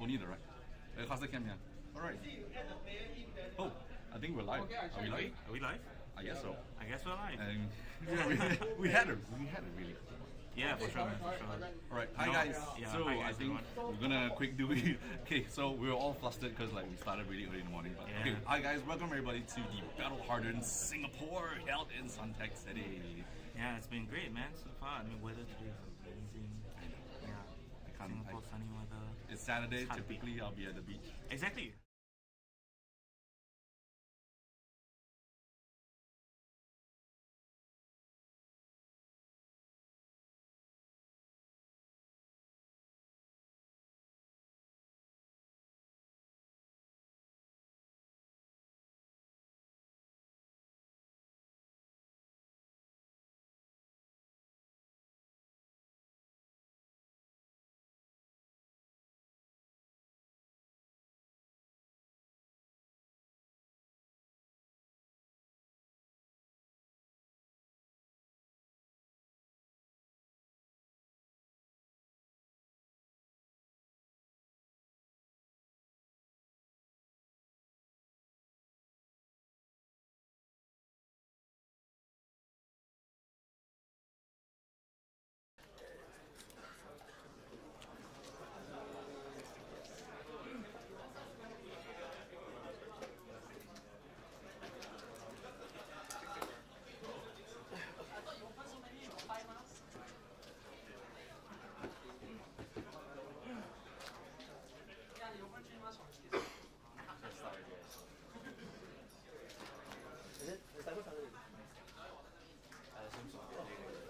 Only right? Faster cam, yeah. Alright. Oh, I think we're live. Are we live? Are we live? I guess so. I guess we're live. And yeah, we had it really. Yeah, for sure, man, for sure. Alright, hi guys. Yeah, So hi guys, I think everyone. we're gonna quick do it. Okay, so we were all flustered because like we started really early in the morning. But Yeah. okay, hi guys, welcome everybody to the Battle Hardened Singapore held in Suntec City. Yeah, it's been great, man, so far. I mean, weather today is amazing. Yeah, Singapore sunny weather. It's Saturday. Can't beat. Typically, I'll be at the beach. Exactly.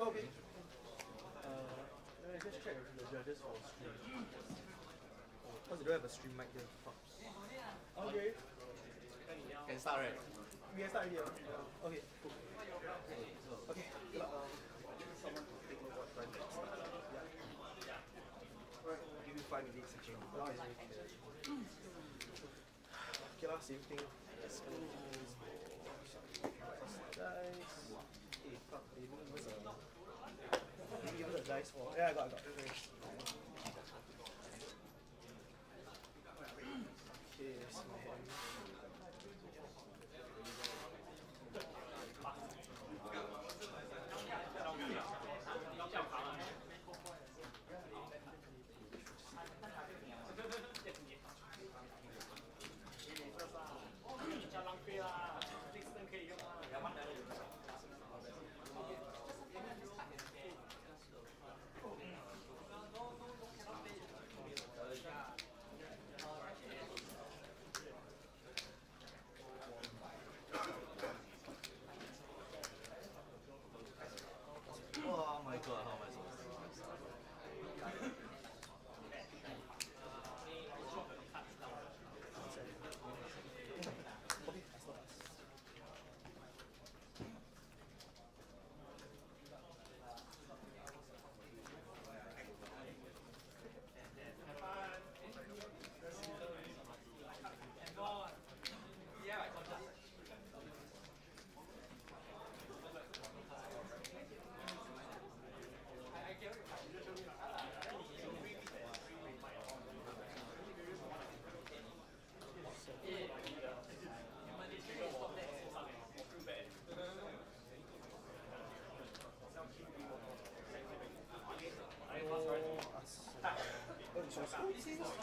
Okay. Just check with the judges for stream. Because they don't have a stream mic here. Okay. Can start, right? We can start here. Okay, cool. Okay. Someone take note what time to start. Yeah. Alright, give you 5 minutes actually. Now it's very clear. Okay lah, same thing. Let's go. Dice. Hey, fuck, they didn't give us a... Did you give us a dice for... Yeah, I got. Okay, it's my hand. Oh my god, how am I supposed to do this? Okay, I start.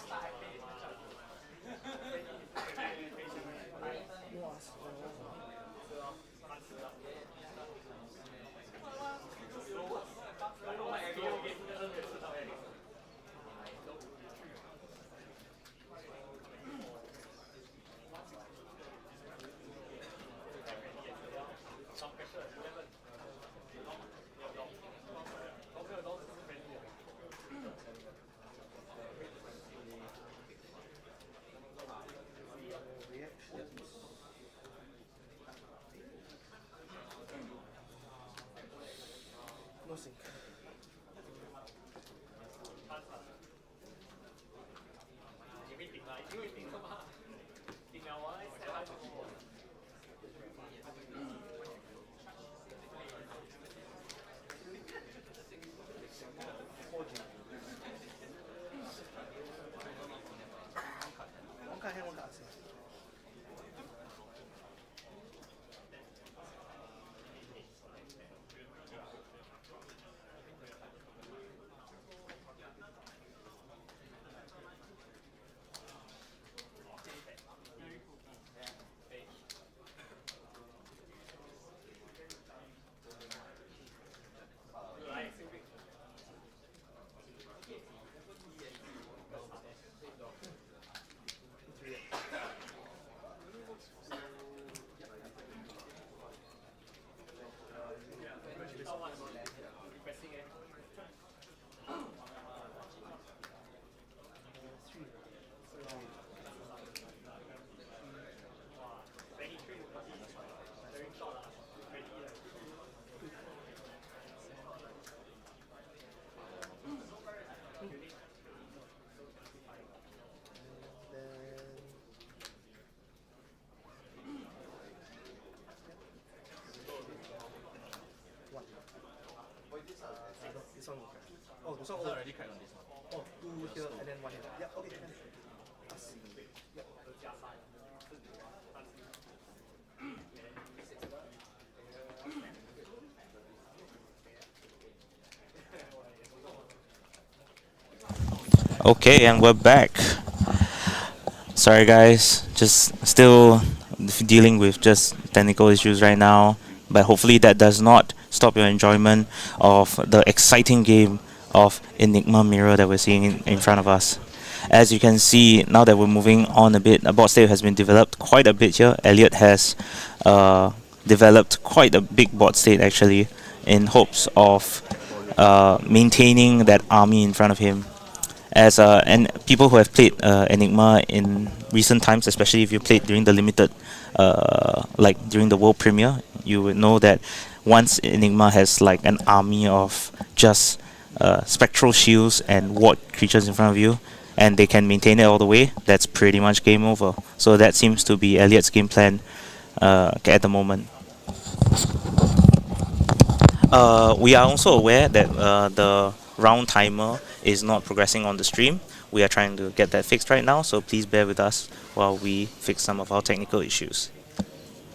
No sync. This one will crack. Oh, this one Already cracked on this one. Oh, two here and then one here. Yeah, okay. Can. Yep. Okay, and we're back. Sorry guys, just still dealing with just technical issues right now, but hopefully that does not stop your enjoyment of the exciting game of Enigma Mirror that we're seeing in front of us. As you can see, now that we're moving on a bit, a board state has been developed quite a bit here. Elliot has developed quite a big board state actually, in hopes of maintaining that army in front of him. As and people who have played Enigma in recent times, especially if you played during the limited, like during the world premiere, you would know that once Enigma has like an army of just spectral shields and ward creatures in front of you, and they can maintain it all the way, that's pretty much game over. So that seems to be Elliot's game plan at the moment. We are also aware that the round timer is not progressing on the stream. We are trying to get that fixed right now, so please bear with us while we fix some of our technical issues.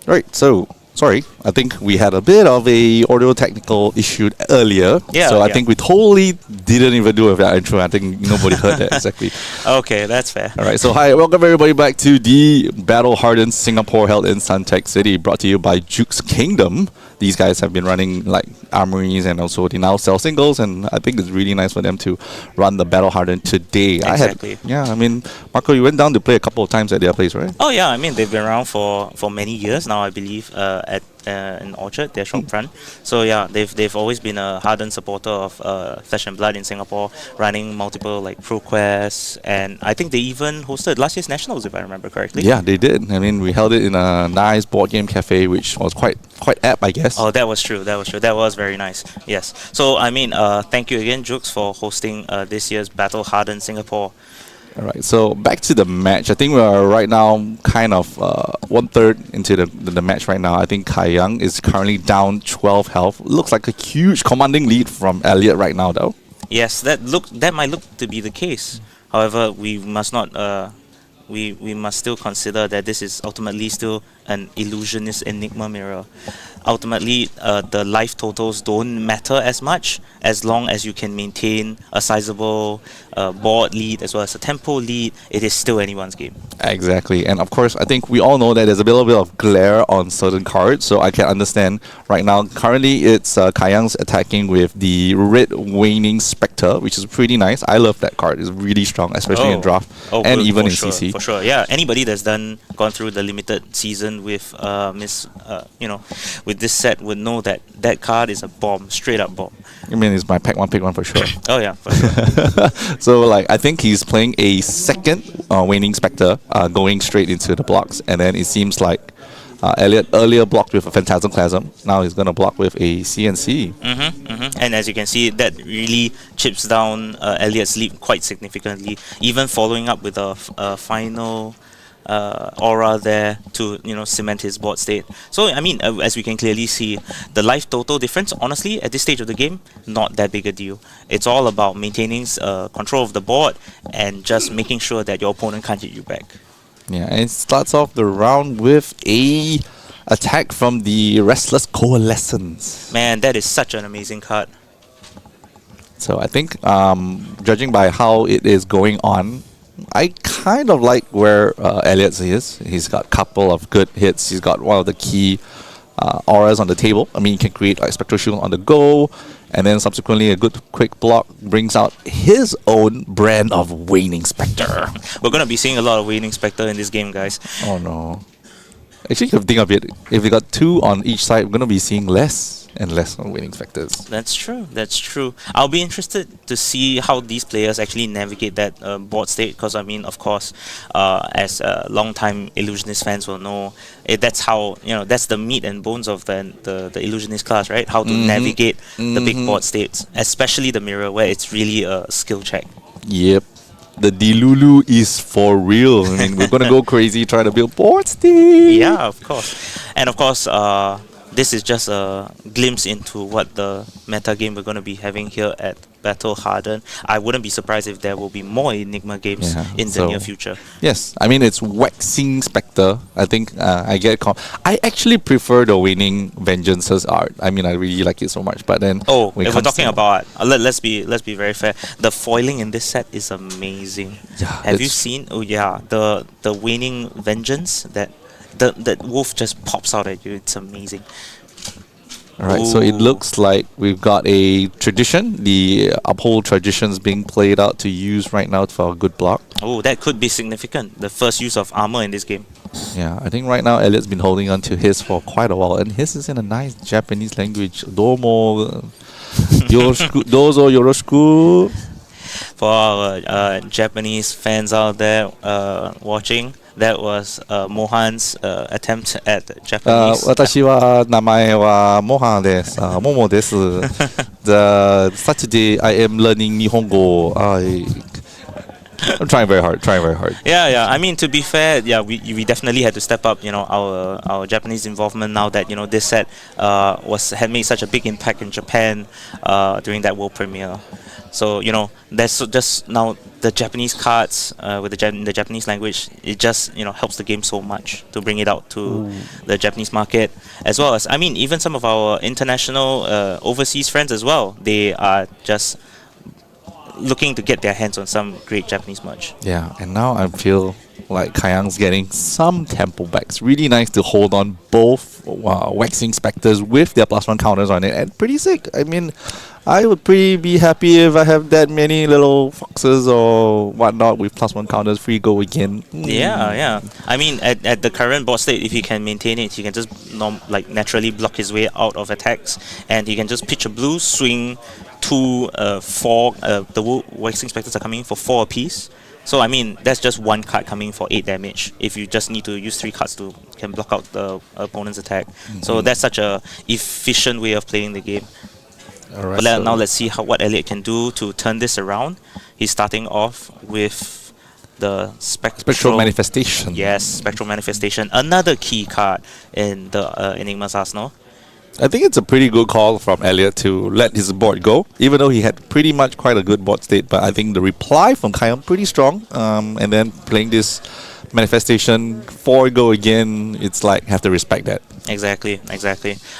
Right, so sorry, I think we had a bit of a audio technical issue earlier. Yeah, so I think we totally didn't even do that intro. I think nobody heard that exactly. Okay, that's fair. All right, so hi, welcome everybody back to the Battle Hardened Singapore held in Suntec City, brought to you by Duke's Kingdom. These guys have been running like armories, and also they now sell singles, and I think it's really nice for them to run the Battle Hardened today. Exactly. I mean, Marco, you went down to play a couple of times at their place, right? Oh yeah, I mean they've been around for many years now, I believe, at in Orchard, their shop front. So yeah, they've always been a hardened supporter of Flesh and Blood in Singapore, running multiple like pro quests, and I think they even hosted last year's nationals, if I remember correctly. Yeah, they did. I mean, we held it in a nice board game cafe, which was quite apt, I guess. Oh, that was true. That was true. That was very nice. Yes. So I mean, thank you again, Jukes, for hosting this year's Battle Hardened Singapore. Alright, so back to the match. I think we are right now kind of 1/3 into the match right now. I think Kayo is currently down 12 health. Looks like a huge commanding lead from Elliot right now, though. Yes, that might look to be the case. However, we must not we must still consider that this is ultimately still an illusionist Enigma mirror. Ultimately, the life totals don't matter as much as long as you can maintain a sizable board lead as well as a tempo lead. It is still anyone's game. Exactly, and of course, I think we all know that there's a little bit of glare on certain cards, so I can understand right now. Currently, it's Kayo's attacking with the red waning spectre, which is pretty nice. I love that card; it's really strong, especially in draft and good, even in sure, CC. For sure, yeah. Anybody that's gone through the limited season with with this set would know that that card is a bomb, straight up bomb. I mean, it's my pack one for sure. Oh yeah, for sure. So like, I think he's playing a second waning spectre, going straight into the blocks, and then it seems like Elliot earlier blocked with a Phantasmclasm. Now he's gonna block with a CNC. And as you can see, that really chips down Elliot's lead quite significantly. Even following up with a final aura there to cement his board state. So I mean, as we can clearly see, the life total difference, honestly, at this stage of the game, not that big a deal. It's all about maintaining control of the board and just making sure that your opponent can't hit you back. Yeah, and it starts off the round with a attack from the Restless Coalescence. Man, that is such an amazing card. So I think, judging by how it is going on, I kind of like where Elliot is. He's got a couple of good hits. He's got one of the key auras on the table. I mean, he can create like Spectral Shield on the go, and then subsequently a good quick block brings out his own brand of Waning Spectre. We're going to be seeing a lot of Waning Spectre in this game, guys. Oh no. Actually, if you think of it, if we got two on each side, we're going to be seeing less and less on Waning Spectres. That's true. That's true. I'll be interested to see how these players actually navigate that board state, because I mean, of course, as long-time Illusionist fans will know, that's how that's the meat and bones of the Illusionist class, right? How to navigate the big board states, especially the mirror, where it's really a skill check. Yep. The Delulu is for real. I mean, we're gonna go crazy trying to build board states. Yeah, of course. And of course, this is just a glimpse into what the meta game we're going to be having here at Battle Hardened. I wouldn't be surprised if there will be more Enigma games in the near future. Yes, I mean it's Waxing Spectre. I think I get. I actually prefer the Waning Vengeance's art. I mean I really like it so much. But then if we're talking about let's be very fair. The foiling in this set is amazing. Yeah, have you seen? Oh yeah, the Waning Vengeance that wolf just pops out at you. It's amazing. Alright, so it looks like we've got a tradition, the uphold traditions being played out to use right now for a good block. Oh, that could be significant. The first use of armor in this game. Yeah, I think right now Elliot's been holding on to his for quite a while, and his is in a nice Japanese language. Domo, yoroshiku, dozo yoroshiku. For our Japanese fans out there watching, that was Mohan's attempt at Japanese. 私は名前はモハンです。モモです。The Saturday I am learning Nihongo. I'm trying very hard. Yeah. I mean, to be fair, yeah, we definitely had to step up, our Japanese involvement now that this set had made such a big impact in Japan during that world premiere. So that's just now the Japanese cards with the Japanese language. It just helps the game so much to bring it out to the Japanese market, as well as even some of our international overseas friends as well. They are just looking to get their hands on some great Japanese merch. Yeah, and now I feel like Kayang's getting some tempo backs. Really nice to hold on both Waxing Spectres with their +1 counters on it, and pretty sick. I mean, I would be happy if I have that many little foxes or whatnot with +1 counters, free go again. Yeah. I mean, at the current board state, if he can maintain it, he can just naturally block his way out of attacks, and he can just pitch a blue, swing 2, 4. The Waxing Spectres are coming in for 4 apiece. So that's just 1 card coming for 8 damage. If you just need to use 3 cards to can block out the opponent's attack. So that's such a efficient way of playing the game. Alright, but now let's see what Elliot can do to turn this around. He's starting off with the Spectral Manifestation. Yes, Spectral Manifestation. Another key card in the Enigma's arsenal. I think it's a pretty good call from Elliot to let his board go, even though he had pretty much quite a good board state. But I think the reply from Kayo pretty strong. And then playing this manifestation 4 go again, it's like have to respect that. Exactly.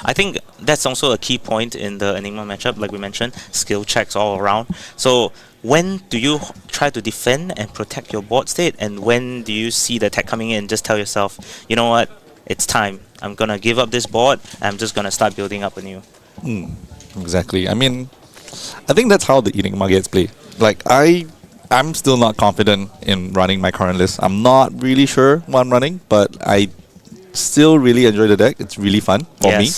I think that's also a key point in the Enigma matchup, like we mentioned, skill checks all around. So when do you try to defend and protect your board state, and when do you see the attack coming in and just tell yourself, you know what, it's time. I'm gonna give up this board. I'm just gonna start building up anew. Exactly. I think that's how the Enigma gets played. Like I'm still not confident in running my current list. I'm not really sure what I'm running, but I still really enjoy the deck. It's really fun for me.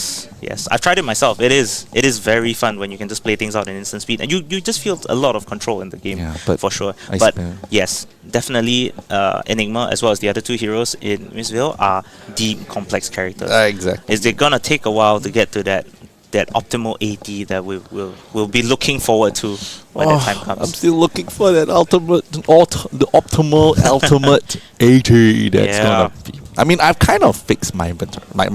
Yes, I've tried it myself. It is very fun when you can just play things out in instant speed, and you just feel a lot of control in the game, for sure. But yes, definitely Enigma as well as the other 2 heroes in Mistveil are deep, complex characters. Exactly. They're gonna take a while to get to that optimal AD that we'll be looking forward to when the time comes. I'm still looking for that optimal ultimate 80 that's gonna be. I've kind of fixed my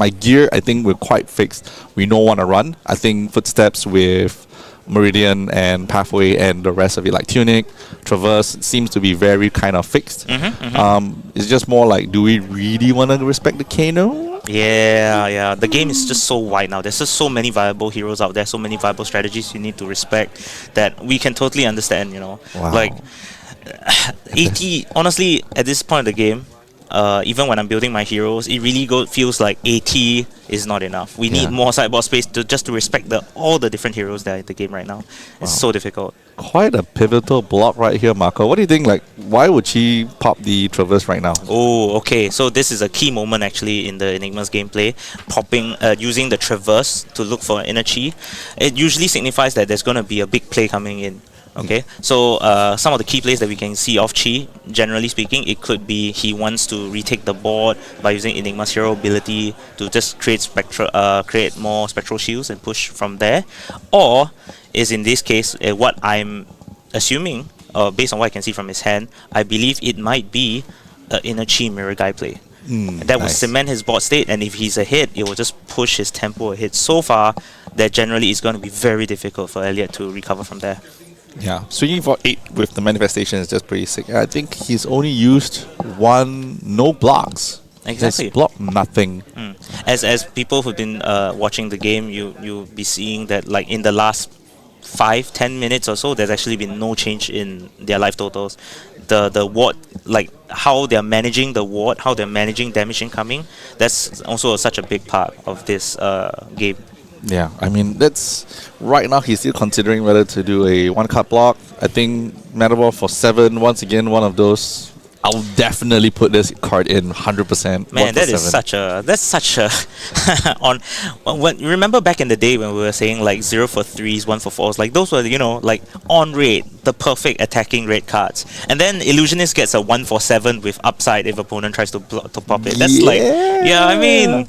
gear. I think we're quite fixed. We know what to run. I think Footsteps with Meridian and Pathway and the rest of it, like Tunic, Traverse, seems to be very kind of fixed. It's just more like, do we really want to respect the Kano? Yeah. The game is just so wide now. There's just so many viable heroes out there, so many viable strategies you need to respect that we can totally understand, Wow. Like, AT, honestly, at this point of the game, even when I'm building my heroes, it really feels like AT is not enough. We need more sideboard space just to respect all the different heroes that are in the game right now. It's so difficult. Quite a pivotal block right here, Marco. What do you think? Like, why would she pop the Traverse right now? Oh, okay. So this is a key moment actually in the Enigma's gameplay. Using the Traverse to look for inner chi. It usually signifies that there's going to be a big play coming in. Okay, so some of the key plays that we can see off Chi, generally speaking, it could be he wants to retake the board by using Enigma's hero ability to just create more spectral shields and push from there, or is in this case what I'm assuming, based on what I can see from his hand, I believe it might be an inner Chi mirror guy play. That will nice. cement his board state, and if he's ahead, it will just push his tempo ahead so far that generally it's going to be very difficult for Elliot to recover from there. Yeah, swinging for 8 with the manifestation is just pretty sick. I think he's only used no blocks. Exactly. He's blocked nothing. As people who've been watching the game, you'll be seeing that like in the last 5-10 minutes or so, there's actually been no change in their life totals. The ward, like how they're managing the ward, how they're managing damage incoming, that's also such a big part of this game. Yeah, I mean, that's right now he's still considering whether to do a 1-card block. I think Metaball for 7, once again, one of those. I'll definitely put this card in 100%. Man, that's such a when you remember back in the day when we were saying like 0 for 3s, 1 for 4s, like those were, like on rate, the perfect attacking rate cards. And then Illusionist gets a 1 for 7 with upside if opponent tries to pop it. That's I mean,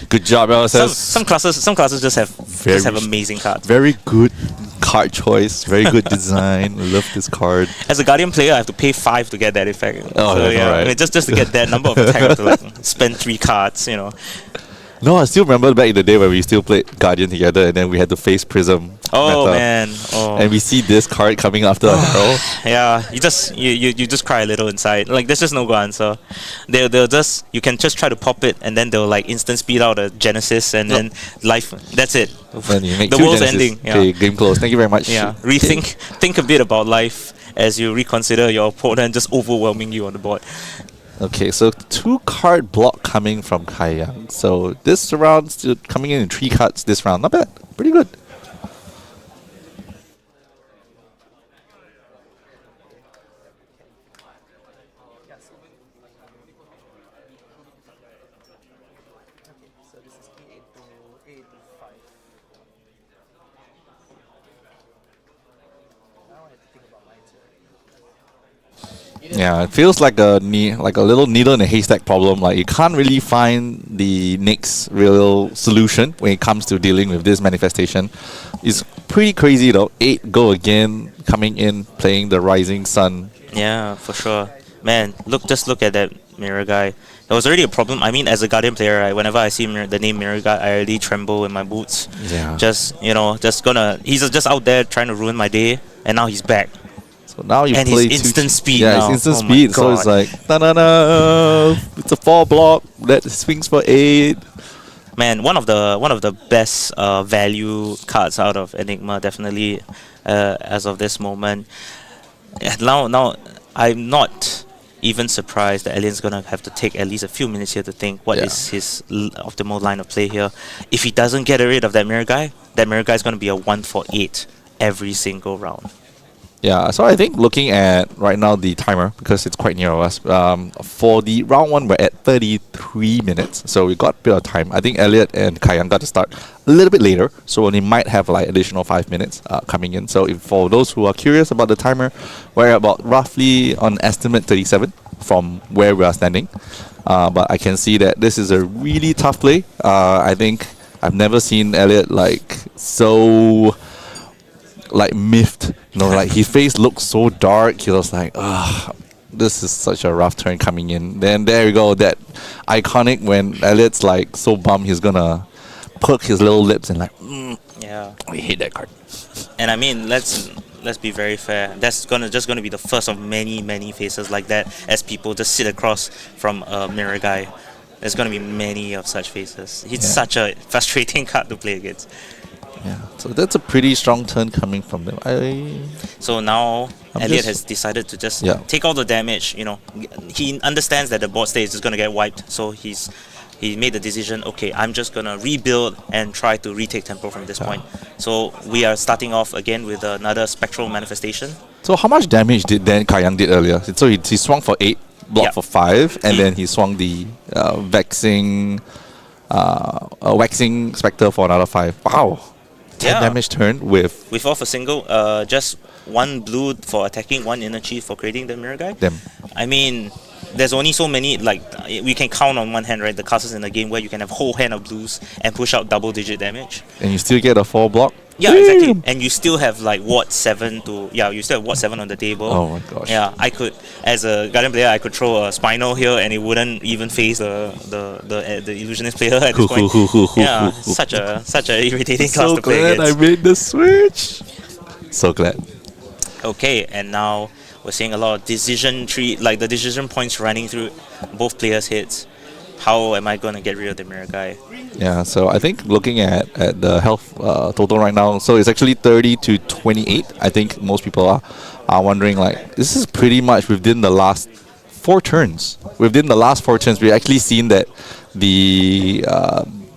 good job, LSS. some classes just have amazing cards. Very good card choice, very good design. Love this card. As a Guardian player, I have to pay 5 to get that effect. Oh, so, that's yeah, alright. I mean, just to get that number of attack, I have to like spend 3 cards. No, I still remember back in the day when we still played Guardian together, and then we had to face Prism. Oh meta. man! Oh. And we see this card coming after a Herald. Yeah, you just cry a little inside. Like there's just no good answer. They'll just, you can just try to pop it, and then they'll like instant speed out a Genesis, and then life. That's it. Then you make The 2 world's Genesis. ending. Yeah. Okay, game close. Thank you very much. Yeah. Think a bit about life as you reconsider your opponent just overwhelming you on the board. Okay, so 2-card block coming from Kayo. So this round still coming in 3 cards this round. Not bad. Pretty good. So this is E8 to A8 to 5. Now I have to think about lines here. Yeah, it feels like a little needle in a haystack problem. Like you can't really find the next real solution when it comes to dealing with this manifestation. It's pretty crazy though. 8 go again, coming in, playing the Rising Sun. Yeah, for sure. Man, just look at that Mirror Guy. It was already a problem. I mean, as a Guardian player, right, whenever I see the name Mirror Guy, I already tremble in my boots. Yeah. He's just out there trying to ruin my day, and now he's back. So now you And play he's instant speed Yeah, now. it's instant Oh my speed. So it's God. like na. It's a 4 block that swings for 8. Man, one of the best value cards out of Enigma, definitely, as of this moment. Now, I'm not even surprised that Alien's gonna have to take at least a few minutes here to think what is his optimal line of play here. If he doesn't get rid of that Mirror Guy is gonna be a 1 for 8 every single round. Yeah, so I think looking at right now the timer, because it's quite near us, for the round 1 we're at 33 minutes, so we got a bit of time. I think Elliot and Kayan got to start a little bit later, so they might have like additional 5 minutes coming in. So if for those who are curious about the timer, we're about roughly on estimate 37 from where we are standing. But I can see that this is a really tough play. I think I've never seen Elliot like so like miffed, like his face looked so dark. He was like, this is such a rough turn coming in. Then there you go, that iconic when Elliot's like so bummed he's gonna perk his little lips and like, Yeah. I hate that card. And I mean, let's be very fair. That's just gonna be the first of many faces like that as people just sit across from a Mirror Guy. There's gonna be many of such faces. He's such a frustrating card to play against. Yeah, so that's a pretty strong turn coming from them. So now I'm Elliot just- has decided to just Yeah. take all the damage. He understands that the board state is just gonna get wiped, so he made the decision. Okay, I'm just gonna rebuild and try to retake tempo from this point. So we are starting off again with another spectral manifestation. So how much damage did then Kayang did earlier? So he swung for 8, blocked Yep. for 5, and then he swung the waxing spectre for another 5. Wow, 10 Yeah. damage turn with With off a single, just 1 blue for attacking, 1 inner chi for creating the Mirror Guy. them. I mean, there's only so many, like, we can count on one hand, right, the classes in the game where you can have whole hand of blues and push out double-digit damage. And you still get a 4 block. Yeah, exactly. And you still have like Ward 7 to you still have Ward 7 on the table. Oh my gosh. Yeah, I could, as a Guardian player, I could throw a Spinal here and it wouldn't even face the Illusionist player at this point. Yeah, such a irritating class So to play glad I against. made the switch. So glad. Okay, and now we're seeing a lot of decision tree, like the decision points running through both players' heads. How am I going to get rid of the mirror guy? Yeah, so I think looking at the health total right now, so it's actually 30 to 28. I think most people are wondering, like, this is pretty much within the last 4 turns. Within the last 4 turns, we've actually seen that the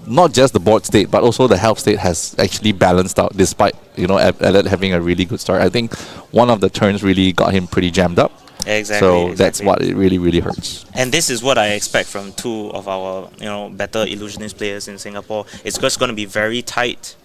not just the board state, but also the health state has actually balanced out, despite Elliot having a really good start. I think one of the turns really got him pretty jammed up. Exactly. That's what it really hurts. And this is what I expect from 2 of our better Illusionist players in Singapore. It's just going to be very tight.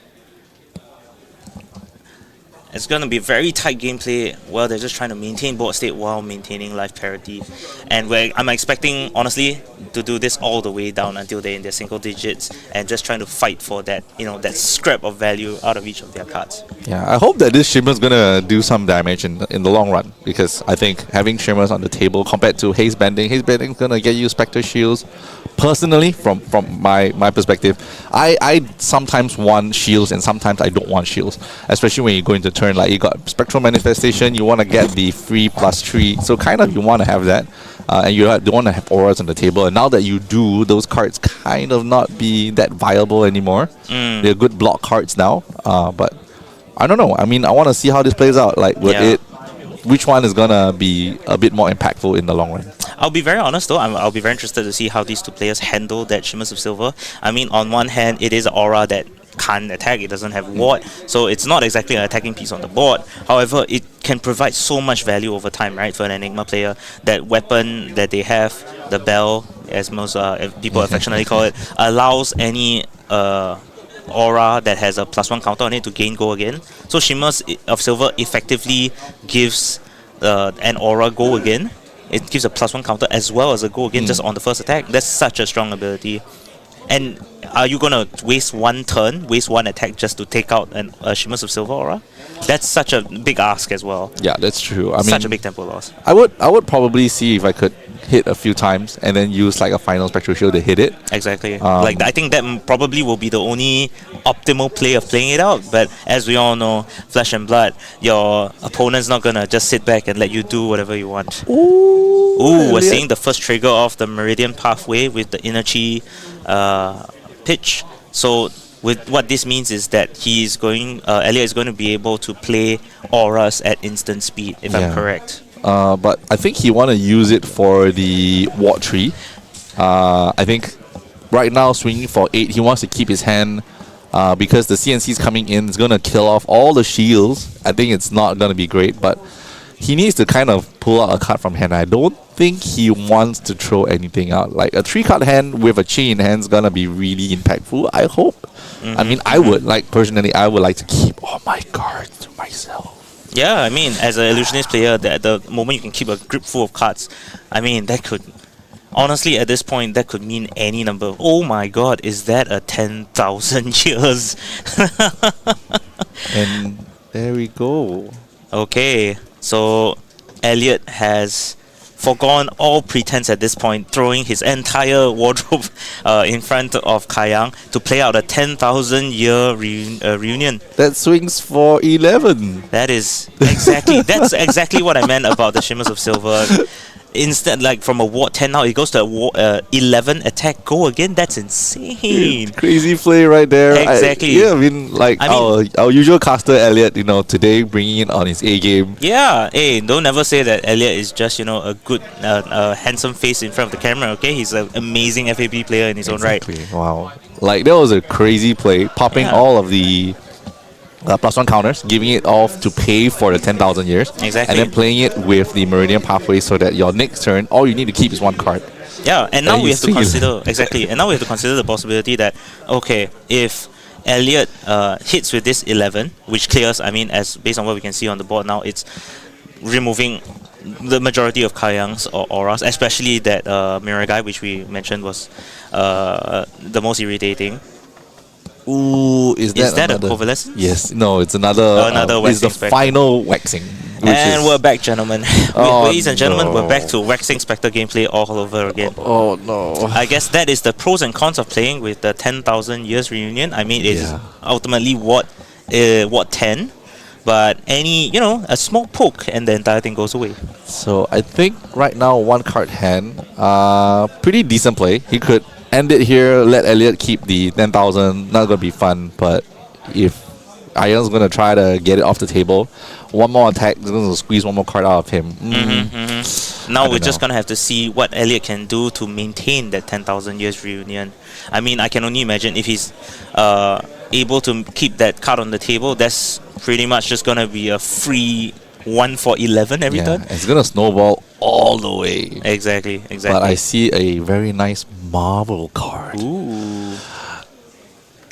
It's going to be very tight gameplay. Well, they're just trying to maintain board state while maintaining life parity. And I'm expecting, honestly, to do this all the way down until they're in their single digits and just trying to fight for that, that scrap of value out of each of their cards. Yeah, I hope that this Shimmer's gonna do some damage in the long run, because I think having Shimmers on the table compared to Haze Bending's gonna get you Spectre Shields. Personally, from my perspective, I sometimes want shields and sometimes I don't want shields, especially when you go into turn, like you got Spectral Manifestation, you want to get the free +3, so kind of you want to have that, and you don't want to have auras on the table, and now that you do, those cards kind of not be that viable anymore. They're good block cards now, but I don't know. I mean, I want to see how this plays out. Like, which one is gonna be a bit more impactful in the long run? I'll be very honest though, I'll be very interested to see how these 2 players handle that Shimmers of Silver. I mean, on one hand, it is an aura that can't attack, it doesn't have ward, so it's not exactly an attacking piece on the board. However, it can provide so much value over time, right, for an Enigma player. That weapon that they have, the bell, as most people affectionately call it, allows any aura that has a +1 counter on it to gain go again. So Shimmers of Silver effectively gives an aura go again. It gives a +1 counter as well as a go again just on the first attack. That's such a strong ability. And are you going to waste 1 turn, waste 1 attack just to take out a Shimmers of Silver aura? That's such a big ask as well. Yeah, that's true. I mean, such a big tempo loss. I would probably see if I could hit a few times and then use like a final Spectral Shield to hit it. Exactly. I think that probably will be the only optimal play of playing it out. But as we all know, Flesh and Blood, your opponent's not gonna just sit back and let you do whatever you want. Ooh, we're seeing the first trigger of the Meridian Pathway with the Inner Chi pitch. So with what this means is that Elliot is going to be able to play auras at instant speed, if I'm correct. But I think he want to use it for the Ward 3. I think right now swinging for 8, he wants to keep his hand because the CNC is coming in. It's going to kill off all the shields. I think it's not going to be great, but he needs to kind of pull out a card from hand. I don't think he wants to throw anything out. Like a 3-card hand with a chain hand is going to be really impactful, I hope. I mean, I would, like, personally, I would like to keep all my cards to myself. Yeah, I mean, as an Illusionist player, at the moment you can keep a grip full of cards, I mean, that could... Honestly, at this point, that could mean any number. Oh my god, is that a 10,000 years? And there we go. Okay, so Elliot has forgone all pretense at this point, throwing his entire wardrobe in front of Kayang to play out a 10,000 year reunion. That swings for 11. That's exactly what I meant about the Shimmers of Silver. Instead, like from a ward 10 now, it goes to a 11 attack go again. That's insane. Crazy play right there. Exactly. I mean, our usual caster Elliot, today bringing it on his A game. Yeah. Hey, don't ever say that Elliot is just a good, handsome face in front of the camera. Okay, he's an amazing FAB player in his own right. Wow. Like that was a crazy play, popping all of the +1 counters, giving it off to pay for the 10,000 years. Exactly. And then playing it with the Meridian Pathway so that your next turn, all you need to keep is 1 card. Yeah, and now we have to consider... Exactly. And now we have to consider the possibility that, okay, if Elliot hits with this 11, which clears, I mean, as based on what we can see on the board now, it's removing the majority of Kayang's auras, especially that Mirror guy, which we mentioned was the most irritating. Ooh, is that a another? convalescence? Yes. No, it's another. Another it's the waxing spectre. final waxing. Which And is, we're back, gentlemen. Oh, Ladies and gentlemen, we're back no. to Waxing Spectre gameplay all over again. Oh no. I guess that is the pros and cons of playing with the 10,000 years reunion. I mean, it's Yeah. ultimately what 10, but a small poke and the entire thing goes away. So I think right now one card hand, pretty decent play. He could end it here, let Elliot keep the 10,000. Not gonna be fun, but if Iron's gonna try to get it off the table, one more attack is gonna squeeze one more card out of him. Now I we're don't just know. gonna have to see what Elliot can do to maintain that 10,000 years reunion. I mean, I can only imagine if he's able to keep that card on the table, that's pretty much just gonna be a free 1 for 11 every Yeah, turn. it's gonna snowball all the way. Exactly. But I see a very nice Marvel card. Ooh.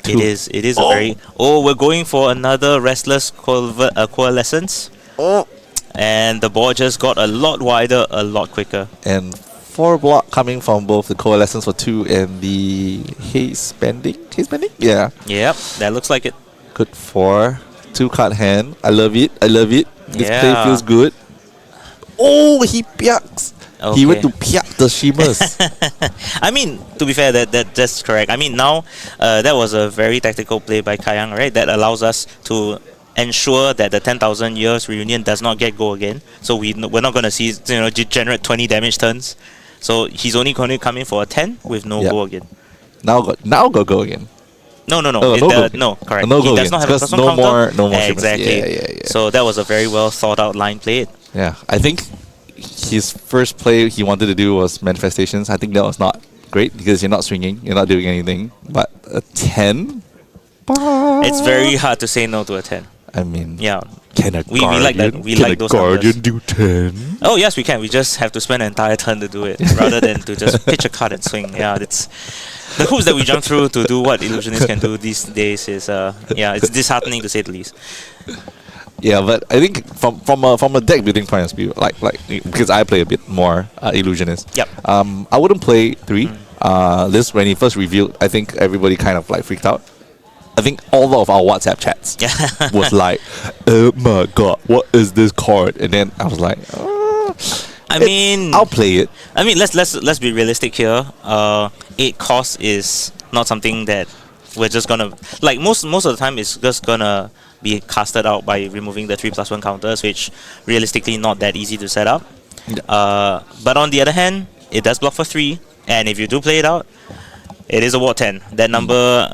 Two. It is a very... Oh, we're going for another Restless Coalescence. Oh. And the board just got a lot wider, a lot quicker. And 4 block coming from both the Coalescence for 2 and the Haze Bending? Yeah. Yep, that looks like it. Good 4. 2 card hand. I love it. This Yeah. play feels good. Oh, he piaks. He went to piak the Shimmers. I mean, to be fair, that's correct. I mean, now that was a very tactical play by Kayang, right? That allows us to ensure that the 10,000 years reunion does not get go again. So we're not going to see generate 20 damage turns. So he's only going to come in for a 10 with no Yep. go again. now go again. No. no go No, correct. No He go does again. not have a Because plus one counter. no more Shimmers. Exactly. Yeah. So that was a very well thought out line played. Yeah, I think his first play he wanted to do was Manifestations. I think that was not great because you're not swinging, you're not doing anything. But a 10? It's very hard to say no to a 10. I mean, Yeah. can a We Guardian, like that. We can like a those Guardian numbers. do 10? Oh yes, we can. We just have to spend an entire turn to do it, rather than to just pitch a card and swing. Yeah, it's the hoops that we jump through to do what illusionists can do these days is it's disheartening to say the least. Yeah, but I think from a deck building point of view, like because I play a bit more Illusionist. Yep. I wouldn't play 3. This when he first revealed, I think everybody kind of like freaked out. I think all of our WhatsApp chats was like, "Oh my god, what is this card?" And then I was like, I'll play it." I mean, let's be realistic here. 8 cost is not something that we're just gonna like. Most of the time, it's just gonna be casted out by removing the 3+1 counters, which realistically not that easy to set up. Yeah. But on the other hand, it does block for 3, and if you do play it out, it is a Ward 10. That number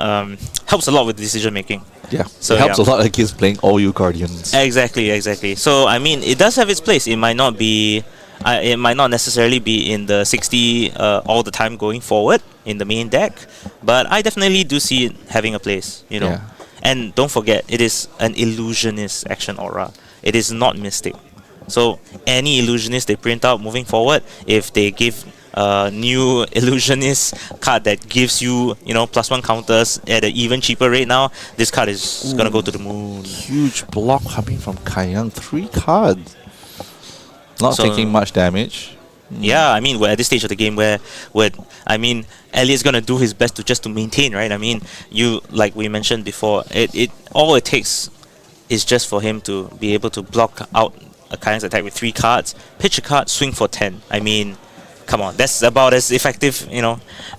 helps a lot with decision making. Yeah, So it helps yeah. a lot against playing all you Guardians. Exactly. So I mean, it does have its place. It might not be, it might not necessarily be in the 60 all the time going forward in the main deck, but I definitely do see it having a place. Yeah. And don't forget, it is an illusionist action aura. It is not mystic. So any illusionist they print out moving forward, if they give new illusionist card that gives you +1 counters at an even cheaper rate now, this card is gonna go to the moon. Huge block coming from Kayang. 3 cards. Not So- taking much damage. Yeah, I mean, we're at this stage of the game where I mean, Elliot's gonna do his best to maintain, right? I mean, like we mentioned before, all it takes is just for him to be able to block out a Kayang's attack with 3 cards, pitch a card, swing for 10. I mean, come on, that's about as effective,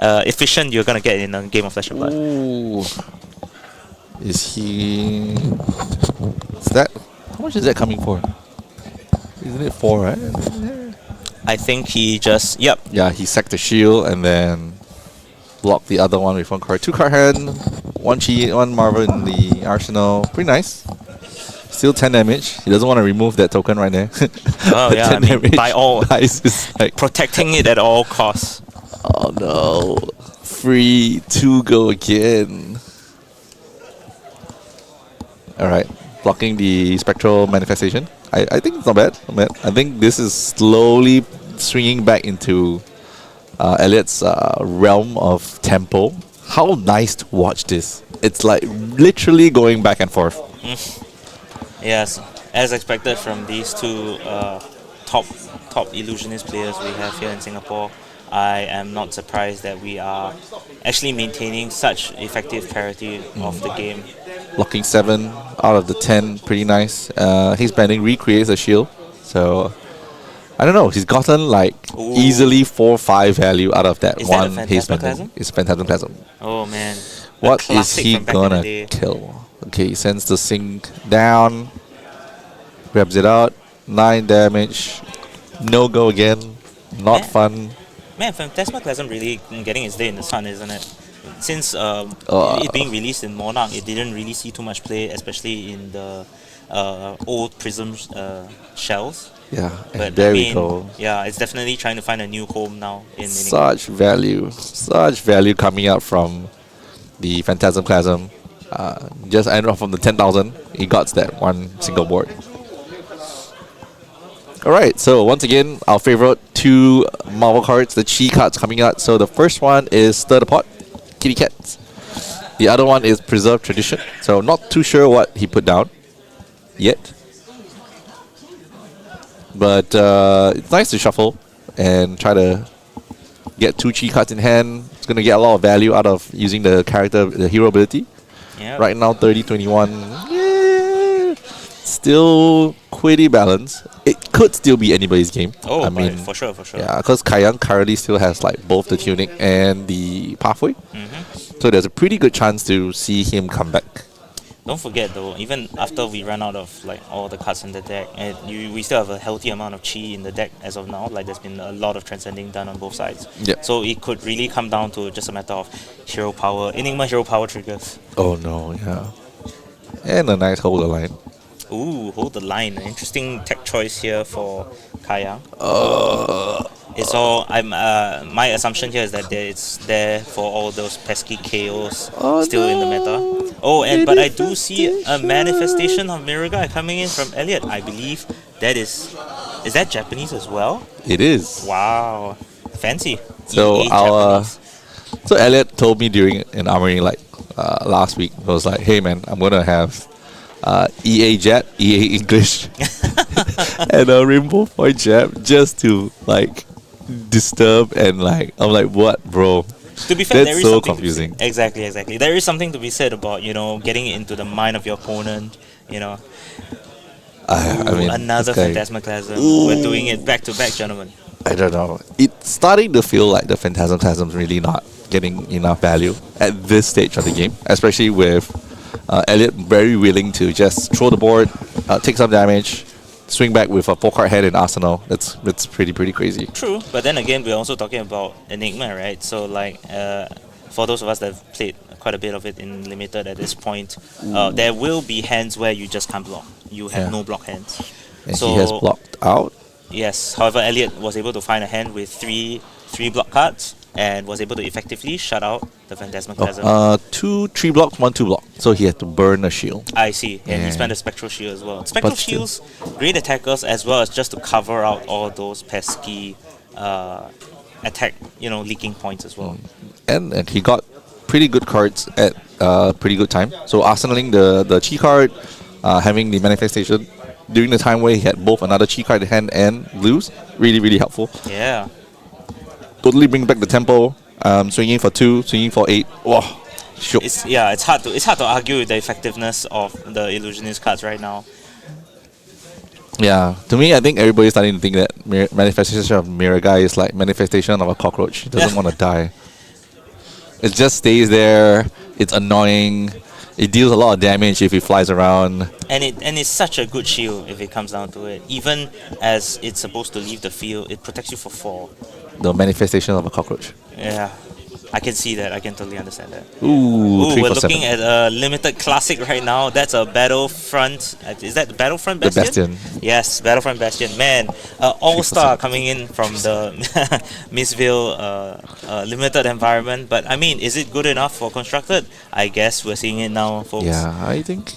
efficient you're gonna get in a game of Flesh and Blood. Ooh. Is that... How much is that coming for? Isn't it 4, right? I think he just, yep. Yeah, he sacked the shield and then blocked the other one with 1 card. 2 card hand, 1 Chi, 1 Marvel in the arsenal. Pretty nice. Still 10 damage. He doesn't want to remove that token right there. Oh yeah, I 10 mean, damage by all, dice is like, protecting it at all costs. oh no. Free to go again. Alright, blocking the spectral manifestation. I think it's not bad. I think this is slowly swinging back into Elliot's realm of tempo. How nice to watch this. It's like literally going back and forth. Yes, as expected from these two top illusionist players we have here in Singapore. I am not surprised that we are actually maintaining such effective parity of the game. Blocking 7 out of the 10, pretty nice. His bending recreates a shield, so I don't know. He's gotten like easily 4-5 value out of that Is that a one. His bending. Phantasmaplasm? It's Phantasmaplasm. Oh man. What is classic he from back in the gonna day. kill? Okay, he sends the sink down, grabs it out, 9 damage. No go again. Not Yeah. fun. Man, Phantasmaplasm really getting its day in the sun, isn't it? Since it being released in Monarch, it didn't really see too much play, especially in the old Prism shells. Yeah, and But there I we mean, go. yeah, it's definitely trying to find a new home now in Enigma. Such value coming out from the Phantasmaplasm. Just I know from the 10,000, he got that one single board. Alright, so once again, our favorite 2 Marvel cards, the Chi cards coming out. So the first one is Stir the Pot, Kitty Cats. The other one is Preserve Tradition. So not too sure what he put down yet. But it's nice to shuffle and try to get 2 Chi cards in hand. It's going to get a lot of value out of using the hero ability. Yeah. Right now, 30-21. Yeah, still pretty balanced. It could still be anybody's game. Oh, I mean, for sure. yeah, because Kayan currently still has like both the Tunic and the Pathway. Mm-hmm. So there's a pretty good chance to see him come back. Don't forget though, even after we run out of like all the cards in the deck, we still have a healthy amount of chi in the deck as of now. Like there's been a lot of transcending done on both sides. Yep. So it could really come down to just a matter of hero power, Enigma hero power triggers. Oh no, yeah. And a nice holder line. Ooh, hold the line. Interesting tech choice here for Kaya. It's all. My assumption here is that it's there for all those pesky KOs still in the meta. Oh, but I do see a manifestation of Miraga coming in from Elliot. I believe that is that Japanese as well? It is. Wow, fancy. So EA our Japanese. so Elliot told me during an armory like last week, I was like, hey man, I'm gonna have EA Jet, EA English, and a Rainbow Point Jab just to like disturb and like I'm like, what, bro? To be fair, That's there is so something confusing. To be said. Exactly. There is something to be said about getting it into the mind of your opponent. I mean, Another this guy- Phantasmaplasm. We're doing it back to back, gentlemen. I don't know. It's starting to feel like the Phantasmaplasm's really not getting enough value at this stage of the game, especially with Elliot very willing to just throw the board, take some damage, swing back with a 4-card hand in Arsenal. That's pretty crazy. True, but then again, we're also talking about Enigma, right? So, like, for those of us that have played quite a bit of it in Limited at this point, there will be hands where you just can't block. You have Yeah. no block hands. And So- he has blocked out. Yes, however, Elliot was able to find a hand with three block cards and was able to effectively shut out the Phantasmaplasm. 2 3 blocks, 1 2 block. So he had to burn a shield. I see, and he Yeah. spent a Spectral Shield as well. Spectral But still. Shields, great attackers as well as just to cover out all those pesky attack, leaking points as well. And he got pretty good cards at pretty good time. So arsenaling the Chi card, having the manifestation during the time where he had both another Chi card in hand and blues, really helpful. Yeah. Totally bring back the tempo. Swinging for 2, swinging for 8. Wow, shook. It's hard to argue with the effectiveness of the illusionist cards right now. Yeah, to me, I think everybody's starting to think that manifestation of Miragai is like manifestation of a cockroach. He doesn't want to die. It just stays there. It's annoying. It deals a lot of damage if it flies around. And it's such a good shield if it comes down to it. Even as it's supposed to leave the field, it protects you for 4. The manifestation of a cockroach. Yeah. I can see that. I can totally understand that. Ooh, 3 we're for looking 7. at a limited classic right now. That's a Battlefront. Is that the Battlefront The Bastion? Bastion. Yes, Battlefront Bastion. Man, all-star coming in from the Mistveil limited environment. But I mean, is it good enough for Constructed? I guess we're seeing it now, folks. Yeah, I think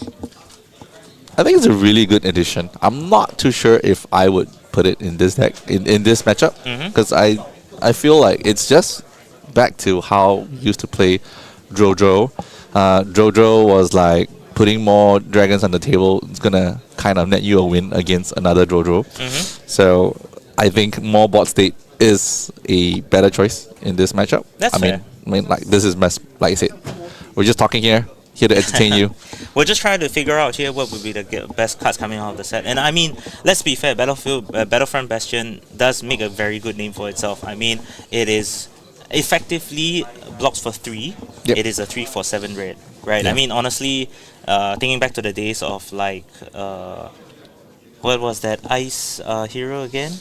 it's a really good addition. I'm not too sure if I would put it in this deck in this matchup because I feel like it's just back to how we used to play Jojo. Jojo was like putting more dragons on the table. It's gonna kind of net you a win against another Jojo. So I think more bot state is a better choice in this matchup. That's fair. I mean, like this is like I said, we're just talking here to entertain you. We're just trying to figure out here what would be the best cards coming out of the set. And I mean, let's be fair, Battlefront Bastion does make a very good name for itself. I mean, it is effectively blocks for 3. Yep. It is a 3 for 7 red, right? Yeah. I mean, honestly, thinking back to the days of like, what was that ice hero again?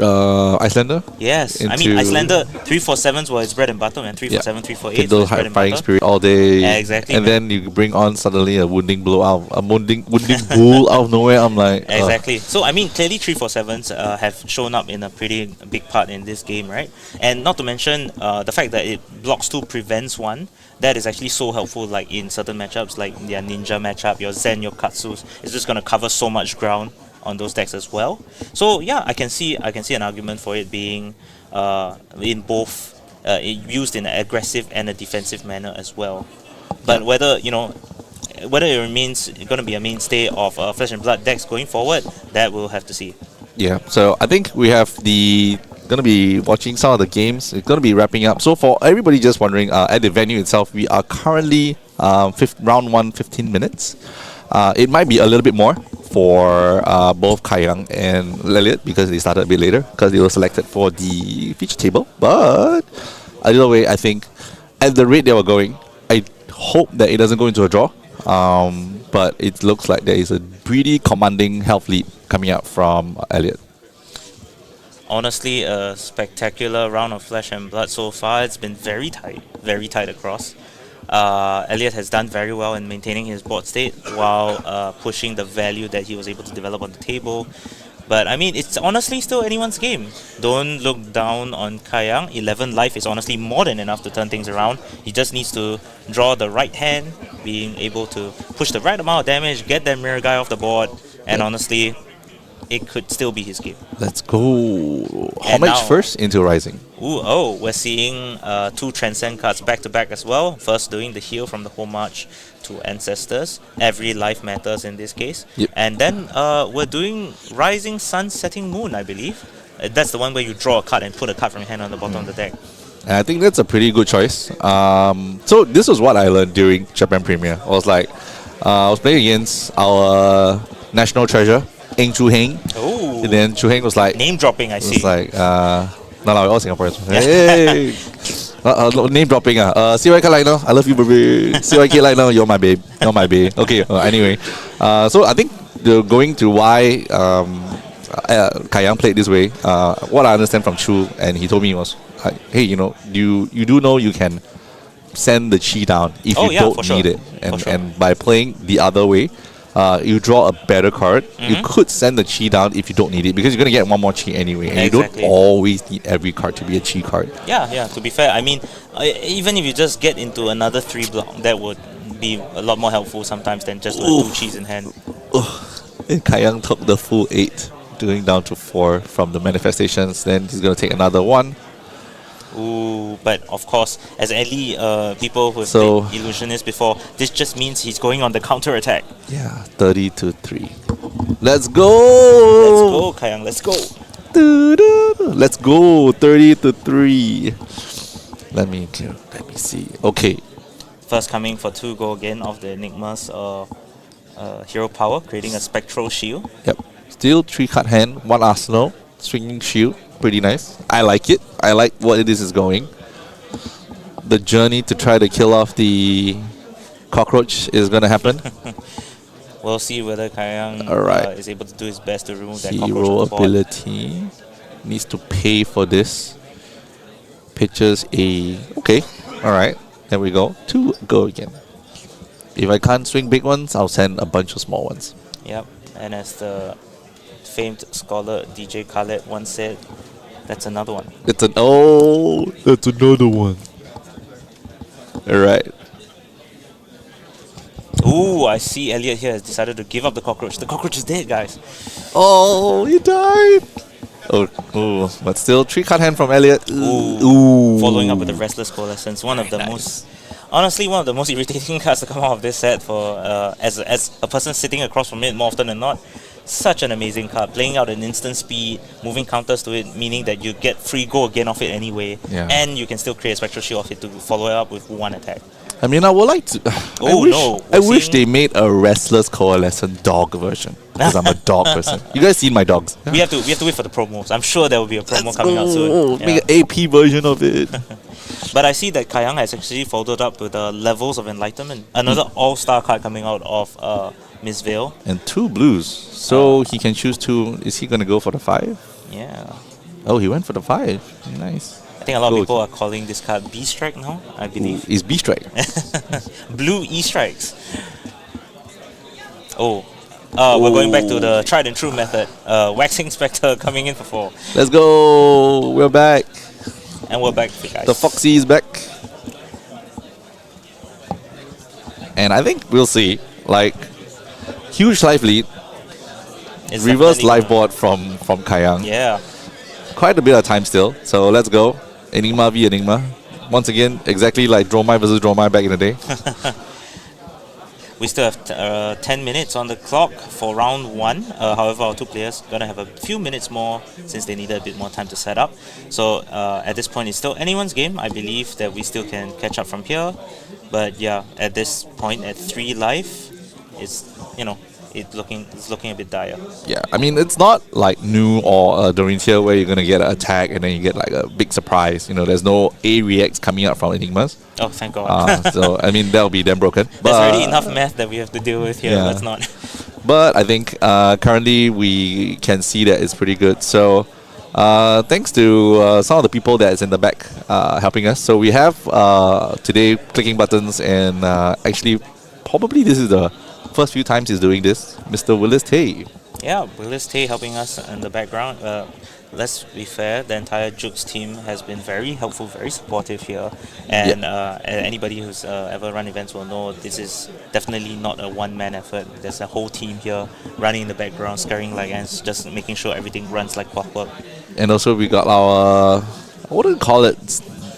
Icelander. Yes, I mean Icelander 3/7s were its bread and butter, and 3/7, 3/8 Kindle was bread and Firing butter. Spirit all day. Yeah, exactly, And man. then you bring on suddenly a wounding blow out, a wounding bull out of nowhere. I'm like, Exactly. So I mean, clearly 3/7s have shown up in a pretty big part in this game, right? And not to mention the fact that it blocks 2, prevents 1. That is actually so helpful. Like in certain matchups, like your Ninja matchup, your Zen, your Katsus, it's just gonna cover so much ground on those decks as well. So yeah, I can see an argument for it being in both used in an aggressive and a defensive manner as well. But whether it remains going to be a mainstay of Flesh and Blood decks going forward, that we'll have to see. yeah. So I think we have gonna be watching some of the games. It's gonna be wrapping up. So for everybody just wondering, at the venue itself, we are currently round 1, 15 minutes. It might be a little bit more for both Kayo and Elliot because they started a bit later because they were selected for the feature table. But either way, I think at the rate they were going, I hope that it doesn't go into a draw. But it looks like there is a pretty commanding health lead coming out from Elliot. Honestly, a spectacular round of Flesh and Blood so far. It's been very tight across. Elliot has done very well in maintaining his board state while pushing the value that he was able to develop on the table. But I mean, it's honestly still anyone's game. Don't look down on Kayo. 11 life is honestly more than enough to turn things around. He just needs to draw the right hand, being able to push the right amount of damage, get that mirror guy off the board, and honestly, it could still be his game. Let's go. And Homage now- first into Rising. We're seeing 2 Transcend cards back to back as well. First doing the heal from the Home March to Ancestors. Every life matters in this case. Yep. And then we're doing Rising Sun, Setting Moon, I believe. That's the one where you draw a card and put a card from your hand on the bottom of the deck. And I think that's a pretty good choice. So this was what I learned during Japan Premier. I was like, I was playing against our national treasure, Eng Chu Heng. Oh, And then Chu Heng was like, name dropping, I see. it's like, no, we're all Singaporeans. Hey! Name dropping. CYK Liner, I love you, baby. CYK Liner, you're my babe. You're my babe. Okay, anyway. So I think going to why Kayo played this way, what I understand from Chu, and he told me was, hey, you do know you can send the chi down if you don't for sure. need it. For sure. And by playing the other way, you draw a better card. You could send the chi down if you don't need it because you're going to get one more chi anyway. And Exactly. you don't always need every card to be a chi card. Yeah, to be fair, I mean, even if you just get into another 3 block, that would be a lot more helpful sometimes than just with 2 cheese in hand. And Kayo took the full 8, going down to 4 from the manifestations. Then he's going to take another 1. Ooh, but of course, as any people who have So- played Illusionist before, this just means he's going on the counter attack. Yeah, 30 to 3. Let's go! Let's go, Kayo, let's go. Let's go, 30 to 3. Let me see. Okay. First coming for 2 go again of the Enigma's hero power, creating a spectral shield. Yep. Still 3 card hand, 1 arsenal, swinging shield. Pretty nice. I like it. I like what this is going. The journey to try to kill off the cockroach is going to happen. We'll see whether Kayo Alright. is able to do his best to remove that cockroach Hero from the board. ability. Needs to pay for this. Pitches a... Okay. Alright. There we go. 2 go again. If I can't swing big ones, I'll send a bunch of small ones. Yep, and as the famed scholar DJ Khaled once said, that's another one. That's another one. Alright. Ooh, I see Elliot here has decided to give up the cockroach. The cockroach is dead, guys. Oh, he died. Oh, but still 3 card hand from Elliot. Ooh. Following up with the Restless Coalescence, one of the most irritating cards to come out of this set for as a person sitting across from it more often than not. such an amazing card. Playing out an instant speed, moving counters to it, meaning that you get free go again off it anyway, Yeah. and you can still create a Spectral Shield off it to follow it up with one attack. I mean, I would like to. Oh, no. I We're wish seeing- they made a Restless Coalescent dog version. Because I'm a dog person. You guys seen my dogs? We have to wait for the promos. I'm sure there will be a promo coming out soon. Make an AP version of it. But I see that Kayang has actually followed up with the Levels of Enlightenment, another all-star card coming out of Mistveil. And 2 blues. So he can choose 2. Is he going to go for the 5? Yeah. Oh, he went for the 5. Nice. I think a lot of Good. people are calling this card B-Strike now, I believe. Is B-Strike. Blue E-Strikes. Oh. We're going back to the tried and true method. Waxing Spectre coming in for 4. Let's go. We're back. And we're back, guys. The Foxy is back. And I think we'll see. Like, huge life lead. It's Reverse definitely life gonna- board from Kayang. Yeah. Quite a bit of time still. So let's go. Enigma v Enigma. Once again, exactly like Dromai versus Dromai back in the day. We still have 10 minutes on the clock for round 1. However, our 2 players gonna have a few minutes more since they needed a bit more time to set up. So at this point, it's still anyone's game. I believe that we still can catch up from here. But yeah, at this point, at 3 life, it's it's looking a bit dire. Yeah, I mean, it's not like new or Dorinthea where you're going to get an attack and then you get like a big surprise. There's no A reacts coming out from Enigmas. Oh, thank God. So, I mean, that'll be damn broken. There's But, already enough math that we have to deal with here. Yeah. Let's not. but I think currently we can see that it's pretty good. So, thanks to some of the people that is in the back helping us. So, we have today clicking buttons and actually, probably this is the first few times he's doing this, Mr. Willis Tay. Yeah, Willis Tay helping us in the background. Let's be fair, the entire Jukes team has been very helpful, very supportive here. And anybody who's ever run events will know this is definitely not a one-man effort. There's a whole team here running in the background, scurrying like ants, just making sure everything runs like clockwork. And also we got our, I wouldn't call it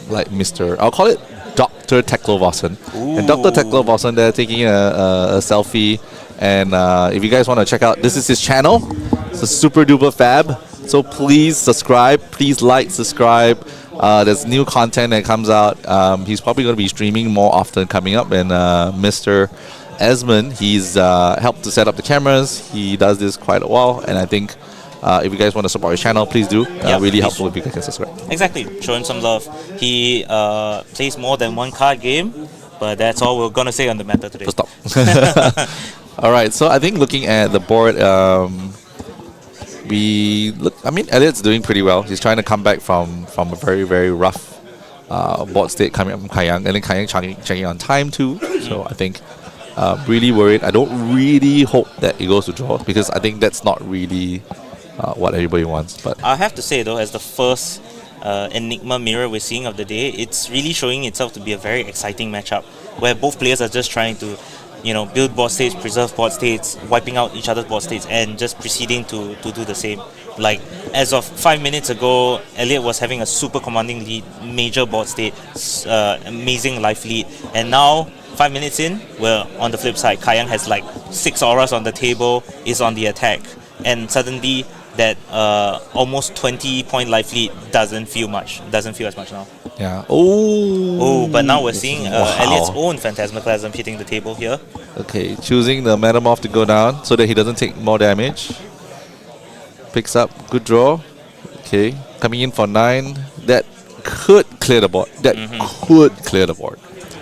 like Mr. I'll call it Dr. Teklovossen. And Dr. Teklovossen, they're taking a selfie. And if you guys want to check out, this is his channel. It's a super duper fab. So please subscribe. Please like, subscribe. There's new content that comes out. He's probably going to be streaming more often coming up. And Mr. Esmond, he's helped to set up the cameras. He does this quite a while. And I think if you guys want to support his channel, please do. Really helpful if you guys can subscribe. Exactly, show him some love. He plays more than one card game, but that's all we're going to say on the matter today. So stop. Alright, so I think looking at the board, Elliot's doing pretty well. He's trying to come back from a very, very rough board state coming up from Kayang, and then Kayang checking on time too. So I think really worried. I don't really hope that it goes to draw because I think that's not really what everybody wants. But I have to say though, as the first Enigma mirror we're seeing of the day, it's really showing itself to be a very exciting matchup where both players are just trying to build board states, preserve board states, wiping out each other's board states, and just proceeding to do the same. Like, as of 5 minutes ago, Elliot was having a super commanding lead, major board state, amazing life lead, and now, 5 minutes in, we're on the flip side. Kayang has like 6 auras on the table, is on the attack, and suddenly that almost 20-point life lead doesn't feel as much now. yeah. But now we're seeing Elliot's own Phantasmaclasm hitting the table here. Okay, choosing the Metamorph to go down so that he doesn't take more damage. Picks up, good draw. Okay, coming in for 9. That could clear the board. Could clear the board.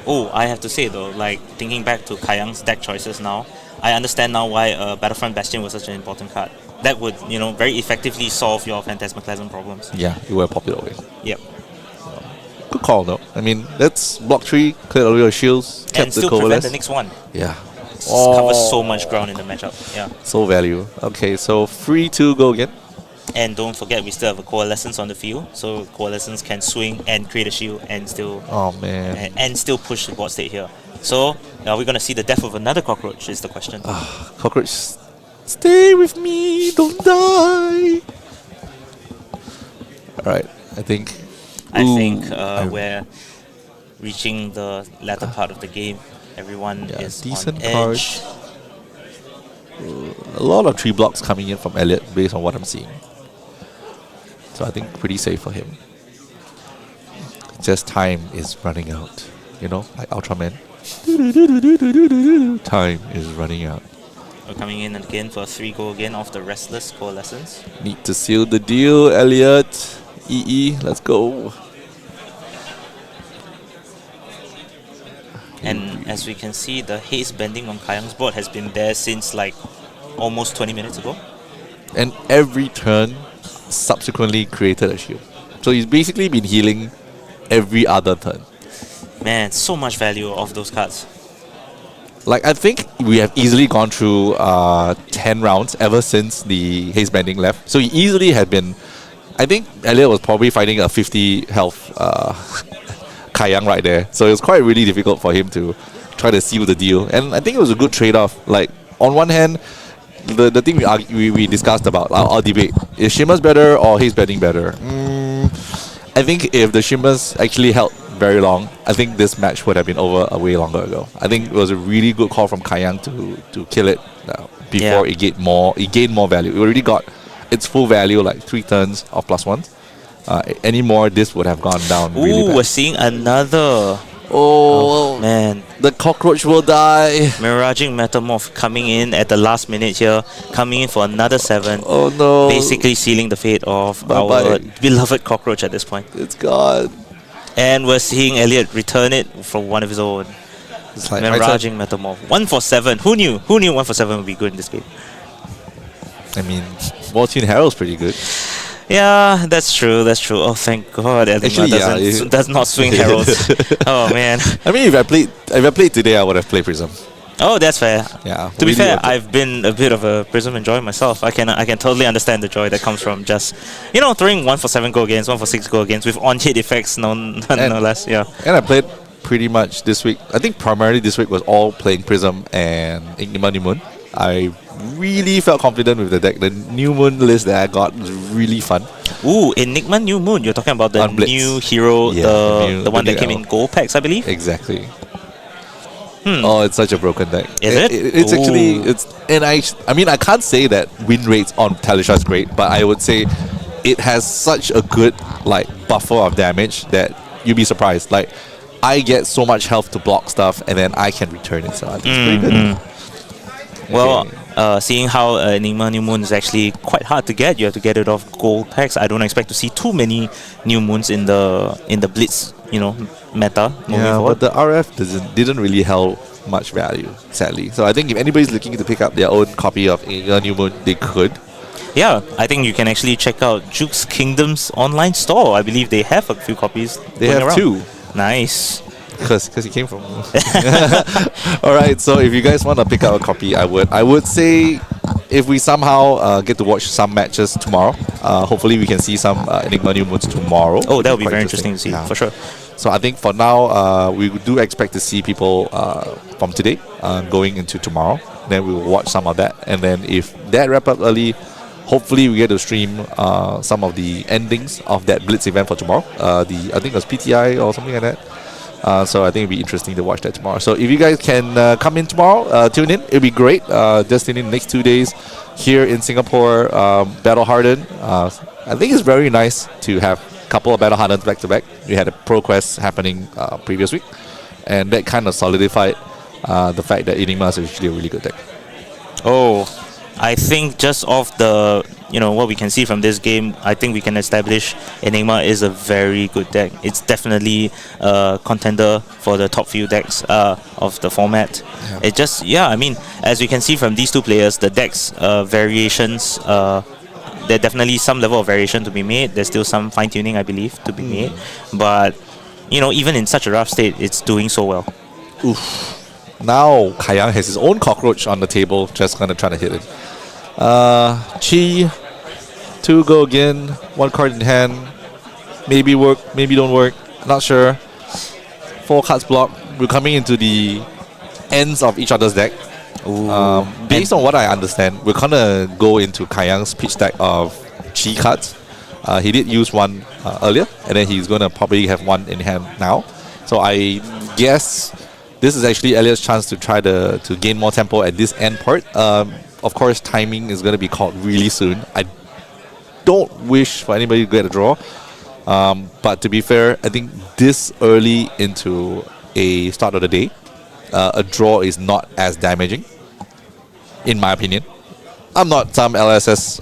Oh, I have to say though, like thinking back to Kayang's deck choices now, I understand now why Battlefront Bastion was such an important card. That would, very effectively solve your Phantasmaclasm problems. Yeah, it will pop it away. Yep. Good call though. I mean, that's block 3, cleared all your shields, kept And the still prevent coalesce. the next one. Yeah. Covers so much ground in the matchup. Yeah. So value. Okay, so free to go again. And don't forget, we still have a Coalescence on the field, so Coalescence can swing and create a shield and still Oh man. and still push the board state here. So are we gonna see the death of another cockroach? Is the question. Cockroach, stay with me, don't die. Alright, I think. I think I- we're reaching the latter part of the game. Everyone Yeah, is decent on edge. a lot of 3 blocks coming in from Elliot based on what I'm seeing. So I think pretty safe for him. Just time is running out. You know, like Ultraman. Time is running out. We're coming in again for a 3-go again off the Restless Coalescence. Need to seal the deal, Elliot. EE, let's go. And as we can see, the haze bending on Kayang's board has been there since like almost 20 minutes ago. And every turn subsequently created a shield. So he's basically been healing every other turn. Man, so much value of those cards. Like, I think we have easily gone through 10 rounds ever since the haze bending left. So he easily had been... I think Elliot was probably fighting a 50 health Kayang right there. So it was quite really difficult for him to try to seal the deal. And I think it was a good trade-off. Like, on one hand, the thing we discussed about, our debate, is Shimmers better or haze bending better? I think if the Shimmers actually held very long, I think this match would have been over a way longer ago. I think it was a really good call from Kayang to kill it before it gained more value. It already got its full value, like 3 turns of +1s. Any more, this would have gone down really bad. We're seeing another. Oh, man. The cockroach will die. Miraging Metamorph coming in at the last minute here, coming in for another 7. Oh no. Basically sealing the fate of our beloved cockroach at this point. It's gone. And we're seeing Elliot return it from one of his own. It's like Miraging Metamorph. 1 for 7. Who knew? Who knew 1 for 7 would be good in this game? I mean, Waltune Herald's pretty good. Yeah, that's true. That's true. Oh, thank God, Enigma does not swing heralds. Oh man. I mean, if I played today, I would have played Prism. Oh, that's fair. Yeah. To be fair, I've been a bit of a Prism enjoyer myself. I can totally understand the joy that comes from just, you know, throwing 1 for 7 go against, 1 for 6 go against with on-hit effects, no less. Yeah. And I played pretty much this week. I think primarily this week was all playing Prism and Enigma New Moon. I really felt confident with the deck. The New Moon list that I got was really fun. Ooh, Enigma New Moon. You're talking about the new hero, the one that came in gold packs, I believe? Exactly. Oh, it's such a broken deck. Is it? It's actually I mean, I can't say that win rates on Talisha is great, but I would say it has such a good like buffer of damage that you'd be surprised. Like, I get so much health to block stuff, and then I can return it. So I think it's pretty good. Well, seeing how Enigma New Moon is actually quite hard to get, you have to get it off gold packs. I don't expect to see too many New Moons in the Blitz, you know, meta moving forward. But the RF didn't really hold much value, sadly. So I think if anybody's looking to pick up their own copy of Enigma New Moon, they could. Yeah, I think you can actually check out Juke's Kingdom's online store. I believe they have a few copies. They have around. 2. Nice. Because he came from. Alright, so if you guys want to pick up a copy, I would say if we somehow get to watch some matches tomorrow, hopefully we can see some Enigma New Moons tomorrow. Oh, that would be very interesting to see, for sure. So I think for now, we do expect to see people from today going into tomorrow. Then we will watch some of that. And then if that wrap up early, hopefully we get to stream some of the endings of that Blitz event for tomorrow. I think it was PTI or something like that. So I think it'll be interesting to watch that tomorrow. So if you guys can come in tomorrow, tune in. It'll be great. Just tune in the next 2 days here in Singapore. Battle Hardened. I think it's very nice to have a couple of Battle Hardens back to back. We had a Pro Quest happening previous week, and that kind of solidified the fact that Enigma is actually a really good deck. Oh, I think just off the, you know, what we can see from this game, I think we can establish Enigma is a very good deck. It's definitely a contender for the top few decks of the format. Yeah. It just, I mean, as we can see from these two players, the decks variations, there's definitely some level of variation to be made. There's still some fine-tuning, I believe, to be made. But, you know, even in such a rough state, it's doing so well. Oof. Now Kayang has his own cockroach on the table, just gonna try to hit it. Chi, 2 go again, 1 card in hand. Maybe work, maybe don't work, not sure. 4 cards blocked. We're coming into the ends of each other's deck. Based on what I understand, we're gonna go into Kayang's pitch deck of Chi cards. He did use 1 earlier, and then he's gonna probably have 1 in hand now. So I guess this is actually Elliot's chance to try to gain more tempo at this end part. of course, timing is going to be called really soon. I don't wish for anybody to get a draw. But to be fair, I think this early into a start of the day, a draw is not as damaging, in my opinion. I'm not some LSS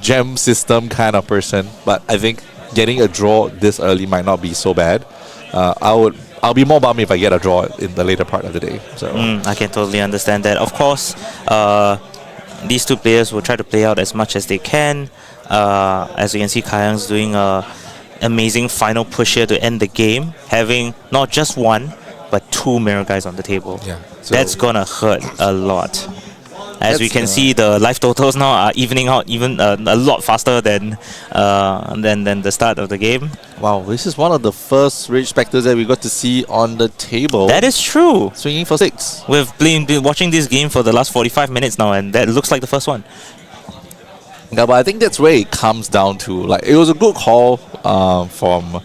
gem system kind of person, but I think getting a draw this early might not be so bad. I'll be more bummed if I get a draw in the later part of the day. So I can totally understand that. Of course, these two players will try to play out as much as they can. As you can see, Kayo's doing a amazing final push here to end the game, having not just one, but two mirror guys on the table. Yeah, so that's gonna hurt a lot. As we can see, the life totals now are evening out even a lot faster than the start of the game. wow, this is one of the first Rage Spectres that we got to see on the table. That is true. Swinging for 6. We've been watching this game for the last 45 minutes now, and that looks like the first one. Yeah, but I think that's where it comes down to. Like, it was a good call from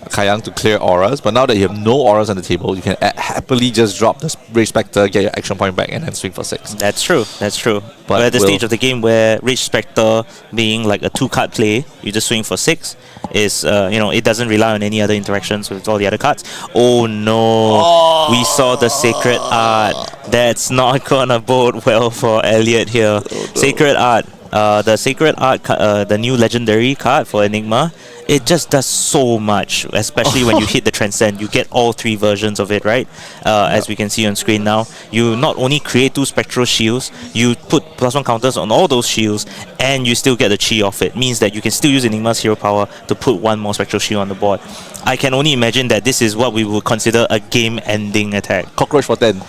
Kayo to clear auras, but now that you have no auras on the table, you can happily just drop the Rage Spectre, get your action point back, and then swing for 6. That's true. That's true. But We're at the stage of the game where Rage Spectre being like a 2-card play, you just swing for 6, is it doesn't rely on any other interactions with all the other cards. Oh no! We saw the Sacred Art. That's not gonna bode well for Elliot here. Oh, no. Sacred Art. The Sacred Art, the new legendary card for Enigma, it just does so much, especially when you hit the Transcend. You get all 3 versions of it, right? As we can see on screen now. You not only create 2 Spectral Shields, you put +1 counters on all those shields, and you still get the Chi off it. Means that you can still use Enigma's hero power to put 1 more Spectral Shield on the board. I can only imagine that this is what we would consider a game-ending attack. Cockroach for 10.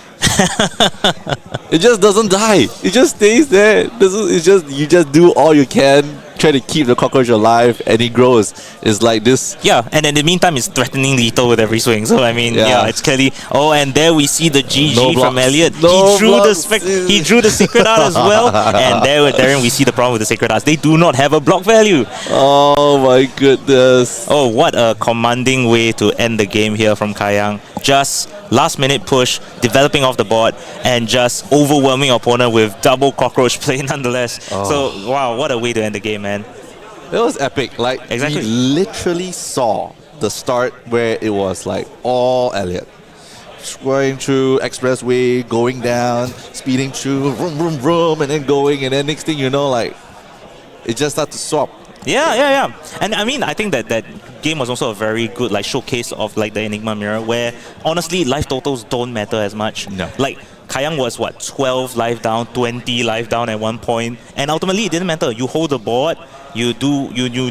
It just doesn't die. It just stays there. You just do all you can, try to keep the cockroach alive, and it grows. It's like this. Yeah, and in the meantime, it's threatening lethal with every swing. So I mean, yeah, it's clearly. Oh, and there we see the GG from Elliot. He drew the Sacred Art as well. And therein we see the problem with the Sacred Arts. They do not have a block value. Oh my goodness. Oh, what a commanding way to end the game here from Kayo. Just last minute push, developing off the board, and just overwhelming opponent with double cockroach play nonetheless. So wow, what a way to end the game, man. That was epic. Like, Exactly. we literally saw the start where it was like all Elliot. Going through expressway, going down, speeding through, vroom, vroom, vroom, and then going, and then next thing you know, like, it just started to swap. Yeah. And I mean, I think that game was also a very good like showcase of like the Enigma mirror, where honestly life totals don't matter as much. No. Like Kayo was 12 life down, 20 life down at one point, and ultimately it didn't matter. You hold the board, you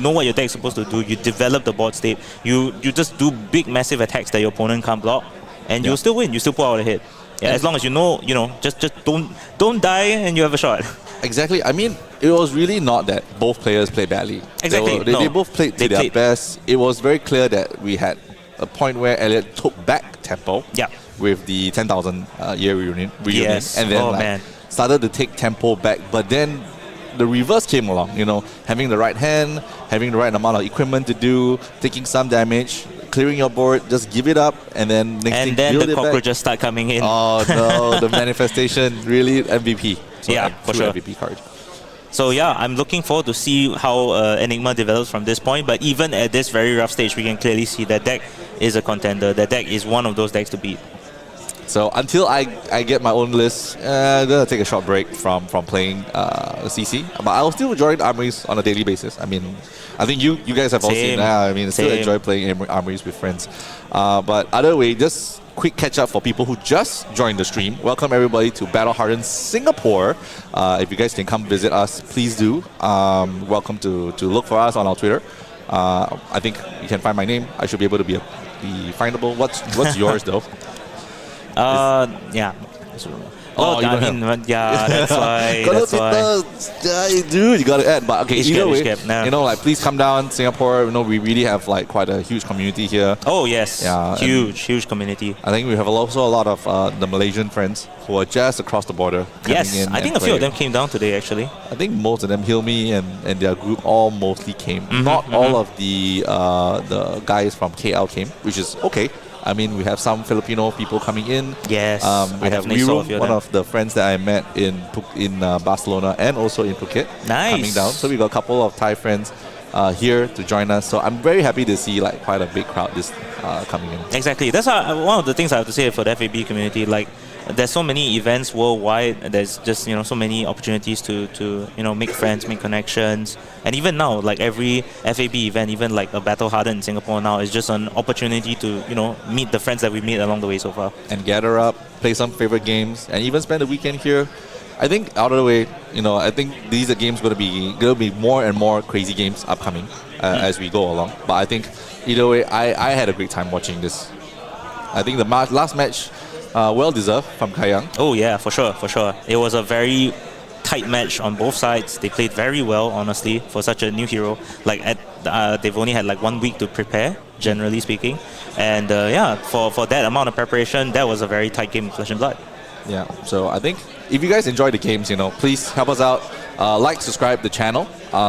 know what your deck is supposed to do. You develop the board state. You just do big massive attacks that your opponent can't block, and you'll still win. You still pull out a hit. Yeah, as long as you know, just don't die and you have a shot. Exactly. I mean, it was really not that both players played badly. Exactly. They both played to their best. It was very clear that we had a point where Elliot took back tempo. Yeah. With the 10,000 year reunion. Yes. And then started to take tempo back. But then the reverse came along, having the right hand, having the right amount of equipment to do, taking some damage, clearing your board, just give it up, and then next thing, then build the it back. cockroaches start coming in. Oh no, the manifestation, really MVP. So Yeah, for true sure. MVP card. So yeah, I'm looking forward to see how Enigma develops from this point. But even at this very rough stage, we can clearly see that deck is a contender. That deck is one of those decks to beat. So until I get my own list, I'm gonna take a short break from playing CC. But I'll still join armories on a daily basis. I mean, I think you guys have all seen that. I mean, I still enjoy playing armories with friends. But other way, just quick catch up for people who just joined the stream. Welcome everybody to Battle Hardened Singapore. If you guys can come visit us, please do. Welcome to look for us on our Twitter. I think you can find my name. I should be able to be findable. What's yours though? Yeah. Oh, I mean, yeah, that's why. That's why. Dude, you gotta add. But okay, either way, no. please come down, Singapore. We really have like quite a huge community here. Oh yes, yeah, huge community. I think we have also a lot of the Malaysian friends who are just across the border. Yes, I think a few of them came down today actually. I think most of them, Hilmi and their group, all mostly came. Not all of the guys from KL came, which is okay. I mean, we have some Filipino people coming in. Yes, We I have definitely saw a Wirum, few of one them. of the friends that I met in Barcelona and also in Phuket, Nice. coming down. So we got a couple of Thai friends here to join us. So I'm very happy to see like quite a big crowd this coming in. Exactly. That's one of the things I have to say for the FAB community. Like, there's so many events worldwide. There's just so many opportunities to make friends, make connections, and even now, like every FAB event, even like a Battle Hardened in Singapore now, is just an opportunity to meet the friends that we made along the way so far. And gather up, play some favorite games, and even spend the weekend here. I think out of the way, I think these are games going to be more and more crazy games upcoming as we go along. But I think either way, I had a great time watching this. I think the last match, well deserved from Kayo. Oh yeah, for sure, for sure. It was a very tight match on both sides. They played very well, honestly, for such a new hero. Like they've only had like 1 week to prepare, generally speaking, and yeah, for that amount of preparation, that was a very tight game of Flesh and Blood. Yeah, so I think if you guys enjoy the games, please help us out. Like, subscribe the channel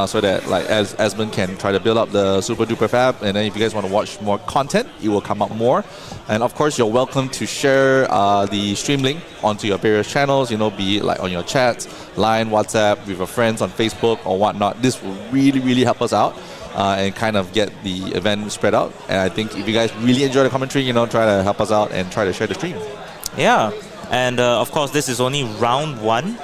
so that like as Esmond can try to build up the super duper fab, and then if you guys want to watch more content, it will come up more. And of course, you're welcome to share the stream link onto your various channels, be it like on your chats, Line, WhatsApp, with your friends on Facebook or whatnot. This will really, really help us out and kind of get the event spread out. And I think if you guys really enjoy the commentary, try to help us out and try to share the stream. Yeah, and of course, this is only round 1.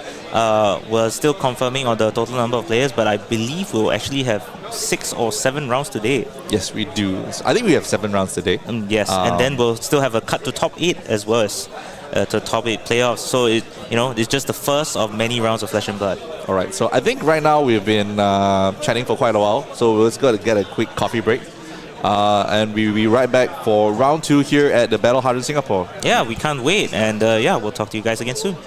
We're still confirming on the total number of players, but I believe we'll actually have 6 or 7 rounds today. Yes, we do. So I think we have 7 rounds today. Yes, and then we'll still have a cut to top 8 as well as to top 8 playoffs. So it's just the first of many rounds of Flesh and Blood. All right. So I think right now we've been chatting for quite a while. So let's go to get a quick coffee break. And we'll be right back for round 2 here at the Battle Hardened Singapore. Yeah, we can't wait. And yeah, we'll talk to you guys again soon.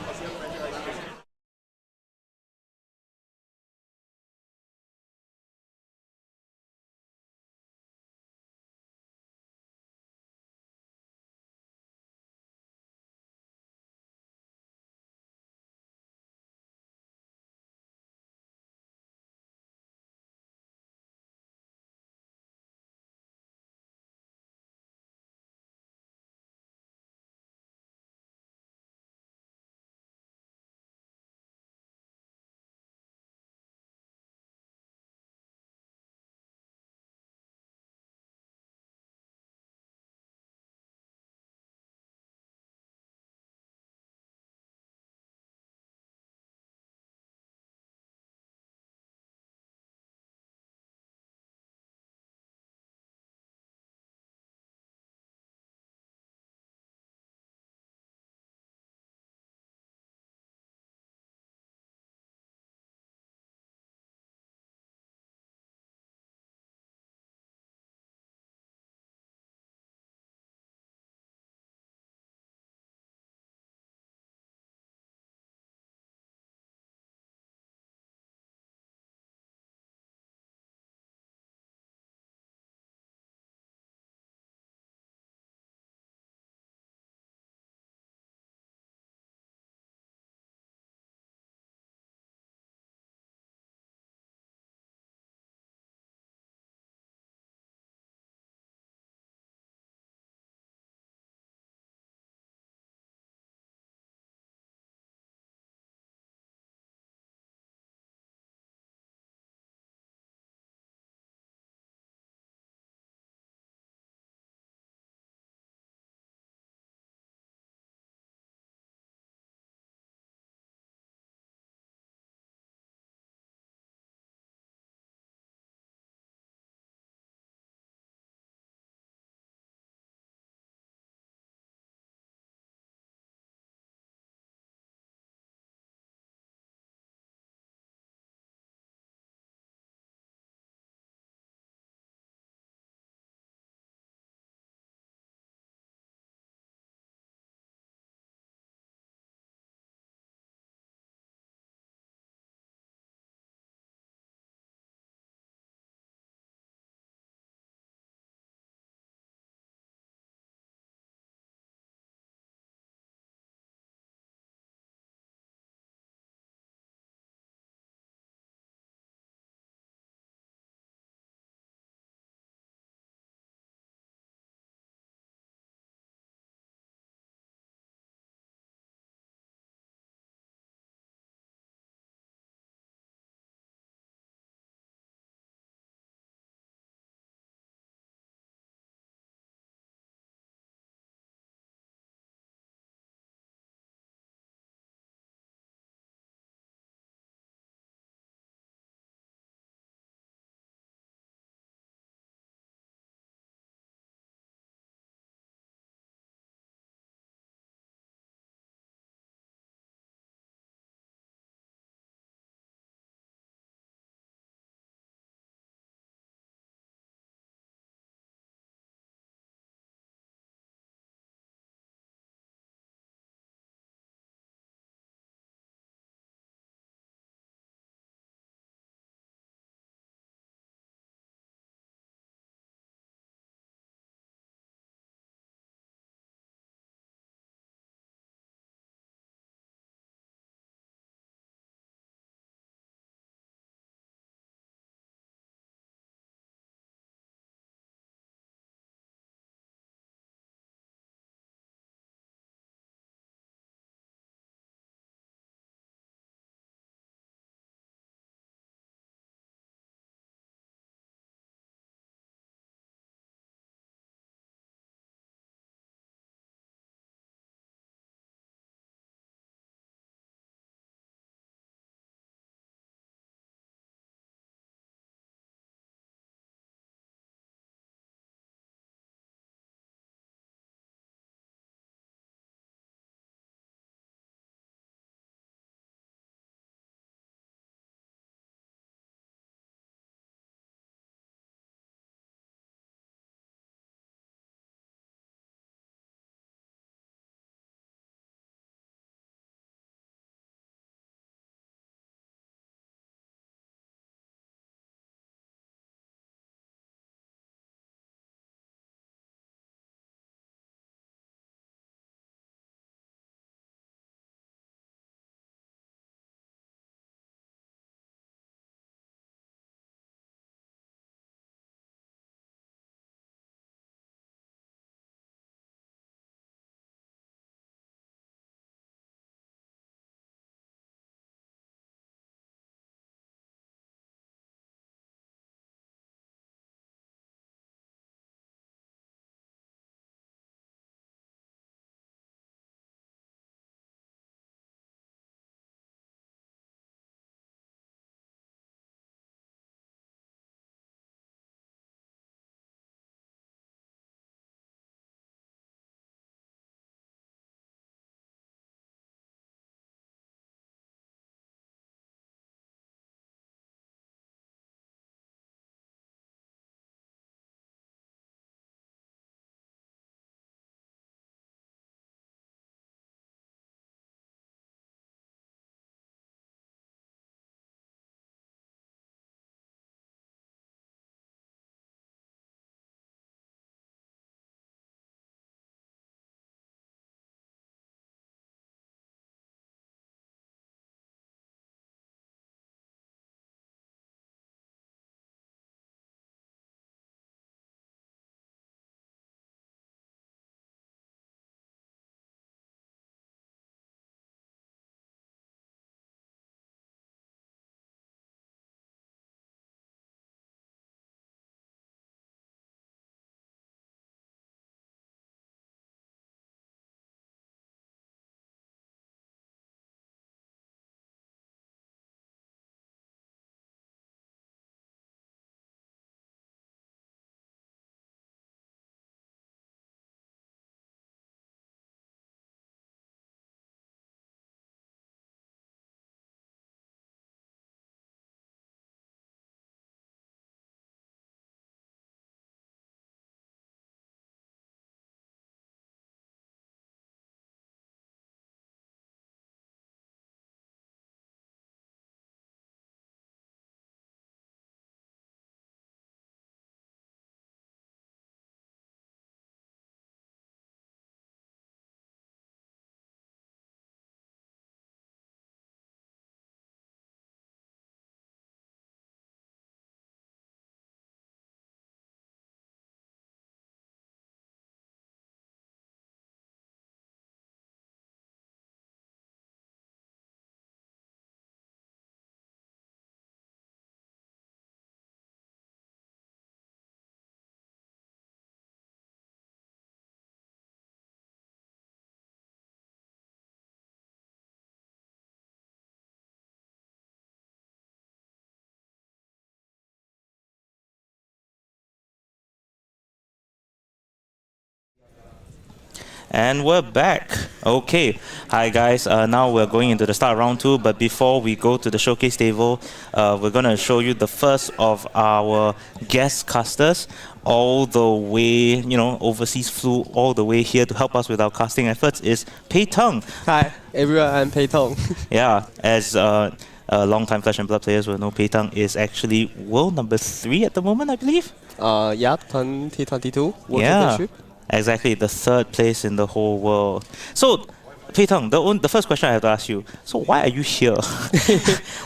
And we're back. Okay. Hi, guys. Now we're going into the start of round 2. But before we go to the showcase table, we're going to show you the first of our guest casters. All the way, overseas, flew all the way here to help us with our casting efforts is Pei Tung. Hi, everyone. I'm Pei Tung. Yeah, as long-time Flesh and Blood players will know, Pei Tung is actually world number 3 at the moment, I believe. 2022 World Yeah. Championship. Exactly, the 3rd place in the whole world. So, Pei Tung, the first question I have to ask you, so why are you here?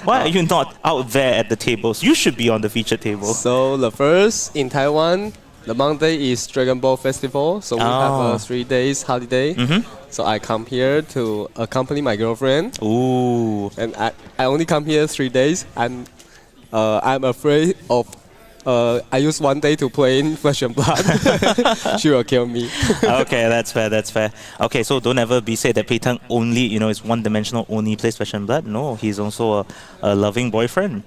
Why are you not out there at the tables? You should be on the featured table. So the first in Taiwan, the Monday is Dragon Ball Festival. So we have a 3 days holiday. So I come here to accompany my girlfriend. Ooh. And I only come here 3 days. I'm afraid of I use 1 day to play in Flesh and Blood. She will kill me. Okay, that's fair. Okay, so don't ever be said that Pei Tung only, is one-dimensional, only plays Flesh and Blood. No, he's also a loving boyfriend.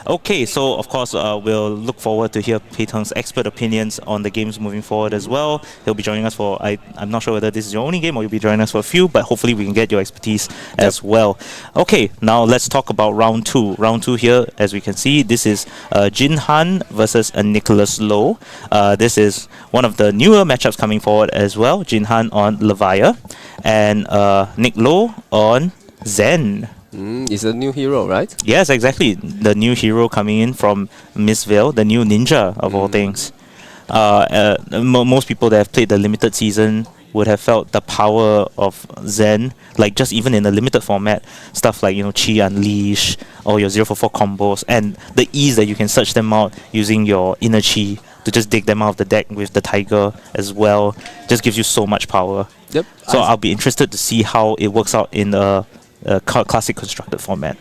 Okay, so of course we'll look forward to hear Pei Tung's expert opinions on the games moving forward as well. He'll be joining us for, I'm not sure whether this is your only game or you'll be joining us for a few, but hopefully we can get your expertise as well. Okay, now let's talk about round 2. Round 2 here, as we can see, this is Jin Han versus Nicholas Low. This is one of the newer matchups coming forward as well. Jin Han on Levia and Nick Low on Zen. It's a new hero, right? Yes, exactly. The new hero coming in from Mistveil, the new ninja of all things. Most people that have played the limited season would have felt the power of Zen, like just even in the limited format, stuff like Chi Unleash or your 044 combos, and the ease that you can search them out using your inner Chi to just dig them out of the deck with the Tiger as well, just gives you so much power. Yep. So I'll be interested to see how it works out in a classic constructed format.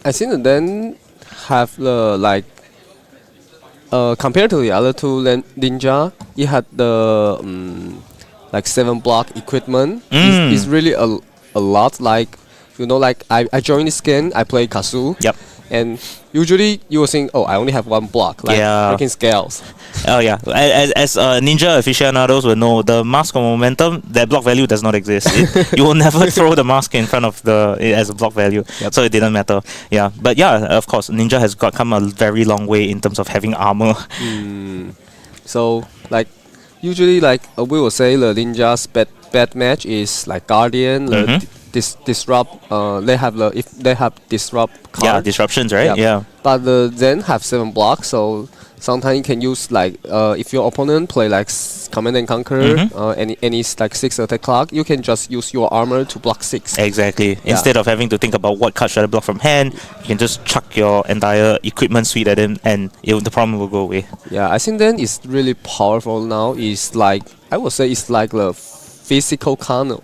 I think that then have the compared to the other two ninja, it had the 7 block equipment. It's really a lot. I joined this game, I play Kasu. Yep. And usually you will think, I only have 1 block, freaking scales. Oh yeah, as ninja aficionados will know, the mask of momentum, that block value does not exist. You will never throw the mask in front of as a block value, so it didn't matter. Yeah, but yeah, of course, ninja has come a very long way in terms of having armor. So usually we will say the ninja's bad match is Guardian, disrupt. They have disrupt card. Yeah, disruptions, right? Yeah. But the Zen have 7 blocks, so sometimes you can use if your opponent play Command and Conquer, any 6 attack clock, you can just use your armor to block 6. Exactly. Yeah. Instead of having to think about what card should I block from hand, you can just chuck your entire equipment suite at him, and the problem will go away. Yeah, I think then it's really powerful now. It's I would say it's like the physical cannon.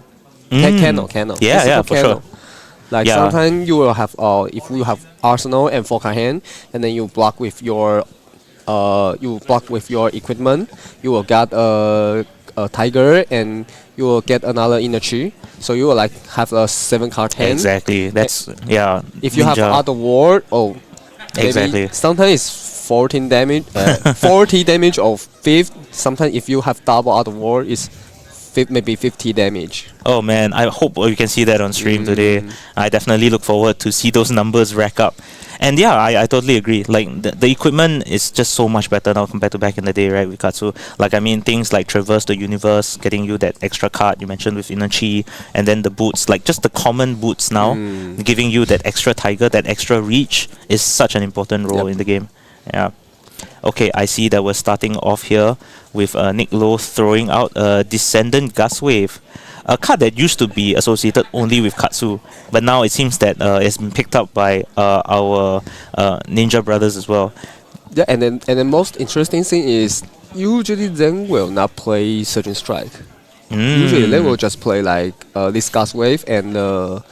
Cannon. Yeah, for sure. Sometimes you will have if you have arsenal and foca hand, and then you block with your equipment, you will get a tiger, and you will get another inner chi. So you will have a 7 card hand. Exactly. That's If you have other ward, exactly. Sometimes it's 14 damage, 40 damage of 5. Sometimes if you have double other ward, it's maybe 50 damage. Oh man, I hope you can see that on stream today. I definitely look forward to see those numbers rack up. And yeah, I totally agree. The equipment is just so much better now compared to back in the day, right, with Katsu. Things like Traverse the Universe, getting you that extra card you mentioned with Inner Chi, and then the boots, just the common boots now, giving you that extra Tiger, that extra reach, is such an important role in the game. Yeah. Okay, I see that we're starting off here with Nick Low throwing out a Descendant Gust Wave, a card that used to be associated only with Katsu, but now it seems that it's been picked up by our ninja brothers as well. Yeah, and the most interesting thing is usually Zen will not play Surging Strike. Usually they will just play this Gust Wave and the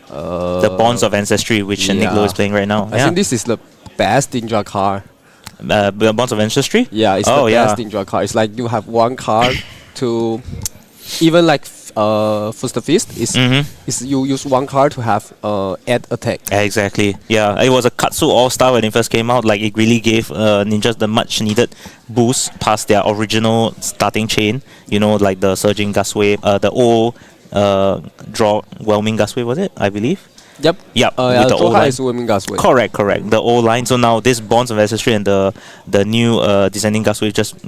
Bonds of Ancestry, which Nick Low is playing right now. I think this is the best ninja card. Bonds of Ancestry? Yeah, it's the best ninja card. It's you have 1 card to even first fist is you use one card to have add attack. Exactly. Yeah, it was a Katsu All Star when it first came out. Like it really gave ninjas the much needed boost past their original starting chain. You know, like the surging gust wave, the old draw whelming gust wave, was it? I believe. Yep. Yep. Yeah, with the old line. is swimming gas wave. Correct. The old line. So now this Bonds of Ancestry and the new descending gust wave just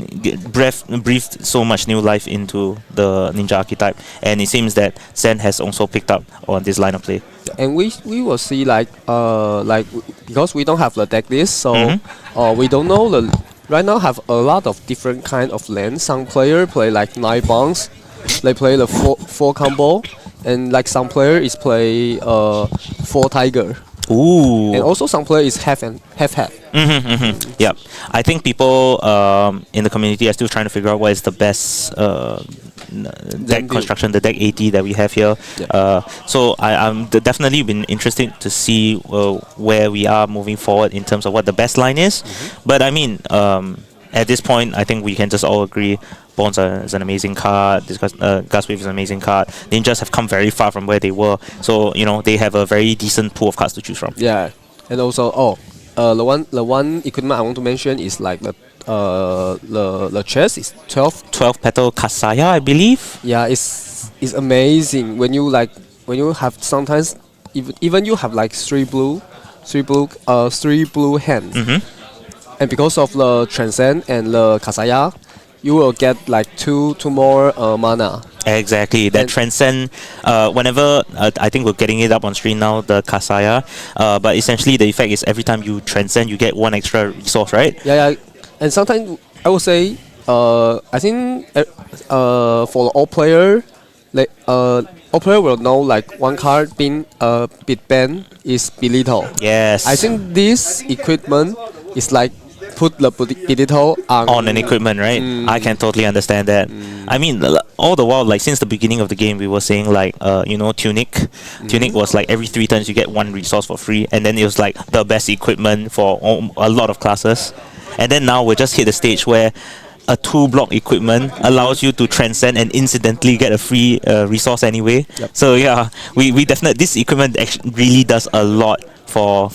breathed so much new life into the ninja archetype, and it seems that Zen has also picked up on this line of play. And we will see because we don't have the deck list, so we don't know right now have a lot of different kind of lands. Some player play like 9 bonds, they play the 4 combo, and like some player is play 4 tiger. Ooh. And also some player is half and half. Yeah, I think people in the community are still trying to figure out what is the best deck construction, the deck 80 that we have here. Yeah. So I'm definitely been interested to see where we are moving forward in terms of what the best line is. But I mean, at this point, I think we can just all agree Bonds is an amazing card. Gustwave is an amazing card. Ninjas have come very far from where they were, so you know they have a very decent pool of cards to choose from. Yeah, and also the one equipment I want to mention is like the chest is 12 petal Kasaya, I believe. Yeah, it's amazing when you have sometimes even you have like three blue hands, and because of the transcend and the Kasaya, you will get like two more mana. Exactly, that transcend. Whenever I think we're getting it up on screen now, the Kasaya. But essentially, the effect is every time you transcend, you get 1 extra resource, right? Yeah. And sometimes I would say, I think for the all player, all player will know like one card being bit banned is belittle. Yes. I think this equipment is like put the belittle on an equipment, right? I can totally understand that. I mean, all the while, like since the beginning of the game, we were saying like, Tunic. Tunic was like every 3 turns you get 1 resource for free, and then it was like the best equipment for a lot of classes. And then now we just hit the stage where a 2-block equipment allows you to transcend and incidentally get a free resource anyway. Yep. So yeah, we definitely, this equipment actually really does a lot for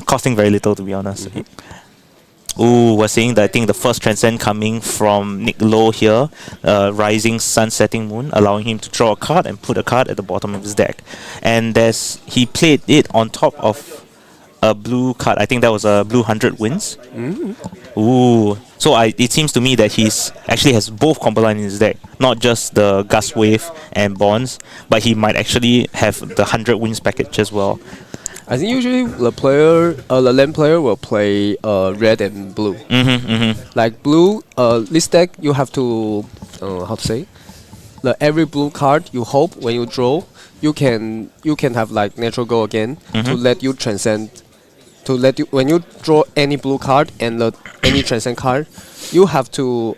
costing very little, to be honest. Ooh, we're seeing that I think the first transcend coming from Nick Lowe here, Rising Sun Setting Moon, allowing him to draw a card and put a card at the bottom of his deck. And he played it on top of a blue card. I think that was a blue 100 wins. Ooh, so it seems to me that he's actually has both combo line in his deck, not just the Gust Wave and Bonds, but he might actually have the 100 wins package as well. I think usually the land player will play red and blue. Like blue, this deck you have to every blue card you hope when you draw you can have like natural go again to let you transcend. When you draw any blue card and any transcend card, you have to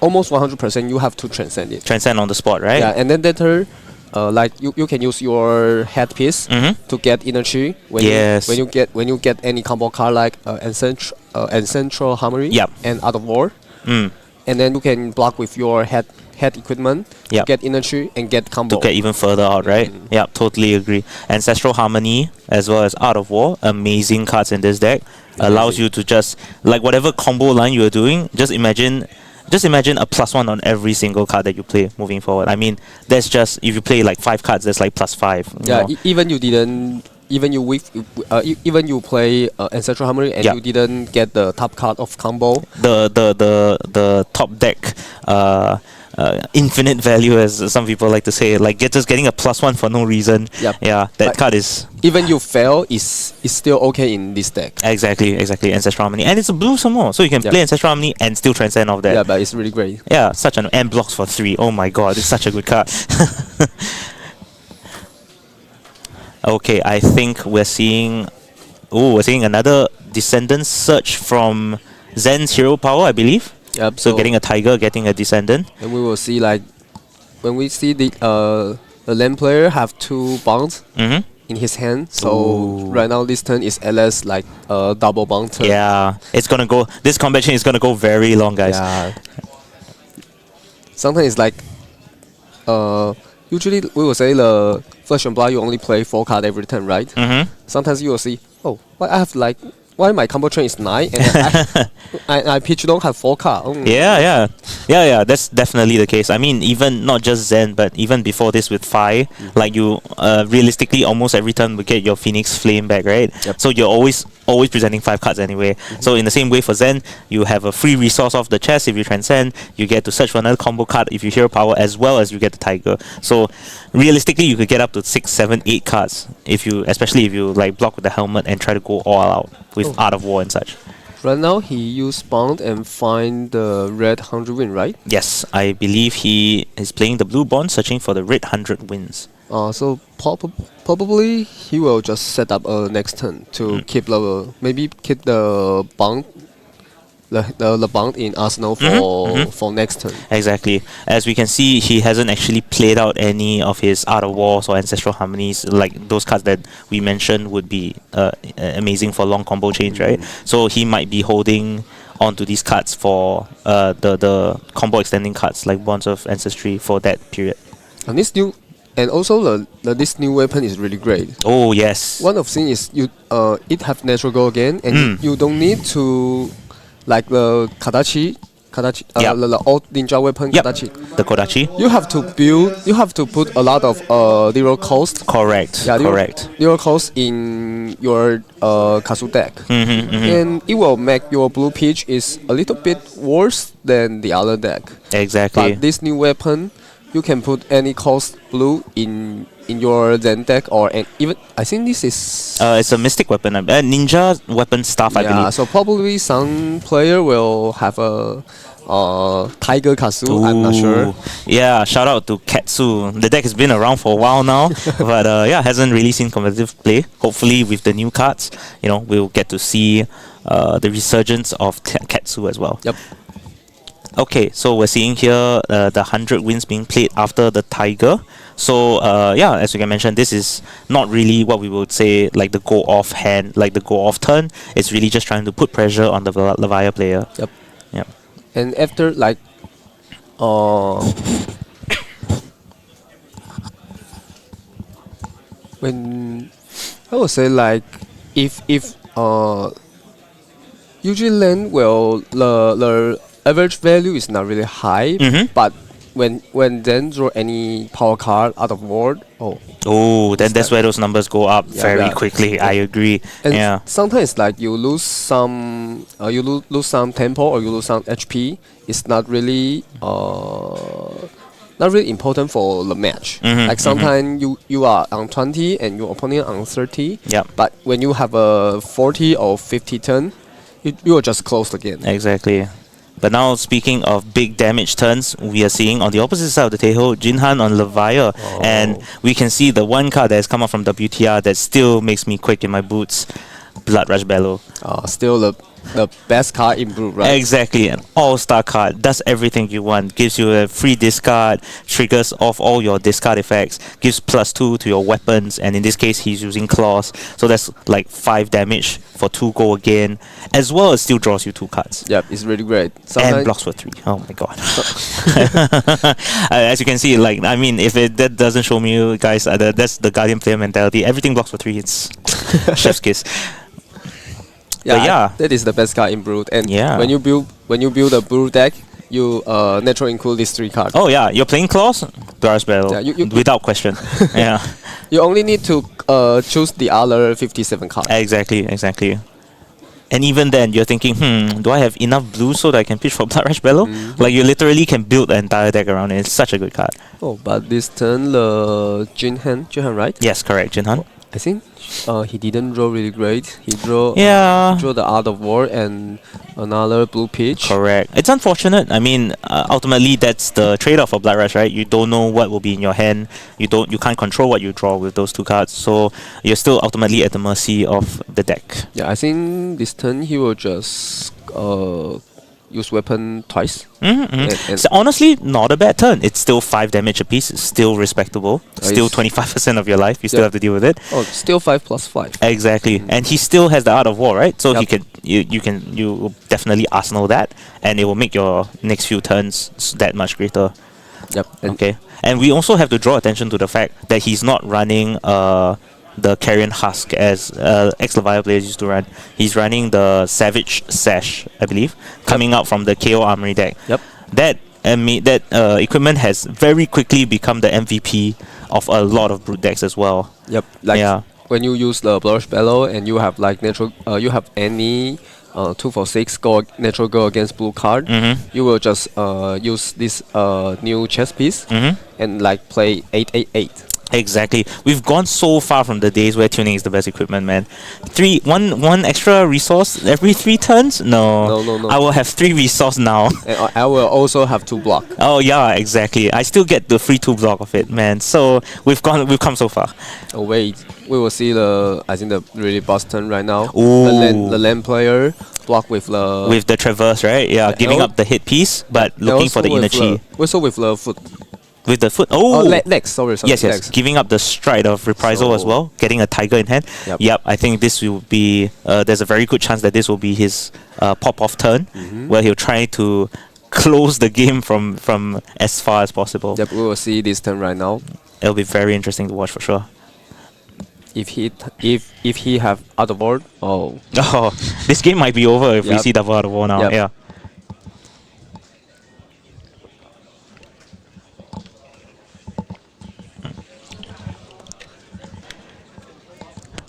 almost 100% you have to transcend it. Transcend on the spot, right? Yeah, and then later. Like you can use your headpiece to get energy when you get any combo card like Ancestral Harmony and Out of War, and then you can block with your head equipment to get energy and get combo to get even further out, right? Yeah, totally agree. Ancestral Harmony as well as Out of War, amazing cards in this deck. Allows you to just like whatever combo line you are doing, just imagine a +1 on every single card that you play moving forward. I mean, that's just if you play like 5 cards, that's like +5. Yeah, even you play Ancestral Harmony and you didn't get the top card of combo. The top deck. Infinite value, as some people like to say, like just getting a +1 for no reason. Yeah, that card is even you fail is still okay in this deck. Exactly. Ancestral Harmony, and it's a blue some more, so you can play Ancestral Harmony and still transcend off that. Yeah, but it's really great. Yeah, such an and blocks for 3. Oh my god, it's such a good card. Okay, I think we're seeing another Descendant search from Zen's Hero Power, I believe. Yep, so getting a tiger, getting a descendant. And we will see like when we see the land player have 2 bonds in his hand. So right now this turn is LS like a double bond turn. Yeah, it's gonna go. This combat chain is gonna go very long, guys. Yeah. Sometimes it's like usually we will say the Flesh and Blood you only play 4 card every turn, right? Mm-hmm. Sometimes you will see, oh, why my combo train is 9 and I pitch don't have 4 card. Yeah. That's definitely the case. I mean, even not just Zen, but even before this with Phi, like you realistically almost every turn will get your Phoenix Flame back, right? Yep. So you're always presenting 5 cards anyway. So in the same way for Zen, you have a free resource off the chest if you transcend. You get to search for another combo card if you hero power, as well as you get the Tiger. So realistically, you could get up to 6, 7, 8 cards especially if you like block with the helmet and try to go all out with Art of War and such. Right now, he used Bond and find the red 100 win, right? Yes, I believe he is playing the blue bond, searching for the red 100 wins. So probably he will just set up a next turn to keep the Bond. The Bond in Arsenal for next turn. Exactly. As we can see, he hasn't actually played out any of his Art of Wars or Ancestral Harmonies, like those cards that we mentioned would be amazing for long combo change, right? So he might be holding onto these cards for the combo extending cards like Bonds of Ancestry for that period. And this new weapon is really great. Oh yes. One of the things is it have natural go again, and you don't need to like the Kadachi, the old ninja weapon Kadachi. The Kodachi. You have to put a lot of zero cost. Correct. Yeah, correct. Zero cost in your Kasu deck, and it will make your blue pitch is a little bit worse than the other deck. Exactly. But this new weapon, you can put any cost blue in your Zen deck, or even I think this is it's a mystic weapon, ninja weapon staff, I believe. So probably some player will have a Tiger Kasu. I'm not sure. Yeah, shout out to Katsu. The deck has been around for a while now, but hasn't really seen competitive play. Hopefully, with the new cards, we'll get to see the resurgence of Katsu as well. Yep. Okay, so we're seeing here the 100 wins being played after the Tiger. So as we can mention, this is not really what we would say like the go off hand, like the go off turn. It's really just trying to put pressure on the Levia player. Yep. Yeah. And after when I would say if usually land the average value is not really high, but when then draw any power card out of ward, then that's where those numbers go up very quickly. I agree. And sometimes you lose some lose some tempo or you lose some HP. It's not really important for the match. Like sometimes you are on 20 and your opponent on 30. Yeah. But when you have a 40 or 50 turn, you are just close again. Exactly. But now, speaking of big damage turns, we are seeing on the opposite side of the table, Jinhan on Levia. And we can see the one card that has come out from WTR that still makes me quick in my boots, Blood Rush Bellow. Still the best card in blue, right? Exactly, an all-star card, does everything you want, gives you a free discard, triggers off all your discard effects, gives +2 to your weapons, and in this case he's using claws, so that's like 5 damage for 2 go again, as well as still draws you 2 cards. Yep, it's really great. And blocks for 3. Oh my god. As you can see, if that doesn't show me, you guys, that's the Guardian player mentality. Everything blocks for 3, it's chef's kiss. That is the best card in Brood. And when you build a Brood deck, you naturally include these 3 cards. Oh yeah, you're playing claws, Doris Battle, without question. Yeah. You only need to choose the other 57 cards. Exactly. And even then, you're thinking, do I have enough blue so that I can pitch for Blood Rush Bellow? Like you literally can build the entire deck around it. It's such a good card. But this turn, the Jinhan, right? Yes, correct, Jinhan. I think he didn't draw really great. He draw the Art of War and another blue pitch. Correct. It's unfortunate. I mean, ultimately that's the trade-off for Blood Rush, right? You don't know what will be in your hand. You can't control what you draw with those 2 cards. So you're still ultimately at the mercy of the deck. Yeah, I think this turn he will just use weapon twice. So honestly, not a bad turn. It's still 5 damage apiece. It's still respectable. Still 25% of your life. You still have to deal with it. Still 5 plus 5. Exactly. And he still has the Art of War, right? So you will definitely arsenal that, and it will make your next few turns that much greater. Yep. And Okay. And we also have to draw attention to the fact that he's not running the Carrion Husk as ex-Levia players used to run. He's running the Savage Sash, I believe, coming out from the Kayo Armory deck. Yep. That equipment has very quickly become the MVP of a lot of brute decks as well. Yep. Like Yeah. when you use the Flourish Bellow and you have like natural, you have any 2 for 6 natural go against blue card, you will just use this new chess piece and like play 8/8/8. Exactly. We've gone so far from the days where tuning is the best equipment, man. One extra resource every 3 turns? No. No. I will have 3 resource now. And I will also have to block. Oh yeah, exactly. I still get the free 2 block of it, man. So we've come so far. Oh wait, we will see I think the really boss turn right now. Ooh. The land player block with With the traverse, right? Yeah, giving up the hit piece, but looking for the inner chi. Also with the foot. With the foot. Oh, legs. Sorry. yes. Legs. Giving up the stride of reprisal as well, getting a tiger in hand. Yep. I think this will be. There's a very good chance that this will be his pop-off turn, where he'll try to close the game from as far as possible. Yep, we will see this turn right now. It'll be very interesting to watch for sure. If he have out of board, oh This game might be over if we Yep. see double out of war now. Yep. Yeah.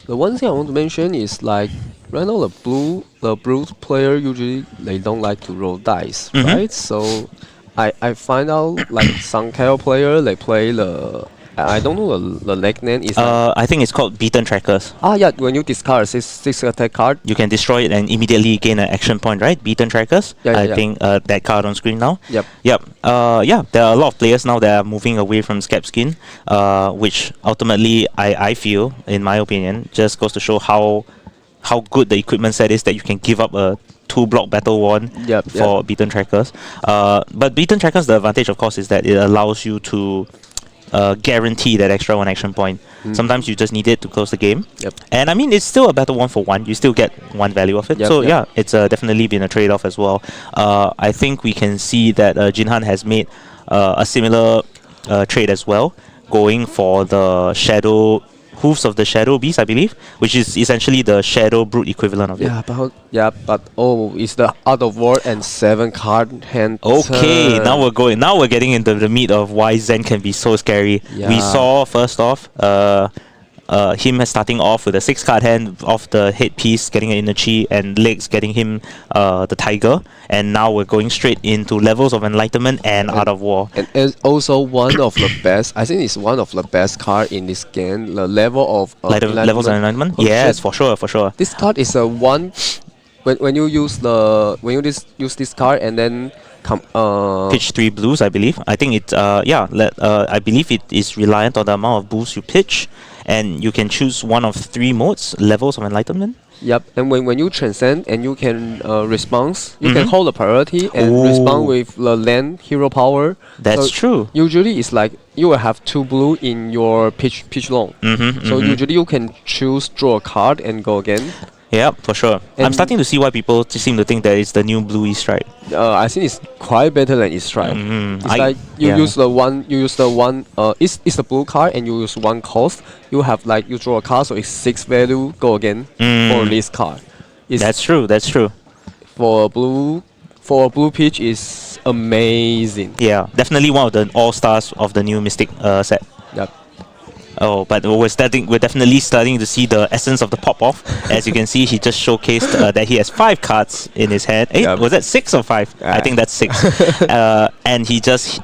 The one thing I want to mention is like right now the brute player usually they don't like to roll dice, right? So I find out like some Kayo player they play I don't know the nickname is I think it's called beaten trackers. yeah, when you discard six attack card. You can destroy it and immediately gain an action point, right? Beaten trackers. Yeah, I yeah. think that card on screen now. Yep. Yeah, there are a lot of players now that are moving away from Scap Skin, which ultimately I feel, in my opinion, just goes to show how good the equipment set is that you can give up a 2-block battle wand for beaten trackers. But beaten trackers, the advantage of course is that it allows you to guarantee that extra 1 action point. Sometimes you just need it to close the game. Yep. And I mean, it's still a battle 1-for-1. You still get 1 value of it. Yep, So yep. yeah, it's definitely been a trade-off as well. I think we can see that Jinhan has made a similar trade as well, going for the shadow Hooves of the Shadow Beast, I believe, which is essentially the Shadow Brute equivalent of it. But it's the out of war and 7 card hand. Okay, turn. now we're getting into the meat of why Zen can be so scary. Yeah. We saw first off him starting off with a 6-card hand off the headpiece, getting an inner chi, and legs getting him the tiger, and now we're going straight into levels of enlightenment and art of war. And it's also one of the best. I think it's one of the best card in this game. The level of Levels of enlightenment. Oh, Yes, shit. for sure. This card is a one. When you use use this card and then Pitch 3 blues, I believe. I think it's I believe it is reliant on the amount of blues you pitch, and you can choose one of 3 modes, levels of enlightenment. Yep, and when you transcend and you can respond, you can hold the priority and respond with the land hero power. That's So true. Usually it's like you will have 2 blue in your pitch long. So usually you can choose draw a card and go again. Yeah, for sure. I'm And- starting to see why people seem to think that it's the new blue East Strike. I think it's quite better than its strike. It's like you yeah. use the one. It's the blue card and you use 1 cost. You have like you draw a card, so it's 6 value. Go again for this card. That's true. For a blue pitch is amazing. Yeah, definitely one of the all-stars of the new Mystic set. Yep. Oh, but we're definitely starting to see the essence of the pop-off. As you can see, he just showcased that he has 5 cards in his hand. Hey, Yep. was that 6 or 5? I think that's 6. And he just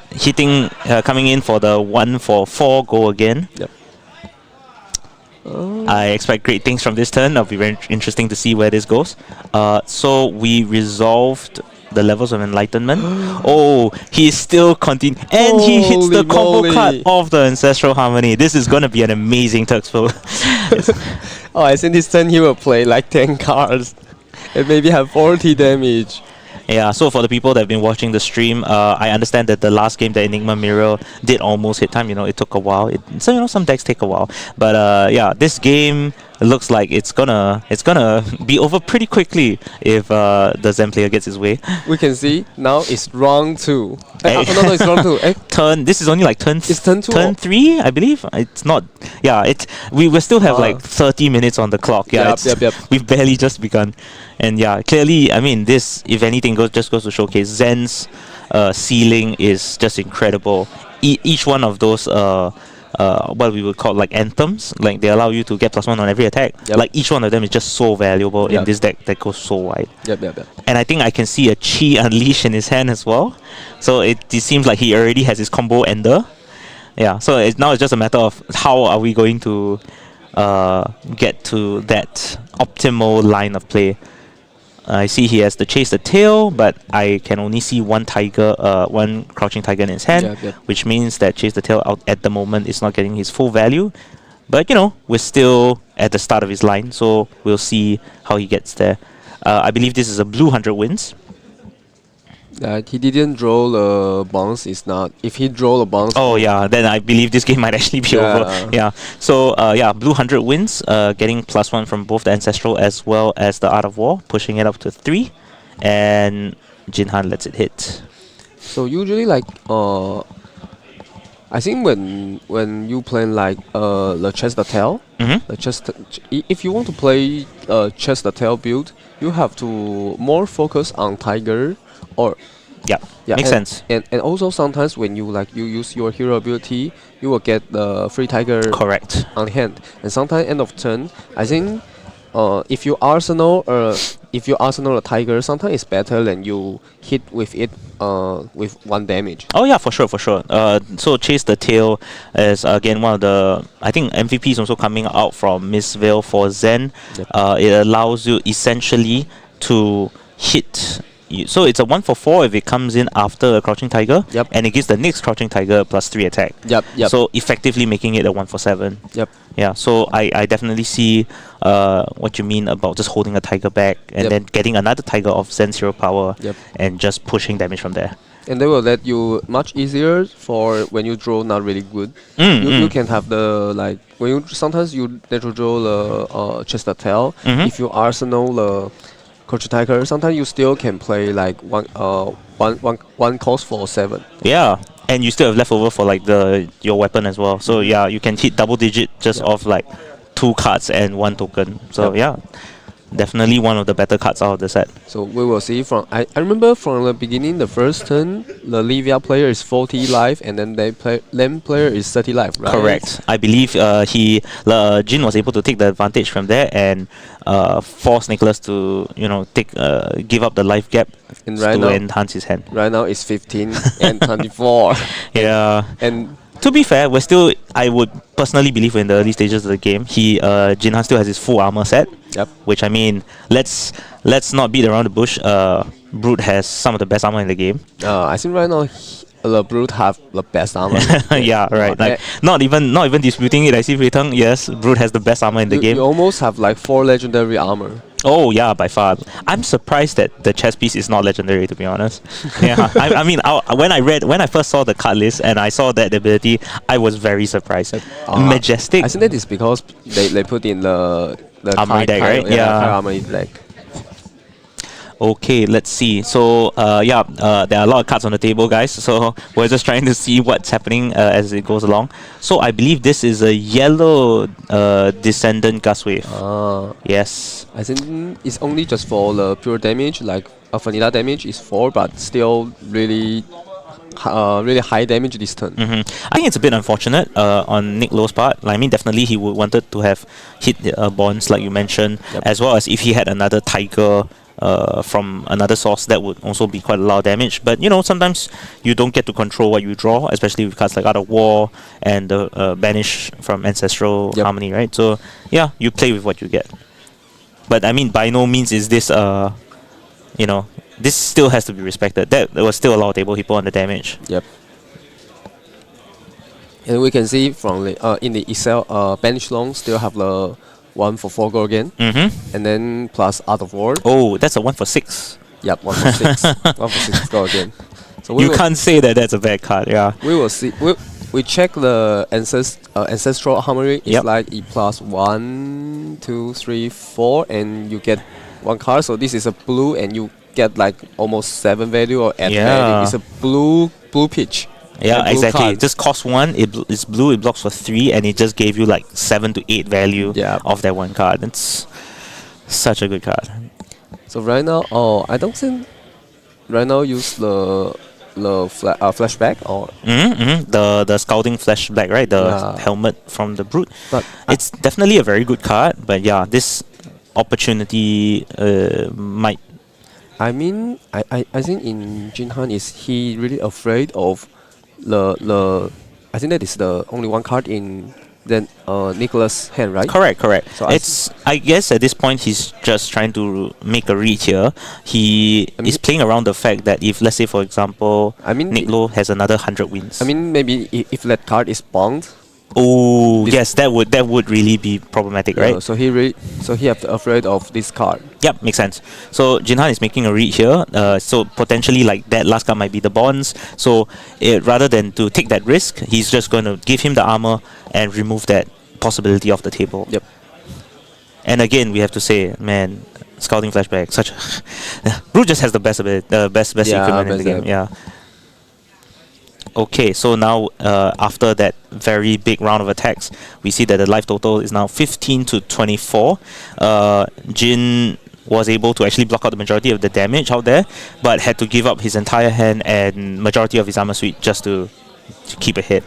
coming in for the 1-for-4 go again. Yep. I expect great things from this turn. It'll be very interesting to see where this goes. So we resolved the levels of enlightenment. Oh, he is still continuing, and he hits the Holy combo moly. card of the Ancestral Harmony. This is gonna be an amazing Turksville. Oh, I think this turn he will play like 10 cards and maybe have 40 damage. Yeah, so for the people that have been watching the stream, I understand that the last game, the Enigma Mirror, did almost hit time. It took a while. So some decks take a while. But yeah, this game, it looks like it's gonna be over pretty quickly if the Zen player gets his way. We can see now it's round 2. No, it's round 2. This is only like turn It's turn 2 turn 3, I believe. It's not. Yeah, we will still have like 30 minutes on the clock. Yeah, Yep. we've barely just begun. And yeah, clearly, I mean, this, if anything, goes to showcase Zen's ceiling is just incredible. Each one of those what we would call like anthems, like they allow you to get +1 on every attack. Yep. Like each one of them is just so valuable in this deck that goes so wide. Yep. And I think I can see a Chi Unleash in his hand as well. So it seems like he already has his combo ender. Yeah, so now it's just a matter of how are we going to get to that optimal line of play. I see he has to chase the tail, but I can only see one crouching tiger in his hand, which means that chase the tail out at the moment is not getting his full value. But we're still at the start of his line, so we'll see how he gets there. I believe this is a blue 100 wins. He didn't draw the bounce. It's not. If he draw the bounce. Oh yeah, then I believe this game might actually be over. Yeah. So blue 100 wins, getting +1 from both the ancestral as well as the Art of War, pushing it up to 3, and Jinhan lets it hit. So usually like I think when you play like the chest the tail, if you want to play chest the tail build, you have to more focus on tiger. Or makes sense. And also sometimes when you use your hero ability, you will get the free tiger correct on hand. And sometimes end of turn, I think if you arsenal a tiger, sometimes it's better than you hit with it with 1 damage. Oh yeah, for sure. So chase the tail is again one of the, I think MVP is also coming out from Mistveil for Zen. It allows you essentially to hit. So it's a 1/4 if it comes in after a crouching tiger, and it gives the next crouching tiger +3 attack. So effectively making it a 1/7. Yeah. So I definitely see what you mean about just holding a tiger back and then getting another tiger of Zen's hero power and just pushing damage from there. And they will let you much easier for when you draw not really good. You can have the like when you sometimes you natural draw the chest the tail. If you arsenal the Coach Tiger, sometimes you still can play like one cost for 7. Yeah, and you still have leftover for like your weapon as well. So yeah, you can hit double digit just off like 2 cards and 1 token. So yeah, definitely one of the better cards out of the set. So we will see from I remember from the beginning, the first turn, the Levia player is 40 life, and then Lem player is 30 life. Right? Correct. I believe Jin was able to take the advantage from there and force Nicholas to give up the life gap and right to now, enhance his hand. Right now it's 15 and 24. Yeah. And to be fair, I would personally believe in the early stages of the game, Jinhan still has his full armor set. Which I mean, let's not beat around the bush. Brute has some of the best armor in the game. I think right now the Brute have the best armor. Yeah, right. Like not even disputing it. I see Pei Tung. Yes, Brute has the best armor in the game. You almost have like 4 legendary armor. Oh yeah, by far. I'm surprised that the chess piece is not legendary, to be honest. Yeah, I mean, when I first saw the card list and I saw that ability, I was very surprised. Majestic. I think that is because they put in the armory deck, right? Yeah, armory deck. Okay, let's see. So there are a lot of cards on the table, guys. So we're just trying to see what's happening as it goes along. So I believe this is a yellow Descendant Gust Wave. Yes. I think it's only just for the pure damage. Like a vanilla damage is 4, but still really high damage this turn. I think it's a bit unfortunate on Nick Lowe's part. Like, I mean, definitely he would wanted to have hit bonds like you mentioned, as well as if he had another tiger from another source, that would also be quite a lot of damage. But sometimes you don't get to control what you draw, especially with cards like Art of War and the Banish from Ancestral Harmony, right? So yeah, you play with what you get. But I mean, by no means is this this still has to be respected. There was still a lot of table people on the damage. And we can see from the in the Excel, Banish Long still have the 1 for 4 go again. And then plus Art of War. Oh, that's a 1 for 6. Yep, 1 for 6. 1 for 6 go again. So you can't say that that's a bad card, yeah. We will see. we check the ancestral harmony. It's Yep. like E plus 1, 2, 3, 4, and you get one card. So this is a blue, and you get like almost 7 value or 8 Yeah. value. It's a blue pitch. Yeah, and blue exactly. card. It just costs 1. It's blue. It blocks for 3, and it just gave you like 7 to 8 value Yeah. of that one card. It's such a good card. So right now, I don't think right now use the flashback or The scouting flashback, right? The Yeah. helmet from the brute. but It's definitely a very good card, but yeah, this opportunity might. I mean, I think in Jinhan is he really afraid of the I think that is the only one card in then Nicholas' hand, right? Correct. So I guess at this point he's just trying to make a read here. He I mean- is playing around the fact that if, let's say for example, I mean, Nick Low has another 100 wins. I mean, maybe if that card is bound, oh this- yes, that would really be problematic, right? so he have to afraid of this card. Yep, makes sense. So Jinhan is making a read here. So potentially like that last card might be the bonds. So rather than to take that risk, he's just going to give him the armor and remove that possibility off the table. Yep. And again, we have to say, man, scouting flashback, such a Brute just has the best ability, best Yeah, equipment in the best game. Yeah. Okay, so now after that very big round of attacks, we see that the life total is now 15 to 24. Jin was able to actually block out the majority of the damage out there, but had to give up his entire hand and majority of his armor suite just to keep a hit.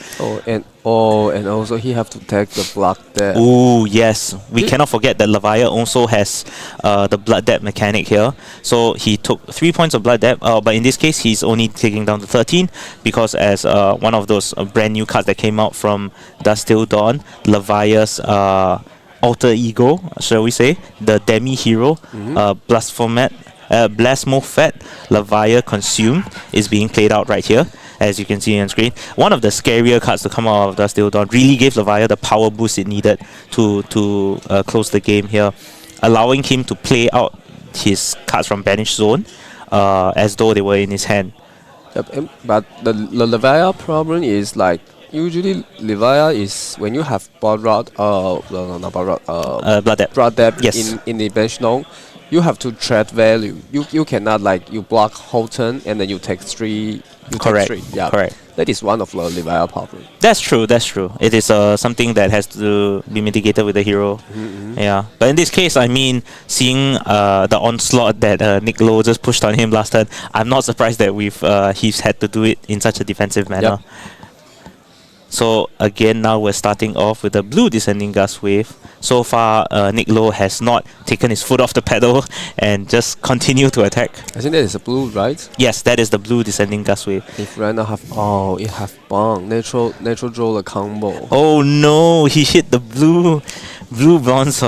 And also he have to take the block there. Oh yes, we cannot forget that Levia also has the blood depth mechanic here. So he took 3 points of blood depth, but in this case he's only taking down to 13 because as one of those brand new cards that came out from Dusk Till Dawn, Levia's alter ego, shall we say, the demi hero, Blasphemophat Levia Consume is being played out right here. As you can see on screen, one of the scarier cards to come out of Dusk Till Dawn really gave Levia the power boost it needed to close the game here, allowing him to play out his cards from Banished Zone as though they were in his hand. Yep, but the Levia problem is like usually Levia is when you have blood rod, not blood rod, Blood depth. blood depth Yes. in the bench zone, you have to trade value. You cannot like you block whole turn and then you take 3. Correct. Take 3. Yeah, Correct. That is one of the Levia problem. That's true. It is something that has to be mitigated with the hero. Yeah. But in this case, I mean, seeing the onslaught that Nick Lowe just pushed on him last turn, I'm not surprised that he's had to do it in such a defensive manner. Yep. So again, now we're starting off with a blue descending gust wave. So far, Nick Lowe has not taken his foot off the pedal and just continue to attack. I think that is a blue, right? Yes, that is the blue descending gust wave. If right now have it have bond natural draw the combo. Oh no, he hit the blue bronze.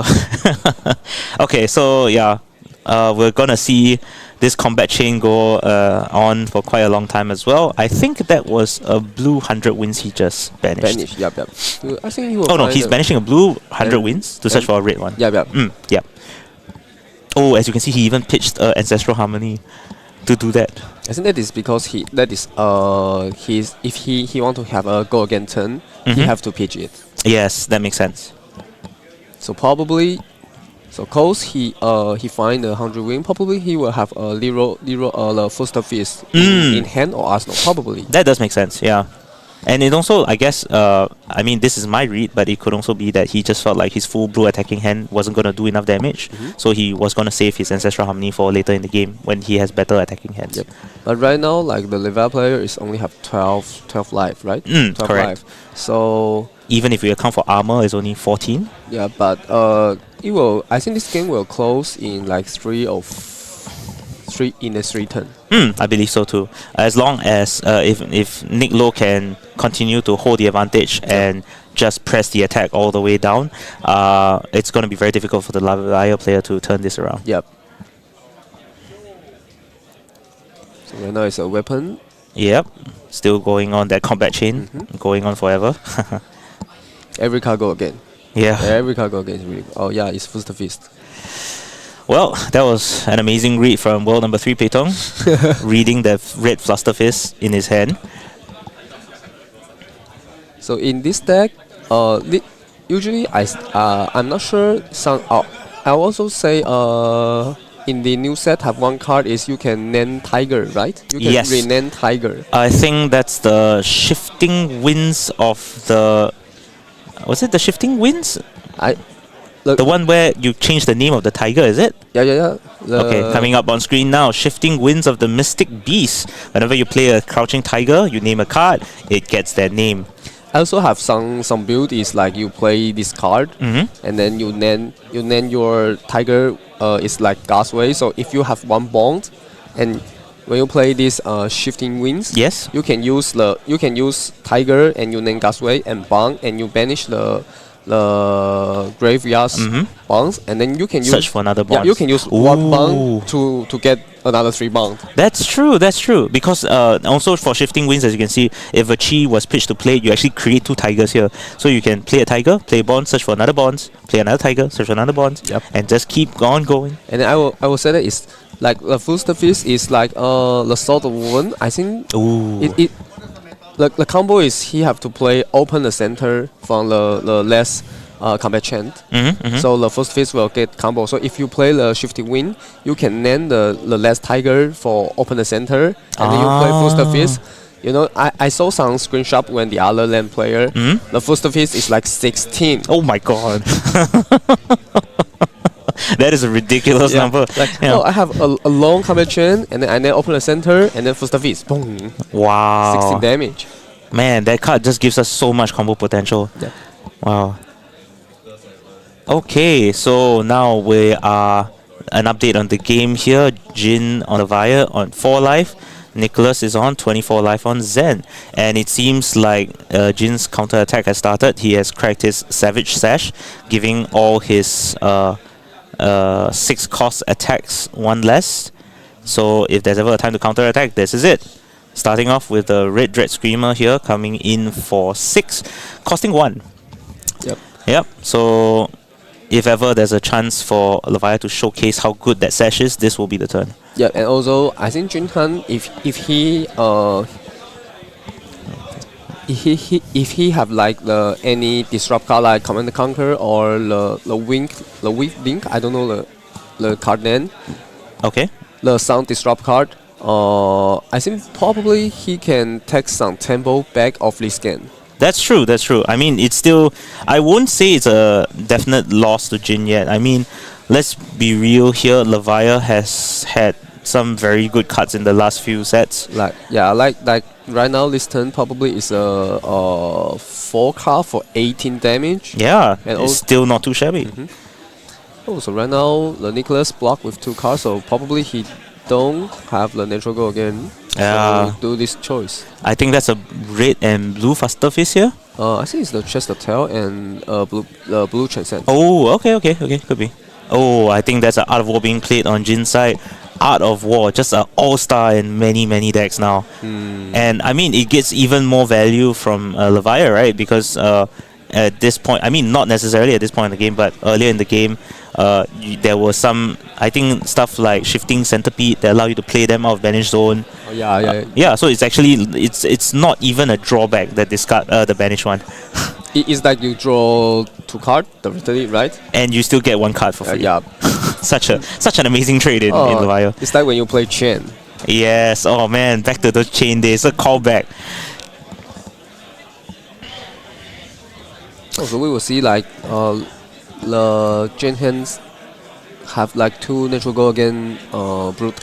Okay, so yeah, we're gonna see this combat chain go on for quite a long time as well. I think that was a blue 100 wins he just banished. Banish, yep. I think he will Oh no, find he's a- banishing a blue 100 and- wins to search for a red one. Yep. Yeah. Oh, as you can see, he even pitched Ancestral Harmony to do that. I think that is because if he want to have a go again turn, he Mhm. have to pitch it. Yes, that makes sense. So probably, cause he find the 100 win. Probably he will have a the first fist in hand or arsenal. Probably. That does make sense, yeah. And it also, I guess, I mean, this is my read, but it could also be that he just felt like his full blue attacking hand wasn't going to do enough damage, so he was going to save his Ancestral Harmony for later in the game when he has better attacking hands. Yep. But right now, like the Levia player is only have 12 life, right? 12 correct. life. So Even if we account for armor, it's only 14. yeah, but it will. I think this game will close in like 3 in a 3 turn. I believe so too. As long as if Nick Lowe can continue to hold the advantage and just press the attack all the way down, it's going to be very difficult for the Levia player to turn this around. Yep. So right now it's a weapon. Yep, still going on that combat chain, going on forever. Every card go again. Yeah. Every card go again. Is really. Oh yeah, it's first fist. Well, that was an amazing read from world number 3 Pei Tung, reading the red fluster fist in his hand. So in this deck, usually I'm not sure. I also say in the new set have one card is you can name Tiger, right? You can Yes. rename Tiger. I think that's the Shifting Winds of the. Was it the Shifting Winds? I look, The one where you change the name of the tiger, is it? yeah. Okay, coming up on screen now. Shifting Winds of the Mystic Beast. Whenever you play a crouching tiger, you name a card, it gets their name. I also have some build is like you play this card and then you name your tiger is like Gasway. So if you have one bond and when you play this Shifting Winds, Yes. you can use tiger and you name Gasway and bond and you banish the graveyard's bonds and then you can Search use for another yeah, bond. you can use one Ooh. bond to get another 3 bond. That's true, that's true. Because also for Shifting Winds, as you can see, if a chi was pitched to play, you actually create 2 tigers here. So you can play a tiger, play a bond, search for another bonds, play another tiger, search for another bonds, Yep. and just keep on going. And then I will say that it's like the first phase is like the Sword of Wound. I think Ooh. the combo is he have to play open the center from the less combat chant. So the first phase will get combo. So if you play the Shifting Wind, you can name the last tiger for open the center, and then you play first phase. You know, I saw some screenshot when the other lane player, the first phase is like 16. Oh my god. That is a ridiculous number. Like, Yeah. no, I have a long combat chain, and then I then open the center, and then first phase, boom, Wow. 16 damage. Man, that card just gives us so much combo potential. Yeah. Wow. Okay, so now we are an update on the game here. Jin on Levia on 4 life. Nicholas is on 24 life on Zen. And it seems like Jin's counter attack has started. He has cracked his Savage Sash, giving all his 6 cost attacks 1 less. So if there's ever a time to counter attack, this is it. Starting off with the Red Dread Screamer here, coming in for 6, costing 1. Yep, so if ever there's a chance for Levia to showcase how good that sash is, this will be the turn. Yeah, and also I think Junhan, if he have like the any disrupt card like Command and Conquer or the Weak Link, I don't know the card name, Okay. the sound disrupt card. I think probably he can take some tempo back of this game. That's true, that's true. I mean, it's still... I won't say it's a definite loss to Jin yet. I mean, let's be real here. Levia has had some very good cards in the last few sets. Like right now this turn probably is a 4 card for 18 damage. Yeah, And it's still not too shabby. Oh, so right now the Nicholas block with 2 cards, so probably he don't have the natural go again. Yeah. So do this choice. I think that's a red and blue faster face here. I think it's the chest of tail and blue transcend. Oh, okay, could be. Oh, I think that's an Art of War being played on Jin's side. Art of War, just an all-star in many decks now. And I mean, it gets even more value from Levia, right? Because at this point, I mean, not necessarily at this point in the game, but earlier in the game, there was some, I think, stuff like Shifting Centipede that allow you to play them out of Banish Zone. Oh, yeah. Yeah, so it's actually, it's not even a drawback that discard the Banish one. It's like you draw 2 cards, right? And you still get 1 card for free. Yeah. Such an amazing trade in Levia. It's like when you play Chain. Yes, oh man, back to the chain days, a callback. So we will see like the Gen hands have like 2 natural go again brute,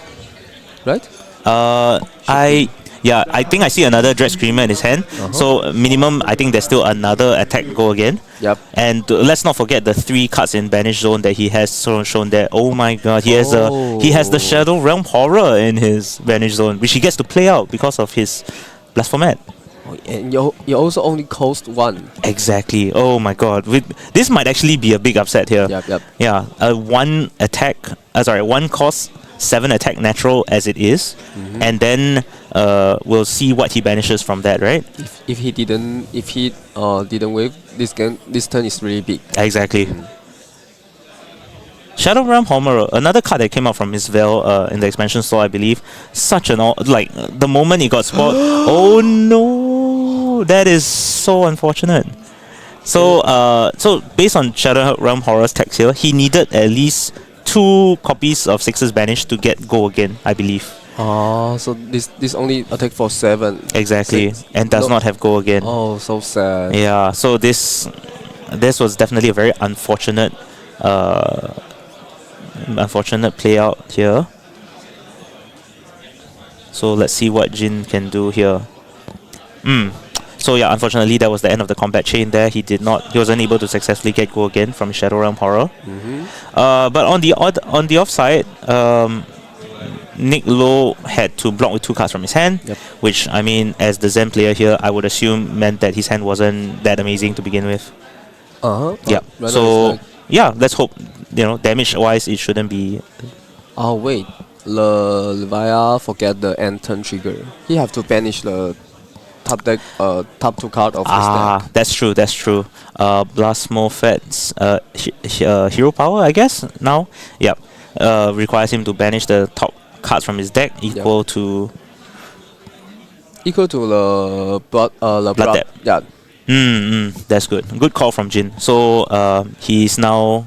right? I think I see another Dread Screamer in his hand. So minimum, I think there's still another attack go again. Yep. And let's not forget the 3 cards in Banish Zone that he has shown there. Oh my god, he has the Shadow Realm Horror in his Banish Zone, which he gets to play out because of his Blasphemet. And you also only cost 1. Exactly. Oh my god. This might actually be a big upset here. Yep. Yeah. 1 cost, 7 attack natural as it is, and then we'll see what he banishes from that, right? If he didn't wave this game, this turn is really big. Exactly. Shadow Realm Horror, another card that came out from Mistveil in the expansion store, I believe. Such an the moment it got spoiled. Oh no! No, that is so unfortunate. So, so based on Shadow Realm Horror's text here, he needed at least 2 copies of Six's Banish to get go again, I believe. Oh, so this only attack for 7. Exactly, 6. and does not have go again. Oh, so sad. Yeah, so this was definitely a very unfortunate play out here. So let's see what Jin can do here. So yeah, unfortunately that was the end of the combat chain there. He wasn't able to successfully get go again from Shadow Realm Horror. But on the offside, Nick Low had to block with 2 cards from his hand, which, I mean, as the Zen player here, I would assume meant that his hand wasn't that amazing to begin with. Yeah. So yeah, let's hope, damage wise it shouldn't be. Oh wait, Levia forget the end turn trigger. He have to banish the top 2 card of his deck. That's true. Blast Morphet's hero power, I guess now. Yep. Requires him to banish the top cards from his deck equal to the blood debt. Yeah. That's good. Good call from Jin. So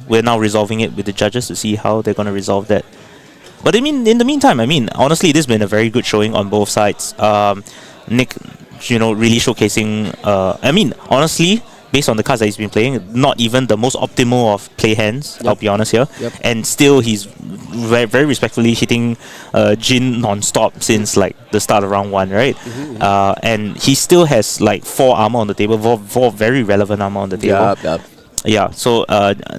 we're now resolving it with the judges to see how they're gonna resolve that. But in the meantime, honestly, this has been a very good showing on both sides. Nick, really showcasing. Honestly, based on the cards that he's been playing, not even the most optimal of play hands. I'll be honest here. And still, he's very, very respectfully hitting Jin non-stop since like the start of round 1, right? And he still has like 4 armor on the table, 4 very relevant armor on the table. Yeah, so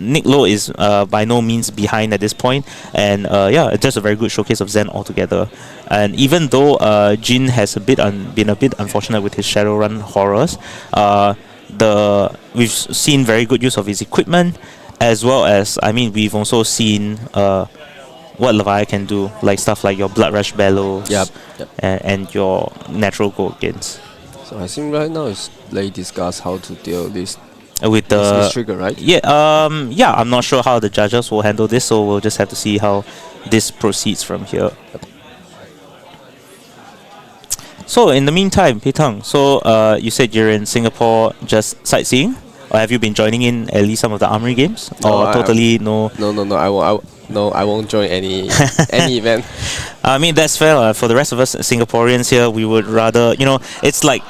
Nick Low is by no means behind at this point, and it's just a very good showcase of Zen altogether. And even though Jin has been a bit unfortunate with his Shadowrun horrors, we've seen very good use of his equipment, as well as we've also seen what Levia can do, like stuff like your Blood Rush Bellows, and your natural go against. So I think right now is they discuss how to deal this. With the trigger, right? I'm not sure how the judges will handle this, so we'll just have to see how this proceeds from here. So in the meantime, Pei Tung, so you said you're in Singapore just sightseeing, or have you been joining in at least some of the Armory games, or totally no? No, I won't join any event. That's fair. For the rest of us Singaporeans here, we would rather, it's like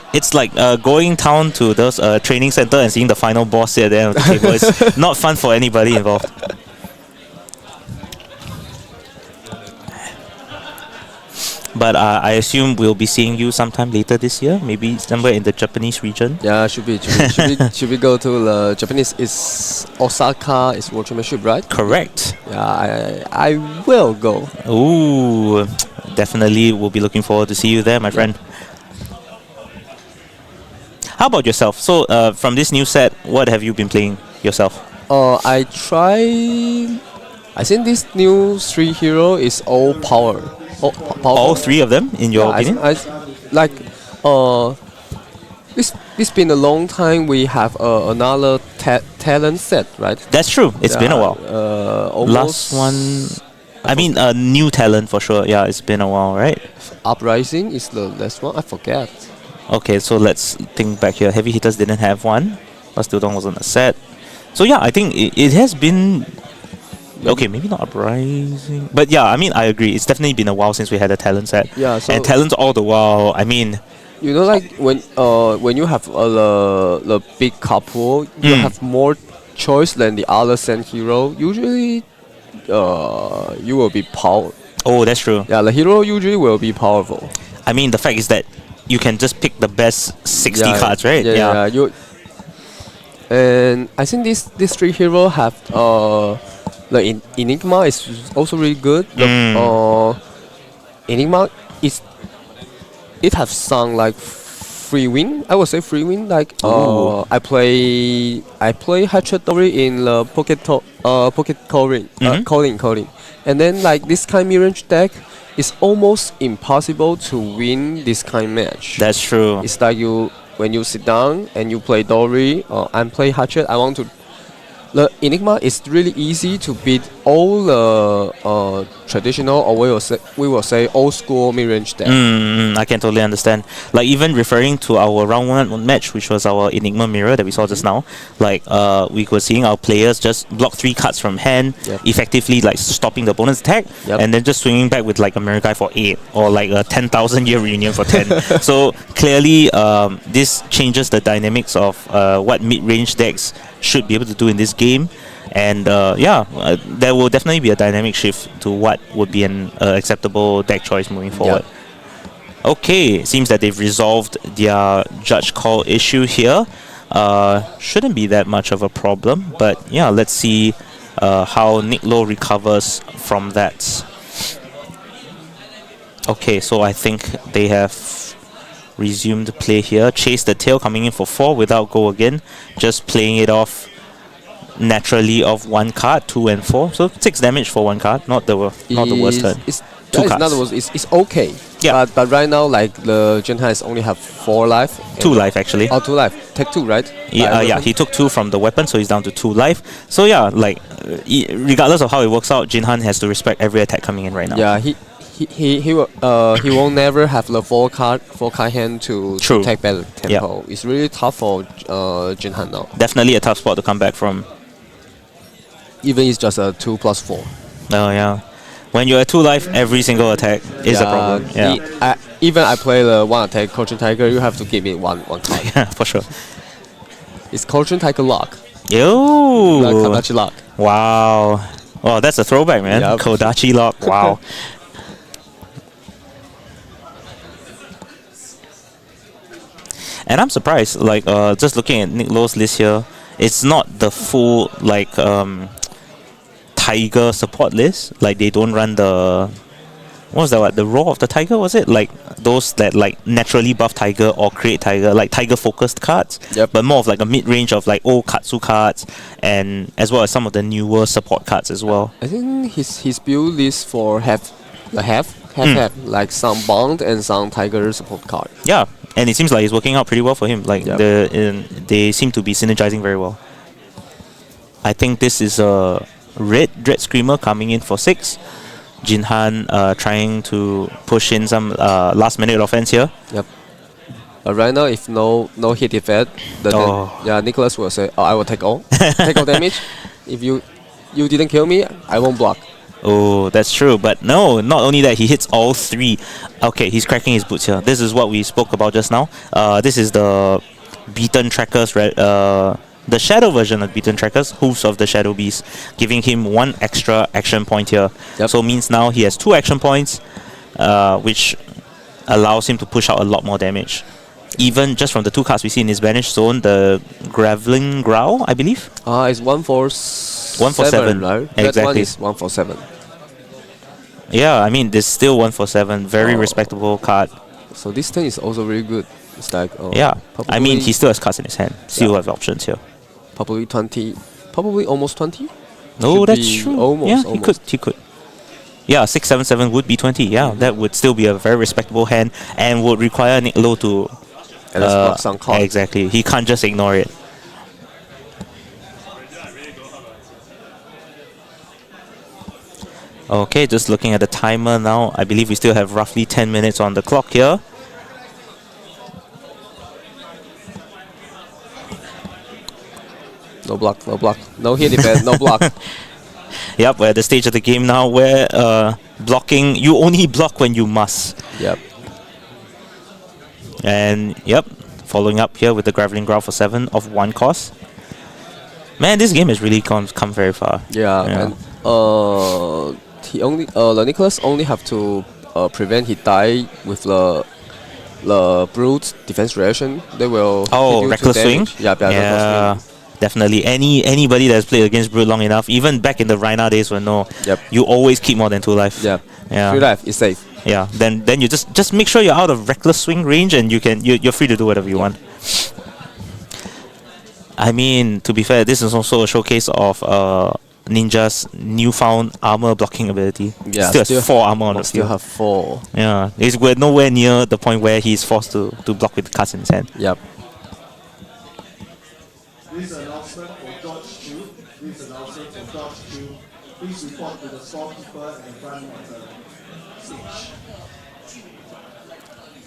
going down to those training center and seeing the final boss at the end of the table. It's not fun for anybody involved. But I assume we'll be seeing you sometime later this year, maybe somewhere in the Japanese region. Yeah, should we go to the Japanese? Is Osaka is World Championship, right? Correct. Yeah, I will go. Ooh, definitely. We'll be looking forward to see you there, my friend. How about yourself? So, from this new set, what have you been playing yourself? I think this new 3 hero is all power. All 3 of them, in your opinion? It's been a long time. We have another talent set, right? That's true. It's been a while. Last one, a new talent for sure. Yeah, it's been a while, right? Uprising is the last one. I forget. Okay, so let's think back here. Heavy Hitters didn't have one. Last Dong wasn't a set. So yeah, I think it has been. Okay, maybe not Uprising. But yeah, I agree. It's definitely been a while since we had a talent set. Yeah, so and talents all the while, like when you have the big couple, you have more choice than the other sand hero. Usually, you will be powerful. Oh, that's true. Yeah, the hero usually will be powerful. The fact is that you can just pick the best 60 cards, right? Yeah. And I think these 3 heroes have the Enigma is also really good. Enigma it has some like free win. I would say free win. Like I play Hatchet Dory in the pocket calling, and then like this kind mirage deck is almost impossible to win this kind match. That's true. It's like when you sit down and you play Dory, and play Hatchet. I want to the Enigma is really easy to beat all the traditional, or we will say old school mid-range deck. I can totally understand. Like even referring to our round 1 match, which was our Enigma mirror that we saw just now, like we were seeing our players just block 3 cards from hand, effectively like stopping the opponent's attack, and then just swinging back with like a mirror guy for 8 or like a 10,000 year reunion for 10. So clearly this changes the dynamics of what mid-range decks should be able to do in this game. And there will definitely be a dynamic shift to what would be an acceptable deck choice moving forward. Okay, seems that they've resolved their judge call issue here. Shouldn't be that much of a problem, but yeah, let's see how Nick Low recovers from that. Okay, so I think they have resumed play here. Chase the tail, coming in for 4 without go again, just playing it off naturally of 1 card, 2 and 4. So 6 damage for 1 card, not the worst turn. 2 cards. In other words, it's okay. Yeah. But right now, like the Jinhan only have 4 life. 2 life actually. Oh, 2 life. Take 2, right? Yeah, he took 2 from the weapon, so he's down to 2 life. So yeah, like regardless of how it works out, Jinhan has to respect every attack coming in right now. Yeah, he won't never have the 4 card hand to take better tempo. It's really tough for Jinhan now. Definitely a tough spot to come back from. Even it's just a 2+4. Oh yeah. When you're at 2 life, every single attack is a problem. Yeah. Even I play the 1 attack Coaching Tiger, you have to give me one card. Yeah, for sure. It's Coaching Tiger lock. Yo. Kodachi lock. Wow. Oh, that's a throwback, man. Yep. Kodachi lock. Wow. And I'm surprised, like just looking at Nick Low's list here, it's not the full like Tiger support list. Like they don't run the what was that? What, the Roar of the Tiger, was it? Like those that like naturally buff Tiger or create Tiger, like Tiger focused cards. But more of like a mid range of like old Katsu cards, and as well as some of the newer support cards as well. I think his build list for have like some Bond and some Tiger support card. Yeah, and it seems like it's working out pretty well for him. Like they seem to be synergizing very well. I think this is a red Dread Screamer coming in for 6. Jinhan trying to push in some last minute offense here. Yep. Right now, if no hit effect, then Nicholas will say, "Oh, I will take all damage. If you didn't kill me, I won't block." Oh, that's true. But no, not only that, he hits all 3. Okay, he's cracking his boots here. This is what we spoke about just now. This is the Beaten Trackers, the Shadow version of Beaten Trackers, Hooves of the Shadow Beast, giving him 1 extra action point here. So means now he has 2 action points, which allows him to push out a lot more damage. Even just from the 2 cards we see in his banished zone, the Graveling Growl, I believe. It's 147, right? Exactly. That one is 147. Yeah, I mean, there's still 147. Very respectable card. So this turn is also really good. It's like I mean, he still has cards in his hand. Still have options here. Probably 20, probably almost 20. No, that's true. Almost. He could. Yeah, 677 would be 20. Yeah, that would still be a very respectable hand and would require Nick Low to block some cards. Exactly. He can't just ignore it. Okay, just looking at the timer now. I believe we still have roughly 10 minutes on the clock here. No block. No hit defense, no block. Yep, we're at the stage of the game now where blocking, you only block when you must. Yep. And yep, following up here with the Graveling Growl for 7 of 1 cost. Man, this game has really come very far. Yeah. And he only the Nicholas only have to prevent he die with the Brute defense reaction. They will reckless swing. Reckless swing. Definitely. Anybody that's played against Brute long enough, even back in the Rhina days when you always keep more than 2 life. Yeah. 3 life is safe. Yeah. Then you just make sure you're out of reckless swing range and you're free to do whatever you want. I mean, to be fair, this is also a showcase of Ninja's newfound armor blocking ability. Yeah, still has 4 armor on the still field. have 4. Yeah, we're nowhere near the point where he's forced to block with the cards in his hand. Yep. This announcement for George Chu. please report to the storekeeper at the front of the stage.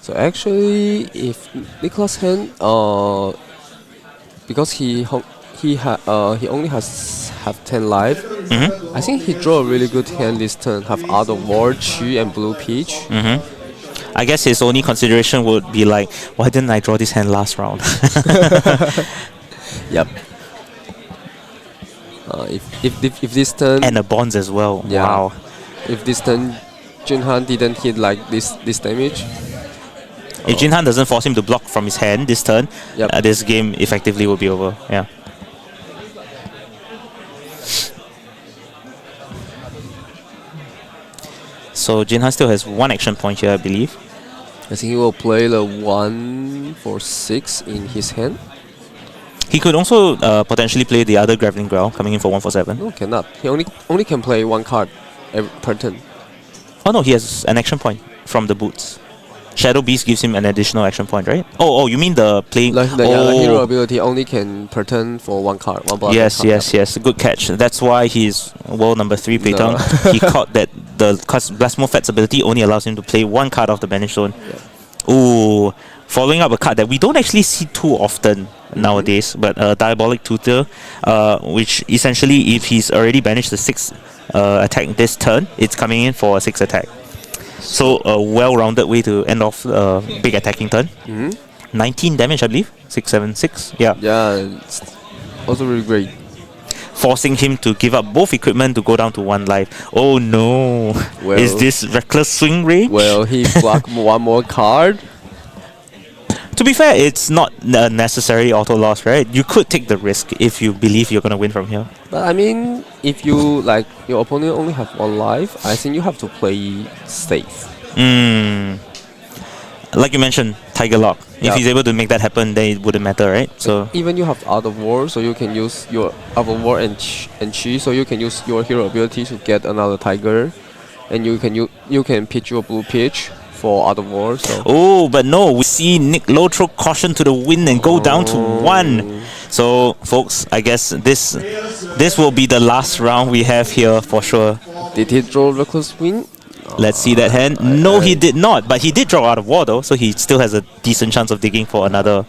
So actually, if Nicholas hand, because he only have 10 life. I think he drew a really good hand this turn. Have Art of War, Chi, and Blue Peach. I guess his only consideration would be like, why didn't I draw this hand last round? Yep. If this turn And the bonds as well. Yeah. Wow. if this turn Junhan didn't hit like this damage, If Jinhan doesn't force him to block from his hand this turn, Yep. this game effectively will be over. Yeah. So Jinhan still has one action point here, I believe. I think he will play the 1 for 6 in his hand. He could also potentially play the other Grappling Growl coming in for 1 for 7. No, cannot. He only can play one card per turn. Oh no, he has an action point from the boots. Shadow Beast gives him an additional action point, right? Oh, you mean the playing? Like the hero ability only can per turn for one card. One Yes, card. yes. Good catch. That's why he's world number 3, Pei Tung. He caught that the Blasphemous ability only allows him to play one card off the banish zone. Ooh, following up a card that we don't actually see too often nowadays, but Diabolic Tutor, which essentially, if he's already banished the 6 attack this turn, it's coming in for a 6 attack. So a well-rounded way to end off a big attacking turn. 19 damage, I believe. 6, 7, 6. Yeah. Yeah, it's also really great. Forcing him to give up both equipment to go down to 1 life. Oh no! Well, Is this reckless swing range? Well, he blocked one more card. To be fair, it's not a necessary auto loss, right? You could take the risk if you believe you're gonna win from here. But I mean, if you like your opponent only have 1 life, I think you have to play safe. Like you mentioned, Tiger Lock. If Yep. he's able to make that happen, then it wouldn't matter, right? So Even you have Art of War, so you can use your Art of War and Chi, so you can use your hero ability to get another Tiger, and you can pitch your Blue Pitch for Art of War. So oh, but no, we see Nick Low throw caution to the wind and go down to 1. So, folks, I guess this will be the last round we have here for sure. did he draw Reckless Wind? Let's see that hand. No, he did not, but he did draw Out of War though, so he still has a decent chance of digging for another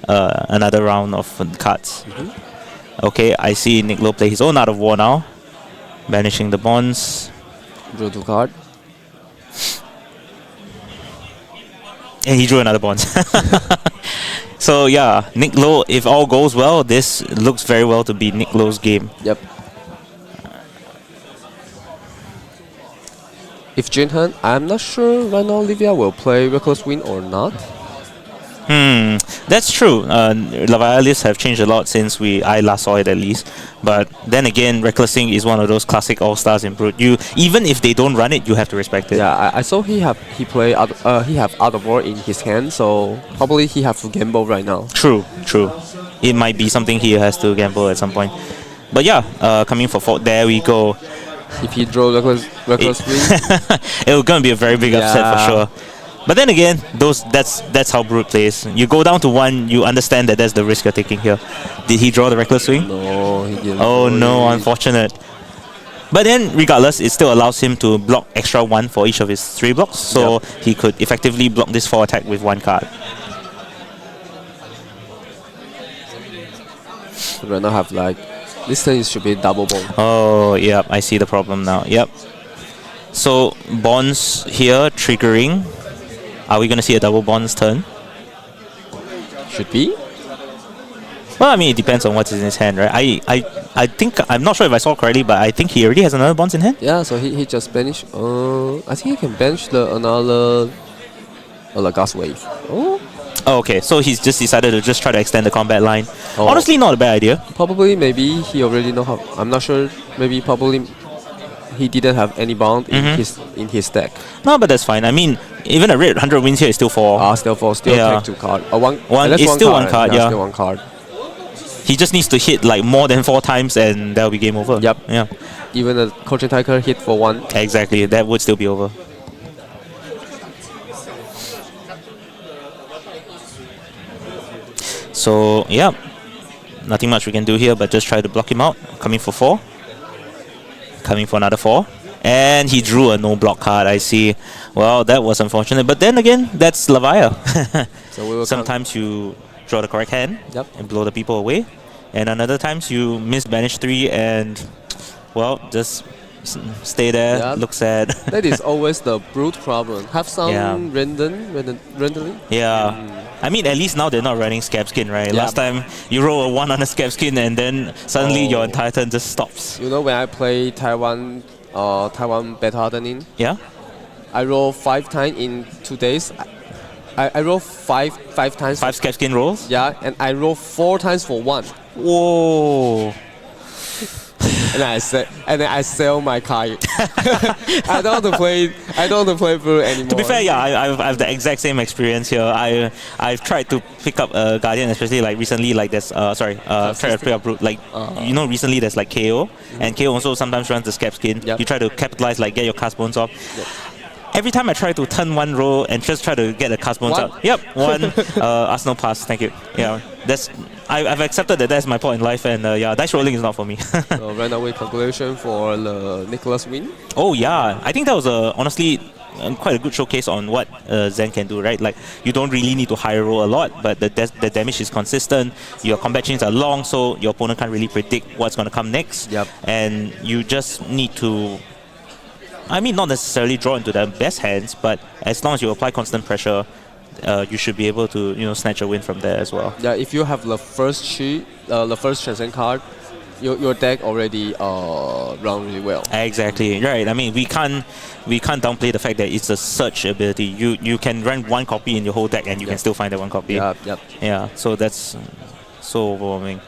round of cards. Okay, I see Nick Low play his own Out of War now, banishing the bonds. Draw 2 card. And he drew another bonds. So yeah, Nick Low, if all goes well, this looks very well to be Nick Low's game. Yep. If Jinhan, I'm not sure right now Levia will play Reckless Wind or not. That's true. Levia lists have changed a lot since I last saw it at least. But then again, Reckless Wing is one of those classic all-stars in Brute. Even if they don't run it, you have to respect it. Yeah, I saw he have Art of War in his hand, so probably he have to gamble right now. True. It might be something he has to gamble at some point. But yeah, coming for 4, there we go. If he draw Reckless Wind, It's gonna be a very big upset for sure. But then again, that's how Brute plays. You go down to 1, you understand that that's the risk you're taking here. Did he draw the Reckless Swing? no, he didn't. Oh draw no, it. unfortunate. But then, regardless, it still allows him to block extra 1 for each of his 3 blocks, so he could effectively block this 4 attack with 1 card. Right now have like this turn should be double bone. Oh, yep, I see the problem now. Yep. So, bonds here triggering. Are we going to see a double bonds turn? Should be. Well, I mean, it depends on what's in his hand, right? I think, I'm not sure if I saw correctly, but I think he already has another bonds in hand. Yeah, so he just banished. I think he can bench the another gas wave. Oh, Oh, okay, so he's just decided to just try to extend the combat line. Oh. Honestly, not a bad idea. probably maybe he already know how. I'm not sure. Maybe probably he didn't have any bound in his deck. No, but that's fine. I mean, even a red 100 wins here is still 4. Still Yeah. take 2 card. It's That's still 1 card, yeah. Still 1 card. He just needs to hit like more than 4 times and that'll be game over. Yep. Yeah. Even a Coaching Tiger hit for 1. Exactly. That would still be over. So, yeah. Nothing much we can do here but just try to block him out. Coming for 4. coming for another 4. And he drew a no block card, I see. Well, that was unfortunate. But then again, that's Levia. So we will Sometimes you draw the correct hand Yep. and blow the people away. And another times you miss banish 3 and, well, just stay there, Yeah. look sad. That is always the brute problem. Have some Yeah. rendering. Yeah. I mean, at least now they're not running scab skin, right? Yeah. Last time you roll a 1 on a scab skin and then suddenly your Oh. entire turn just stops. You know when I play Taiwan beta hardening, Yeah? I roll 5 times in 2 days. I roll five times. 5 scab skin rolls? Yeah, and I roll 4 times for 1. Whoa. And then I sell my Kayo. I don't want to play. I don't want to play blue anymore. To be fair, yeah, I have the exact same experience here. I've tried to pick up a Guardian, especially like recently, like there's tried to pick up Brute, like you know, recently there's like Kayo, and Kayo also sometimes runs the scab skin. Yep. You try to capitalize, like get your cast bones off. Every time I try to turn 1 row and just try to get the cast bones One. out. Yep, 1 Arsenal pass. Thank you. Yeah, that's I've accepted that that's my point in life, and yeah, dice rolling is not for me. So right now we congratulation for the Nicholas win. Oh yeah, I think that was honestly quite a good showcase on what Zen can do, right? Like you don't really need to high roll a lot, but the damage is consistent. Your combat chains are long, so your opponent can't really predict what's going to come next. Yep. And you just need to, I mean, not necessarily draw into the best hands, but as long as you apply constant pressure, you should be able to snatch a win from there as well. Yeah, if you have the first the first transcend card, your deck already run really well. Exactly right. I mean, we can't downplay the fact that it's a search ability. You can run 1 copy in your whole deck and you can still find that 1 copy. Yep. Yeah. So that's so overwhelming.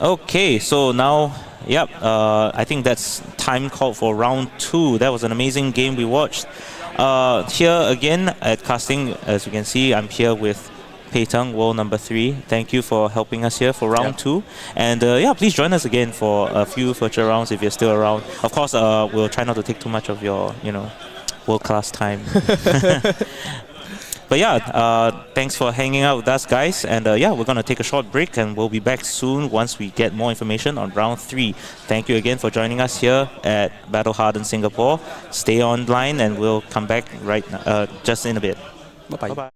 Okay, so now, yep, I think that's time called for round 2. That was an amazing game we watched. Here again at casting, as you can see, I'm here with Pei Tung, world number 3. Thank you for helping us here for round 2. And yeah, please join us again for a few virtual rounds if you're still around. Of course, we'll try not to take too much of your, world-class time. But yeah, thanks for hanging out with us, guys. And yeah, we're going to take a short break and we'll be back soon once we get more information on round 3. Thank you again for joining us here at Battle Hardened Singapore. Stay online and we'll come back right now, just in a bit. Bye-bye. Bye-bye.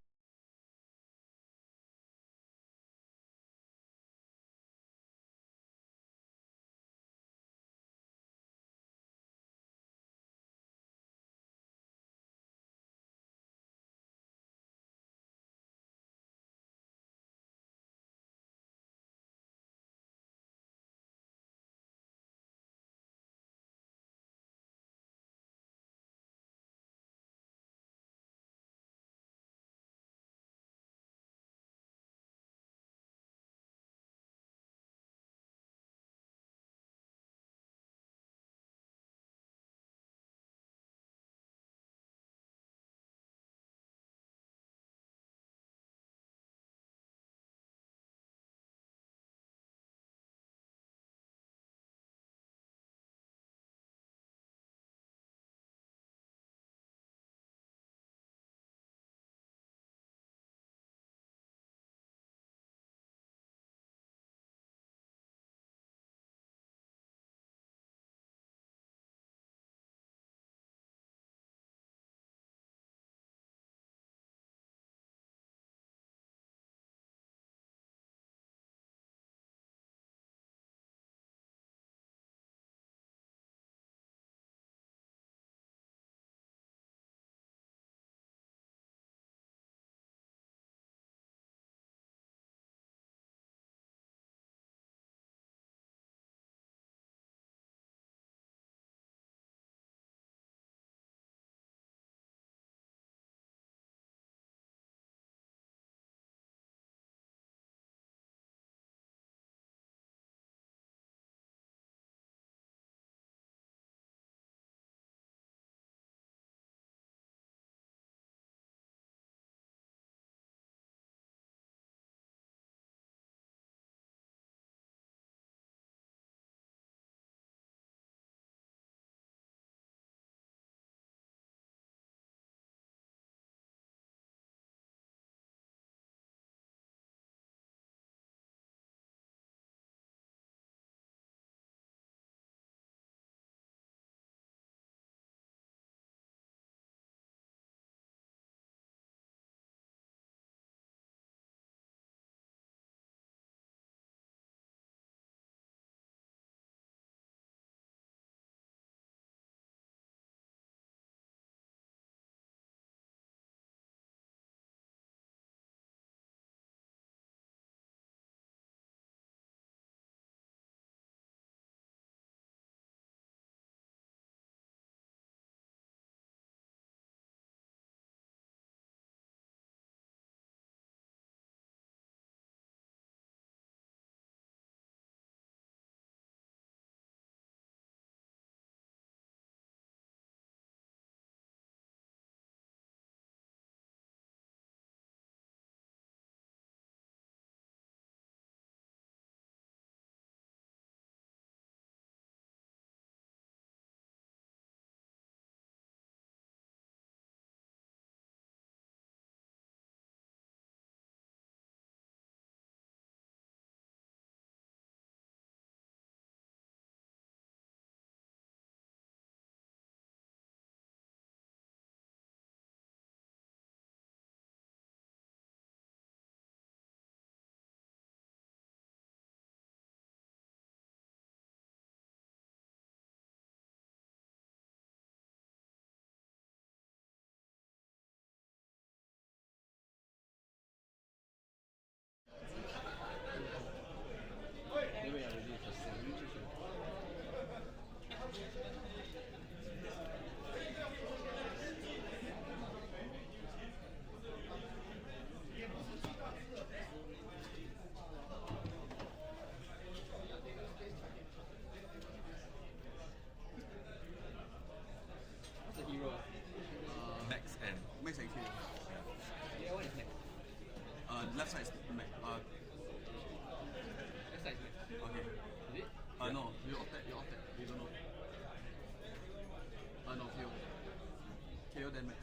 than Maxx.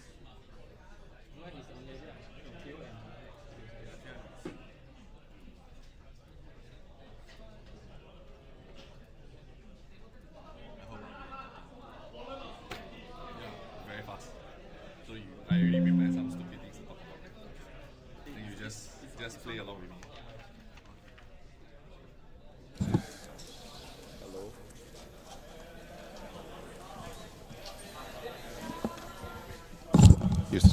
Very fast. So I already prepared some stupid things to talk about that. And you just play along with me. Yes.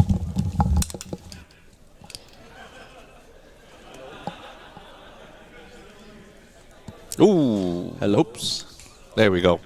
Ooh. Hello. Oops. There we go.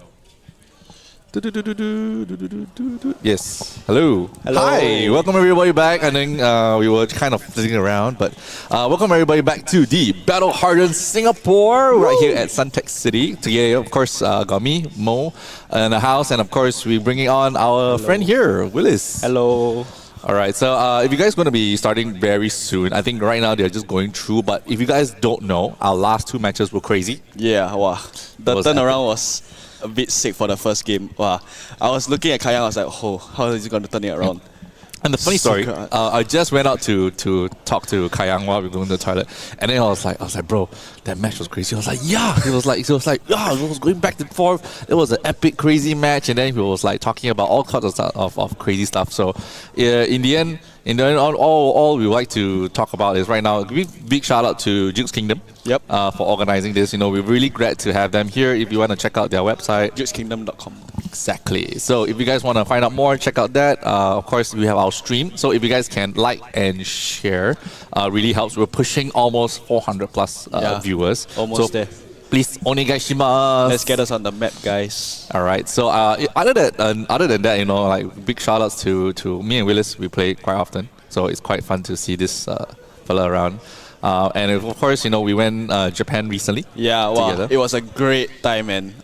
Yes. Hello. Hello. Hi. Welcome everybody back. I think we were kind of sitting around, but welcome everybody back to the Battle Hardened Singapore right here at Suntec City. Today, of course, got me, Mo, in the house, and of course, we're bringing on our friend here, Willis. Hello. All right, so if you guys going to be starting very soon, I think right now they're just going through. But if you guys don't know, our last 2 matches were crazy. Yeah, wow. The was turnaround was a bit sick for the first game. Wow. I was looking at Kayo, I was like, oh, how is he going to turn it around? And the funny So story, good. I just went out to talk to Kayang while we were going to the toilet, and then I was like, bro, that match was crazy. I was like, yeah. He was like, yeah, it was going back and forth. It was an epic, crazy match, and then he was like talking about all sorts of crazy stuff. So, in the end, all we would like to talk about is right now. Big shout out to Duke's Kingdom. Yep. For organizing this. We're really glad to have them here. If you want to check out their website, JukesKingdom.com. exactly. So if you guys want to find out more, check out that. Of course, we have our stream. So if you guys can like and share, really helps. We're pushing almost 400 plus viewers. Almost so there. Please, onegaishimasu. Let's get us on the map, guys. All right. So other than that, like big shout outs to me and Willis. We play quite often, so it's quite fun to see this fella around. And of course, we went Japan recently. Yeah, wow. Together. It was a great time, man.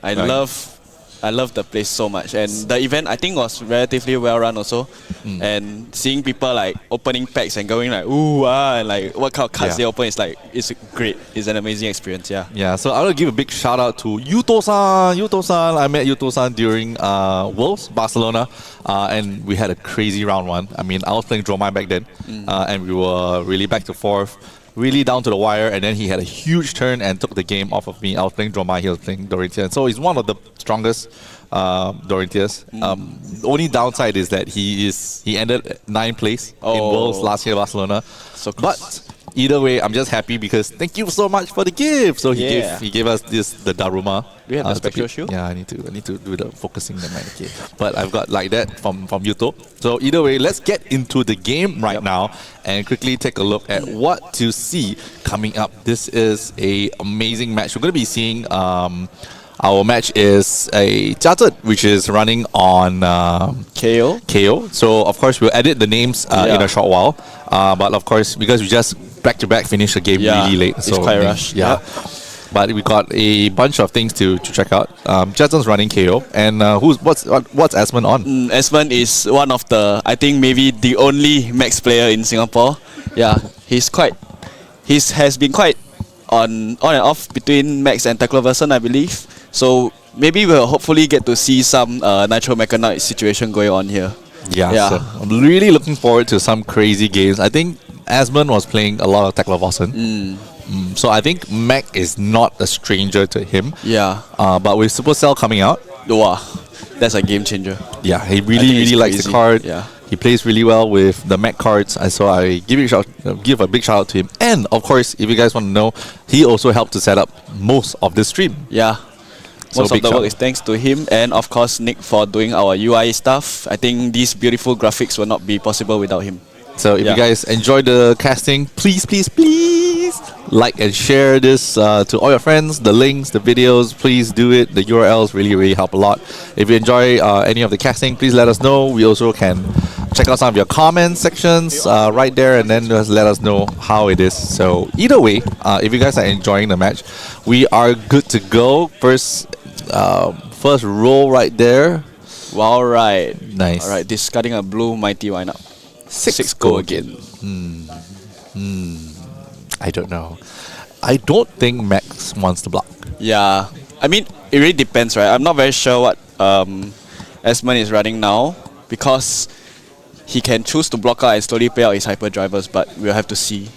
I love the place so much, and the event I think was relatively well run also. And seeing people like opening packs and going like ooh and like what kind of cards they open is like it's great. It's an amazing experience. Yeah. Yeah. So I want to give a big shout out to Yuto-san. Yuto-san, I met Yuto-san during Worlds Barcelona, and we had a crazy round 1. I mean, I was playing Dromai back then, and we were really back to forth. Really down to the wire, and then he had a huge turn and took the game off of me. I was playing Dromai, he was playing Dorinthea. So he's one of the strongest Dorinthias. The only downside is that he ended 9th place in Worlds last year in Barcelona. So close. But either way, I'm just happy because thank you so much for the gift. So he gave us the Daruma. We have the special shoe? Yeah, I need to do the focusing the mic. Okay. But I've got like that from Yuto. So either way, let's get into the game right now and quickly take a look at what to see coming up. This is a amazing match. We're going to be seeing our match is a Jiazhen, which is running on Kayo. So of course we'll edit the names in a short while. But of course because we just back-to-back finished the game really late. It's so quite rushed. Yeah. But we got a bunch of things to check out. Jiazhen's running KO, and what's Esmond on? Esmond is one of the, I think maybe the only Maxx player in Singapore. Yeah, he has been quite on and off between Maxx and Tecloverson, I believe. So maybe we'll hopefully get to see some Nitro Mechanoid situation going on here. Yeah. So I'm really looking forward to some crazy games. I think Esmond was playing a lot of Tecloverson. So I think Mac is not a stranger to him. Yeah. But with Supercell coming out, Wow, that's a game changer. yeah, he really likes the crazy. card. Yeah. He plays really well with the Mac cards. So I give a big shout out to him. And of course, if you guys want to know, he also helped to set up most of the stream. Yeah. So Most of big the shout. work is thanks to him, and of course Nick for doing our UI stuff. I think these beautiful graphics will not be possible without him. So if you guys enjoy the casting, please like and share this to all your friends. The links, the videos, please do it. The URLs really help a lot. If you enjoy any of the casting, please let us know. We also can check out some of your comment sections right there, and then just let us know how it is. So either way, if you guys are enjoying the match, we are good to go. First roll right there. All right. Nice. All right. Discarding a blue mighty lineup. 6 go again. I don't know. I don't think Maxx wants to block. Yeah. I mean, it really depends, right? I'm not very sure what Esmond is running now, because he can choose to block out and slowly play out his hyper drivers, but we'll have to see.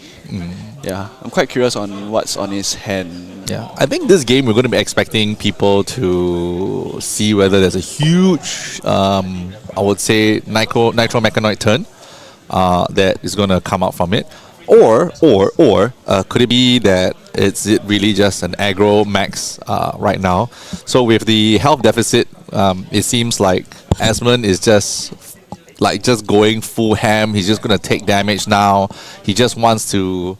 Yeah, I'm quite curious on what's on his hand. Yeah, I think this game we're going to be expecting people to see whether there's a huge, I would say, Nitro Mechanoid turn that is going to come out from it. Or could it be that it's really just an aggro max right now? So with the health deficit, it seems like Esmond is just going full ham. He's just gonna take damage now. He just wants to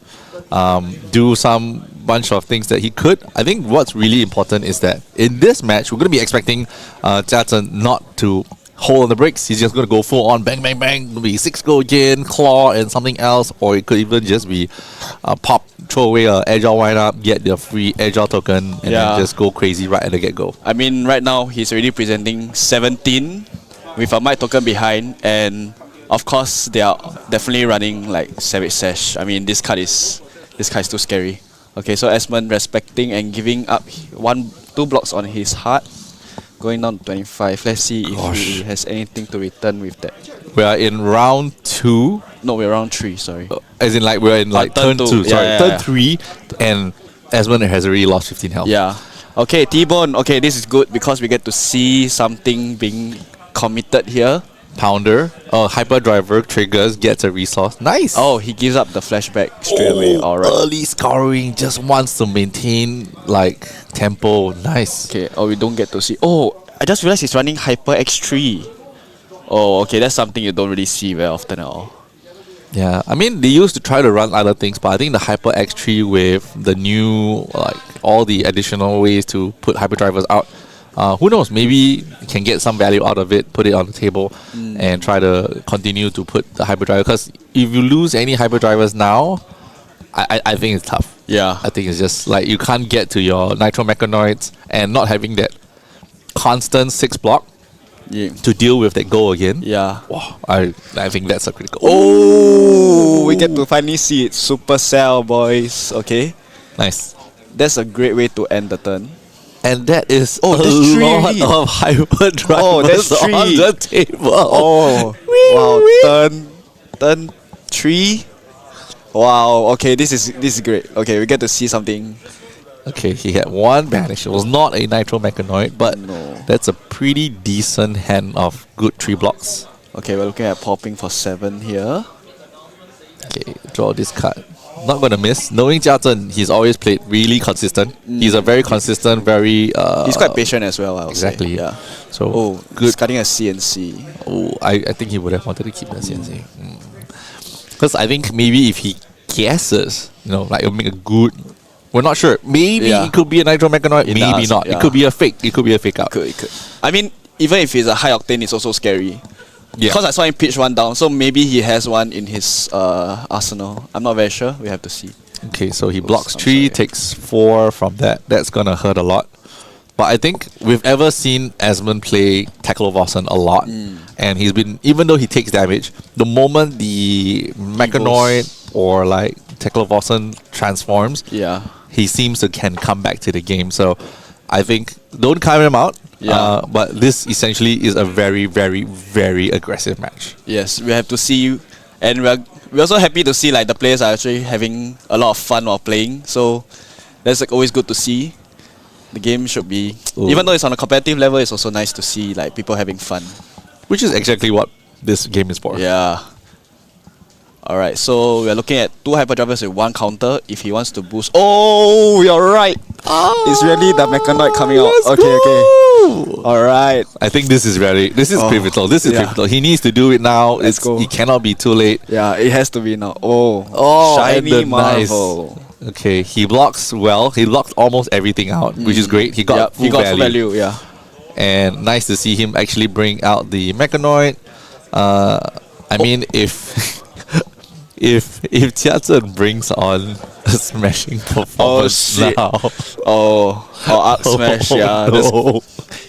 do some bunch of things that he could. I think what's really important is that in this match, we're gonna be expecting Jia Zhen not to hold on the brakes. He's just gonna go full on, bang, bang, bang. It'll be 6-go again, claw, and something else, or it could even just be pop, throw away a agile wind up, get the free agile token, and then just go crazy right at the get-go. I mean, right now he's already presenting 17 with a might token behind, and of course they are definitely running like Savage Sash. I mean, this card is too scary. Okay, so Esmond respecting and giving up 2 blocks on his heart. Going down to 25. Let's see if he has anything to return with that. We are in round 2. No, we're round 3, sorry. As in like we're in like turn 2. Sorry, turn 3, and Esmond has already lost 15 health. Yeah. Okay, T-Bone. Okay, this is good because we get to see something being committed here. Pounder, hyperdriver triggers, gets a resource. Nice. Oh, he gives up the flashback straight away. All right. Early scoring, just wants to maintain like tempo. Nice. Okay. Oh, we don't get to see. Oh, I just realized he's running Hyper X3. Oh, okay. That's something you don't really see very often at all. Yeah, I mean they used to try to run other things, but I think the Hyper X3 with the new all the additional ways to put hyperdrivers out. Who knows? Maybe can get some value out of it, put it on the table, and try to continue to put the hyperdriver. Because if you lose any hyperdrivers now, I think it's tough. Yeah. I think it's just like you can't get to your Nitro Mechanoids and not having that constant 6 block to deal with that goal again. Yeah. Wow, I think that's a critical. Oh, we get to finally see it. Supercell, boys. Okay. Nice. That's a great way to end the turn. And that is that's lot 3. of hyperdrivers Oh, that's 3. on the table. Oh, wow. Turn 3. Wow. Okay, this is great. Okay, we get to see something. Okay, he had 1 banish. It was not a Nitro Mechanoid, but that's a pretty decent hand of good 3 blocks. Okay, we're looking at popping for 7 here. Okay, draw this card. Not gonna miss. Knowing Jia Zhen, he's always played really consistent. He's a very consistent, very he's quite patient as well, I would say. exactly. Yeah. So good. He's cutting a CNC. Oh, I think he would have wanted to keep the CNC. Because I think maybe if he guesses, like it'll make a good. We're not sure. Maybe it could be a Nitro Mechanoid. Maybe does, not. yeah. It could be a fake. It could be a fake out. It could. I mean, even if it's a high octane, it's also scary. Yeah. Because I saw him pitch 1 down, so maybe he has 1 in his arsenal. I'm not very sure. We have to see. Okay, so he blocks 3, takes 4 from that. That's gonna hurt a lot. But I think we've ever seen Esmond play Teklovossen a lot. And he's been, even though he takes damage, the moment the Mechanoid or like Teklovossen transforms, he seems to can come back to the game. So I think don't count him out. But this essentially is a very, very, very aggressive match. Yes, we have to see, and we're also happy to see like the players are actually having a lot of fun while playing. So that's like always good to see. The game should be, even though it's on a competitive level, it's also nice to see like people having fun. Which is exactly what this game is for. Yeah. Alright, so we're looking at 2 hyperdrivers with 1 counter. If he wants to boost, you're right. It's really the Mechanoid coming out. Okay. Alright. I think this is pivotal. This is pivotal. He needs to do it now. Let's go. He cannot be too late. Yeah, it has to be now. Shiny Marvel. Nice. Okay, he blocks well. He blocked almost everything out, which is great. He got full value. Yeah. And nice to see him actually bring out the Mechanoid. I mean, if Jia Zhen brings on a smashing performance now. Up smash,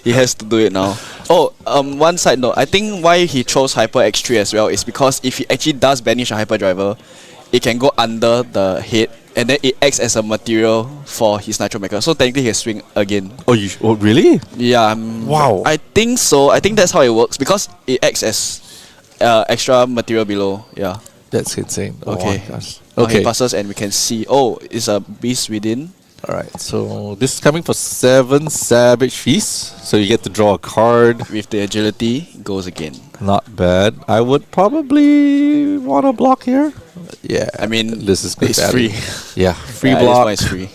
he has to do it now. One side note, I think why he chose Hyper X3 as well is because if he actually does banish a hyperdriver, it can go under the head and then it acts as a material for his Nitro Mecha. So technically he can swing again. Oh, really? Yeah. Wow. I think so. I think that's how it works because it acts as extra material below. Yeah. That's insane. Oh Okay. my gosh. Now he Okay. passes and we can see. Oh, it's a beast within. Alright, so this is coming for 7 Savage Feast. So you get to draw a card. With the agility, goes again. Not bad. I would probably want to block here. Yeah. I mean, this is good it's value. free. Yeah, free Yeah, this block. one is free.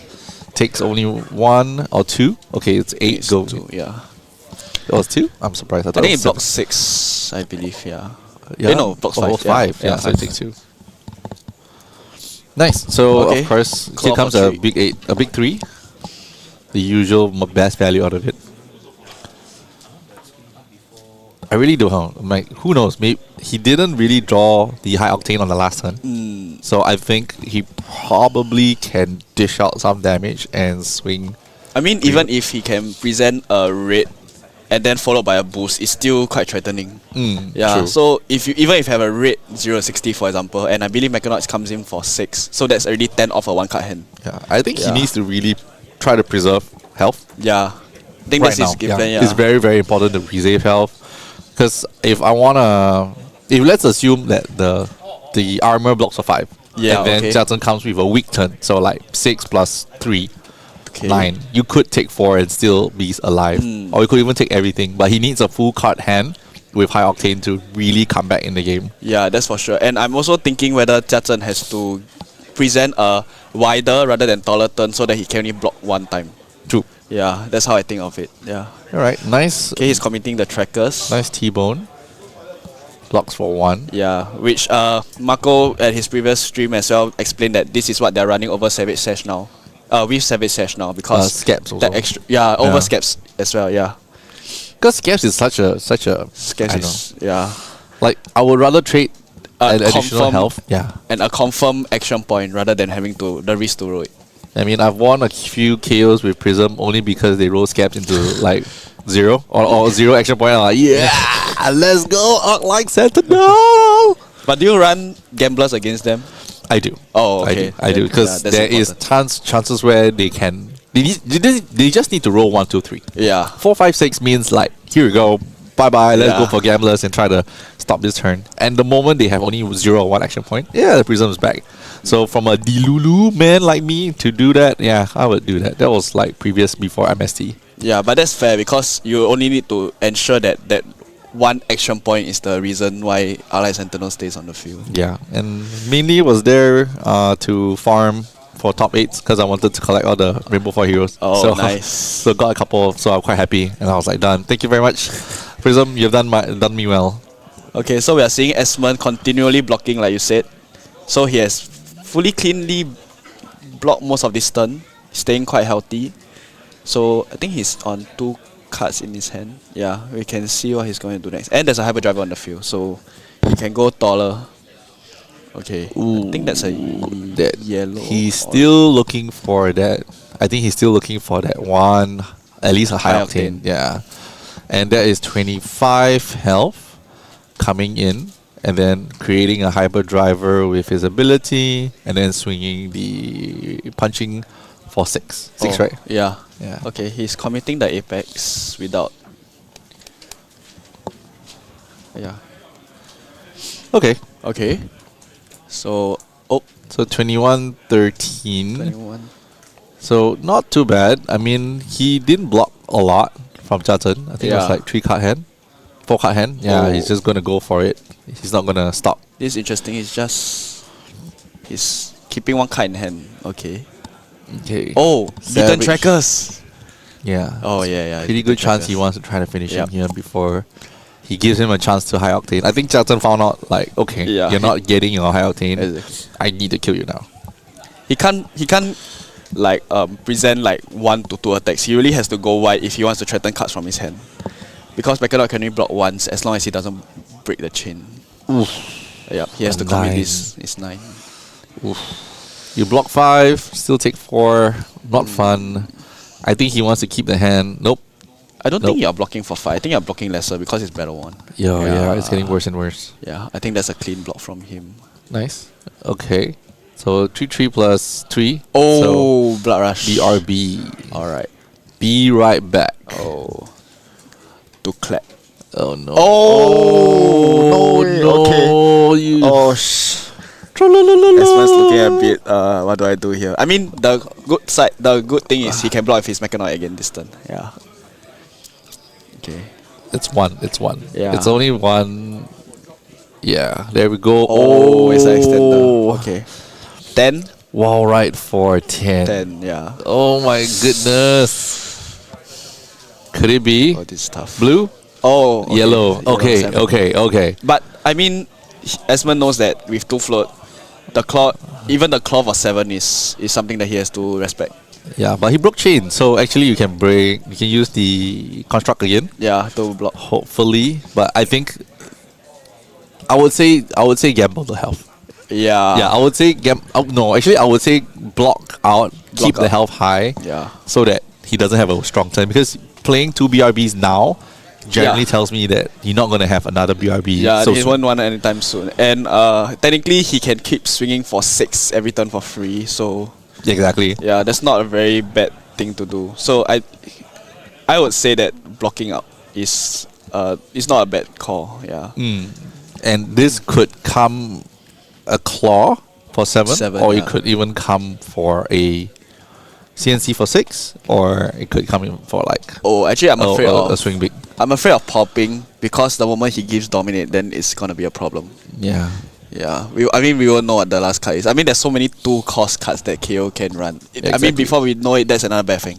Takes only 1 or 2. Okay, it's 8 It's go. 2, yeah. Oh, it's 2? I'm surprised. I I thought think it it was blocks 6, I believe, yeah. Yeah. No, blocks Oh, 5. oh, 5. Yeah, so it 5. takes 2. Nice. So Okay. of course, Claw here comes for a 3. big 8, a big 3. The usual best value out of it. I really don't know. Like, who knows? Maybe he didn't really draw the high octane on the last turn. So I think he probably can dish out some damage and swing. I mean, even if he can present a red and then followed by a boost, it's still quite threatening. Yeah, true. so if you even if you have a red 0-60 for example, and I believe Mechanoids comes in for 6, so that's already 10 off a 1-card hand. Yeah, I think Yeah. he needs to really try to preserve health Yeah, I think right that's now. his game plan. Yeah, It's very, very important to preserve health. Because if let's assume that the armor blocks for 5, Yeah, and then okay. Jiazhen comes with a weak turn, so like 6 plus 3, okay. 9. You could take 4 and still be alive, or you could even take everything. But he needs a full card hand with high octane to really come back in the game. Yeah, that's for sure. And I'm also thinking whether Jiazhen has to present a wider rather than taller turn so that he can only block 1 time. True. Yeah, that's how I think of it. Yeah. All right, nice, Okay, he's committing the trackers. nice T-bone. Blocks for 1. Yeah, which Marco at his previous stream as well explained that this is what they're running over Savage Sash now. With Savage Sash now because Scaps also. that extra over Scaps as well. Yeah, Because Scaps is such a Scaps I is yeah, like I would rather trade an additional confirm health. Yeah. and a confirm action point rather than having to the risk to roll it. I mean, I've won a few KOs with Prism only because they roll Scaps into like 0 or 0 action point. I'm like, yeah, let's go, like Sentinel. But do you run gamblers against them? I do. Oh, okay. I do because that's there is chances where they can. They just need to roll 1, 2, 3. Yeah. 4, 5, 6 means like, here we go, bye bye. Let's Yeah. go for gamblers and try to stop this turn. And the moment they have only 0 or 1 action point, yeah, the Prism is back. So from a Delulu man like me to do that, yeah, I would do that. That was like previous before MST. Yeah, but that's fair because you only need to ensure that 1 action point is the reason why Allied Sentinel stays on the field. Yeah, and mainly was there to farm for top 8s because I wanted to collect all the Rainbow 4 heroes. Oh, so, nice. So got a couple, so I'm quite happy, and I was like, done. Thank you very much, Prism. You've done me well. Okay, so we are seeing Esmond continually blocking like you said. So he has fully cleanly blocked most of this turn, staying quite healthy. So I think he's on 2 cards in his hand. Yeah, we can see what he's going to do next. And there's a Hyperdriver on the field, so he can go taller. Okay, I think that's a yellow. He's still looking for that. I think he's still looking for that one, at least a high High octane. octane. Yeah, and that is 25 health coming in, and then creating a hyperdriver with his ability, and then swinging the punching for 6. 6, right? Yeah. Yeah. Okay, he's committing the Apex without. Yeah. Okay. Okay. So, So 21, 13. 21. So not too bad. I mean, he didn't block a lot from Jiazhen. I think it was Yeah. like 3 card hand, 4 card hand. Yeah, Oh. he's just gonna go for it. He's not gonna stop. This is interesting. He's keeping 1 card in hand. Okay. Okay. Oh, beaten Savage. trackers. Yeah. Oh yeah. Pretty beaten good chance he trackers. wants to try to finish Yep. him here before he gives him a chance to high octane. I think Jiazhen found out like, okay, Yeah. you're not getting your high octane. Exactly. I need to kill you now. He can't like present like 1 to 2 attacks. He really has to go wide if he wants to threaten cards from his hand. Because Mechanoid can only block once as long as he doesn't break the chain. Oof. Yeah, he has A to commit 9. this 9. You block 5, still take 4. Not fun. I think he wants to keep the hand. Nope. I don't Nope. think you're blocking for 5. I think you're blocking lesser because it's battle 1. Yeah, it's getting worse and worse. Yeah, I think that's a clean block from him. Nice. Okay. So 3/3 plus 3. Oh, Blood Rush. So BRB. Alright. Be right back. Oh. To clap. Oh no. Oh, no Oh way. no. Okay. You. Oh Esmond's looking a bit. What do I do here? I mean, the good thing is he can block with his Mechanoid again this turn. Yeah. Okay. It's one. It's one. Yeah. It's only one. Yeah. There we go. Oh, it's an extender. Okay. 10. Wow, right for 10. 10. Yeah. Oh my goodness. Could it be Oh, this is tough. blue? Oh, okay. Yellow. Okay, seven. okay. But I mean, Esmond knows that with 2 float, the claw, even the claw for 7 is something that he has to respect. Yeah, but he broke chain, so actually you can use the construct again. Yeah, to block. Hopefully, but I think I would say gamble the health. Yeah, I would say no, actually I would say block out, keep the out. health high. Yeah. So that he doesn't have a strong turn, because playing 2 BRBs now generally Yeah. tells me that you're not going to have another BRB. Yeah, so he soon. won't want anytime soon. And technically he can keep swinging for 6 every turn for free. So Exactly. yeah, that's not a very bad thing to do. So I would say that blocking out is not a bad call. Yeah. And this could come a claw for 7, or yeah. it could even come for a CNC for 6, or it could come in for like Oh, actually I'm afraid a of swing big. I'm afraid of popping, because the moment he gives dominate, then it's gonna be a problem. Yeah. Yeah, we will know what the last card is. I mean, there's so many 2 cost cards that KO can run. I mean, Exactly. before we know it, that's another bad thing.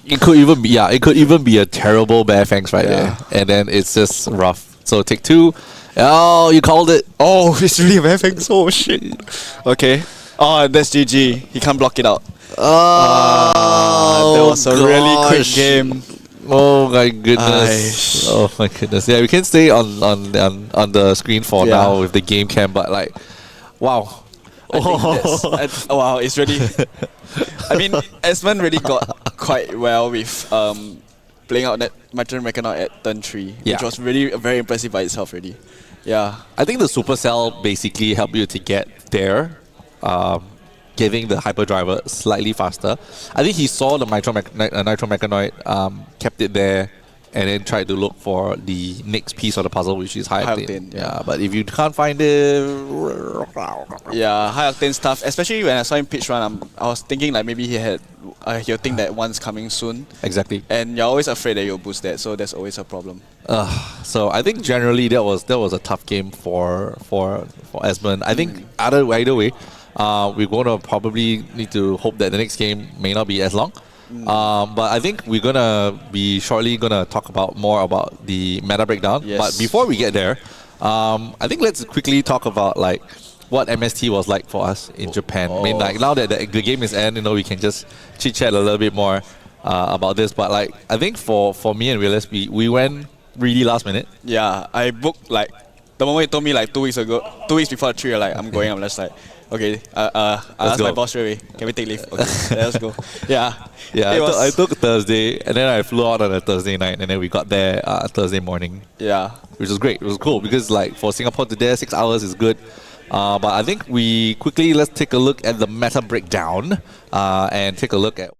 It could even be a terrible Bare Fangs right Yeah. there, and then it's just rough. So take 2. Oh, you called it. Oh, it's really a bad thing. Oh shit. Okay. Oh, that's GG. He can't block it out. Oh, that was a really quick gosh. game. Oh my goodness! Aish. Oh my goodness! Yeah, we can stay on the screen for Yeah. now with the game cam, but like, wow! I think wow, it's really. I mean, Esmond really got quite well with playing out that Matron Mechanoid at turn 3, Yeah. which was really very impressive by itself. Really, yeah. I think the Supercell basically helped you to get there, giving the hyperdriver slightly faster. I think he saw the Nitro Mechanoid, kept it there, and then tried to look for the next piece of the puzzle, which is high High octane. octane, yeah. Yeah, but if you can't find it, Yeah, high octane stuff. Especially when I saw him pitch run, I was thinking like maybe he'll think that one's coming soon, exactly. and you're always afraid that you'll boost that, so that's always a problem. So I think generally that was a tough game for Esmond. I think either way, we're going to probably need to hope that the next game may not be as long. But I think we're gonna be shortly gonna talk about more about the meta breakdown. Yes. But before we get there, I think let's quickly talk about like what MST was like for us in Japan. I mean, like now that the game is end, we can just chit chat a little bit more about this. But like I think for me and Realist, we went really last minute. Yeah, I booked like the moment you told me like 2 weeks ago, 2 weeks before the trip, like I'm going. I'm just like, okay, I asked go. my boss straight away. Can we take leave? Okay, let's go. Yeah, Yeah, It I was- took Thursday, and then I flew out on a Thursday night, and then we got there Thursday morning, yeah. which was great. It was cool because like for Singapore to there, 6 hours is good. But I think let's take a look at the meta breakdown and take a look at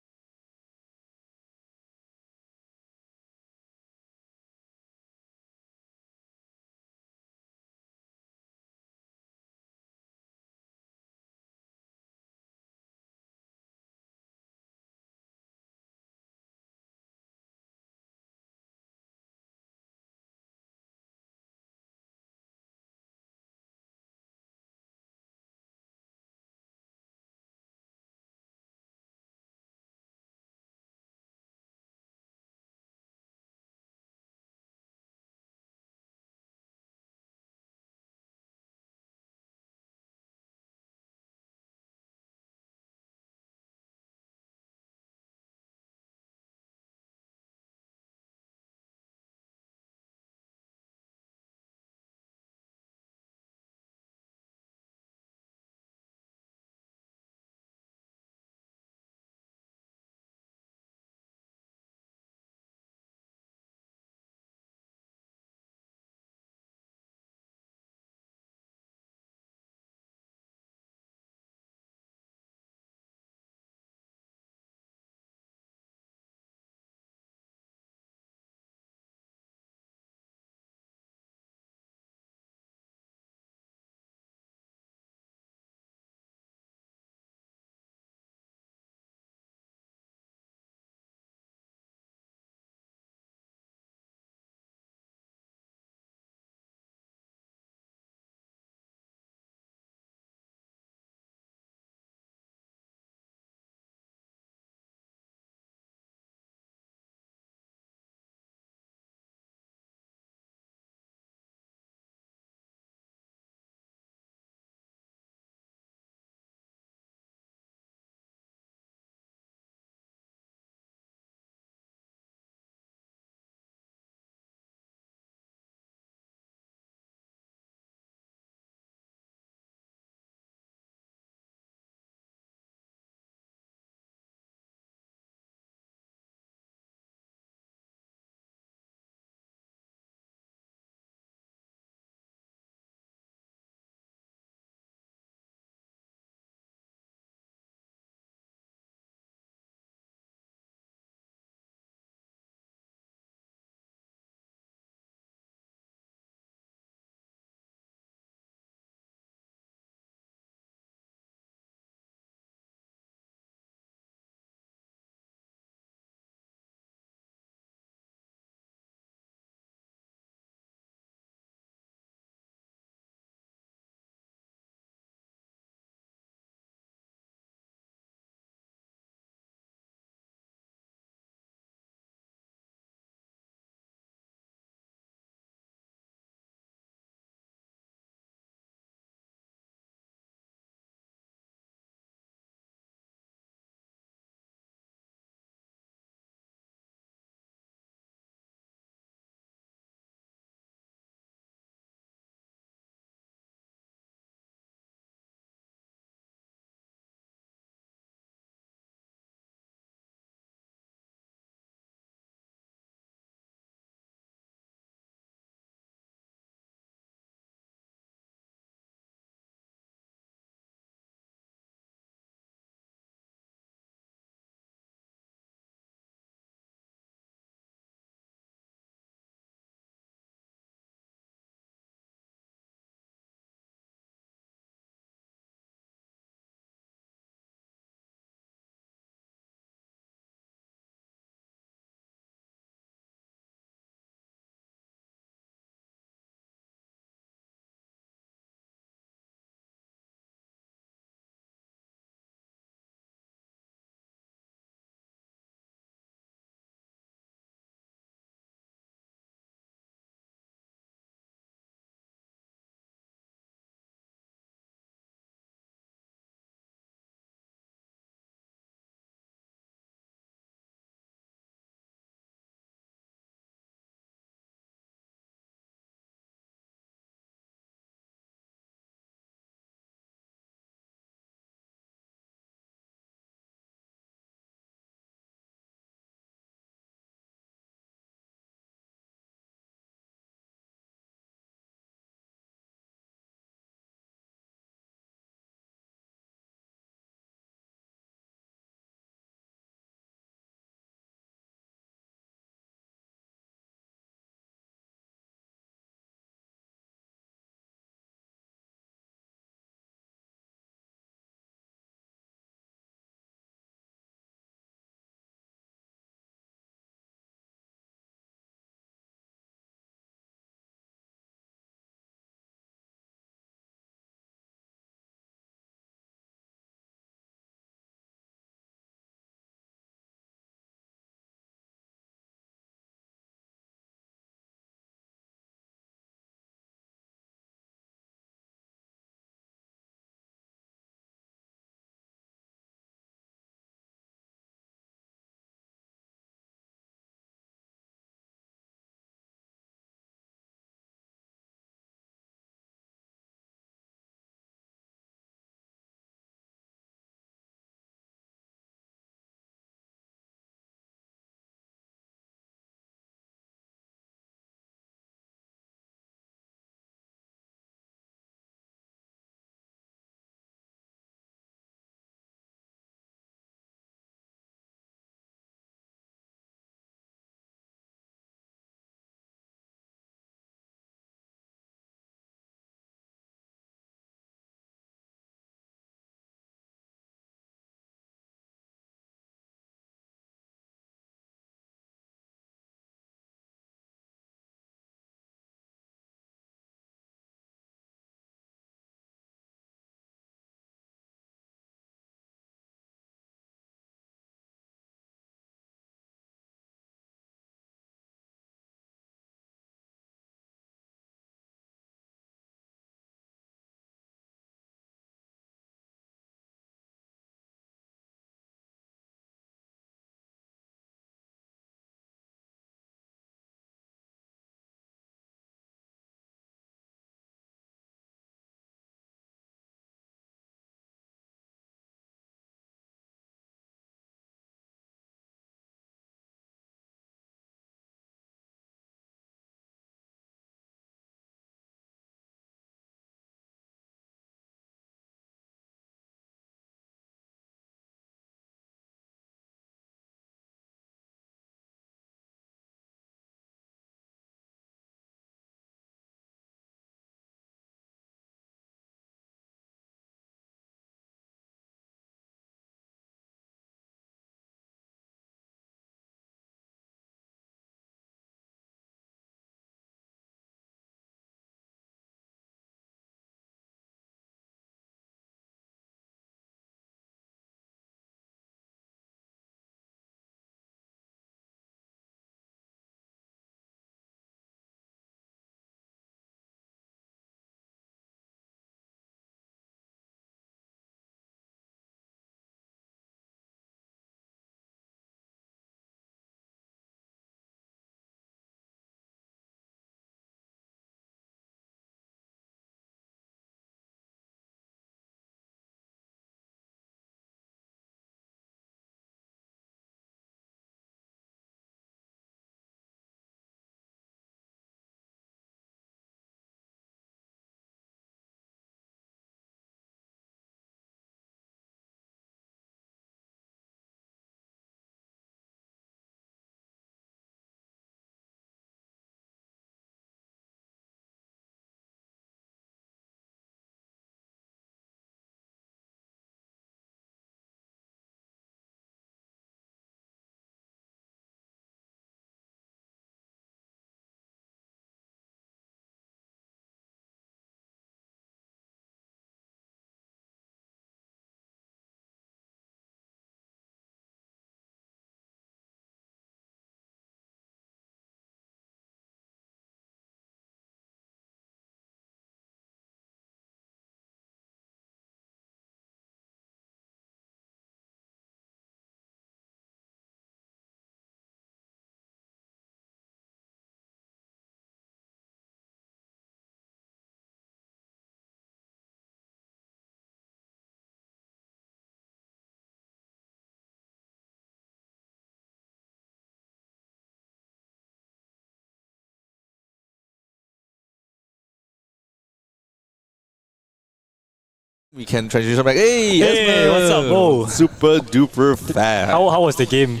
We can transition back. Hey, Hey, Esmond! what's up, bro? Super duper fan. How was the game?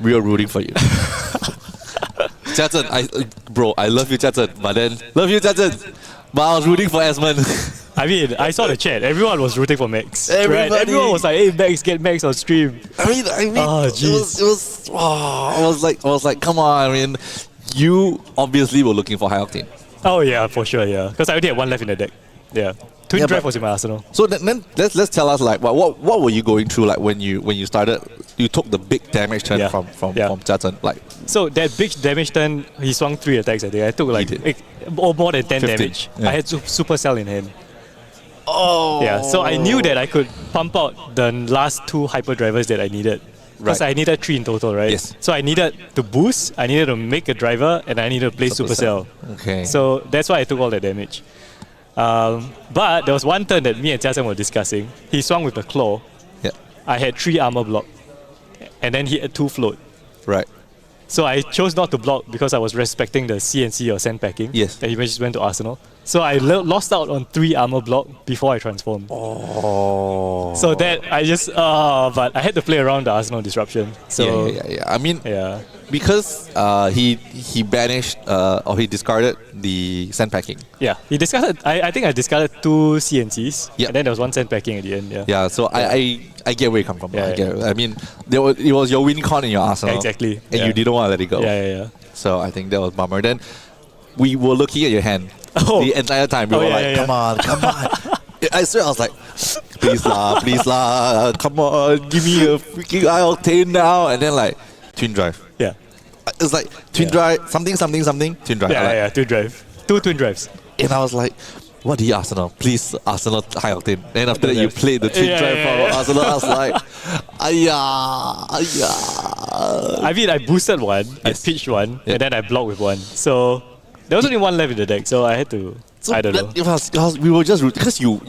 We are rooting for you. Jackson, bro, I love you, Jackson. But then, love you, Jackson. But I was rooting for Esmond. I mean, I saw the chat. Everyone was rooting for Maxx. Right? Everybody. Everyone was like, "Hey, Maxx, get Maxx on stream." I mean, Oh, it was. I was like, come on. I mean, you obviously were looking for high octane. Oh yeah, for sure, yeah. Because I only had one left in the deck. Yeah, Twin Yeah, Drive but- was in my arsenal. So then let's tell us like what were you going through like when you started? You took the big damage turn Yeah. from Yeah. Jackson. Like So that big damage turn, he swung 3 attacks. I think I took like did. more than 10 15, damage. yeah. I had Supercell in hand. oh Yeah, so I knew that I could pump out the last 2 hyperdrivers that I needed. Because Right. I needed 3 in total, right? Yes. So I needed to boost, I needed to make a driver, and I needed to play Supercell. Okay. So that's why I took all that damage. But there was one turn that me and Jia were discussing. He swung with the claw. Yeah. I had 3 armor block. And then he had 2 float. Right. So I chose not to block because I was respecting the CNC or sand packing. Yes. That he just went to Arsenal. So I lost out on 3 armor block before I transformed. Oh. So that I just but I had to play around the Arsenal disruption. So yeah. I mean, yeah. because he banished or he discarded the sand packing. Yeah. He discarded I think I discarded 2 CNCs. Yeah. And then there was 1 sand packing at the end. Yeah. Yeah. So I get where you come from. Yeah, I yeah. get it. I mean, it was your win con in your arsenal. Exactly. And Yeah. you didn't want to let it go. Yeah. So I think that was bummer. Then we were looking at your hand Oh. the entire time. We Oh, were yeah, like, yeah, yeah. come on. I swear I was like, please lah, come on, give me a freaking eye octane now. And then like, twin drive. Yeah. It's like twin drive, something, twin drive. Yeah, twin drive. 2 twin drives. And I was like, what the Arsenal? Please, Arsenal high octane. And after that, you played the twin Yeah, drive yeah, from yeah. Arsenal. I was like, ayah. I mean, I boosted one, Yes. I pitched one, Yeah. and then I blocked with one. So there was only one left in the deck, so I had to. I don't know. We were just because you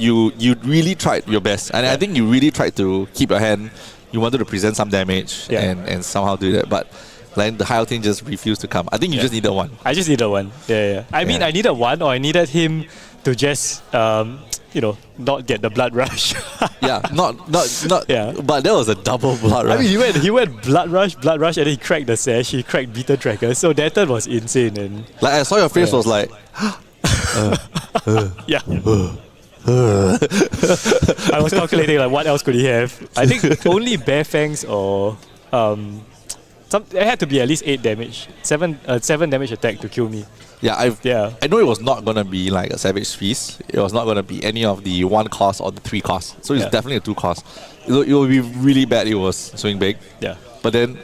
really tried your best, and I think you really tried to keep your hand. You wanted to present some damage Yeah. and somehow do that, but like the high octane just refused to come. I think you just needed one. I just needed one. Yeah. I mean, Yeah. I needed one, or I needed him to just, not get the blood rush. Yeah, not. Yeah. But that was a double blood I rush. mean, he went blood rush, and then he cracked the sash, he cracked beaten tracker. So that turn was insane, and Like I saw your face Yeah. was like, yeah. I was calculating like what else could he have. I think only Bear Fangs or it had to be at least 8 damage, 7 damage attack to kill me. yeah, I know it was not gonna be like a Savage Feast. It was not gonna be any of the 1 cost or the 3 cost. So it's Yeah. definitely a 2 cost. It would be really bad. It was swing big. Yeah. But then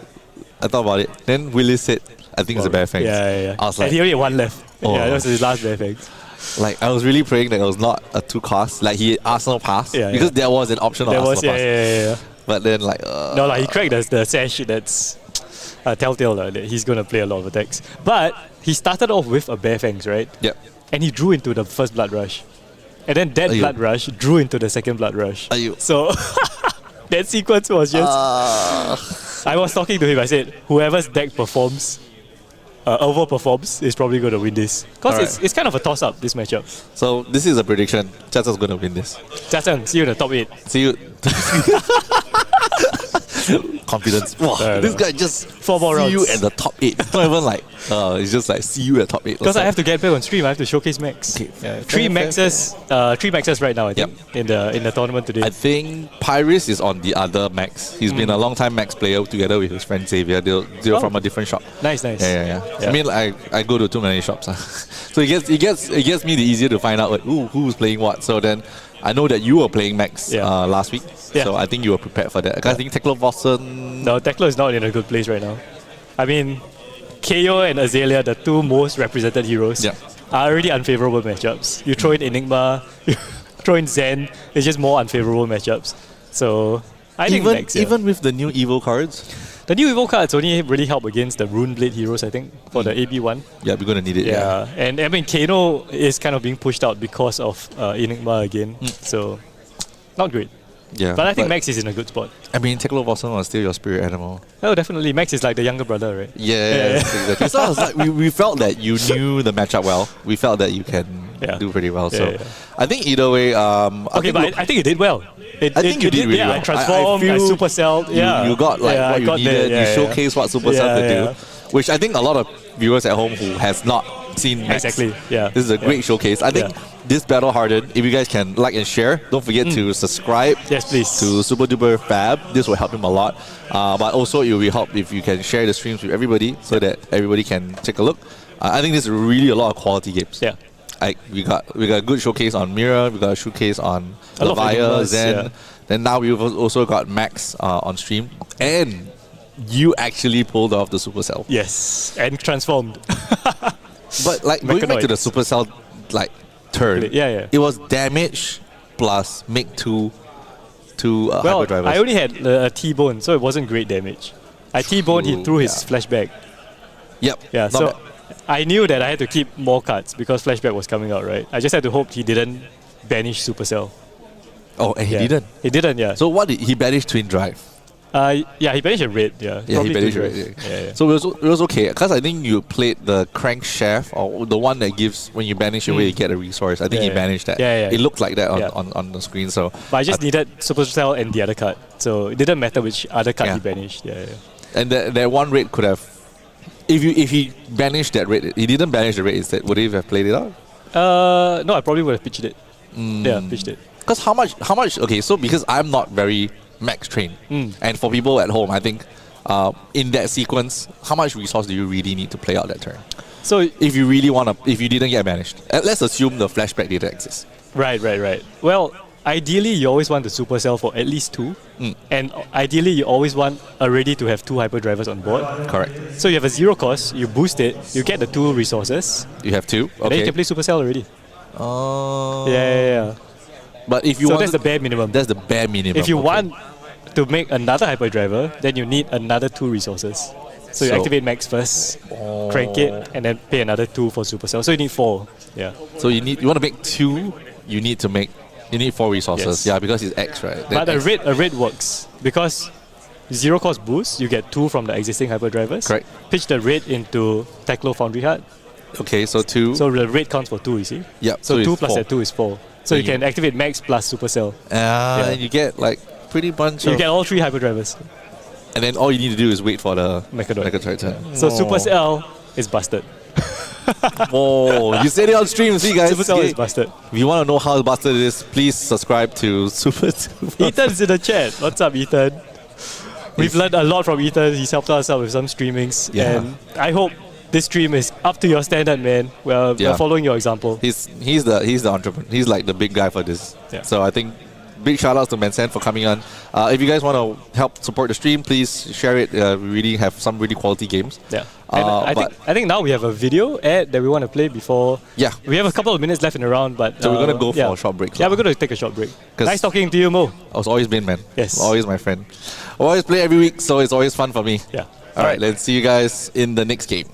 I thought about it. Then Willis said, "I think it's a Bear Fangs." Yeah. I was And like, he only had 1 left. Oh. Yeah, that was his last Bear Fangs. I was really praying that it was not a 2 cost. Like he Arsenal pass Yeah, because yeah. there was an option of There Arsenal was, pass. yeah. But then No, he cracked the sash that's telltale that he's going to play a lot of attacks. But he started off with a Bear Fangs, right? Yep. And he drew into the first Blood Rush. And then that Aiyo. Blood Rush drew into the second Blood Rush. Aiyo. So that sequence was just... I was talking to him, I said, whoever's deck performs, overperforms, is probably going to win this. Because Alright. it's kind of a toss-up, this matchup. So this is a prediction. Chacha's gonna win this. Jia-Cheng, see you in the top 8. See you. Confidence. Wow, this guy just 4 more see you rounds. at the top 8. It's not even like it's just like see you at top 8. Because I have to get back on stream, I have to showcase Maxx. Okay. Yeah, Fair, three fair, Maxes right now, I think, in the tournament today. I think Pyrus is on the other Maxx. He's been a long time Maxx player together with his friend Xavier. They're from a different shop. Nice. Yeah. Yeah. I mean, I go to too many shops, so it gets me the easier to find out like who's playing what. So then I know that you were playing Maxx last week, Yeah. so I think you were prepared for that. I think Teklo Vossen. No, Teklo is not in a good place right now. I mean, Kayo and Azalea, the 2 most represented heroes, Yeah. are already unfavorable matchups. You throw in Enigma, you throw in Zen, it's just more unfavorable matchups. So I think Maxx, yeah. Even with the new evil cards, The new Evo cards only really help against the Rune Blade heroes, I think, for the AB1. yeah, we're gonna need it. Yeah, and I mean, Kano is kind of being pushed out because of Enigma again. So, not great. Yeah. But I think Maxx is in a good spot. I mean, Teklo Vossen was still your spirit animal. Oh, definitely. Maxx is like the younger brother, right? Yeah, exactly. So I was like, we felt that you knew the matchup well. We felt that you can do pretty well. So yeah. I think either way. Okay, but I think you did well. I think you did really well. I transformed, I feel supercelled. you got like what you needed. You showcased what Supercell could do, which I think a lot of viewers at home who has not seen Maxx, exactly. Yeah, this is a great showcase. I think this battle Hardened. If you guys can like and share, don't forget to subscribe. Yes, please. To Super Duper Fab. This will help him a lot. But also it will help if you can share the streams with everybody so that everybody can take a look. I think this is really a lot of quality games. Yeah. We got a good showcase on Mira. We got a showcase on Levia, Zen. Yeah. Then now we've also got Maxx on stream, and you actually pulled off the Supercell. Yes, and transformed. But like going back to the Supercell like turn, it was damage plus make two well, hyperdrivers. I only had a T-bone, so it wasn't great damage. I T-boned, he threw his flashback. Yep. Yeah, not so bad. I knew that I had to keep more cards because flashback was coming out, right? I just had to hope he didn't banish Supercell. Oh, and he didn't. He didn't, yeah. So what did he banish Twin Drive? Yeah, he banished a red. Yeah, Yeah, he probably banished Twin it. Drive. Yeah. So it was okay because I think you played the crankshaft or the one that gives when you banish away you get a resource. I think he banished that. Yeah. It looked like that on the screen. So But I just needed Supercell and the other card, so it didn't matter which other card he banished. Yeah. And that one red could have, if he banished that red, he didn't banish the red instead. Would he have played it out? No, I probably would have pitched it. Yeah, pitched it. Because how much? Okay, so because I'm not very Maxx trained, and for people at home, I think in that sequence, how much resource do you really need to play out that turn? So if you really if you didn't get banished, let's assume the flashback didn't exist. Right. Well, ideally you always want the Supercell for at least 2, and ideally you always want already to have 2 hyperdrivers on board. Correct. So you have a 0 cost, you boost it, you get the 2 resources. You have 2. And then you can play Supercell already. Oh. Yeah. But if you so want, that's the bare minimum. That's the bare minimum. If you want to make another hyperdriver, then you need another 2 resources. So you activate Maxx first, crank it, and then pay another 2 for Supercell. So you need 4. Yeah. So you want to make 2. You need 4 resources. Yes. Yeah, because it's X, right? But a red works because 0 cost boost. You get 2 from the existing hyperdrivers. Correct. Pitch the red into Teklo Foundry Heart. Okay, so 2. So the red counts for 2. You see. Yep. So 2 plus 4. that 2 is 4. So you can activate Maxx plus Supercell. And you get like pretty bunch You of... get all 3 hyperdrivers. And then all you need to do is wait for the Mechadoid turn. So Supercell is busted. Oh, you said it on stream. See, guys. Supercell is busted. If you want to know how busted it is, please subscribe to Super. Ethan's in the chat. What's up, Ethan? We've learned a lot from Ethan. He's helped us out with some streamings. Yeah. And I hope this stream is up to your standard, man. We're following your example. He's the entrepreneur. He's like the big guy for this. Yeah. So I think big shout outs to Mansan for coming on. If you guys want to help support the stream, please share it. We really have some really quality games. Yeah. And I think now we have a video ad that we want to play before. Yeah. We have a couple of minutes left in the round, but So we're gonna go for a short break. Yeah, we're gonna take a short break. Nice talking to you, Mo. I was always been, man. Yes. Always my friend. I always play every week, so it's always fun for me. Yeah. All right, let's see you guys in the next game.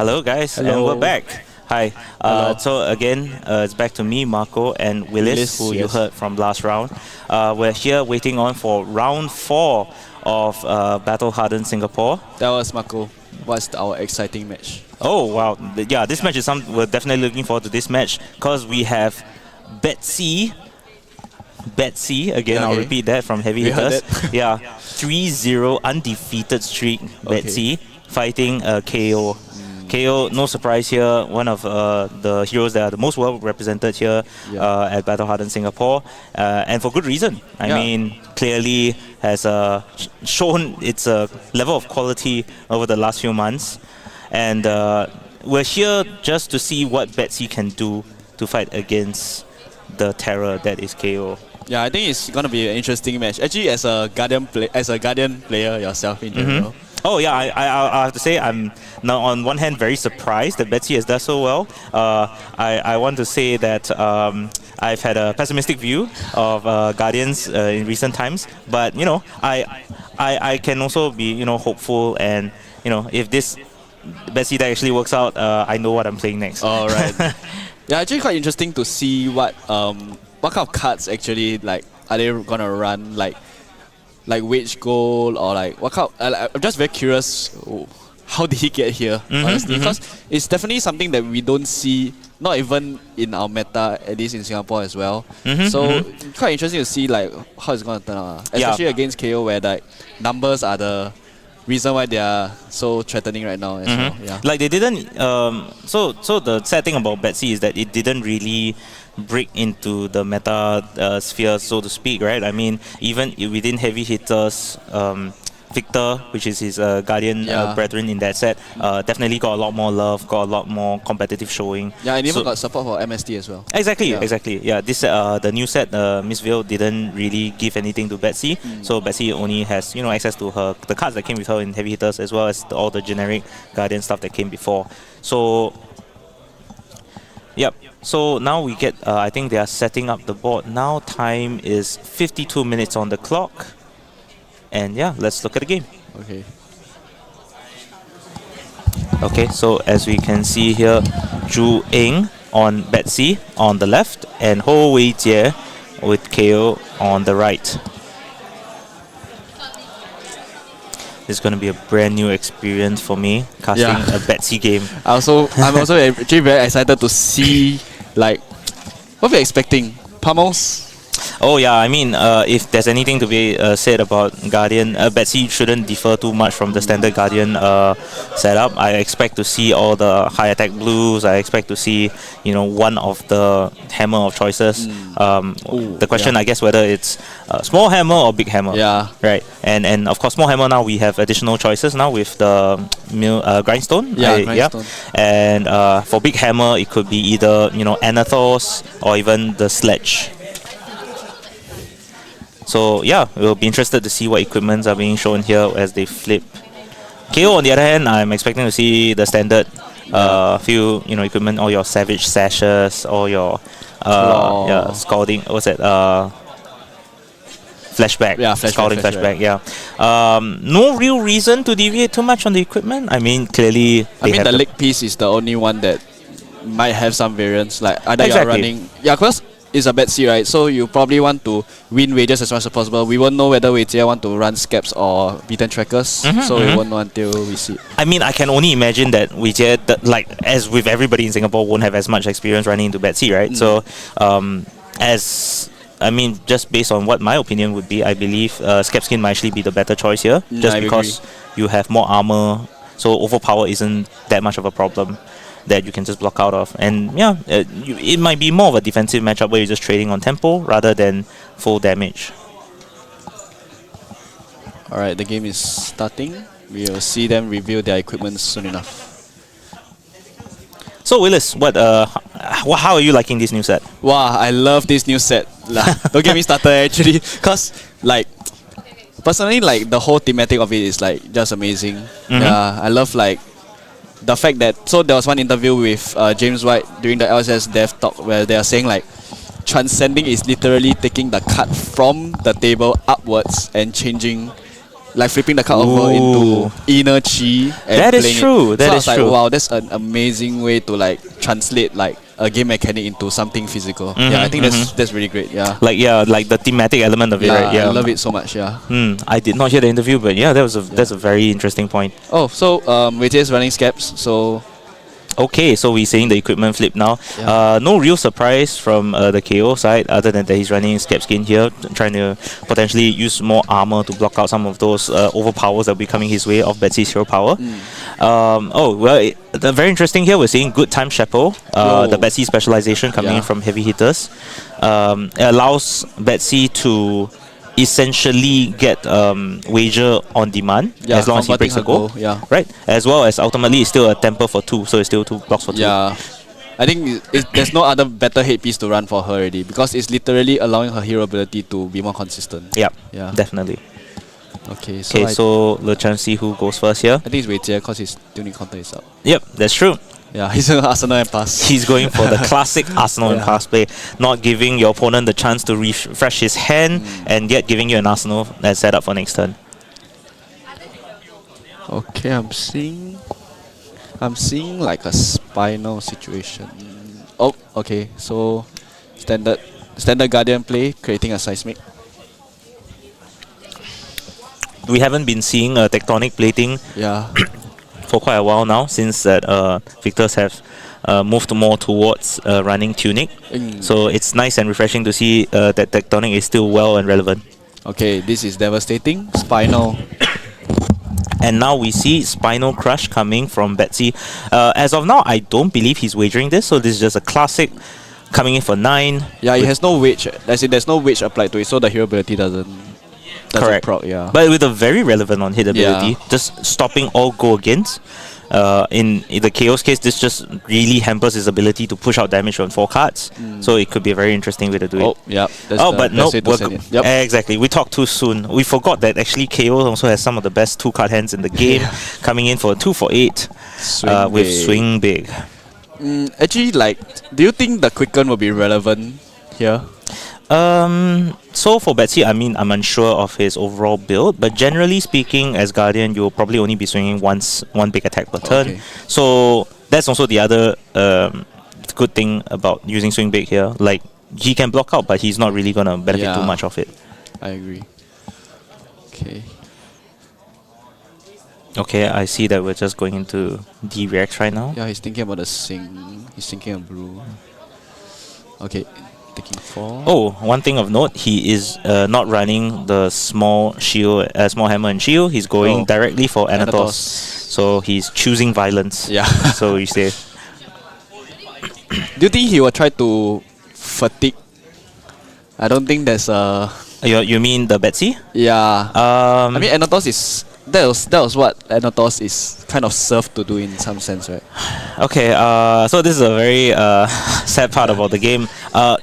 Hello, guys, and Hello. we're back. Hi. So again, it's back to me, Marco, and Willis, who you yes. heard from last round. We're here waiting on for round 4 of Battle Hardened Singapore. That was Marco. What's our exciting match? Oh wow! Yeah, this match is something we're definitely looking forward to. This match because we have Betsy again. I'll Okay. repeat that from Heavy We heard Hitters. Yeah, 3-0 undefeated streak. Betsy fighting Kayo. Kayo, no surprise here, one of the heroes that are the most well represented here at Battle Hardened Singapore, and for good reason. I mean, clearly has shown its level of quality over the last few months, and we're here just to see what Betsy can do to fight against the terror that is KO. Yeah, I think it's gonna be an interesting match. Actually, as a Guardian player yourself in general. Oh yeah, I have to say I'm now on one hand very surprised that Betsy has done so well. I want to say that I've had a pessimistic view of Guardians in recent times, but you know I can also be hopeful, and if this Betsy deck actually works out, I know what I'm playing next. All right. Yeah, actually quite interesting to see what kind of cards actually are they gonna run like wage goal or like what kind I'm just very curious how did he get here honestly, because it's definitely something that we don't see, not even in our meta, at least in Singapore as well. So quite interesting to see like how it's gonna turn out, especially against KO where like numbers are the reason why they are so threatening right now as well. Yeah. Like they didn't. So the sad thing about Betsy is that it didn't really break into the meta sphere, so to speak, right? I mean, even within Heavy Hitters, Victor, which is his Guardian brethren in that set, definitely got a lot more love, got a lot more competitive showing. Yeah, and even got support for MST as well. Exactly. Yeah, this the new set, Mistveil, didn't really give anything to Betsy, so Betsy only has access to the cards that came with her in Heavy Hitters, as well as all the generic Guardian stuff that came before. So, yep. So now we get, I think they are setting up the board. Now time is 52 minutes on the clock. And yeah, let's look at the game. Okay. Okay, so as we can see here, Zhu Eng on Betsy on the left, and Ho Wei Jie with KO on the right. This is going to be a brand new experience for me, casting a Betsy game. I'm also actually very excited to see like what we're expecting. Pummels. Oh yeah, I mean, if there's anything to be said about Guardian, Betsy shouldn't differ too much from the standard Guardian setup. I expect to see all the high attack blues. I expect to see, one of the hammer of choices. The question, I guess, whether it's small hammer or big hammer. Yeah. Right. And of course, small hammer now we have additional choices now with the grindstone. Yeah, grindstone. And for big hammer, it could be either Anathos or even the sledge. So yeah, we'll be interested to see what equipments are being shown here as they flip. KO on the other hand, I'm expecting to see the standard few equipment, all your Savage Sashes, all your Scalding, what's that? Flashback. Yeah, Scalding Flashback, yeah. No real reason to deviate too much on the equipment. I mean, clearly they have the leg piece is the only one that might have some variance, like either you're Exactly. running because it's a Betsy, right? So you probably want to win wages as much as possible. We won't know whether Weijie want to run scaps or beaten trackers, so we won't know until we see. I mean, I can only imagine that Weijie, as with everybody in Singapore, won't have as much experience running into Betsy, right? So, just based on what my opinion would be, I believe Scap Skin might actually be the better choice here, just I because you have more armor, so overpower isn't that much of a problem that you can just block out of. And yeah, it might be more of a defensive matchup where you're just trading on tempo rather than full damage. Alright, the game is starting. We'll see them reveal their equipment soon enough. So Willis, how are you liking this new set? Wow, I love this new set. Don't get me started actually, because personally the whole thematic of it is just amazing. Yeah, I love the fact that, so there was one interview with James White during the LSS Dev Talk where they are saying transcending is literally taking the card from the table upwards and changing like flipping the card over into inner chi. And That is playing true, It. that so I is was true. like, wow, that's an amazing way to like translate like a game mechanic into something physical. Yeah, I think that's really great. Yeah. Like the thematic element of it, right? I love it so much. Yeah. I did not hear the interview, but yeah, that's a very interesting point. Oh, so Weijie is running scaps. So Okay, so we're seeing the equipment flip now. Yeah. No real surprise from the KO side, other than that he's running Scap Skin here, trying to potentially use more armor to block out some of those overpowers that will be coming his way of Betsy's hero power. Very interesting here. We're seeing good time Shepo, the Betsy specialization coming in from heavy hitters. It allows Betsy to essentially get wager on demand as long as he breaks a goal, right? As well as ultimately it's still a temper for 2, so it's still 2 blocks for 2. Yeah, I think there's no other better headpiece to run for her already, because it's literally allowing her hero ability to be more consistent. Yeah, Yeah. definitely. Okay, So let's see who goes first here. I think it's Weijie because his tuning counter is up. Yep, that's true. Yeah, he's an Arsenal and pass. He's going for the classic Arsenal and pass play, not giving your opponent the chance to refresh his hand and yet giving you an Arsenal that's set up for next turn. Okay, I'm seeing like a spinal situation. Oh, okay. So standard Guardian play, creating a seismic. We haven't been seeing tectonic plating Yeah. for quite a while now, since that Victors have moved more towards running Tunic. So it's nice and refreshing to see that tectonic is still well and relevant. Okay, this is devastating. Spinal. And now we see Spinal Crush coming from Betsy. As of now, I don't believe he's wagering this, so this is just a classic coming in for 9. Yeah, it has no wage. There's no wage applied to it, so the hero ability doesn't Correct. proc, yeah. But with a very relevant on hit ability, Yeah. just stopping all go against. In the Chaos case, this just really hampers his ability to push out damage on 4 cards. So it could be a very interesting way to do it. Oh, yeah. But no, Yep. exactly. We talked too soon. We forgot that actually KO also has some of the best 2 card hands in the game, coming in for 2 for 8 with Swing Big. Actually, like, do you think the Quicken will be relevant here? So for Betsy, I mean, I'm unsure of his overall build, but generally speaking, as Guardian, you'll probably only be swinging one big attack per turn. Okay. So that's also the other good thing about using Swing Big here. Like, he can block out, but he's not really gonna benefit too much of it. I agree. Okay. Okay, I see that we're just going into D-React right now. Yeah, he's thinking about the Sing. He's thinking of Brew. Okay, taking 4. Oh, one thing of note, he is not running the small shield, small hammer and shield. He's going directly for Anatos. So he's choosing violence. Yeah. So you say. Do you think he will try to fatigue? I don't think there's a. You mean the Betsy? Yeah. I mean, Anatos is. That was what Anatos is kind of served to do in some sense, right? Okay, so this is a very sad part about the game.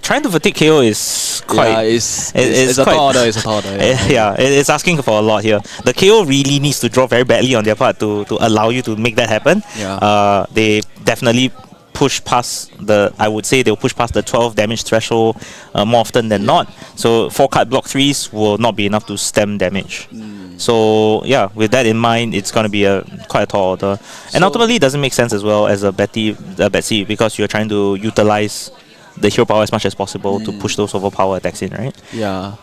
Trying to fatigue KO is quite... Yeah, it's a tall order, it's a tall order. Yeah, it's asking for a lot here. The KO really needs to draw very badly on their part to allow you to make that happen. Yeah. They definitely push past I would say they'll push past the 12 damage threshold more often than not. So 4 card block 3s will not be enough to stem damage. So yeah, with that in mind, it's going to be quite a tall order. And ultimately, it doesn't make sense as well as a Betsy, because you're trying to utilize the hero power as much as possible to push those overpower attacks in, right? Yeah.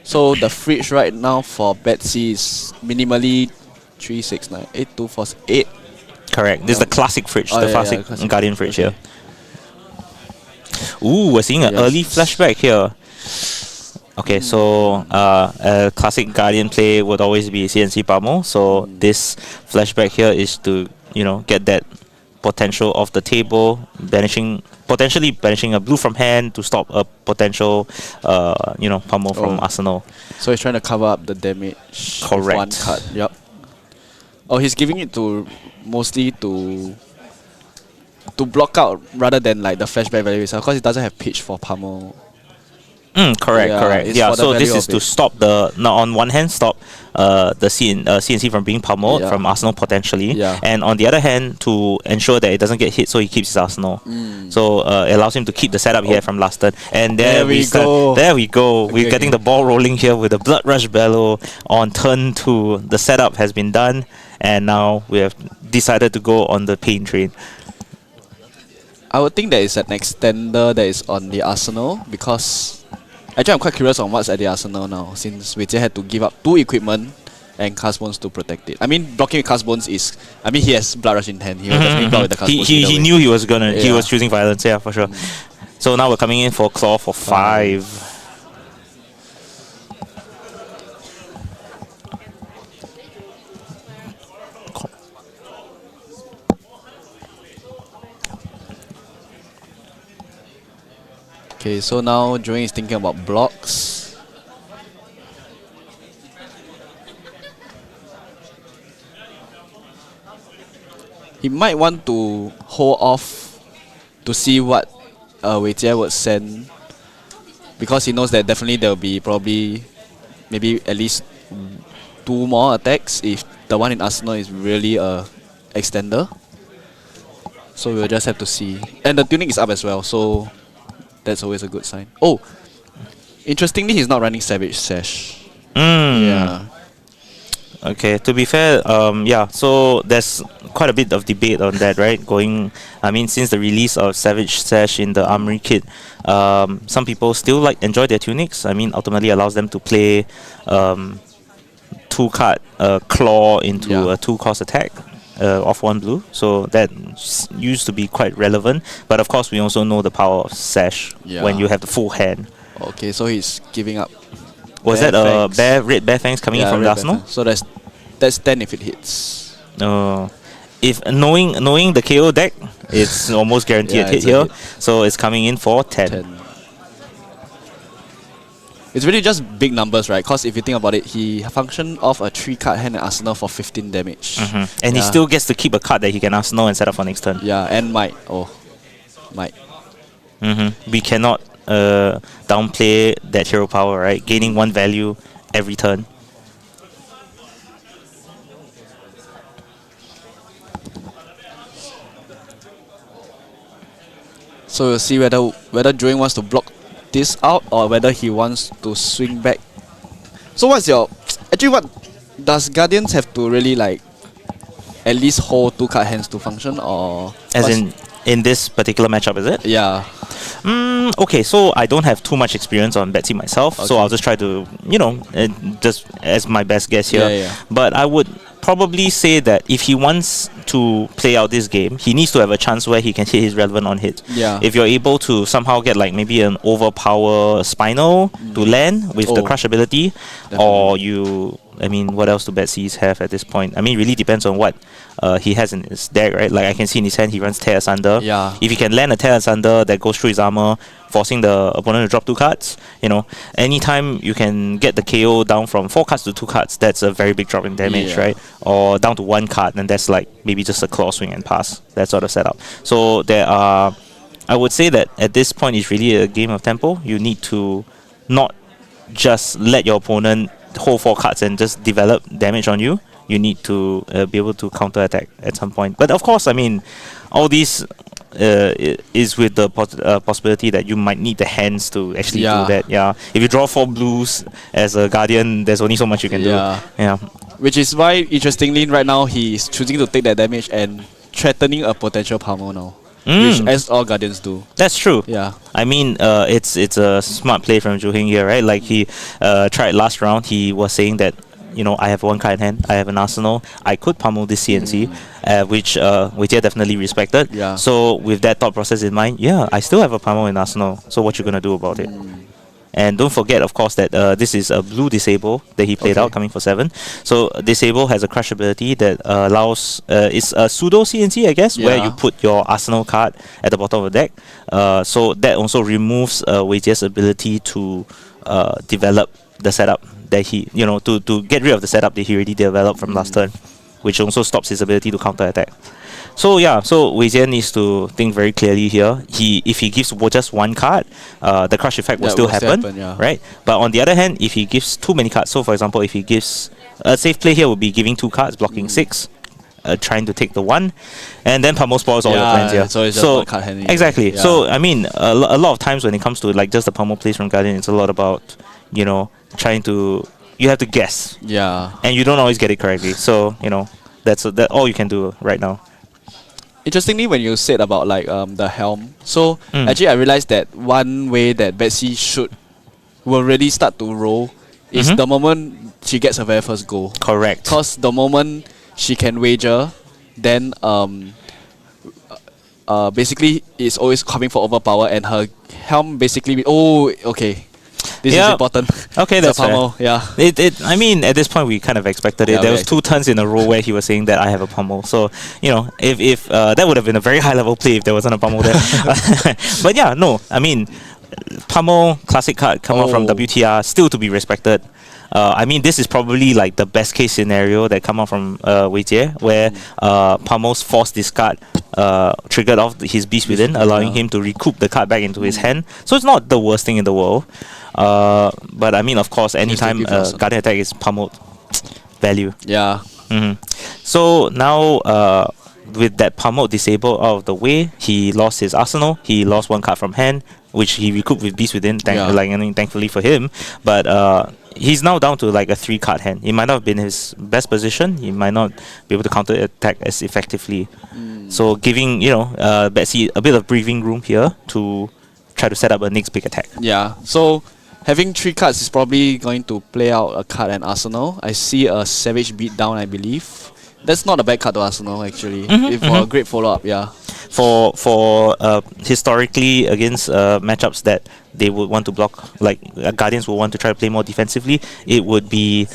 So the fridge right now for Betsy is minimally 3, 6, 9, 8, 2, 4, 8. Correct. This is the classic fridge, the classic Guardian fridge here. Ooh, we're seeing an early flashback here. Okay, so a classic Guardian play would always be CNC Pummel. So this flashback here is to, get that potential off the table, potentially banishing a blue from hand to stop a potential, pummel from Arsenal. So he's trying to cover up the damage. Correct. With one card. Yep. Oh, he's giving it to mostly to block out rather than like the flashback value itself, because it doesn't have pitch for pummel. Correct, Yeah, correct. it's Yeah, for the so this value is of to it. stop now on one hand, stop the CNC from being pummeled Yeah. from Arsenal potentially, Yeah. and on the other hand, to ensure that it doesn't get hit, so he keeps his Arsenal. So it allows him to keep the setup he had from last turn. And there, There we start. go. There we go. We're Okay, getting okay. the ball rolling here with the Blood Rush Bellow on turn 2. The setup has been done, and now we have decided to go on the pain train. I would think there is an extender that is on the Arsenal because actually I'm quite curious on what's at the Arsenal now since Wei Jie had to give up 2 equipment and cast bones to protect it. I mean blocking with cast bones is he has blood rush in hand. He will definitely block with the cast bones. He either way. knew he was gonna. He Yeah. was choosing violence. Yeah, for sure. So now we're coming in for claw for 5. Okay, so now Joey is thinking about blocks. He might want to hold off to see what Wei Jie would send because he knows that definitely there will be probably maybe at least 2 more attacks if the one in Arsenal is really a extender. So we'll just have to see. And the tuning is up as well, so that's always a good sign. Oh, interestingly, he's not running Savage Sash. Yeah. Okay, to be fair, yeah, so there's quite a bit of debate on that, right? Since the release of Savage Sash in the Armory kit, some people still enjoy their tunics. Ultimately allows them to play 2-card claw into a 2-cost attack. Off 1 blue, so that used to be quite relevant. But of course, we also know the power of Sash when you have the full hand. Okay, so he's giving up. Was Bear that Fangs. red bear fangs coming in from red the bear Arsenal? fangs. So that's 10 if it hits. If knowing the KO deck, it's almost guaranteed Yeah, hit it's a here. hit. So it's coming in for 10. 10. It's really just big numbers, right? Because if you think about it, he functioned off a 3-card hand in Arsenal for 15 damage. And he still gets to keep a card that he can Arsenal and set up for next turn. Yeah, and might. We cannot downplay that hero power, right? Gaining 1 value every turn. So we'll see whether Joey wants to block this out or whether he wants to swing back. So what does Guardians have to really at least hold 2-card hands to function or As in this particular matchup, is it? yeah. Okay, so I don't have too much experience on Betsy myself, so I'll just try to, just as my best guess here. Yeah. But I would probably say that if he wants to play out this game, he needs to have a chance where he can hit his relevant on hit. Yeah. If you're able to somehow get maybe an overpower spinal to land with the crush ability, or what else do Betsy's have at this point? Really depends on what he has in his deck, right? I can see in his hand he runs Tear Asunder. Yeah. If he can land a Tear Asunder that goes through his armor, forcing the opponent to drop 2 cards, anytime you can get the KO down from 4 cards to 2 cards, that's a very big drop in damage, right? Or down to 1 card, and that's maybe just a claw swing and pass, that sort of setup. So I would say that at this point it's really a game of tempo. You need to not just let your opponent hold 4 cards and just develop damage on you. You need to be able to counter attack at some point. But of course, all these is with the possibility that you might need the hands to actually do that. Yeah. If you draw 4 blues as a guardian, there's only so much you can do. Yeah. Which is why, interestingly, right now he's choosing to take that damage and threatening a potential pummel now. Which as all guardians do. That's true. Yeah. It's a smart play from Zhu Heng here, right? He tried last round. He was saying that I have 1 card in hand, I have an arsenal, I could pummel this CNC, which Wei Jie definitely respected. Yeah. So with that thought process in mind, I still have a pummel in arsenal. So what you gonna do about it? And don't forget, of course, that this is a blue disable that he played out, coming for 7. So disable has a crush ability that allows it's a pseudo CNC, I guess, where you put your arsenal card at the bottom of the deck. So that also removes Wei Jie's ability to develop the setup that he, to get rid of the setup that he already developed from last turn, which also stops his ability to counter attack. So yeah, so Wei Jie needs to think very clearly here. If he gives just one card, the crush effect will That still will still happen, happen, yeah. right? But on the other hand, if he gives too many cards, so for example, if he gives a safe play here would be giving 2 cards, blocking 6. Trying to take the 1, and then pummel spoils all your plans here. So it's just one card handling. exactly. Yeah. So I mean, a lot of times when it comes to like just the pummel plays from Guardian, it's a lot about trying to you have to guess, Yeah. and you don't always get it correctly. So that's all you can do right now. Interestingly, when you said about like the helm, so Mm. actually I realized that one way that Betsy will really start to roll is Mhm. the moment she gets her very first goal. Correct. Cause the moment she can wager, then basically it's always coming for overpower, and her helm basically okay. This is Yep. important. Okay, The that's fair. pummel, yeah. I mean, at this point, we kind of expected it. Yeah, There we was 2 turns in a row where he was saying that I have a pummel. So, if that would have been a very high level play if there wasn't a pummel there. But yeah, no, I mean, pummel, classic card, come out from Oh. WTR, still to be respected. I mean, this is probably like the best case scenario that come out from Wei Jie, where Pummel's force discard triggered off his Beast Within, allowing him to recoup the card back into his hand. So it's not the worst thing in the world. But I mean, of course, anytime give us- Guardian attack is pummeled, value. Yeah. So now, with that pummel disabled out of the way, he lost his arsenal. He lost 1 card from hand, which he recouped with Beast Within. Thankfully for him, but he's now down to like a 3-card hand. It might not have been his best position. He might not be able to counter attack as effectively. So giving Betsy a bit of breathing room here to try to set up a next big attack. Yeah. So having 3 cards is probably going to play out a card and arsenal. I see a Savage Beatdown, I believe. That's not a bad card to arsenal actually. For a great follow up, yeah. For historically against matchups that they would want to block, like Guardians will want to try to play more defensively, it would be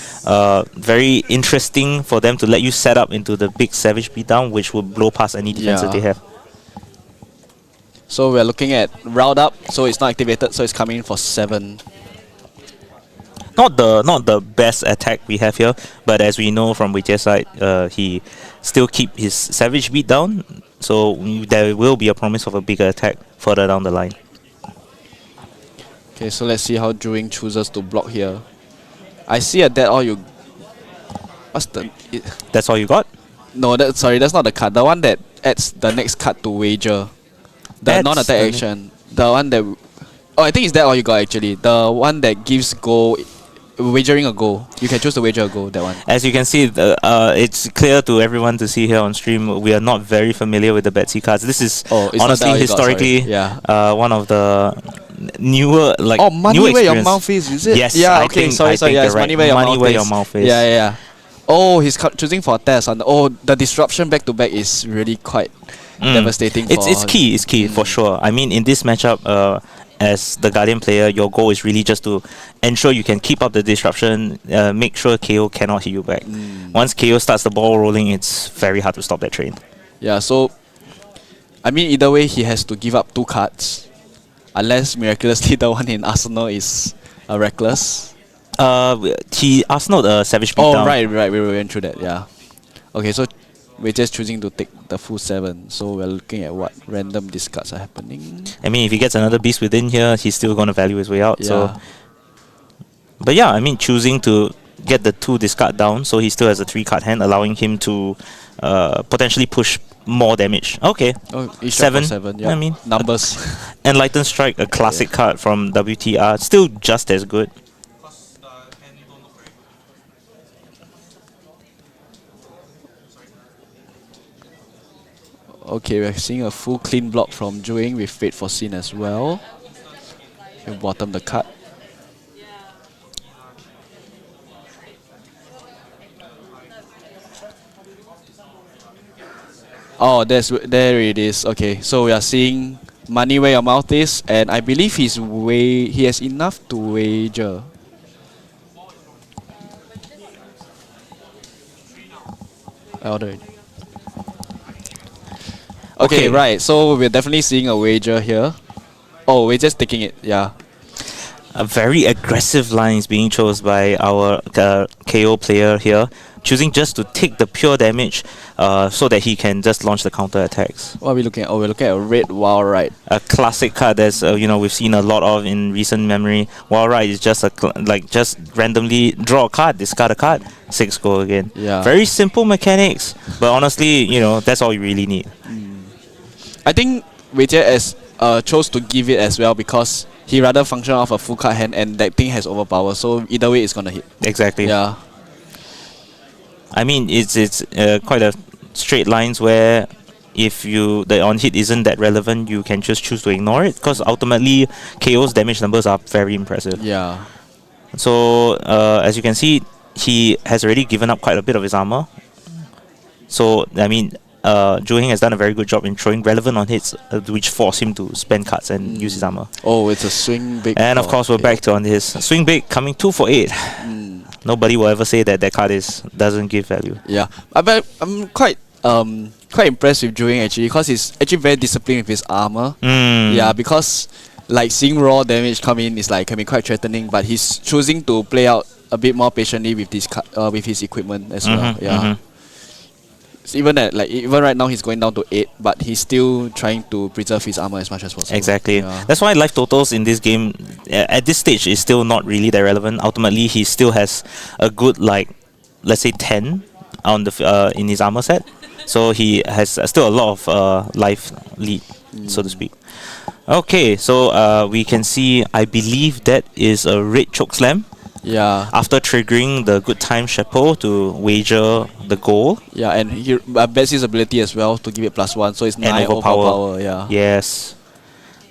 very interesting for them to let you set up into the big Savage Beatdown, which would blow past any defense that they have. So we're looking at round up, so it's not activated, so it's coming in for 7. Not the best attack we have here, but as we know from Wei Jie's side, he still keep his Savage Beat down, so there will be a promise of a bigger attack further down the line. Okay, so let's see how Druing chooses to block here. I see a dead all you. What's the? That's all you got? No, sorry, that's not the card. The one that adds the next card to wager. The Adds non-attack the action. The one that. Oh, I think it's that all you got actually. The one that gives goal. Wagering a goal. You can choose to wager a goal, that one. As you can see, it's clear to everyone to see here on stream, we are not very familiar with the Betsy cards. This is It's not that honestly all you got, historically sorry. Yeah. one of the newer Money newer where your experience. mouth is it? Yes, Yeah, I okay, think- sorry, I think yeah, you're it's right. money where your Money mouth where is. your mouth is. Yeah. Oh, he's choosing for a test. Oh, the disruption back to back is really quite devastating. It's key for sure. I mean, in this matchup, as the Guardian player, your goal is really just to ensure you can keep up the disruption, make sure Kayo cannot hit you back. Once Kayo starts the ball rolling, it's very hard to stop that train. Yeah, so I mean, either way, he has to give up 2 cards, unless miraculously the one in Arsenal is reckless. He Arsenal the Savage Oh, Beatdown. right, we went through that. Yeah. Okay, so we're just choosing to take the full 7. So we're looking at what random discards are happening. I mean, if he gets another beast within here, he's still going to value his way out. Yeah. So, but yeah, I mean, choosing to get the 2 discard down, so he still has a 3-card hand, allowing him to potentially push more damage. Okay. Oh, each 7. 7. Yeah. I mean, numbers. Enlightened Strike, a classic card from WTR, still just as good. Okay, we're seeing a full clean block from Juing with Fate Foreseen as well. You bottom the card. Oh, there it is. Okay, so we are seeing money where your mouth is, and I believe he has enough to wager. I ordered. Okay, right. So we're definitely seeing a wager here. Oh, we're just taking it. Yeah. A very aggressive line is being chosen by our KO player here. choosing just to take the pure damage so that he can just launch the counter attacks. What are we looking at? Oh, we're looking at a red Wild Ride. A classic card that's we've seen a lot of in recent memory. Wild Ride is just just randomly draw a card, discard a card, 6 go again. Yeah. Very simple mechanics, but honestly, that's all you really need. I think Wei Jie chose to give it as well because he rather function off a full card hand and that thing has overpower. So either way, it's gonna hit. Exactly. Yeah. I mean, it's quite a straight lines where if the on hit isn't that relevant, you can just choose to ignore it because ultimately KO's damage numbers are very impressive. Yeah. So as you can see, he has already given up quite a bit of his armor. So I mean, Zhu Heng has done a very good job in throwing relevant on hits, which force him to spend cards and use his armor. Oh, it's a swing big. And of course, we're back to on his swing big, coming 2 for 8. Nobody will ever say that card doesn't give value. Yeah, but I'm quite impressed with Zhu Heng actually because he's actually very disciplined with his armor. Yeah, because like seeing raw damage come in is can be quite threatening, but he's choosing to play out a bit more patiently with with his equipment as well. Yeah. So even right now he's going down to 8, but he's still trying to preserve his armor as much as possible. Exactly. Yeah. That's why life totals in this game at this stage is still not really that relevant. Ultimately, he still has a good let's say 10 on the in his armor set, so he has still a lot of life lead, so to speak. Okay, so we can see, I believe that is a red choke slam. Yeah. After triggering the good time chapeau to wager the goal. Yeah, and Betsy's ability as well to give it +1, so it's 9 overpower. Yeah. Yes.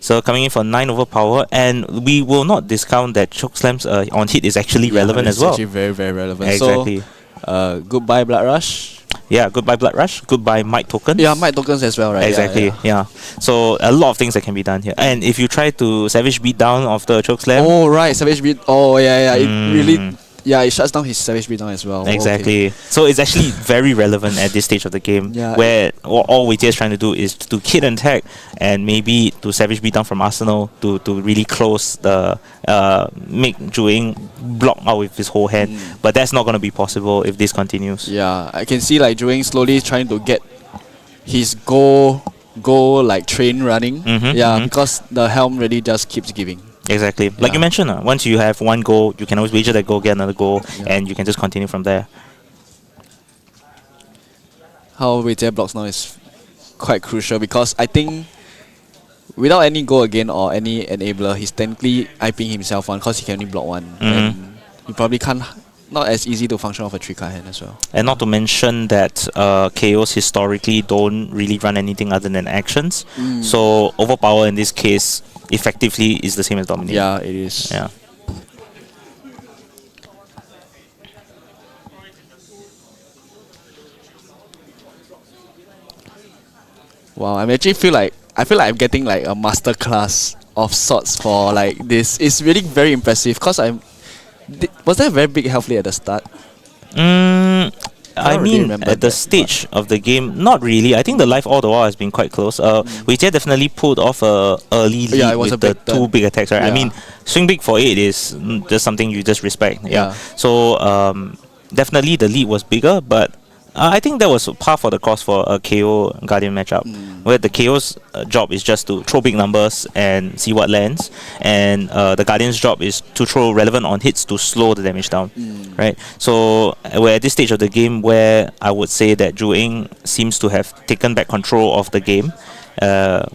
So coming in for 9 overpower, and we will not discount that choke slams on hit is actually relevant as well. It's actually very, very relevant. Exactly. So, goodbye Blood Rush. Yeah, goodbye Blood Rush, goodbye Might Tokens. Yeah, Might Tokens as well, right? Exactly, yeah. So a lot of things that can be done here. And if you try to Savage Beat down after a choke slam. Oh, right, Savage Beat. Oh, yeah. It really... Yeah, it shuts down his Savage Beat down as well. Exactly. Okay. So it's actually very relevant at this stage of the game, where all Wei Jie is trying to do is to hit and tag, and maybe to Savage Beat down from Arsenal to really close the make Zhu Heng block out with his whole hand. But that's not going to be possible if this continues. Yeah, I can see Zhu Heng slowly trying to get his goal train running. Because the helm really just keeps giving. Exactly. Like you mentioned, once you have one goal, you can always wager that goal, get another goal, and you can just continue from there. How Wei Jie blocks now is quite crucial because I think without any goal again or any enabler, he's technically IPing himself one because he can only block one. And he probably can't, not as easy to function off a 3-card hand as well. And not to mention that KOs historically don't really run anything other than actions. So overpower in this case effectively is the same as dominate. Yeah, it is. Yeah. Wow, I actually feel like I'm getting a master class of sorts for this. It's really very impressive because was there a very big health lead at the start? I mean, at the stage of the game, not really. I think the life all the while has been quite close. Wei Jie definitely pulled off a early lead with the 2 big attacks, right? I mean, swing big for 8 is just something you just respect. Yeah. So definitely the lead was bigger, but I think that was par for the course for a KO Guardian matchup, where the KO's job is just to throw big numbers and see what lands, and the Guardian's job is to throw relevant on hits to slow the damage down, right? So we're at this stage of the game where I would say that Zhu Heng seems to have taken back control of the game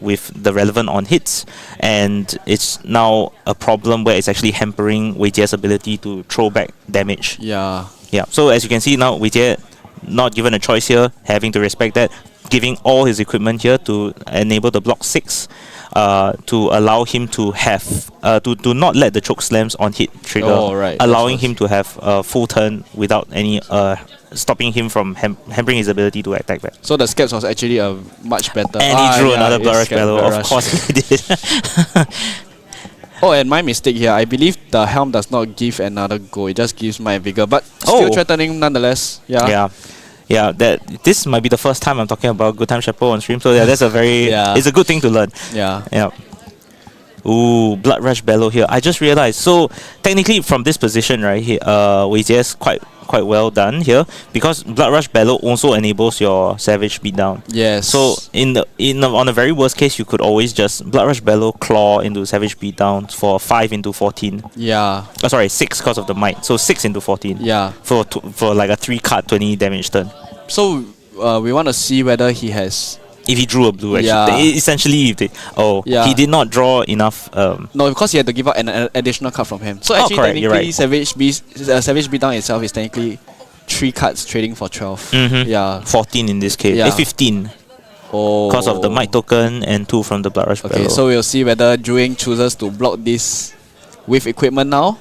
with the relevant on hits, and it's now a problem where it's actually hampering Wei Jie's ability to throw back damage. Yeah. So as you can see now, Wei Jie not given a choice here, having to respect that, giving all his equipment here to enable the block 6 to allow him to have to not let the choke slams on hit trigger, allowing him to have a full turn without any stopping him from hampering his ability to attack back. So the Scaps was actually a much better. And he drew another Blood Rush Bellow, of course he did. Oh, and my mistake here. I believe the helm does not give another go. It just gives my vigor, but still threatening nonetheless. Yeah, this might be the first time I'm talking about Good Time Chapeau on stream, so that's a very it's a good thing to learn. Yeah. Ooh, Blood Rush Bellow here. I just realized. So technically, from this position, right, Wei Jie is quite quite well done here because Blood Rush Bellow also enables your Savage Beatdown. Yes. So on the very worst case, you could always just Blood Rush Bellow claw into Savage Beatdown for 5 into 14. Yeah. Oh, sorry, 6 because of the might. So 6 into 14. Yeah. For like a 3-card 20 damage turn. So we want to see whether he has. If he drew a blue, actually. Yeah. Essentially, if they, Yeah. he did not draw enough. No, because he had to give up an additional card from him. So actually, correct, you're technically, right. Savage Beatdown itself is technically 3 cards trading for 12. Mhm. Yeah. 14 in this case. Yeah. 15 Oh. because of the might token and 2 from the Blood Rush Okay, Bellow. so we'll see whether Juing chooses to block this with equipment now.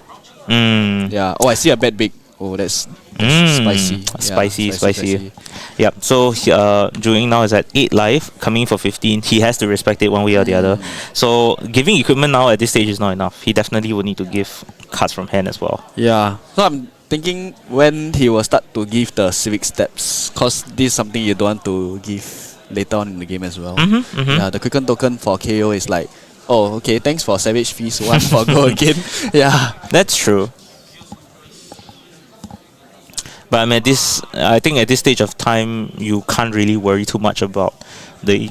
Yeah. Oh, I see a bad big. Oh, that's spicy. Yeah, Spicy. Yep. So Juing now is at 8 life, coming for 15. He has to respect it one way or the other. So giving equipment now at this stage is not enough. He definitely would need to give cards from hand as well. Yeah. So I'm thinking when he will start to give the civic steps, cause this is something you don't want to give later on in the game as well. Yeah. The quicken token for Kayo is like, oh, okay, thanks for Savage Feast 1 for go again. Yeah. That's true. But I think at this stage of time, you can't really worry too much about the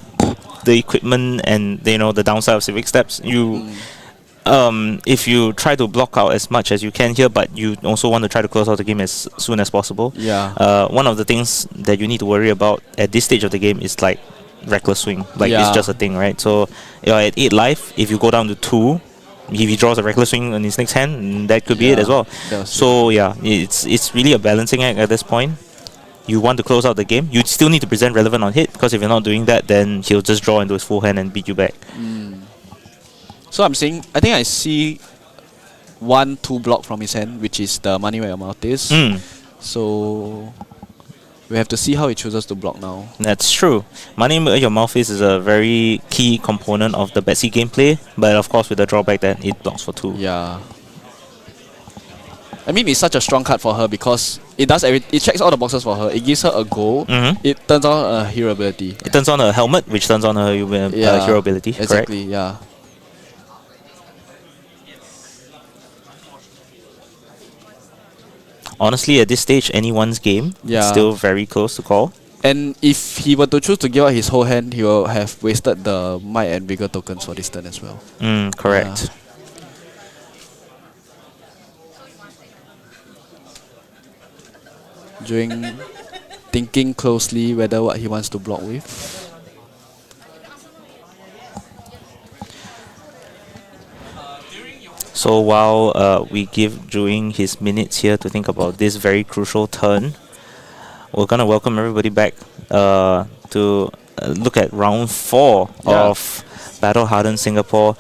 equipment and the downside of civic steps. If you try to block out as much as you can here, but you also want to try to close out the game as soon as possible. Yeah. One of the things that you need to worry about at this stage of the game is like reckless swing. Like it's just a thing, right? So at 8 life, if you go down to 2. If he draws a reckless swing on his next hand, that could be it as well. So yeah, it's really a balancing act at this point. You want to close out the game. You still need to present relevant on hit because if you're not doing that, then he'll just draw into his full hand and beat you back. So I think I see 1-2 block from his hand, which is the money where your mouth is. So we have to see how he chooses to block now. That's true. Money where your mouth is a very key component of the Betsy gameplay, but of course with the drawback that it blocks for 2. Yeah. I mean, it's such a strong card for her because it does it checks all the boxes for her. It gives her a goal. It turns on a hero ability. It turns on a helmet, which turns on a hero ability. Exactly. Correct? Yeah. Honestly, at this stage, anyone's game. It's still very close to call. And if he were to choose to give out his whole hand, he will have wasted the might and vigor tokens for this turn as well. Correct. During thinking closely whether what he wants to block with. So while we give Juing his minutes here to think about this very crucial turn, we're gonna welcome everybody back to look at round 4 of Battle Hardened Singapore.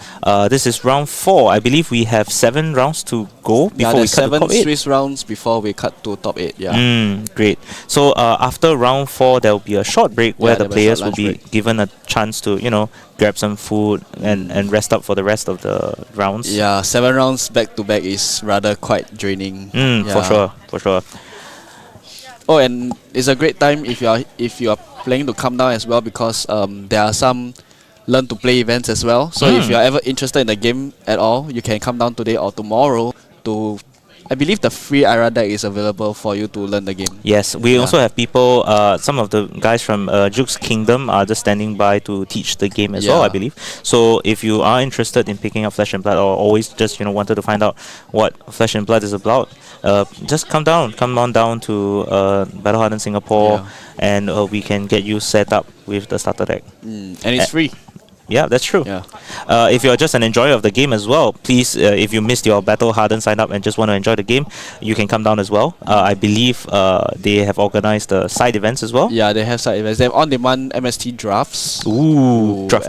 This is round 4. I believe we have 7 rounds to go before we cut to top 8. 7 Swiss rounds before we cut to top 8. Yeah. Great. So after round 4, there will be a short break where the players will be given a chance to grab some food and rest up for the rest of the rounds. Yeah, 7 rounds back to back is rather quite draining. For sure. Oh, and it's a great time if you are playing to calm down as well because there are some learn to play events as well. So if you are ever interested in the game at all, you can come down today or tomorrow to. I believe the free IRA deck is available for you to learn the game. Yes, we also have people, some of the guys from Juke's Kingdom are just standing by to teach the game as well, I believe. So if you are interested in picking up Flesh and Blood or always just wanted to find out what Flesh and Blood is about, just come on down to Battle Hardened Singapore and we can get you set up with the starter deck. And it's free. Yeah, that's true. Yeah. If you're just an enjoyer of the game as well, please, if you missed your Battle Hardened sign up and just want to enjoy the game, you can come down as well. I believe they have organized side events as well. Yeah, they have side events. They have on-demand MST drafts. Draft.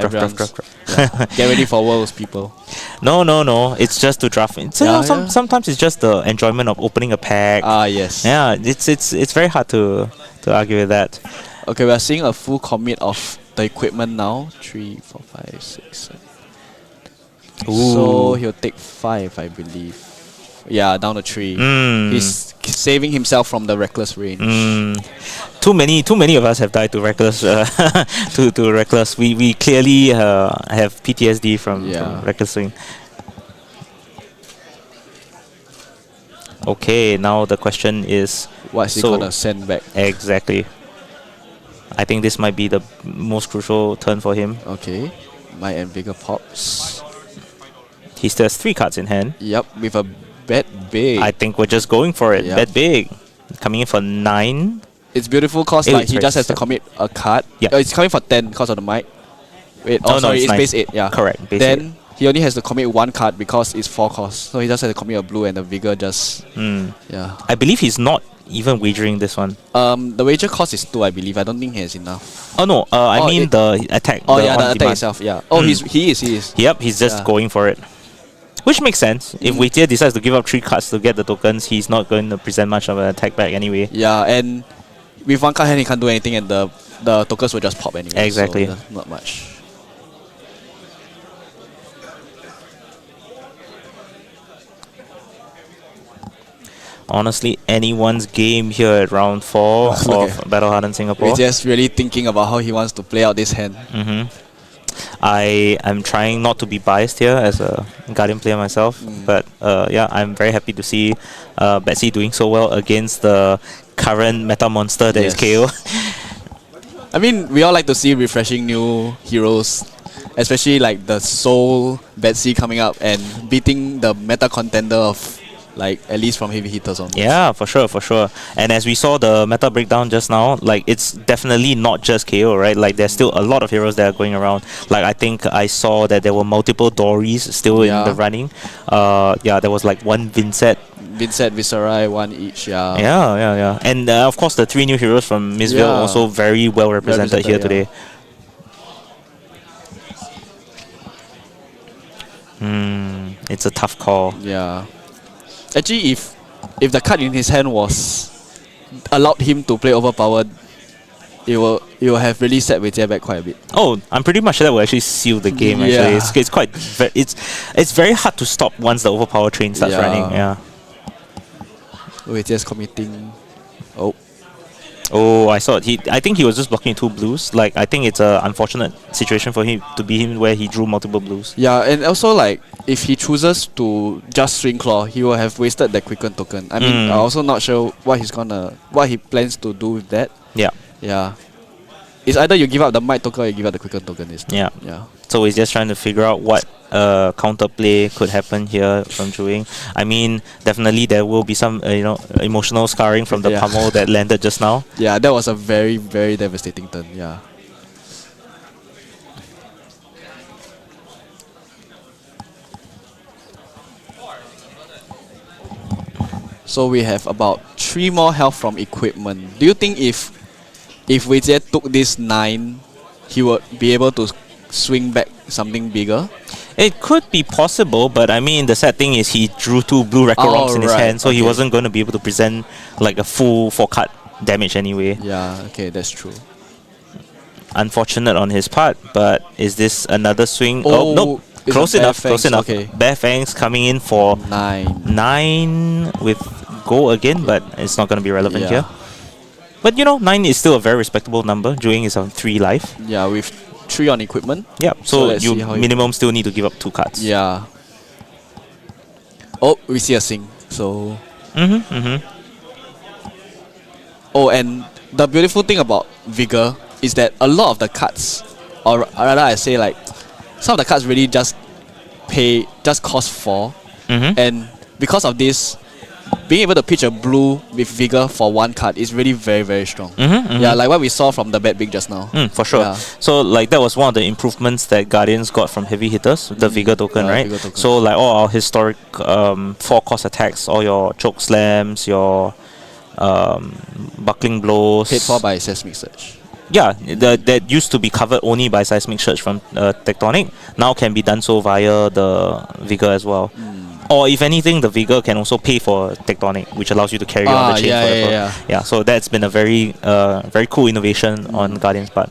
Yeah. Get ready for Worlds, people. No. It's just to draft. Sometimes it's just the enjoyment of opening a pack. Yes. Yeah, it's very hard to argue with that. Okay, we are seeing a full commit of the equipment now. 3, 4, 5, 6, 7. So he'll take 5, I believe. Yeah, down to 3. He's saving himself from the reckless range. Too many of us have died to reckless. to reckless. We clearly have PTSD from reckless swing. Okay, now the question is What's he so- gonna send back? exactly. I think this might be the most crucial turn for him. Okay. Might and Vigor pops. He still has 3 cards in hand. Yep, with a bet big. I think we're just going for it. Yep. Bet big. Coming in for 9. It's beautiful cause Eight, like he sorry, just has to seven. commit a card. Yeah. It's coming for 10 because of the mic. Wait, Oh, no, sorry, it's it's nine. base 8, yeah. Correct, base Then he only has to commit 1 card because it's 4 cost. So he just has to commit a blue and the Vigor just yeah. I believe he's not even wagering this one. The wager cost is 2, I believe. I don't think he has enough. Oh no, I Oh, mean it- the attack. Oh the yeah, on the attack demand. itself, yeah. Oh he is. Yep, he's just Yeah. going for it. Which makes sense. If Wei decides to give up 3 cards to get the tokens, he's not going to present much of an attack back anyway. Yeah, and with 1 card hand he can't do anything and the tokens will just pop anyway. Exactly. So there's not much. Honestly, anyone's game here at round 4 Okay. of Battle Hardened Singapore. We're just really thinking about how he wants to play out this hand. I am trying not to be biased here as a Guardian player myself, but yeah, I'm very happy to see Betsy doing so well against the current meta monster that is Yes. Kayo. I mean, we all like to see refreshing new heroes, especially like the Soul Betsy coming up and beating the meta contender of like at least from heavy hitters on. Yeah, for sure, for sure. And as we saw the meta breakdown just now, like it's definitely not just KO, right? Like there's still a lot of heroes that are going around. Like I think I saw that there were multiple Dories still in the running. Yeah, there was like 1 Vincent. Vincent, Viserai, 1 each. Yeah. Yeah. And of course the 3 new heroes from Mistveil Yeah. also very well represented here today. It's a tough call. Yeah. Actually, if the card in his hand was allowed him to play overpowered, it will have really set Wei Jie back quite a bit. Oh, I'm pretty much sure that will actually seal the game. Yeah. Actually, it's quite it's very hard to stop once the overpower train starts running. Yeah. Wei Jie's committing. Oh, I saw it. I think he was just blocking 2 blues. Like I think it's a unfortunate situation for him to be him where he drew multiple blues. Yeah, and also like if he chooses to just swing claw, he will have wasted that quicken token. I mean, I'm also not sure what he plans to do with that. Yeah. Yeah. It's either you give up the might token or you give up the quicken token. Yeah. Yeah. So he's just trying to figure out what counterplay could happen here from Juing. I mean, definitely there will be some emotional scarring from the Yeah. pummel that landed just now. Yeah, that was a very, very devastating turn. Yeah. So we have about 3 more health from equipment. Do you think if Wei Jie took this 9, he would be able to swing back something bigger? It could be possible, but I mean, the sad thing is he drew 2 blue record rocks in his right, hand, so he okay. wasn't going to be able to present like a full 4-card damage anyway. Yeah, okay, that's true. Unfortunate on his part, but is this another swing? Oh, nope. it's Close a Bare enough, close Fangs, enough. okay. Bare Fangs coming in for 9. 9 with go again, but it's not going to be relevant Yeah. here. But 9 is still a very respectable number. Juing is on 3 life. Yeah, with 3 on equipment. Yeah, So so let's you see how he- minimum still need to give up 2 cards. Yeah. Oh, we see a sing. So. Oh, and the beautiful thing about Vigor is that a lot of the cards, or rather I say like, some of the cards really just cost 4. And because of this, being able to pitch a blue with Vigor for 1 card is really very, very strong. Yeah, like what we saw from the bet big just now. For sure. Yeah. So like that was one of the improvements that Guardians got from heavy hitters, the Vigor token, right? Vigor token. So like all our historic 4-cost attacks, all your choke slams, your buckling blows. Paid for by Seismic Surge. Yeah, that used to be covered only by Seismic Surge from Tectonic. Now can be done so via the Vigor as well. Or if anything, the Vigor can also pay for Tectonic, which allows you to carry on the chain forever. Yeah, so that's been a very very cool innovation on Guardian's part.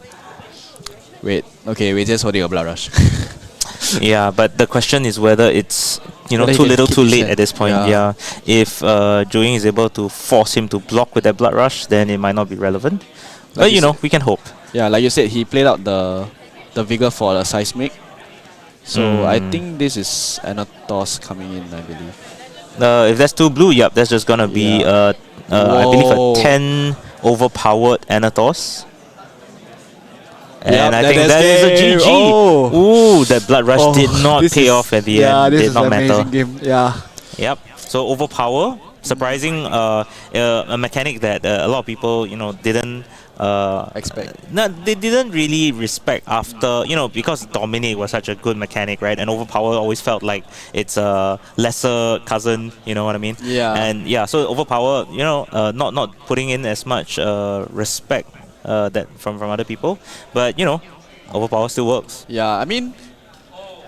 Wait, okay, we're just holding a Blood Rush. Yeah, but the question is whether it's Whether he too can little keep too his late hand. at this point. Yeah. Yeah, if Juing is able to force him to block with that Blood Rush, then it might not be relevant. But you we can hope. Yeah, like you said, he played out the Vigor for the Seismic. So I think this is Anatos coming in, I believe. If that's 2 blue, yep, that's just gonna be I believe Whoa. a 10 overpowered Anatos. And Yep, I that think is that is a game. GG. Oh. Ooh, that blood rush did not This pay is- off at the yeah, end. this Did is not an matter. amazing game. Yeah. Yep. So overpower, surprising, a mechanic that a lot of people, didn't Expect. No, they didn't really respect after, because Dominate was such a good mechanic, right? And overpower always felt like it's a lesser cousin. You know what I mean? Yeah. And yeah, so overpower, not putting in as much respect that from other people, but overpower still works. Yeah, I mean,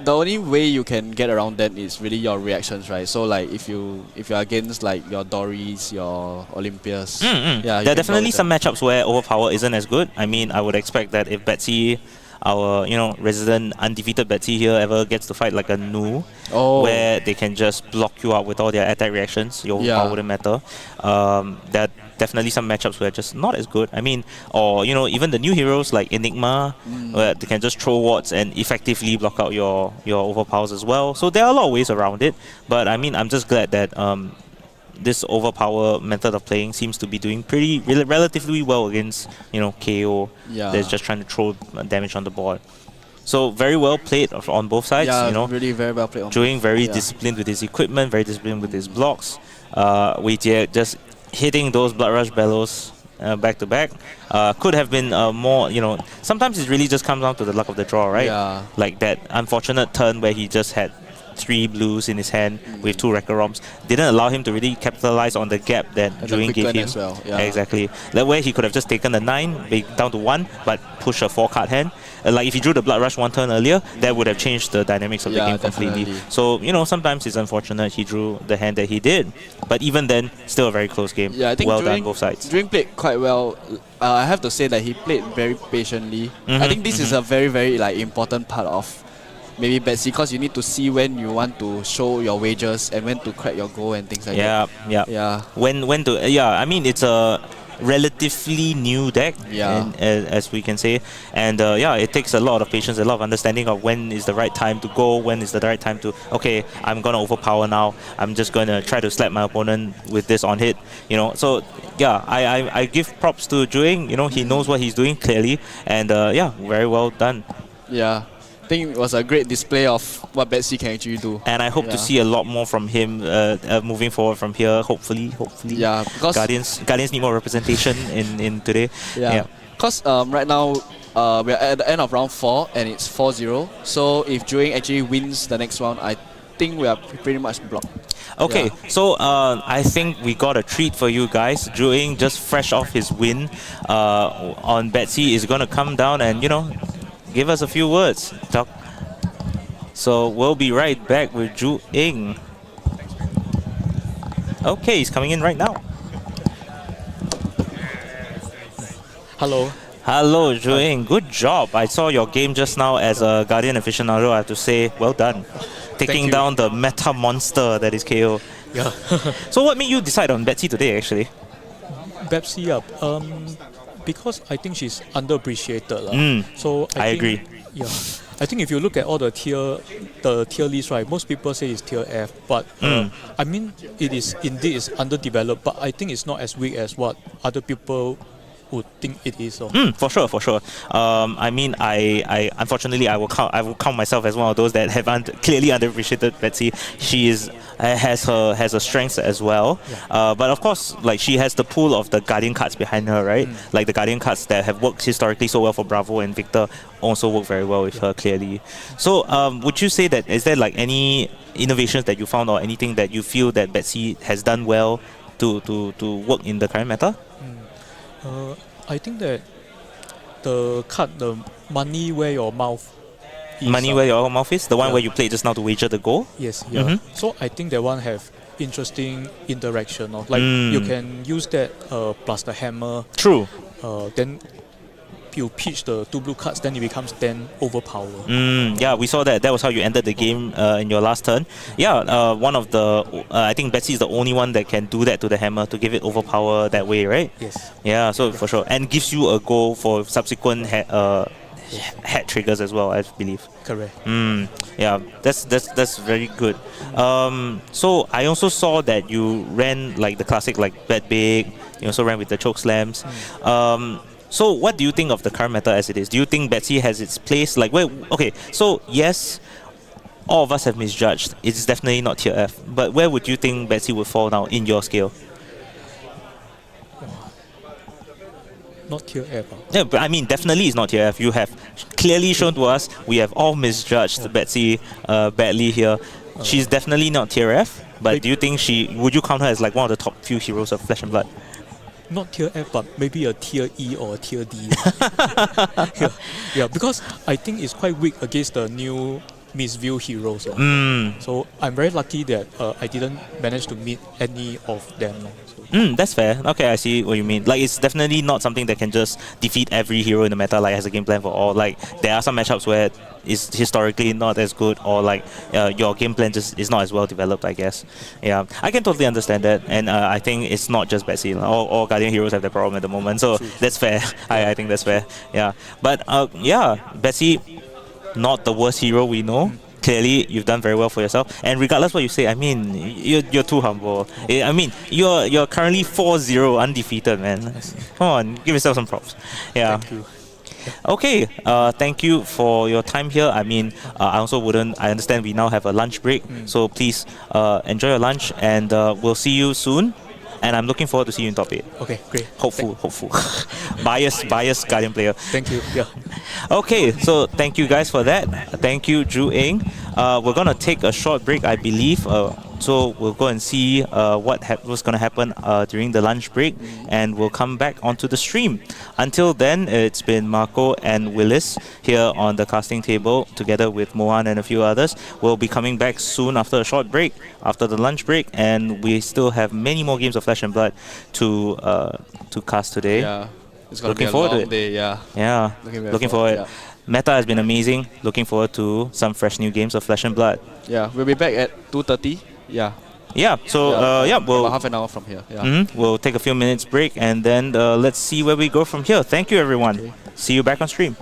the only way you can get around that is really your reactions, right? So like if you're against like your Doris, your Olympias, yeah, you There are can definitely go with some matchups where overpower isn't as good. I mean, I would expect that if Betsy, our resident undefeated Betsy here, ever gets to fight like a Nu, where they can just block you out with all their attack reactions, your overpower wouldn't matter. There are definitely some matchups where just not as good. I mean, or even the new heroes like Enigma, where they can just throw wards and effectively block out your overpowers as well. So there are a lot of ways around it. But I mean, I'm just glad that this overpower method of playing seems to be doing relatively well against Kayo. Yeah. That's just trying to throw damage on the board. So very well played on both sides. Yeah, really very well played. Doing very disciplined with his equipment, very disciplined with his blocks. Wei Jie just hitting those Blood Rush Bellows back to back. Could have been more, sometimes it really just comes down to the luck of the draw, right? Yeah. Like that unfortunate turn where he just had 3 blues in his hand with 2 Wrecker Roms didn't allow him to really capitalize on the gap that And the Juing quick gave turn him. as well, yeah. Exactly. That way he could have just taken the 9, down to 1, but push a 4-card hand. Like if he drew the Blood Rush 1 turn earlier, that would have changed the dynamics of the game completely. definitely. So, sometimes it's unfortunate he drew the hand that he did. But even then, still a very close game. Yeah, I think well done both sides. Juing played quite well. I have to say that he played very patiently. I think this is a very, very important part of maybe Betsy, because you need to see when you want to show your wages and when to crack your goal and things like that. Yeah. When to I mean, it's a relatively new deck, as we can say, and it takes a lot of patience, a lot of understanding of when is the right time to go, when is the right time to, okay, I'm gonna overpower now, I'm just gonna try to slap my opponent with this on hit, so I give props to Juing. He knows what he's doing clearly, and very well done. Yeah, I think it was a great display of what Betsy can actually do. And I hope to see a lot more from him moving forward from here. Hopefully. Yeah, because Guardians need more representation in today. Yeah, because right now we're at the end of round 4 and it's 4-0. So if Juing actually wins the next round, I think we are pretty much blocked. Okay, so I think we got a treat for you guys. Juing, just fresh off his win on Betsy, is gonna come down and give us a few words. So we'll be right back with Juing. Okay, he's coming in right now. Hello. Hello, Juing. Good job. I saw your game just now as a Guardian aficionado. I have to say, well done. Taking down the meta monster that is KO. Yeah. So what made you decide on Betsy today, actually? Betsy, because I think she's underappreciated. So I agree. Yeah. I think if you look at all the tier list, right, most people say it's tier F, but I mean, it is underdeveloped, but I think it's not as weak as what other people would think it is. For sure. I mean, I unfortunately I will count myself as one of those that have clearly underappreciated Betsy. She has her strengths as well, but of course, like, she has the pool of the Guardian cards behind her, right? Like the Guardian cards that have worked historically so well for Bravo and Victor also work very well with her, clearly. So would you say that, is there like any innovations that you found or anything that you feel that Betsy has done well to work in the current meta? I think that the money where your mouth is. Money where your mouth is? The one where you played just now to wager the goal? Yes, So I think that one have interesting interaction. Like you can use that plus the hammer. True. Then you pitch the 2 blue cards, then it becomes 10 overpower. Yeah, we saw that. That was how you ended the game in your last turn. Yeah, one of the... I think Betsy is the only one that can do that to the hammer, to give it overpower that way, right? Yes. Yeah, so for sure. And gives you a goal for subsequent hat triggers as well, I believe. Correct. Yeah, that's very good. So I also saw that you ran like the classic like bet big. You also ran with the choke slams. So what do you think of the current meta as it is? Do you think Betsy has its place? Like where? Okay, so yes, all of us have misjudged. It's definitely not tier F. But where would you think Betsy would fall now in your scale? Not tier F. Yeah, but I mean, definitely it's not tier F. You have clearly shown to us we have all misjudged Betsy badly here. She's definitely not tier F. But do you think would you count her as like one of the top few heroes of Flesh and Blood? Not tier F, but maybe a tier E or a tier D. Yeah, because I think it's quite weak against the new Mistveil heroes. So I'm very lucky that I didn't manage to meet any of them. That's fair. Okay, I see what you mean. Like, it's definitely not something that can just defeat every hero in the meta, like, has a game plan for all. Like, there are some matchups where it's historically not as good, or like your game plan just is not as well developed, I guess. Yeah, I can totally understand that, and I think it's not just Betsy. All Guardian heroes have that problem at the moment, so that's fair. I think that's fair. Yeah, but yeah, Betsy, not the worst hero we know. Clearly, you've done very well for yourself. And regardless what you say, I mean, you're too humble. I mean, you're currently 4-0 undefeated, man. Come on, give yourself some props. Yeah. Thank you. Okay, thank you for your time here. I mean, I also wouldn't. I understand we now have a lunch break, so please enjoy your lunch, and we'll see you soon. And I'm looking forward to see you in top 8. Okay, great. Hopeful. biased Guardian player. Thank you. Yeah. Okay, so thank you guys for that. Thank you, Drew Eng. We're gonna take a short break, I believe. So we'll go and see what's gonna happen during the lunch break, and we'll come back onto the stream. Until then, it's been Marco and Willis here on the casting table, together with Mohan and a few others. We'll be coming back soon after a short break, after the lunch break, and we still have many more games of Flesh and Blood to cast today. Yeah, it's gonna Looking be a forward to long it. day. Yeah. Yeah, looking forward. Yeah. Meta has been amazing. Looking forward to some fresh new games of Flesh and Blood. Yeah, we'll be back at 2:30. Yeah. Yeah, so about half an hour from here. Yeah. We'll take a few minutes break, and then let's see where we go from here. Thank you, everyone. Okay. See you back on stream.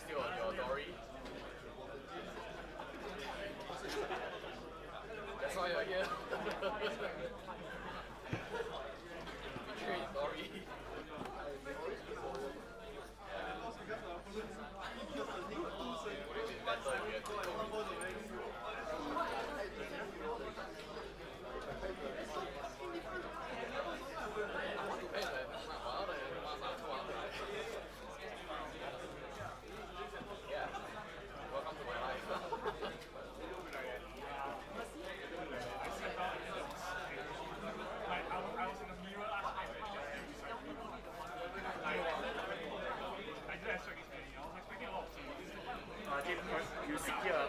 Still on your Dory? That's why you're here. Betrayed Dory. Yeah. Welcome to my life. James, you sit here.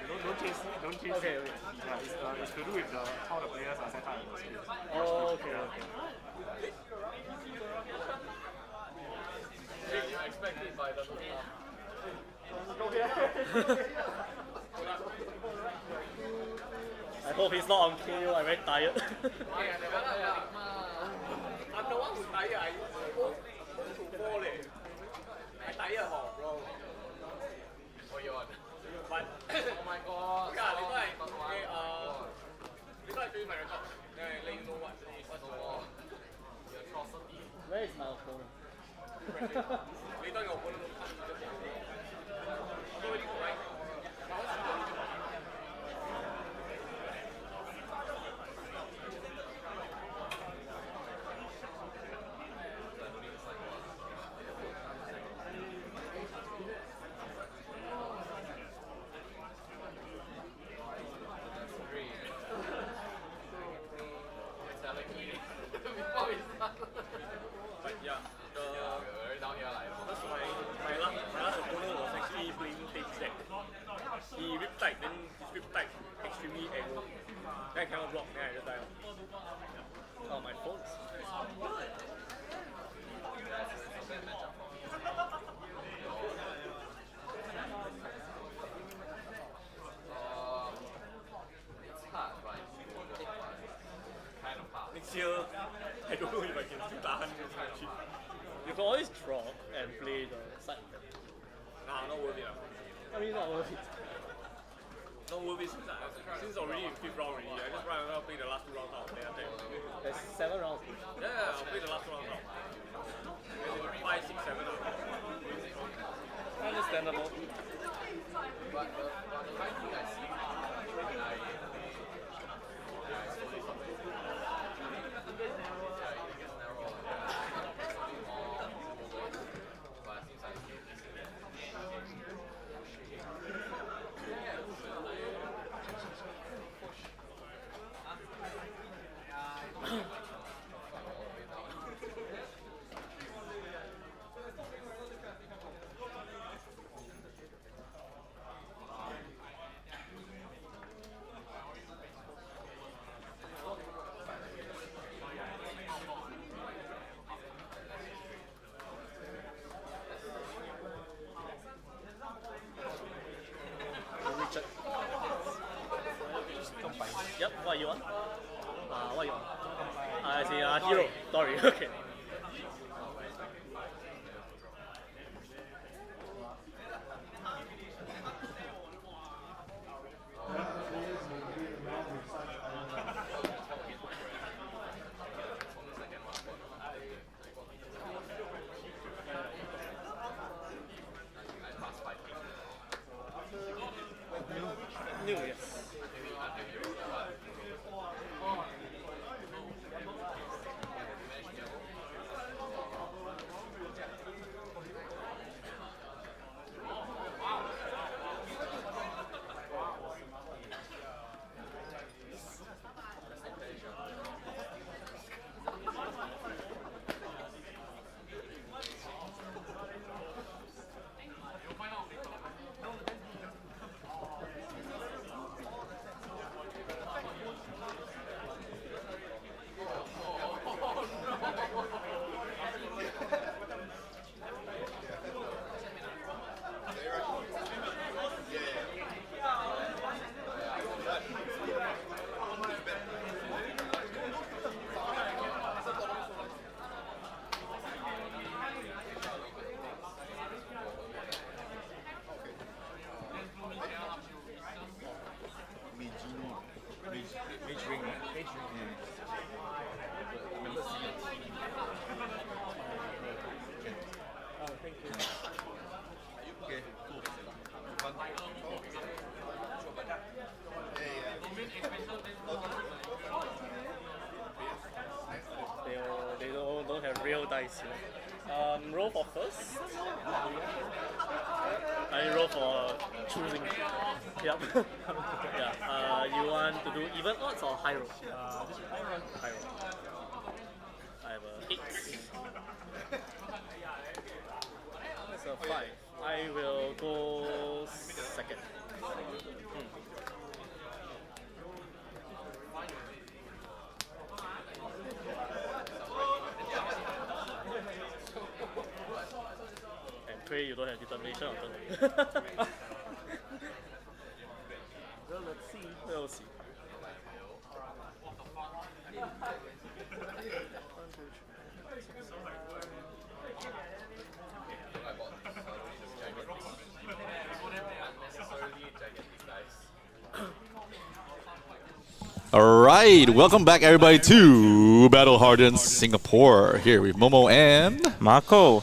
Don't chase. Okay, okay. Yeah, it's to do with how the players are set up in the space. Oh, okay, okay. Yeah, you expect it by the I hope he's not on KO. I'm very tired. I'm the one who's tired. I go to fall I tired bro. Oh, you're on. But Oh my god. yeah, later I show you my record. Then I let you know what's the atrocity. where is my opponent? Later your opponent will come to the already go right. Before we start. But yeah, We're down here like. my last opponent was actually playing fabtcg. He riptide, then his riptide extremely aggro. Then I cannot block, then I just die. Yeah. Oh, my phone. It's hard, but kind of hard. Next year, I don't know if I can still tahan this kind of shit. You can always draw and play the side. Nah, not worth it. I mean, not worth it. Not worth it since already in 5th round already. I just run around play the last 2 rounds out. Then attack. There's 7 rounds. Yeah, I'll play the last 2 rounds out. 5, 6, 7 out. Understandable. But the kind thing I see when I slowly stop it. Yeah, it gets narrow. But since I see Yep, what you want? What you want? I see, hero. Sorry, okay. New, yes. dice. Roll for first. I roll for choosing. Yep. Yeah. You want to do even odds or high roll? High roll. I have a 8. That's a 5. I will go second. And pray you don't have determination on turn. Well, let's see. We'll see. All right, welcome back everybody to Battle Hardened Singapore. Here with Momo and Marco.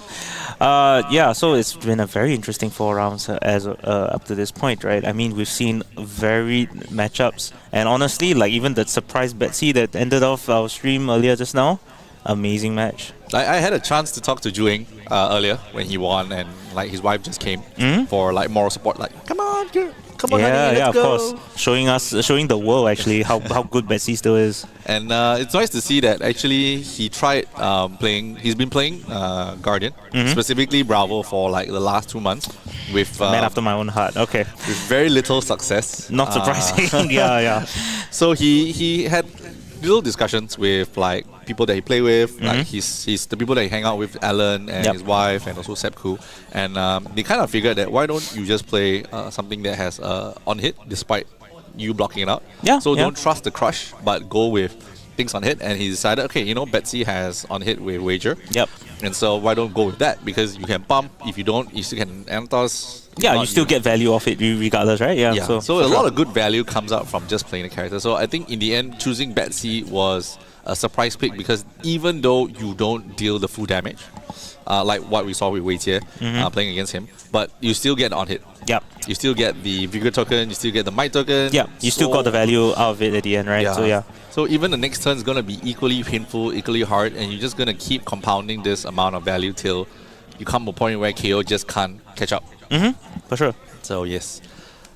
Yeah, so it's been a very interesting 4 rounds as up to this point, right? I mean, we've seen varied matchups, and honestly, like even the surprise Betsy that ended off our stream earlier just now, amazing match. I had a chance to talk to Juing earlier when he won, and like his wife just came for like moral support, like come on, girl. Come on, honey, let's of go. course, showing the world actually how good Betsy still is. And it's nice to see that actually he tried playing. He's been playing Guardian, specifically Bravo, for like the last 2 months with Man after my own heart. Okay, with very little success. not surprising. yeah. So he had little discussions with like people that he play with, like he's the people that he hang out with, Alan and his wife, and also Sepku, and they kind of figured that why don't you just play something that has on hit despite you blocking it out. So don't trust the crush, but go with things on hit. And he decided, okay, you know, Betsy has on hit with Wager. And so why don't go with that? Because you can pump. If you don't, you still can Antos. Yeah, you still get value off it regardless, right? Yeah. So a lot of good value comes out from just playing the character. So I think in the end, choosing Betsy was a surprise pick, because even though you don't deal the full damage, like what we saw with Wei Jie playing against him, but you still get on hit. You still get the Vigor token, you still get the Might token. You still got the value out of it at the end, right? So even the next turn is going to be equally painful, equally hard, and you're just going to keep compounding this amount of value till you come to a point where Kayo just can't catch up. For sure. So yes.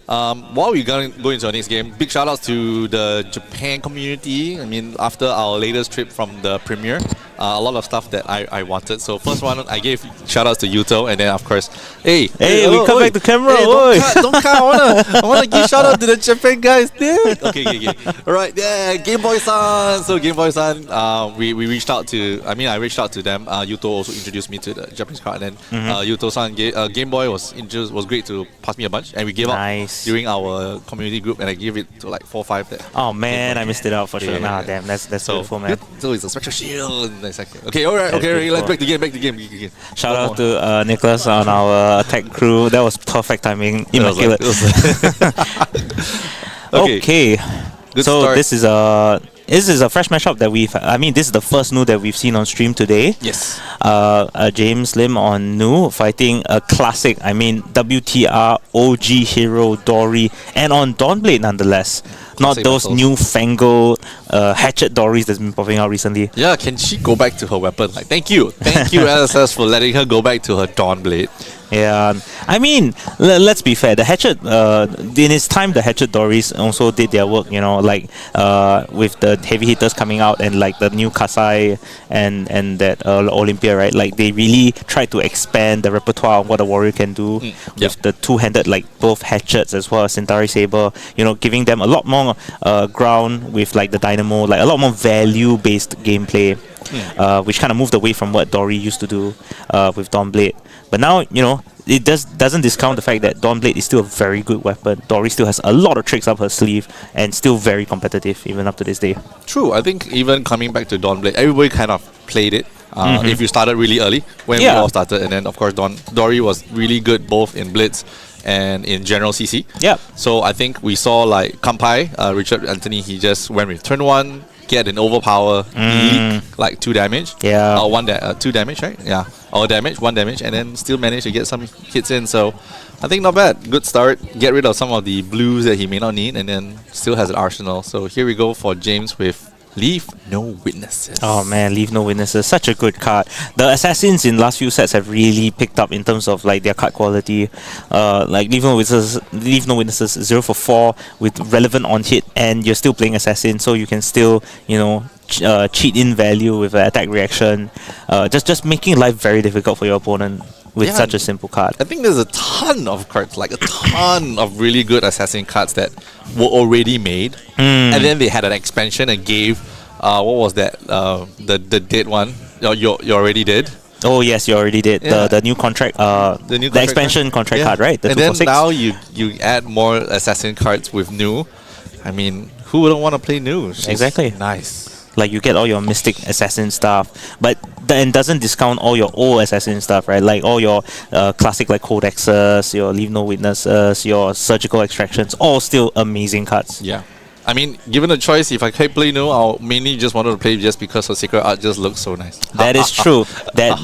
While we're going to go into our next game, big shout outs to the Japan community. I mean, after our latest trip from the premiere, a lot of stuff that I wanted. So first one, I gave shout outs to Yuto, and then of course, hey, we come back to camera. Hey, don't cut. I wanna give shout out to the Japan guys, dude. Okay. All right, yeah, Game Boy-san. So Game Boy-san, we reached out to. I reached out to them. Yuto also introduced me to the Japanese crowd, and then Yuto-san, Game Boy was great to pass me a bunch, and we gave out during our community group, and I gave it to like 4 or 5 there. Oh man, I missed it out for sure. Damn, that's so beautiful, man. So it's a special shield. Okay, alright, let's back to game. Shout out to Nicholas on our attack crew. That was perfect timing. Immaculate. Okay. Good so start. this is a fresh matchup that this is the first Nu that we've seen on stream today. Yes. James Lim on Nu fighting a classic, WTR OG hero Dory, and on Dawnblade nonetheless. Not those newfangled hatchet Dories that's been popping out recently. Yeah, can she go back to her weapon? Like, thank you LSS for letting her go back to her Dawnblade. Yeah, let's be fair. The hatchet, in its time, the hatchet Dories also did their work. With the heavy hitters coming out and like the new Kasai and that Olympia, right? Like they really tried to expand the repertoire of what a warrior can do with the two-handed, like both hatchets as well as Centauri Saber. Giving them a lot more ground with like the Dynamo, like a lot more value-based gameplay. Which kind of moved away from what Dory used to do with Dawnblade. But now, it doesn't discount the fact that Dawnblade is still a very good weapon. Dory still has a lot of tricks up her sleeve and still very competitive even up to this day. True, I think even coming back to Dawnblade, everybody kind of played it. If you started really early, when we all started, and then of course Dory was really good both in Blitz and in general CC. So I think we saw like Kampai, Richard Anthony, he just went with turn 1, get an overpower, leak like 2 damage. 2 damage, right? Yeah. Or damage, 1 damage, and then still managed to get some hits in. So I think not bad. Good start. Get rid of some of the blues that he may not need, and then still has an arsenal. So here we go for James with Leave No Witnesses. Oh man, Leave No Witnesses, such a good card. The assassins in last few sets have really picked up in terms of like their card quality. Like Leave No Witnesses 0 for 4 with relevant on hit, and you're still playing assassin, so you can still, you know, cheat in value with an attack reaction. Just making life very difficult for your opponent with Yeah, such a simple card. I think there's a ton of cards, like a ton of really good assassin cards that were already made, and then they had an expansion and gave, what was that? The dead one. You already did. Oh yes, you already did. Yeah. The new contract, The new the contract expansion card? contract Yeah. card, right? The And 2 then for 6. now you add more assassin cards with new. I mean, who wouldn't want to play new? It's just Exactly. nice. Like you get all your mystic assassin stuff, but then doesn't discount all your old assassin stuff, right? Like all your classic like codexes, your Leave No Witnesses, your surgical extractions, all still amazing cards. Yeah. I mean, given a choice, if I can play new, I'll mainly just wanted to play just because her secret art just looks so nice. That is true. That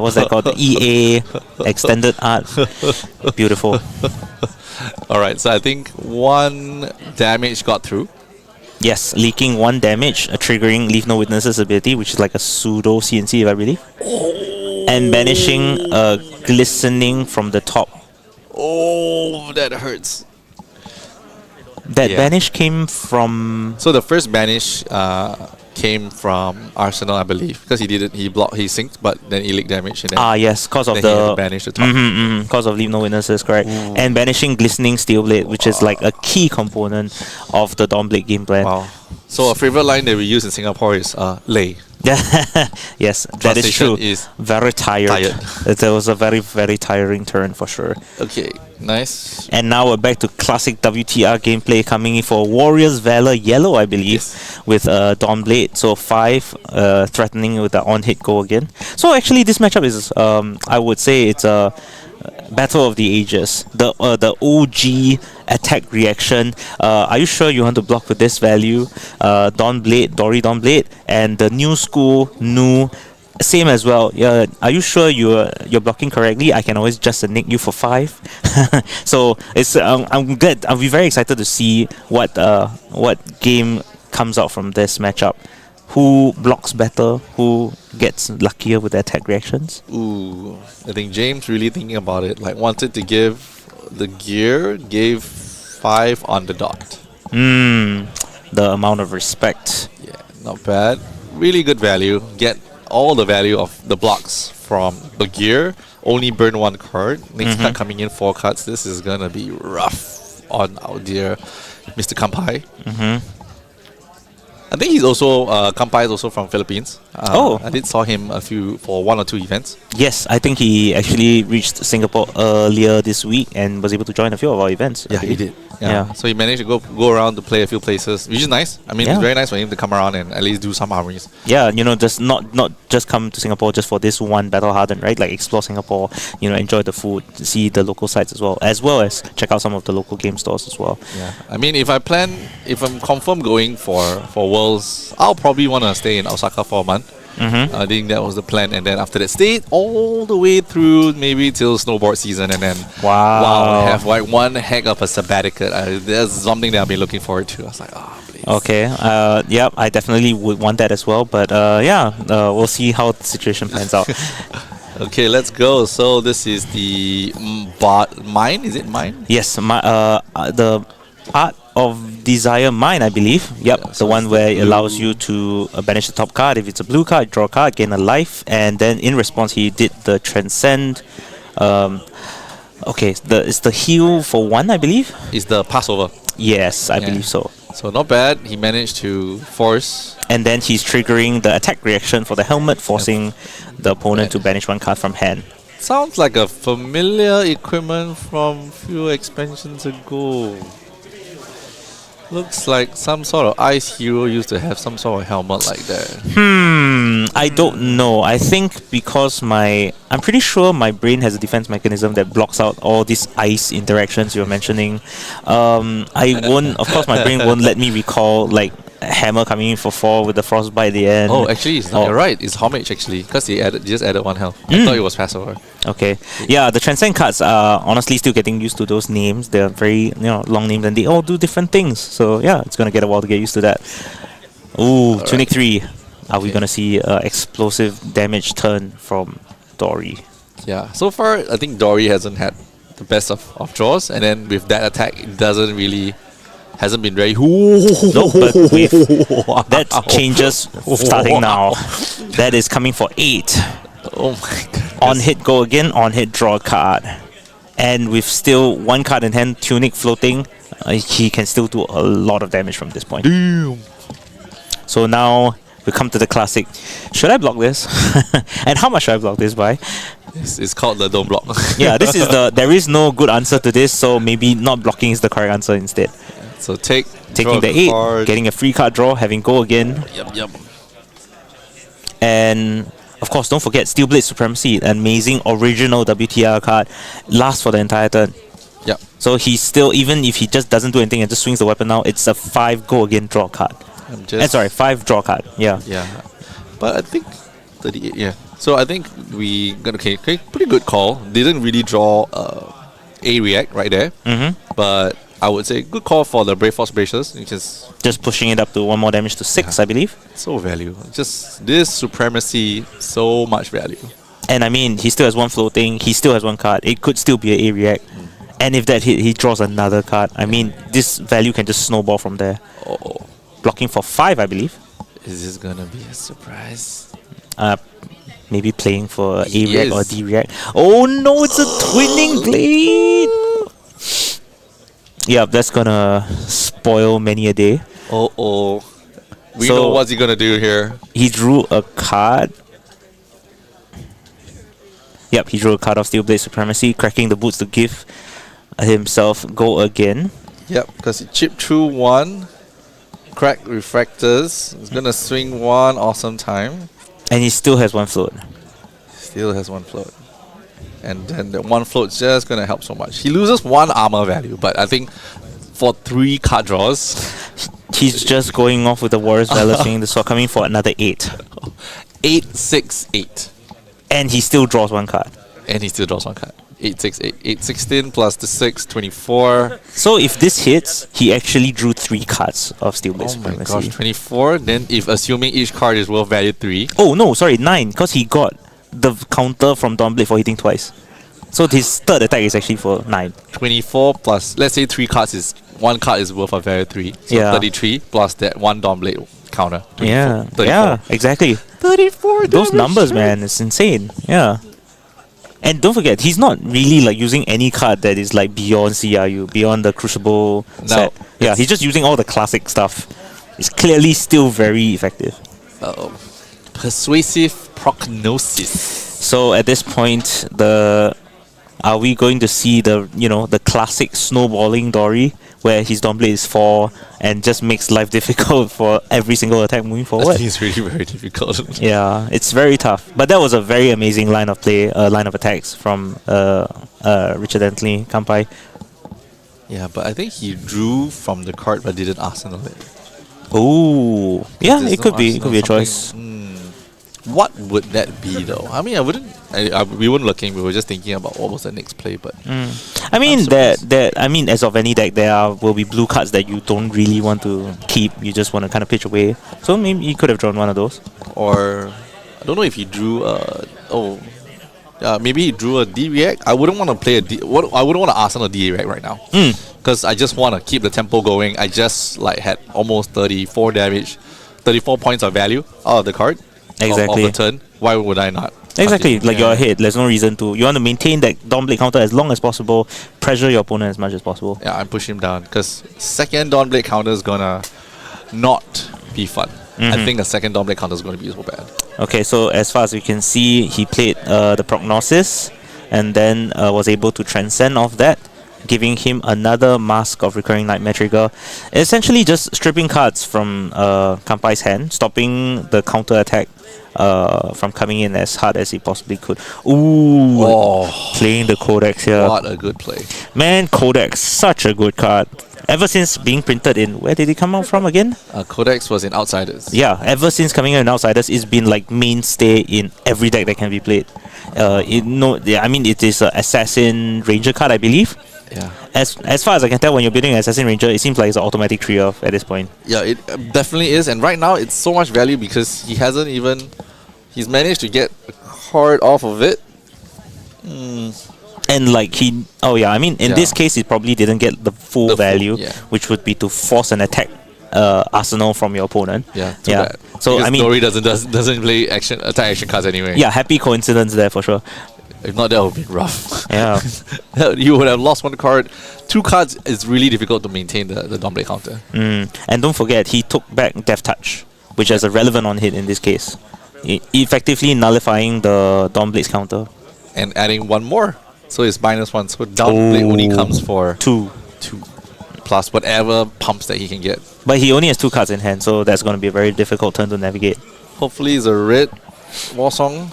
what's that called? The EA extended art. Beautiful. Alright, so I think 1 damage got through. Yes, leaking 1 damage, triggering Leave No Witnesses ability, which is like a pseudo CNC, if I believe. And banishing glistening from the top. Oh, that hurts. That Yeah. banish came from. So the first banish came from Arsenal, I believe, because he synced, but then he leaked damage and then Yes, cause of then he had to the. banish the top. Cause of Leave No Witnesses, correct. And banishing Glistening Steelblade, which is like a key component of the Dawnblade game plan. Wow. So a favorite line that we use in Singapore is lay. Yes, that is Translation true. is Very tired. It was a very, very tiring turn for sure. Okay, nice. And now we're back to classic WTR gameplay coming in for Warrior's Valor Yellow, I believe, with Dawnblade. So 5 threatening with the on-hit go again. So actually this matchup is, I would say it's a Battle of the Ages. The OG attack reaction. Are you sure you want to block with this value? Dory Dawnblade, and the new school, same as well. Yeah, are you sure you're blocking correctly? I can always just nick you for 5. So it's I'm glad. I'll be very excited to see what game comes out from this matchup. Who blocks better? Who gets luckier with the attack reactions? Ooh, I think James really thinking about it. Like wanted to give the gear, gave 5 on the dot. The amount of respect. Yeah, not bad. Really good value. Get all the value of the blocks from the gear. Only burn 1 card. Next card coming in 4 cards. This is gonna be rough on our dear Mr. Kampai. I think he's also Kampai is also from Philippines. I did saw him for 1 or 2 events. Yes, I think he actually reached Singapore earlier this week and was able to join a few of our events. Yeah, he did. Yeah. So he managed to go around to play a few places, which is nice. I mean, it's very nice for him to come around and at least do some armories. Yeah, just not just come to Singapore just for this one Battle Hardened, right? Like explore Singapore, enjoy the food, see the local sites as well as check out some of the local game stores as well. Yeah. I mean, if I'm confirmed going for Worlds, I'll probably want to stay in Osaka for a month. I think that was the plan, and then after that, stay all the way through maybe till snowboard season, and then have like 1 heck of a sabbatical. That's something that I've been looking forward to. I was like, please. Okay. Yep. I definitely would want that as well. But we'll see how the situation pans out. Okay, let's go. So this is the mine. Is it mine? Yes. The Art of Desire Mine, I believe. Yep, Yeah, the so one it's where the it allows you to banish the top card. If it's a blue card, draw a card, gain a life, and then in response, he did the Transcend. It's the heal for 1, I believe. It's the Passover. Yes, I believe so. So not bad. He managed to force. And then he's triggering the attack reaction for the helmet, forcing the opponent to banish 1 card from hand. Sounds like a familiar equipment from few expansions ago. Looks like some sort of ice hero used to have some sort of helmet like that. I don't know. I think because I'm pretty sure my brain has a defense mechanism that blocks out all these ice interactions you're mentioning. Of course my brain won't let me recall like Hammer coming in for 4 with the frostbite at the end. Oh, actually, it's not. You're right. It's homage actually, because they just added 1 health. I thought it was Passover. Okay. Yeah, the Transcend cards are honestly still getting used to those names. They're very long names and they all do different things. So yeah, it's gonna get a while to get used to that. Ooh, Tunic 3. Are we gonna see explosive damage turn from Dory? Yeah, so far I think Dory hasn't had the best of draws, and then with that attack, it hasn't been very. No, but that changes starting now. That is coming for 8. Oh my god. On hit, go again. On hit, draw a card. And with still 1 card in hand, Tunic floating, he can still do a lot of damage from this point. Damn. So now we come to the classic. Should I block this? And how much should I block this by? It's called the don't block. Yeah, this is there is no good answer to this, so maybe not blocking is the correct answer instead. So taking the 8, card. getting a free card draw, having go again. Yep. And of course, don't forget Steel Blade Supremacy, an amazing original WTR card, lasts for the entire turn. Yep. So he's still, even if he just doesn't do anything and just swings the weapon now, it's a 5 go again draw card. 5 draw card. Yeah. Yeah. But I think 38. Yeah. So I think we got okay. Pretty good call. Didn't really draw a react right there. But I would say good call for the Brave Force Braces, which is just pushing it up to 1 more damage to 6, I believe. So value. Just this supremacy, so much value. And I mean, he still has 1 floating. He still has 1 card. It could still be an A react. And if that hit, he draws another card. I mean, this value can just snowball from there. Oh. Blocking for 5, I believe. Is this gonna be a surprise? Maybe playing for A react or D react. Oh no, it's a twinning blade. Yeah, that's gonna spoil many a day. We know what's he gonna do here. He drew a card. Yep, he drew a card of Steel Blade Supremacy, cracking the boots to give himself go again. Yep, because he chipped through 1, cracked refractors. He's gonna swing 1 awesome time. And he still has 1 float. Still has 1 float. And then the 1 float's just gonna help so much. He loses 1 armor value, but I think for 3 card draws, he's just going off with the Warrior's Valor, swinging the sword, coming for another 8. 8, 6, 8. And he still draws 1 card. 8, 6, 8. 8, 16 plus the 6, 24. So if this hits, he actually drew 3 cards of Steel Blade Supremacy. Oh my gosh, 24. Then if assuming each card is worth value 3. Oh no, sorry, 9, because he got the counter from Dawnblade for hitting twice. So his third attack is actually for 9. 24 plus, let's say 3 cards is, 1 card is worth a value 3. So yeah. 33 plus that 1 Dawnblade counter. 24, yeah, 34. Yeah, exactly. 34 Those numbers, man, it's insane. Yeah. And don't forget, he's not really like using any card that is like beyond CRU, beyond the Crucible set. Yeah, he's just using all the classic stuff. It's clearly still very effective. Persuasive Prognosis. So at this point, are we going to see the classic snowballing Dory, where his Dawnblade is 4 and just makes life difficult for every single attack moving forward? I think it's really very difficult. Yeah, it's very tough. But that was a very amazing line of play, line of attacks from Richard Anthony Kampai. Yeah, but I think he drew from the card but didn't arsenal it. Oh, yeah, it could be a choice. What would that be though? I mean, we weren't looking. We were just thinking about what was the next play. But I mean, as of any deck, will be blue cards that you don't really want to keep. You just want to kind of pitch away. So maybe you could have drawn one of those. Or I don't know if he drew maybe he drew a D react. I wouldn't want to play I wouldn't want to arsenal a D react right now. Because I just want to keep the tempo going. I just had almost 34 damage, 34 points of value out of the card. Exactly. Of the turn. Why would I not? Exactly. You're ahead. There's no reason to. You want to maintain that Dawnblade counter as long as possible. Pressure your opponent as much as possible. Yeah, I'm pushing him down because second Dawnblade counter is gonna not be fun. I think a second Dawnblade counter is gonna be so bad. Okay, so as far as we can see, he played the Prognosis and then was able to transcend off that, giving him another Mask of Recurring Nightmare trigger. Essentially just stripping cards from Kampai's hand, stopping the counter attack from coming in as hard as he possibly could. Ooh, playing the Codex here. What a good play. Man, Codex, such a good card. Ever since being printed in, where did it come out from again? Codex was in Outsiders. Yeah, ever since coming out in Outsiders, it's been like mainstay in every deck that can be played. I mean, it is an Assassin Ranger card, I believe. Yeah. As far as I can tell, when you're building an Assassin Ranger, it seems like it's an automatic 3-off at this point. Yeah, it definitely is. And right now, it's so much value because he hasn't even... He's managed to get a card off of it. And like he... Oh yeah, I mean, in this case, he probably didn't get the full value, which would be to force an attack arsenal from your opponent. Yeah, too bad. So because I mean... Dori doesn't play attack action cards anyway. Yeah, happy coincidence there for sure. If not, that would be rough. Yeah. You would have lost one card. 2 cards is really difficult to maintain the Dawnblade counter. And don't forget, he took back Death Touch, which has a relevant on hit in this case. Effectively nullifying the Dawnblade's counter. And adding one more. So it's -1. So Dawnblade only comes for 2. Plus whatever pumps that he can get. But he only has 2 cards in hand, so that's going to be a very difficult turn to navigate. Hopefully it's a red War Song.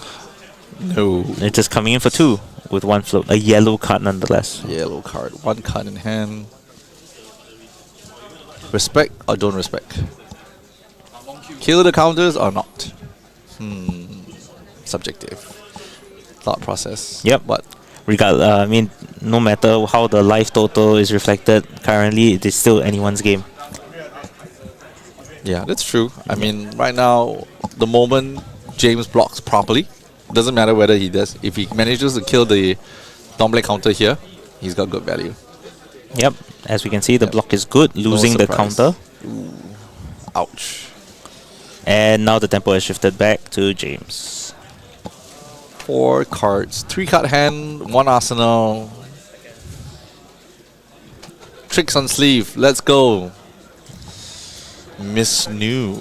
No. It's just coming in for 2 with 1 float. A yellow card nonetheless. Yellow card. 1 card in hand. Respect or don't respect? Kill the counters or not? Subjective. Thought process. Yep. But I mean, no matter how the life total is reflected currently, it is still anyone's game. yeah, that's true. I mean, right now, the moment James blocks properly, doesn't matter whether he does. If he manages to kill the Dawnblade counter here, he's got good value. Yep. As we can see, the block is good, losing the surprise. counter. Ouch. And now the tempo has shifted back to James. 4 cards. 3 card hand, 1 arsenal. Tricks on sleeve. Let's go. Miss New.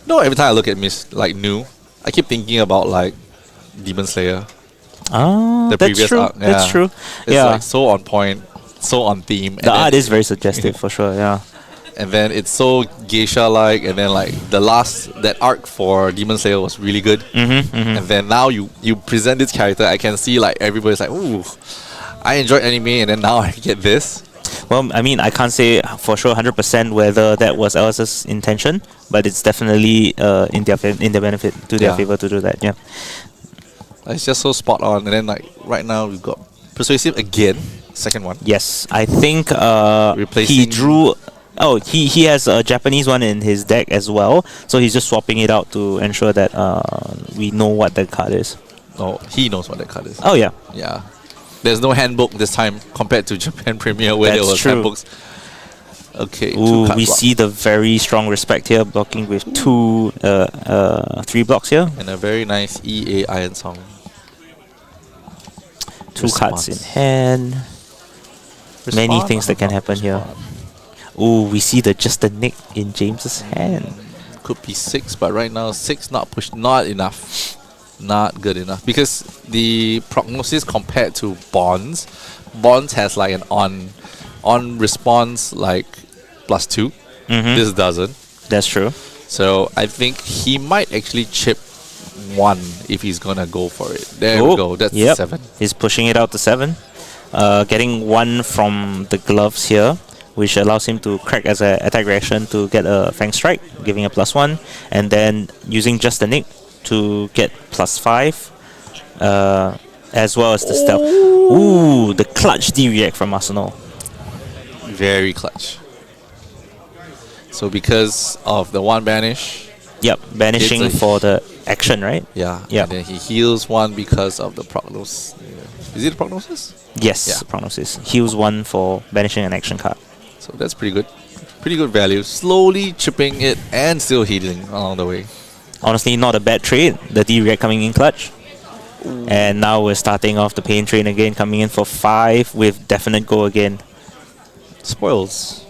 No, every time I look at Miss New, I keep thinking about like Demon Slayer. Ah, The that's previous true. arc. That's Yeah. true. It's Yeah. like so on point, so on theme. The art is very suggestive for sure, yeah. And then it's so geisha-like, and then like that arc for Demon Slayer was really good. And then now you present this character, I can see like everybody's like, ooh, I enjoyed anime, and then now I get this. Well, I mean, I can't say for sure 100% whether that was Alice's intention, but it's definitely in their benefit, to their favor to do that, yeah. It's just so spot on, and then like right now we've got Persuasive again, second one. Yes, I think he Replacing- drew... Oh, he has a Japanese one in his deck as well, so he's just swapping it out to ensure that we know what that card is. Oh, he knows what that card is. Oh, yeah. Yeah. There's no handbook this time compared to Japan Premier where there That's was true. handbooks. Okay, Ooh, 2 we block. see the very strong respect here, blocking with 3 blocks here. And a very nice EA Iron Song. 2 cards in hand. Many Respond things that can happen here. Ooh, we see the just a nick in James's hand. Could be 6, but right now 6 not enough. Not good enough. Because the prognosis compared to Bonds has like an on response like +2. This doesn't. That's true. So I think he might actually chip 1 if he's gonna go for it. There we go. That's 7. He's pushing it out to 7. Getting 1 from the gloves here, which allows him to crack as an attack reaction to get a Fang Strike, giving a +1, and then using just a nick to get +5, as well as the stealth. Ooh, the clutch D-react from Arsenal. Very clutch. So because of the 1 banish, Yep, banishing It's a- for the action, right? yeah, Yep. and then he heals 1 because of the prognosis. Is it the prognosis? Yes, Yeah. prognosis. Heals 1 for banishing an action card. So that's pretty good. Pretty good value. Slowly chipping it and still healing along the way. Honestly, not a bad trade. The D-react coming in clutch. And now we're starting off the pain train again, coming in for 5 with definite go again. Spoils.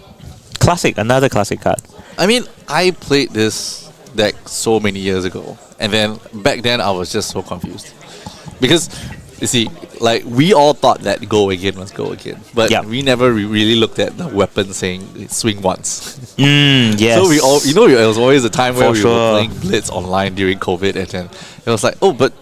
Classic, another classic card. I mean, I played this deck so many years ago, and then back then I was just so confused because you see, like we all thought that go again was go again, but Yeah. we never really looked at the weapon saying swing once. Yes. So we all, it was always a time where For we sure. were playing Blitz online during COVID, and then it was like, oh, but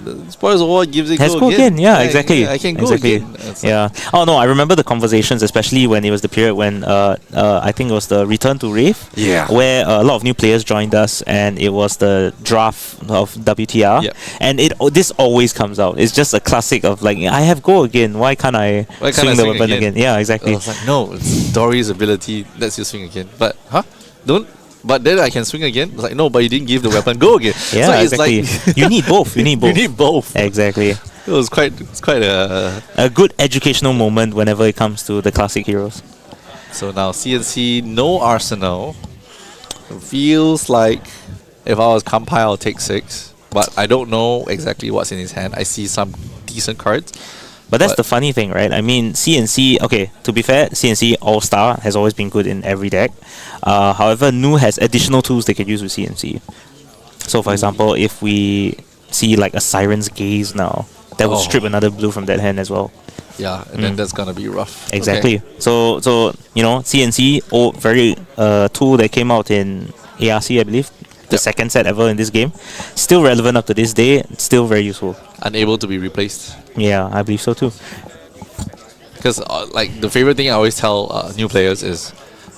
The spoils of war gives it Has go again. Yeah, exactly. I can go exactly. again. It's Yeah. Oh no, I remember the conversations, especially when it was the period when I think it was the Return to Wraith. Yeah. Where a lot of new players joined us, and it was the draft of WTR. Yep. And this always comes out. It's just a classic of like, I have go again. Why can't I swing the weapon again? Yeah, exactly. I was like, no, it's Dory's ability. Let's you swing again. But don't. But then I can swing again. It's like, no, but you didn't give the weapon. Go again. Yeah, so it's exactly. like You need both. You need both. You need both. Exactly. It's quite A good educational moment whenever it comes to the classic heroes. So now CNC, no arsenal. Feels like if I was Kampai, I'll take 6. But I don't know exactly what's in his hand. I see some decent cards. But that's the funny thing, right? I mean, CNC, okay, to be fair, CNC All-Star has always been good in every deck. However, Nu has additional tools they can use with CNC. So, for example, if we see like a Siren's Gaze now, that will strip another blue from that hand as well. Yeah, and then that's gonna be rough. Exactly. Okay. So you know, CNC, very tool that came out in ARC, I believe. The second set ever in this game. Still relevant up to this day. Still very useful. Unable to be replaced. Yeah, I believe so too. Because like the favorite thing I always tell new players is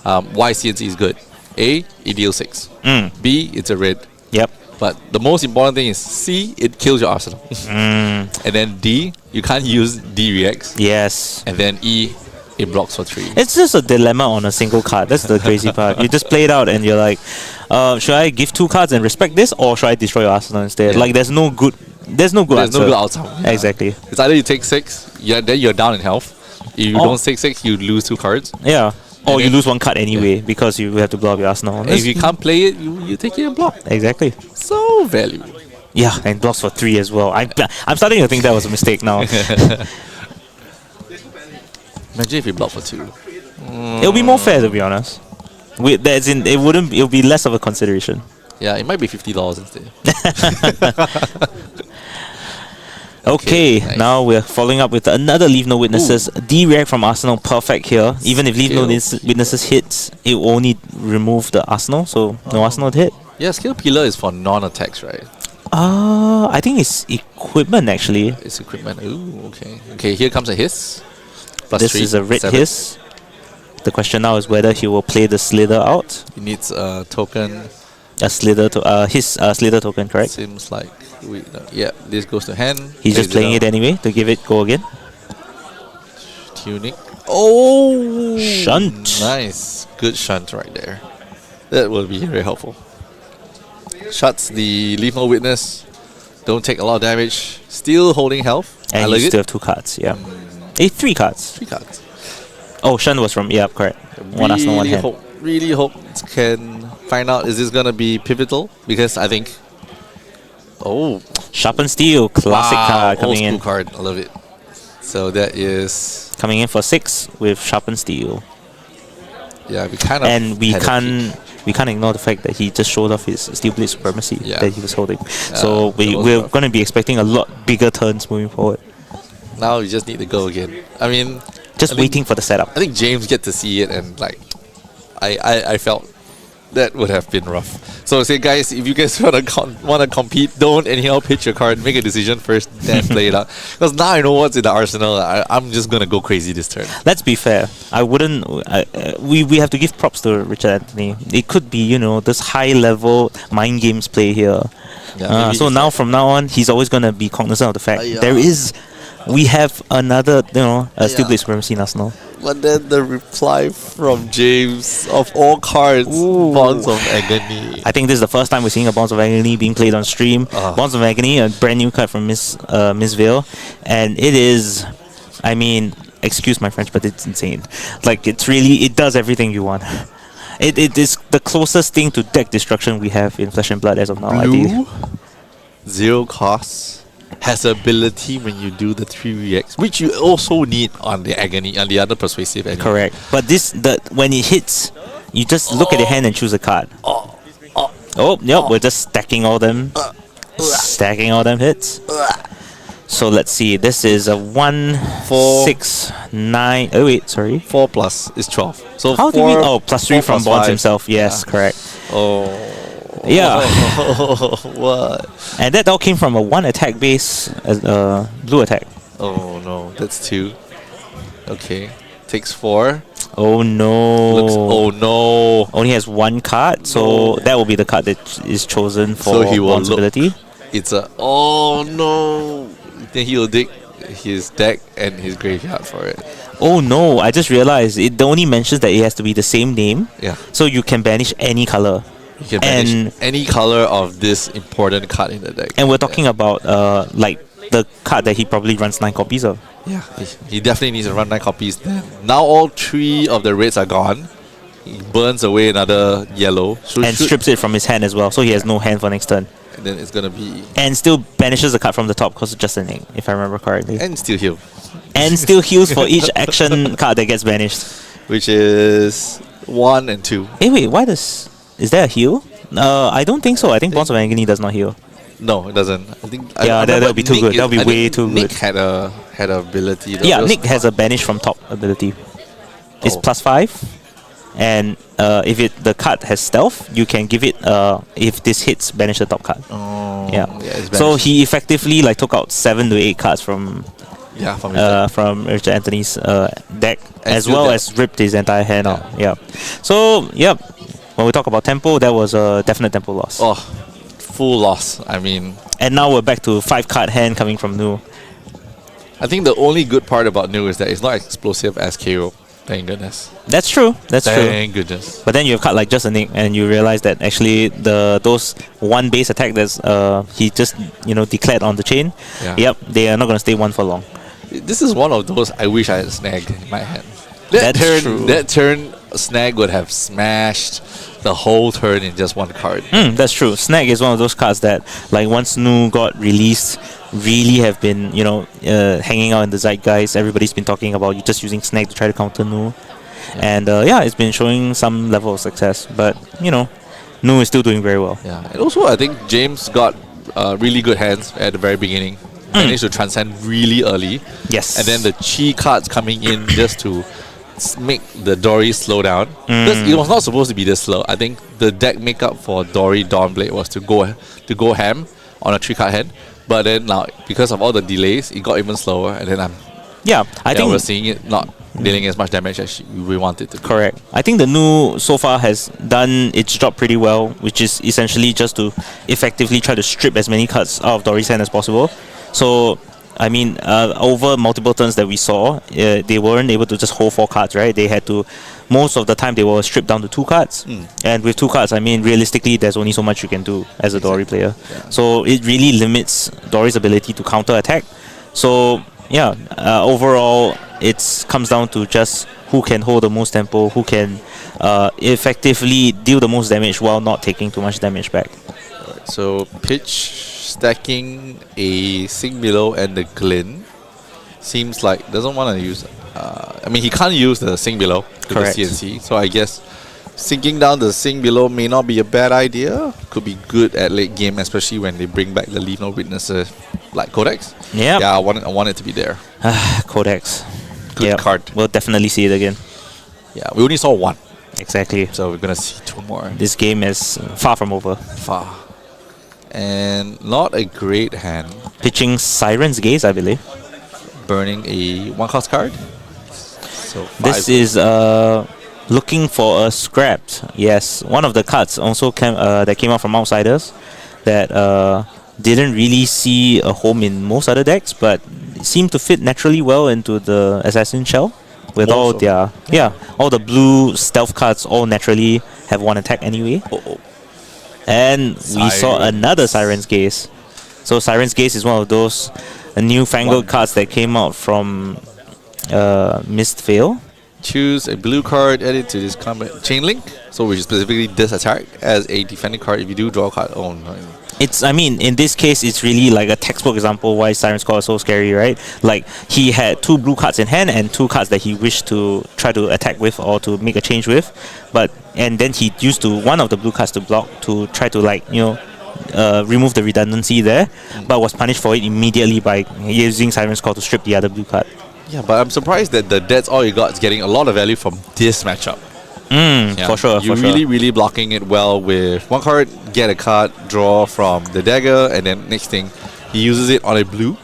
why CNC is good. A, it deals 6. B, it's a red. Yep. But the most important thing is C, it kills your arsenal. And then D, you can't use D reacts. Yes. And then E, it blocks for 3. It's just a dilemma on a single card. That's the crazy part. You just play it out and you're like, should I give 2 cards and respect this, or should I destroy your arsenal instead? Yeah. Like there's no good There's answer. no good outcome. Yeah. Exactly. It's either you take 6, then you're down in health. If you don't take 6, you lose 2 cards. Yeah. Or And you then- lose 1 card anyway because you have to blow up your arsenal. And if you can't play it, you take it and block. Exactly. So valuable. Yeah, and blocks for 3 as well. I'm starting to think that was a mistake now. Imagine if you block for 2. It'll be more fair, to be honest. It'll be less of a consideration. Yeah, it might be $50 instead. Okay, nice. now we're following up with another Leave No Witnesses. D-React from Arsenal, perfect here. Even if Leave No Witnesses hits, it will only remove the Arsenal, so no Arsenal to hit. Yeah, Skill Pillar is for non-attacks, right? I think it's equipment actually. It's equipment. Ooh, okay. Okay, here comes a hiss. Plus This 3, is a red 7. hiss. The question now is whether he will play the Slither out. He needs a token. A Slither to his Slither token, correct? Seems like yeah, this goes to hand. He's just playing it anyway to give it go again. Tunic. Oh, Shunt. Nice, good shunt right there. That will be very helpful. Shuts the Leave No Witness. Don't take a lot of damage. Still holding health. I And like you it. still have 2 cards, yeah. 3 cards. 3 cards. Oh, Shunt was from, yeah, correct. One Arsenal, one hand. Really hope can find out, is this gonna be pivotal? Because I think. Oh, Sharpen Steel, classic card old coming in. school card. I love it. So that is Coming in for 6 with Sharpen Steel. yeah. We kind of And we had a peek. can't ignore the fact that he just showed off his Steel Blade Supremacy Yeah. that he was holding. So that was we're rough. going to be expecting a lot bigger turns moving forward. Now you just need to go again. I mean, Just I think- waiting for the setup. I think James get to see it, and like, I felt that would have been rough. So say guys, if you guys wanna compete, don't anyhow pitch your card. Make a decision first, then play it out. Because now I know what's in the arsenal. I'm just gonna go crazy this turn. Let's be fair. I wouldn't. We have to give props to Richard Anthony. It could be this high level mind games play here. Yeah, maybe So he's now like- from now on, he's always gonna be cognizant of the fact Yeah. we have another Steel Yeah. Blade Supremacy in Arsenal. But then the reply from James of all cards, Bonds of Agony. I think this is the first time we're seeing a Bonds of Agony being played on stream. Bonds of Agony, a brand new card from Mistveil, and it is, I mean, excuse my French, but it's insane. Like it does everything you want. It is the closest thing to deck destruction we have in Flesh and Blood as of now. I think. Blue, 0 costs, has ability when you do the 3 reacts, which you also need on the Agony, on the other Persuasive Agony. Correct. But when it hits, you just look at your hand and choose a card. We're just stacking all them hits. So let's see. This is a 1, 4, 6, 9. Oh wait, sorry. 4 plus is 12. So How do we? Oh, plus 3 4 from plus Bonds 5. himself. Yes, Yeah. correct. Oh. Yeah. What? And that all came from a 1 attack base blue attack. Oh no, that's 2. Okay. Takes 4. Oh no. Oh no. Only has 1 card, so that will be the card that is chosen for So he will look. responsibility. It's a oh no. Then he'll dig his deck and his graveyard for it. Oh no, I just realized it only mentions that it has to be the same name. Yeah. So you can banish any color. You can banish any color of this important card in the deck. And we're talking about like the card that he probably runs 9 copies of. Yeah, he definitely needs to run 9 copies then. Now all 3 of the reds are gone. He burns away another yellow. So And strips it from his hand as well, so he has no hand for next turn. And then it's gonna be And still banishes the card from the top because it's just an egg, if I remember correctly. and still heal, And still heals for each action card that gets banished. which is 1 and 2. Hey wait, why does... Is there a heal? I don't think so. I think Bonds of Agony does not heal. No, it doesn't. I think Yeah, that would be too good. That would be way too Nick good. had a ability. Though. Yeah, It was- Nick has a banish from top ability. It's Oh. +5, and if the card has stealth, you can give it. If this hits, banish the top card. Oh, Yeah. it's So banished. he effectively like took out 7 to 8 cards from from Richard Anthony's deck, And as still well dead. as ripped his entire hand out. Yeah. So yep, when we talk about tempo, that was a definite tempo loss. Oh, full loss. I mean, And now we're back to 5 card hand coming from Nu. I think the only good part about New is that it's not explosive as Kayo. Thank goodness. That's true. That's true. Thank goodness. But then you have cut like just a nick, and you realize that actually those 1 base attack that's he just declared on the chain. Yeah. Yep, they are not gonna stay 1 for long. This is one of those I wish I had snagged in my hand. That's true. That turn, snag would have smashed the whole turn in just 1 card. That's true. Snag is one of those cards that, like, once Nu got released, really have been hanging out in the zeitgeist. Everybody's been talking about you just using Snag to try to counter Nu. And it's been showing some level of success. But Nu is still doing very well. Yeah, and also I think James got really good hands at the very beginning. Managed to transcend really early. Yes. And then the chi cards coming in just to make the Dory slow down. Because it was not supposed to be this slow. I think the deck makeup for Dory Dawnblade was to go ham on a 3-card hand. But then now, because of all the delays, it got even slower. And then I think we're seeing it not dealing as much damage as we want it to. Correct. I think the Nu so far has done its job pretty well, which is essentially just to effectively try to strip as many cards out of Dory's hand as possible. So, I mean, over multiple turns that we saw, they weren't able to just hold 4 cards, right? They had to, most of the time, they were stripped down to 2 cards. And with 2 cards, I mean, realistically, there's only so much you can do as a Dory player. Yeah. So it really limits Dory's ability to counter attack. So, overall, it comes down to just who can hold the most tempo, who can effectively deal the most damage while not taking too much damage back. So pitch stacking a Sing Below and the Glyn seems like doesn't want to use. I mean, he can't use the Sing Below to Correct. the CNC. So I guess sinking down the Sing Below may not be a bad idea. Could be good at late game, especially when they bring back the Leave No Witnesses like Codex. Yep. Yeah, I want it to be there. Codex. Good card. We'll definitely see it again. Yeah, we only saw 1, Exactly. so we're gonna see 2 more. This game is far from over. Far. And not a great hand. Pitching Siren's Gaze, I believe. Burning a 1-cost card. So This 5. is looking for a scrapped. Yes, one of the cards also that came out from Outsiders that didn't really see a home in most other decks, but seemed to fit naturally well into the Assassin Shell. With all their all the blue stealth cards all naturally have 1 attack anyway. And we saw another Siren's Gaze. So Siren's Gaze is one of those newfangled cards that came out from Mistveil. Choose a blue card, add it to this combat chain link. So which is specifically this attack as a defending card. If you do draw a card, oh no. I mean, in this case, it's really like a textbook example why Siren's Call is so scary, right? Like, he had 2 blue cards in hand and 2 cards that he wished to try to attack with or to make a change with. And then he used one of the blue cards to block to try to, remove the redundancy there, but was punished for it immediately by using Siren's Call to strip the other blue card. Yeah, but I'm surprised that that's all you got is getting a lot of value from this matchup. For sure. You're for really, sure. really blocking it well with one card, get a card, draw from the dagger, and then next thing, he uses it on a blue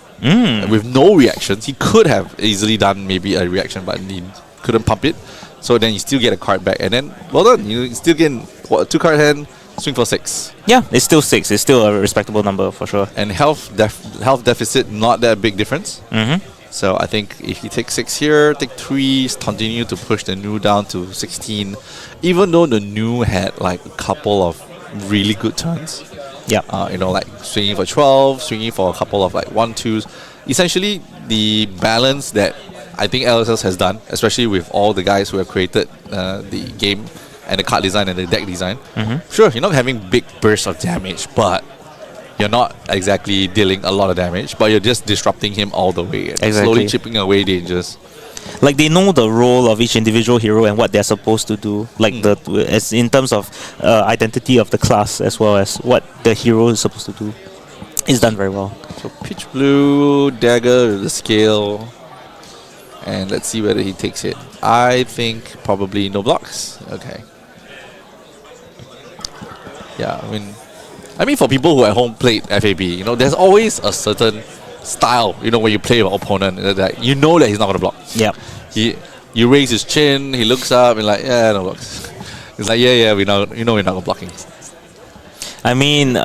with no reactions. He could have easily done maybe a reaction, but he couldn't pump it. So then you still get a card back, and then well done. You still get what, 2-card hand, swing for 6. Yeah, it's still 6. It's still a respectable number for sure. And health deficit, not that big difference. So I think if you take 6 here, take 3, continue to push the new down to 16. Even though the new had like a couple of really good turns. Yeah. Like swinging for 12, swinging for a couple of like 1-2s. Essentially, the balance that I think LSS has done, especially with all the guys who have created the game and the card design and the deck design. Sure, you're not having big bursts of damage, but you're not exactly dealing a lot of damage, but you're just disrupting him all the way. And slowly chipping away dangers. Like they know the role of each individual hero and what they're supposed to do. Like as in terms of identity of the class as well as what the hero is supposed to do. It's done very well. So pitch blue, dagger with the scale. And let's see whether he takes it. I think probably no blocks. Okay. Yeah, I mean for people who at home played FAB, there's always a certain style, when you play your opponent, that you know that he's not gonna block. Yep. You raise his chin, he looks up and like, yeah, no blocks. He's like, yeah, we're not gonna blocking. I mean,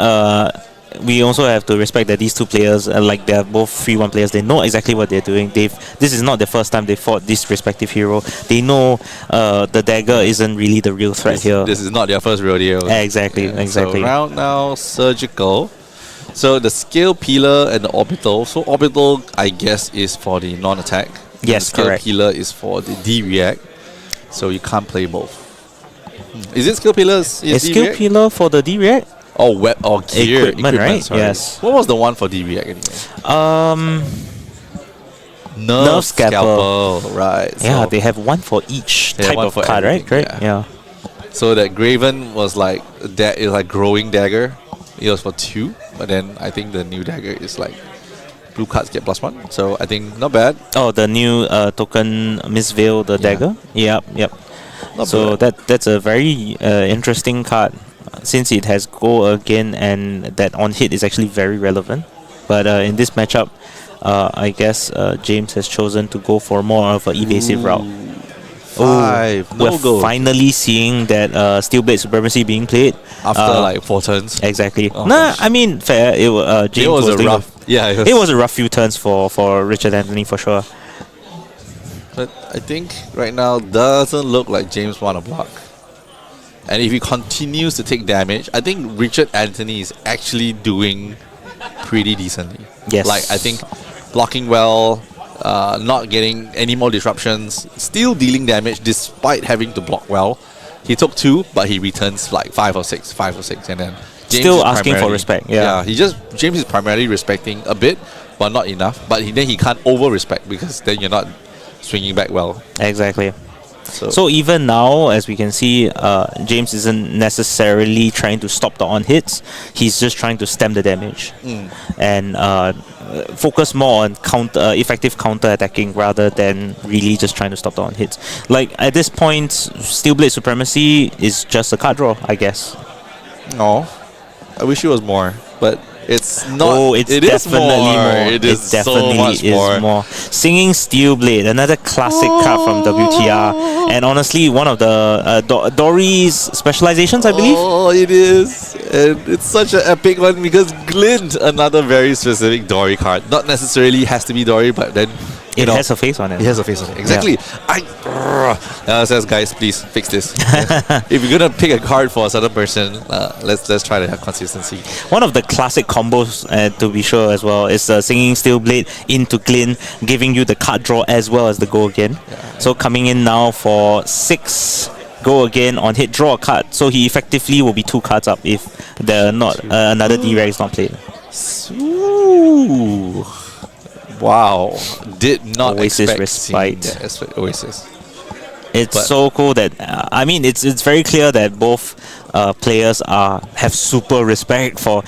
we also have to respect that these two players, like they're both 3-1 players, they know exactly what they're doing. This is not the first time they fought this respective hero. They know the dagger isn't really the real threat here. This is not their first rodeo. Exactly. So round now, surgical. So the scale peeler and the orbital. So orbital, I guess, is for the non-attack. Yes, scale correct. peeler is for the D-react. So you can't play both. Is it skill peeler? Is skill peeler for the D-react? Oh, web or gear Equipment, right? Sorry. Yes. What was the one for D-react anyway? Nerve scalpel. Right. Yeah, so they have one for each type one of for card, right? everything, Correct? Yeah. So that Graven was like growing dagger. It was for 2, but then I think the new dagger is like blue cards get +1. So I think not bad. Oh, the new token Mistveil, the dagger. Yep. Not So bad. that's a very interesting card, since it has go again and that on hit is actually very relevant. But in this matchup, I guess James has chosen to go for more of an evasive route. 5. We're No go. finally seeing that Steelblade Supremacy being played After like 4 turns. Exactly. Oh, Nah, gosh. I mean fair. James It was a doing rough. Yeah, it was a rough few turns for Richard Anthony for sure. But I think right now doesn't look like James want to block. And if he continues to take damage, I think Richard Anthony is actually doing pretty decently. Yes. Like I think blocking well, not getting any more disruptions, still dealing damage despite having to block well. He took 2, but he returns like 5 or 6, and then James Still is asking for primarily- respect, yeah. James is primarily respecting a bit, but not enough. But then he can't over-respect because then you're not swinging back well. Exactly. So, So even now, as we can see, James isn't necessarily trying to stop the on hits. He's just trying to stem the damage and focus more on effective counter attacking rather than really just trying to stop the on hits. Like at this point, Steelblade Supremacy is just a card draw, I guess. no, I wish it was more, but it's not. Oh, it's it is definitely more. It is It definitely so much is more. Singing Steelblade, another classic card from WTR, and honestly, one of the Dory's specializations, I believe. Oh, it is, and it's such an epic one because Glint, another very specific Dory card. Not necessarily has to be Dory, but then It has a face on it. It has a face on it. Exactly. Says guys, please fix this. If you're gonna pick a card for a certain person, let's try to have consistency. One of the classic combos, to be sure as well, is Singing Steelblade into Glyn, giving you the card draw as well as the go again. So coming in now for 6 go again on hit, draw a card. So he effectively will be 2 cards up if another D-Rag is not played. Ooh. Wow. Did not Oasis expect Respite. seeing that Oasis. It's so cool that I mean it's very clear that both players have super respect for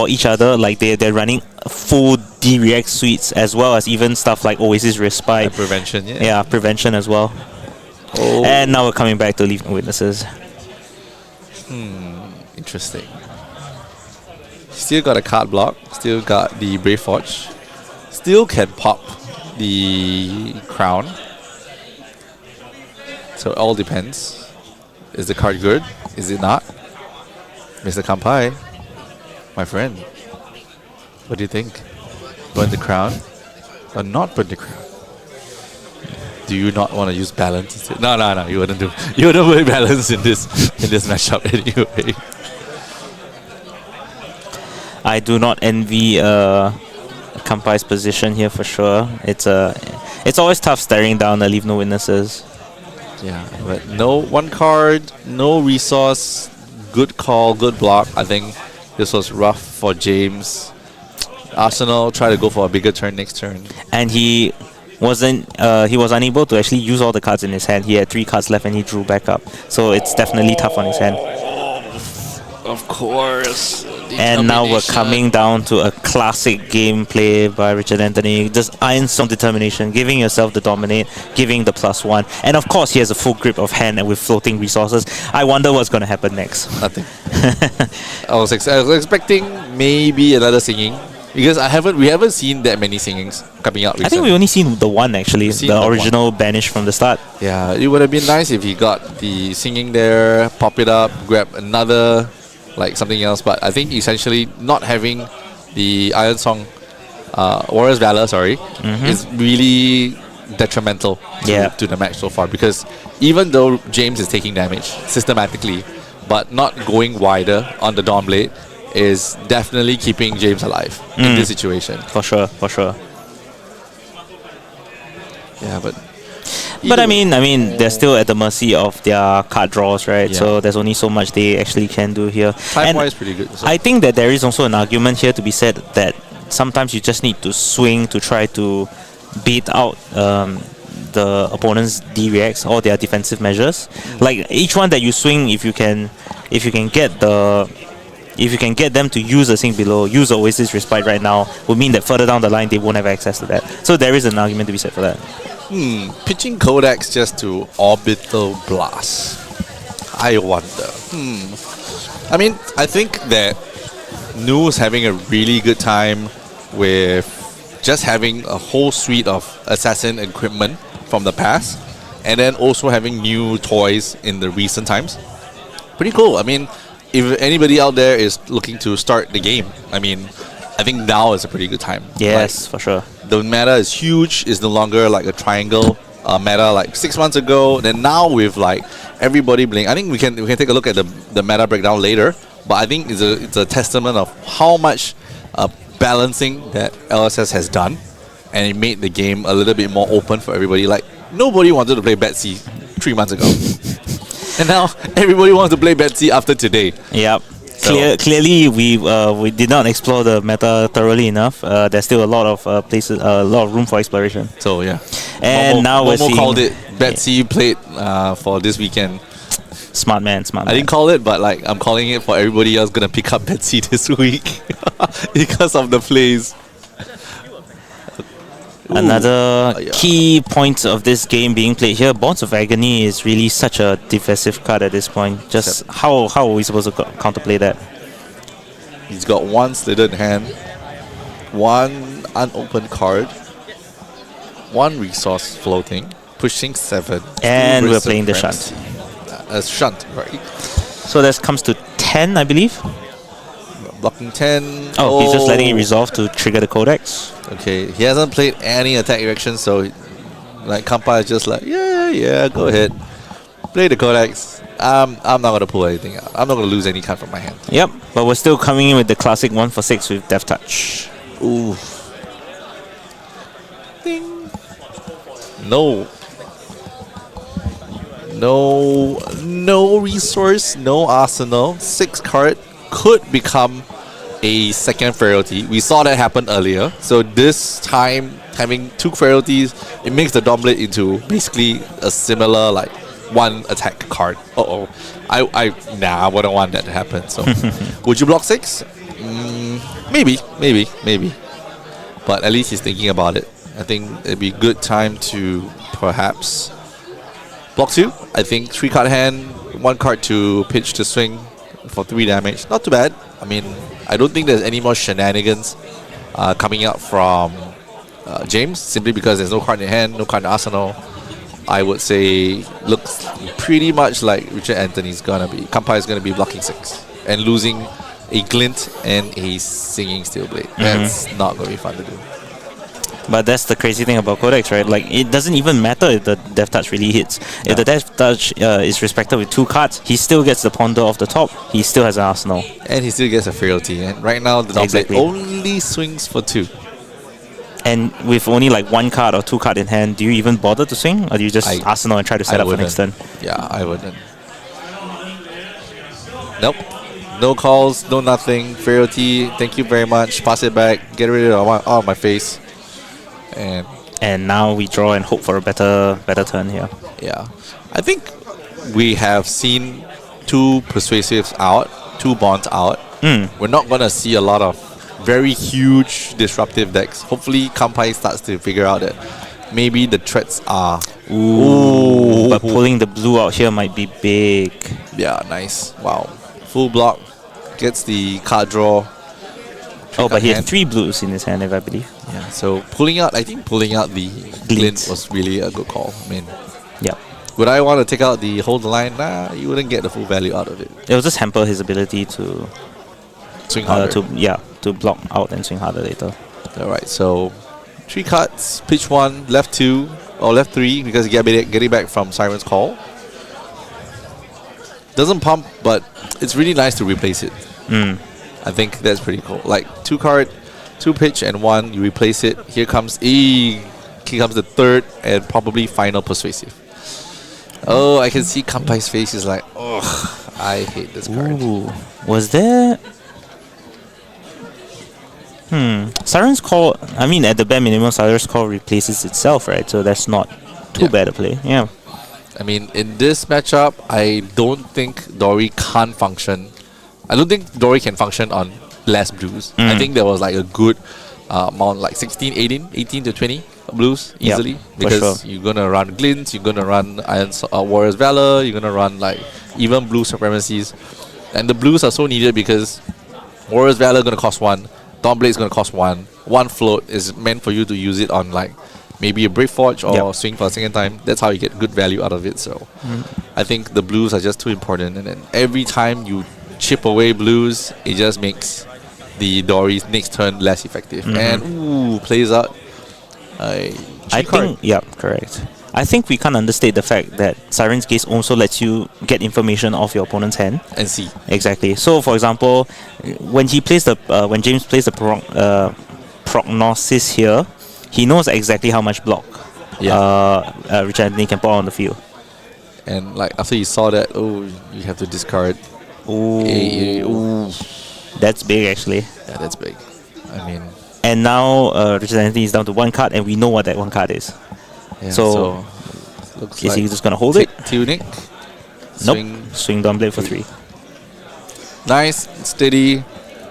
each other. Like they're running full D-React suites as well as even stuff like Oasis Respite. And prevention, Yeah, prevention as well. Oh. And now we're coming back to Leave No Witnesses. Interesting. Still got a card block. Still got the Brave Forge. Still can pop the crown. So it all depends. Is the card good? Is it not? Mr. Kampai, my friend, what do you think? Burn the crown or not burn the crown? Do you not want to use balance instead? No, you wouldn't do. You wouldn't put balance in this matchup anyway. I do not envy Kampai's position here for sure. It's always tough staring down the Leave No Witnesses. Yeah, but no one card, no resource, good call, good block. I think this was rough for James. Arsenal try to go for a bigger turn next turn. And he was unable to actually use all the cards in his hand. He had 3 cards left and he drew back up. So it's definitely tough on his hand. Of course. And now we're coming down to a classic gameplay by Richard Anthony. Just iron some determination, giving yourself the dominate, giving the +1. And of course, he has a full grip of hand and with floating resources. I wonder what's going to happen next. Nothing. I was expecting maybe another singing. Because we haven't seen that many singings coming out recently. I think we've only seen the one actually, the original one. Banish from the start. Yeah, it would have been nice if he got the singing there, pop it up, grab another, like something else. But I think essentially not having the Iron Song, Warrior's Valor, is really detrimental to the match so far. Because even though James is taking damage systematically, but not going wider on the Dawn Blade is definitely keeping James alive in this situation. For sure. Yeah, but I mean, they're still at the mercy of their card draws, right? Yeah. So there's only so much they actually can do here. Time-wise, pretty good. So. I think that there is also an argument here to be said that sometimes you just need to swing to try to beat out the opponent's D-reacts or their defensive measures. Like each one that you swing, if you can get them to use a Sink Below, use Oasis Respite right now, would mean that further down the line they won't have access to that. So there is an argument to be said for that. Pitching Codex just to Orbital Blast. I wonder. I mean, I think that Nu's having a really good time with just having a whole suite of assassin equipment from the past, and then also having new toys in the recent times. Pretty cool. I mean, if anybody out there is looking to start the game, I mean, I think now is a pretty good time. Yes, for sure. The meta is huge. It's no longer like a triangle meta like 6 months ago. Then now with like everybody playing, I think we can take a look at the meta breakdown later. But I think it's a testament of how much balancing that LSS has done, and it made the game a little bit more open for everybody. Like nobody wanted to play Betsy 3 months ago. And now everybody wants to play Betsy after today. Yep. Clearly, we did not explore the meta thoroughly enough. There's still a lot of places, a lot of room for exploration. So yeah. And now we're seeing. called it. Betsy played for this weekend. Smart man. I didn't call it, but like I'm calling it for everybody else gonna pick up Betsy this week because of the plays. Another key point of this game being played here, Bonds of Agony is really such a divisive card at this point. Just how are we supposed to counterplay that? He's got one slitted hand, one unopened card, one resource floating, pushing 7. And we're playing the Shunt. Shunt, right. So that comes to 10, I believe. Blocking 10. Oh, he's just letting it resolve to trigger the Codex. Okay, he hasn't played any attack erection, so like Kampa is just like, yeah, go ahead. Play the Codex. I'm not going to pull anything out. I'm not going to lose any card from my hand. Yep, but we're still coming in with the classic 1 for 6 with Death Touch. Ooh. Ding. No resource, no arsenal. 6 card could become a second frailty. We saw that happen earlier. So this time, having 2 frailties, it makes the Dawn Blade into basically a similar like 1 attack card. I wouldn't want that to happen. So, would you block 6? Maybe. But at least he's thinking about it. I think it'd be a good time to perhaps Block 2, I think 3 card hand, 1 card to pitch to swing for 3 damage. Not too bad. I mean, I don't think there's any more shenanigans coming out from James, simply because there's no card in hand, no card in arsenal. I would say looks pretty much like Richard Anthony's gonna be. Kampai is gonna be blocking 6 and losing a glint and a singing steel blade. That's not gonna be fun to do. But that's the crazy thing about Codex, right? Like, it doesn't even matter if the Death Touch really hits. If the Death Touch is respected with 2 cards, he still gets the Ponder off the top. He still has an arsenal. And he still gets a frailty. And right now, the Downblade only swings for 2. And with only like 1 card or 2 card in hand, do you even bother to swing? Or do you just arsenal and try to set up for next turn? Yeah, I wouldn't. Nope. No calls, no nothing. Frailty, thank you very much. Pass it back. Get rid of my face. And now we draw and hope for a better turn here. Yeah. I think we have seen 2 persuasives out, 2 bonds out. We're not going to see a lot of very huge disruptive decks. Hopefully Kampai starts to figure out that maybe the threats are... But pulling the blue out here might be big. Yeah, nice. Wow. Full block. Gets the card draw. But he had 3 blues in his hand, if I believe. Yeah, so pulling out the glint was really a good call. I mean, yeah. Would I want to take out the hold the line? Nah, you wouldn't get the full value out of it. It will just hamper his ability to swing harder. To block out and swing harder later. Alright, so 3 cards, pitch 1, left 2, or left 3 because you get it back from Siren's Call. Doesn't pump, but it's really nice to replace it. I think that's pretty cool. Like 2 card, 2 pitch and 1, you replace it. Here comes the 3rd and probably final persuasive. Oh, I can see Kampai's face is like, oh, I hate this card. Was there... Siren's Call, I mean, at the bare minimum, Siren's Call replaces itself, right? So that's not too bad a play. Yeah. I mean, in this matchup, I don't think Dory can't function. I don't think Dory can function on less blues. I think there was like a good amount, like 16, 18 to 20 blues easily. Because you're going to run Glints, you're going to run Warrior's Valor, you're going to run like even blue supremacies. And the blues are so needed because Warrior's Valor going to cost 1, Dawnblade is going to cost 1. 1 float is meant for you to use it on like maybe a Brave Forge or swing for a second time. That's how you get good value out of it. So I think the blues are just too important. And then every time you chip away blues, it just makes the Dory's next turn less effective. And plays out a I think, correct. I think we can't understate the fact that Siren's Gaze also lets you get information off your opponent's hand and see. Exactly. So, for example, when James plays the prognosis here, he knows exactly how much block Richard Anthony can put on the field. And like after you saw that, you have to discard. That's big actually. Yeah, that's big. I mean. And now Richard Anthony is down to 1 card, and we know what that 1 card is. Yeah, so looks is like he just gonna hold it? Tunic. Nope. Swing Dawnblade for 3. Nice, steady.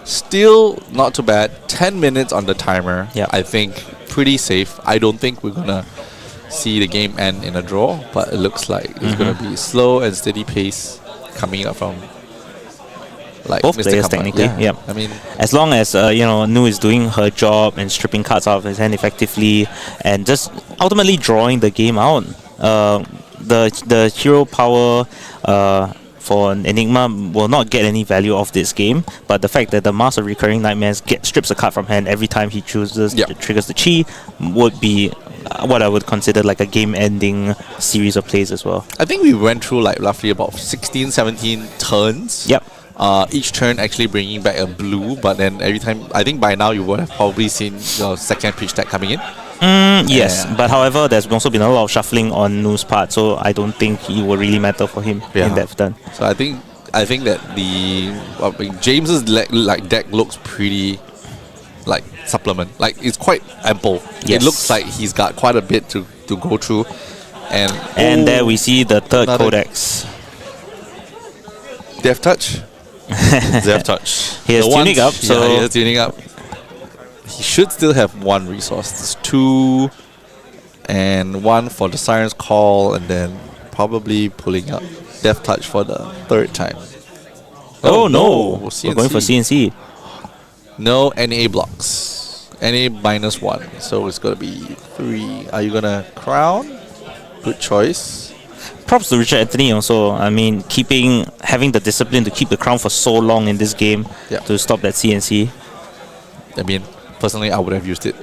Still not too bad. 10 minutes on the timer. Yeah. I think pretty safe. I don't think we're gonna see the game end in a draw, but it looks like it's gonna be slow and steady pace coming up from like both Mr. players Kampai. technically. Yeah. I mean, as long as Nu is doing her job and stripping cards out of his hand effectively and just ultimately drawing the game out. The hero power for an Enigma will not get any value off this game, but the fact that the Master of Recurring Nightmares strips a card from hand every time he chooses triggers the chi would be what I would consider like a game-ending series of plays as well. I think we went through like roughly about 16, 17 turns. Yep. Each turn actually bringing back a blue, but then every time, I think by now you would have probably seen your second pitch deck coming in. Yes, but however, there's also been a lot of shuffling on Nu's part, so I don't think it will really matter for him in that turn. So I think that the James's deck looks pretty like supplement, like it's quite ample. It looks like he's got quite a bit to go through, and there we see the 3rd Codex. Death Touch. Death Touch. He has tuning up, so he has tuning up. He should still have 1 resource. It's 2 and 1 for the Siren's Call, and then probably pulling out Death Touch for the third time. Oh no! We're CNC. going for CNC. No NA blocks. NA -1. So it's gonna be 3. Are you gonna crown? Good choice. Props to Richard Anthony also. I mean, having the discipline to keep the crown for so long in this game to stop that CNC. I mean, personally, I would have used it.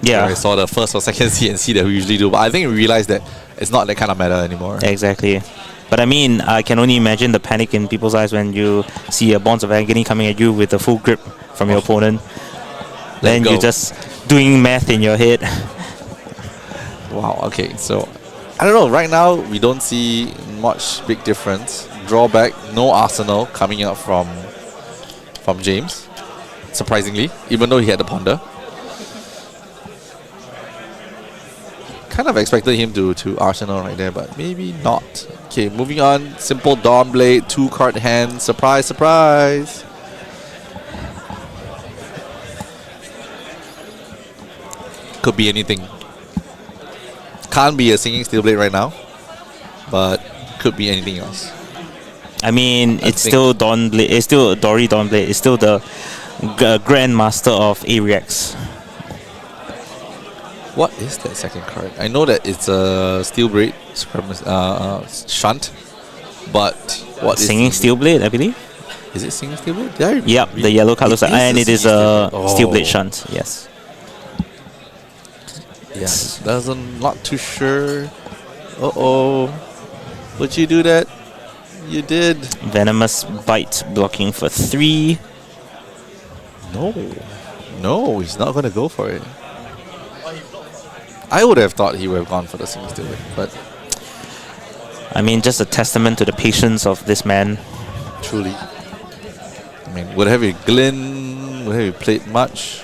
Yeah. I saw the first or second CNC that we usually do, but I think we realized that it's not that kind of meta anymore. Exactly. But I mean, I can only imagine the panic in people's eyes when you see a Bonds of Agony coming at you with a full grip from your opponent. Then you're just doing math in your head. Wow, okay, so I don't know, right now we don't see much big difference. Drawback, no Arsenal coming out from James, surprisingly, even though he had the Ponder. Kind of expected him to Arsenal right there, but maybe not. Okay, moving on, simple Dawn Blade, 2-card hand, surprise, surprise. Could be anything. Can't be a Singing Steel Blade right now, but could be anything else. I mean, it's still Dawn Blade. It's still Dory Dawn Blade. It's still the Grand Master of A-Rex. What is that second card? I know that it's a Steel Blade shunt, but what is Singing Steel Blade, I believe. Is it Singing Steel Blade? Yep, the yellow color side, and it is a Steel Blade shunt. Yes. Yes, not too sure. Uh-oh. Would you do that? You did. Venomous Bite blocking for 3. No, he's not going to go for it. I would have thought he would have gone for the Singing Steel Blade, but I mean, just a testament to the patience of this man. truly. I mean, would have you Glyn? Would have you played much?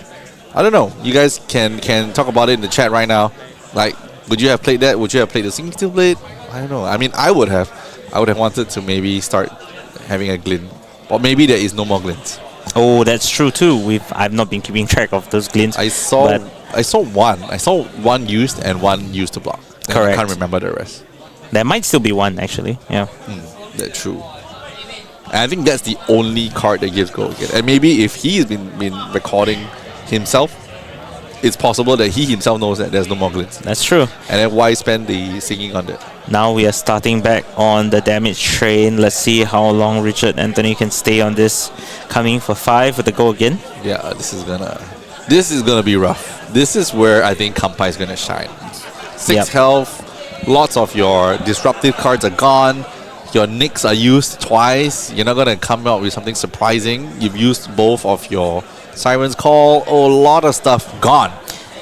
I don't know. You guys can talk about it in the chat right now. Like, would you have played that? Would you have played the Singing Steel Blade? I don't know. I mean, I would have. I would have wanted to maybe start having a Glyn. Or maybe there is no more Glyns. Oh, that's true too. I've not been keeping track of those Glyns. I saw one. I saw one used and one used to block. And Correct. I can't remember the rest. There might still be one actually. Yeah. That's true. And I think that's the only card that gives go again. And maybe if he's been recording himself, it's possible that he himself knows that there's no more Glyns. That's true. And then why spend the singing on that? Now we are starting back on the damage train. Let's see how long Richard Anthony can stay on this. Coming for 5 with the go again. Yeah, this is gonna be rough. This is where I think Kampai is gonna shine. 6 health, lots of your disruptive cards are gone. Your nicks are used twice. You're not gonna come out with something surprising. You've used both of your Siren's Call. A lot of stuff gone.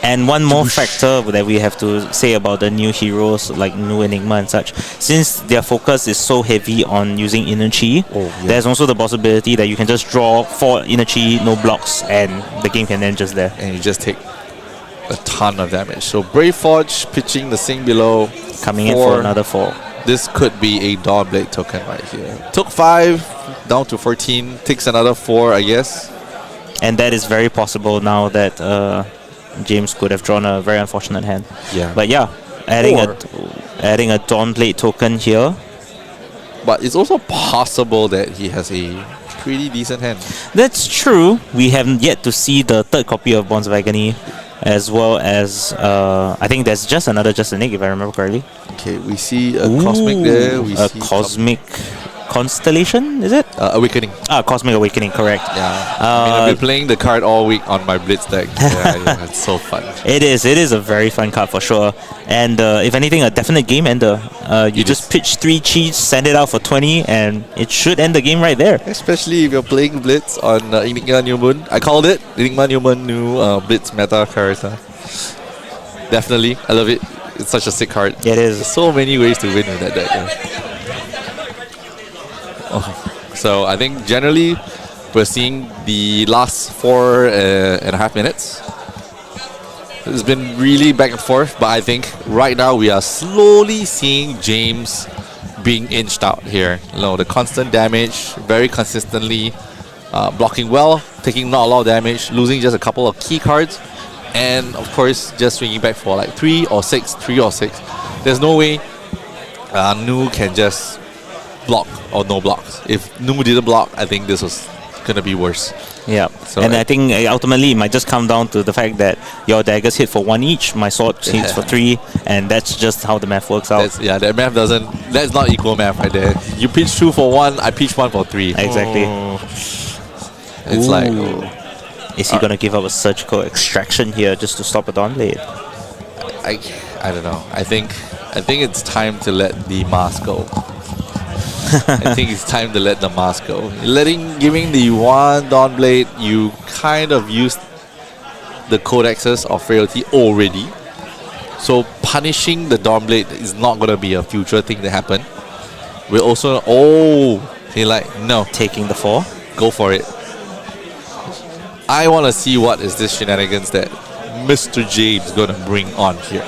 And one more factor that we have to say about the new heroes like new Enigma and such, since their focus is so heavy on using inner chi, there's also the possibility that you can just draw 4 inner chi, no blocks, and the game can end just there. And you just take a ton of damage. So Brave Forge pitching the Sing below. Coming in for another 4. This could be a Dawn Blade token right here. Took 5, down to 14, takes another 4, I guess. And that is very possible now that James could have drawn a very unfortunate hand. Yeah. But yeah, adding a Dawn Blade token here. But it's also possible that he has a pretty decent hand. That's true. We haven't yet to see the 3rd copy of Bonds of Agony, as well as I think there's just another Just a Nick, if I remember correctly. Okay, we see a Cosmic there. We see Cosmic Constellation, is it? Awakening. Cosmic Awakening, correct. Yeah. I mean, I've been playing the card all week on my Blitz deck. Yeah, it's so fun. It is a very fun card for sure. And if anything, a definite game ender. You just pitch 3 cheats, send it out for 20, and it should end the game right there. Especially if you're playing Blitz on Enigma New Moon. I called it Enigma New Moon, new Blitz meta card. Definitely, I love it. It's such a sick card. It is. There's so many ways to win with that deck. So I think generally we're seeing the last 4.5 minutes. It's been really back and forth, but I think right now we are slowly seeing James being inched out here. You know, the constant damage, very consistently blocking well, taking not a lot of damage, losing just a couple of key cards, and of course just swinging back for like 3 or 6. There's no way Nu can just block or no blocks. If Nu didn't block, I think this was gonna be worse. Yeah, So and I think ultimately it might just come down to the fact that your daggers hit for 1 each, my sword hits for 3, and that's just how the math works out. That math doesn't. That's not equal math right there. You pitch 2 for 1, I pitch 1 for 3. Exactly. It's like. Is he gonna give up a surgical extraction here just to stop a Dawnblade? I don't know. I think it's time to let the mask go. I think it's time to let the mask go. Giving the 1 Dawnblade, you kind of used the codexes of frailty already. So punishing the Dawnblade is not gonna be a future thing to happen. We're also no, Taking the 4. go for it. I want to see what is this shenanigans that Mr. James gonna bring on here.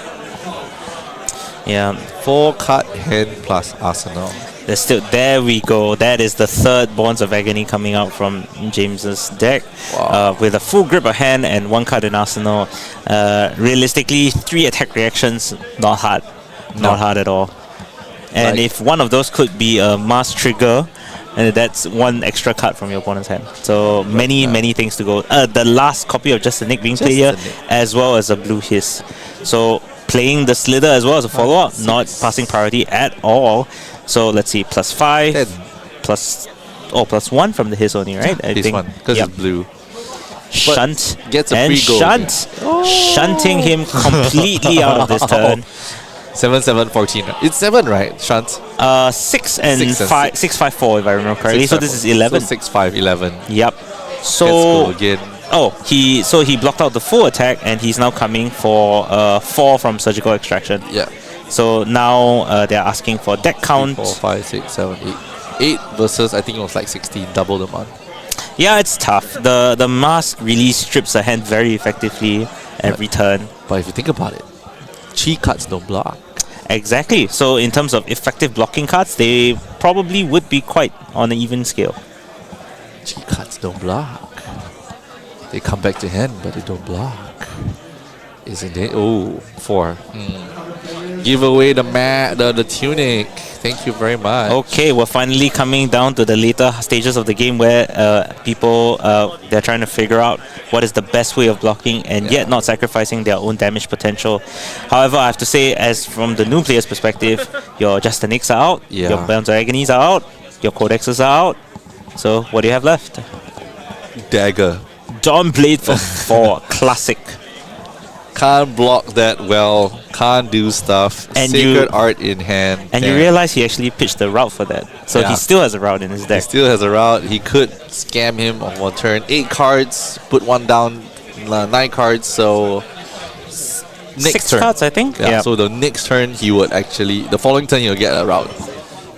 Yeah, 4 card hand plus arsenal. there we go. That is the 3rd Bonds of Agony coming out from James's deck. Wow. With a full grip of hand and 1 card in arsenal. Realistically, 3 attack reactions, not hard. Not hard at all. And Like- if one of those could be a mass trigger, that's 1 extra card from your opponent's hand. So many things to go. The last copy of Just a Nick being played here, as well as a blue hiss. So playing the Slither as well as a follow-up, not passing priority at all. So let's see, +5, plus 1 from the hiss only, right? I This think. one, because it's blue. Shunt gets a and free gold. shunt, shunting him completely out of this turn. 7, 7, 14. It's 7, right? Shunt. 6 and 6 and 5, 6, 5, 4 if I remember correctly. So this is 11. So 6, 5, 11. Yep. Let's So go again. he blocked out the full attack and he's now coming for 4 from surgical extraction. Yeah. So now they're asking for deck count. 4, 5, 6, 7, 8. 8 versus I think it was like 16, double the amount. Yeah, it's tough. The mask really strips a hand very effectively every turn. But if you think about it, chi cards don't block. Exactly. So in terms of effective blocking cards, they probably would be quite on an even scale. Chi cards don't block. They come back to hand, but they don't block. Isn't it? Oh, 4. Give away the tunic. Thank you very much. Okay, we're finally coming down to the later stages of the game where people they're trying to figure out what is the best way of blocking and yet not sacrificing their own damage potential. However, I have to say, as from the new player's perspective, your Justinics are out, Yeah. your Bounds of Agonies are out, your Codexes are out. So what do you have left? Dagger. Dawnblade for 4, classic. Can't block that well. Can't do stuff. And Sacred Art in hand. And you realize he actually pitched the route for that. So Yeah. he still has a route in his He deck. still has a route. He could scam him on 1 turn. 8 cards, put 1 down, 9 cards. So next 6 turn. cards, I think. Yeah. So the next turn he would actually, the following turn he'll get a route.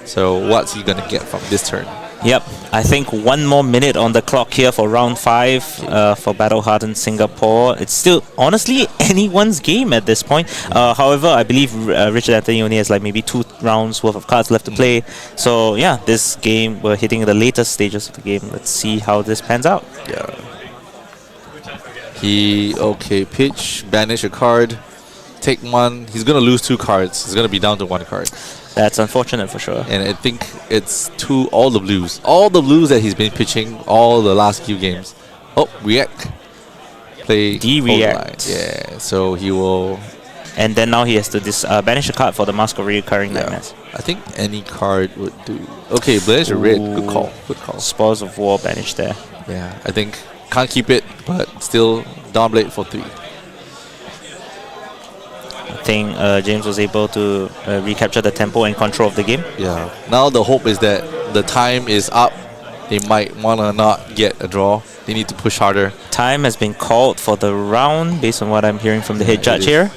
So what's he gonna get from this turn? Yep, I think 1 more minute on the clock here for round 5 for Battle Hardened Singapore. It's still, honestly, anyone's game at this point. However, I believe Richard Anthony only has like maybe 2 rounds worth of cards left to play. So yeah, this game, we're hitting the later stages of the game. Let's see how this pans out. Yeah. Pitch, banish a card, take 1. He's gonna lose 2 cards. He's gonna be down to 1 card. That's unfortunate for sure. And I think it's all the blues. All the blues that he's been pitching all the last few games. Oh, react. Play De-react. Yeah, so he will... And then now he has to banish a card for the Mask of Recurring Nightmares. I think any card would do. Okay, banish a red. Good call. Good call. Spoils of War banished there. Yeah, I think can't keep it, but still Dawnblade for 3. I think James was able to recapture the tempo and control of the game. Yeah. Now the hope is that the time is up. They might wanna not get a draw. They need to push harder. Time has been called for the round based on what I'm hearing from the head judge here.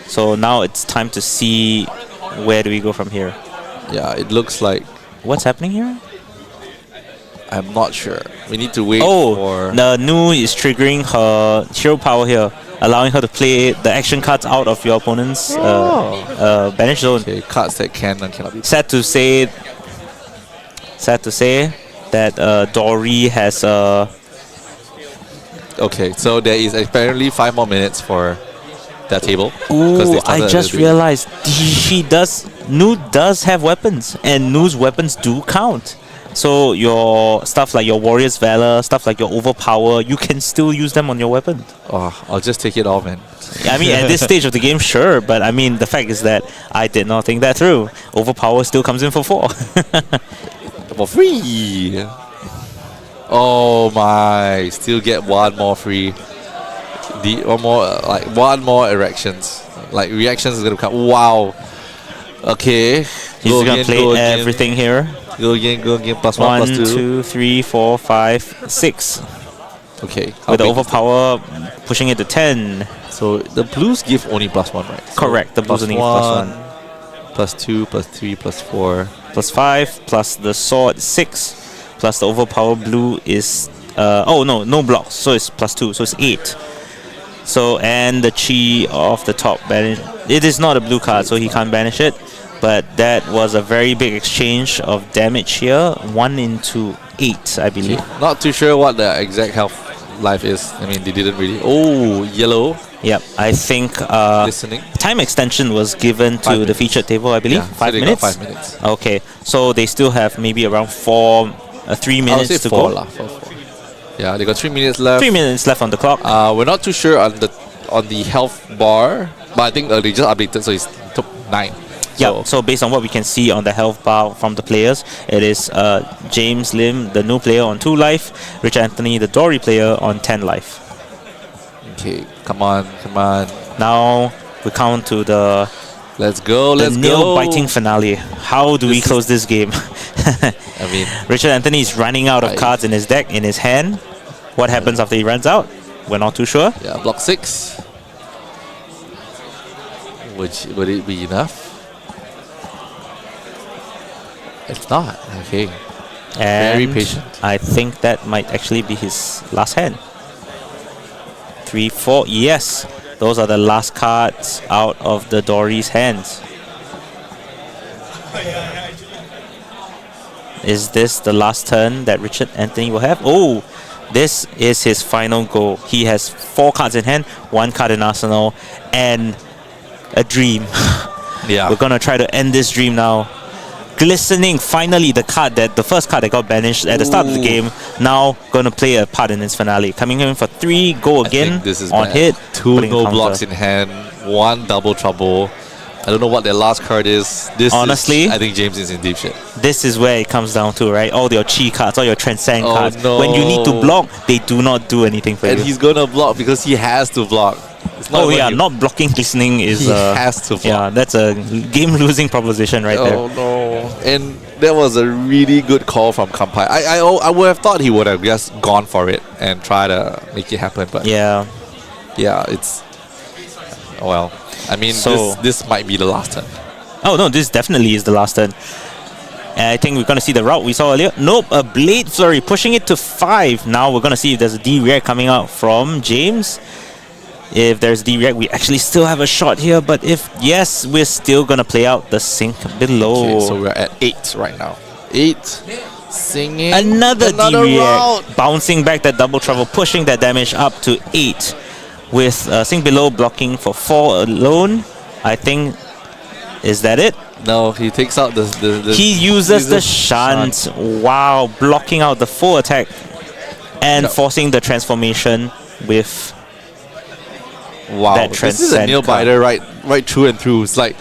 So now it's time to see where do we go from here. Yeah, it looks like... What's happening here? I'm not sure. We need to wait Oh, for... the Nu is triggering her hero power here, allowing her to play the action cards out of your opponent's banish zone. Okay, cards that can and cannot be... Sad to say that Dory has... Okay, so there is apparently 5 more minutes for that table. Ooh, I just realized Nu does have weapons, and Nu's weapons do count. So your stuff like your Warrior's Valor, stuff like your Overpower, you can still use them on your weapon. Oh, I'll just take it all, man. I mean, at this stage of the game, sure, but I mean, the fact is that I did not think that through. Overpower still comes in for 4. For free. Oh my! Still get one more free. One more erections. Like reactions is gonna come. Wow. Okay. He's gonna play everything here. Go again. Plus 1, 1, plus 2. 2, 3, 4, 5, 6. Okay. With the Overpower pushing it to 10. So the blues give only plus 1, right? Correct. The blues only give plus 1. Plus 2, plus 3, plus 4. Plus 5, plus the sword 6. Plus the Overpower blue is... no blocks. So it's plus 2. So it's 8. So, and the Chi off the top banish. It is not a blue card, so he can't banish it. But that was a very big exchange of damage here. 1 into 8, I believe. Okay. Not too sure what the exact health life is. I mean, they didn't really. Oh, yellow. Yep, I think listening. Time extension was given to the featured table, I believe. Yeah, 5 so minutes? 5 minutes. Okay, so they still have maybe around 3 minutes to four go. 4. Yeah, they got 3 minutes left. 3 minutes left on the clock. We're not too sure on the health bar, but I think they just updated, so it's top 9. Yeah, so based on what we can see on the health bar from the players, it is James Lim, the new player, on 2 life, Richard Anthony, the Dory player, on 10 life. Okay, come on. Now we count to the nail-biting finale. How do we close this game? I mean, Richard Anthony is running out of cards in his deck, in his hand. What happens after he runs out? We're not too sure. Yeah, block 6. Would it be enough? It's not. Okay. And very patient. I think that might actually be his last hand. 3, 4. Yes. Those are the last cards out of the Dory's hands. Is this the last turn that Richard Anthony will have? Oh, this is his final go. He has 4 cards in hand, 1 card in arsenal, and a dream. Yeah. We're gonna try to end this dream now. Glistening, finally the first card that got banished at the start of the game, now gonna play a part in its finale. Coming in for 3, go again, this is on bad. hit. 2 no blocks in hand, 1 double trouble. I don't know what their last card is. Honestly, I think James is in deep shit. This is where it comes down to, right? All your Chi cards, all your Transcend cards. No. When you need to block, they do not do anything for you. And he's gonna block because he has to block. Not blocking listening is... He has to block. Yeah, that's a game-losing proposition right there. Oh no. And that was a really good call from Kampai. I would have thought he would have just gone for it and try to make it happen, but... Yeah, it's... Well, I mean, so, this might be the last turn. Oh no, this definitely is the last turn. And I think we're going to see the route we saw earlier. Nope, a Blade Flurry, pushing it to 5. Now we're going to see if there's a D-React coming out from James. If there's D-React, we actually still have a shot here. But if yes, we're still going to play out the sink below. Okay, so we're at 8 right now. 8. Singing. Another D-React. Route. Bouncing back that double trouble, pushing that damage up to 8. With Sink Below blocking for 4 alone. I think... Is that it? No, he takes out the he uses the shunt. Wow, blocking out the full attack and forcing the transformation with that this is a nail card. biter right through and through. It's like,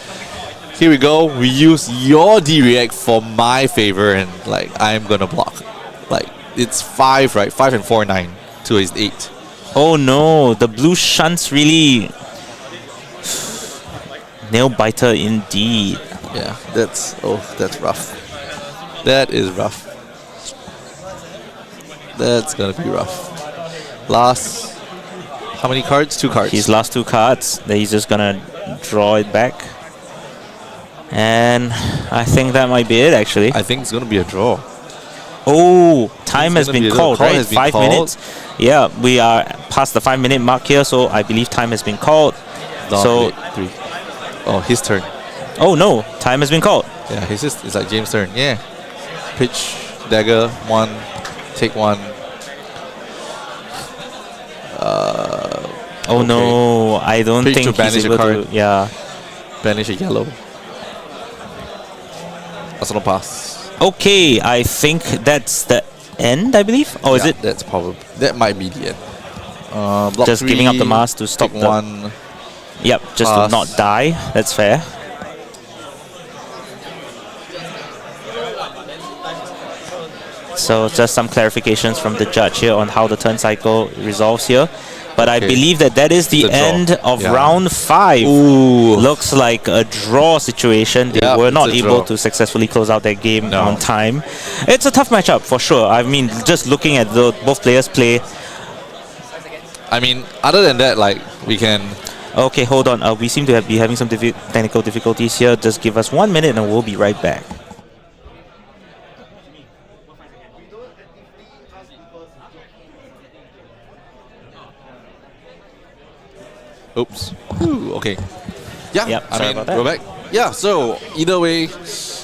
here we go. We use your D-React for my favor, and like I'm gonna block. Like it's 5, right? 5 and 4, 9. 2 is 8. Oh no, the blue shunts really nail biter indeed. Yeah, that's rough. That is rough. That's gonna be rough. Last, how many cards? 2 cards. His last 2 cards. That he's just gonna draw it back. And I think that might be it actually. I think it's gonna be a draw. Oh, time has been called, right? 5 minutes. Yeah, we are past the 5-minute mark here, so I believe time has been called. So 3. Oh, his turn. Oh no, time has been called. Yeah, it's like James' turn. Yeah. Pitch, dagger, 1, take 1. Oh no, I don't Pick to think banish he's a able card. to. Yeah. Banish a yellow. That's not a pass. Okay, I think that's the end, I believe. Or is Yeah, it That's probably that might be the end. Block just giving up the 3, mask to stop take the? one. Yep, just pass. to not die. That's fair. So just some clarifications from the judge here on how the turn cycle resolves here. But I Okay. believe that that is the The draw. end of Yeah. round 5. Ooh. Looks like a draw situation. They Yep, were it's not a able draw. to successfully close out their game No. on time. It's a tough matchup for sure. I mean, just looking at both players play. I mean, other than that, like we can. Okay, hold on. We seem to be having some technical difficulties here. Just give us 1 minute and we'll be right back. Oops. Ooh, okay. Yeah. Yep, I sorry mean, about that. we're back. Yeah. So either way,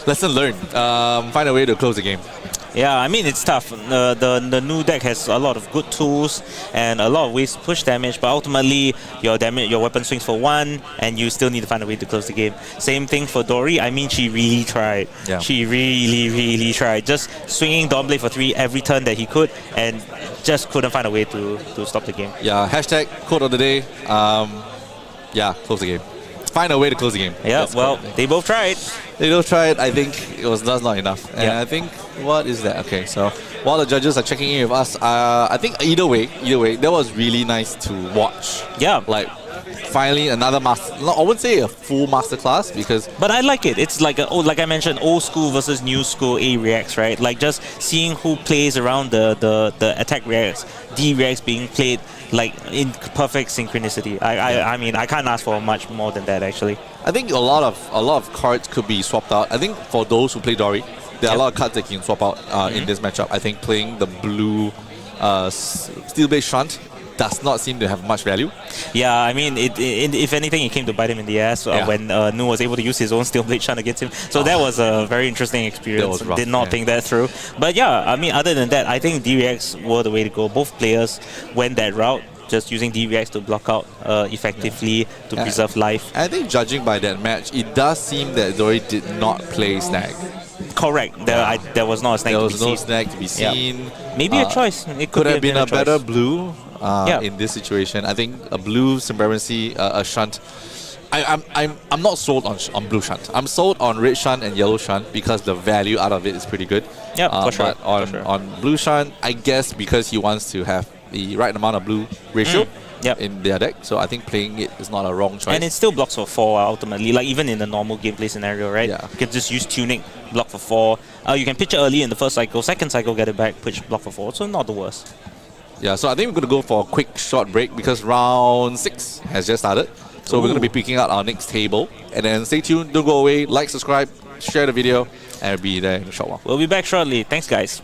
lesson learned. Find a way to close the game. Yeah, I mean, it's tough. The new deck has a lot of good tools and a lot of ways to push damage, but ultimately your weapon swings for 1 and you still need to find a way to close the game. Same thing for Dori. I mean, she really tried. Yeah. She really tried. Just swinging Dawnblade for 3 every turn that he could and just couldn't find a way to stop the game. Yeah. Hashtag quote of the day. Yeah. Close the game. Find a way to close the game. Yeah, That's well, correct. they both tried. They don't try it. I think it was that's not enough. And Yeah. I think what is that? Okay, so while the judges are checking in with us, I think either way, that was really nice to watch. Yeah. Like finally another master. No, I wouldn't say a full masterclass because But I like it. It's like like I mentioned, old school versus new school A reacts, right? Like just seeing who plays around the attack reacts, D reacts being played like in perfect synchronicity. I mean, I can't ask for much more than that actually. I think a lot of cards could be swapped out. I think for those who play Dory, there are a lot of cards that you can swap out in this matchup. I think playing the blue Steelblade Shunt does not seem to have much value. Yeah, I mean, if anything, it came to bite him in the ass when Nu was able to use his own Steel Blade Shunt against him. So that was a very interesting experience. That was rough, Did not yeah. think that through. But yeah, I mean, other than that, I think D-Reacts were the way to go. Both players went that route, just using D-Reacts to block out effectively to preserve life. I think judging by that match, it does seem that Dory did not play Snag. Correct. There was not a snag There to was be no seen. snag to be Yeah. seen. Maybe a choice. It Could have been a choice. better blue Yeah. in this situation. I think a blue Supremacy, a Shunt. I'm not sold on blue Shunt. I'm sold on red Shunt and yellow Shunt because the value out of it is pretty good. Yep, for sure. But on, for sure. on blue Shunt, I guess because he wants to have the right amount of blue ratio Yep. in their deck, so I think playing it is not a wrong choice. And it still blocks for 4 ultimately, like even in the normal gameplay scenario, right? Yeah. You can just use Tunic, block for 4. You can pitch it early in the first cycle, second cycle get it back, pitch block for 4, so not the worst. Yeah, so I think we're going to go for a quick short break because round 6 has just started. So we're going to be picking out our next table. And then stay tuned, don't go away, like, subscribe, share the video, and we'll be there in a short while. We'll be back shortly. Thanks, guys.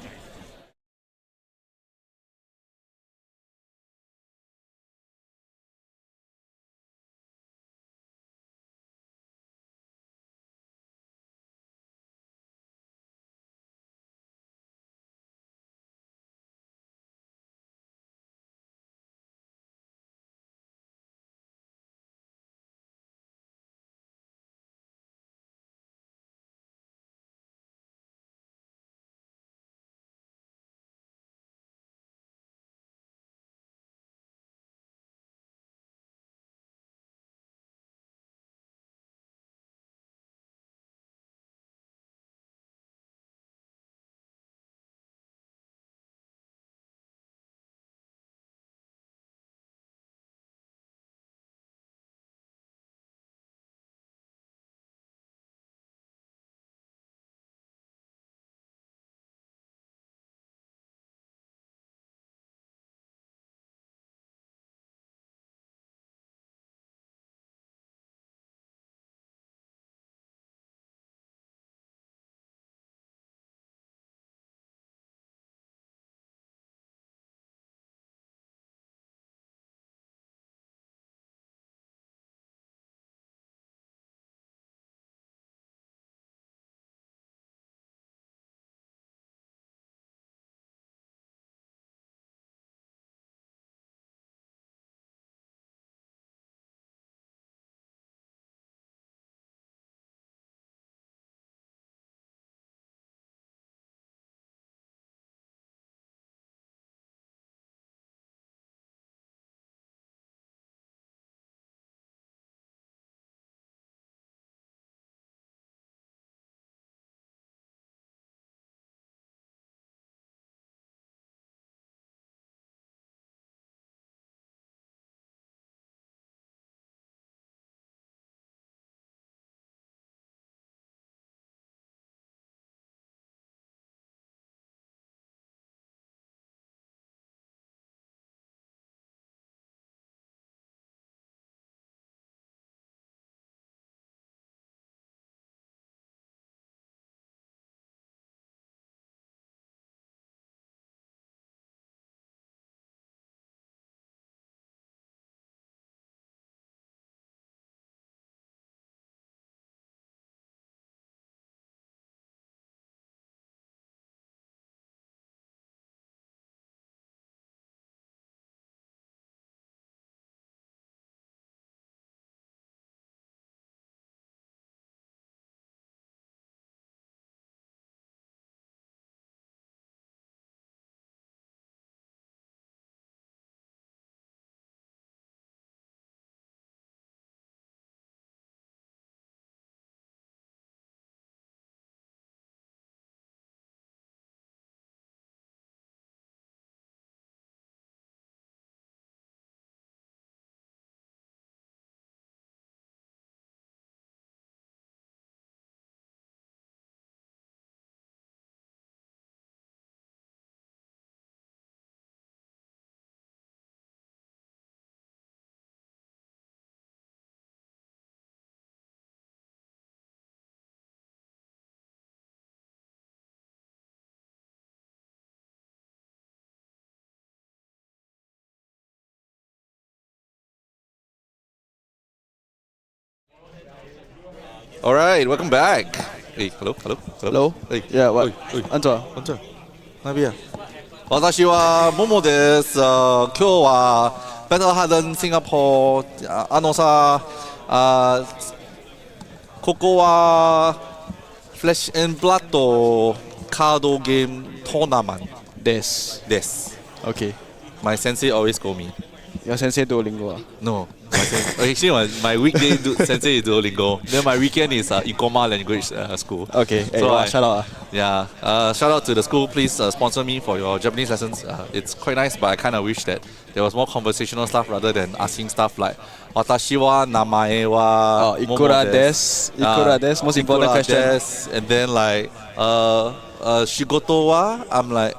All right, welcome back. Hey, hello. Hello? Hey. Yeah, what? おい、あんたはこんにちは。ナビや。私はモモです。今日は Battle Hardened Singapore ここは Flesh and Blood とカードゲームトーナメントです。です。Okay. My sensei always call me. Your sensei Duolingo. No. Actually, my weekday sensei is Duolingo. Then my weekend is Ikoma language school. Okay. Hey, So shout out. Yeah. Shout out to the school. Please sponsor me for your Japanese lessons. It's quite nice, but I kind of wish that there was more conversational stuff rather than asking stuff like 私は名前は Ikura des. Ikura des. Most important Ikura question. des. And then like 仕事は I'm like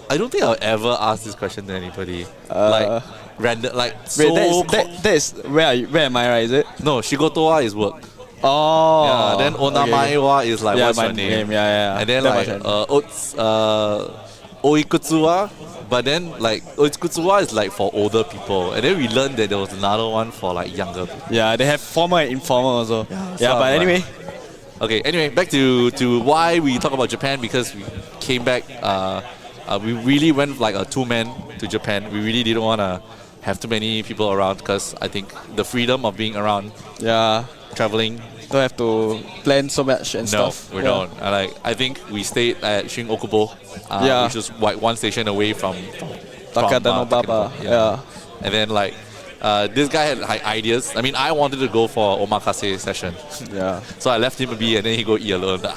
I don't think I'll ever ask this question to anybody. Like random, like so. Wait, that is where am I, right? Is it? No, shigoto wa is work. Oh. Yeah. Then onamae wa is like yeah, what's my your name? Yeah. And then That like oikutsu wa, but then like oikutsu wa is like for older people. And then we learned that there was another one for like younger people. Yeah, they have formal and informal also. Yeah, so but anyway. Okay. Anyway, back to why we talk about Japan, because we came back. We really went like a two-man to Japan. We really didn't want to have too many people around because I think the freedom of being around, traveling. Don't have to plan so much and stuff. No, we don't. I think we stayed at Shin Okubo, which is like one station away from Takadanobaba. Yeah. And then like this guy had like ideas. I mean, I wanted to go for omakase session. Yeah. So I left him a bit and then he go eat alone. And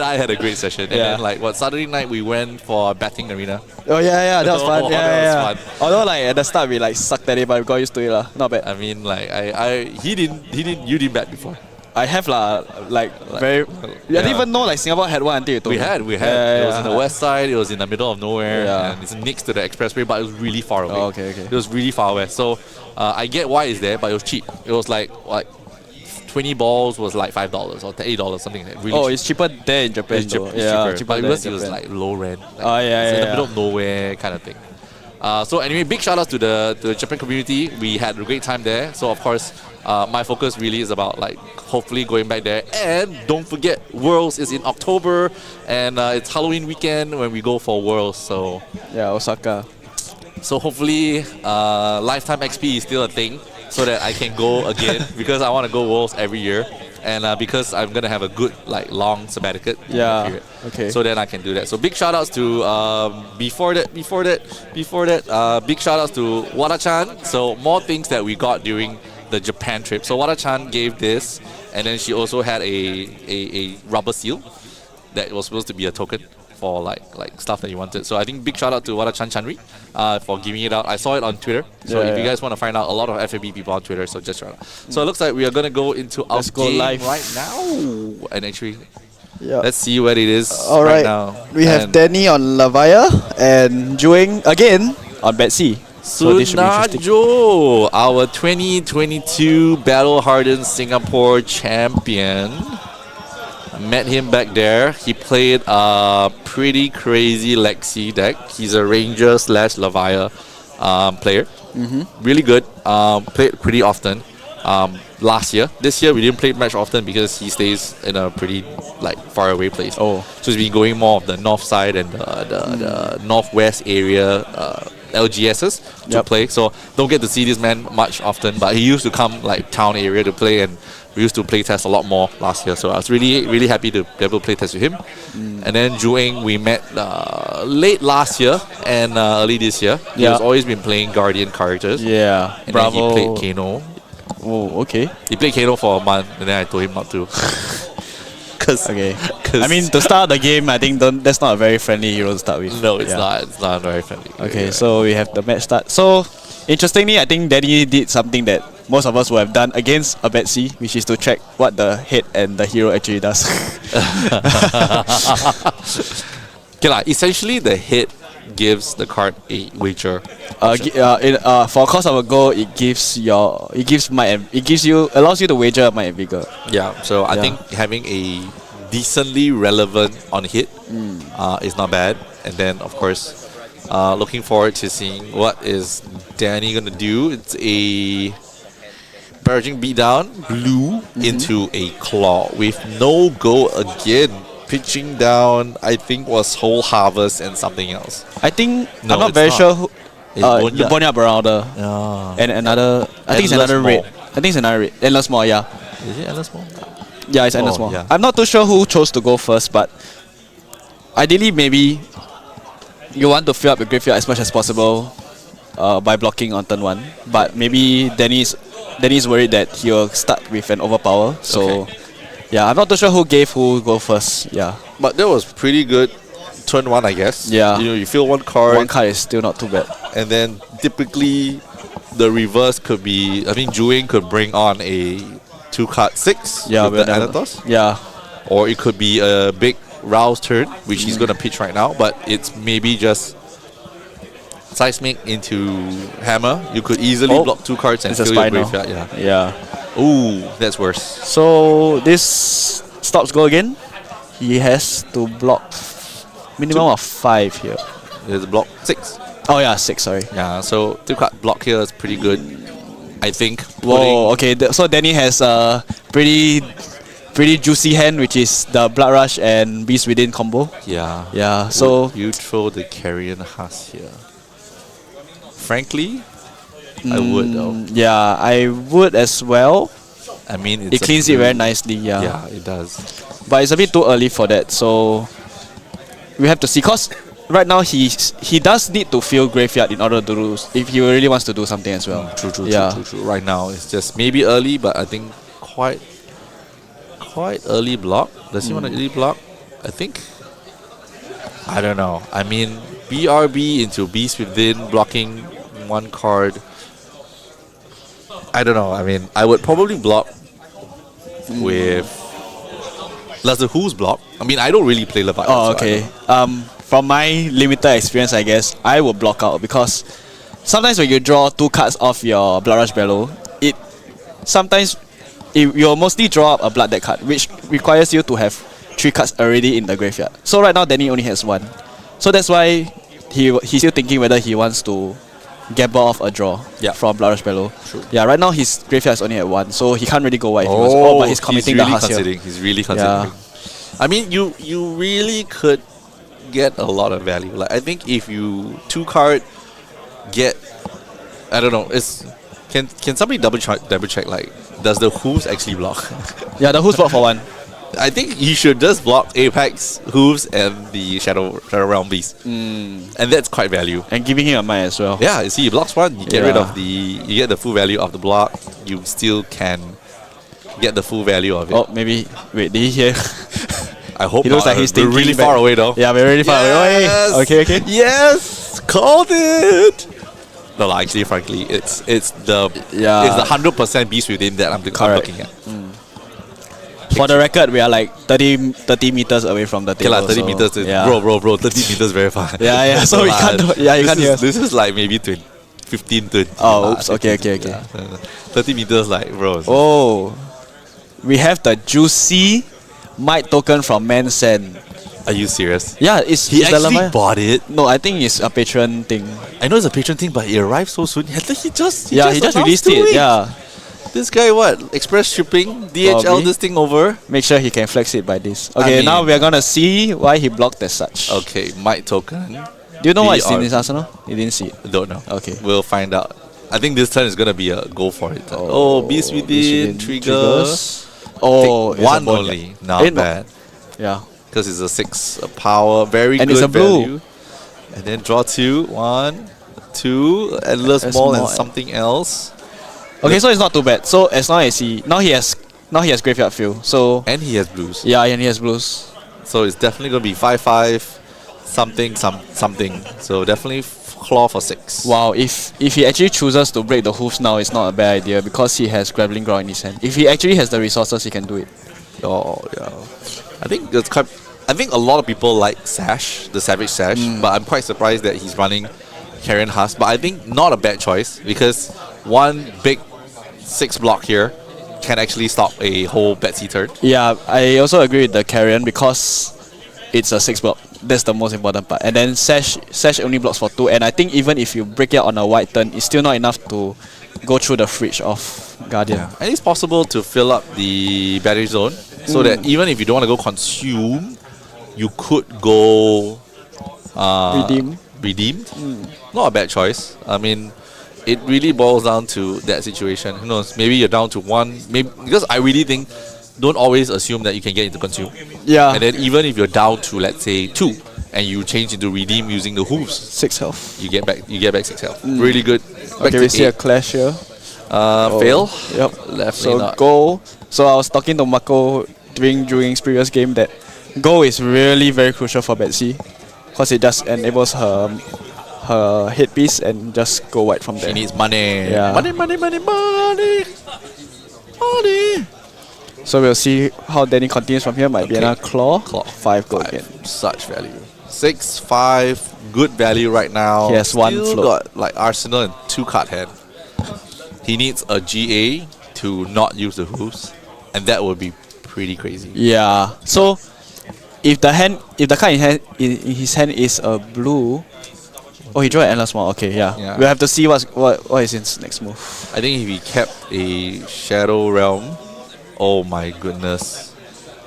I had a great session. And then like Saturday night we went for a batting arena. Oh yeah, that was fun. Oh, Yeah, that was fun. Although like at the start we like sucked at it, but we got used to it lah. Not bad. I mean like you didn't bat before. I have like very. I didn't even know like Singapore had one until you told We me. had. Yeah, It was in the west side. It was in the middle of nowhere, Yeah. and it's next to the expressway, but it was really far away. Oh, okay. It was really far away. So I get why it's there, but it was cheap. It was like 20 balls was like $5 or $8, something like that. Really cheap. It's cheaper there in Japan. It's though. cheaper. cheaper But there because in it was Japan. like low rent. Like, yeah, it's in the yeah. middle of nowhere kind of thing. So anyway, big shout out to the Japan community. We had a great time there. So of course, my focus really is about like hopefully going back there. And don't forget, Worlds is in October, and it's Halloween weekend when we go for Worlds. So Yeah, Osaka. so hopefully, lifetime XP is still a thing, so that I can go again because I want to go Worlds every year. And because I'm gonna have a good like long sabbatical period, Okay. so then I can do that. So big shout outs to before that, big shout outs to Wada-chan. So more things that we got during the Japan trip. So Wada-chan gave this, and then she also had a rubber seal that was supposed to be a token for like stuff that you wanted. So I think big shout out to Wada-chan Chanri for giving it out. I saw it on Twitter. So if you guys want to find out, a lot of FAB people on Twitter, so just shout out. So it looks like we are gonna go into our Let's go game live. right now. And actually, Yeah. let's see what it is All right. now. We have And Danny on Levia and Juing again. On Betsy. So this should be interesting. Sunajo, our 2022 Battle Hardened Singapore champion. Met him back there. He played a pretty crazy Lexi deck. He's a Ranger / Levia player. Really good. Played pretty often last year. This year we didn't play much often because he stays in a pretty like far away place. Oh. So he's been going more of the north side and the northwest area LGSs to play. So don't get to see this man much often. But he used to come like town area to play, and we used to play test a lot more last year. So I was really happy to be able to play test with him. And then Juing we met late last year and early this year. He has always been playing Guardian characters. Yeah. And Bravo. then he played Kano. Oh, okay. He played Kano for a month, and then I told him not to. Okay. I mean, to start the game, I think that's not a very friendly hero to start with. No, it's not. It's not very friendly. Okay, so we have the match start. So, interestingly, I think Danny did something that most of us would have done against a Betsy, which is to check what the head and the hero actually does. Okay, essentially the head gives the card a wager. For cost of a goal, allows you to wager my vigor. Yeah, so I think having a decently relevant on hit is not bad. And then of course, looking forward to seeing what is Danny gonna do. It's a barraging beat down, blue into a claw with no go again. Pitching down, I think was whole harvest and something else. I think No, I'm not it's very not. sure who. It's The Boneyard. Boneyard Marauder Yeah. and another. I think it's Endless another Maw. red. I think it's another red. Endless Maw, yeah. Is it Endless Maw? Yeah, it's Endless Oh, Maw. yeah. I'm not too sure who chose to go first, but ideally maybe you want to fill up the graveyard as much as possible by blocking on turn 1. But maybe Danny's worried that he'll start with an overpower. So yeah, I'm not too sure who gave who go first. Yeah. But that was pretty good. Turn 1, I guess. Yeah. You know, you fill one card, One card is still not too bad. and then typically the reverse could be. I mean, Juing could bring on a 2-card 6 Yeah, with the we'll never- Anatos, Yeah. or it could be a big Rouse turn, which he's gonna pitch right now. But it's maybe just Seismic into Hammer. You could easily Oh, block 2 cards and it's a fill your spy now. graveyard. Yeah. Yeah. Ooh, that's worse. So this stops go again. He has to block minimum of 5 here. There's block 6. Oh yeah, 6. Sorry. Yeah, so 2-card block here is pretty good. I think. Whoa. Okay. So Danny has a pretty juicy hand, which is the Blood Rush and Beast Within combo. Yeah. Yeah. So Would you throw the Carrion Husk here? Frankly, I would though. yeah, I would as well. I mean, It cleans it very nicely. Yeah. Yeah, it does. But it's a bit too early for that. So we have to see. Cause right now he does need to fill graveyard in order to do if he really wants to do something as well. True. Yeah. Right now, it's just maybe early, but I think quite early block. Does he want an early block? I think. I don't know. I mean, BRB into Beast Within, blocking 1 card. I don't know. I mean, I would probably block with. Does the Who's block? I mean, I don't really play Levia. Oh, so I okay. don't- From my limited experience, I guess I will block out because sometimes when you draw 2 cards off your Blood Rush Bellow, you'll mostly draw up a Blood Deck card, which requires you to have 3 cards already in the graveyard. So right now, Danny only has 1. So that's why he's still thinking whether he wants to gamble off a draw from Blood Rush Bellow. True. Yeah, right now his graveyard is only at 1, so he can't really go wide if he wants. Oh, but he's committing really the Husk here. considering. He's really considering. I mean, you really could get a lot of value. Like, I think if you 2-card get, I don't know. Can somebody double check? Like, does the Hooves actually block? Yeah, the Who's block for 1. I think you should just block Apex, Hooves, and the Shadow Realm Beast, and that's quite value. And giving him a mind as well. Yeah, you see, he blocks 1, you get rid Yeah. of you get the full value of the block. You still can get the full value of it. Oh, maybe. Wait, did he hear? I hope He looks not. like he's We're thinking really back. far away though. Yeah, we're really far away. Yes! Okay. Yes, called it. No, actually, frankly, it's the 100% Beast Within that I'm looking at. For the record, we are like 30 meters away from the Okay, table. like 30 so, meters. Yeah. Bro, 30 meters very far. Yeah. So we can't. Yeah, you can't hear. This is like maybe 15, 20. Oh, oops. Okay. 30 meters, like, bro. Oh, we have the juicy might token from Mansen. Are you serious? Yeah, He it's the actually Levia. bought it. No, I think it's a patron thing. I know it's a patron thing, but it arrived so soon. He just He just released announced 2 it. weeks. Yeah. This guy, what? Express shipping? DHL Probably. this thing over? Make sure he can flex it by this. I Okay, mean- now we are gonna see why he blocked as such. Okay, might token. Do you know what's in BR. his arsenal? You didn't see it. Don't know. Okay. We'll find out. I think this turn is gonna be a go for it. Beast Within, Beast Within trigger. Oh, Take it's a 1 boneyard. only. Not bad. Yeah. Because it's a 6 power. Very And good it's a blue. value. And then draw 2. 1, 2. Endless Maul and something else. Okay, so it's not too bad. So as long as he has graveyard fill. So And he has blues. yeah, and he has blues. So it's definitely gonna be 5/5, something. So definitely claw for 6. Wow, if he actually chooses to break the hoofs now, it's not a bad idea because he has grappling ground in his hand. If he actually has the resources, he can do it. Oh yeah. I think a lot of people like Sash, the Savage Sash, but I'm quite surprised that he's running Carrion Husk. But I think not a bad choice because 1 big 6 block here can actually stop a whole Betsy turn. Yeah, I also agree with the Carrion because it's a 6 block. That's the most important part. And then Sash only blocks for 2, and I think even if you break it on a white turn, it's still not enough to go through the fridge of Guardian. Yeah. And it's possible to fill up the battery zone so that even if you don't want to go consume, you could go redeemed. Not a bad choice. I mean, it really boils down to that situation. Who knows? Maybe you're down to one. Maybe because I really think don't always assume that you can get into consume. Yeah. And then even if you're down to let's say 2, and you change into redeem using the hooves, 6 health. you get back 6 health. Really good. Back Okay, to we see a 8. clash here. Fail. Yep. Definitely So not. goal. So I was talking to Mako during his previous game that goal is really very crucial for Betsy, because it just enables her headpiece and just go wide from there. She needs money. Yeah. Money. So we'll see how Danny continues from here. Might be another claw. 5 go again. Such value. 6-5. Good value right now. He has one Still float. got like Arsenal and 2 card hand. He needs a GA to not use the hooves, and that would be pretty crazy. Yeah. So if the card in his hand is a blue. Oh, he drew an endless one. Okay, yeah. We'll have to see what is his next move. I think if he kept a Shadow Realm, oh my goodness,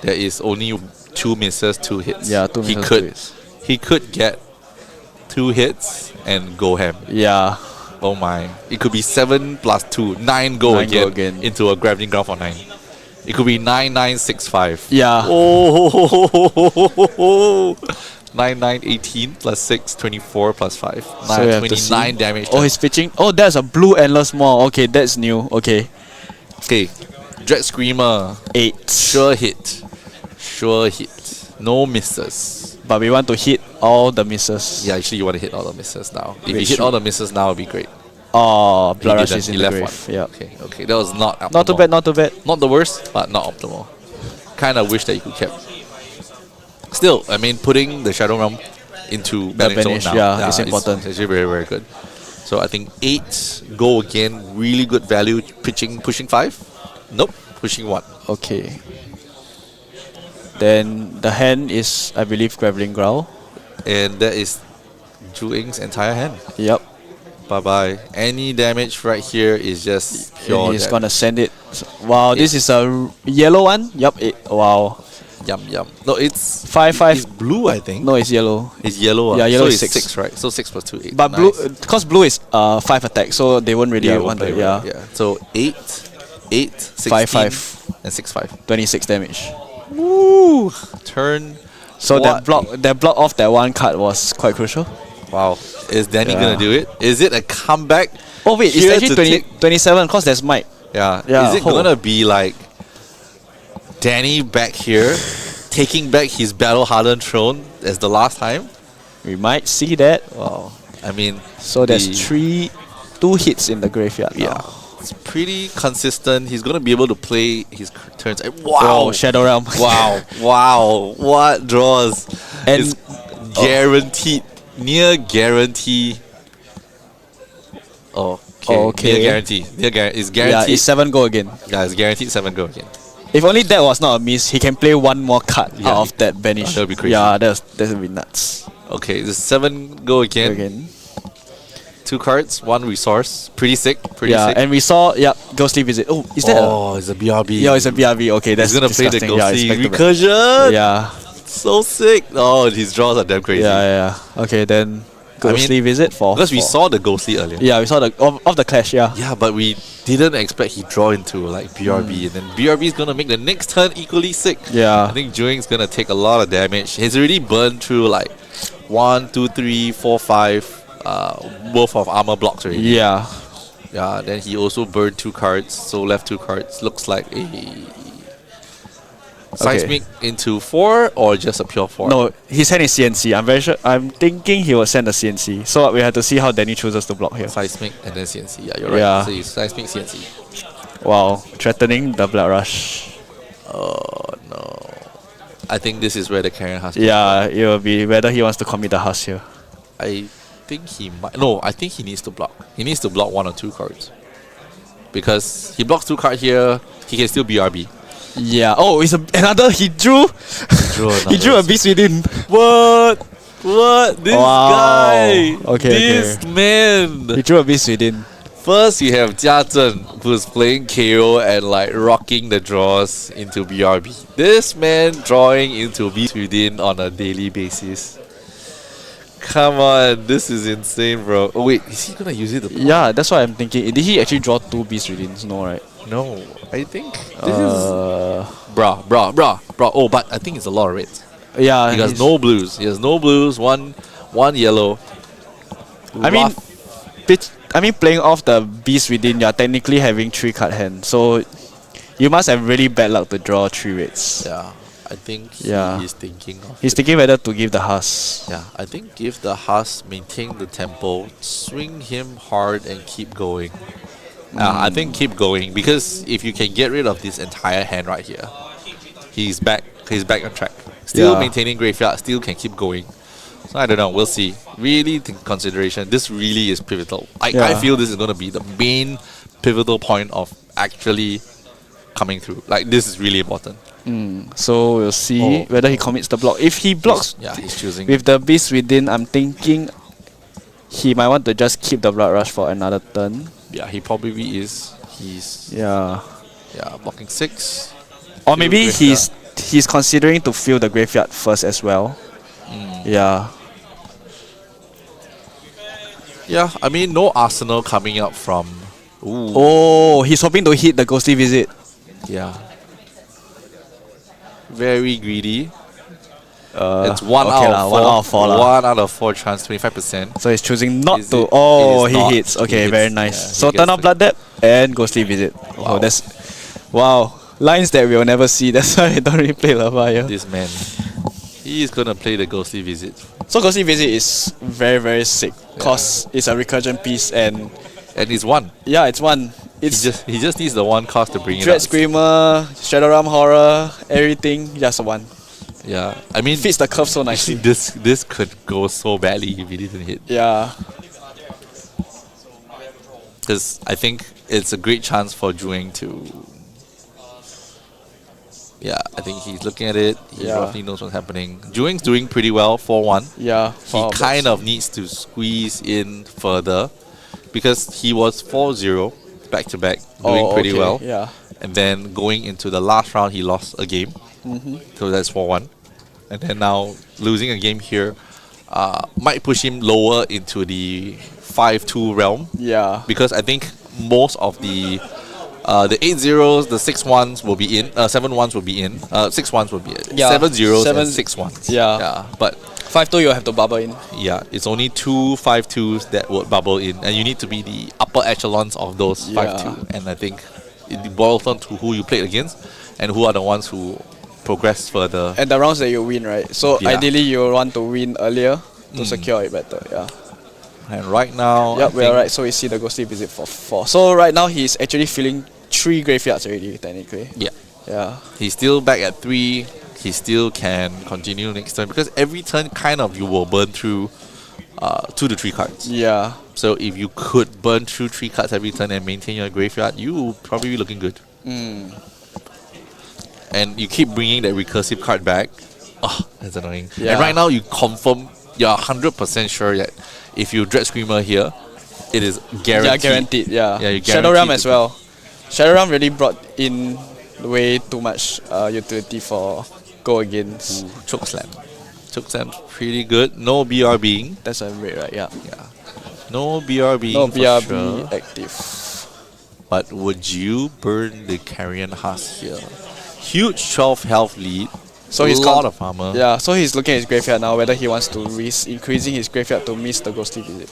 there is only 2 misses, 2 hits. Yeah, 2 misses, 2 hits. He could get 2 hits and go ham. Yeah. Oh my. It could be 7 plus 2, 9 go 9 go again again. into a Grappling Ground for 9. It could be 9-9-6-5. Yeah. Oh, 9-9-18 plus 6, 24 plus 5. So we have to 29 see. damage. Oh, he's pitching. Oh, there's a blue endless maw. Okay, that's new. Okay. Okay. Dread Screamer. 8. Sure hit. No misses. But we want to hit all the misses. Yeah, actually you want to hit all the misses now. If Wait, you hit all the misses now, it would be great. Oh, He Blood Rush didn't. is in He the left grave. one. Yeah. Okay. That was not optimal. Not too bad, not too bad. Not the worst, but not optimal. Kind of wish that you could kept. Still, I mean, putting the Shadow Realm into Battling Zone banish, now, yeah, it's important. It's actually very, very good. So I think 8 go again, really good value. Pushing 5? Nope, pushing 1. Okay. Then the hand is, I believe, Grappling Growl. And that is Ju Ing's entire hand. Yep. Bye-bye. Any damage right here is just pure. He's damage. gonna send it. Wow, this is a yellow one. Yup. Wow. Yum. No, it's 5/5. It's blue, I think. No, it's yellow. It's yellow. Yeah, yellow so is it's 6. 6, right? So 6 plus 2, 8. But blue, because blue is 5 attack, so they won't really want to. Yeah. So 8, 16, 5/5. and 6/5. 26 damage. Woo! Turn. So what? that block off that one card was quite crucial. Wow. Is Danny Yeah. gonna do it? Is it a comeback? Oh wait, it's here actually to 27 because there's Mike. Yeah. Yeah, Is it hold. gonna be like Danny back here, taking back his battle hardened throne as the last time? We might see that. Wow. I mean, So there's the- 2 hits in the graveyard now. Yeah. It's pretty consistent. He's gonna be able to play his turns. Wow. Oh, Shadow Realm. Wow. What draws? And- It's guaranteed. Near guarantee. Oh, okay. Near guarantee. It's Yeah, guaranteed. it's 7 go again. Yeah, it's guaranteed 7 go again. If only that was not a miss, he can play one more card Yeah, out of that banish. that would be crazy. Yeah, that would be nuts. Okay, the 7 go again. 2 cards, 1 resource. Pretty sick. Yeah, sick. and we saw, Ghostly Visit. Oh, is that it's a BRB. Yeah, it's a BRB. Okay, that's He's gonna play the disgusting. Yeah, ghostly it's back to back. recursion. Yeah. So sick. Oh, his draws are damn crazy. Yeah. Okay, then I mean, Ghostly Visit for. Because we for- saw the ghostly earlier. Yeah, we saw the of the clash. Yeah. Yeah, but we didn't expect he draw into like BRB, and then BRB is gonna make the next turn equally sick. Yeah. I think Juing's gonna take a lot of damage. He's already burned through like 1, 2, 3, 4, 5 worth of armor blocks already. Yeah. Yeah. Then he also burned 2 cards, so left 2 cards. Looks like a seismic into 4 or just a pure 4. No, his hand is CNC. I'm very sure. I'm thinking he will send a CNC. So we have to see how Danny chooses to block here. Seismic and then CNC. Yeah, you're right. Yeah. So he's seismic CNC. Wow, threatening the Blood Rush. Oh no. I think this is where the Karen has. Yeah, it will be whether he wants to commit the house here. I think he might. No, I think he needs to block. He needs to block 1 or 2 cards. Because he blocks 2 cards here, he can still BRB. Yeah. Oh, it's another. He drew. He drew a Beast Within. What? This Wow. guy? Okay, This man. He drew a Beast Within. First, you have Jia Zhen, who's playing Kayo and like rocking the draws into BRB. This man drawing into Beast Within on a daily basis. Come on, this is insane, bro. Oh wait, is he gonna use it? Yeah, that's what I'm thinking. Did he actually draw 2 Beast Within? No, right? No, I think this is bruh. Oh, but I think it's a lot of reds. Yeah, He has no blues. He has no blues. One yellow. I mean, playing off the Beast Within, you're technically having 3 card hand. So you must have really bad luck to draw 3 reds. Yeah, I think he's thinking of. He's thinking whether to give the Husk. Yeah, I think give the Husk, maintain the tempo, swing him hard, and keep going. I think keep going, because if you can get rid of this entire hand right here, he's back on track. Still maintaining graveyard, still can keep going. So I don't know, we'll see. Really take consideration. This really is pivotal. I feel this is going to be the main pivotal point of actually coming through. Like, this is really important. So we'll see whether he commits the block. If he blocks he's choosing with the Beast Within, I'm thinking he might want to just keep the Blood Rush for another turn. Yeah, he probably is. He's blocking 6. Or maybe he's considering to fill the graveyard first as well. Yeah. Yeah, I mean, no Arsenal coming up from. Ooh. Oh, he's hoping to hit the Ghostly Visit. Yeah. Very greedy. It's 1 out of 4. 1 out of 4 chance, 25%. So he's choosing not to. He not. hits. Okay, He very hits. nice. Yeah, So he turn gets off Blood Depth and Ghostly Visit. Wow. Wow. Lines that we'll never see. That's why I don't really play Levia. This man. He is gonna play the Ghostly Visit. So Ghostly Visit is very, very sick. Cause it's a recursion piece and it's 1. yeah, it's 1. It's He just needs the 1 cost to bring it Dread up. Screamer, Shadow Realm Horror, everything, just 1. Yeah, I mean, Fits the curve so nicely. this could go so badly if he didn't hit. Yeah. Because I think it's a great chance for Juing to. Yeah, I think he's looking at it. He roughly knows what's happening. Juing's doing pretty well, 4-1. Yeah. He kind of needs to squeeze in further, because he was 4-0 back to back, doing pretty well. Yeah. And then going into the last round, he lost a game. So that's 4-1. And then now losing a game here might push him lower into the 5-2 realm. Yeah. Because I think most of the 8-0s, the 6-1s will be in, 7-1s will be in, 6-1s will be in. Yeah. 7-0s and 6-1s. Yeah. But 5-2 you'll have to bubble in. yeah, it's only 2 5-2s that would bubble in, and you need to be the upper echelons of those 5-2. And I think it boils down to who you played against and who are the ones who progress further. And the rounds that you win, right? So ideally you want to win earlier to secure it better. Yeah. And right now, Yep, we're right. So we see the Ghostly Visit for 4. So right now he's actually filling 3 graveyards already, technically. Yeah. Yeah. He's still back at 3. He still can continue next turn, because every turn kind of you will burn through 2 to 3 cards. Yeah. So if you could burn through 3 cards every turn and maintain your graveyard, you will probably be looking good. And you keep bringing that recursive card back. Oh, that's annoying. Yeah. And right now you confirm, you're 100% sure that if you Dread Screamer here, it is guaranteed. Yeah, guaranteed. Yeah. Yeah, you Shadow Realm guaranteed as to- well. Shadow Realm really brought in way too much utility for go against. Choke Slam. Choke Slam's pretty good. No BRBing. That's a rate, right? Yeah. Yeah. No BRBing. No for BRB sure. active. But would you burn the Carrion Husk here? Huge 12 health lead. So he's a lot of armor. Yeah, so he's looking at his graveyard now, whether he wants to risk increasing his graveyard to miss the Ghostly Visit.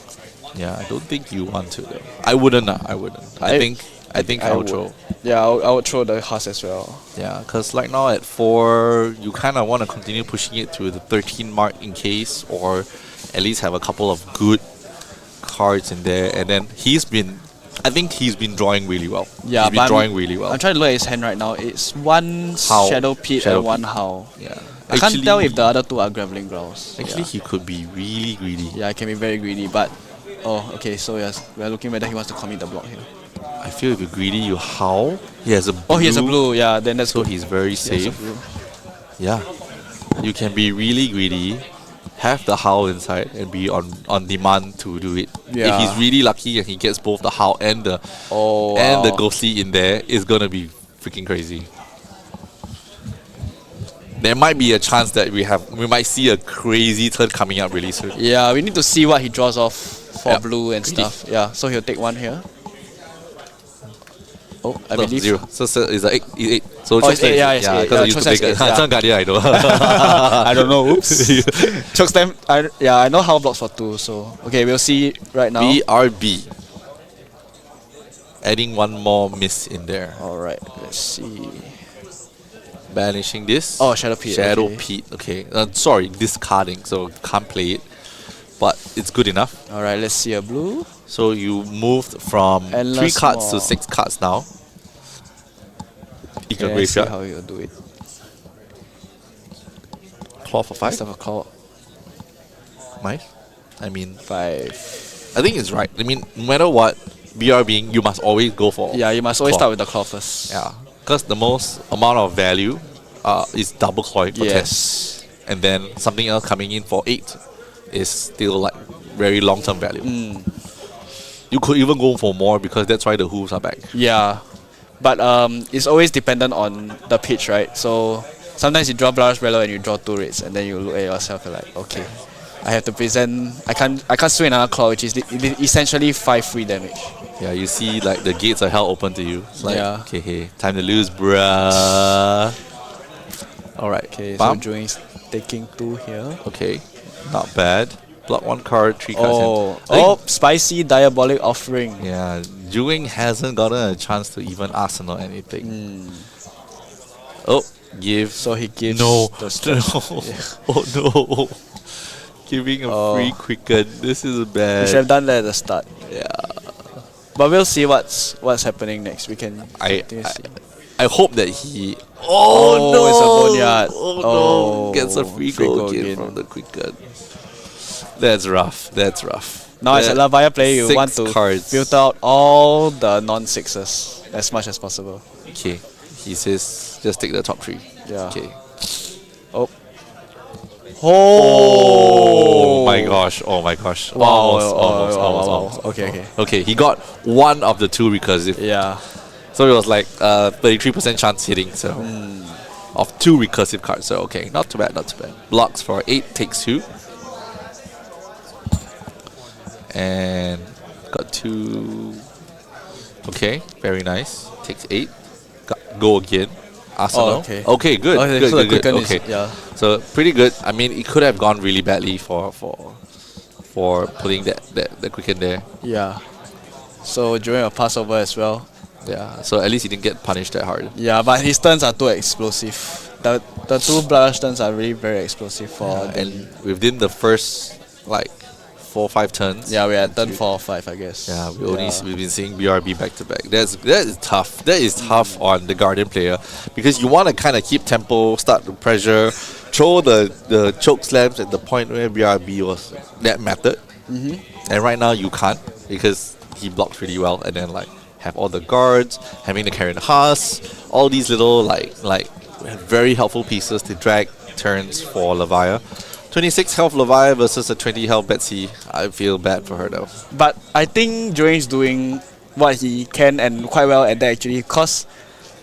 Yeah, I don't think you want to though. I wouldn't. I wouldn't. I think I would throw. Yeah, I would throw the Husk as well. Yeah, because like now at 4, you kind of want to continue pushing it to the 13 mark in case, or at least have a couple of good cards in there. And then I think he's been drawing really well. Yeah, he's been drawing really well. I'm trying to look at his hand right now. It's 1 Howl. Shadow Pit Shadow and 1 Pit. Howl. Yeah. I can't tell if the other 2 are Graveling Growls. Actually, he could be really greedy. Yeah, it can be very greedy, but... Oh, okay, so yes, we're looking whether he wants to commit the block here. I feel if you're greedy, you howl. He has a blue. Oh, he has a blue, yeah, then that's So good. he's very He has a safe. blue. Yeah. You can be really greedy have the Howl inside and be on demand to do it. If Yeah. he's really lucky and he gets both the Howl and the Ghostly in there, it's gonna be freaking crazy. There might be a chance that we might see a crazy turn coming up really soon. Yeah, we need to see what he draws off for Yep. blue and Greedy. stuff. Yeah, so he'll take one here. Oh, I No, believe. 0. So it's a 8. So Oh, it's 8, yeah, it's 8. because I Yeah, used to choke play size 8, yeah. Turn Guardian, I know. I don't know. Oops. Chokes them. I know how blocks for 2. So okay, we'll see right now. BRB. Adding one more miss in there. All right, let's see. Banishing this. Oh, Shadow Pit. Shadow okay. Pit. Okay. Sorry, discarding. So can't play it, but it's good enough. All right, let's see a blue. So you moved from 3 Endless cards to Maw. 6 cards now. Pick your Okay, let's see graveyard. how you'll do it. Claw for 5. First of a call. Nice. I mean, 5. I think it's right. I mean, no matter what, BRBing, you must always go for. Yeah, you must always claw. start with the claw first. Yeah, because the most amount of value is double claw for 10. Yes. And then something else coming in for 8 is still like very long term value. You could even go for more because that's why the hooves are back. Yeah, but it's always dependent on the pitch, right? So sometimes you draw Blarish Bellow and you draw 2 reds, and then you look at yourself and like, okay, I have to present. I can't swing another claw, which is essentially 5 free damage. Yeah, you see like the gates are held open to you. It's like, Yeah. okay, hey, time to lose, bruh. Alright, Okay, so bump. Joey's taking 2 here. Okay, not bad. Block 1 card, 3 cards. Spicy Diabolic Offering. Yeah, Juing hasn't gotten a chance to even arsenal anything. Oh, give. So he gives No, the no. stretch. Oh no. Giving a free quicken. This is We bad. should have done that at the start. Yeah. But we'll see what's happening next. We can I see. hope that he. Oh, no! it's a boneyard. Oh, Oh, no! Gets a free free goal goal again again. from the quicken. That's rough. That's rough. Now, as a Levia player, you 6 want to cards. filter out all the non-sixes as much as possible. Okay. He says just take the top 3. Yeah. Okay. Oh. Oh my gosh! Oh my gosh! Almost. Okay. Okay, he got one of the 2 recursive. Yeah. So it was like 33% chance hitting. So of 2 recursive cards. So okay, not too bad, not too bad. Blocks for 8, takes 2, and got 2. Okay, very nice. Takes 8. Go again. Arsenal. Oh, okay. Okay, good. Okay, good, so the good, good. quicken is- Okay. yeah. So pretty good. I mean, it could have gone really badly for putting that quicken there. Yeah. So during a passover as well. Yeah. So at least he didn't get punished that hard. Yeah, but his turns are too explosive. The 2 Blarish turns are really very explosive for them. And within the first like 4 or 5 turns. Yeah, we're at turn 4 or 5, I guess. Yeah, we've been seeing BRB back to back. That is tough. That is tough on the Guardian player because you want to kind of keep tempo, start the pressure, throw the choke slams at the point where BRB was that method. And right now you can't because he blocks really well, and then like have all the guards, having the Karen Haas, all these little like very helpful pieces to drag turns for Levia. 26 health Levia versus a 20 health Betsy. I feel bad for her though. But I think Joey's doing what he can and quite well at that actually, because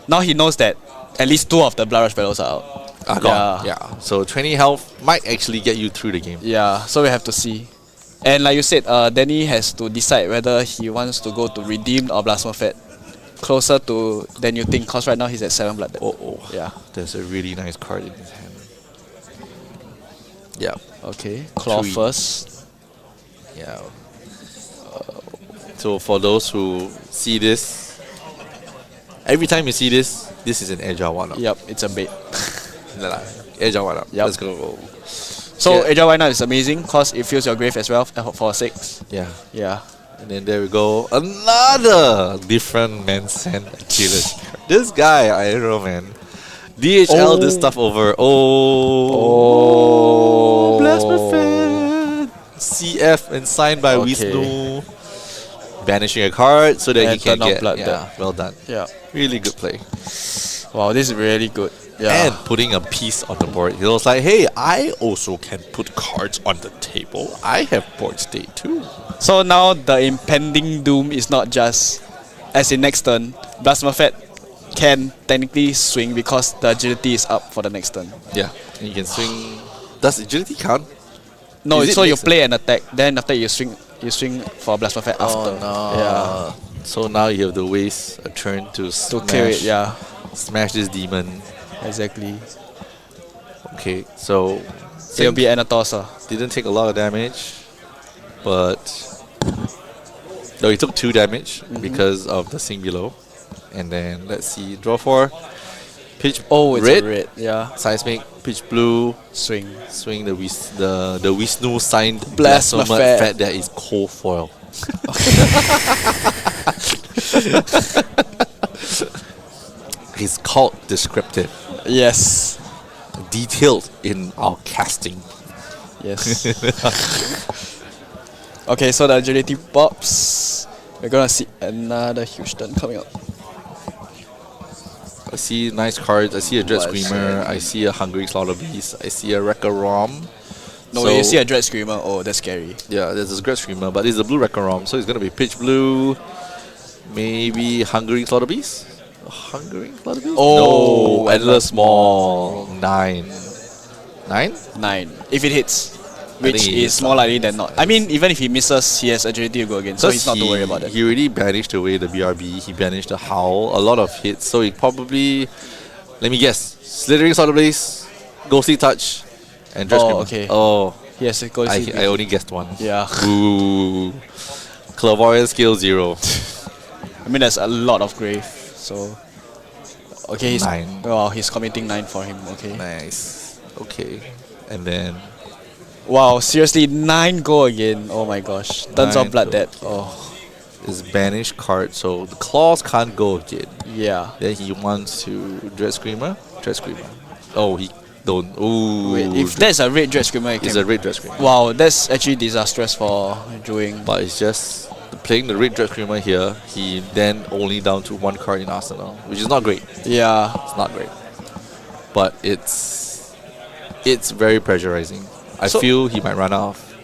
now he knows that at least 2 of the Blarish Bellows are out. Gone. Yeah. So 20 health might actually get you through the game. Yeah, so we have to see. And like you said, Danny has to decide whether he wants to go to Redeemed or Blasphemous closer to than you think, because right now he's at 7 blood. Oh. Yeah. There's a really nice card in his hand. Yeah. Okay. Claw 3. first. Yeah. So for those who see this, every time you see this, this is an agile 1-up. Yep, it's a bait. Agile 1-up. Yep. Let's go. So Yeah. Agile Why Not is amazing because it fills your grave as well for 6. Yeah. Yeah. And then there we go. Another different man's hand Achilles. This guy, I don't know, man. DHL this stuff over. Oh. Blasphemous. CF and signed by Okay. Wisnu. Banishing a card so that And he can turn off get. blood Yeah, there. well done. Yeah. Really good play. Wow, this is really good. and putting a piece on the board. He was like, hey, I also can put cards on the table. I have board state too. So now the impending doom is not just, as in next turn, Blasphemous can technically swing because the agility is up for the next turn. Yeah, and you can swing. Does agility count? No, Is it so you next play an attack, then after you swing for Blasphemous after. Oh no. Yeah. So now you have to waste a turn to Clear it, yeah. smash this demon. Exactly. Okay, so It'll be Anatosa. didn't take a lot of damage, but no, he took 2 damage because of the sing below. And then let's see, draw 4, pitch It's red, a red, yeah. seismic, pitch blue, Swing. swing the Wisnu signed Blasphemous Fat that is cold foil. He's called descriptive, Yes. detailed in our casting. Yes. Okay, so the agility pops. We're gonna see another huge turn coming up. I see nice cards. I see a Dread What is Screamer. I see a Hungry Slaughter Beast. I see a Wrecker Rom. No, So- you see a Dread Screamer. Oh, that's scary. Yeah, there's a Dread Screamer, but it's a blue Wrecker Rom, so it's gonna be pitch blue. Maybe Hungry Slaughter Beast. Hungry Slaughter Beast. Oh, no, Endless Small 9. 9? 9. If it hits. think Which he is is more likely than not. I mean, even if he misses, he has agility to go again, so he's not to worry about that. He already banished away the BRB. He banished the Howl. A lot of hits, so he probably. Let me guess. Slithering Slaughter Blaze, Ghostly Touch, and Dread Screamer. Okay. Oh, Yes, it goes. I only guessed one. Yeah. Ooh. Clairvoyance skill 0. I mean, there's a lot of grave, so. Okay, he's 9. Wow, he's committing 9 for him. Okay. Nice. Okay. And then. Wow, seriously, 9 go again. Oh my gosh, tons 9 of blood go. debt. Oh, Is banished card, so the claws can't go again. yeah. Then he wants to Dread Screamer. Dread Screamer. Oh, he don't. Ooh. Wait, if that's a red Dread Screamer, it it's can. a red Dread Screamer. Wow, that's actually disastrous for doing. But it's just playing the red Dread Screamer here. He then only down to 1 card in Arsenal, which is not great. Yeah. It's not great. But it's very pressurizing. I So- feel he might run out of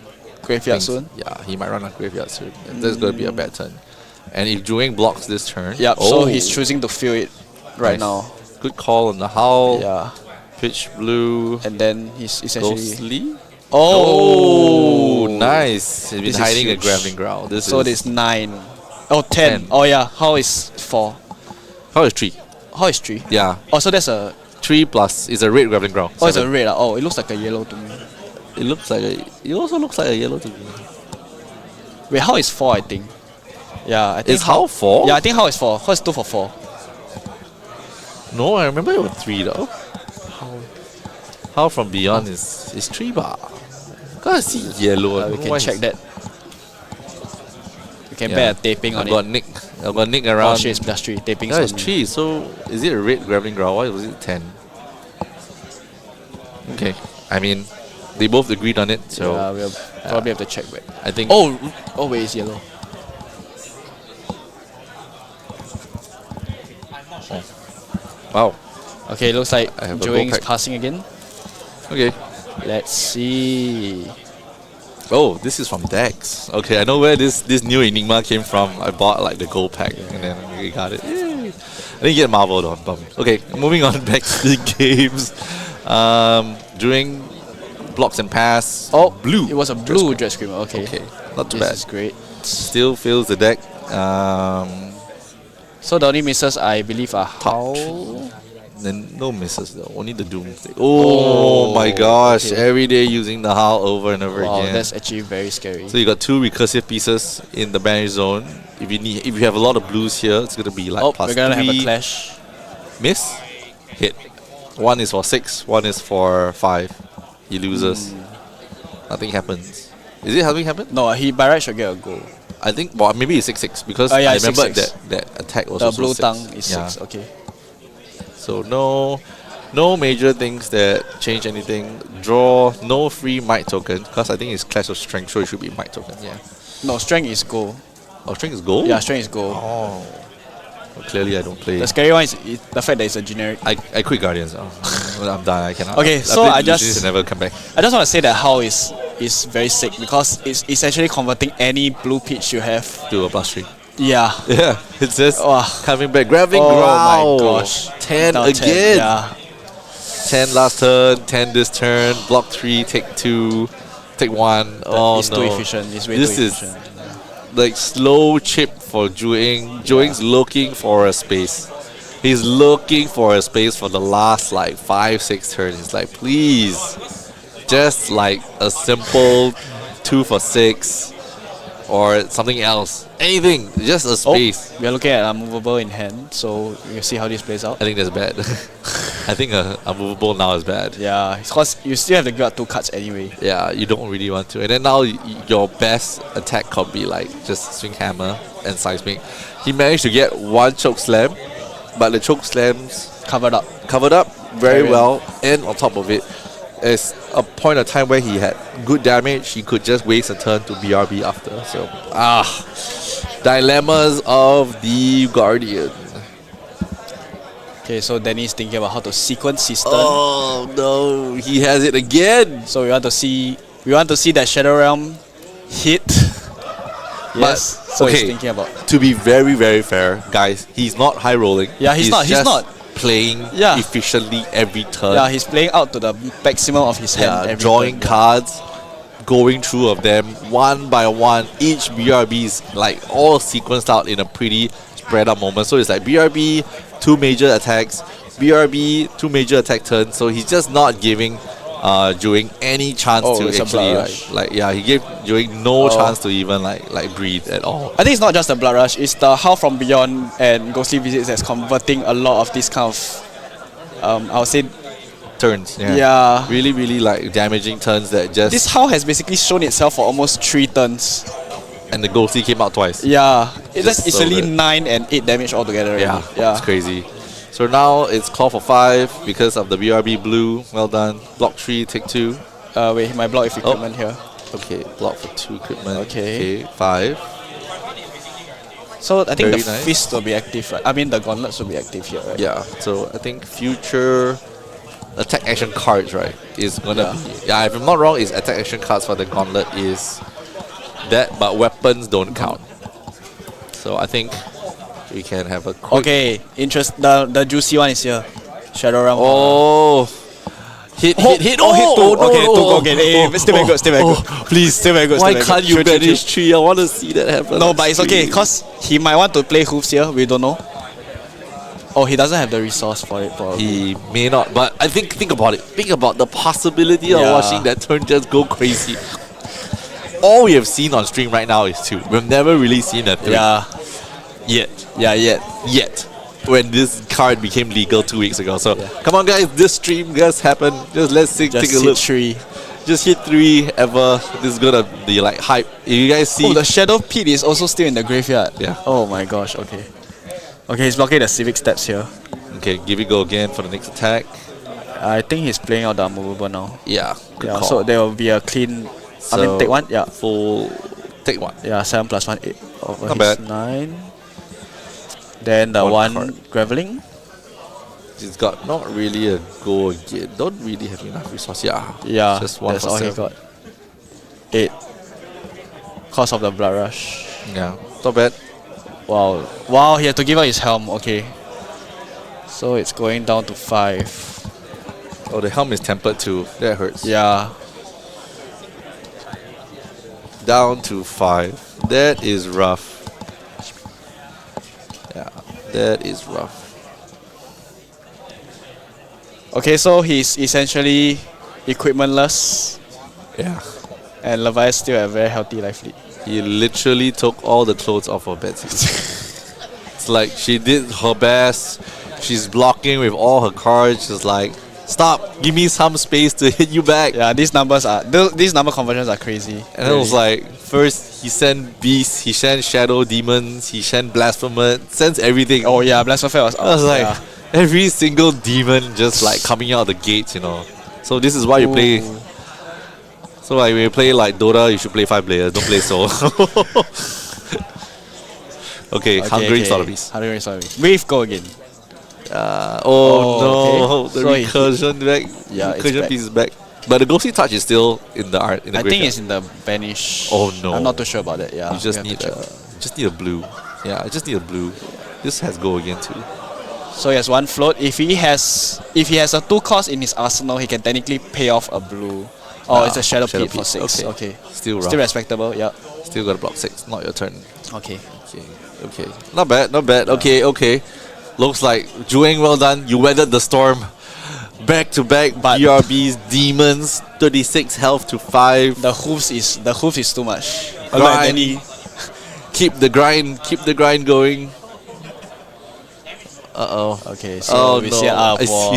Graveyard things. soon. Yeah, he might run out of graveyard soon. And that's going to be a bad turn. And if Juing blocks this turn, Yep. oh, So he's choosing to fill it right nice. now. Good call on the Howl. Yeah. Pitch blue. And then he's essentially. Ghostly. Oh, Nice. He's been This is hiding a huge. Graveling Growl. This So is this 9. Oh, 10. 10. Oh yeah. How is 4? how is 3? How is 3? Yeah, Oh, so that's a. 3 plus is a red Graveling Growl. Oh, it's a 7. red. Oh, it looks like a yellow to me. It looks like a. It also looks like a yellow to me. Wait, how is 4? I think. Yeah, I think. Is how 4? Yeah, I think how is 4. How is 2 for 4? No, I remember it was 3 though. How from beyond is 3 bar. Gotta see yellow. We can check that. We can Yeah. bear a taping on I've got it. Nick. I've got Nick Oh around. shit, it's plus 3. Taping Yeah, it's on 3. So is it a red Graveling Growl? Why was it 10? Okay, I mean, they both agreed on it, so yeah, we'll probably have to check back. I think. Oh, wait, it's yellow. Wow. Okay, looks like I have a Joing is gold pack. passing again. Okay. Let's see. Oh, this is from Dex. Okay, I know where this new Enigma came from. I bought like the gold pack and then we got it. Yay. I didn't get Marvel though. Bum. Okay, moving on back to the games. Doing blocks and pass. Oh, blue. It was a blue Dread Screamer. Okay. Okay, not too This bad. is great. Still fills the deck. So the only misses I believe are how. Then no misses though. Only the Doomsday. Oh, my gosh! okay. Every day using the Howl over and over Wow, again. that's actually very scary. So you got 2 recursive pieces in the banish zone. If you have a lot of blues here, it's gonna be like Oh, plus we're gonna 3. have a clash. Miss, hit. 1 is for 6. 1 is for 5. He loses. Nothing happens. Is it having happened? No, he by right should get a goal. I think. Well, maybe it's 6-6 because Oh, yeah, I it's remember 6-6. that attack was The also blue 6. tongue is Yeah. 6. Okay. So no major things that change anything. Draw no free might token because I think it's Clash of Strength, so it should be might token. Yeah. No, strength is goal. Oh, strength is gold. Yeah, strength is goal. Oh. Clearly, I don't play. The scary one is the fact that it's a generic. I quit Guardians. I'm done. I cannot. Okay, so played I Illusionist just- and never come back. I just want to say that how is very sick because it's essentially converting any blue pitch you have. To a +3. Yeah. Yeah, it's just Wow. coming back, grabbing Oh ground. my gosh. 10 Down again. 10, yeah. 10 last turn, 10 this turn, block 3, take 2, take 1. Oh It's no. too efficient. It's way This too is efficient. like slow chip for Juing. Juing's looking for a space. He's looking for a space for the last like 5-6 turns. He's like, please, just like a simple 2 for 6 or something else. Anything, just a space. We are looking at unmovable in hand, so we'll see how this plays out. I think that's bad. I think a movable now is bad. Yeah, because you still have to grab 2 cards anyway. Yeah, you don't really want to. And then now your best attack could be like just swing hammer and seismic. He managed to get 1 choke slam, but the choke slams Covered up. covered up very Very well, and on top of it is a point of time where he had good damage. He could just waste a turn to BRB after. So dilemmas of the Guardian. Okay, so Danny's thinking about how to sequence his turn. Oh no, he has it again. So we want to see that Shadow Realm hit. Yes. So he's thinking about. To be very, very fair, guys, he's not high rolling. Yeah, he's not. He's just not playing Yeah. efficiently every turn. Yeah, he's playing out to the maximum of his hand. Yeah, every drawing turn. cards, going through of them one by one. Each BRB is like all sequenced out in a pretty spread out moment. So it's like BRB, 2 major attacks, BRB, 2 major attack turns. So he's just not giving Juing any chance to it's a actually blood rush. he gave Juing no chance to even like breathe at all. I think it's not just the Blood Rush, it's the How From Beyond and Ghostly Visits that's converting a lot of this kind of, I would say, Turns, Yeah. really, really like damaging turns that just this How has basically shown itself for almost 3 turns. and the ghosty came out twice. Yeah, it's Just just so easily good. 9 and 8 damage altogether. Yeah, already. Yeah. it's crazy. So now it's call for 5 because of the BRB blue. Well done. Block 3, take 2. Wait, my block with equipment here. Okay, block for 2 equipment. Okay. 5. So I think Very the nice. fist will be active, right? I mean the gauntlets will be active here, right? Yeah, so I think future attack action cards, right, is gonna be. Yeah, if I'm not wrong, is attack action cards for the gauntlet is that, but weapons don't count. So I think we can have a quick. Okay, the juicy one is here. Shadow Realm. Oh! Hit! Oh, hit 2. Okay, 2 go again. Hey, still very good, still very good. Please, Still very good. why still very can't good. you True, true, true. banish 3? I want to see that happen. No, on but it's okay, stream. because he might want to play hooves here, we don't know. Oh, he doesn't have the resource for it, probably. He may not, but I think about it. Think about the possibility of Yeah. watching that turn just go crazy. All we have seen on stream right now is 2. We've never really seen a 3 Yeah, yet. yeah, yet. Yet. When this card became legal 2 weeks ago. So come on guys, this stream just happened. Just let's take Just a hit look. 3. Just hit 3 ever. This is gonna be like hype. If you guys see Oh, the Shadow Pit is also still in the graveyard. Yeah. Oh my gosh, okay. Okay, he's blocking the Civic Steps here. okay, give it go again for the next attack. I think he's playing out the unmovable now. Yeah. Good Yeah, call. so there will be a clean. I mean, So, take 1. Yeah. Full take 1. Yeah, 7 plus 1, 8. Over Not his bad. 9. Then the One 1 card. graveling. He's got not really a go again. Don't really have enough resource. Yeah. Yeah, Just 1 that's for all he 7. got. 8. Cause of the Blood Rush. Yeah. Not bad. Wow. Wow, he had to give up his helm. Okay. So it's going down to 5. Oh, the helm is tempered too. That hurts. Yeah. Down to 5. That is rough. Yeah. That is rough. Okay, so he's essentially equipmentless. Yeah. And Levia is still a very healthy life lead. He literally took all the clothes off of Betsy. It's like she did her best. She's blocking with all her cards. She's like, stop, give me some space to hit you back. Yeah, these numbers are these number conversions are crazy. And it was like, first he sent beasts, he sent shadow demons, he sent blasphemous, sends everything. Oh yeah, Blasphemous was. I was like, yeah. every single demon just like coming out the gates, you know. So this is why you play. Ooh. So like when you play like Dota, you should play 5 players, don't play solo. Okay, Hungry Sotheby's. Hungry Sotheby's. Wave go again. Oh no, okay. the recursion back. Yeah, it's recursion back. piece is back. But the ghostly touch is still in the art. In the I think graveyard. it's in the banish. Oh no. I'm not too sure about that. Yeah. You just we have need to a, check. just need a blue. Yeah, I just need a blue. This has go again too. So he has one float. If he has a 2 cost in his arsenal, he can technically pay off a blue. Oh, it's a Shadow Pit for 6. Okay. Still rough. Still respectable. Yeah. Still got to block 6. Not your turn. Okay. Okay. Not bad. Not bad. Okay. Looks like Jueng, well done. You weathered the storm. Back to back BRB's demons. 36 health to 5. The hooves is too much. Grind. Keep the grind going. Okay, so we see out of war.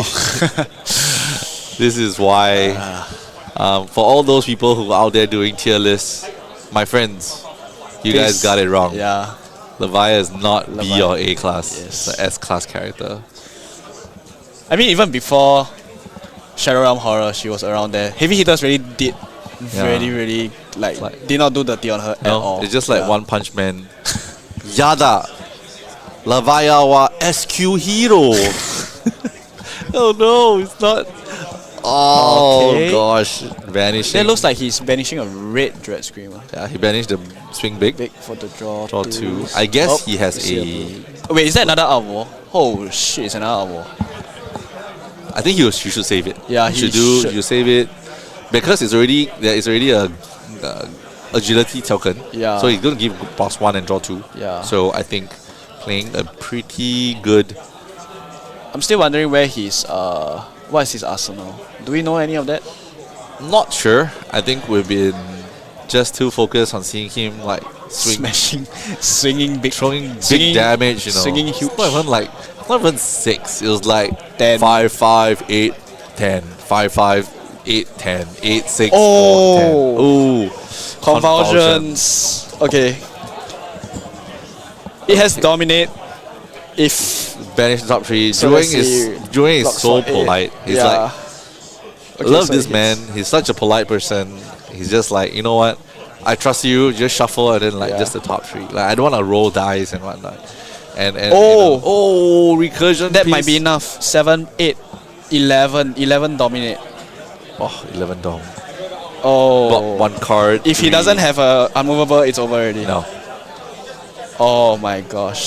This is why, for all those people who are out there doing tier lists, my friends, you guys got it wrong. Yeah. Levia is not B Levia. or A class. Yes. It's an S class character. I mean, even before Shadow Realm Horror, she was around there. Heavy hitters really did really did not do dirty on her at all. It's just like One Punch Man. Yada. Levia wa SQ hero. Oh no, it's not. Oh Okay. gosh, vanishing. It looks like he's banishing a red Dread Screamer. Yeah, he banished the swing big. Big for the draw. Draw 2. I guess he has a. Oh, wait, is that another Armor? Oh shit, it's another Armor. I think you should save it. Yeah, you he should. You save it because there is already a agility token. Yeah. So he's gonna give boss 1 and draw 2. Yeah. So I think playing a pretty good. I'm still wondering where his what is his arsenal? Do we know any of that? Not sure. I think we've been just too focused on seeing him like Smashing, swinging big, throwing big swinging- damage. You know, swinging It's huge. not even 6. It was like 10. 5, 5, 8, 10, 5, 5, 8, 10, 8, 6, Oh. 4, 10. Ooh. Convulsions. Okay. It has dominate. If Banish the top 3. So let's see. Jueng is Blocks so for 8. polite. He's Yeah. like, Okay, love so this it man. hits. He's such a polite person. He's just like, you know what? I trust you. Just shuffle and then like Yeah. just the top 3. Like I don't want to roll dice and whatnot. And recursion. that might piece. be enough. 7, 8, 11. 11 dominate. Oh, 11 dom. Oh. Block 1 card. If he 3. doesn't have a unmovable, it's over already. No. Oh my gosh.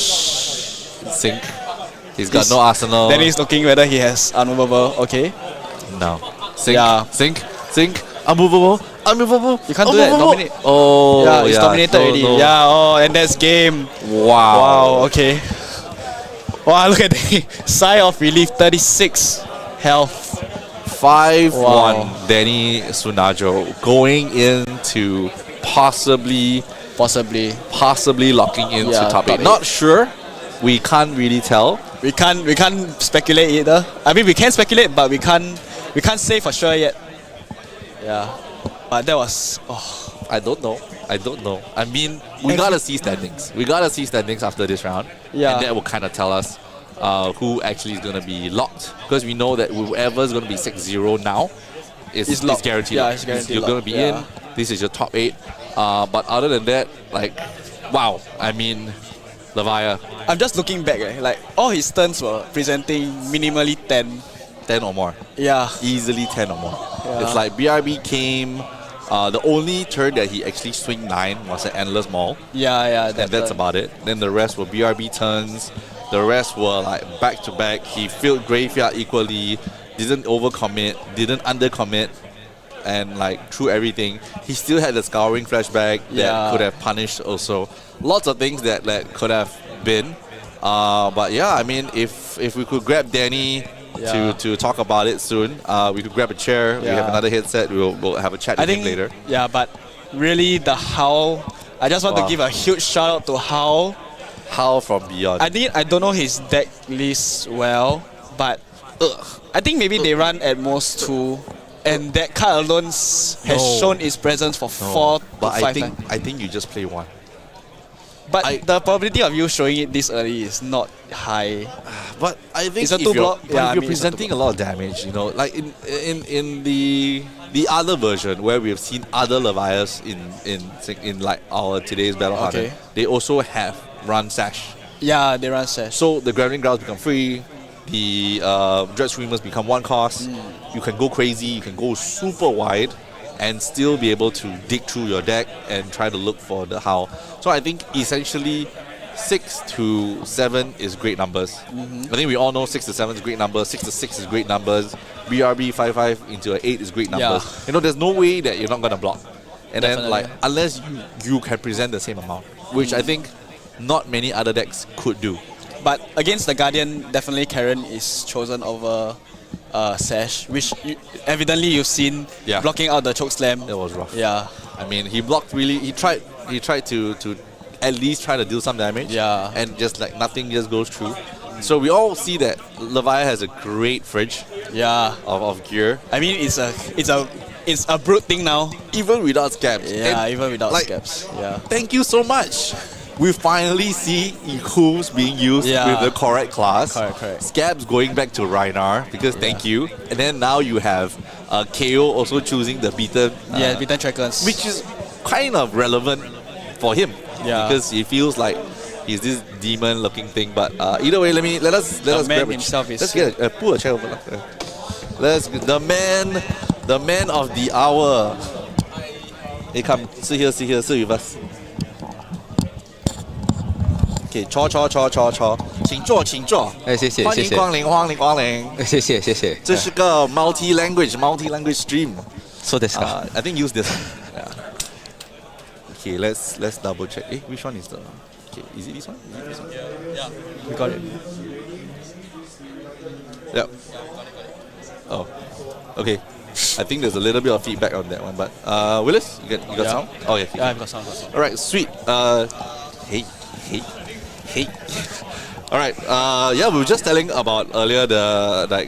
Sink. He's got no arsenal. Then he's looking whether he has unmovable. Okay. No. Sink. Yeah. Sink. Unmovable. You can't do that. Dominate. Oh. Yeah, it's dominated no, already. no. Yeah. Oh, and that's game. Wow. Wow. Okay. Wow. Look at the sigh of relief. 36 health. 5-1 Wow. Danny Sunajo going into possibly locking into Yeah, top top 8. Not sure. We can't really tell. We can't speculate either. I mean, we can speculate, but we can't say for sure yet. Yeah. But that was I don't know. I mean, we gotta see standings. We gotta see standings after this round. Yeah. And that will kind of tell us who actually is gonna be locked. Because we know that whoever is gonna be 6-0 now is locked. guaranteed. Yeah, locked. it's guaranteed You're gonna locked. be Yeah. in. This is your top 8. But other than that, like, wow. I mean, Levia, I'm just looking back. Like all his turns were presenting minimally 10. 10 or more. Yeah. Easily 10 or more. Yeah. It's like BRB came. The only turn that he actually swing 9 was an endless maul. Yeah. And that's about it. Then the rest were BRB turns. The rest were like back to back. He filled graveyard equally, didn't overcommit, didn't undercommit, and like through everything. He still had the scouring flashback that Yeah. could have punished also. Lots of things that could have been. But yeah, I mean, if we could grab Danny to talk about it soon, we could grab a chair. We have another headset. We'll have a chat with him later. Yeah, but really the Howl. I just want to give a huge shout out to Howl. Howl from Beyond. I don't know his deck list well, but I think maybe they run at most 2, and that card alone has shown its presence for 4 to 5 times. I think you just play 1. But the probability of you showing it this early is not high. But I think It's a if 2 you're, block. but Yeah, if I you're mean, it's a 2 presenting a lot of damage, you know, like in the other version where we've seen other Levias in like our today's battle hardened, they also have run Sash. Yeah, they run Sash. So the Grappling Grounds become free, the Dread Screamers become one cost, you can go crazy, you can go super wide, and still be able to dig through your deck and try to look for the how. So I think essentially 6 to 7 is great numbers. I think we all know 6 to 7 is great numbers, 6 to 6 is great numbers, BRB 5-5 into an 8 is great numbers. You know, there's no way that you're not going to block. And then, like, unless you can present the same amount, which I think not many other decks could do. But against the Guardian, definitely Karen is chosen over Sash, which evidently you've seen blocking out the choke slam. It was rough. Yeah. I mean, he blocked really. He tried to at least try to deal some damage. Yeah. And just like nothing just goes through. So we all see that Levia has a great fridge. Yeah. Of gear. I mean, it's a brute thing now. Even without scabs. Yeah, and even without like, scabs. Yeah. Thank you so much. We finally see Hooves being used with the correct class. Correct. Scabs going back to Reinar because thank you. And then now you have Kayo also choosing the beaten. Beaten Trackers. Which is kind of relevant for him. Yeah. Because he feels like he's this demon-looking thing. But either way, let us grab himself is. Let's get pull a chair over. The man of the hour. Hey, come sit here, sit with us. Okay, 坐，请坐。谢谢。欢迎光临。谢谢。这是个 multi-language stream. So this guy. I think use this. Yeah. Okay, let's double check. Which one is the? Okay, is it this one? Yeah. We got it. Yep. Oh, okay. I think there's a little bit of feedback on that one, but Willis, you got sound? Oh yeah. Yeah, I've got sound. All right, sweet. Hey. All right. We were just telling about earlier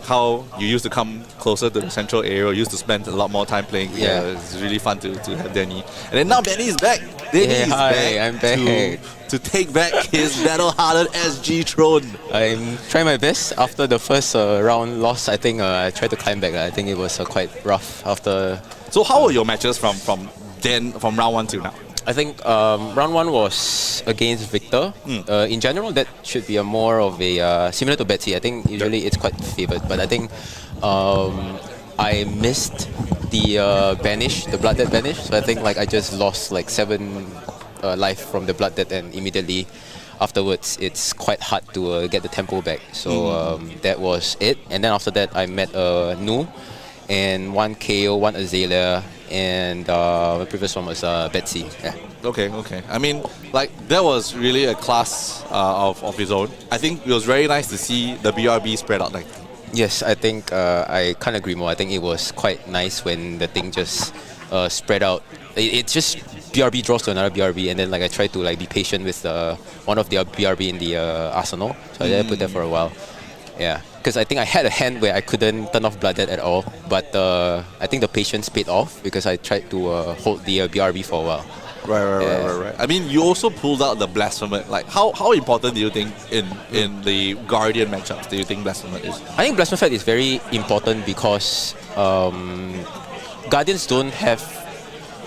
how you used to come closer to the central area. You used to spend a lot more time playing. It's really fun to have Danny. And then now Danny is back. I'm back. To take back his battle-hardened SG throne. I'm trying my best. After the first round loss, I think I tried to climb back. I think it was quite rough after. So how were your matches from round 1 till now? I think round 1 was against Victor. In general, that should be a more of a similar to Betsy. I think usually it's quite favored, but I think I missed the banish, the Blood Debt banish. So I think like I just lost like 7 life from the Blood Debt, and immediately afterwards it's quite hard to get the tempo back. So that was it. And then after that I met Nu, and 1 Kayo, 1 Azalea, and the previous one was Betsy. Yeah. Okay. I mean, like, that was really a class of his own. I think it was very nice to see the BRB spread out like that. Yes, I think I can't agree more. I think it was quite nice when the thing just spread out. It's just BRB draws to another BRB, and then like I tried to like be patient with one of the BRB in the arsenal. So I didn't put that for a while. Yeah, because I think I had a hand where I couldn't turn off Blood Debt at all, but I think the patience paid off because I tried to hold the BRB for a while. Right. I mean, you also pulled out the Blasphemer. Like, how important do you think in the Guardian matchups do you think Blasphemer is? I think Blasphemer is very important because Guardians don't have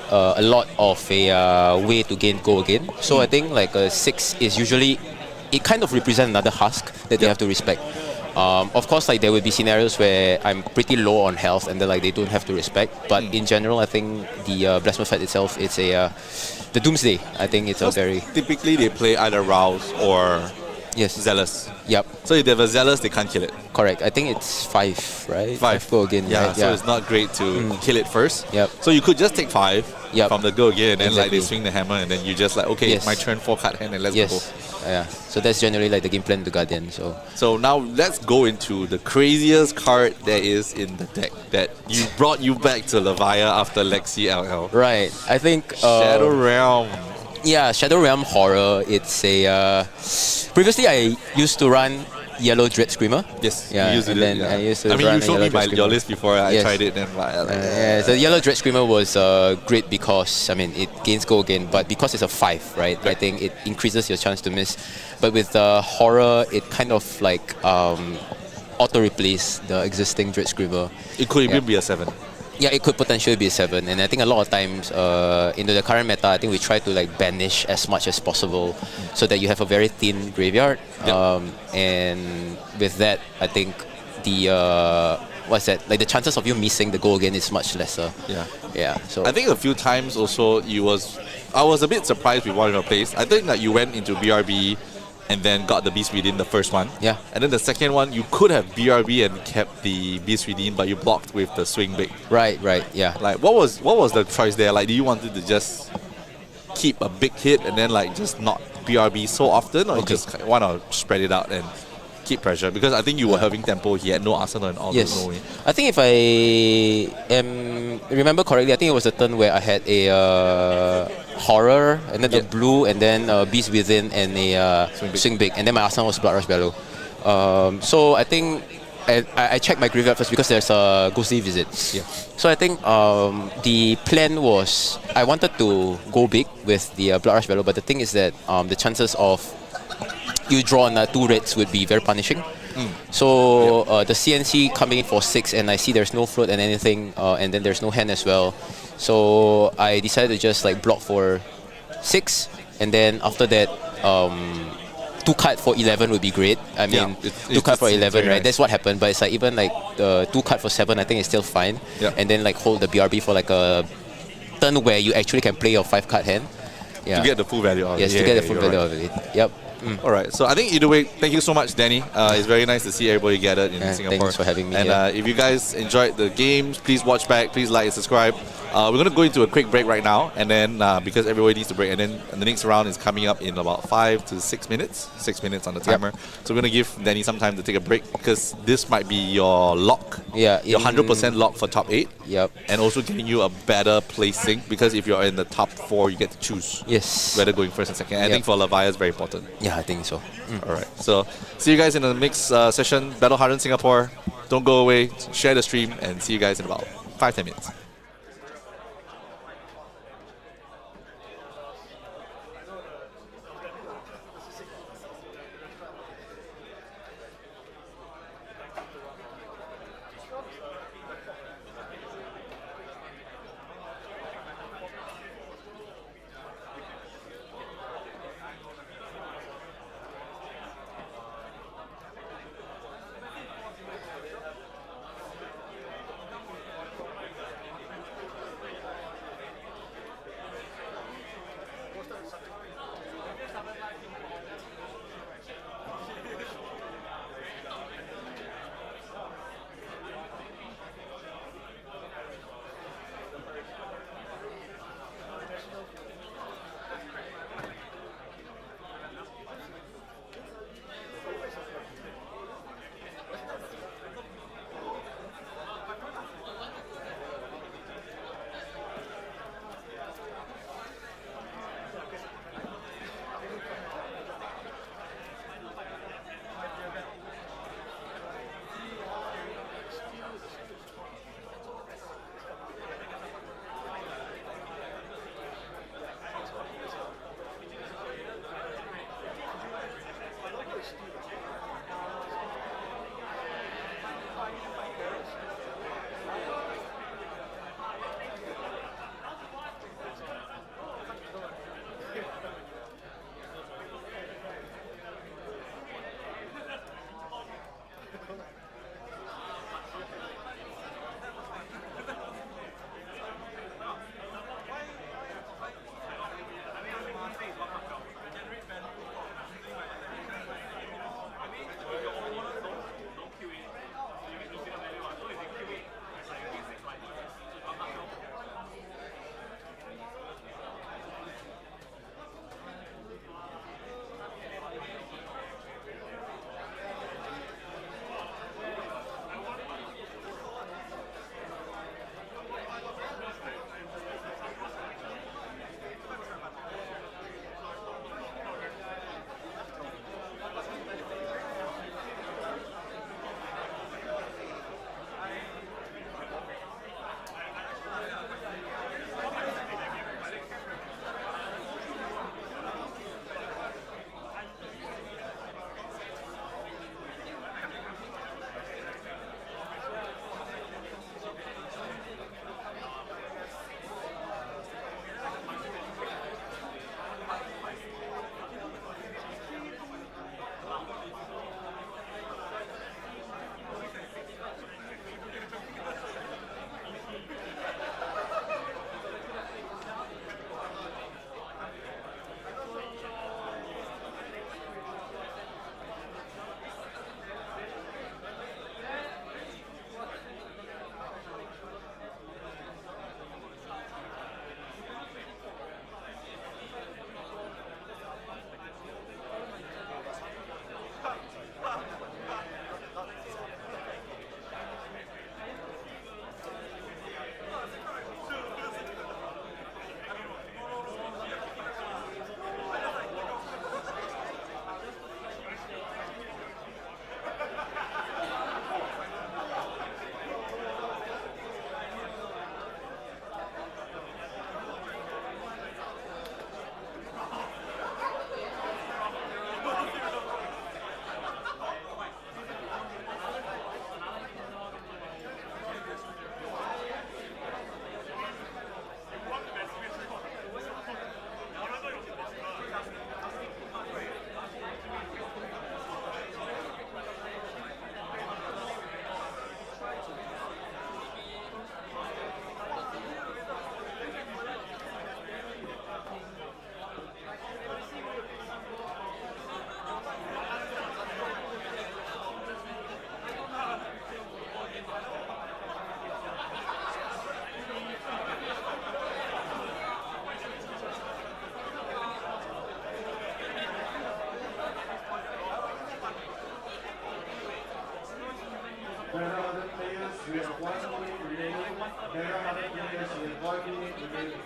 a lot of a way to go again. So I think like a 6 is usually, it kind of represents another husk that they have to respect. Of course, like there will be scenarios where I'm pretty low on health and then like they don't have to respect. But in general, I think the Blasphemer fight itself, it's the Doomsday. I think it's a very... Typically, they play either Rouse or Zealous. Yep. So if they have a Zealous, they can't kill it. Correct. I think it's 5, right? 5 go again. Yeah, right? so it's not great to kill it first. Yep. So you could just take 5 from the go again, and then like Exactly. they swing the hammer, and then you just like, okay, my turn, 4 card hand, and let's go. Yeah. So that's generally like the game plan to Guardian. So now let's go into the craziest card there is in the deck that you brought you back to Levia after Lexi LL. Right. I think Shadow Realm. Yeah, Shadow Realm Horror. It's a previously I used to run Yellow Dread Screamer. Yes. Yeah. You used to and do then it, I used to I mean, run you showed me your list before I Yes. tried it, and so Yellow Dread Screamer was great because I mean it gains go again, but because it's a 5, right? I think it increases your chance to miss. But with Horror, it kind of like auto replace the existing Dread Screamer. It could even be a 7. yeah, it could potentially be 7, and I think a lot of times into the current meta, I think we try to like banish as much as possible, so that you have a very thin graveyard. And with that, I think the what's that? Like the chances of you missing the goal again is much lesser. Yeah. So I think a few times also I was a bit surprised with one of your plays. I think that you went into BRB and then got the Beast Within the first one. Yeah. And then the second one, you could have BRB and kept the Beast Within, but you blocked with the Swing Big. Right. Yeah. Like, what was the choice there? Like, do you wanted to just keep a big hit and then like just not BRB so often, or you just want to spread it out and keep pressure? Because I think you were having tempo. He had no arsenal and all. Yes. I think if I remember correctly, I think it was the turn where I had a horror and then the blue and then Beast Within and a Swing Big, and then my arsenal was Blood Rush Bellow. So I think I checked my graveyard first because there's a ghostly visit. So I think the plan was I wanted to go big with the Blood Rush Bellow, but the thing is that the chances of you draw on 2 reds would be very punishing. So the CNC coming in for 6, and I see there's no float and anything, and then there's no hand as well. So I decided to just like block for 6, and then after that 2 card for 11 would be great. I mean, 2 card for 11, right? That's what happened. But it's like even like the 2 card for 7, I think is still fine. And then like hold the BRB for like a turn where you actually can play your 5 card hand. To get the full value of it. Yes, to get the full value of it. Yep. Alright, so I think either way, thank you so much, Danny. It's very nice to see everybody gathered in Singapore. Thanks for having me. And if you guys enjoyed the games, please watch back, please like and subscribe. We're going to go into a quick break right now, and then because everybody needs to break, and then the next round is coming up in about 5 to 6 minutes. 6 minutes on the timer. So we're going to give Danny some time to take a break, because this might be your lock. Your 100% lock for top 8. And also giving you a better placing, because if you're in the top 4, you get to choose. Whether going first and second. I think for Levia is very important. Yeah, I think so. Alright, so see you guys in the next session. Battle Hardened Singapore. Don't go away. Share the stream, and see you guys in about 5-10 minutes. have 1 minute remaining. There are other players with 1 minute remaining.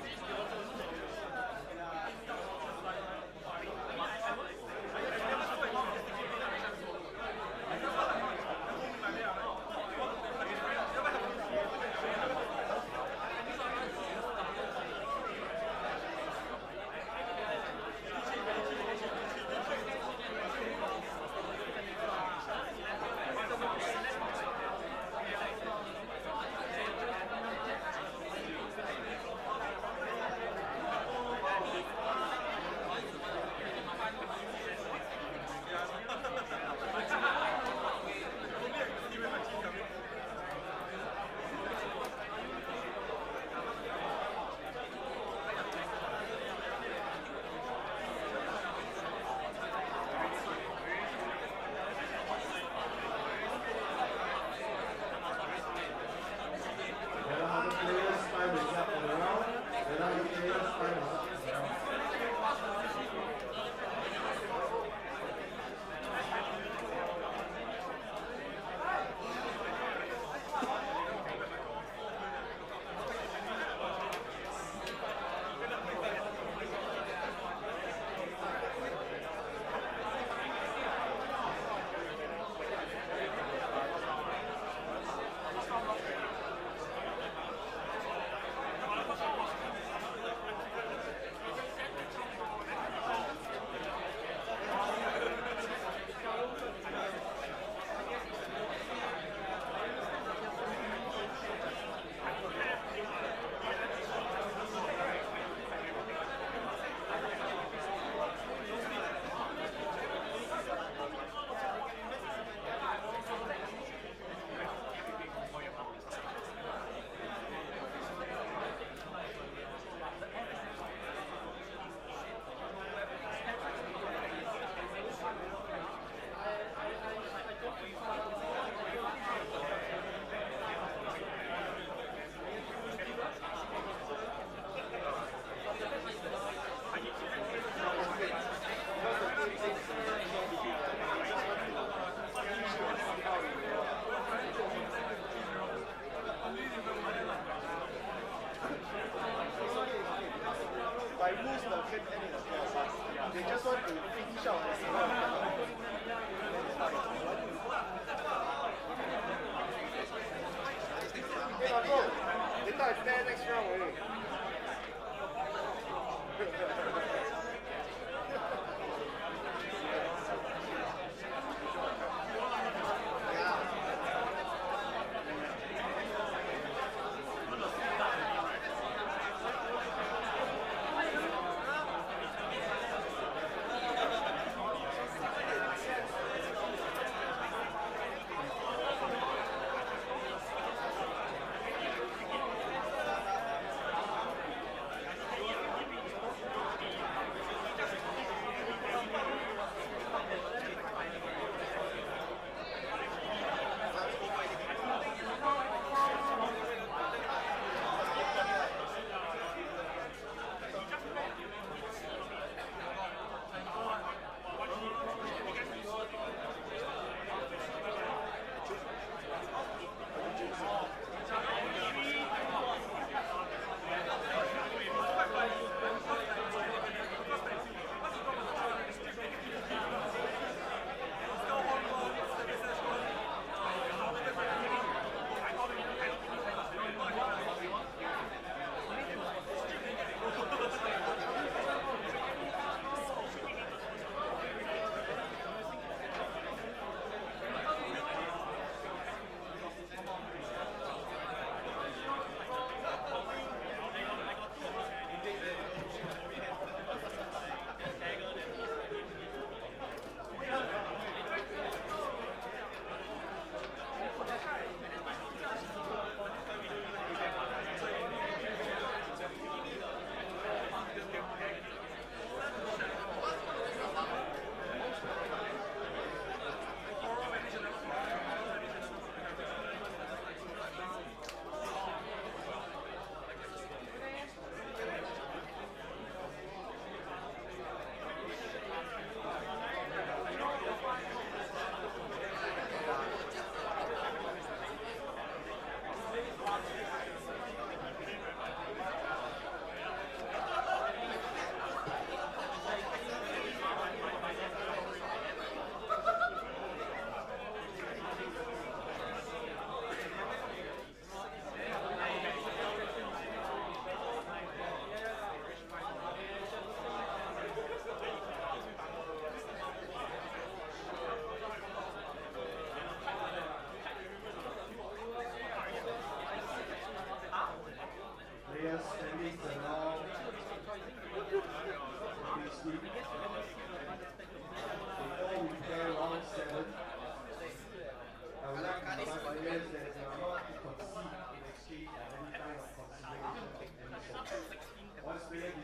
They just want to finish out the single. Hey, bro, later I play next round already.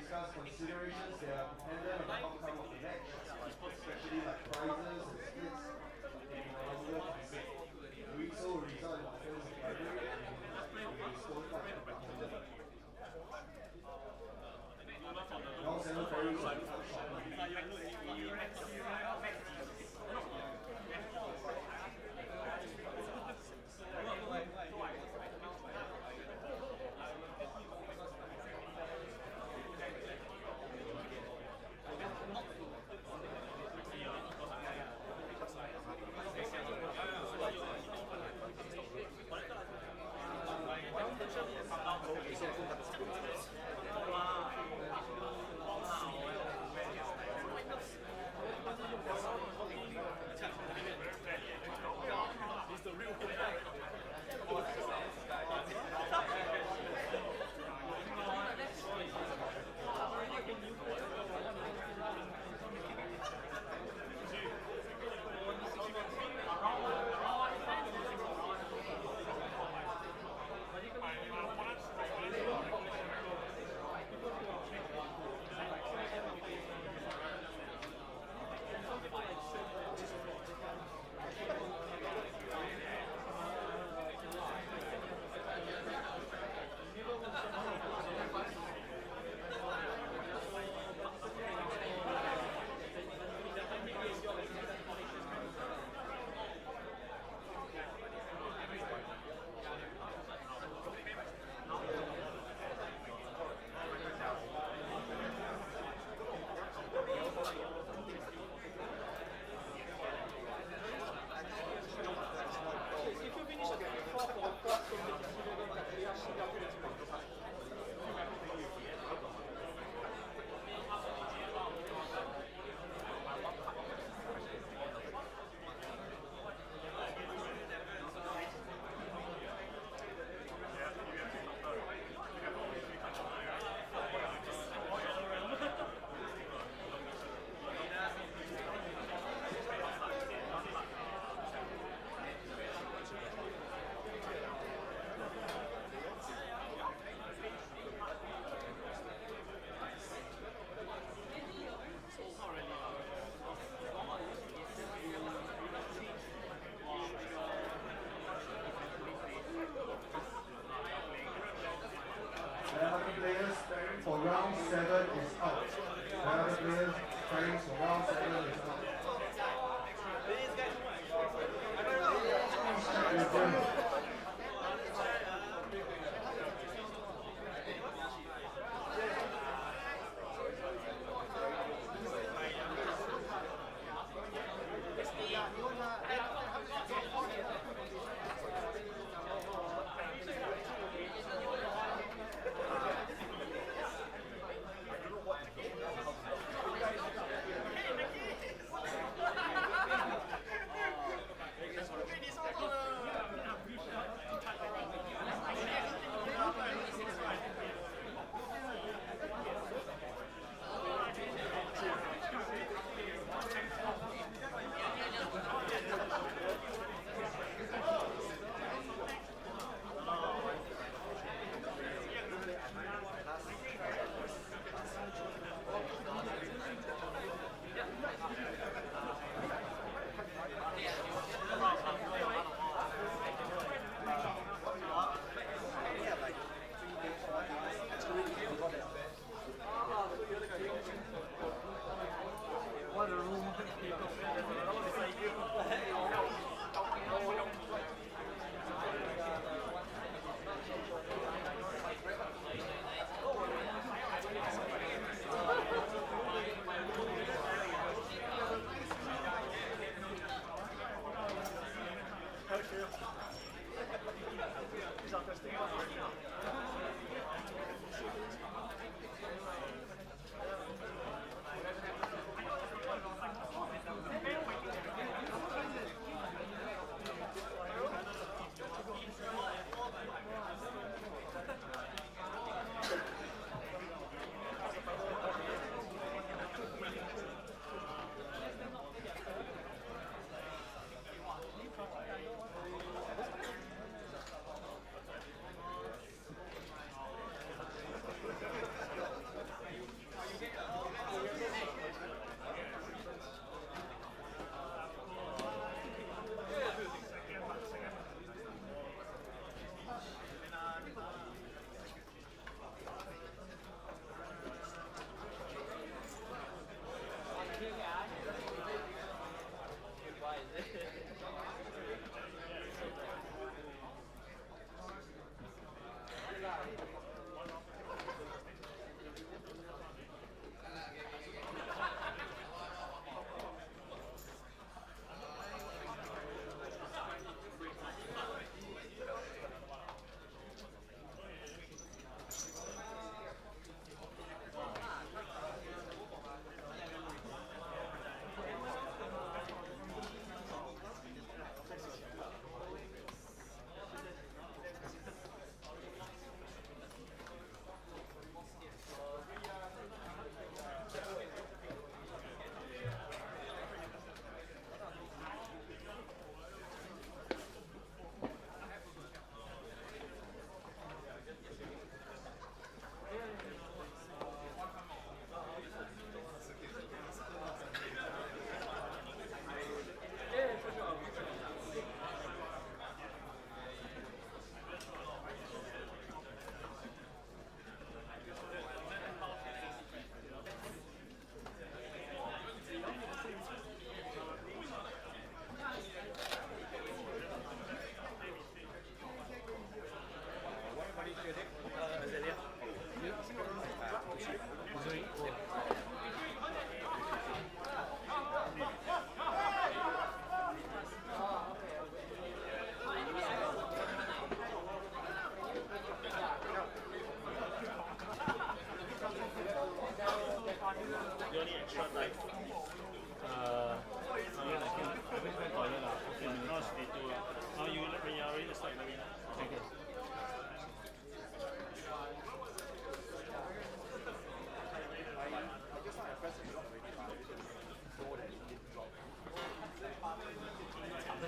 discuss considerations that are dependent on the outcome of the match, especially like prizes and splits in a longer campaign. Doing so will result in offensive library and will be scorecard and deducted. Now 7 fairies are touched players for round 7 is out. The other players trying for round 7 is out.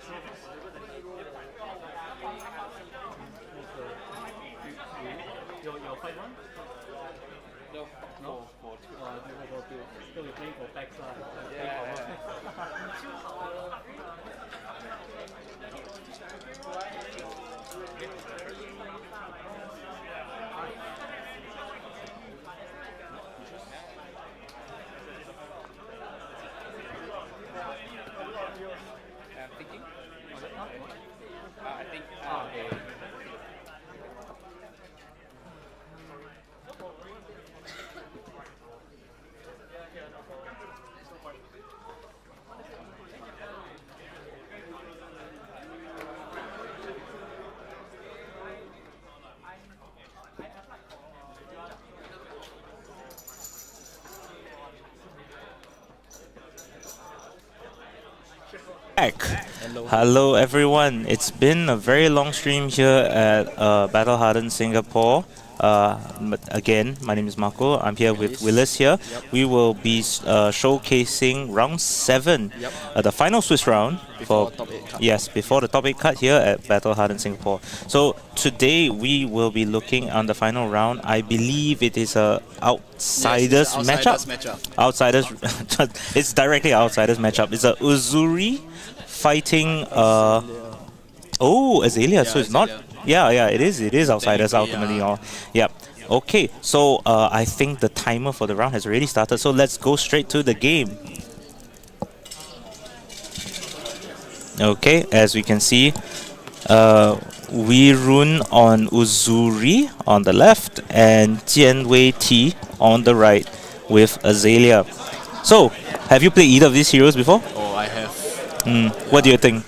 Your fight one? No. No? For two. For two. So we're playing for packs lah. Thinking? I think. Okay. Back. Hello everyone. It's been a very long stream here at Battle Hardened Singapore. Again, my name is Marco. I'm here with Willis here. We will be showcasing round 7, the final Swiss round Before for top 8 cut. yes, before the top 8 cut here at Battle Hardened Singapore. So today we will be looking on the final round. I believe it is a outsiders matchup. Outsiders. It's directly outsiders matchup. It's a Uzuri fighting Azalea. So it's not. Yeah, it is outsiders ultimately. Yep. Okay, so I think the timer for the round has already started. So let's go straight to the game. Okay, as we can see, Wirun on Uzuri on the left and Jianwei T on the right with Azalea. So, have you played either of these heroes before? Oh, I have. What do you think?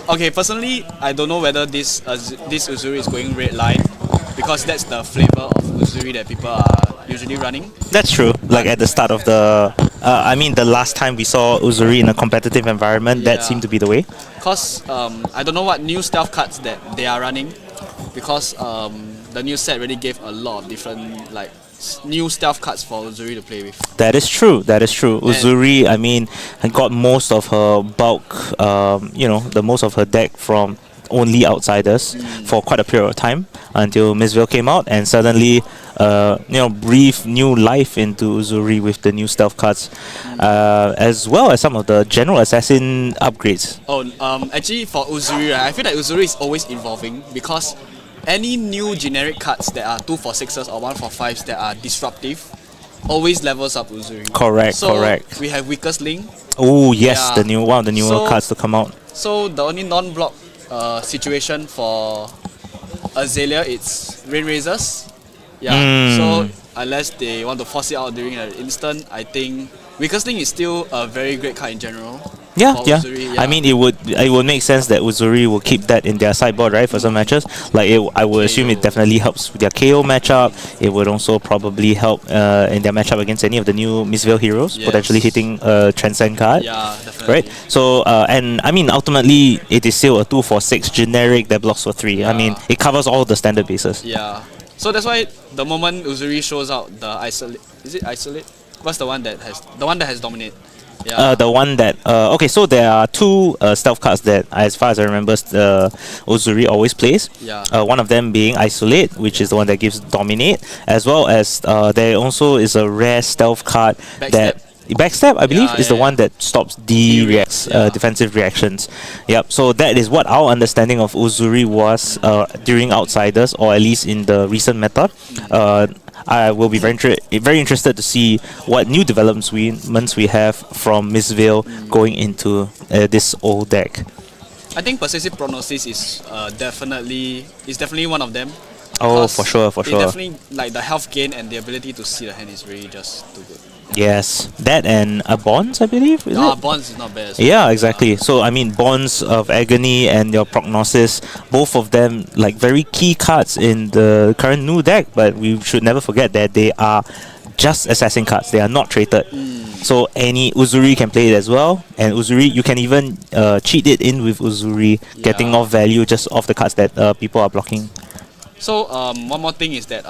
Okay, personally, I don't know whether this Uzuri is going red line because that's the flavor of Uzuri that people are usually running. That's true. Like at the start of the, I mean, the last time we saw Uzuri in a competitive environment, that seemed to be the way. Because I don't know what new stealth cards that they are running, because the new set really gave a lot of different like new stealth cards for Uzuri to play with. That is true. Uzuri, I mean, got most of her bulk, the most of her deck from only outsiders for quite a period of time until Mistveil came out and suddenly, breathed new life into Uzuri with the new stealth cards, as well as some of the general assassin upgrades. Actually for Uzuri, I feel like Uzuri is always evolving because any new generic cards that are 2-for-6s or 1-for-5s that are disruptive always levels up Uzuri. Correct. We have Weakest Link. Oh yes, the new one of the newer cards to come out. So the only non-block situation for Azalea it's Rain Razors. So unless they want to force it out during an instant, I think Weakest Link is still a very great card in general. Uzuri, I mean, it would make sense that Uzuri will keep that in their sideboard, right, for some matches. Like, I would assume it definitely helps with their Kayo matchup. It would also probably help in their matchup against any of the new Mistveil heroes, potentially hitting a Transcend card. Yeah, definitely. Right? So, and I mean, ultimately, it is still a 2-for-6 generic that blocks for 3. I mean, it covers all the standard bases. Yeah. So that's why the moment Uzuri shows out the Isolate, is it Isolate? What's the one that has Dominate? The one that okay, so there are 2 stealth cards that, as far as I remember, Uzuri always plays. One of them being Isolate, which is the one that gives Dominate, as well as there also is a rare stealth card that Backstab, I believe, is the one that stops defensive reactions. Yep. So that is what our understanding of Uzuri was during Outsiders, or at least in the recent meta. I will be very interested to see what new developments we have from Mistveil going into this old deck. I think Persuasive Prognosis is definitely one of them. Oh, for sure. Definitely, like, the health gain and the ability to see the hand is really just too good. Yes, that and Bonds, I believe. Bonds is not bad as well. Yeah, exactly. So I mean, Bonds of Agony and your Prognosis, both of them like very key cards in the current new deck. But we should never forget that they are just assassin cards. They are not traded. So any Uzuri can play it as well, and Uzuri you can even cheat it in with Uzuri, getting off value just off the cards that people are blocking. So one more thing is that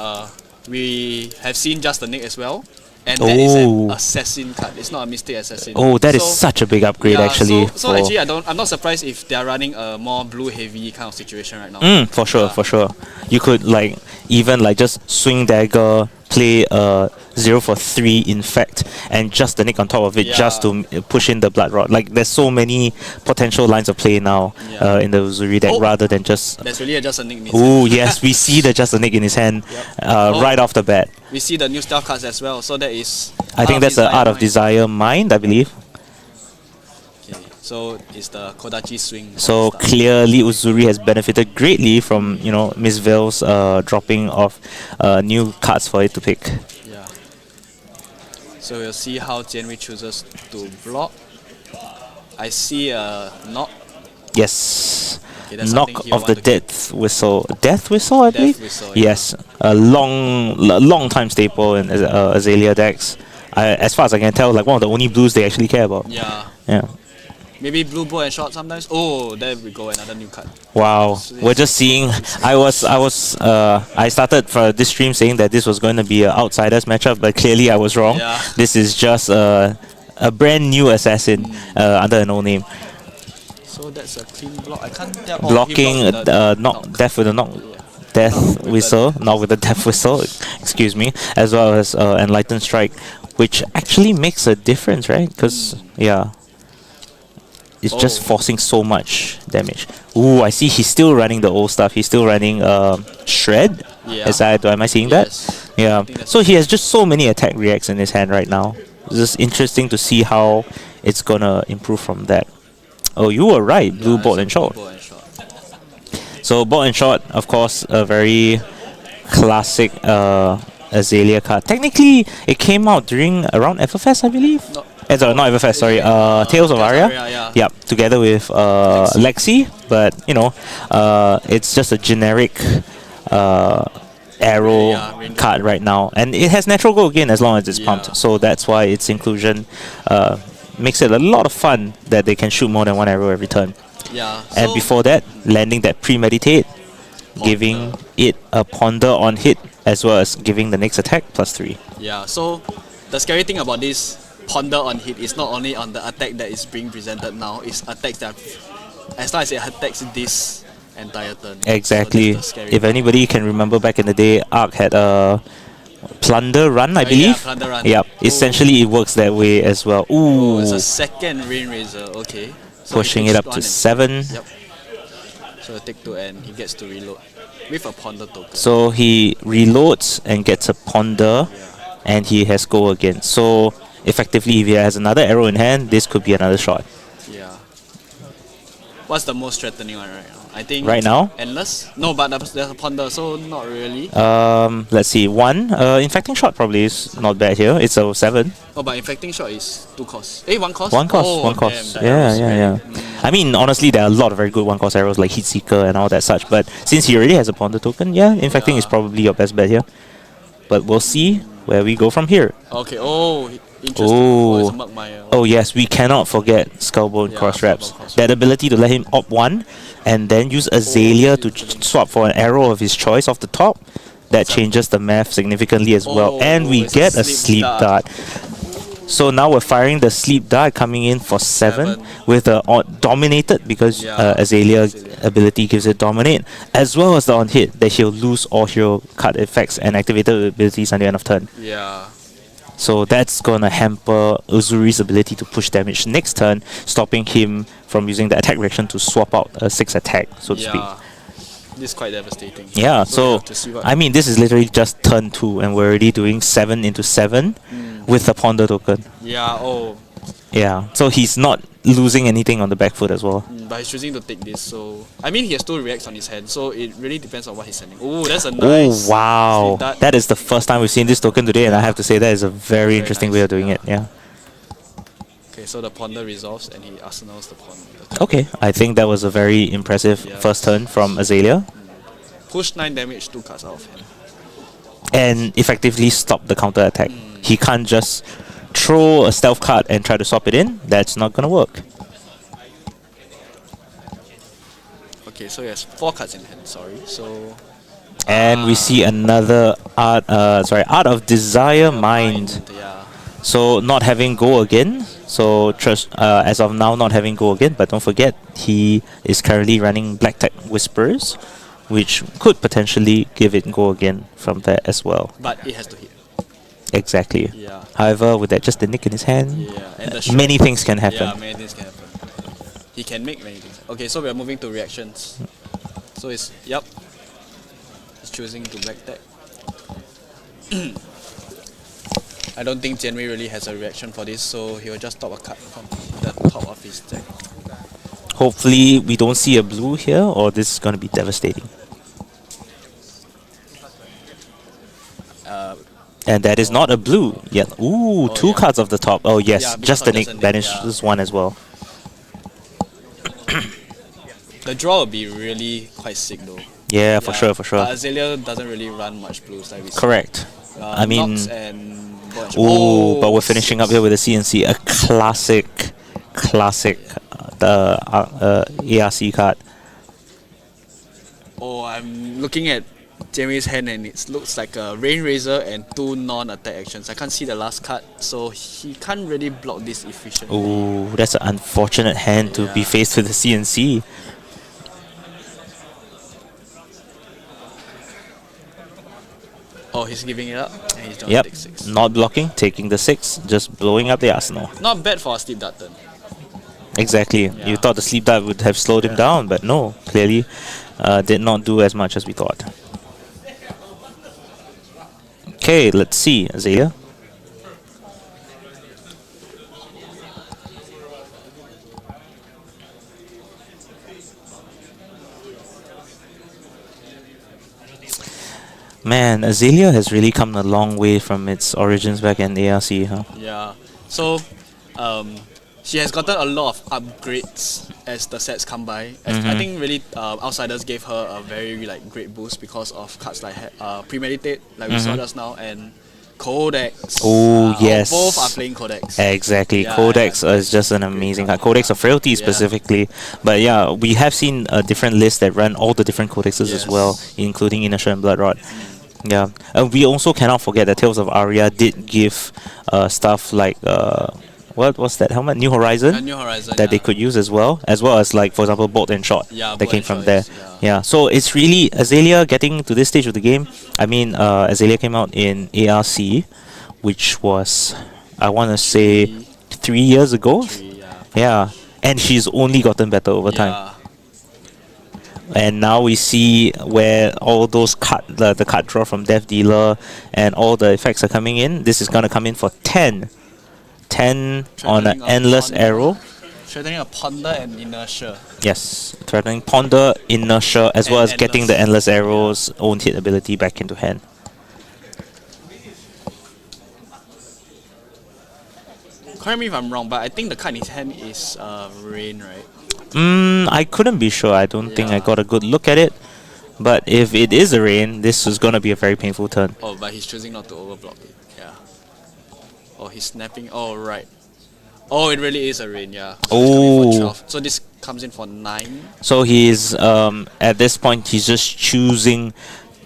we have seen Just the Nick as well. And that is Oh. an assassin card. It's not a Mystic Assassin. Oh, that is So- such a big upgrade yeah, actually. So actually, I'm not surprised if they are running a more blue heavy kind of situation right now. For sure, for sure. You could like even like just swing dagger, play 0 for 3 infect, and just the nick on top of it just to push in the blood rod. Like there's so many potential lines of play now in the Uzuri deck rather than just. That's really just a nick. Oh yes, we see the just a nick in his hand right off the bat. We see the new stealth cards as well. So that is. I think that's the Art of Desire Mind, I believe. Okay, so it's the Kodachi swing. So clearly Uzuri has benefited greatly from, you know, Mistveil's dropping of new cards for it to pick. Yeah. So we'll see how Jianwei chooses to block. I see a knock. Yes. Okay, that's Knock something he of the want to get. Death Whistle. Death Whistle, I believe? Whistle, yeah. Yes. A long time staple in Azalea decks. As far as I can tell, like one of the only blues they actually care about. Yeah. Yeah. Maybe blue bow and shot sometimes. Oh, there we go, another new card. Wow, we're just seeing. I started for this stream saying that this was going to be an outsiders matchup, but clearly I was wrong. Yeah. This is just a brand new assassin under a no name. So that's a clean block. I can't tell. Blocking knock death with a knock. Death whistle, not with the death whistle, excuse me, as well as enlightened strike, which actually makes a difference, right? Because yeah, it's just forcing so much damage. Ooh, I see he's still running the old stuff. He's still running shred. Yeah. Am I seeing Yes. that? Yeah. So he has just so many attack reacts in his hand right now. It's just interesting to see how it's gonna improve from that. Oh, you were right. Blue bolt and short. So bolt and short, of course, a very classic Azalea card. Technically, it came out during around Everfest, I believe. Not Everfest. Sorry. Tales of Aria. Yeah. Yep. Together with Lexi, but you know, it's just a generic arrow card right now, and it has natural go again as long as it's pumped. So that's why its inclusion makes it a lot of fun that they can shoot more than one arrow every turn. Yeah. And before that, landing that premeditate, giving it a ponder on hit, as well as giving the next attack +3. Yeah. So the scary thing about this ponder on hit is not only on the attack that is being presented now. It's attacks that, as long as it attacks this entire turn. Exactly. So that's the scary If anybody can remember back in the day, Arc had a plunder run, I believe. Yeah, plunder run. Yep. Essentially, it works that way as well. Ooh. Oh, it's a second Rain Razor. Okay. So Pushing he it takes up one to and- 7. Yep. So take 2 and he gets to reload with a ponder token. So he reloads and gets a ponder, and he has go again. So effectively, if he has another arrow in hand, this could be another shot. Yeah. What's the most threatening one right now? I think Right now? Endless? No, but there's a ponder, so not really. Let's see. 1 infecting shot probably is not bad here. It's a 7. Oh, but infecting shot is 2 costs. 1 cost? 1 cost. Oh, 1 cost. damn, Yeah. I mean, honestly, there are a lot of very good 1 cost arrows like Heat Seeker and all that such. But since he already has a ponder token, infecting is probably your best bet here. But we'll see where we go from here. Okay, interesting. Oh, it's a Mugmire. Oh yes, we cannot forget Skullbone Cross Reps. That ability to let him opt 1 and then use Azalea to swap for an arrow of his choice off the top. That changes the math significantly as well. And we get a Sleep Dart. So now we're firing the Sleep Dart coming in for 7 with the Dominated, because Azalea ability gives it Dominate, as well as the on hit that he'll lose all hero card effects and activated abilities on the end of turn. Yeah. So that's gonna hamper Uzuri's ability to push damage next turn, stopping him from using the attack reaction to swap out a 6 attack, so to speak. This is quite devastating. Yeah, we so have to see what- I mean, this is literally just turn 2, and we're already doing 7 into 7 with the ponder token. Yeah, Yeah, so he's not losing anything on the back foot as well. but he's choosing to take this, so I mean he has 2 reacts on his hand, so it really depends on what he's sending. Oh, that's a nice. Oh wow, Sleep Dart. that is the first time we've seen this token today, and I have to say that is a very interesting way of doing it. Yeah. Okay, so the ponder resolves and he arsenals the ponder. Okay, I think that was a very impressive first turn from Azalea, Push 9 damage, 2 cards out of hand. and effectively stop the counter attack. He can't just throw a stealth card and try to swap it in. That's not gonna work. Okay, so he has 4 cards in hand, sorry. So And we see another Art of Desire Mind. yeah. So not having go again. So trust as of now not having go again. But don't forget he is currently running Black Tech Whispers, which could potentially give it go again from there as well. But it has to hit. Exactly. Yeah. However, with that just the nick in his hand, Yeah, and the many strength- things can happen. Yeah, many things can happen. He can make many things. Okay, so we are moving to reactions. So it's yep. He's choosing to black tech. I don't think Jianwei really has a reaction for this, so he will just top a card from the top of his deck. Hopefully we don't see a blue here, or this is going to be devastating. And that is not a blue yet. Ooh, two cards off the top. Oh yes, Yeah, because just the of nick just a nick, banishes one as well. The draw will be really quite sick though. Yeah, for sure, for sure. But Azalea doesn't really run much blues like we see. Correct. I mean, Nox and Bunch. oh, but we're finishing up here with a CNC, a classic, the ARC card. Oh, I'm looking at Jamie's hand and it looks like a Rain Razor and two non-attack actions. I can't see the last card, so he can't really block this efficiently. Oh, that's an unfortunate hand to be faced with the CNC. Oh, he's giving it up and he's going Yep, to take 6. not blocking, taking the 6, just blowing up the arsenal. Not bad for a Sleep Dart turn. Exactly. You thought the sleep dive would have slowed him down, but no, clearly did not do as much as we thought. Okay, let's see, Azalea. Man, Azalea has really come a long way from its origins back in ARC, huh? Yeah. So, she has gotten a lot of upgrades as the sets come by. I think really Outsiders gave her a very great boost because of cards like Premeditate, like we saw just now, and Codex. Oh, yes. Both are playing Codex. Exactly. Yeah, Codex is just an amazing card. Codex of Frailty specifically. But yeah, we have seen a different list that run all the different codexes as well, including Inertia and Blood Rod. Yeah. And we also cannot forget that Tales of Aria did give stuff like what was that helmet? New Horizon? New Horizon, that they could use as well as like, for example, Bolt and Shot that Bolt came and from Shot there. is, Yeah, so it's really Azalea getting to this stage of the game. I mean, Azalea came out in ARC, which was, I want to say, 3 years ago. Yeah, and she's only gotten better over time. And now we see where all those the card draw from Death Dealer and all the effects are coming in. This is going to come in for 10. 10 on an Endless Arrow. Threatening a Ponder and Inertia. Yes, threatening Ponder, Inertia, as well as getting the Endless Arrow's own hit ability back into hand. Correct me if I'm wrong, but I think the card in his hand is Rain, right? I couldn't be sure. I don't think I got a good look at it. But if it is a Rain, this is going to be a very painful turn. Oh, but he's choosing not to overblock it. Yeah. Oh, he's snapping. Oh, right. Oh, it really is a Rain, yeah. So he's coming for 12. So this comes in for 9. So he's, at this point, he's just choosing.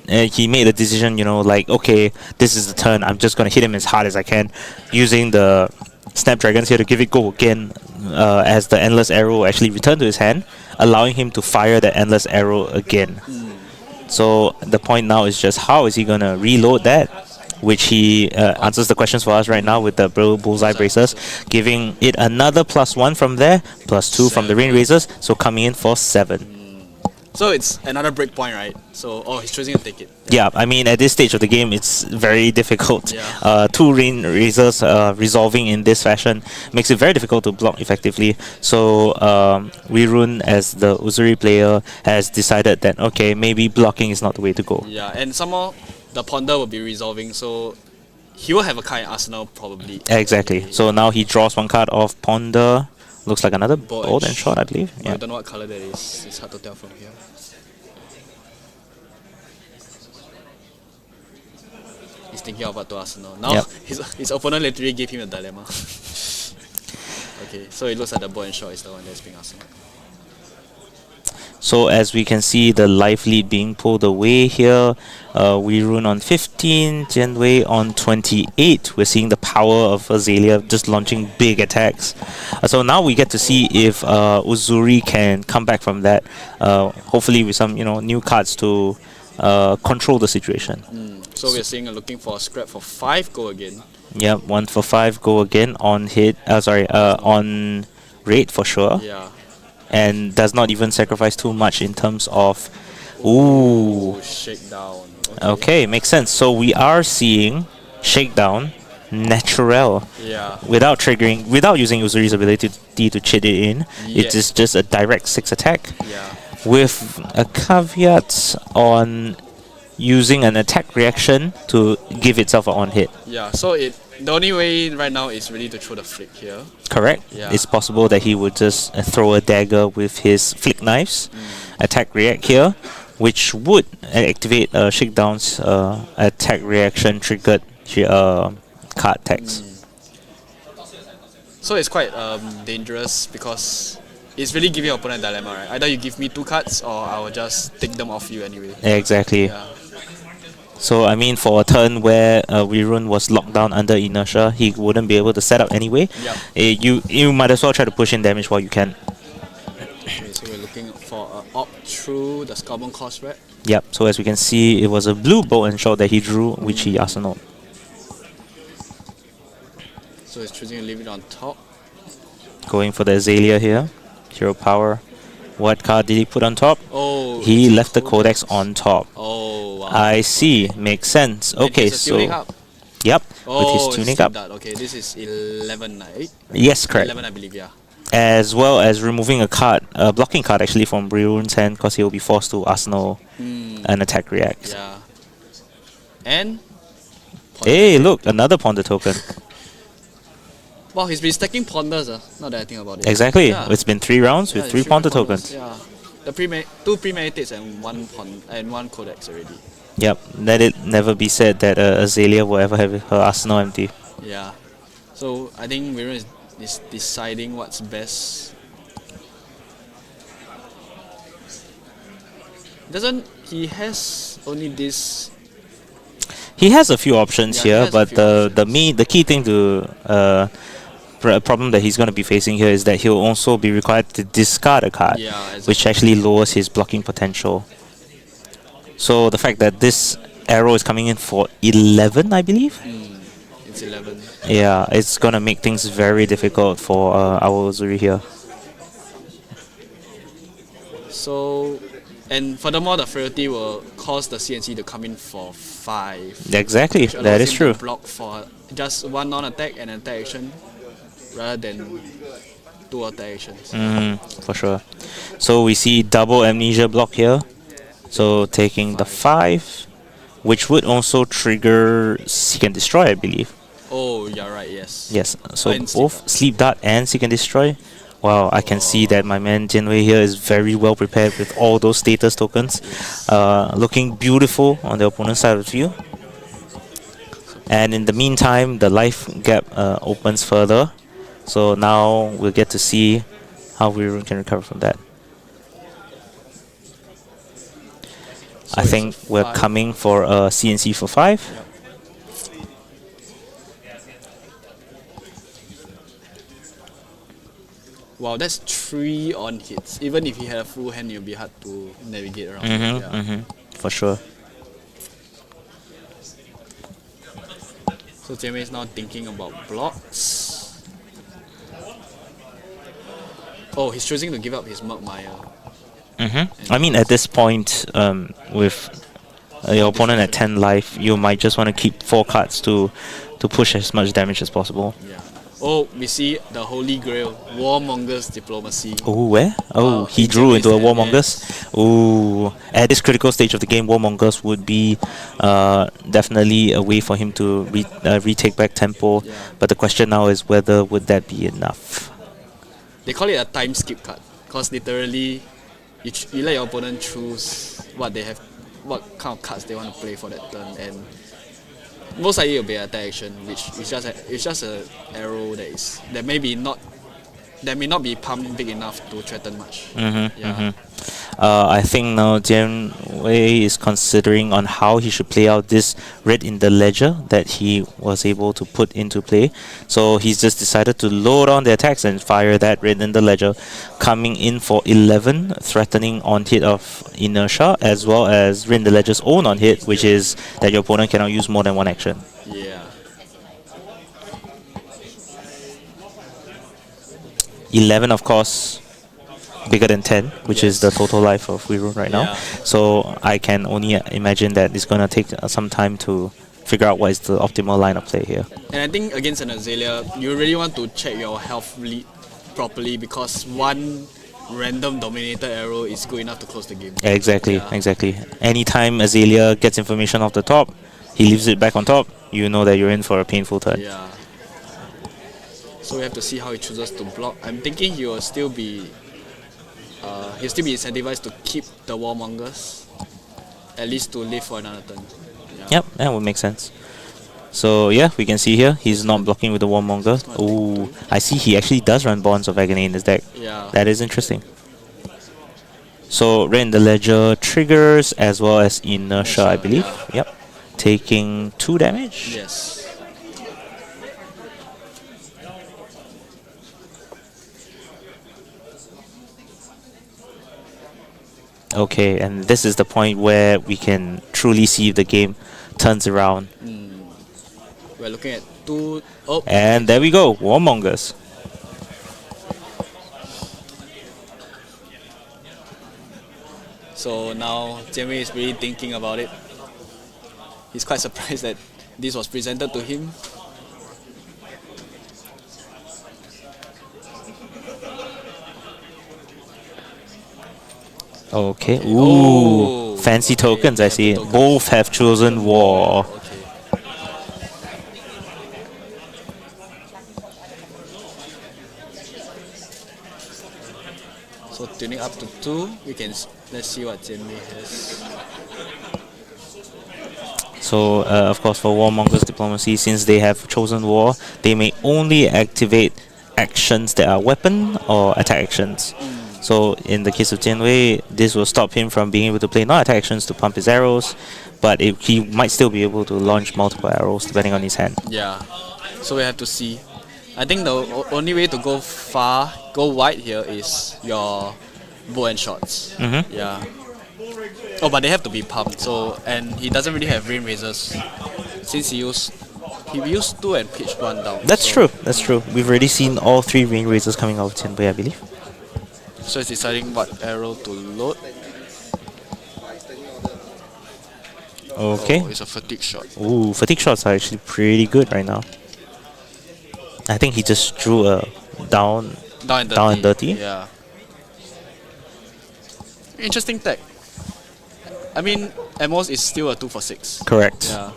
He made a decision, you know, like, okay, this is the turn. I'm just going to hit him as hard as I can. Using the Snapdragons here to give it go again, as the Endless Arrow actually returned to his hand, allowing him to fire the Endless Arrow again. So the point now is just how is he going to reload that, which he answers the questions for us right now with the Bullseye Bracers, giving it another +1 from there, +2 from the Rain Razors, so coming in for 7. So it's another breakpoint, right? So, oh, he's choosing to take it. Yeah, I mean, at this stage of the game, it's very difficult. 2 Rain Razors resolving in this fashion makes it very difficult to block effectively. So, Wirun, as the Uzuri player, has decided that, okay, maybe blocking is not the way to go. Yeah, and somehow the Ponder will be resolving, so he will have a card in Arsenal probably. Exactly. So now he draws 1 card off Ponder. Looks like another Bolt and Shot, I believe. I don't know what color that is. It's hard to tell from here. He's thinking of what to Arsenal. Now his opponent literally gave him a dilemma. Okay, so it looks like the Bolt and Shot is the one that's being Arsenal. So as we can see, the life lead being pulled away here. We run on 15, Jianwei on 28. We're seeing the power of Azalea just launching big attacks. So now we get to see if Uzuri can come back from that. Hopefully with some new cards to control the situation. So we're seeing looking for a scrap for 5 go again. Yep, 1 for 5 go again on hit. On raid for sure. Yeah. And does not even sacrifice too much in terms of Shakedown. Okay, makes sense. So we are seeing shakedown natural without using Uzuri's ability to cheat it in. It is just a direct 6 attack with a caveat on using an attack reaction to give itself an on hit. Yeah, so the only way right now is really to throw the flick here. Correct. Yeah. It's possible that he would just throw a dagger with his flick knives, attack react here, which would activate Shakedown's attack reaction triggered card tax. So it's quite dangerous because it's really giving your opponent a dilemma, right? Either you give me 2 cards or I will just take them off you anyway. Exactly. Yeah. So I mean, for a turn where Wirun was locked down under inertia, he wouldn't be able to set up anyway. You might as well try to push in damage while you can. Okay, so we're looking for an op through the Scorbun cost red. Yep. So as we can see, it was a blue bolt and shot that he drew, which he arsenaled. So he's choosing to leave it on top. Going for the Azalea here. Hero power. What card did he put on top? Oh, he left the Codex on top. Oh, wow. I see. Makes sense. Okay, so yep, with his tuning up. Okay, this is 11, right? Yes, correct. 11, I believe, yeah. As well as removing a card, a blocking card actually from Ryun's hand, because he will be forced to arsenal an attack react. Yeah. And hey, look, another ponder token. Wow, he's been stacking ponders, now that I think about it. Exactly. Yeah. It's been 3 rounds with 3 ponder tokens. Yeah. The 2 premeditates and 1 codex already. Yep. Let it never be said that Azalea will ever have her arsenal empty. Yeah. So I think Wirun is deciding what's best. He has only this. He has a few options here, but the key thing to problem that he's going to be facing here is that he'll also be required to discard a card, which actually lowers his blocking potential. So the fact that this arrow is coming in for 11, I believe? It's 11. Yeah, it's going to make things very difficult for our Uzuri here. So, and furthermore, the frailty will cause the CNC to come in for 5. Exactly, that is true. Block for just 1 non-attack and an attack action, rather than 2 attack actions. For sure. So we see double amnesia block here. So taking the 5, which would also trigger Seek and Destroy, I believe. Oh, yeah, right, yes. Yes, so both Sleep Dart and Seek and Destroy. Wow, I can see that my man Jinwei here is very well prepared with all those status tokens. Looking beautiful on the opponent's side of the field. And in the meantime, the life gap opens further. So now we'll get to see how we can recover from that. So I think we're coming for a CNC for 5. Yep. Wow, that's 3 on hits. Even if he had a full hand, it would be hard to navigate around. For sure. So Jianwei is now thinking about blocks. Oh, he's choosing to give up his Murkmire. I mean, at this point, with your opponent at 10 life, you might just want to keep 4 cards to push as much damage as possible. Yeah. Oh, we see the Holy Grail, Warmonger's Diplomacy. Oh, where? Oh, he drew into a Warmongers. Oh, at this critical stage of the game, Warmongers would be definitely a way for him to retake back tempo. Yeah. But the question now is whether would that be enough? They call it a time skip card, because literally you let your opponent choose what kind of cards they want to play for that turn, and most likely it'll be an attack action, which is just a arrow that may not be pumped big enough to threaten much. I think now Jian Wei is considering on how he should play out this red in the ledger that he was able to put into play. So he's just decided to load on the attacks and fire that red in the ledger, coming in for 11, threatening on hit of inertia, as well as red in the ledger's own on hit, which is that your opponent cannot use more than one action. Yeah. 11, of course, bigger than 10, which is the total life of Wirun right now. So I can only imagine that it's going to take some time to figure out what is the optimal line of play here. And I think against an Azalea, you really want to check your health lead properly, because one random Dominator arrow is good enough to close the game. Exactly, exactly. Anytime Azalea gets information off the top, he leaves it back on top, you know that you're in for a painful turn. Yeah. So we have to see how he chooses to block. I'm thinking he will still be incentivized to keep the Warmongers, at least to live for another turn. Yeah. Yep, that would make sense. So yeah, we can see here, he's not blocking with the Warmonger. Oh, I see he actually does run Bonds of Agony in his deck. Yeah. That is interesting. So red in the ledger triggers as well as inertia, I believe. Yep. Taking 2 damage. Yes. Okay, and this is the point where we can truly see if the game turns around. We're looking at 2... Oh! And there we go, Warmongers. So now Jianwei is really thinking about it. He's quite surprised that this was presented to him. Okay, ooh, fancy tokens, I see. Both have chosen War. So tuning up to 2, we can let's see what Jianwei has. So, of course, for Warmonger's Diplomacy, since they have chosen War, they may only activate actions that are weapon or attack actions. So, in the case of Jianwei, this will stop him from being able to play non-attack actions to pump his arrows, but he might still be able to launch multiple arrows depending on his hand. Yeah, so we have to see. I think the only way to go wide here is your bow and shots. Yeah. Oh, but they have to be pumped. So, and he doesn't really have rain razors since he used 2 and pitched 1 down. That's true. That's true. We've already seen all 3 rain razors coming out of Jianwei, I believe. So it's deciding what arrow to load. Okay. Oh, it's a fatigue shot. Ooh, fatigue shots are actually pretty good right now. I think he just drew a down and dirty. Yeah. Interesting tech. I mean, Amos is still a 2 for 6. Correct. Yeah.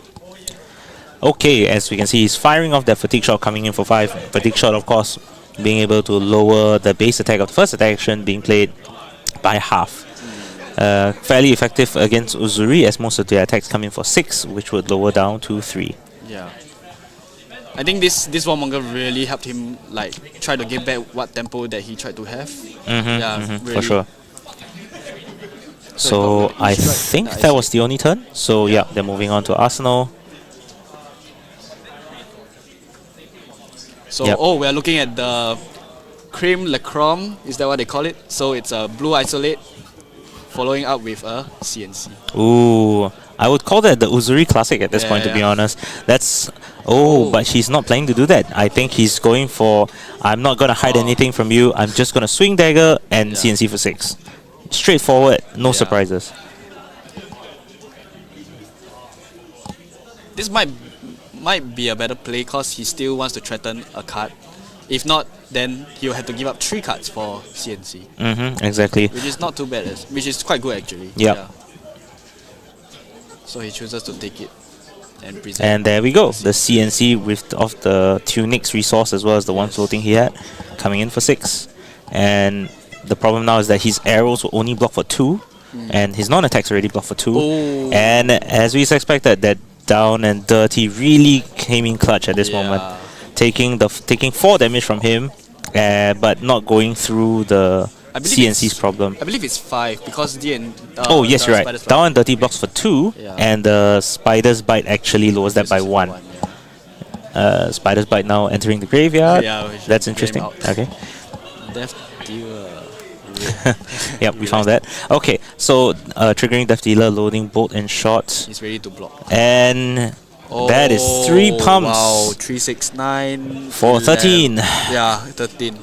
Okay, as we can see, he's firing off that fatigue shot coming in for 5. Fatigue shot, of course, being able to lower the base attack of the first attack action being played by half. Fairly effective against Uzuri, as most of the attacks come in for 6, which would lower down to 3. Yeah. I think this Warmonger really helped him like try to get back what tempo that he tried to have. Really. For sure. So I think that was the only turn. So yeah, they're moving on to Arsenal. So oh, we're looking at the Creme Le Chrome, is that what they call it? So it's a blue isolate following up with a CNC. Ooh, I would call that the Uzuri Classic at this point, to be honest. That's... Oh, but he's not planning to do that. I think he's going for, I'm not going to hide anything from you. I'm just going to swing dagger and CNC for 6. Straightforward, no surprises. This might be a better play because he still wants to threaten a card. If not, then he'll have to give up 3 cards for CNC. Exactly. Which is not too bad, which is quite good actually. Yep. Yeah. So he chooses to take it and present. And there we go. The CNC with of the Tunic's resource as well as the one floating he had, coming in for 6. And the problem now is that his arrows will only block for 2, and his non-attacks already block for 2. And as we expected, that down and dirty really came in clutch at this moment, taking 4 damage from him, but not going through the I believe CNC's it's- problem. I believe it's 5 because D and Oh yes, the you're right. Spider's Down and dirty blocks for 2, Yeah. and the Spider's Bite actually lowers that by 1. Spider's Bite now entering the graveyard. Yeah, we should That's game interesting. out. Okay. Death Dealer. Yep, we found that. Okay, so triggering Death Dealer, loading Bolt and Shot, He's ready to block. and that is 3 pumps. Wow, 3, 6, 9. For 13. Yeah, 13.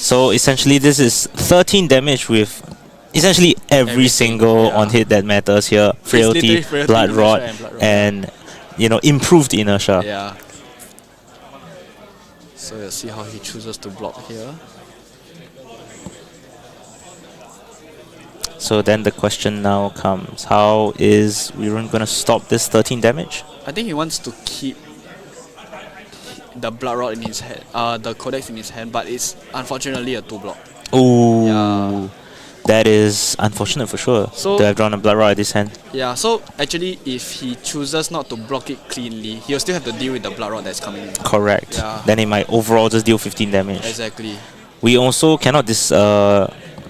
So essentially, this is 13 damage with essentially every Everything, single yeah. on hit that matters here. Frailty, literally frailty, blood inertia, rot, and blood rot. and improved inertia. Yeah. So let's see how he chooses to block here. So then the question now comes: how is Wirun gonna stop this 13 damage? I think he wants to keep the blood rod in his hand, the codex in his hand, but it's unfortunately a 2 block. Ooh, Yeah. that is unfortunate for sure. So- to have drawn a blood rod at this hand. Yeah, so actually if he chooses not to block it cleanly, he'll still have to deal with the blood rod that's coming in. Correct. Yeah. Then it might overall just deal 15 damage. Exactly. We also cannot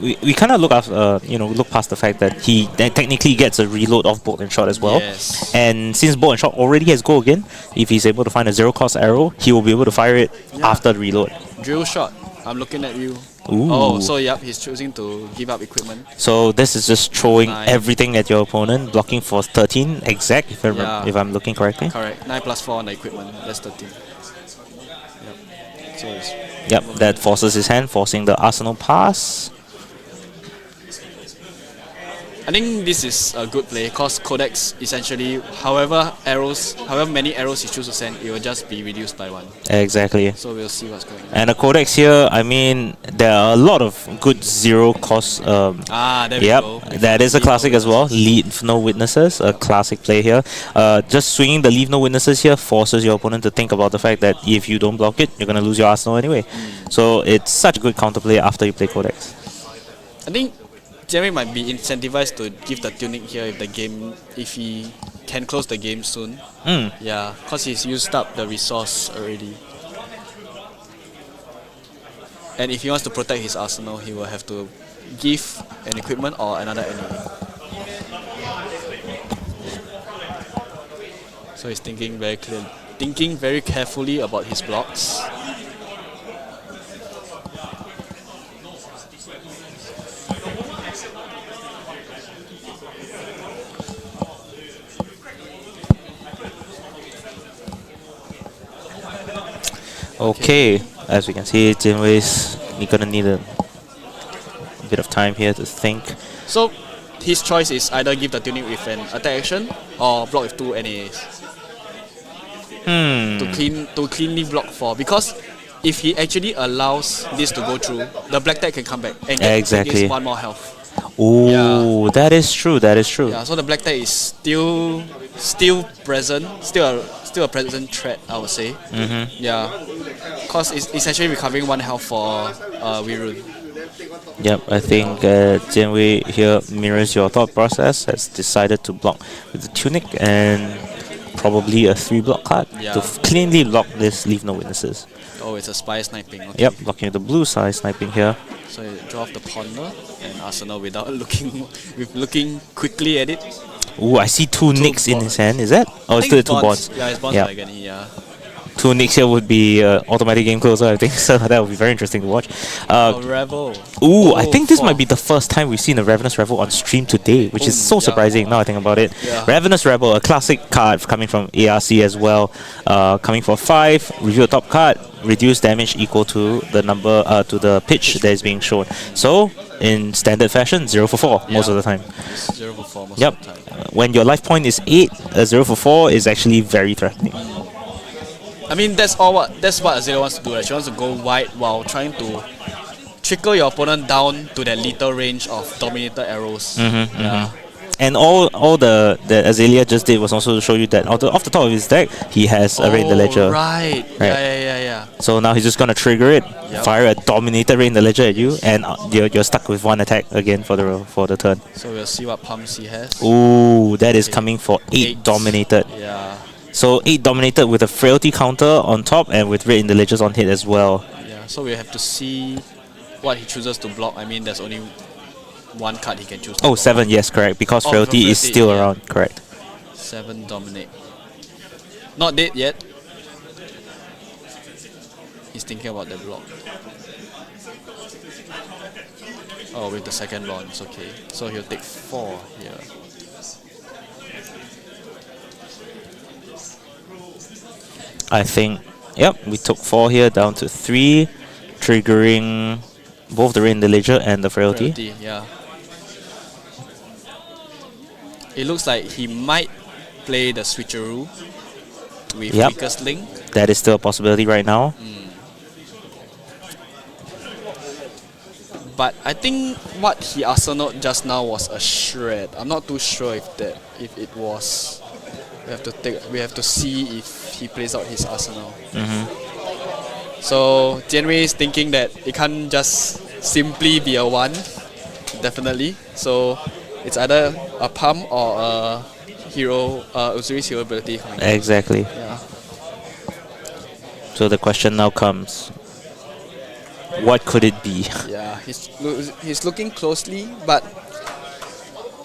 we kind of look after, look past the fact that he technically gets a reload of Bolt and Shot as well. Yes. And since Bolt and Shot already has Go again, if he's able to find a 0-cost arrow, he will be able to fire it after the reload. Drill shot. I'm looking at you. Ooh. Oh, so yep, he's choosing to give up equipment. So this is just throwing 9. everything at your opponent, blocking for 13 exact, if, Yeah. if I'm looking correctly. Correct. 9 plus 4 on the equipment. That's 13. Yep. So it's Yep, that forces his hand, forcing the Arsenal pass. I think this is a good play because Codex essentially, however many arrows he chooses to send, it will just be reduced by 1. Exactly. So we'll see what's going on. And the Codex here, I mean, there are a lot of good 0-cost. There we Yep, go. that is a Leave classic no as well. Leave no witnesses, a classic play here. Just swinging the leave no witnesses here forces your opponent to think about the fact that if you don't block it, you're gonna lose your arsenal anyway. So it's such a good counterplay after you play Codex. I think Jeremy might be incentivized to give the tunic here if he can close the game soon. Mm. Yeah, because he's used up the resource already. And if he wants to protect his arsenal, he will have to give an equipment or another enemy. So he's thinking very carefully about his blocks. Okay, as we can see, Jinwei's gonna need a bit of time here to think. So his choice is either give the tunic with an attack action or block with 2 NAs. To cleanly block 4, because if he actually allows this to go through, the black tag can come back and get Exactly. 1 more health. Ooh, that is true. That is true. Yeah, so the black tag is still present, still a present threat, I would say. Yeah, because it's essentially recovering 1 health for Wirun. Yep, I think Jianwei here mirrors your thought process. Has decided to block with the tunic and probably a 3-block card Yeah. to cleanly block this leave no witnesses. Oh, it's a spy sniping. Okay. Yep, blocking with the blue side, sniping here. So you draw off the ponder and Arsenal without looking quickly at it. Ooh, I see 2 nicks in his hand. Is that? Oh, it's still 2 bonds. Yeah, it's bonds Yeah. by Agony, yeah. 2 nicks here would be automatic game closer, I think. So that would be very interesting to watch. Revel. Ooh, I think this 4. might be the first time we've seen a Ravenous Rebel on stream today, which is so yeah. surprising now I think about it. Yeah. Ravenous Rebel, a classic card coming from ARC as well. Coming for 5, reveal top card, reduce damage equal to the number to the pitch that is being shown. So in standard fashion, 0 for 4 most of the time. It's 0 for 4 most Yep. of the time. When your life point is 8, a 0 for 4 is actually very threatening. I mean, that's what Azalea wants to do. Right? She wants to go wide while trying to trickle your opponent down to that little range of dominator arrows. Yeah. And all the Azalea just did was also to show you that off the top of his deck, he has a Raid in the Ledger. Right. Yeah. So now he's just gonna trigger it, Yep. fire a dominated Raid in the Ledger at you, and you're stuck with 1 attack again for the turn. So we'll see what pumps he has. Ooh, that is coming for 8 dominated. Yeah. So 8 dominated with a frailty counter on top and with Raid in the Ledgers on hit as well. Yeah. So we have to see what he chooses to block. I mean, there's only one card he can choose. To Oh, block. 7, yes, correct. Because Oh, frailty is Frailty, still yeah. around, correct. 7 dominate. Not dead yet. He's thinking about the block. Oh, with the second launch, okay. So he'll take 4 here. I think, yep, we took 4 here down to 3, triggering both the Rain Villager and the frailty. Yeah. It looks like he might play the switcheroo with Yep. Weakest Link. That is still a possibility right now. But I think what he arsenaled just now was a shred. I'm not too sure if it was. We have to see if he plays out his arsenal. So Jianwei is thinking that it can't just simply be a 1, definitely. So it's either a pump or a hero, Uzuri's hero ability coming. Exactly. Yeah. So the question now comes, what could it be? Yeah, he's looking closely, but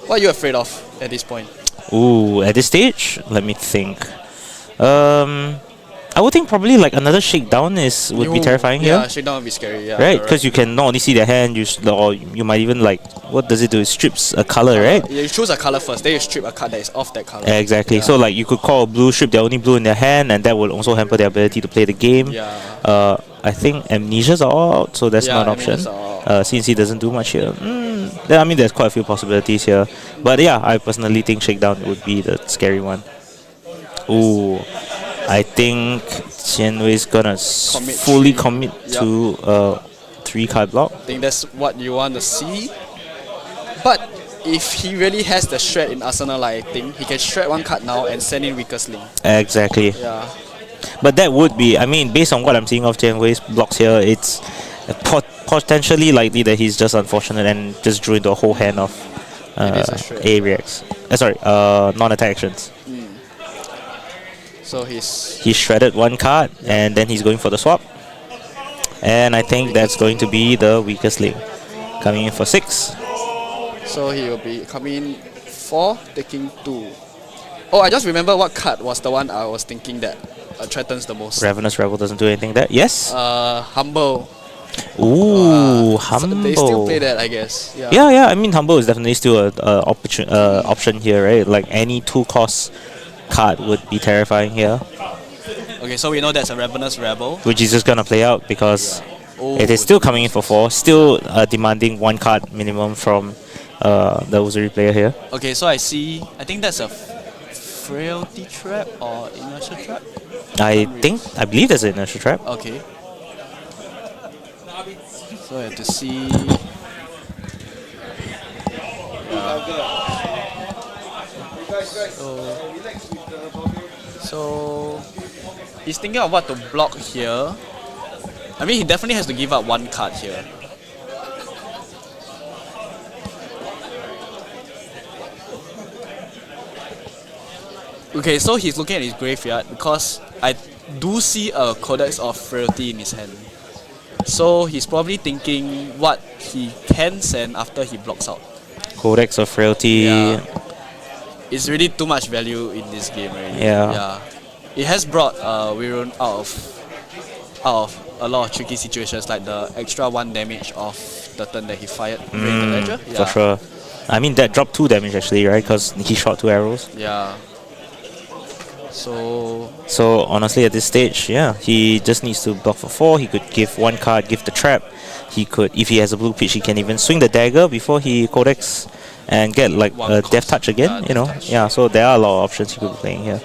what are you afraid of at this point? Ooh, at this stage, let me think. I would think probably like another shakedown would be terrifying Yeah, here. shakedown would be scary. Yeah, Right, because you can not only see their hand, or you might even like, what does it do? It strips a color, right? Yeah, you choose a color first, then you strip a card that is off that color. Exactly. Yeah. So like you could call a blue, strip their only blue in their hand, and that will also hamper their ability to play the game. Yeah. I think amnesias are all out, so that's Yeah, not an option. amnesias are all Since he doesn't do much here. I mean, there's quite a few possibilities here. But yeah, I personally think Shakedown would be the scary one. Ooh, I think Qianwei's gonna fully commit to 3-card block. I think that's what you want to see. But if he really has the shred in Arsenal, I think he can shred 1 card now and send in Weakest Link. Exactly. Yeah. But that would be, I mean, based on what I'm seeing of Qianwei's blocks here, it's potentially likely that he's just unfortunate and just drew into a whole hand of A reacts. Non-attack actions. So he shredded 1 card and then he's going for the swap. And I think that's going to be the Weakest Link. Coming in for 6. So he will be coming 4, taking 2. Oh, I just remember what card was the one I was thinking that threatens the most. Ravenous Rebel doesn't do anything there. Yes? Humble. Ooh, Humble. So they still play that, I guess. Yeah. I mean, Humble is definitely still a option here, right? Like any 2-cost card would be terrifying here. Okay, so we know that's a Ravenous Rebel. Which is just gonna play out because it is still coming in for 4, still demanding 1 card minimum from the Uzuri player here. Okay, so I think that's a Frailty Trap or Inertia Trap? I believe there's an Inertia Trap. Okay. So I have to see. So he's thinking of what to block here. I mean, he definitely has to give up 1 card here. Okay, so he's looking at his graveyard because I do see a Codex of Frailty in his hand. So he's probably thinking what he can send after he blocks out. Codex of Frailty. Yeah. It's really too much value in this game already. Yeah. It has brought Wirun out of a lot of tricky situations, like the extra 1 damage of the turn that he fired during the ledger. For sure. I mean, that dropped 2 damage actually, right? Because he shot 2 arrows. Yeah. So honestly, at this stage, yeah, he just needs to block for 4. He could give 1 card, give the trap. He could, if he has a blue pitch, he can even swing the dagger before he codex and get like a death touch again. Yeah. So there are a lot of options he could be playing here.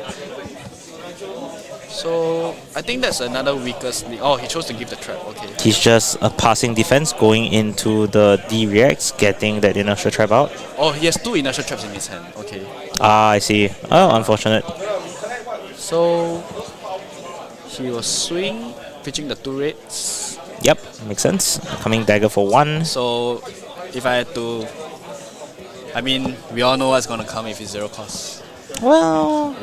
So I think that's another weakest. Oh, he chose to give the trap. Okay. He's just a passing defense going into the D reacts, getting that inertia trap out. Oh, he has 2 inertia traps in his hand. Okay. Ah, I see. Oh, unfortunate. So he will swing, pitching the 2 reds. Yep, makes sense. Coming dagger for 1. So if I had to, I mean, we all know what's gonna come if it's 0 cost. Well,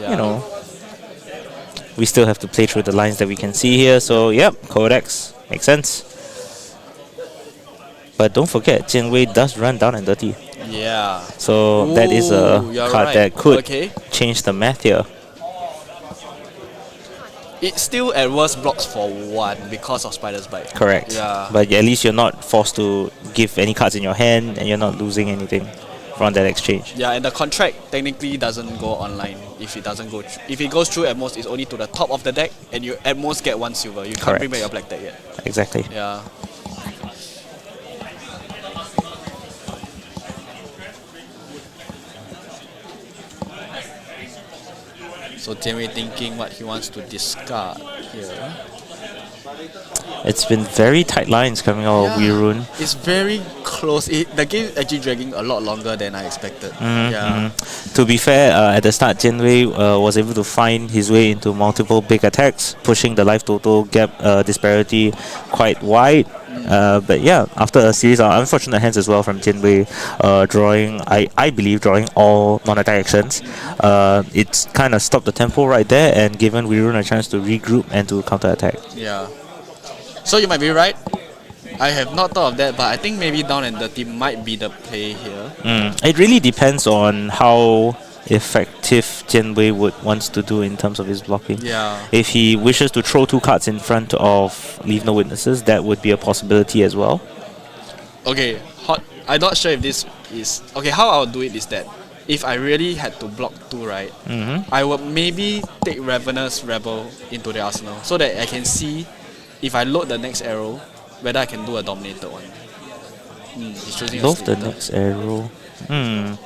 we still have to play through the lines that we can see here. So, yep, Codex. Makes sense. But don't forget, Jianwei does run down and dirty. Yeah. So that is a Ooh, you're card right. that could Okay. change the math here. It still at worst blocks for 1 because of Spider's Bite. Correct. Yeah. But at least you're not forced to give any cards in your hand, and you're not losing anything from that exchange. Yeah, and the contract technically doesn't go online if it doesn't go. If it goes through, at most it's only to the top of the deck, and you at most get 1 silver. You can't Correct. bring back your black deck yet. Exactly. Yeah. So Jianwei thinking what he wants to discard here. It's been very tight lines coming out of Weerun. It's very close. The game is actually dragging a lot longer than I expected. To be fair, at the start, Jianwei was able to find his way into multiple big attacks, pushing the life total gap disparity quite wide. But yeah, after a series of unfortunate hands as well from Jianwei, drawing, I believe, drawing all non-attack actions, it's kind of stopped the tempo right there and given Weerun a chance to regroup and to counter-attack. Yeah. So you might be right. I have not thought of that, but I think maybe down and dirty might be the play here. It really depends on how effective Jianwei would wants to do in terms of his blocking. Yeah. If he wishes to throw 2 cards in front of Leave No Witnesses, that would be a possibility as well. Okay, I'm not sure if this is... Okay, how I'll do it is that if I really had to block 2, right, I would maybe take Ravenous Rebel into the arsenal so that I can see if I load the next arrow, whether I can do a dominated one. He's choosing Load a the Slipper. next arrow.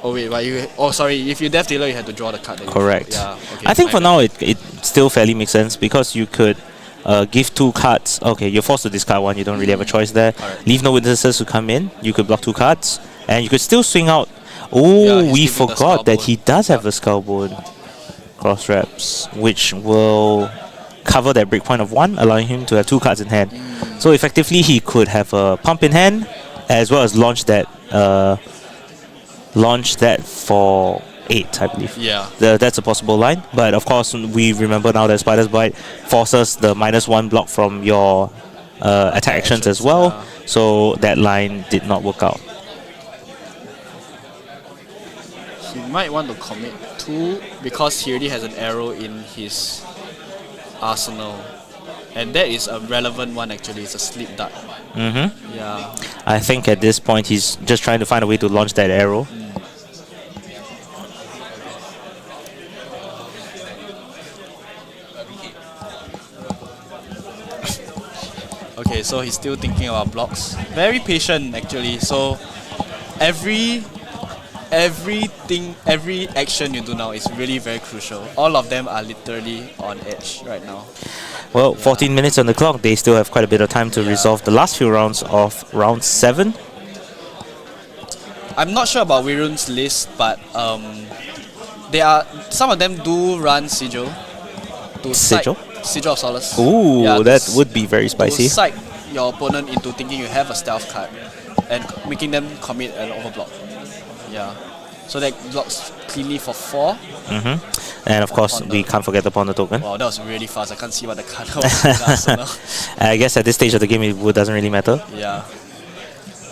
Oh wait, but you... Oh sorry, if you Death Dealer, you have to draw the card. Correct. Yeah, okay, I think for bet. now it still fairly makes sense because you could give 2 cards. Okay, you're forced to discard 1. You don't really have a choice there. Alright. Leave No Witnesses to come in. You could block 2 cards. And you could still swing out. Oh, he's we giving the forgot that Skullbone. he does have a Skullbone cross reps, which will cover that breakpoint of 1, allowing him to have 2 cards in hand. So effectively, he could have a pump in hand, as well as launch that for 8, I believe. Yeah. That's a possible line. But of course, we remember now that Spider's Bite forces the -1 block from your attack actions as well. So that line did not work out. He might want to commit 2 because he already has an arrow in his arsenal. And that is a relevant one actually, it's a sleep dart. Yeah. I think at this point he's just trying to find a way to launch that arrow. Okay, so he's still thinking about blocks. Very patient actually. So every action you do now is really very crucial. All of them are literally on edge right now. Well, 14 minutes on the clock. They still have quite a bit of time to resolve the last few rounds of round 7. I'm not sure about Weerun's list, but they are some of them do run Sigil. To Sigil? Sigil of Solace. Ooh, Yeah, that to would be very spicy. To psych your opponent into thinking you have a stealth card and making them commit an overblock. Yeah. So that blocks cleanly for 4. And of course, we can't forget the Ponder token. Wow, that was really fast. I can't see what the card was in the arsenal. I guess at this stage of the game, it doesn't really matter. Yeah.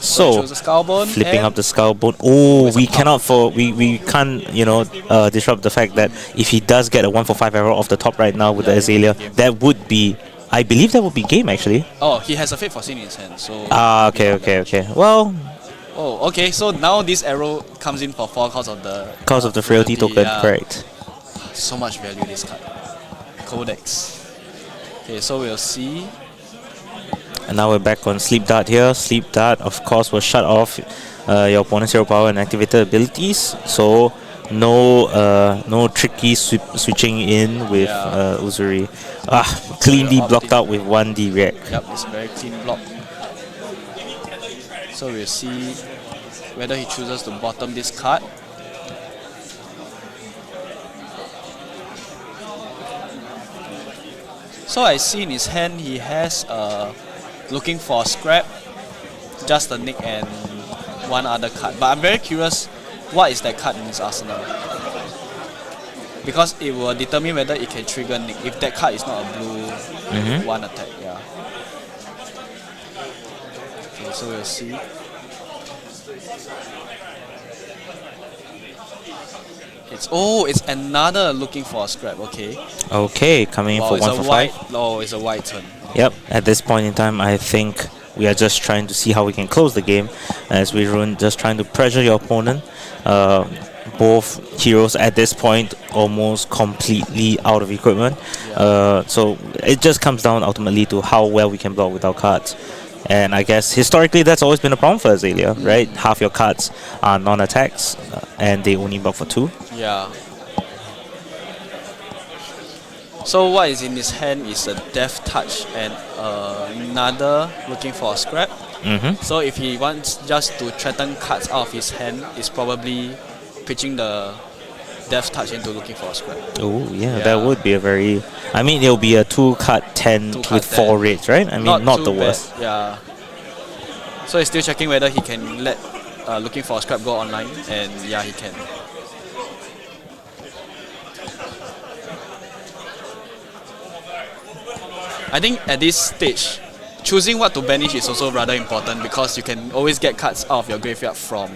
So, chose a Skullbone flipping and up the Skullbone. Oh, we cannot we can't disrupt the fact that if he does get a 1 for 5 arrow off the top right now with the Azalea, that would be, I believe that would be game actually. Oh, he has a Fate Foreseen in his hand, so... Okay. Well... Oh, okay, so now this arrow comes in for 4 because of the... frailty token, yeah. correct. So much value this card. Codex. Okay, so we'll see. And now we're back on Sleep Dart here. Sleep Dart, of course, will shut off your opponent's hero power and activated abilities. So no tricky switching in with Uzuri. Cleanly blocked out with 1D react. Yep, it's a very clean block. So we'll see whether he chooses to bottom this card. So I see in his hand he has looking for a scrap, just a nick and 1 other card. But I'm very curious, what is that card in his arsenal? Because it will determine whether it can trigger nick. If that card is not a blue 1 attack, yeah. Okay, so we'll see. It's another looking for a scrap. Okay. Okay, coming in Wow, for it's 1 a for 5. white. Oh, it's a white turn. Yep, at this point in time, I think we are just trying to see how we can close the game, as we run just trying to pressure your opponent. Both heroes at this point almost completely out of equipment. So it just comes down ultimately to how well we can block with our cards. And I guess historically that's always been a problem for Azalea, right? Half your cards are non-attacks and they only block for 2. Yeah. So what is in his hand is a Death Touch and another looking for a scrap. So if he wants just to threaten cards out of his hand, it's probably pitching the Death Touch into looking for a scrap. Oh yeah, that would be a very... I mean, it'll be a 2-card 10 with 4 raids, right? I mean, not the too worst. bad, yeah. So he's still checking whether he can let looking for a scrap go online, and yeah, he can. I think at this stage, choosing what to banish is also rather important because you can always get cards out of your graveyard from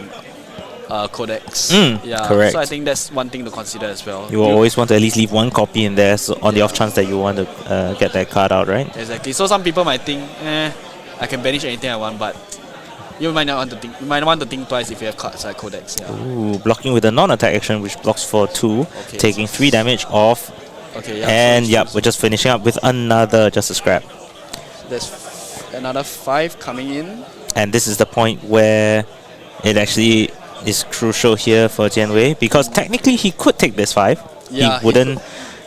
Codex. Correct. So I think that's one thing to consider as well. You will always want to at least leave 1 copy in there so on the off chance that you want to get that card out, right? Exactly. So some people might think, I can banish anything I want, but you might not want to think. You might want to think twice if you have cards like Codex. Yeah. Ooh, blocking with a non-attack action, which blocks for 2, taking 3 damage off. Okay. Yeah. And yep, we're just finishing up with another just a scrap. There's another 5 coming in. And this is the point where it actually is crucial here for Jianwei, because technically he could take this 5. Yeah,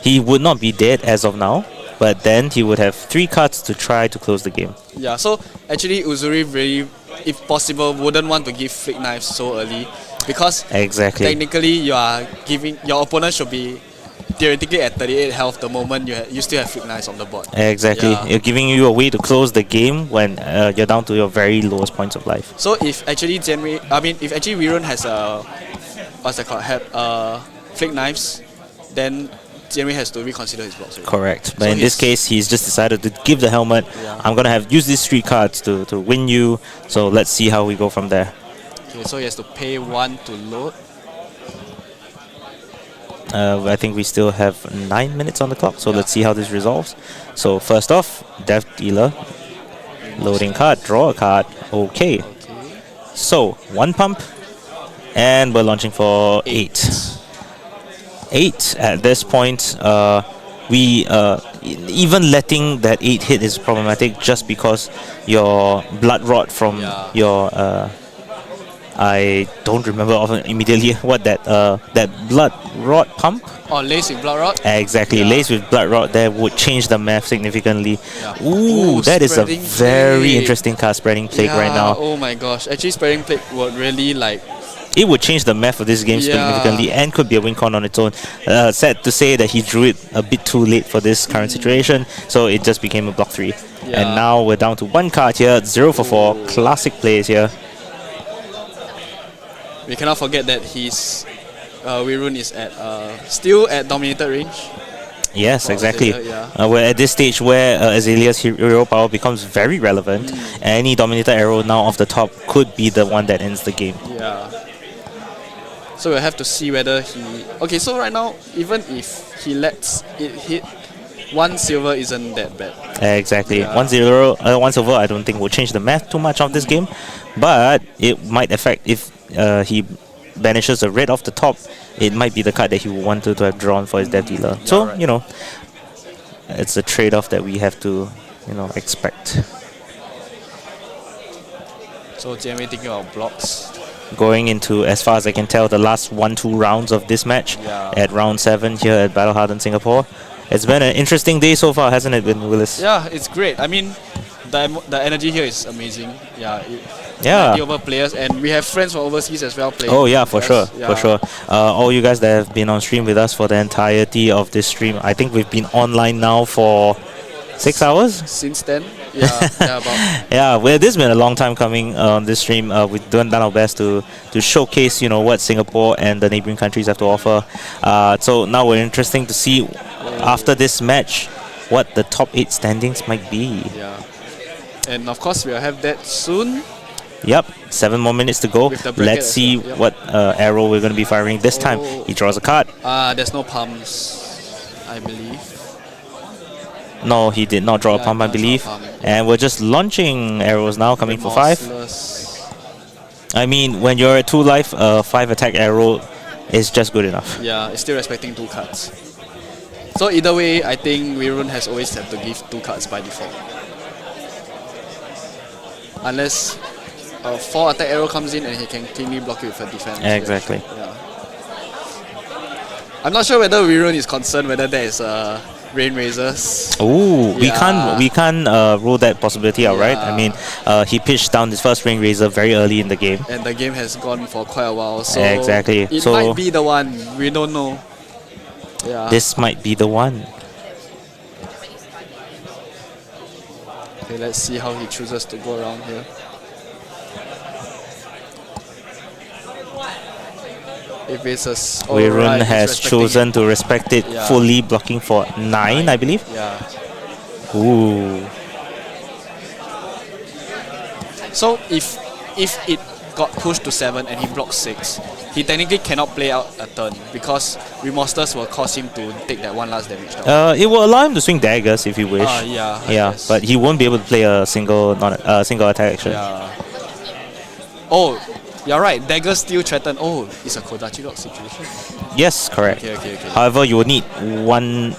He would not be dead as of now, but then he would have 3 cards to try to close the game. Yeah. So actually, Uzuri really, if possible, wouldn't want to give Flick Knives so early, because technically you are giving your opponent should be theoretically at 38 health the moment you still have Flick Knives on the board. Exactly. Yeah. You're giving you a way to close the game when you're down to your very lowest points of life. So if actually if actually Wirun has a what's that called? Flick Knives, then Jianwei has to reconsider his blocks. Correct. But so in this case, he's just decided to give the helmet. I'm gonna use these 3 cards to win you. So let's see how we go from there. Okay, so he has to pay 1 to load. I think we still have 9 minutes on the clock, so let's see how this resolves. So first off, Death Dealer, loading card, draw a card. Okay. So 1 pump, and we're launching for 8. 8 at this point. We even letting that 8 hit is problematic just because your blood rot from your I don't remember immediately what that blood rot pump. Oh, lace with blood rot. Exactly, lace with blood rot. That would change the math significantly. Ooh, that is a very interesting card, Spreading Plague right now. Oh my gosh, actually Spreading Plague would really like. It would change the math of this game significantly and could be a win con on its own. Sad to say that he drew it a bit too late for this current situation, so it just became a block 3. And now we're down to 1 card here, 0 for 4. Classic plays here. We cannot forget that his Wirun is at still at dominated range. Yes, exactly. We're at this stage where Azalea's hero power becomes very relevant. Any dominated arrow now off the top could be the one that ends the game. Yeah. So we'll have to see whether he... Okay, so right now, even if he lets it hit, 1 silver isn't that bad. Exactly. 1 silver I don't think will change the math too much of this game, but it might affect if he banishes a red off the top. It might be the card that he wanted to have drawn for his Death Dealer. So, you know, it's a trade-off that we have to, you know, expect. So Jianwei thinking about blocks. Going into, as far as I can tell, the last 1-2 rounds of this match at round 7 here at Battle Hardened Singapore. It's been an interesting day so far, hasn't it been, Willis? Yeah, it's great. I mean, the energy here is amazing. Yeah. Yeah. Over players, and we have friends from overseas as well playing. Oh yeah, for sure, for sure. All you guys that have been on stream with us for the entirety of this stream, I think we've been online now for 6 hours? Since then? Yeah, about. Yeah, well, this has been a long time coming on this stream. We've done our best to showcase, you know, what Singapore and the neighboring countries have to offer. So now we're interesting to see after this match what the top 8 standings might be. Yeah, and of course we'll have that soon. Yep, 7 more minutes to go. With the bracket Let's as see well, yep. what arrow we're going to be firing this time. He draws a card. There's no pumps, I believe. No, he did not draw a pump, I believe. And we're just launching arrows now, coming for 5. I mean, when you're at 2 life, 5 attack arrow is just good enough. Yeah, it's still respecting 2 cards. So either way, I think Wirun has always had to give 2 cards by default. Unless a 4 attack arrow comes in and he can cleanly block it with a defense. Exactly. Yeah. I'm not sure whether Wirun is concerned whether there is Rain Razors. Ooh, Yeah. we can't rule that possibility out, right? I mean, he pitched down his first Ring Razor very early in the game. And the game has gone for quite a while, so Exactly. it So might be the one. We don't know. Yeah. this might be the one. Okay, let's see how he chooses to go around here. If it's a Wirun has chosen to respect it Yeah. fully, blocking for 9, I believe. Yeah. Ooh. So if it got pushed to 7 and he blocked 6, he technically cannot play out a turn because Remosters will cause him to take that 1 last damage down. It will allow him to swing daggers if he wish. Yeah, I Yeah, guess. but he won't be able to play a single single attack action. Yeah. Oh, you're right. Daggers still threaten. Oh, it's a Kodachi lock situation. Yes, correct. Okay. However, you will need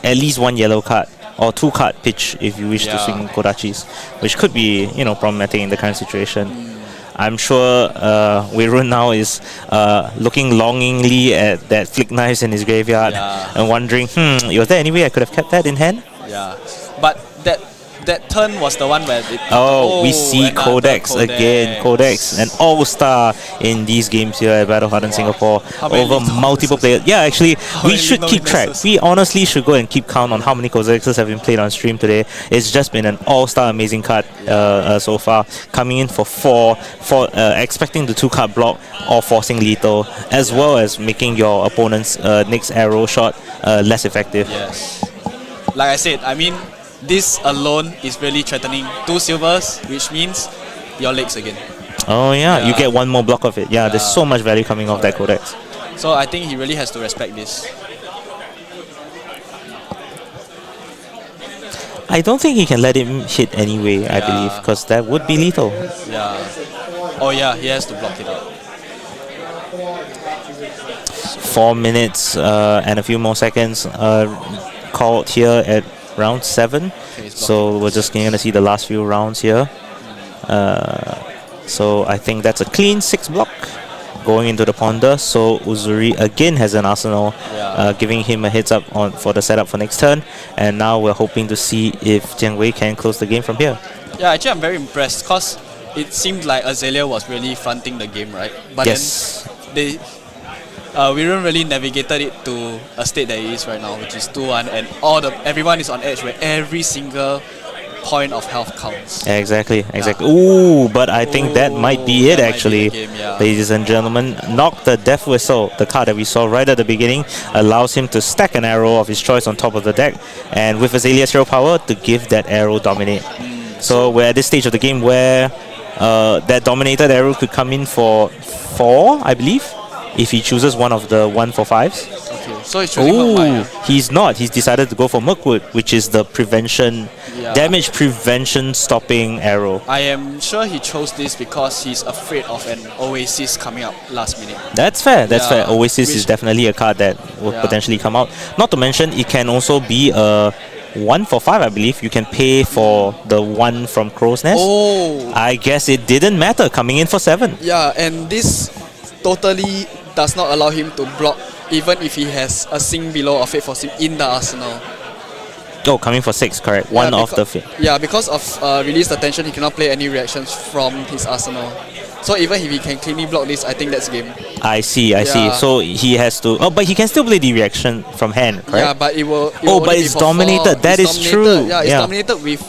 at least 1 yellow card or 2 card pitch if you wish to Yeah. swing Kodachis, which could be problematic in the current situation. I'm sure Wirun now is looking longingly at that flick knives in his graveyard and wondering, was there any way I could have kept that in hand? Yeah. But that turn was the one where it, we see another Codex again. Codex, an all-star in these games here at Battle Hardened Singapore How many over lethal multiple players. Yeah, actually, we many should lethal keep track. weaknesses? We honestly should go and keep count on how many Codexes have been played on stream today. It's just been an all-star amazing card so far. Coming in for 4, expecting the 2-card block or forcing lethal, as well as making your opponent's next arrow shot less effective. Yes. Like I said, I mean, this alone is really threatening 2 silvers, which means your legs again. Oh yeah, you get 1 more block of it. Yeah, there's so much value coming off that Codex. So I think he really has to respect this. I don't think he can let him hit anyway, I believe, because that would be lethal. Yeah. Oh yeah, he has to block it out. 4 minutes and a few more seconds called here at round 7. So we're just going to see the last few rounds here. So I think that's a clean 6 block going into the ponder. So Uzuri again has an arsenal, giving him a heads up for the setup for next turn. And now we're hoping to see if Jiang Wei can close the game from here. Yeah, actually I'm very impressed because it seemed like Azalea was really fronting the game, right? But yes. then Wirun really navigated it to a state that it is right now, which is 2-1, and everyone is on edge where every single point of health counts. Exactly. Ooh, but I think that might be it actually. Ladies and gentlemen, knock the death whistle. The card that we saw right at the beginning allows him to stack an arrow of his choice on top of the deck, and with Azalea's hero power to give that arrow dominate. So we're at this stage of the game where that dominated arrow could come in for 4, I believe, if he chooses one of the 1-for-5s. Okay, so he's choosing Mugmai. He's not. He's decided to go for Mirkwood, which is the prevention, damage prevention stopping arrow. I am sure he chose this because he's afraid of an Oasis coming up last minute. That's fair. Oasis is definitely a card that will potentially come out. Not to mention, it can also be a 1-for-5, I believe. You can pay for the 1 from Crow's Nest. Oh. I guess it didn't matter coming in for 7. Yeah, and this totally does not allow him to block even if he has a Sing Below or Fate for Sim in the arsenal. Oh, coming for 6, correct. One off the Fate. Yeah, because of Release the Tension, he cannot play any reactions from his arsenal. So even if he can cleanly block this, I think that's game. I see. So he has to... Oh, but he can still play the reaction from hand, correct? Yeah, but it will... but it's dominated. That is true. Yeah, it's dominated with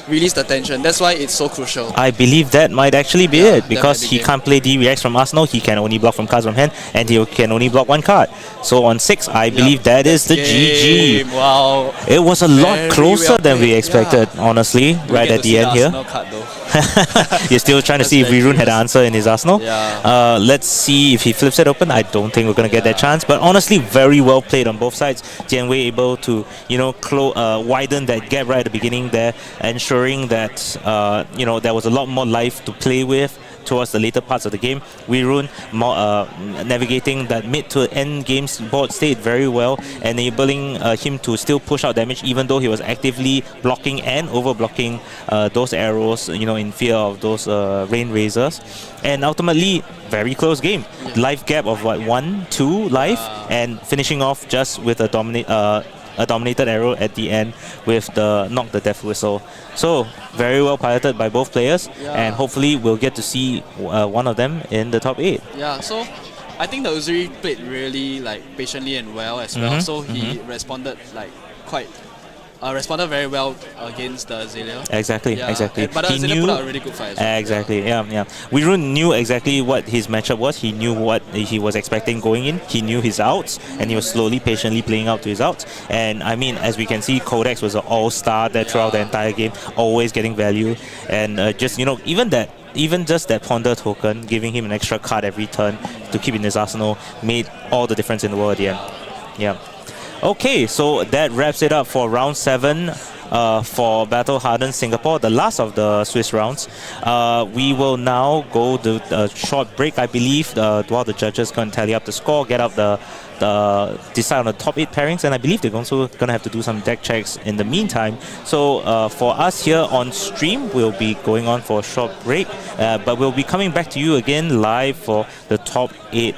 release the tension. That's why it's so crucial. I believe that might actually be Yeah, it, because that might he be can't play D-Reacts from Arsenal, he can only block from cards from hand, and he can only block one card. So on 6, I believe that is the GG. Wow. It was a lot Very closer well than we played, expected, honestly, right at the end here. Card though. You're still trying to see if Virun had an answer in his Arsenal. Yeah. Let's see if he flips it open. I don't think we're going to get that chance. But honestly, very well played on both sides. Jian Wei able to, widen that gap right at the beginning there, ensuring that, there was a lot more life to play with towards the later parts of the game. Virun navigating that mid to end game board state very well, enabling him to still push out damage even though he was actively blocking and over blocking those arrows, in fear of those rain razors. And ultimately, very close game. Life gap of 1-2 life, and finishing off just with a dominated arrow at the end with the knock the death whistle. So very well piloted by both players, and hopefully we'll get to see one of them in the top 8. Yeah, so I think the Uzuri played really patiently and well as well. So he responded responded very well against the Azalea. Exactly. But the Azalea put out a really good fight as well. Exactly, yeah. Virun knew exactly what his matchup was. He knew what he was expecting going in. He knew his outs, and he was slowly, patiently playing out to his outs. And I mean, as we can see, Codex was an all-star there throughout the entire game, always getting value. And even just that Ponder token, giving him an extra card every turn to keep in his arsenal, made all the difference in the world at the end. Yeah. Okay, so that wraps it up for round 7 for Battle Hardened Singapore, the last of the Swiss rounds. We will now go to a short break, I believe, while the judges can tally up the score, get up decide on the top 8 pairings, and I believe they're also going to have to do some deck checks in the meantime. So for us here on stream, we'll be going on for a short break, but we'll be coming back to you again live for the top 8.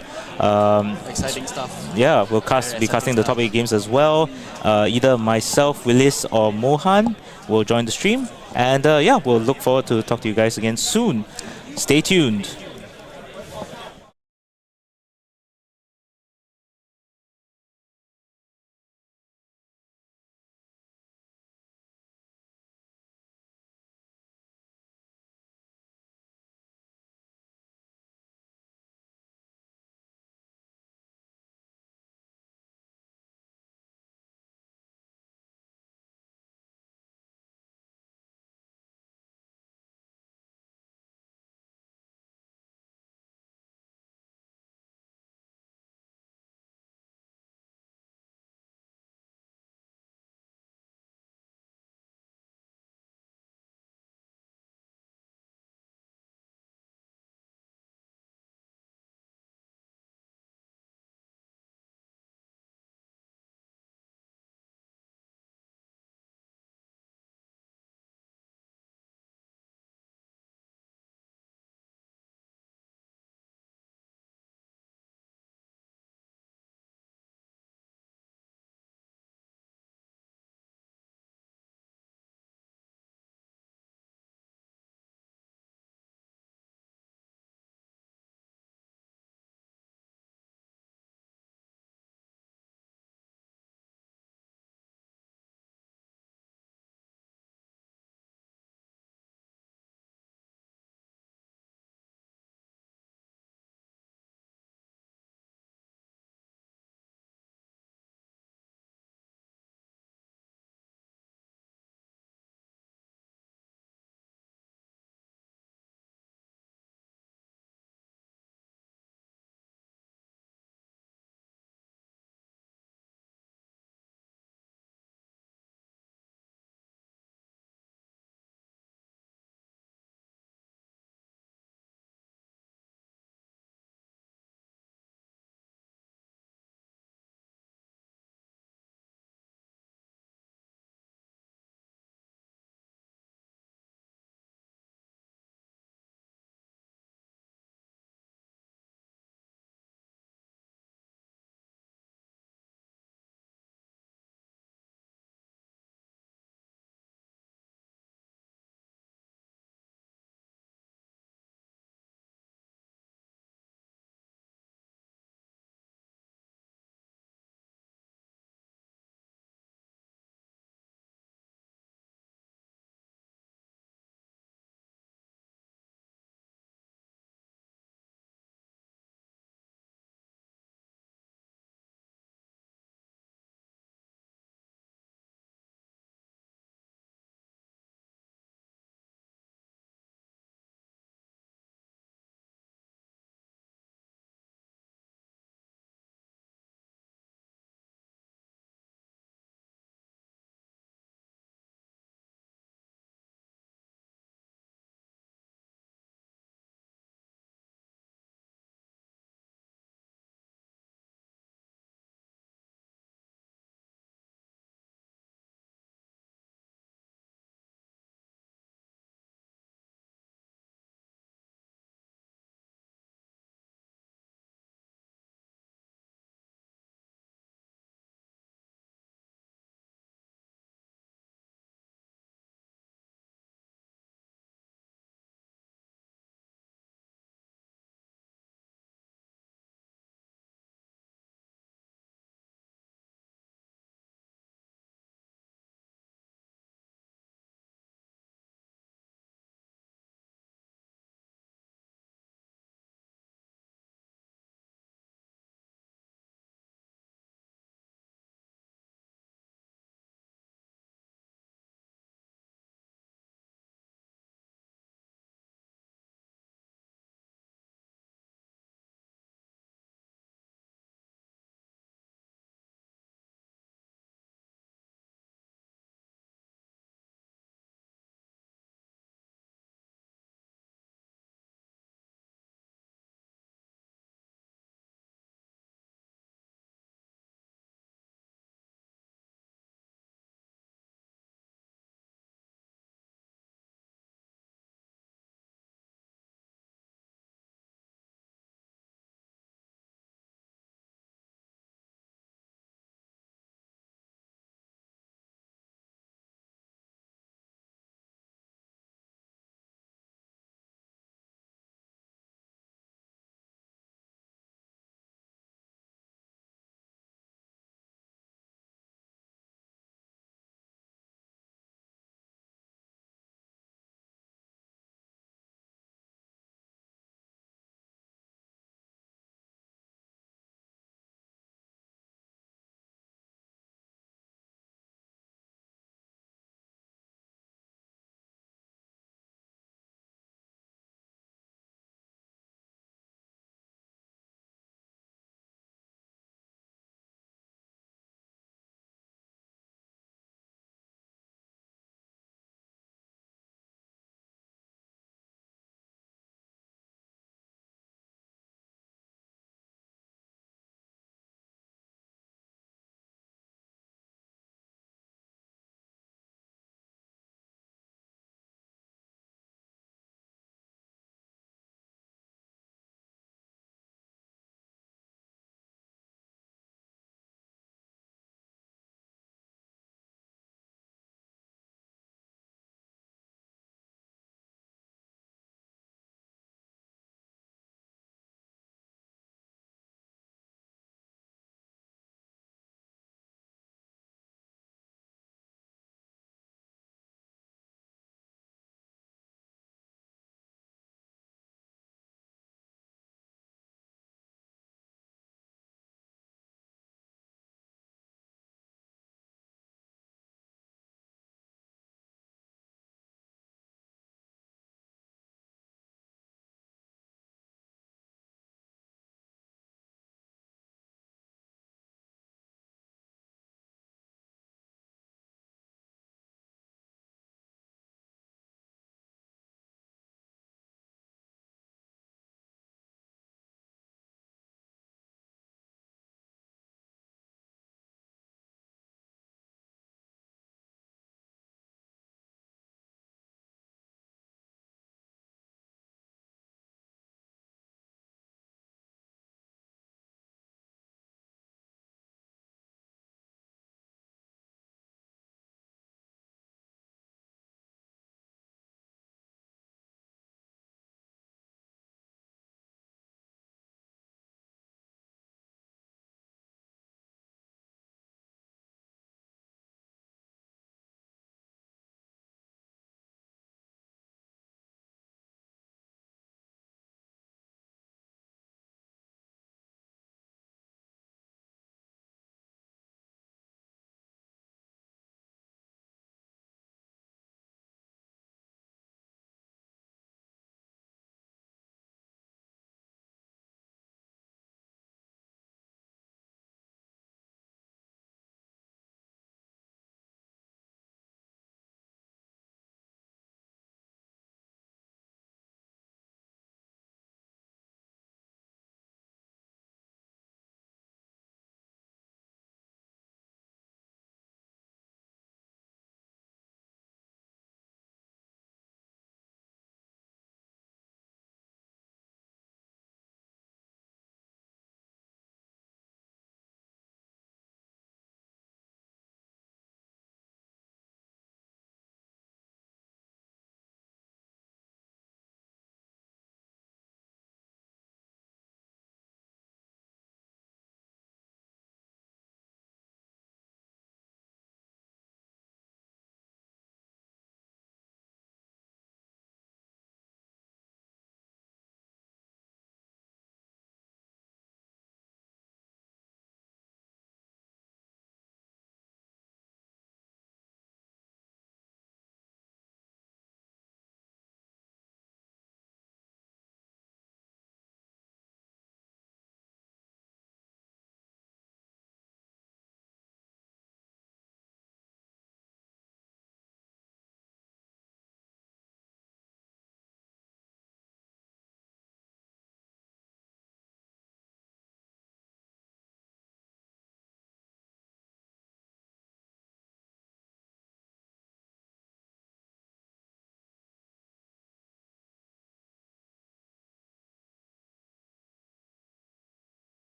Exciting stuff. Yeah, we'll be casting the top 8 games as well. Either myself, Willis, or Mohan will join the stream. And we'll look forward to talk to you guys again soon. Stay tuned.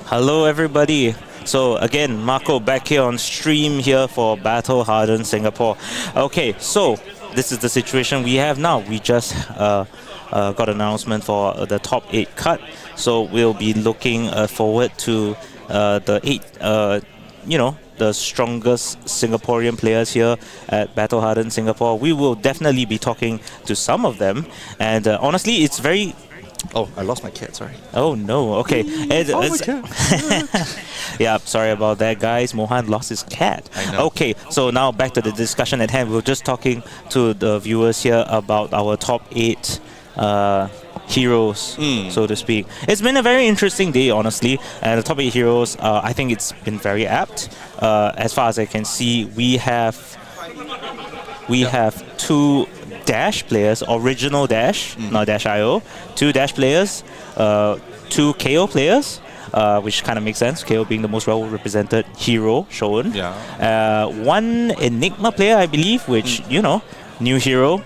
Hello, everybody. So again, Marco back here on stream here for Battle Hardened Singapore. Okay, so this is the situation we have now. We just got announcement for the top 8 cut. So we'll be looking forward to the 8, the strongest Singaporean players here at Battle Hardened Singapore. We will definitely be talking to some of them. And honestly, it's very... Oh, I lost my cat, sorry. Oh no, okay. Yeah, sorry about that, guys. Mohan lost his cat. I know. Okay, so now back to the discussion at hand. We were just talking to the viewers here about our top 8 heroes, so to speak. It's been a very interesting day, honestly. And the top 8 heroes, I think it's been very apt. As far as I can see, we have 2 Dash players, original Dash, not Dash IO, 2 Dash players, 2 Kayo players, which kind of makes sense, Kayo being the most well represented hero shown. Yeah. 1 Enigma player, I believe, which, new hero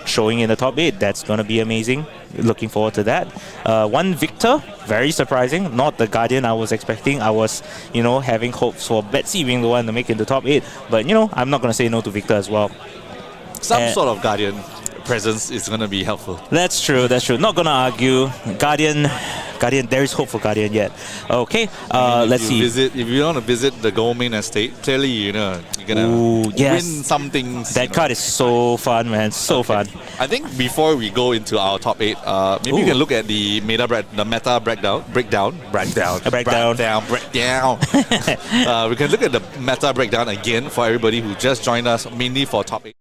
showing in the top 8. That's going to be amazing. Looking forward to that. 1 Victor, very surprising. Not the Guardian I was expecting. I was, having hopes for Betsy being the one to make it the top 8. But, I'm not going to say no to Victor as well. Some sort of Guardian presence is going to be helpful. That's true. Not going to argue. Guardian, there is hope for Guardian yet. Okay, let's see. If you want to visit the Gold Main Estate, clearly, you're going to win some things. That card is so fun, man. So fun. I think before we go into our top 8, maybe you can look at the meta breakdown. We can look at the meta breakdown again for everybody who just joined us, mainly for top 8.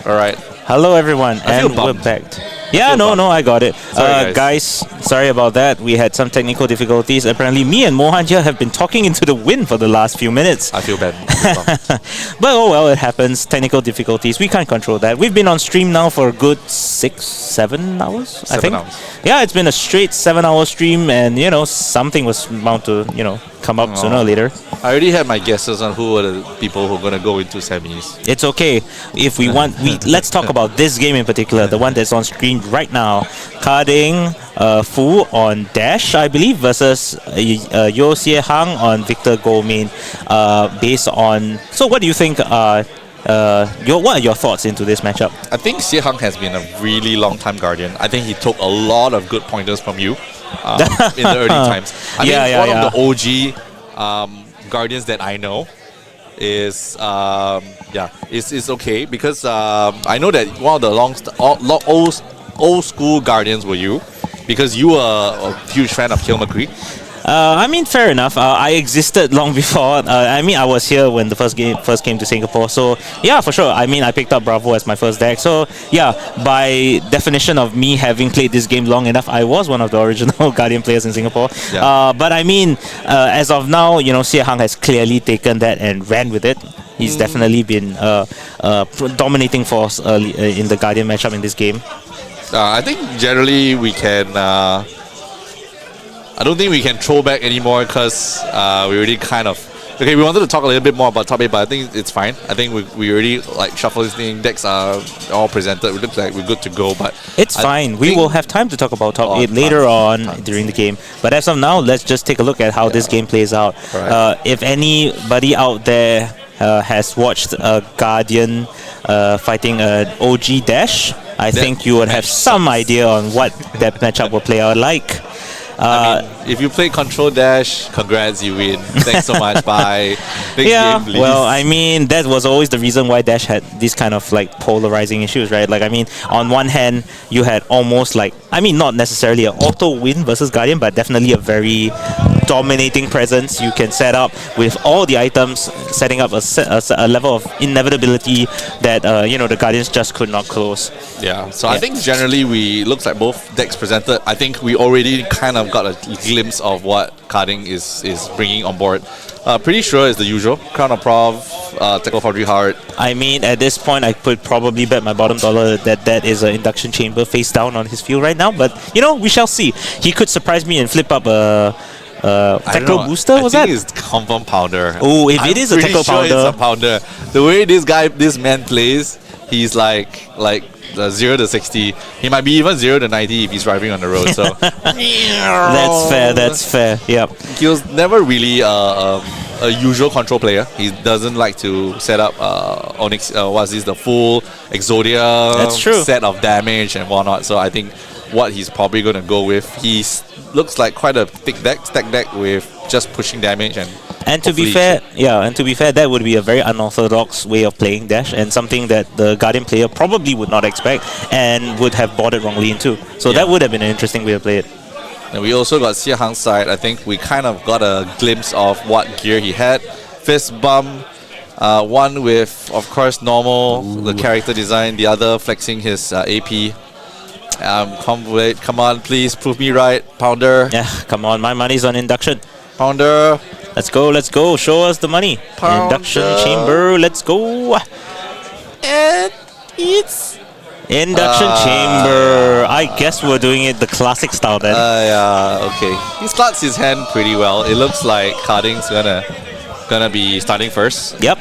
All right. Hello, everyone, I feel and we're bummed. back. Yeah, feel no, bummed. no, I got it. Sorry, Guys, sorry about that. We had some technical difficulties. Apparently, me and Mohan here have been talking into the wind for the last few minutes. I feel bad. I feel bummed. But oh well, it happens. Technical difficulties. We can't control that. We've been on stream now for a good 6-7 hours, I 7 think. hours. Yeah, it's been a straight 7-hour stream, and something was bound to come up sooner or later. I already had my guesses on who are the people who are gonna go into semis. It's okay. If we want, let's talk about this game in particular, the one that's on screen right now. Carding Fu on Dash, I believe, versus Yo Xie Hang on Victor Goldmain. Based on, so what do you think? What are your thoughts into this matchup? I think Xie Hang has been a really long time guardian. I think he took a lot of good pointers from you in the early times. I mean, one of the OG guardians that I know is is okay because I know that one of the old school guardians were you, because you were a huge fan of Kill McCree. I mean, fair enough. I existed long before. I mean, I was here when the first came to Singapore. So yeah, for sure. I mean, I picked up Bravo as my first deck. So yeah, by definition of me having played this game long enough, I was one of the original Guardian players in Singapore. Yeah. But I mean, as of now, Xie Hang has clearly taken that and ran with it. He's definitely been dominating force early in the Guardian matchup in this game. I think generally we can. I don't think we can throw back anymore because we already kind of. Okay, we wanted to talk a little bit more about top 8, but I think it's fine. I think we already shuffle this thing. Decks are all presented. It looks like we're good to go, but it's fine. We will have time to talk about top 8 later on during the game. But as of now, let's just take a look at how this game plays out. Right. If anybody out there has watched a Guardian fighting an OG Dash, I think you would have some idea on what that matchup will play out like. I mean, if you play Control Dash, congrats, you win. Thanks so much. Bye. Next game, please. Well, I mean, that was always the reason why Dash had these kind of polarizing issues, right? I mean, on one hand, you had almost not necessarily an auto win versus Guardian, but definitely a very dominating presence you can set up with all the items, setting up a level of inevitability that the Guardians just could not close. Yeah, so I think generally looks like both decks presented. I think we already kind of got a glimpse of what carding is bringing on board. Pretty sure it's the usual. Crown of Prov, Tackle Foundry Heart. I mean, at this point, I could probably bet my bottom dollar that is an Induction Chamber face down on his field right now. But, we shall see. He could surprise me and flip up a Tackle Booster, was that? I think it's Confirm Pounder. Oh, if it is a Tackle Pounder. It's a Pounder. The way this man plays, he's like 0 to 60. He might be even 0 to 90 if he's driving on the road. So That's fair. Yep. He was never really a usual control player. He doesn't like to set up Onyx. The full Exodia That's true. set of damage and whatnot. So I think what he's probably going to go with, looks like quite a thick stack deck with just pushing damage And to be fair, that would be a very unorthodox way of playing Dash, and something that the Guardian player probably would not expect and would have bought it wrongly into. So that would have been an interesting way to play it. And we also got Xie Hang's side. I think we kind of got a glimpse of what gear he had. Fist bump, one with, of course, normal, the character design, the other flexing his AP. Come on, please prove me right, Pounder. Yeah, come on, my money's on Induction. Pounder. Let's go. Show us the money. Pounder. Induction Chamber, let's go. And it's Induction Chamber. I guess we're doing it the classic style then. Yeah, okay. He starts his hand pretty well. It looks like Carding's gonna be starting first. Yep.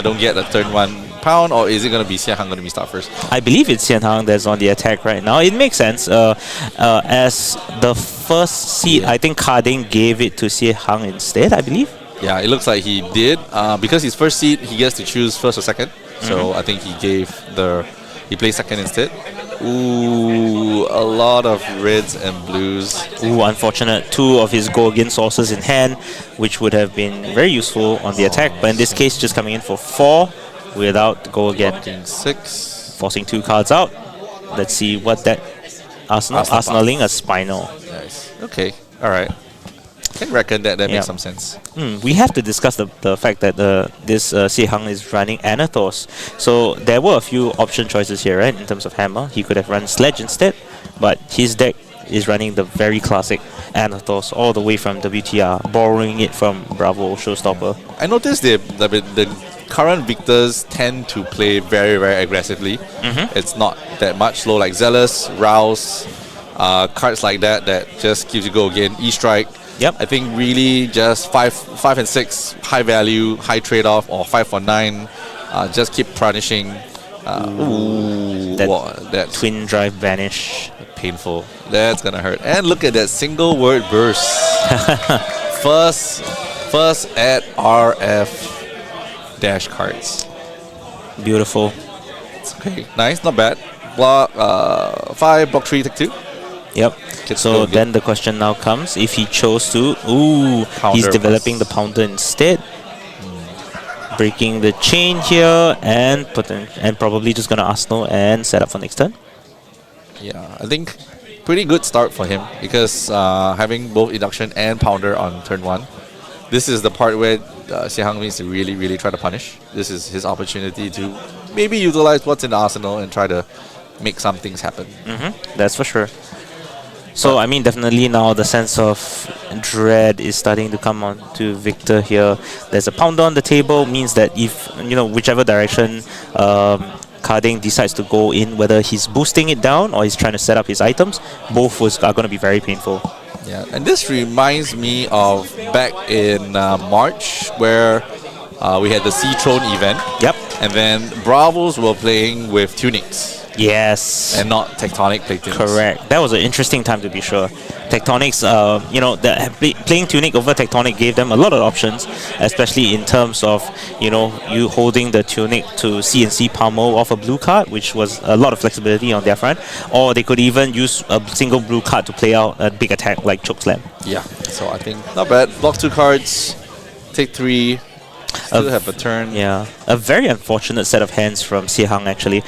Don't get a turn 1 pound, or is it gonna be Xie Hang gonna be start first? I believe it's Xie Hang that's on the attack right now. It makes sense. As the first seed, I think Carding gave it to Xie Hang instead, I believe. Yeah, it looks like he did. Because his first seed, he gets to choose first or second. So I think he plays second instead. Ooh, a lot of reds and blues. Ooh, unfortunate. 2 of his go again sources in hand, which would have been very useful on the attack. But in this case, just coming in for 4 without go again. 6. Forcing 2 cards out. Let's see what that Arsenaling a Spinal. Nice. Okay. All right. can reckon that Yeah. makes some sense. We have to discuss the fact that this Sihang is running Anathos. So there were a few option choices here, right? In terms of hammer, he could have run Sledge instead, but his deck is running the very classic Anathos all the way from WTR, borrowing it from Bravo Showstopper. I noticed the current victors tend to play very, very aggressively. It's not that much slow, like Zealous, Rouse, cards like that just gives you go again. E-Strike. Yep. I think really just 5 and 6, high value, high trade-off, or 5 for 9. Just keep punishing. That twin drive vanish. Painful. That's gonna hurt. And look at that single word burst. first at RF dash cards. Beautiful. It's okay. Nice, not bad. Block 5, block 3, take 2. Yep. Gets So go again. then the question now comes, if he chose to, he's Pounder developing the pounder instead. Breaking the chain here and probably just gonna Arsenal and set up for next turn. Yeah, I think pretty good start for him because having both induction and pounder on turn 1. This is the part where Sihang needs to really, really try to punish. This is his opportunity to maybe utilize what's in the arsenal and try to make some things happen. That's for sure. So, I mean, definitely now the sense of dread is starting to come on to Victor here. There's a pounder on the table, means that if, whichever direction Carding decides to go in, whether he's boosting it down or he's trying to set up his items, both are going to be very painful. Yeah, and this reminds me of back in March where we had the Sea Throne event. Yep. And then Bravos were playing with Tunics. Yes. And not Tectonic Platings. Correct. That was an interesting time to be sure. Tectonics, playing Tunic over Tectonic gave them a lot of options, especially in terms of, you holding the Tunic to CNC pummel off a blue card, which was a lot of flexibility on their front. Or they could even use a single blue card to play out a big attack like Chokeslam. Yeah, so I think not bad. Block 2 cards, take 3. Still have a turn. Yeah, a very unfortunate set of hands from Sihang actually.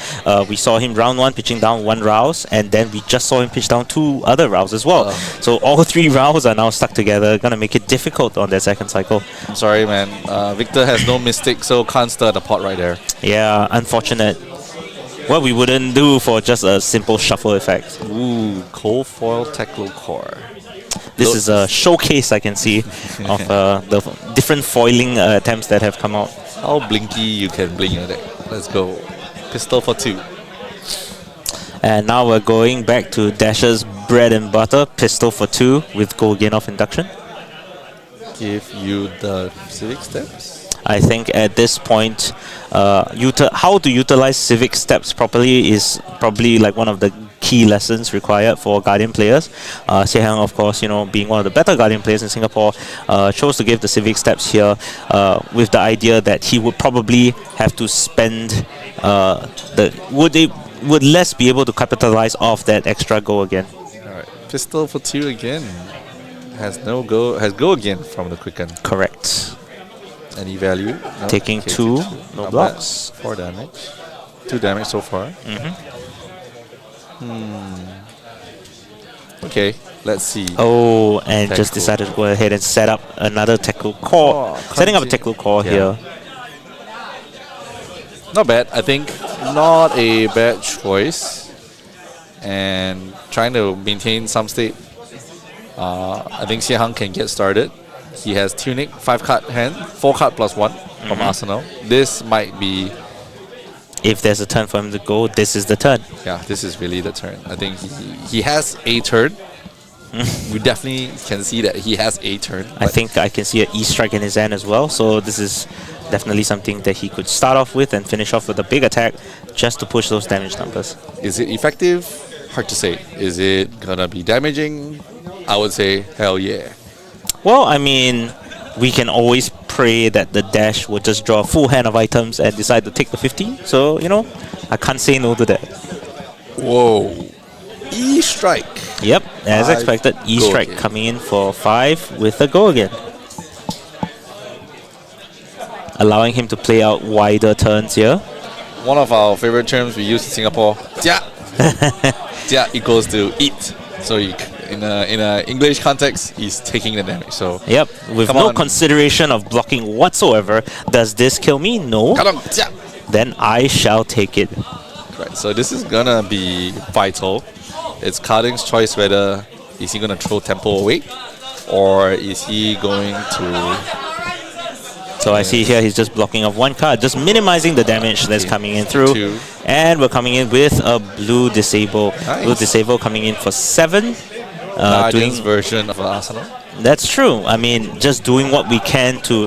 We saw him round 1 pitching down 1 Rouse, and then we just saw him pitch down 2 other Rouse as well. So all 3 Rouse are now stuck together, gonna make it difficult on their second cycle. I'm sorry, man. Victor has no Mystic, so can't stir the pot right there. Yeah, unfortunate. What we wouldn't do for just a simple shuffle effect. Ooh, cold foil Teklo Core. This is a showcase I can see of the different foiling attempts that have come out. How blinky you can blink your deck. Let's go. Pistol for 2. And now we're going back to Dash's bread and butter, pistol for 2 with go again off induction. Give you the civic steps. I think at this point, how to utilize civic steps properly is probably like one of the key lessons required for Guardian players. Sehang, of course, being one of the better Guardian players in Singapore, chose to give the civic steps here with the idea that he would probably have to spend would less be able to capitalize off that extra go again. Alright, pistol for 2 again. Has go again from the Quicken. Correct. Any value? No? Taking Okay, 2, take no Not blocks. bad. 4 damage. 2 damage so far. Okay, let's see. Oh, and just Tackle. decided to go ahead and set up another tackle core. Setting up a tackle core here. Not bad. I think not a bad choice. And trying to maintain some state. I think Siehang can get started. He has Tunic, 5 card hand, 4 card plus 1 from Arsenal. This might be... If there's a turn for him to go, this is the turn. Yeah, this is really the turn. I think he has a turn. We definitely can see that he has a turn. I think I can see an E-strike in his hand as well. So this is definitely something that he could start off with and finish off with a big attack just to push those damage numbers. Is it effective? Hard to say. Is it gonna be damaging? I would say hell yeah. Well, I mean, we can always pray that the dash will just draw a full hand of items and decide to take the 15. So, I can't say no to that. Whoa. E-strike. Yep, as 5 expected, go E-strike again. coming in for 5 with a go again. Allowing him to play out wider turns here. One of our favorite terms we use in Singapore. Jia. Jia equals to eat. So in a English context, he's taking the damage. So Yep, with come no on. consideration of blocking whatsoever. Does this kill me? No. Then I shall take it. Right, so this is gonna be vital. It's Carding's choice whether is he gonna throw tempo away or is he going to. So I see here he's just blocking off one card, just minimizing the damage that's coming in through. 2. And we're coming in with a blue disable. Nice. Blue disable coming in for 7. Guardian's version of Arsenal. That's true. I mean, just doing what we can to,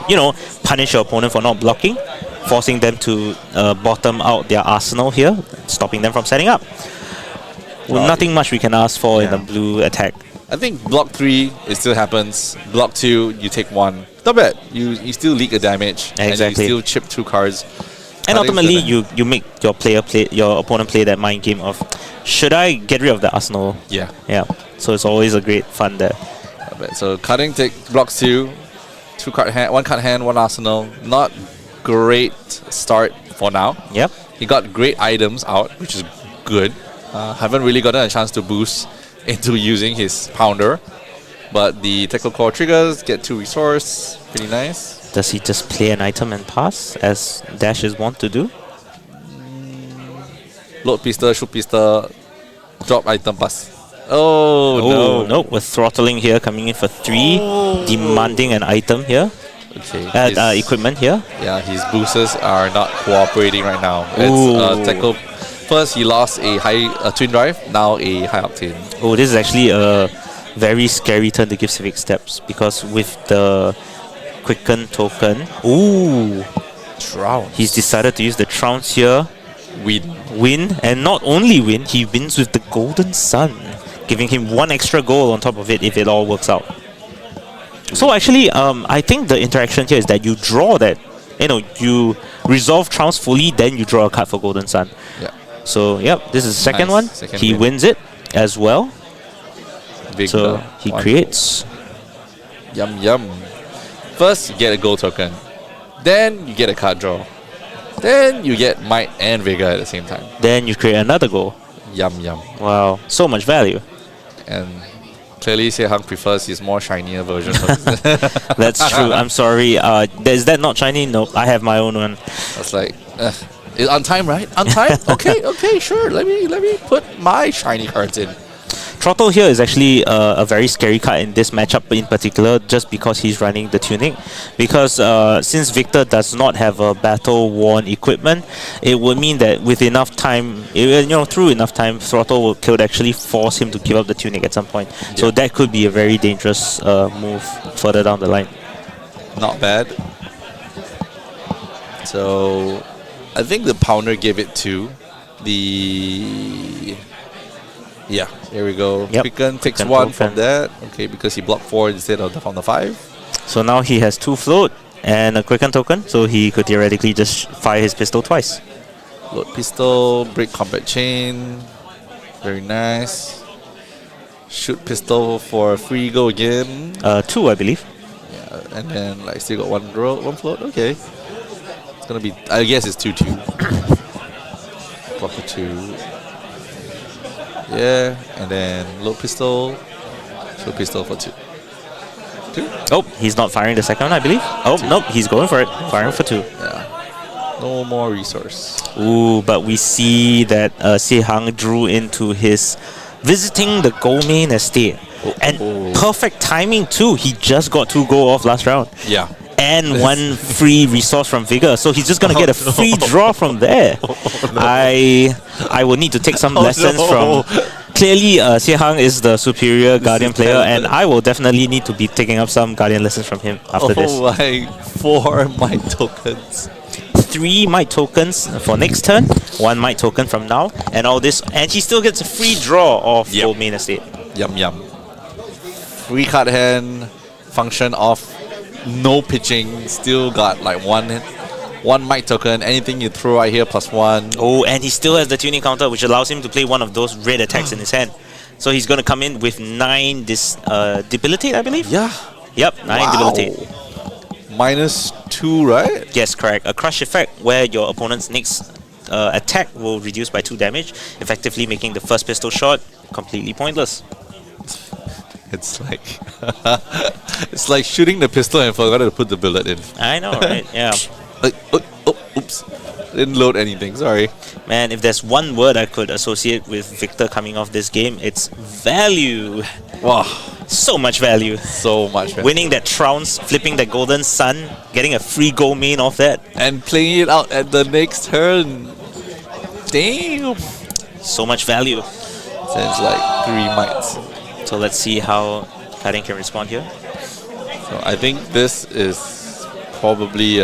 punish your opponent for not blocking, forcing them to bottom out their arsenal here, stopping them from setting up. Well, nothing much we can ask for in the blue attack. I think block 3, it still happens. Block 2, you take 1. Not bad. You still leak a damage. Exactly. And you still chip 2 cards. And ultimately, you make your opponent play that mind game of, should I get rid of the arsenal? Yeah. Yeah. So it's always a great fun there. Not bad. So Carding takes blocks 2, 1 card hand, 1 arsenal. Not great start for now. Yep. He got great items out, which is good. Haven't really gotten a chance to boost into using his pounder. But the Tackle Core triggers, get 2 resource, pretty nice. Does he just play an item and pass, as Dash is wont to do? Load pistol, shoot pistol, drop item, pass. Oh, no. Nope, we're throttling here, coming in for 3, demanding an item here. Okay. Equipment here. Yeah, his boosters are not cooperating right now. It's tackle. First, he lost a twin drive, now a high octane. Oh, this is actually a very scary turn to give Civic Steps, because with the Quicken token, Trounce. he's decided to use the Trounce here. Win, and not only win, he wins with the Golden Sun, giving him 1 extra goal on top of it if it all works out. So actually, I think the interaction here is that you draw that, you resolve Trounce fully, then you draw a card for Golden Sun. Yeah. So, yep, this is the second one. Second He win. wins it as well. Big So he one. creates. Yum yum. First, you get a gold token. Then you get a card draw. Then you get Might and Vigor at the same time. Then you create another goal. Yum yum. Wow, so much value. And clearly, Sehang prefers his more shinier version of this. That's true. I'm sorry. Is that not shiny? No, I have my own one. That's like, it's on time, right? On time? Okay, sure. Let me put my shiny cards in. Throttle here is actually a very scary card in this matchup in particular, just because he's running the tunic. Because since Victor does not have a battle-worn equipment, it would mean that with enough time, through enough time, Throttle could actually force him to give up the tunic at some point. Yeah. So that could be a very dangerous move further down the line. Not bad. So I think the pounder gave it to the... Yeah, here we go. Yep. Quicken takes Quicken 1 token. from that. Okay, because he blocked 4 instead of from the 5. So now he has 2 float and a Quicken token, so he could theoretically just fire his pistol twice. Load pistol, break combat chain. Very nice. Shoot pistol for a free go again. 2, I believe. Yeah, and then still got 1 float. Okay. It's gonna be, I guess it's 2-2. Block for 2. Yeah, and then load pistol, shoot pistol for 2. Oh, he's not firing the second one, I believe. Oh, nope, he's going for it. Firing for 2. Yeah. No more resource. Ooh, but we see that Sehang drew into his visiting the gold main estate. And perfect timing too. He just got 2 gold off last round. Yeah. And 1 free resource from Vigor. So he's just going to get a free draw from there. No. I will need to take some lessons from... Clearly, Sehang is the superior Guardian player, and I will definitely need to be taking up some Guardian lessons from him after this. Oh my, 4 Might tokens. 3 Might tokens for next turn, 1 Might token from now, and all this. And he still gets a free draw of gold main estate. Yum yum. Free card hand, function off. No pitching, still got like 1 Might token. Anything you throw right here +1. Oh, and he still has the tuning counter, which allows him to play one of those red attacks in his hand. So he's going to come in with 9 debilitate, I believe? Yeah. Yep, 9 debilitate. -2, right? Yes, correct. A crush effect where your opponent's next attack will reduce by 2 damage, effectively making the first pistol shot completely pointless. It's like it's like shooting the pistol and forgot to put the bullet in. I know, right? Yeah. Like, oops, didn't load anything. Sorry. Man, if there's one word I could associate with Victor coming off this game, it's value. Wow, So much value. so much. Value. Winning that trounce, flipping the golden sun, getting a free gold main off that. And playing it out at the next turn. Damn. So much value. Sounds like 3 mites. So let's see how Karin can respond here. So I think this is probably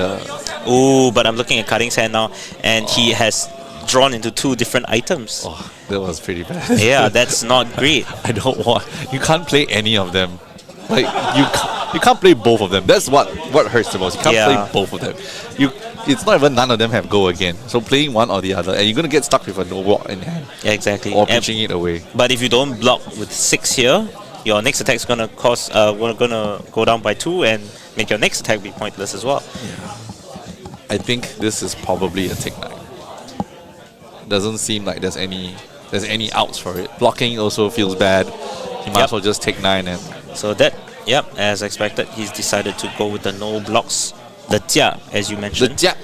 Ooh, but I'm looking at Karin's hand now, and he has drawn into 2 different items. oh, that was pretty bad. Yeah, that's not great. I don't want. You can't play any of them. Like you can't play both of them. That's what hurts the most. You can't Yeah. play both of them. It's not even none of them have go again. So playing one or the other, and you're gonna get stuck with a no walk in hand Yeah, exactly. or And- pitching it away. but if you don't block with 6 here, your next attack is gonna cost. We're gonna go down by 2 and make your next attack be pointless as well. I think this is probably a take 9. Doesn't seem like there's any outs for it. Blocking also feels bad. You might Yep. as well just take 9 and So that, yep, as expected, he's decided to go with the no blocks, the Tia, as you the mentioned, jab.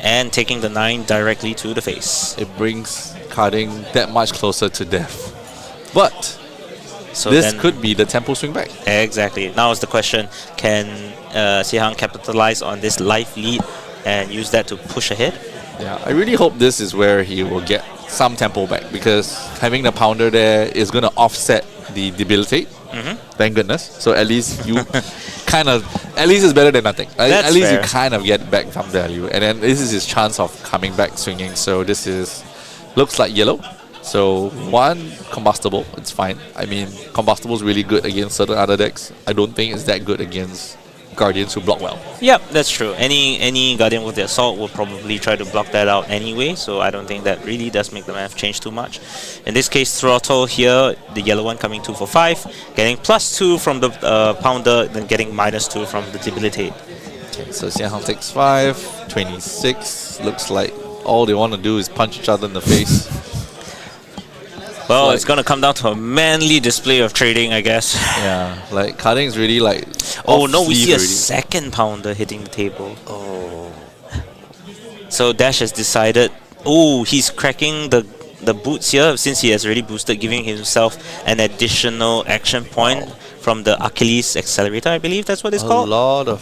and taking the 9 directly to the face. It brings carding that much closer to death. But So this then, could be the tempo swing back. exactly. Now is the question: can Sihang capitalize on this life lead and use that to push ahead? Yeah, I really hope this is where he will get some tempo back, because having the pounder there is going to offset the debilitate. Thank goodness. So at least you at least it's better than nothing. That's At least fair. you kind of get back some value. And then this is his chance of coming back swinging. So this looks like yellow. So 1 combustible, it's fine. I mean, combustible is really good against certain other decks. I don't think it's that good against Guardians who block well. Yep, that's true. Any Guardian with the Assault will probably try to block that out anyway, so I don't think that really does make the math change too much. In this case, Throttle here, the yellow one coming 2 for 5, getting +2 from the Pounder, then getting -2 from the Debilitate. Okay, so Xianhao takes 5, 26. Looks like all they want to do is punch each other in the face. Well, Like- it's going to come down to a manly display of trading, I guess. Yeah, like cutting is really like. Oh off no, we sleeve see a already. second Pounder hitting the table. Oh. So Dash has decided, oh, he's cracking the boots here since he has already boosted, giving himself an additional action point from the Achilles Accelerator, I believe that's what it's A called. lot of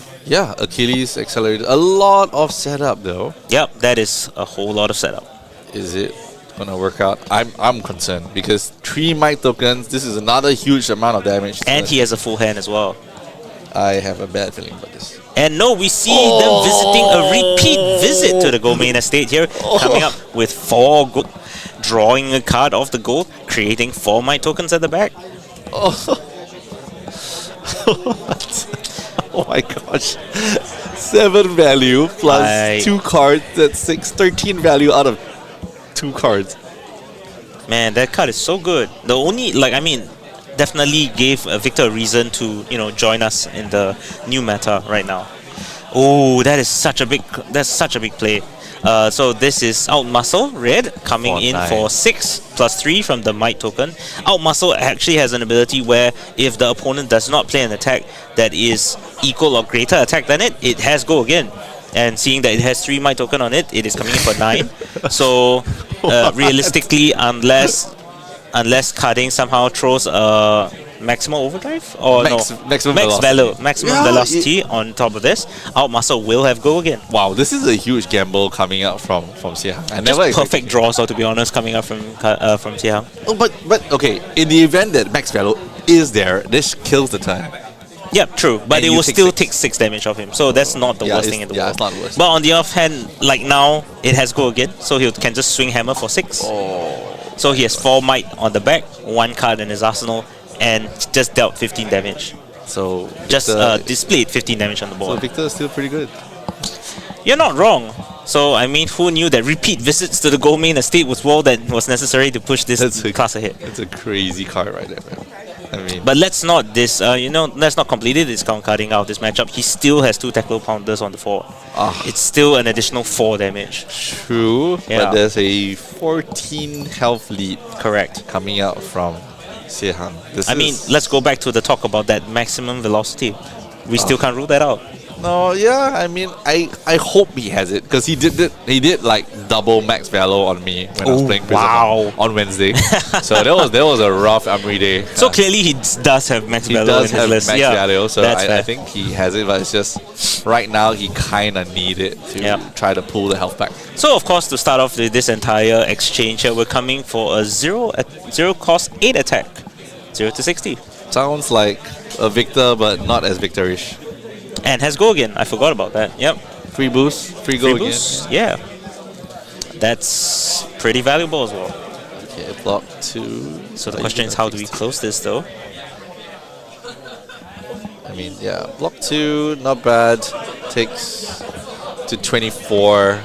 Achilles accelerator. A lot of setup though. Yep, that is a whole lot of setup. Is it gonna work out? I'm concerned because 3 might tokens. This is another huge amount of damage. And he has a full hand as well. I have a bad feeling about this. And no, we see them visiting a repeat visit to the gold main estate here, coming up with 4 gold, drawing a card off the gold, creating 4 might tokens at the back. Oh my gosh. 7 value plus 2 cards. That's 13 value out of 2 cards. Man, that card is so good. The only, definitely gave Victor a reason to, join us in the new meta right now. Oh, that's such a big play. So this is Outmuscle, red, coming in for 6 plus 3 from the Might token. Outmuscle actually has an ability where if the opponent does not play an attack that is equal or greater attack than it, it has go again. And seeing that it has 3 Might token on it, it is coming in for 9. So realistically, unless carding somehow throws a maximum overdrive or maximum velocity on top of this, Outmuscle will have go again. Wow, this is a huge gamble coming out from Siahang. I never Just perfect draw, so to be honest, coming out from Siahang. Oh, but okay, in the event that Max Valor is there, this kills the turn. Yep, true, but And it you will take still 6. take 6 damage off him, so that's not the worst thing in the world. it's not worse. But on the other hand, like now, it has go again, so he can just swing hammer for 6. So he has 4 might on the back, 1 card in his arsenal, and just dealt 15 damage. So Just displayed 15 damage on the board. So Victor is still pretty good. You're not wrong. So, I mean, who knew that repeat visits to the gold main estate was all that was necessary to push this class ahead? It's a crazy card right there, man. I mean, But let's not let's not completely discount carding out this matchup. He still has 2 tackle pounders on the 4. It's still an additional 4 damage. True, Yeah. but there's a 14 health lead Correct. coming out from Siehang. I mean, let's go back to the talk about that maximum velocity. We still can't rule that out. No, yeah, I mean, I hope he has it because he did like double max velo on me when I was playing Prism on Wednesday. So that was a rough Amri day. So clearly he does have max He velo does in his have list. max Yeah, value, so that's I fair. think he has it, but it's just right now he kind of need it to try to pull the health back. So of course, to start off with this entire exchange here, we're coming for a zero cost 8 attack, 0 to 60, Sounds like a Victor, but not as Victorish. and has go again. I forgot about that. Yep, Free boost, free go free again. boost. Yeah, that's pretty valuable as well. Okay, block 2. So the question is, how do we close this though? I mean, yeah, block 2, not bad. Takes to 24.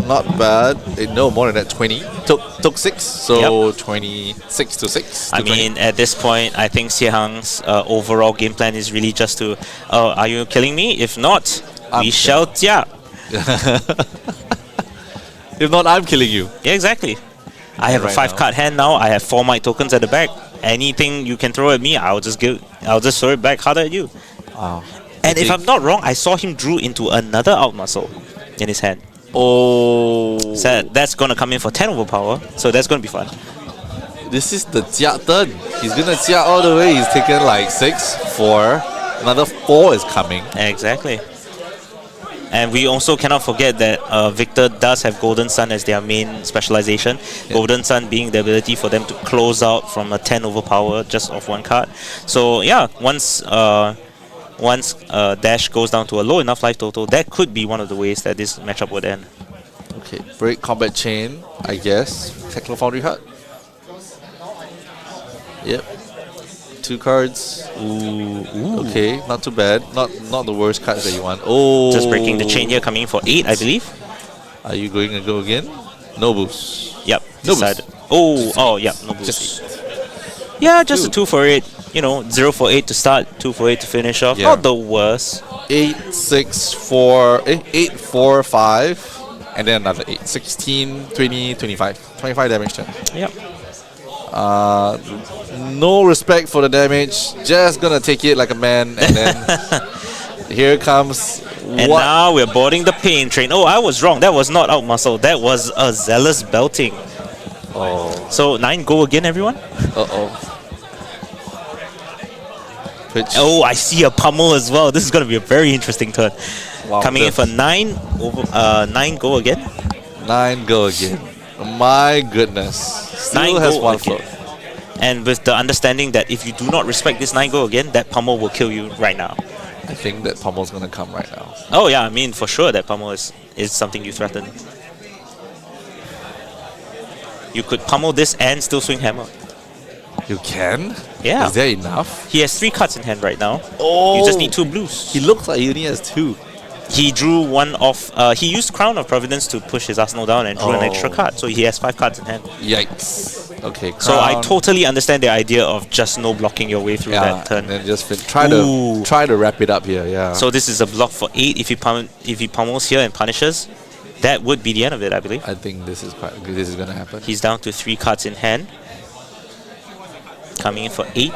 Not bad. No, more than that, 20. Took 6, so 26 to 6. I mean, at this point, I think Siehang's overall game plan is really just to, are you killing me? If not, we shall jia. If not, I'm killing you. Yeah, exactly. I have a Right 5-card hand now. I have 4 might tokens at the back. Anything you can throw at me, I'll just throw it back harder at you. Wow. And if I'm not wrong, I saw him drew into another out muscle in his hand. Oh. So that's gonna come in for 10 overpower. So that's gonna be fun. This is the Jia turn. He's gonna Jia all the way. He's taken like 6, 4. Another 4 is coming. Exactly. And we also cannot forget that Victor does have Golden Sun as their main specialization. Golden Sun being the ability for them to close out from a 10 overpower just off 1 card. So yeah, once Dash goes down to a low enough life total, that could be one of the ways that this matchup would end. Okay, break combat chain, I guess. Techno Foundry Hut. Yep. 2 cards. Ooh. Okay, not too bad. Not the worst cards that you want. Oh. Just breaking the chain here, coming in for 8, I believe. Are you going to go again? No boost. Yep. No decided. boost. Oh, yeah, no boost. Yeah, just a 2 for 8. You know, 0 for 8 to start, 2 for 8 to finish off. Yeah. Not the worst. 8, 6, 4, 8, 4, 5, and then another 8. 16, 20, 25. 25 damage turn. Yep. No respect for the damage. Just gonna take it like a man, and then here comes. And now we're boarding the pain train. Oh, I was wrong. That was not out muscle. That was a zealous belting. Oh. So 9 go again, everyone. Pitch. Oh, I see a pummel as well. This is gonna be a very interesting turn. Wow, Coming in for 9 go again. 9 go again. My goodness. Still 9 has go 1 again. float. And with the understanding that if you do not respect this 9 go again, that pummel will kill you right now. I think that pummel's gonna come right now. Oh yeah, I mean for sure that pummel is something you threaten. You could pummel this and still swing hammer. You can? Yeah. Is there enough? He has 3 cards in hand right now. Oh. You just need 2 blues. He looks like he only has 2. He drew 1 off. He used Crown of Providence to push his arsenal down and drew an extra card. So he has 5 cards in hand. Yikes. Okay. So I Crown. totally understand the idea of just no blocking your way through that turn. And then just try to wrap it up here. Yeah. So this is a block for 8. If he pummels here and punishes, that would be the end of it, I believe. I think this is quite good. This is gonna happen. He's down to 3 cards in hand. Coming in for 8.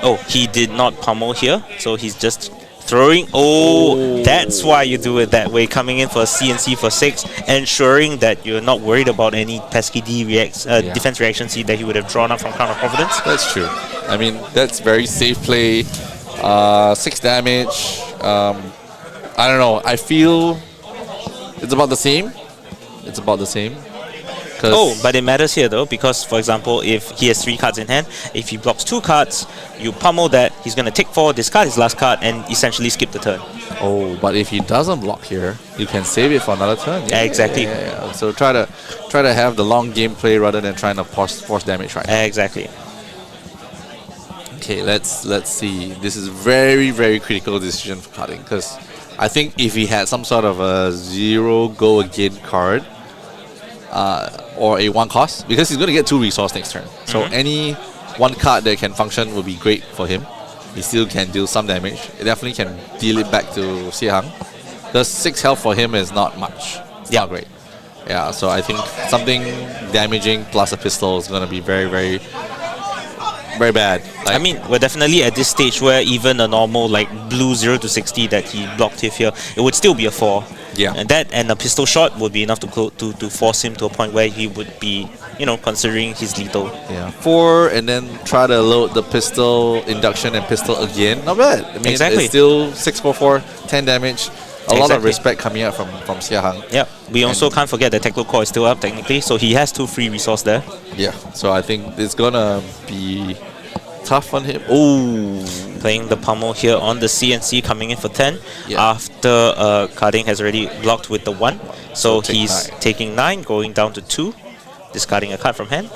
Oh, he did not pummel here, so he's just throwing. Oh, that's why you do it that way. Coming in for a CNC for 6, ensuring that you're not worried about any pesky defense reaction seed that he would have drawn up from Crown of Providence. That's true. I mean, that's very safe play. 6 damage. I don't know. I feel it's about the same. It's about the same. Oh, but it matters here though, because for example, if he has 3 cards in hand, if he blocks 2 cards, you pummel that, he's going to take 4, discard his last card, and essentially skip the turn. Oh, but if he doesn't block here, you can save it for another turn. Yeah, exactly. Yeah. So try to have the long gameplay rather than trying to force damage right now. Exactly. Okay, let's see. This is very, very critical decision for cutting, because I think if he had some sort of a 0 go again card, or a 1 cost, because he's going to get 2 resource next turn. So any 1 card that can function will be great for him. He still can deal some damage. It definitely can deal it back to Siehang. The 6 health for him is not much. It's not great. Yeah, so I think something damaging plus a pistol is going to be very, very, very bad. I mean, we're definitely at this stage where even a normal like blue 0 to 60 that he blocked here, it would still be a 4. Yeah. And that and a pistol shot would be enough to force him to a point where he would be, you know, considering his lethal. Yeah, 4 and then try to load the pistol induction and pistol again. Not bad. I mean, Exactly. it's still 644, 10 damage. A lot of Exactly. respect coming out from Xia Hang. Yep. We also can't forget that Techno Core is still up technically, so he has 2 free resource there. Yeah, so I think it's gonna be tough on him. Oh, Playing the pummel here on the CNC, coming in for 10 Yeah. after Carding has already blocked with the 1. So take he's 9. taking 9, going down to 2, discarding a card from hand.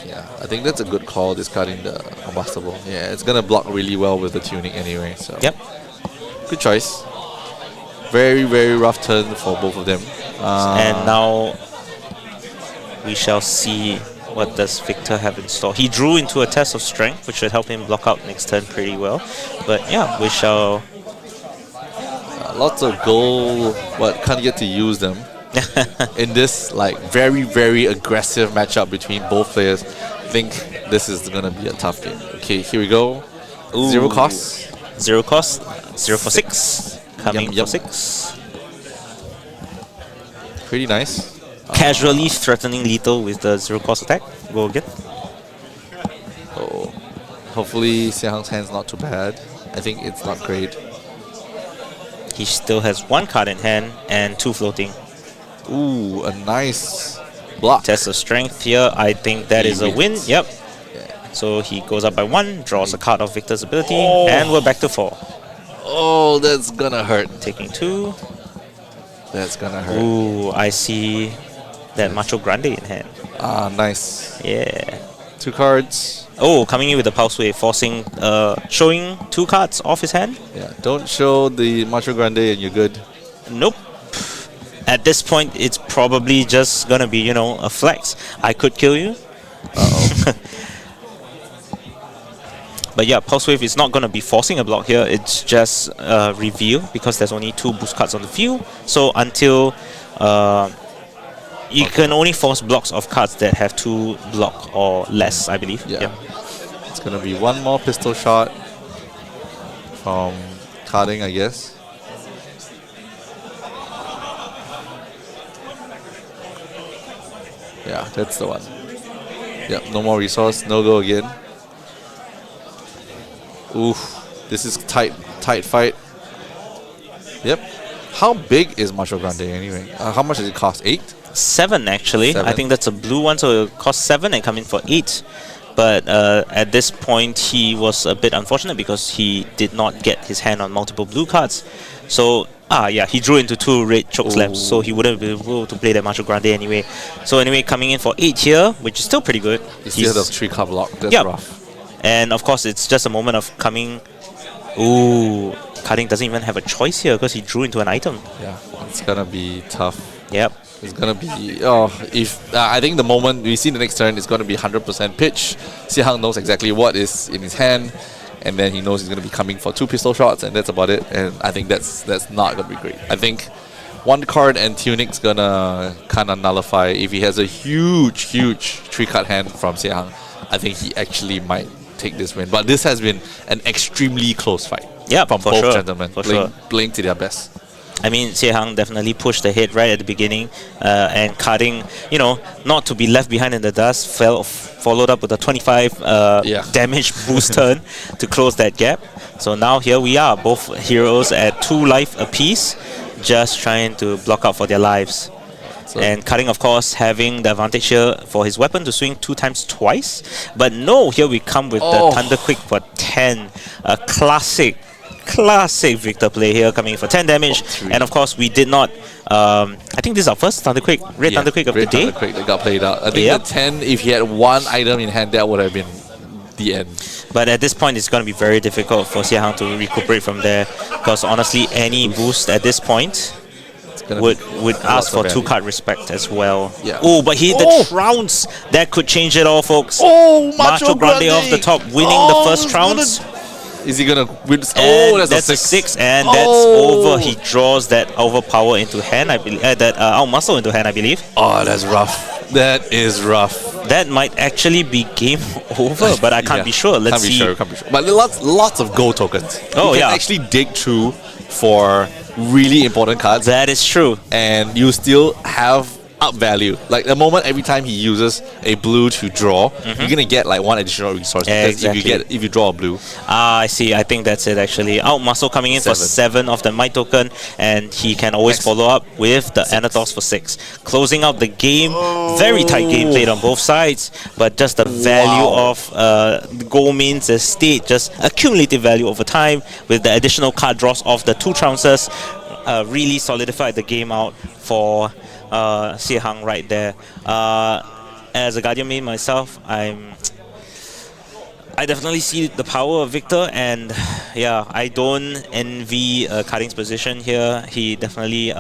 yeah, I think that's a good call, discarding the combustible. Yeah, it's gonna block really well with the tuning anyway. So Yep. good choice. Very, very rough turn for both of them. And now we shall see what does Victor have in store. He drew into a test of strength, which should help him block out next turn pretty well. But yeah, we shall... lots of gold, but can't get to use them. In this like very, very aggressive matchup between both players, I think this is gonna be a tough game. Okay, here we go. Ooh. 0 cost. 0 cost, 0 for 6. Coming Yep. for 6. Pretty nice. Casually threatening lethal with the 0 cost attack. Go again. Oh, hopefully Xia Hang's hand's not too bad. I think it's not great. He still has 1 card in hand and 2 floating. Ooh, a nice block. Test of strength here. I think that He is a win. wins. Yep. So he goes up by 1, draws a card of Victor's ability, Oh. and we're back to 4. Oh, that's gonna hurt. Taking 2. That's gonna hurt. Ooh, I see that Macho Grande in hand. Ah, nice. Yeah. 2 cards. Oh, coming in with the Pulse Wave, forcing, showing 2 cards off his hand. Yeah, don't show the Macho Grande and you're good. Nope. At this point, it's probably just gonna be, you know, a flex. I could kill you. Uh-oh. But yeah, Pulse Wave is not going to be forcing a block here. It's just reveal because there's only 2 boost cards on the field. So until you can only force blocks of cards that have 2 block or less, I believe. Yeah. It's gonna be 1 more pistol shot from Carding, I guess. Yeah, that's the one. Yep, no more resource, no go again. Oof, this is tight fight. Yep. How big is Macho Grande anyway? How much does it cost? 8? 7 actually. 7. I think that's a blue one, so it costs 7 and come in for 8. But at this point, he was a bit unfortunate because he did not get his hand on multiple blue cards. So, yeah, he drew into 2 red choke slams, so he wouldn't be able to play that Macho Grande anyway. So anyway, coming in for 8 here, which is still pretty good. You still have 3 card block. That's Yep. rough. And of course, it's just a moment of coming. Ooh, Carding doesn't even have a choice here because he drew into an item. Yeah, it's gonna be tough. Yep. It's gonna be if I think the moment we see the next turn, it's gonna be 100% pitch. Xia Hang knows exactly what is in his hand, and then he knows he's gonna be coming for 2 pistol shots, and that's about it. And I think that's not gonna be great. I think 1 card and Tunic's gonna kind of nullify if he has a huge 3 card hand from Xia Hang. I think he actually might take this win, but this has been an extremely close fight. Yeah, from for both sure. gentlemen, For playing to their best. I mean, Xie Hang definitely pushed ahead right at the beginning, and Carding, you know, not to be left behind in the dust, followed up with a 25 damage boost turn to close that gap. So now here we are, both heroes at 2 life apiece, just trying to block out for their lives. And Carding, of course, having the advantage here for his weapon to swing 2 times twice. But no, here we come with the Thunder Quick for 10. A classic Victor play here, coming in for 10 damage. And of course, we did not... I think this is our first Thunder Quick, Red Thunder Quick of the day. Thunder Quick that got played out. I think the 10, if he had 1 item in hand, that would have been the end. But at this point, it's going to be very difficult for Xia Hang to recuperate from there. Because honestly, any boost at this point would ask for 2 card respect as well. Yeah. Oh, but he hit the trounce. That could change it all, folks. Oh, Macho Grande off the top, winning the first trounce. Is he gonna win? And Oh, that's a a 6. 6, and that's over. He draws that overpower into hand, I believe. That out muscle into hand, I believe. Oh, that's rough. That is rough. That might actually be game over, but I can't be sure. Let's see. Can't be sure. But lots of gold tokens. Oh, you can yeah. actually dig through for really important cards, That is true. and you still have up value. Like the moment every time he uses a blue to draw, you're gonna get like 1 additional resource. Because if you draw a blue. I see. I think that's it actually. Out muscle coming in for 7 of the Might token, and he can always follow up with the Anatos for 6. Closing out the game. Very tight game played on both sides, but just the value of Goldman's estate, just accumulative value over time with the additional card draws of the 2 trouncers, really solidified the game out for Xie Hang right there. As a Guardian main myself, I definitely see the power of Victor, and yeah, I don't envy Carding's position here. He definitely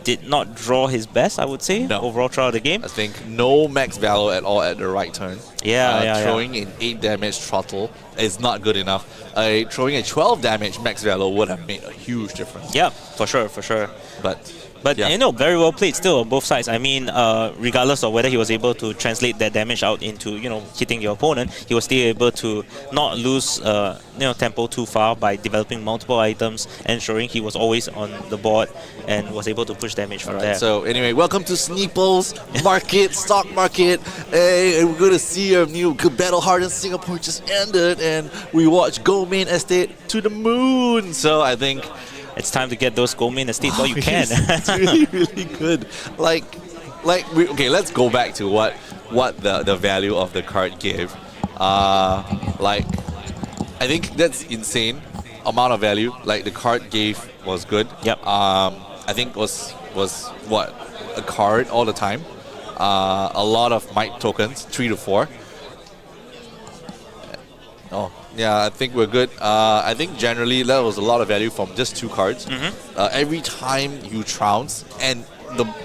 did not draw his best, I would say, overall throughout the game. I think no max value at all at the right turn. Throwing in 8 damage throttle is not good enough. Throwing a 12 damage max value would have made a huge difference. Yeah, for sure. But yeah. you know, very well played still on both sides. I mean, regardless of whether he was able to translate that damage out into, you know, hitting your opponent, he was still able to not lose, tempo too far by developing multiple items, ensuring he was always on the board and was able to push damage from there. So anyway, welcome to Sneeple's market, stock market. Hey, we're gonna see a new battle. Hardened Singapore just ended, and we watched Goldman Estate to the moon. So I think it's time to get those Goldman estates while you can. It's really, really good. Let's go back to what the value of the card gave. I think that's insane amount of value. Like the card gave was good. Yep. I think was what, a card all the time. A lot of might tokens, 3 to 4. Oh. Yeah, I think we're good. I think generally that was a lot of value from just 2 cards. Every time you trounce, and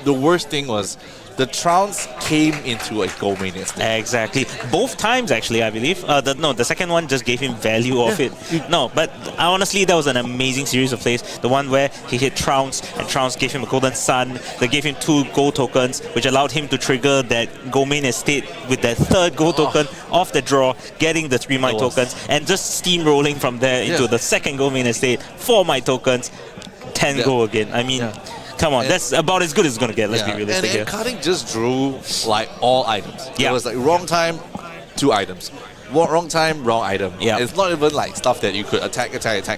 the worst thing was the trounce came into a Goldman estate. Exactly. Both times, actually, I believe. The second one just gave him value of it. No, but honestly, that was an amazing series of plays. The one where he hit Trounce, and Trounce gave him a Golden Sun. That gave him 2 gold tokens, which allowed him to trigger that Goldman estate with that 3rd gold token off the draw, getting the 3 Might tokens, and just steamrolling from there into the 2nd Goldman estate, 4 Might tokens, 10 gold again. I mean, come on, that's about as good as it's going to get. Let's be realistic here. And Carding just drew like all items. It was like wrong time, 2 items. Wrong time, wrong item. It's not even like stuff that you could attack,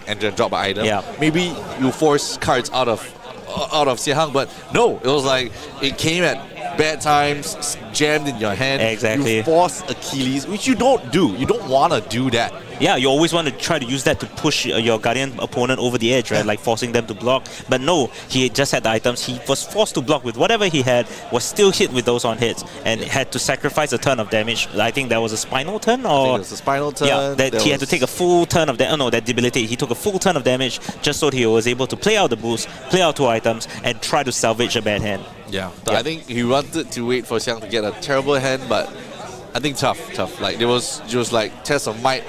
and then drop an item. Maybe you force cards out of Xie Hang, but no, it was like it came at bad times, jammed in your hand. Exactly. You force Achilles, which you don't do. You don't want to do that. Yeah, you always want to try to use that to push your Guardian opponent over the edge, right? Like forcing them to block. But no, he just had the items. He was forced to block with whatever he had, was still hit with those on hits, and had to sacrifice a turn of damage. I think that was a spinal turn, or I think it was a spinal turn. Yeah, that he had to take a full turn of damage. Oh no, that debilitated. He took a full turn of damage just so he was able to play out the boost, play out 2 items, and try to salvage a bad hand. I think he wanted to wait for Xiang to get a terrible hand, but I think tough. Like there was just like test of might,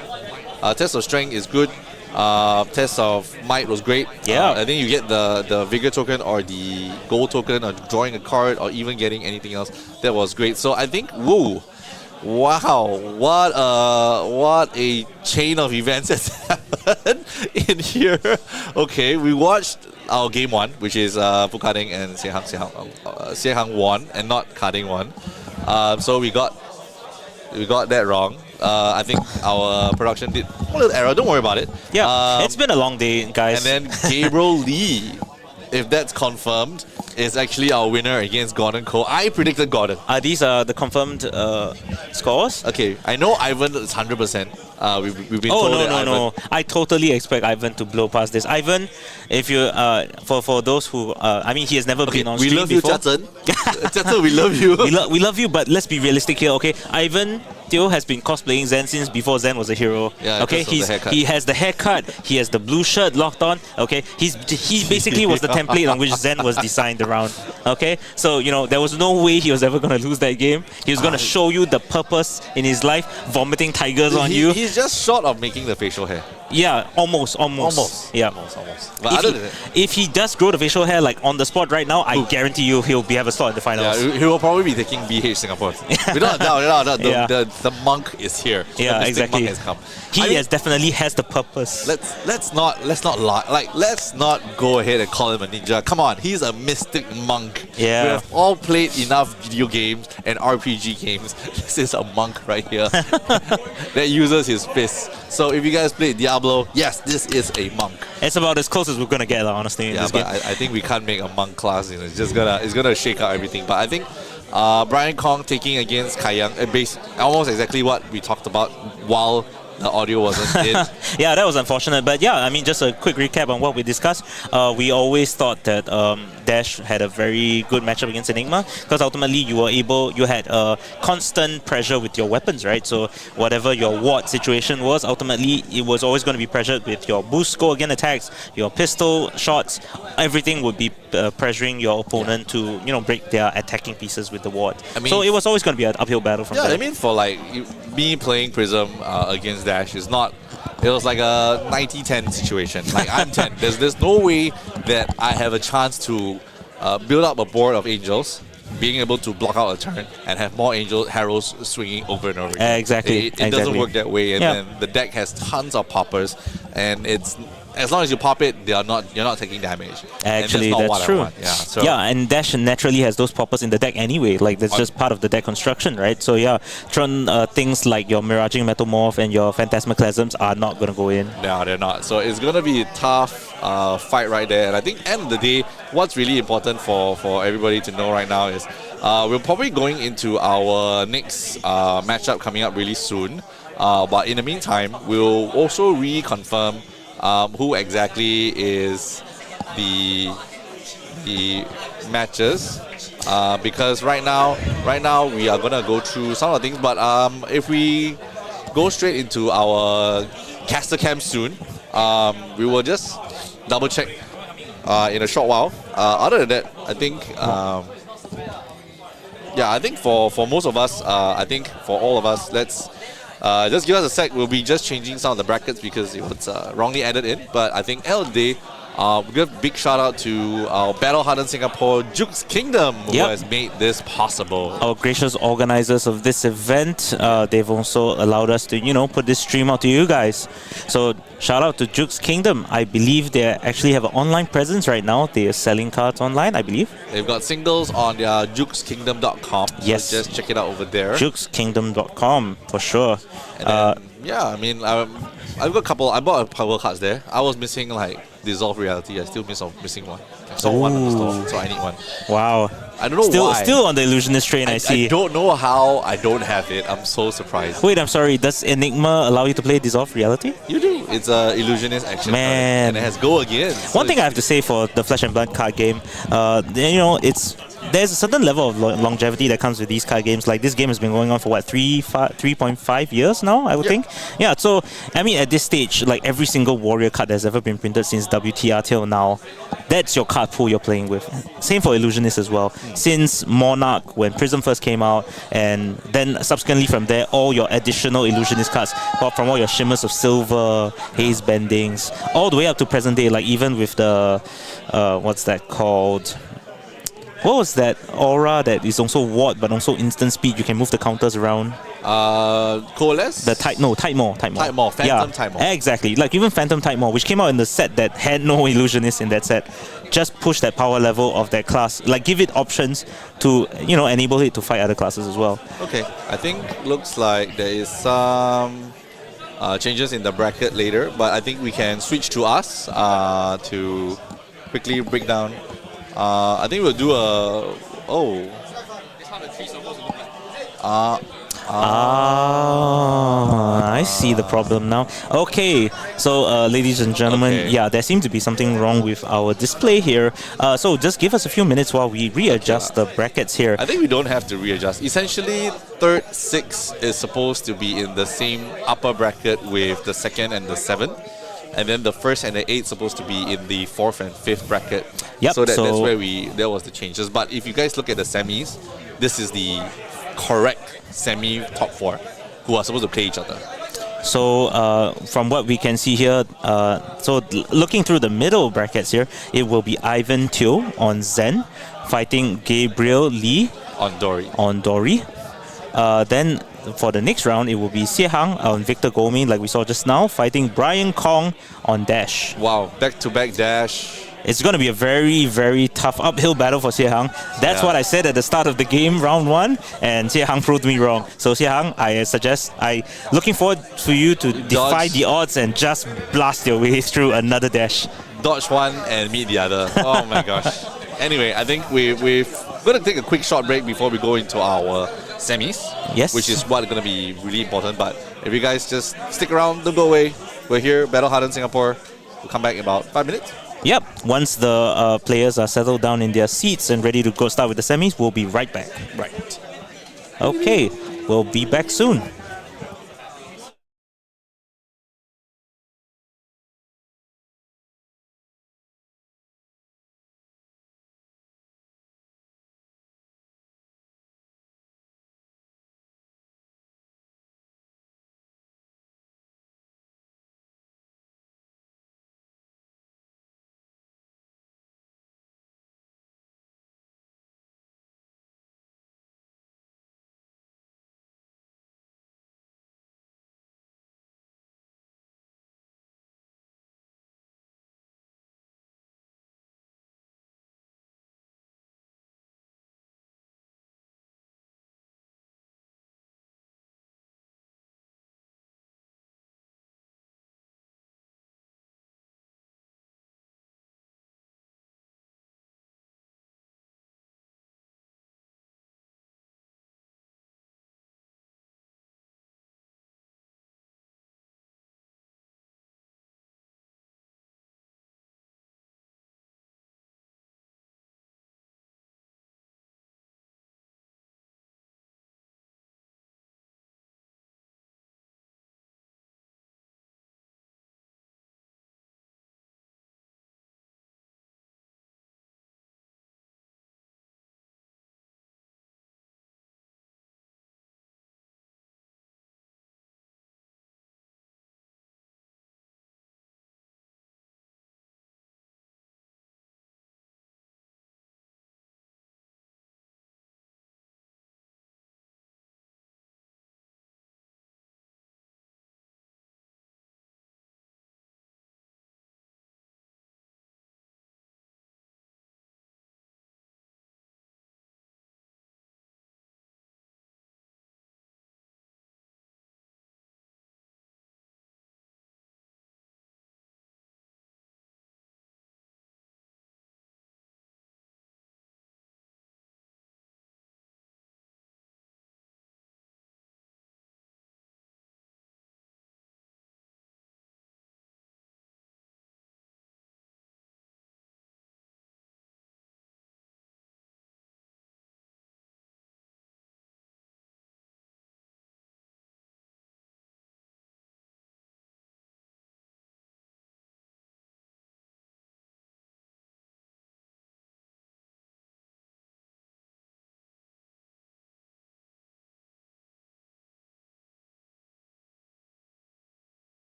test of strength is good. Test of might was great. I think you get the vigor token or the gold token or drawing a card or even getting anything else. That was great. So I think wow, what a chain of events has happened in here. Okay, we watched our game 1, which is Fu Carding and Xie Hang won and not Carding won. So we got that wrong. I think our production did a little error. Don't worry about it. Yeah, it's been a long day, guys. And then Gabriel Lee, if that's confirmed, is actually our winner against Gordon Cole. I predicted Gordon. These are the confirmed scores? Okay, I know Ivan is 100%. We've been told that no. I totally expect Ivan to blow past this. Ivan, if you for those who I mean, he has never been on stream before. We love you, Jia-Zhen, we love you. we love you, but let's be realistic here, okay? Ivan Teo has been cosplaying Zen since before Zen was a hero. Okay, he has the haircut, he has the blue shirt locked on. Okay, he basically was the template on which Zen was designed around. Okay, so you know there was no way he was ever gonna lose that game. He was gonna show you the purpose in his life, vomiting tigers on you. He's just short of making the facial hair. Yeah, almost. Yeah. Almost. But other than that, If he does grow the facial hair like on the spot right now, I guarantee you he'll have a slot in the finals. yeah, he will probably be taking BH Singapore. Without a doubt, Yeah. the monk is here. Yeah, the mystic exactly. monk has come. He I mean, definitely has the purpose. let's not lie. Like, let's not go ahead and call him a ninja. Come on, he's a mystic monk. Yeah. We have all played enough video games and RPG games. This is a monk right here that uses his fists. So if you guys played Diablo, yes, this is a monk. It's about as close as we're gonna get, honestly. In Yeah, this but game. I think we can't make a monk class. You know, it's gonna shake out everything. But I think Brian Kong taking against Kai Yang, almost exactly what we talked about while the audio wasn't in. Yeah, that was unfortunate. But yeah, I mean, just a quick recap on what we discussed. We always thought that Dash had a very good matchup against Enigma because ultimately you had constant pressure with your weapons, right? So whatever your ward situation was, ultimately it was always going to be pressured with your boost go again attacks, your pistol shots, everything would be pressuring your opponent to break their attacking pieces with the ward. I mean, so it was always going to be an uphill battle from there. I mean, for like me playing Prism against Dash is not. It was like a 90-10 situation. Like, I'm 10. There's no way that I have a chance to build up a board of angels, being able to block out a turn and have more angel arrows swinging over and over again. Exactly. It doesn't work that way. And then the deck has tons of poppers, and it's as long as you pop it, you're not taking damage. Actually, and that's true. Yeah, so And Dash naturally has those poppers in the deck anyway. Like, that's just part of the deck construction, right? So yeah, things like your Miraging Metamorph and your Phantasmaclasms are not going to go in. No, they're not. So it's going to be a tough fight right there. And I think end of the day, what's really important for everybody to know right now is we're probably going into our next matchup coming up really soon. But in the meantime, we'll also reconfirm who exactly is the matches. Because right now we are gonna go through some of the things. But if we go straight into our caster cam soon, we will just double check in a short while. Other than that, I think I think for most of us, I think for all of us, let's just give us a sec. We'll be just changing some of the brackets because it was wrongly added in. But I think end of the day, we'll give a big shout out to our Battle Hardened Singapore Jukes Kingdom, who has made this possible. Our gracious organizers of this event, they've also allowed us to, put this stream out to you guys. So shout out to Jukes Kingdom. I believe they actually have an online presence right now. They are selling cards online, I believe. They've got singles on their jukeskingdom.com. Yes. So just check it out over there. Jukeskingdom.com for sure. And then, I mean, I've got a couple. I bought a power cards there. I was missing like Dissolve Reality. I still missing one. I saw one on the store, so I need one. Wow. I don't know why. Still on the Illusionist train, I see. I don't know how I don't have it. I'm so surprised. Wait, I'm sorry. Does Enigma allow you to play Dissolve Reality? You do. It's a Illusionist action card, Man. and it has Go Again. So One thing I have to say for the Flesh and Blood card game, there's a certain level of longevity that comes with these card games. Like, this game has been going on for what, 3.5 years now, I would think. Yeah, so I mean, at this stage, like every single warrior card that's ever been printed since WTR till now, that's your card pool you're playing with. Same for Illusionist as well. Since Monarch, when Prism first came out, and then subsequently from there, all your additional Illusionist cards, from all your Shimmers of Silver, Haze Bendings, all the way up to present day, like even with the, what's that called? What was that aura that is also ward but also instant speed? You can move the counters around. Coalesce? The Tidemore. Phantom Tidemore. Exactly. Like even Phantom Tidemore, which came out in the set that had no Illusionist in that set, just push that power level of that class. Like, give it options to, enable it to fight other classes as well. Okay, I think looks like there is some changes in the bracket later, but I think we can switch to us to quickly break down. I think we'll do a... Oh. That's how the tree's supposed to look like. I see the problem now. Okay, so ladies and gentlemen, there seems to be something wrong with our display here. So just give us a few minutes while we readjust the brackets here. I think we don't have to readjust. Essentially, third, 6 is supposed to be in the same upper bracket with the 2nd and the 7th. And then the 1st and the 8th supposed to be in the 4th and 5th bracket. Yep, so that's where there was the changes. But if you guys look at the semis, this is the correct semi top 4 who are supposed to play each other. So from what we can see here, looking through the middle brackets here, it will be Ivan Teo on Zen fighting Gabriel Lee On Dory. on Dory. Then for the next round, it will be Xie Hang on Victor Gomi, like we saw just now, fighting Brian Kong on Dash. Wow, back-to-back dash. It's going to be a very, very tough uphill battle for Xie Hang. That's what I said at the start of the game, round 1, and Xie Hang proved me wrong. So Xie Hang, looking forward for you to defy the odds and just blast your way through another dash. Dodge one and meet the other. Oh my gosh. Anyway, I think we're going to take a quick short break before we go into our semis. Yes. Which is what's going to be really important. But if you guys just stick around, don't go away. We're here, Battle Hardened Singapore. We'll come back in about 5 minutes. Yep. Once the players are settled down in their seats and ready to go start with the semis, we'll be right back. Right. Okay. We'll be back soon.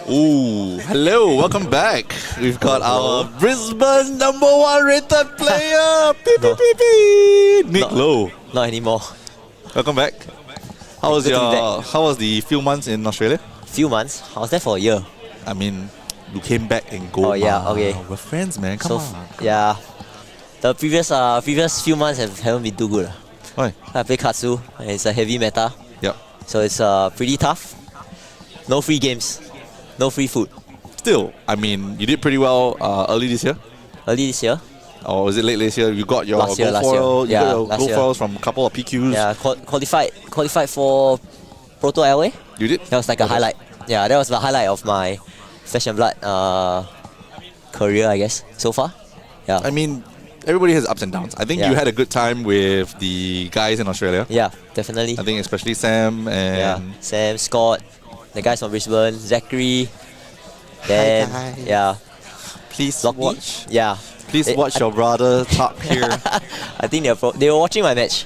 Ooh, hello, welcome back. We've got our Brisbane #1 rated player, Nick Lowe. Not anymore. Welcome back. How was Good to be your? back. How was the few months in Australia? Few months. I was there for a year. I mean, you came back and go. Oh, yeah, okay. We're friends, man. Come So on. yeah, the previous few months haven't been too good. Why? I play Katsu. And it's a heavy meta, Yep. so it's pretty tough. No free games, no free food. Still, I mean, you did pretty well early this year. Early this year, Or was it late this year? You got your Last year, gold last year. foil. You Yeah, got your last gold year. foils from a couple of PQs. yeah, qualified for Proto LA. You did? That was like a highlight. Yeah, that was the highlight of my Flesh and Blood career, I guess, so far. Yeah. I mean, everybody has ups and downs. I think Yeah. you had a good time with the guys in Australia. Yeah, definitely. I think especially Sam and Yeah, Sam, Scott, the guys from Brisbane, Zachary. Then guys. yeah, please Lockie. watch. Yeah. Please watch your brother talk here. I think they were watching my match.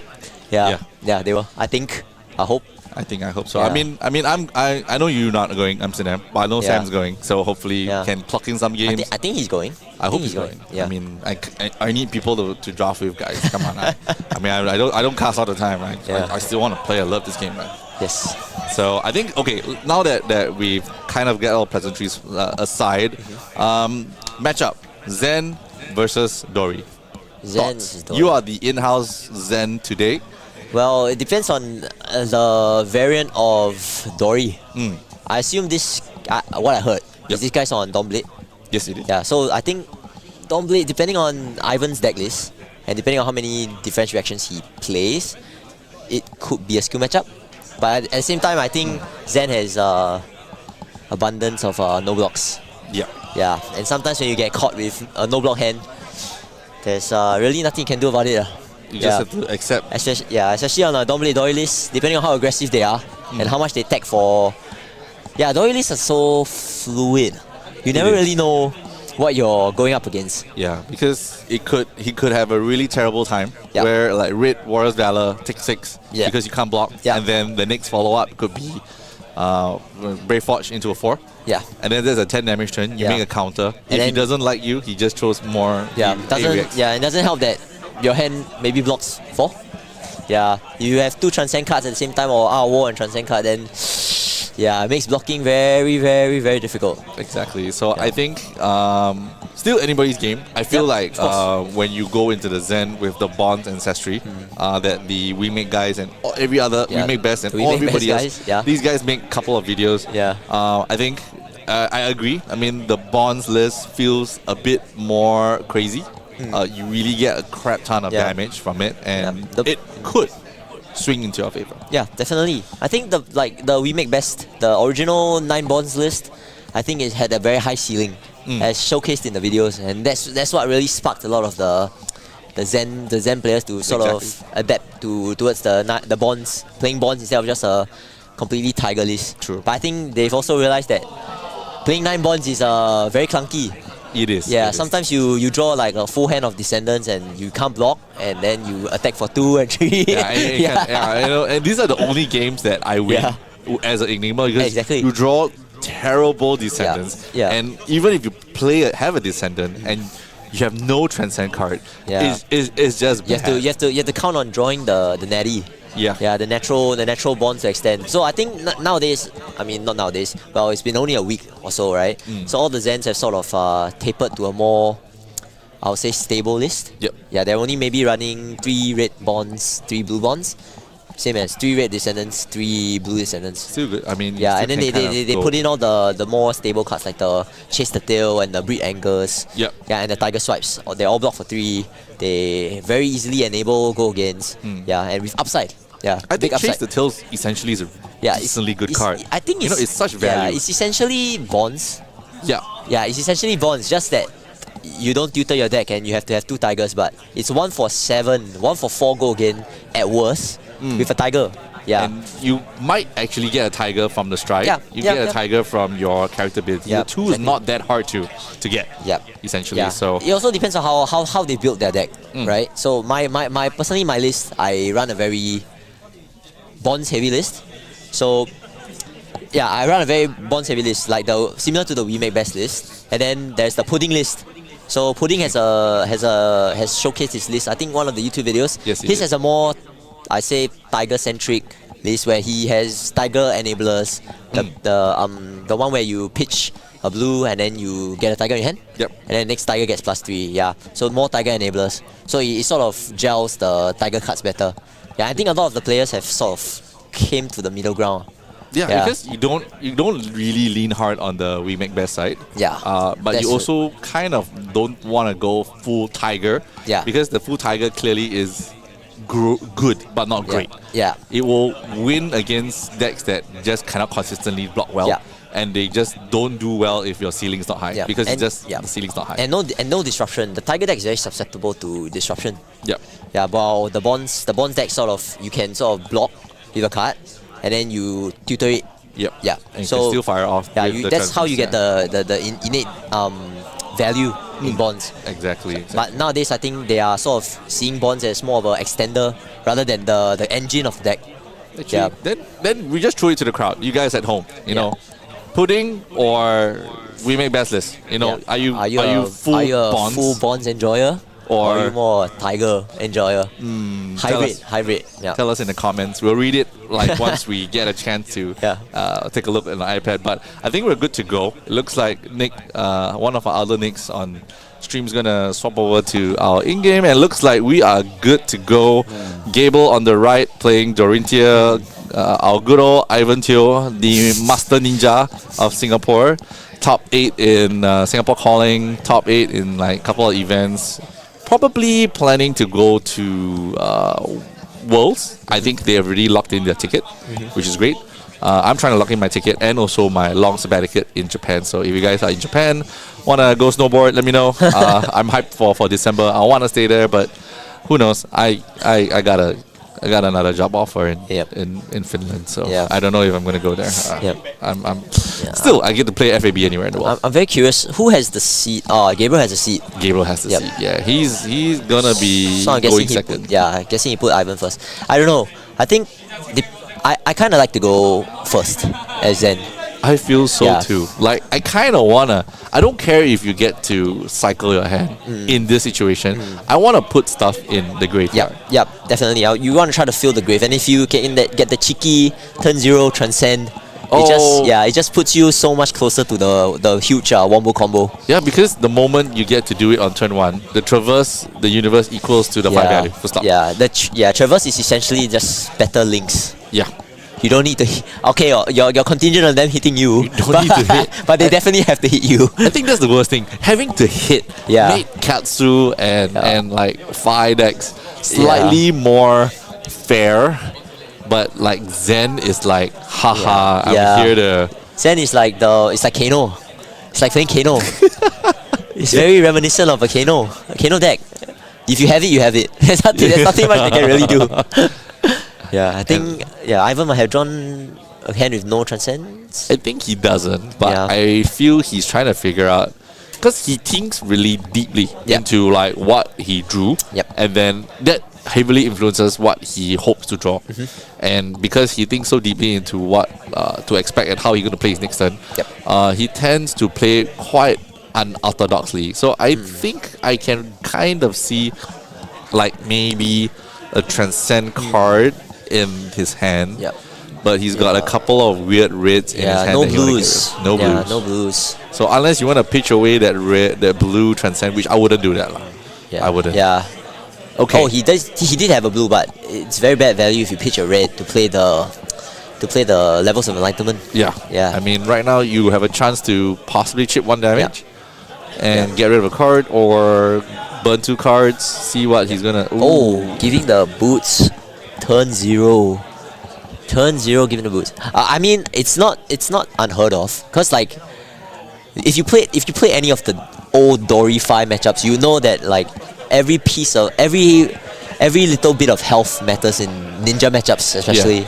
Yeah. Yeah. Yeah, they were. I think. I hope. I hope so. Yeah. I know you're not going Amsterdam, but I know Yeah. Sam's going. So hopefully Yeah. can clock in some games. I think he's going. I hope he's going. Yeah. I mean, I need people to draft with, guys. Come on. I don't cast all the time. Yeah. I still want to play. I love this game, man. Yes. So I think now that we've kind of get all pleasantries aside, matchup Zen versus Dory. Zen Thoughts? versus Dory. You are the in-house Zen today. Well, it depends on the variant of Dory. I assume this. What I heard is this guy's on Dawnblade. Yes, it is. Yeah. So I think Dawnblade, depending on Ivan's deck list and depending on how many defense reactions he plays, it could be a skill matchup. But at the same time, I think Zen has abundance of no blocks. Yeah. Yeah, and sometimes when you get caught with a no block hand, there's really nothing you can do about it. You just have to accept. Especially on a Dawnblade Dory list, depending on how aggressive they are and how much they tech for. Yeah, Dory lists are so fluid. You never really know what you're going up against. Yeah, because he could have a really terrible time where like Red Warrior's Valor takes 6 because you can't block, and then the next follow up could be Brave Forge into a 4. Yeah. And then there's a 10 damage turn, you make a counter. If he doesn't like you, he just throws more. It doesn't help that your hand maybe blocks 4. Yeah, you have 2 Transcend cards at the same time, or War and Transcend card, then yeah, it makes blocking very, very, very difficult. Exactly. So I think still anybody's game. I feel like when you go into the Zen with the Bonds Ancestry, that the We Make guys and every other We Make Best and everybody else, these guys make a couple of videos. Yeah. I think I agree. I mean, the Bonds list feels a bit more crazy. You really get a crap ton of damage from it, and it could swing into your favor. Yeah, definitely. I think the We Make Best, the original 9 Bonds list, I think it had a very high ceiling, as showcased in the videos, and that's what really sparked a lot of the Zen players to sort of adapt towards the Bonds, playing Bonds instead of just a completely Tiger list. True. But I think they've also realized that playing 9 Bonds is very clunky. It is. Yeah, it sometimes you draw like a full hand of Descendants and you can't block, and then you attack for 2 and 3. And these are the only games that I win as an Enigma, because you draw terrible Descendants, and even if you have a Descendant and you have no Transcend card, it's just bad. You have to count on drawing the Natty. Yeah, the natural bonds to extend. So I think nowadays, I mean not nowadays, well, it's been only a week or so, right? So all the Zens have sort of tapered to a more, I would say, stable list. Yep. Yeah, they're only maybe running 3 red bonds, 3 blue bonds. Same as 3 red Descendants, 3 blue Descendants. Still good. I mean, yeah, and then they put in all the more stable cards like the Chase the Tail and the Breed Anchors. Yep. Yeah, and the Tiger Swipes. They're all blocked for 3. They very easily enable go against. Yeah, and with upside. Yeah, I think big upside. Chase the Tails essentially is a decently good card. I think it's such value. Yeah, it's essentially bonds. Yeah. Yeah, it's essentially bonds. Just that you don't tutor your deck and you have to have 2 tigers, but it's 1 for 7, 1 for 4 go again at worst with a tiger. Yeah. And you might actually get a tiger from the strike. Yeah. You get a tiger from your character ability. Yeah, The 2 is not that hard to get. Yeah. Essentially. Yeah. So it also depends on how they build their deck, right? So my personally my list, I run a very bonds heavy list. So Yeah, I run a very bonds heavy list, like the similar to the We Make Best list. And then there's the pudding list. So pudding has showcased his list. I think one of the YouTube videos. Yes, he his did. has a more, I say, tiger centric list where he has tiger enablers. The one where you pitch a blue and then you get a tiger in your hand. Yep. And then next tiger gets +3. Yeah. So more tiger enablers. So it sort of gels the tiger cards better. Yeah, I think a lot of the players have sort of came to the middle ground. Yeah, because you don't really lean hard on the We Make Best side. Yeah. But That's you also kind of don't want to go full tiger. Yeah. Because the full tiger clearly is good but not great. Yeah. It will win against decks that just cannot consistently block well. Yeah. And they just don't do well if your ceiling's not high. Yeah. Because And- it's just yeah. the ceiling's not high. And no disruption. The tiger deck is very susceptible to disruption. Yep. Yeah, while the bonds deck sort of you can sort of block with a card, and then you tutor it. Yep. Yeah. And you so can still fire off. Yeah, with the that's how you get transfers, the innate value in bonds. Exactly. But nowadays, I think they are sort of seeing bonds as more of an extender rather than the engine of the deck. Actually, then we just throw it to the crowd. You guys at home, you know, pudding or We Make Best list. You know, are you full are you a bonds full bonds enjoyer? Or are you more a tiger enjoyer? Hybrid. Yeah. Tell us in the comments. We'll read it like once we get a chance to Yeah. take a look at the iPad. But I think we're good to go. It looks like Nick, one of our other Nicks on stream's gonna swap over to our in-game, and looks like we are good to go. Gable on the right playing Dorinthea, our good old Ivan Teo, the master ninja of Singapore. Top 8 in Singapore Calling, top 8 in like a couple of events. Probably planning to go to Worlds. I think they have already locked in their ticket, which is great. I'm trying to lock in my ticket and also my long sabbatical in Japan. So if you guys are in Japan, want to go snowboard, let me know. I'm hyped for December. I want to stay there, but who knows? I got another job offer in Finland, so I don't know if I'm going to go there. Still, I get to play FAB anywhere in the world. I'm very curious. Who has the seat? Gabriel has a seat. Gabriel has the seat. Yeah, he's gonna be So I'm going guessing second. I'm guessing he put Ivan first. I don't know. I think I kind of like to go first as Zen. I feel so Yeah. too. Like, I kind of wanna. I don't care if you get to cycle your hand in this situation. I wanna put stuff in the graveyard. Yep, definitely. You want to try to fill the grave, and if you can get the cheeky turn 0 transcend, it just puts you so much closer to the huge wombo combo. Yeah, because the moment you get to do it on turn 1, the traverse the universe equals to the 5 value. Full stop. Yeah, traverse is essentially just better links. Yeah. You don't need to hit. Okay, you're contingent on them hitting you. Don't need to hit. But they definitely have to hit you. I think that's the worst thing. Having to hit made Katsu and like Phi decks slightly more fair. But like Zen is like, haha, I'm here to. Zen is like it's like Kano. It's like playing Kano. It's very reminiscent of a Kano deck. If you have it, you have it. There's nothing much they can really do. I think Ivan might have drawn a hand with no transcends. I think he doesn't, but I feel he's trying to figure out, because he thinks really deeply into like what he drew, and then that heavily influences what he hopes to draw. And because he thinks so deeply into what to expect and how he's going to play his next turn, he tends to play quite unorthodoxly. So I think I can kind of see like maybe a transcend card in his hand, but he's got a couple of weird reds in his hand. No that he wanna blues. get rid of. No blues. No blues. So unless you want to pitch away that blue transcend, which I wouldn't do that, I wouldn't. Yeah. Okay. Oh, he did have a blue, but it's very bad value if you pitch a red to play the levels of enlightenment. Yeah. I mean, right now you have a chance to possibly chip 1 damage and get rid of a card, or burn 2 cards. See what he's gonna. Giving the boots. Turn 0. Turn 0 giving the boots. I mean, it's not unheard of, because like if you play any of the old Dory 5 matchups, you know that like every little bit of health matters in ninja matchups, especially.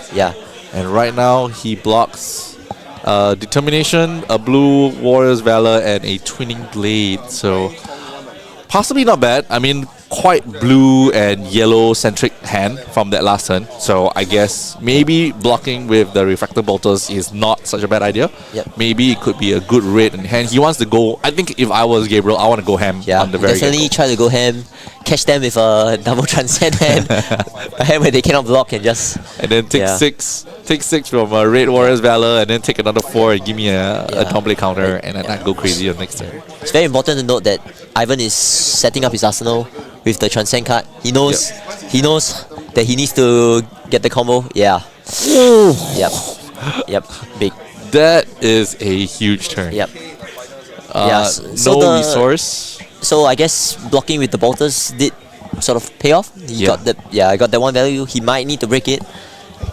And right now he blocks Determination, a blue Warrior's Valor, and a Twinning Blade. So possibly not bad. I mean, quite blue and yellow centric hand from that last turn. So I guess maybe blocking with the refractor bolters is not such a bad idea. Yep. Maybe it could be a good red in hand. He wants to go. I think if I was Gabriel, I want to go ham on the very definitely get-go. try to go ham, catch them with a double transcend hand, a hand where they cannot block and just. And then take six from a Red Warrior's Valor, and then take another 4 and give me a Domblade counter, and then I go crazy on next turn. It's very important to note that Ivan is setting up his arsenal with the transcend card. He knows that he needs to get the combo. Yeah. Yep. Big. That is a huge turn. Yep. No resource. So I guess blocking with the bolters did sort of pay off. He got that one value. He might need to break it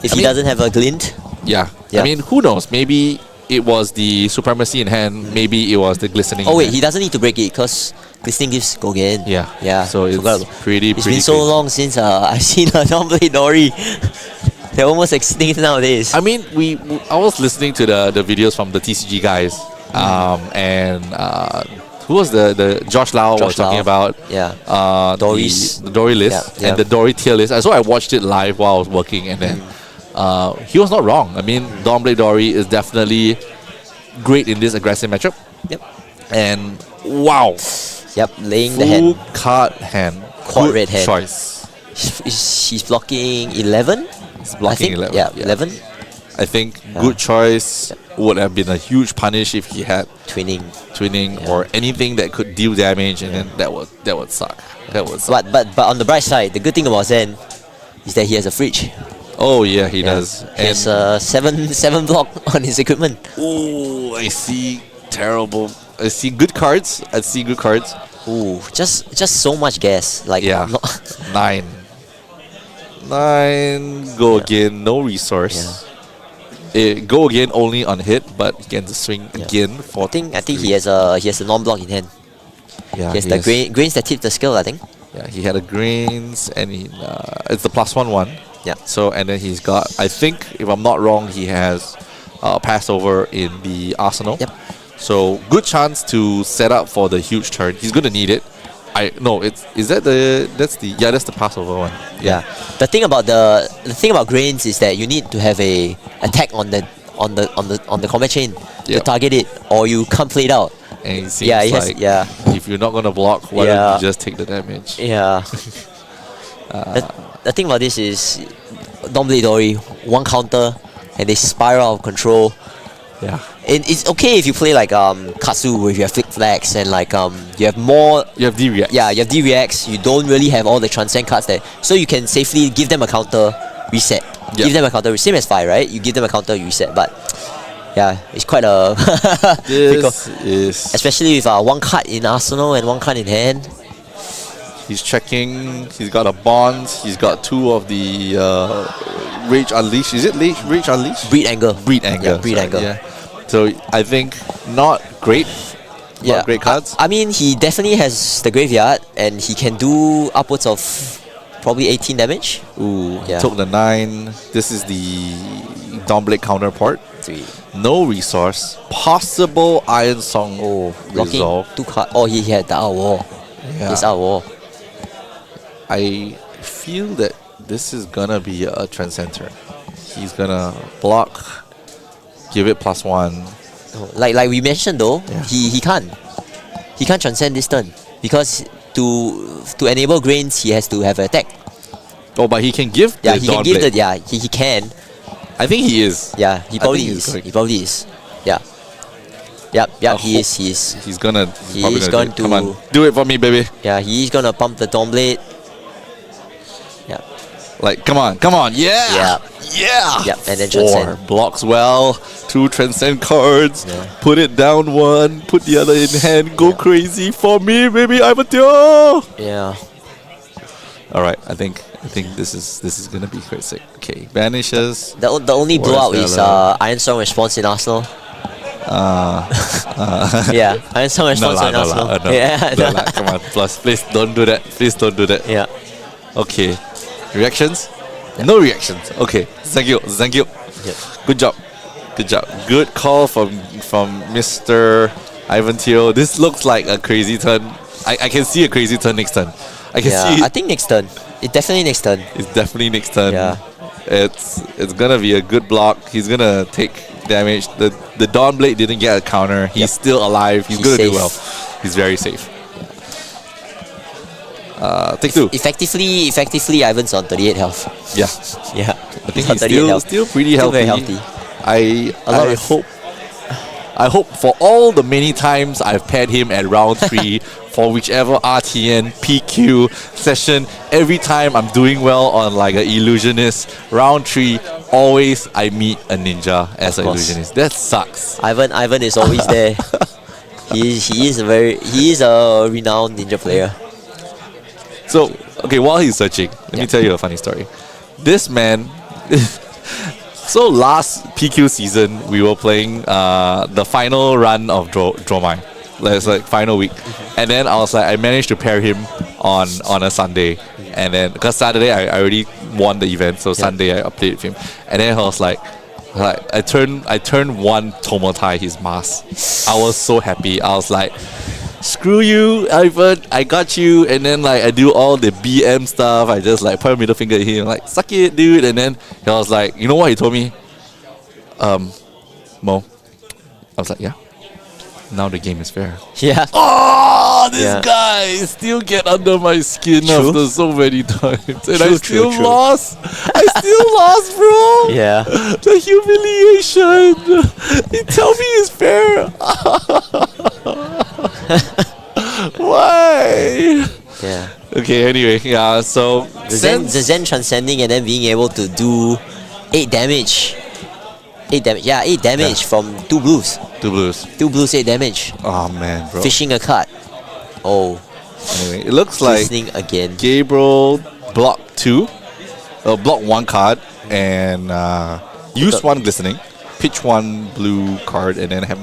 if he doesn't have a glint. Yeah. I mean, who knows? Maybe it was the supremacy in hand. Maybe it was the glistening. Oh in wait, hand. he doesn't need to break it because glistening gives go again. Yeah. So it's pretty. It's been so crazy. long since I've seen a Domblade Dory. They're almost extinct nowadays. I mean, I was listening to the videos from the TCG guys, and who was the Josh Lau was talking about? Dory's the Dory list and the Dory tier list. So I watched it live while I was working, and then he was not wrong. I mean, Domblade Dory is definitely great in this aggressive matchup. Yep. And wow. Yep, laying the hand. Full card hand. Quad Good red hand. choice. She's blocking 11. It's blocking 11. Yeah, 11. I think good choice would have been a huge punish if he had twinning or anything that could deal damage, and then that would suck. That would suck. But on the bright side, the good thing about Zen is that he has a fridge. Oh yeah, he does. He has a 7 block on his equipment. Oh, I see terrible. I see good cards. Ooh, just so much gas. Like 9. Go again. No resource. Go again only on hit, but he can swing again for. I think he has a non-block in hand. Yeah, he has the grains that tip the skill, I think. Yeah, he had a grains, and it's the +1/1. Yeah. So and then he's got. I think if I'm not wrong, he has Passover in the arsenal. Yep. So good chance to set up for the huge turn. He's gonna need it. That's the Passover one. Yeah. The thing about grains is that you need to have a attack on the combat chain to target it, or you can't play it out. And it seems if you're not gonna block, why don't you just take the damage? Yeah. The thing about this is Domblade Dory, one counter and they spiral out of control. Yeah. And it's okay if you play like Katsu, where you have Flick Flags and like you have more. You have D-Reacts. Yeah, you have D-Reacts. You don't really have all the transcend cards there, so you can safely give them a counter, reset. Give them a counter, same as Phi, right? You give them a counter, you reset. But yeah, it's quite a. This is especially with one card in arsenal and one card in hand. He's checking. He's got a bond. He's got 2 of the Rage Unleashed. Is it Rage Unleashed? Breed Anger. Yeah, Breed Anger. Yeah. So I think not great. Not great cards. I mean, he definitely has the graveyard, and he can do upwards of probably 18 damage. Ooh, he took the 9. This is the Domblade counterpart. 3. No resource. Possible Iron Song resolve. 2 cards. Oh, he had the Out War. Yeah. His Out War. I feel that this is gonna be a transcend turn. He's gonna block, give it +1. Like we mentioned though, he can't transcend this turn because to enable grains he has to have an attack. Oh, but he can give. He can give the he can. I think he is. Yeah, he probably is. He probably is. Yeah. Yep. He is. He's gonna. He's going to. Come on, do it for me, baby. Yeah, he's gonna pump the Domblade. Yeah. Like, come on, yeah. Yep, and then 4 transcend. blocks well. 2 transcend cards. Put it down 1. Put the other in hand. Go crazy for me, baby. I'm a deal. Yeah. All right, I think this is gonna be quite sick. Okay, banishes. The only blowout is Iron Storm response in Arsenal. Yeah, Iron Storm response in Arsenal. Come on, please don't do that. Please don't do that. Yeah. Okay, reactions? No reactions. Okay, thank you. Yep. Good job. Good call from Mr. Ivan Teo. This looks like a crazy turn. I can see a crazy turn next turn. I can Yeah, see I it. think next turn. It definitely next turn. It's definitely next turn. Yeah. It's gonna be a good block. He's gonna take damage. The Dawn Blade didn't get a counter. He's still alive. He's gonna do safe. well. He's very safe. Take two. Effectively, Ivan's on 38 health. Yeah. Yeah. I think on he's 38 health. still pretty Still healthy. very healthy. I hope for all the many times I've paired him at round 3 for whichever RTN, PQ session, every time I'm doing well on like an illusionist, round 3, always I meet a ninja as an illusionist. That sucks. Ivan is always there. He is a renowned ninja player. So, okay, while he's searching, let me tell you a funny story. This man... So last PQ season, we were playing the final run of Dromai. It's like final week. And then I was like, I managed to pair him on a Sunday. And then, because Saturday I already won the event, so Sunday I played with him. And then I was like I turned one Tomotai his mask. I was so happy. I was like, screw you, Ivan, I got you. And then like I do all the BM stuff. I just like point a middle finger at him, like, suck it, dude. And then he was like, you know what he told me? Mo. I was like, yeah. Now the game is fair. Yeah. Oh, this guy still get under my skin after so many times. And I still lost. I still lost, bro. Yeah. The humiliation. You tell me it's fair. Why? Yeah. Okay, anyway, yeah, so The Zen transcending and then being able to do 8 damage. 8 damage. Yeah, 8 damage from 2 blues. 2 blues. 2 blues, 8 damage. Oh man, bro. Fishing a card. Oh. Anyway, it looks like Listening again. Gabriel block block 1 card and use 1 glistening, pitch 1 blue card, and then have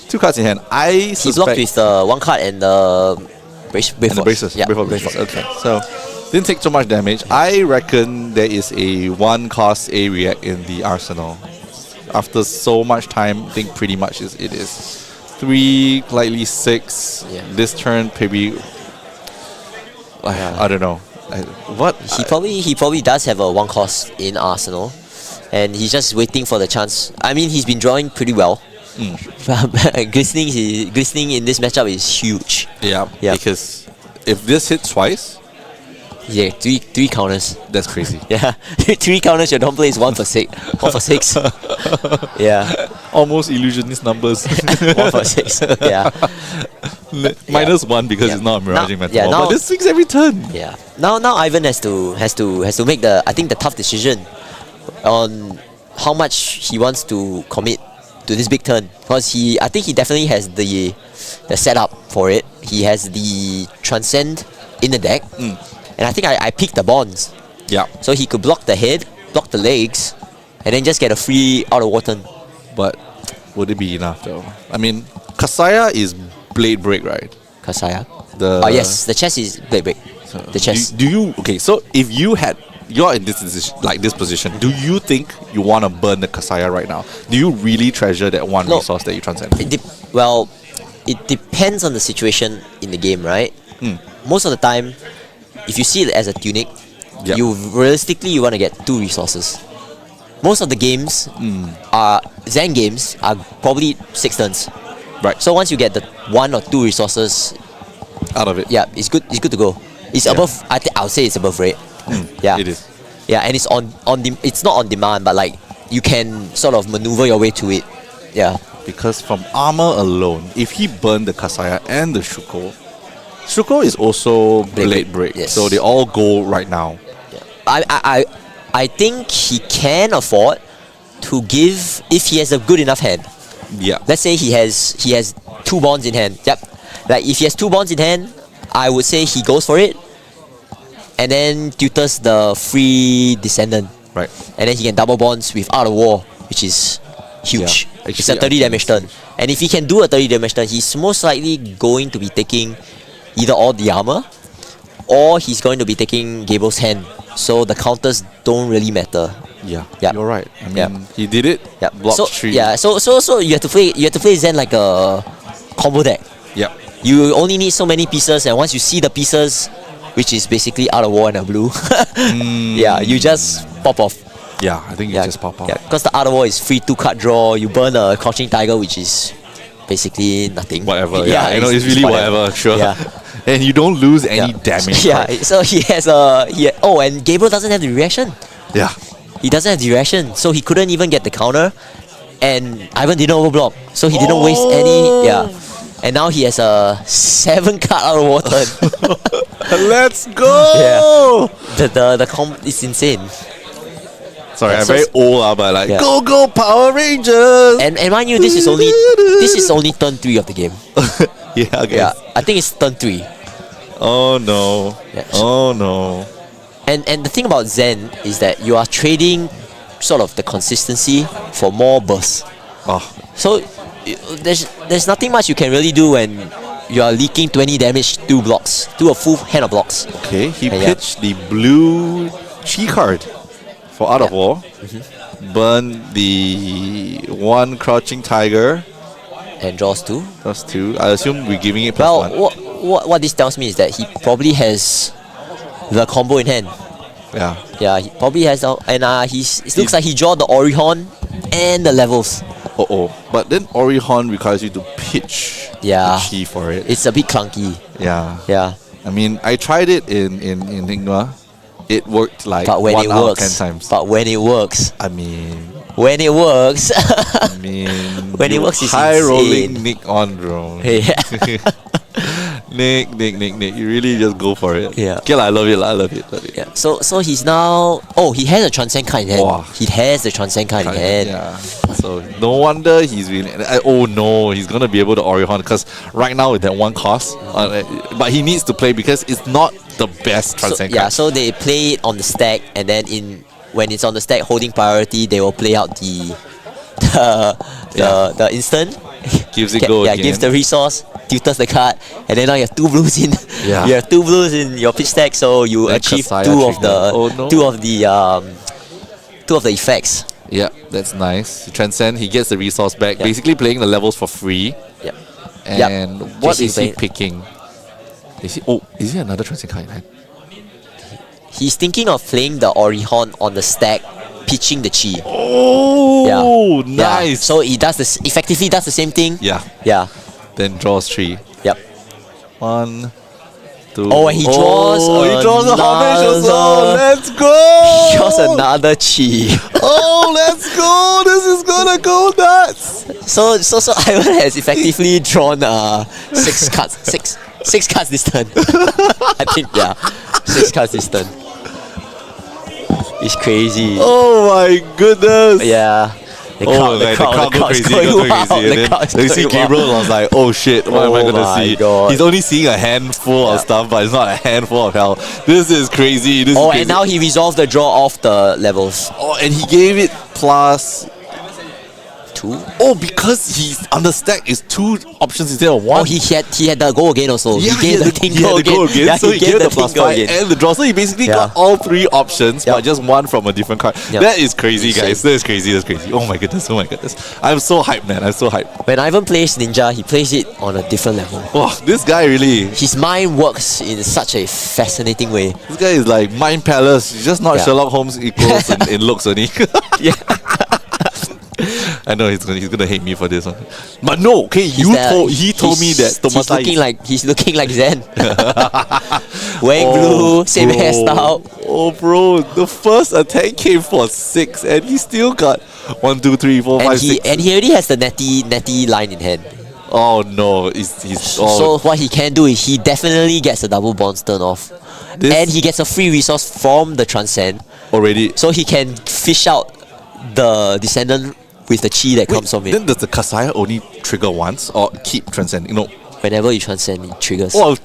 2 cards in hand. I He blocked with 1 card and the braces. Yeah, braces. Okay, so didn't take so much damage. I reckon there is a 1 cost A react in the arsenal. After so much time, I think pretty much it is 3, likely 6. Yeah. This turn maybe. I don't know. What He probably does have a 1 cost in arsenal, and he's just waiting for the chance. I mean, he's been drawing pretty well. Glistening in this matchup is huge. Yeah, because if this hits twice, yeah, three counters. That's crazy. Yeah, 3 counters. Your don't play is 1 for 6. 1 for 6. Yeah, almost illusionist numbers. 1 for 6. Yeah, -1 because it's not a miraging metal. Yeah, now but this swings every turn. Yeah. Now Ivan has to make the tough decision on how much he wants to commit to this big turn, because I think he definitely has the setup for it. He has the transcend in the deck, and I think I picked the bonds. Yeah. So he could block the head, block the legs, and then just get a free out of war turn. But would it be enough though? I mean, Kasaya is blade break, right? Kasaya. The yes, the chest is blade break. The chest. Do you so if you're in this position, do you think you want to burn the Kasaya right now? Do you really treasure that 1 resource that you transcend? Well, it depends on the situation in the game, right? Most of the time, if you see it as a tunic, you want to get 2 resources. Most of the games Zen games are probably 6 turns. Right. So once you get the 1 or 2 resources out of it, yeah, it's good to go. It's above. I'll say it's above rate. Yeah, it is. Yeah, and it's it's not on demand, but like you can sort of maneuver your way to it. Yeah. Because from armor alone, if he burned the Kasaya and the Shuko is also blade break. Yes. So they all go right now. Yeah. I think he can afford to give if he has a good enough hand. Yeah. Let's say he has 2 bonds in hand. Yep. Like if he has 2 bonds in hand, I would say he goes for it, and then tutors the free descendant. Right. And then he can double bonds with Out of War, which is huge. Yeah. It's a 30 damage turn. And if he can do a 30 damage turn, he's most likely going to be taking either all the armor, or he's going to be taking Gable's hand. So the counters don't really matter. Yeah. Yeah. You're right. I mean, he did it. Yeah. Block So 3. yeah. So you have to play Zen like a combo deck. Yeah. You only need so many pieces, and once you see the pieces, which is basically out of war and a blue. Yeah, you just pop off. Yeah, I think you just pop off. Yeah, because the out of war is free 2-card draw. You burn a Crouching Tiger, which is basically nothing. Whatever. Yeah, I know it's really whatever. Sure. Yeah. And you don't lose any damage. Yeah. So he has a and Gabriel doesn't have the reaction. Yeah. He doesn't have the reaction, so he couldn't even get the counter. And Ivan didn't overblock, so he didn't waste any. Yeah. And now he has a 7-card out of war turn. Let's go! Yeah. The comp is insane. Sorry, Yeah, I'm so very old, but like, go Power Rangers! And mind you, this is only turn 3 of the game. Yeah, okay. Yeah, I think it's turn 3. Oh no. Yeah. Oh no. And the thing about Zen is that you are trading sort of the consistency for more bursts. Oh. So there's nothing much you can really do when you are leaking 20 damage to blocks, to a full hand of blocks. Okay, he pitched the blue chi card for Out of War. Burn the 1 Crouching Tiger. And draws 2. Draws 2. I assume we're giving it plus 1. What this tells me is that he probably has the combo in hand. Yeah. Yeah, he probably has the, and it looks like he draw the Orihorn and the levels. But then Orihorn requires you to pitch the chi for it. It's a bit clunky. Yeah. Yeah. I mean, I tried it in Enigma. It worked like But when 1 it out works, of 10 times. But when it works, I mean, when it works, I mean, when it works, it's high insane. rolling Nick on drone. Yeah. Nick, you really just go for it. Yeah. Okay, I love it. Yeah. So he's now. Oh, he has a Transcend card in hand. Wow. He has the Transcend card in hand. Yeah. So no wonder he's really. Oh no, he's gonna be able to Orihorn because right now with that 1 cost, but he needs to play because it's not the best Transcend card. So they play it on the stack, and then when it's on the stack holding priority, they will play out the instant. Gives it go again. Gives the resource, tilts the card, and then now you have 2 blues in. Yeah. You have 2 blues in your pitch stack, so you Then achieve Kasaya 2 of trigger. the Oh, no. 2 of the effects. Yeah, that's nice. Transcend, he gets the resource back. Yeah. Basically playing the levels for free. Yep. And what Basically is he playing- picking? Is he another Transcend card in hand? He's thinking of playing the Orihorn on the stack, pitching the chi. Oh, nice. Yeah. So he does this effectively does the same thing. Yeah. Yeah. Then draws 3. Yep. 1, 2. Oh, and he draws he draws a homage also. another- Let's go. He draws another chi. Oh, let's go. This is gonna go nuts. So Ivan has effectively drawn 6 cards. Six cards this turn. I think 6 cards this turn. It's crazy. Oh my goodness. Yeah. The crowd go crazy. And then you see Gabriel was like, oh shit, what am I Oh gonna my see? God. He's only seeing a handful of stuff, but it's not a handful of hell. This is crazy. This is crazy. And now he resolved the draw off the levels. Oh, and he gave it plus 2. Oh, because he's on the stack is 2 options instead of 1. Oh, he had the go again also. Yeah, he gave the thing go again. Yeah, so he gave the plus 5 again. and the draw. So he basically got all 3 options, but just 1 from a different card. Yep. That is crazy, Insane. guys. That is crazy. That's crazy. Oh my goodness. I'm so hyped, man. I'm so hyped. When Ivan plays Ninja, he plays it on a different level. Oh, this guy really. His mind works in such a fascinating way. This guy is like Mind Palace. He's just not Sherlock Holmes equals in looks only. Yeah. I know he's gonna hate me for this one, but no. Okay, he told me that Tomasai he's looking like Zen. Wearing blue, same hairstyle. Oh, bro, the first attack came for 6, and he still got 1, 2, 3, 4, 5, 6. And he already has the netty line in hand. Oh no, So what he can do is he definitely gets a double bonds turn off, and he gets a free resource from the Transcend already. So he can fish out the Descendant with the chi that comes from it. Then does the Kasaya only trigger once or keep Transcend? Whenever you transcend, it triggers. Oh,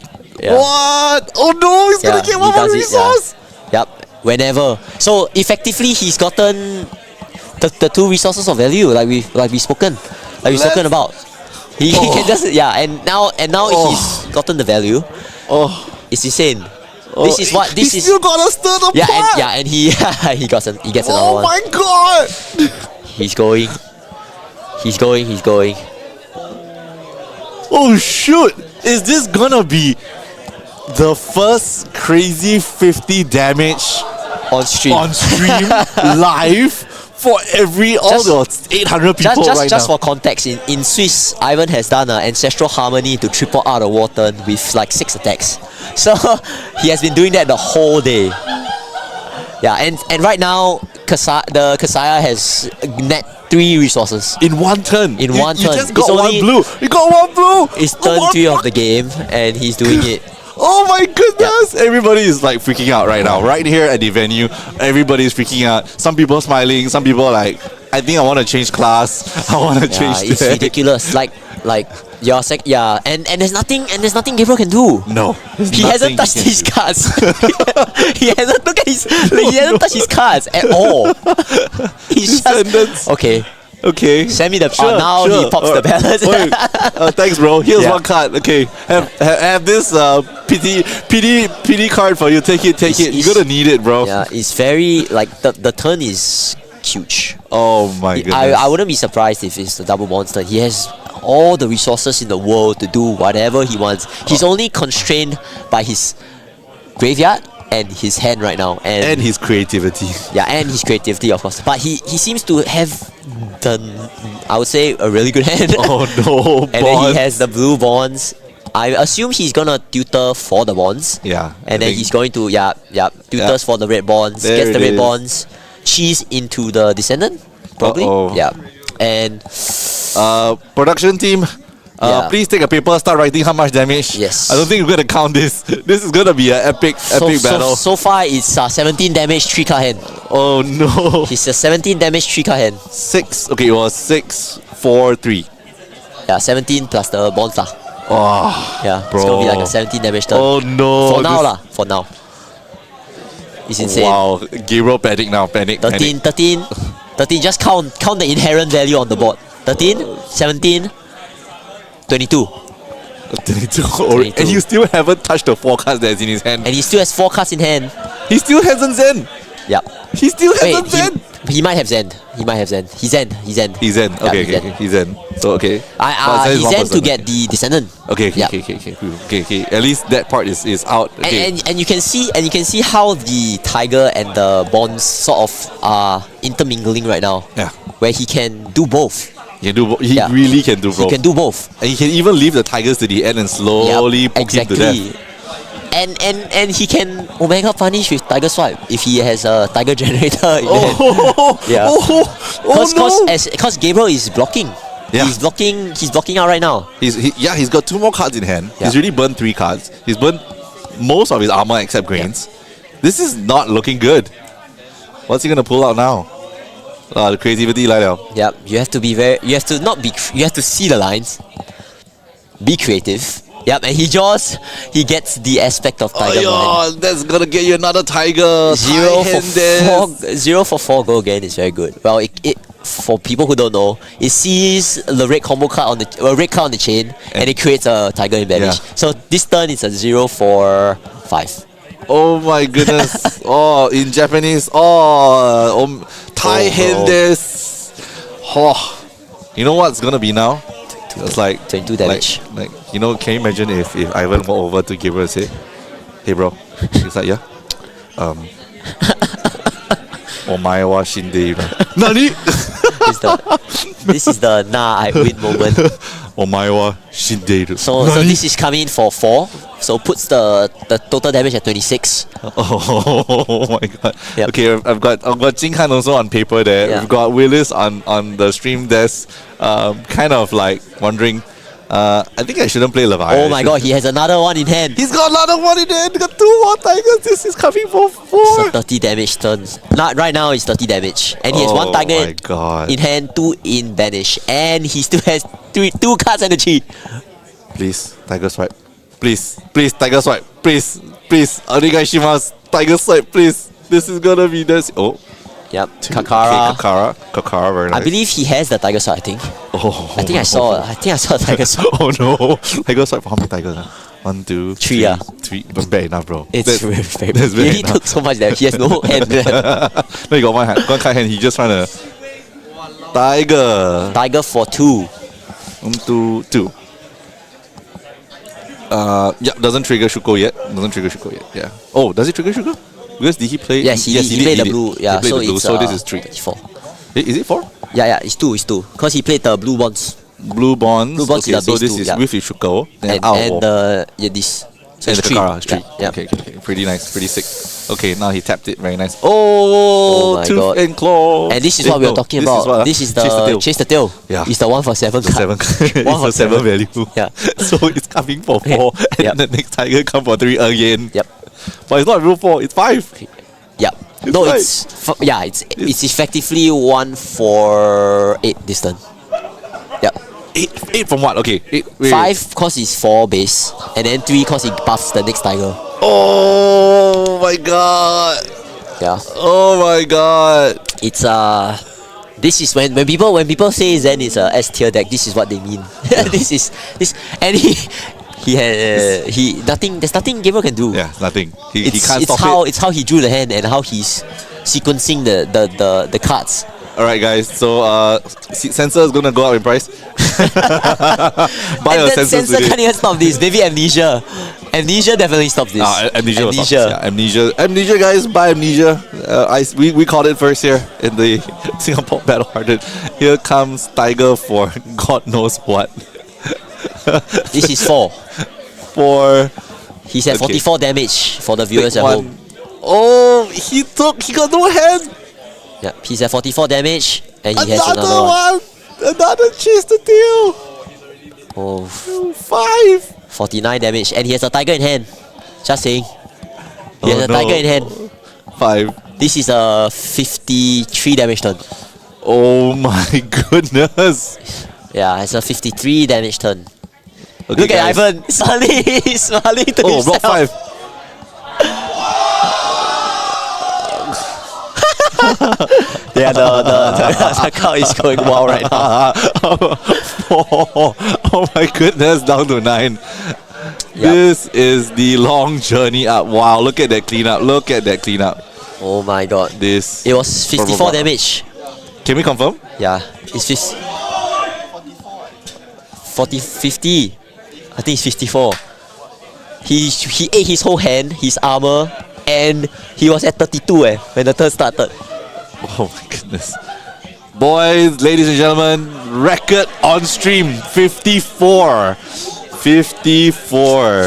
yeah. What? Oh no, he's gonna get 1 more resource. Yep. Whenever. So effectively, he's gotten the 2 resources of value, like we've spoken about. He can just and now he's gotten the value. Oh, it's insane. This is still got a stir the pot. And he gets another one. Oh my god! He's going. Oh shoot! Is this gonna be the first crazy 50 damage on stream. Live for all the 800 people just now. for context, in Swiss, Ivan has done an Ancestral Harmony to triple out a war turn with like 6 attacks. So he has been doing that the whole day. Yeah, and right now, the Kasaya has net 3 resources. In one turn. In one turn. You just got It's one blue. You got one blue. It's turn 3 of the game, and he's doing it. Oh my goodness! Yep. Everybody is like freaking out right now. Right here at the venue, everybody's freaking out. Some people are smiling. Some people are like, I think I want to change class. I want to change. It's ridiculous. Like and there's nothing Gabriel can do. No, he hasn't touched his cards. he hasn't touched his cards at all. He's just okay. Okay. Send me the sure, now sure. he pops the balance. Thanks, bro. Here's one card. Okay, have this PD card for you. Take it. You're gonna need it, bro. Yeah, it's very like the turn is huge. Oh my goodness. I wouldn't be surprised if it's the double monster. He has all the resources in the world to do whatever he wants. He's only constrained by his graveyard and his hand right now, and his creativity. Yeah, and his creativity, of course. But he seems to have done, I would say, a really good hand. Oh no! And then he has the blue bonds. I assume he's gonna tutor for the bonds. Yeah. And then he's going to tutors for the red bonds. There gets the it red is. bonds. Cheese into the descendant, probably. Yeah. And production team. Please take a paper, start writing how much damage. Yes. I don't think we're gonna count this. This is gonna be an epic battle. So far, it's 17 damage, 3 card hand. Oh no. It's a 17 damage, 3 card hand. 6. Okay, it was 6, 4, 3. Yeah, 17 plus the bonds lah. Oh, yeah, bro. it's gonna be like a 17 damage turn. Oh no. For now lah. For now. It's insane. Wow. Gabriel panic now. Panic. 13. Just count the inherent value on the board. 13, 17. 22. 22. And you still haven't touched the 4 cards that's in his hand. And he still has 4 cards in hand. He still hasn't Zen. Yep. He still hasn't Zen. He might have Zen. He's Zen. He's Zen. Okay, he's Zen. So okay. He's Zen to get the descendant. Okay. At least that part is out. Okay. And you can see how the tiger and the bonds sort of are intermingling right now. Yeah. Where he can do both. He really can do both. He can do both. And he can even leave the tigers to the end and slowly poke him to death. And he can Omega punish with Tiger Swipe if he has a Tiger Generator in hand. Yeah. Because Gabriel is blocking. Yeah. He's blocking out right now. He's got 2 more cards in hand. Yeah. He's already burned 3 cards. He's burned most of his armor except grains. Yeah. This is not looking good. What's he gonna pull out now? The creativity line out. Yeah, you have to see the lines. Be creative. Yep, and he gets the aspect of Tiger. That's gonna get you another Tiger. 0 for 4 go again is very good. Well, it for people who don't know, it sees the red combo card on the red card on the chain, and it creates a Tiger in banish. Yeah. So this turn is a 0 for 5. Oh my goodness. In Japanese. Tai-handed. You know what's gonna be now? It's like 22 damage. Like can you imagine if Ivan went over to Gabriel and say, "Hey bro," he's like, "Yeah, omae wa shindeiru." Nani? This is the I win moment. Omae wa shindeiru. So this is coming for 4. So puts the total damage at 26. Oh my god. Yep. Okay, I've got Jing Han also on paper there. Yeah. We've got Willis on the stream desk, kind of like wondering. I think I shouldn't play Levia. Oh my god, he has another one in hand. He's got another one in hand. He got 2 more tigers. This is coming for 4. So 30 damage turns. Right now it's 30 damage, and he has 1 tiger in hand, 2 in banish, and he still has 2 cards energy. Please, Tiger Swipe. Please, Tiger Swipe. Please. Arigaishimasu. Tiger Swipe, please. This is gonna be this. Oh. Yep. Kakara. Kakara, very nice. I believe he has the Tiger Swipe, I think. I think I saw Tiger Swipe. Oh no. Tiger Swipe for how many tigers? 1, 2, 3. 3. But bad enough, bro. It's very bad. He took so much damage. He has no hand. No, he got one card hand. He just trying to. Tiger. Tiger for 2. 1, 2, 2. Yeah, doesn't trigger Shuko yet. Yeah. Oh, does it trigger Shuko? Because did he play? Yes, he played the blue. Yeah, he played so the blue. it's So this is 3. 4. Is it 4? Yeah, it's 2. Because he played the blue bonds. Blue bonds. Blue bonds Okay, is the so base this two, is yeah. with Shuko. And this. So And it's the 3. Kakara is 3. Yeah. Okay. Pretty nice. Pretty sick. Okay, now he tapped it. Very nice. Oh, my tooth God. and claw. And this is what we were talking about. This is the Chase the Tail. Yeah. It's the 1 for 7 The 7. It's a 7 value. Yeah. So it's coming for 4. And Yep. the next tiger come for 3 again. Yep. But it's not real 4, it's 5. Yeah. It's effectively 1 for 8 this turn. Yep. 8 from what? Okay. 8, wait. 5 cause it's 4 base, and then 3 cause it buffs the next tiger. Oh my god. Yeah. Oh my god. It's this is when people say Zen is a S tier deck, this is what they mean. this and there's nothing Gabriel can do. Yeah, nothing. He can't it's stop how it. It's how he drew the hand and how he's sequencing the cards. Alright guys, so sensor is gonna go up in price. Buy And a that sensor sensor today. can't even stop this. Maybe Amnesia. Amnesia definitely stops this. Amnesia was up. Yeah, Amnesia guys, buy Amnesia. We called it first here in the Singapore Battle Hardened. Here comes Tiger for God knows what. This is 4. He's at 44 damage for the viewers at home. Oh, he got no hand. Yeah, he's at 44 damage and he has another one. Another Chase the Tail. Oh, 5. 49 damage and he has a tiger in hand. Just saying. He has a tiger in hand. 5. This is a 53 damage turn. Oh my goodness. Yeah, it's a 53 damage turn. Okay, Look at guys. Ivan smiling to Oh, himself. block 5. Yeah, the crowd is going wild right now. Oh my goodness, down to 9. This is the long journey up. Wow, look at that cleanup. Oh my god. This. It was 54 damage. Can we confirm? Yeah, it's 50. I think it's 54. He ate his whole hand, his armor, and he was at 32 when the turn started. Oh my goodness. Boys, ladies and gentlemen, record on stream 54. 54.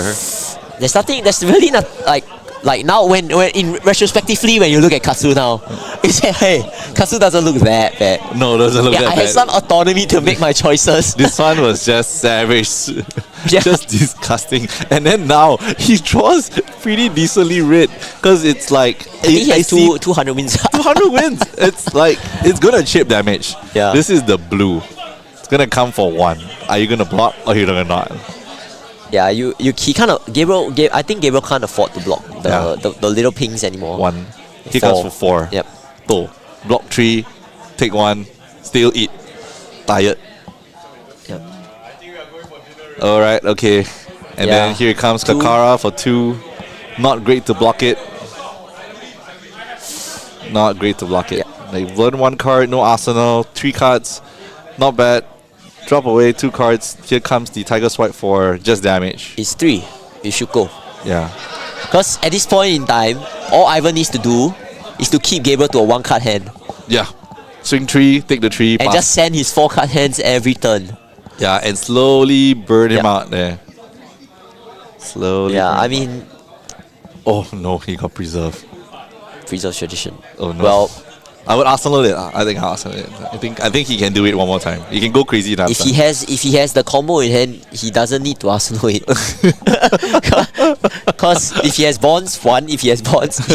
There's really not like now when in retrospectively when you look at Katsu now, you say, hey, Katsu doesn't look that bad. No, doesn't look that I bad. had some autonomy to make my choices. This one was just savage. Just disgusting. And then now he draws pretty decently red because it's like I think he has 200 wins. 200 wins. It's like it's gonna chip damage. Yeah. This is the blue. It's gonna come for 1. Are you gonna block or you gonna not? Yeah, he kind of I think Gabriel can't afford to block the little pings anymore. 1. He comes for 4. Yep. So block 3, take 1, still eat. Tired. Yep. Alright, okay. And then here comes Kakara for 2. Not great to block it. They've learned 1 card, no arsenal, 3 cards. Not bad. Drop away 2 cards. Here comes the Tiger Swipe for just damage. It's 3. You should go. Yeah. Because at this point in time, all Ivan needs to do is to keep Gabriel to a 1-card hand. Yeah. Swing 3, take the 3, and pass. just send his 4-card hands every turn. Yeah, and slowly burn him out there. Slowly. Yeah, I mean... Oh no, he got preserved. Preserve tradition. Oh no. Well... I would arsenal it. I think I'll arsenal it. I think he can do it one more time. He can go crazy enough. If he has the combo in hand, he doesn't need to arsenal it. Because if he has bonds, he's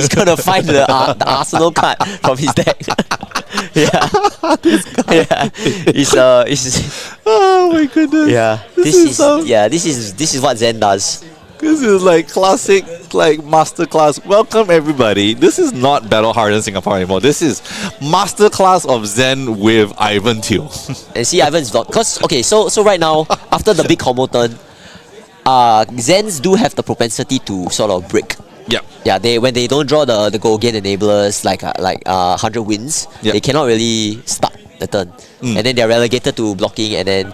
gonna find the arsenal card from his deck. Yeah. It's oh my goodness. Yeah. This is what Zen does. This is like classic, like masterclass. Welcome everybody. This is not Battle Hardened Singapore anymore. This is masterclass of Zen with Ivan Teo. And see, Ivan's not. Because, okay, so right now, after the big combo turn, Zens do have the propensity to sort of break. Yeah. Yeah, when they don't draw the go again enablers like 100 wins, they cannot really start the turn. And then they're relegated to blocking and then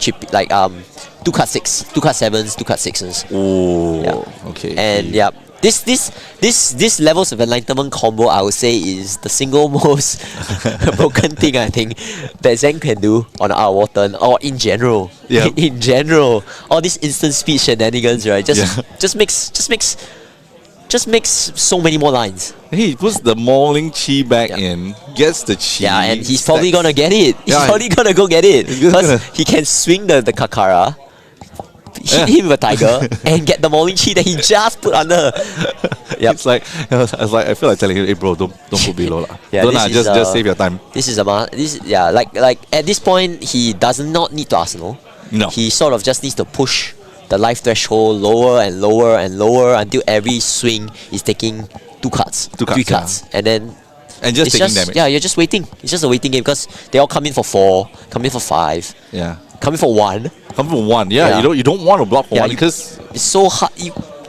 2 card 6, 2 card 7s, 2 card 6s. Oh, okay. And yeah, this levels of enlightenment combo, I would say, is the single most broken thing I think that Zen can do on our war turn, or in general. Yeah. In general, all these instant speed shenanigans, right? Just makes so many more lines. He puts the mauling chi back in, gets the chi. Yeah, and he's probably stacks- gonna get it. He's Yeah, probably gonna go get it he's because gonna- he can swing the Kakara, hit him with a tiger, and get the mauling chi that he just put under. Yep. It's like I feel like telling him, hey bro, don't put below lah. Yeah, Don't this lah, is, just save your time. This is like at this point he does not need to Arsenal. No. He sort of just needs to push the life threshold lower and lower and lower until every swing is taking 2 cards, 2 cards, 3 cards, and then And just it's taking damage. Yeah, you're just waiting. It's just a waiting game because they all come in for 4, come in for 5, Yeah. come in for 1. Come from 1. Yeah, Yeah. you don't want to block for Yeah, 1 you- because It's so hard.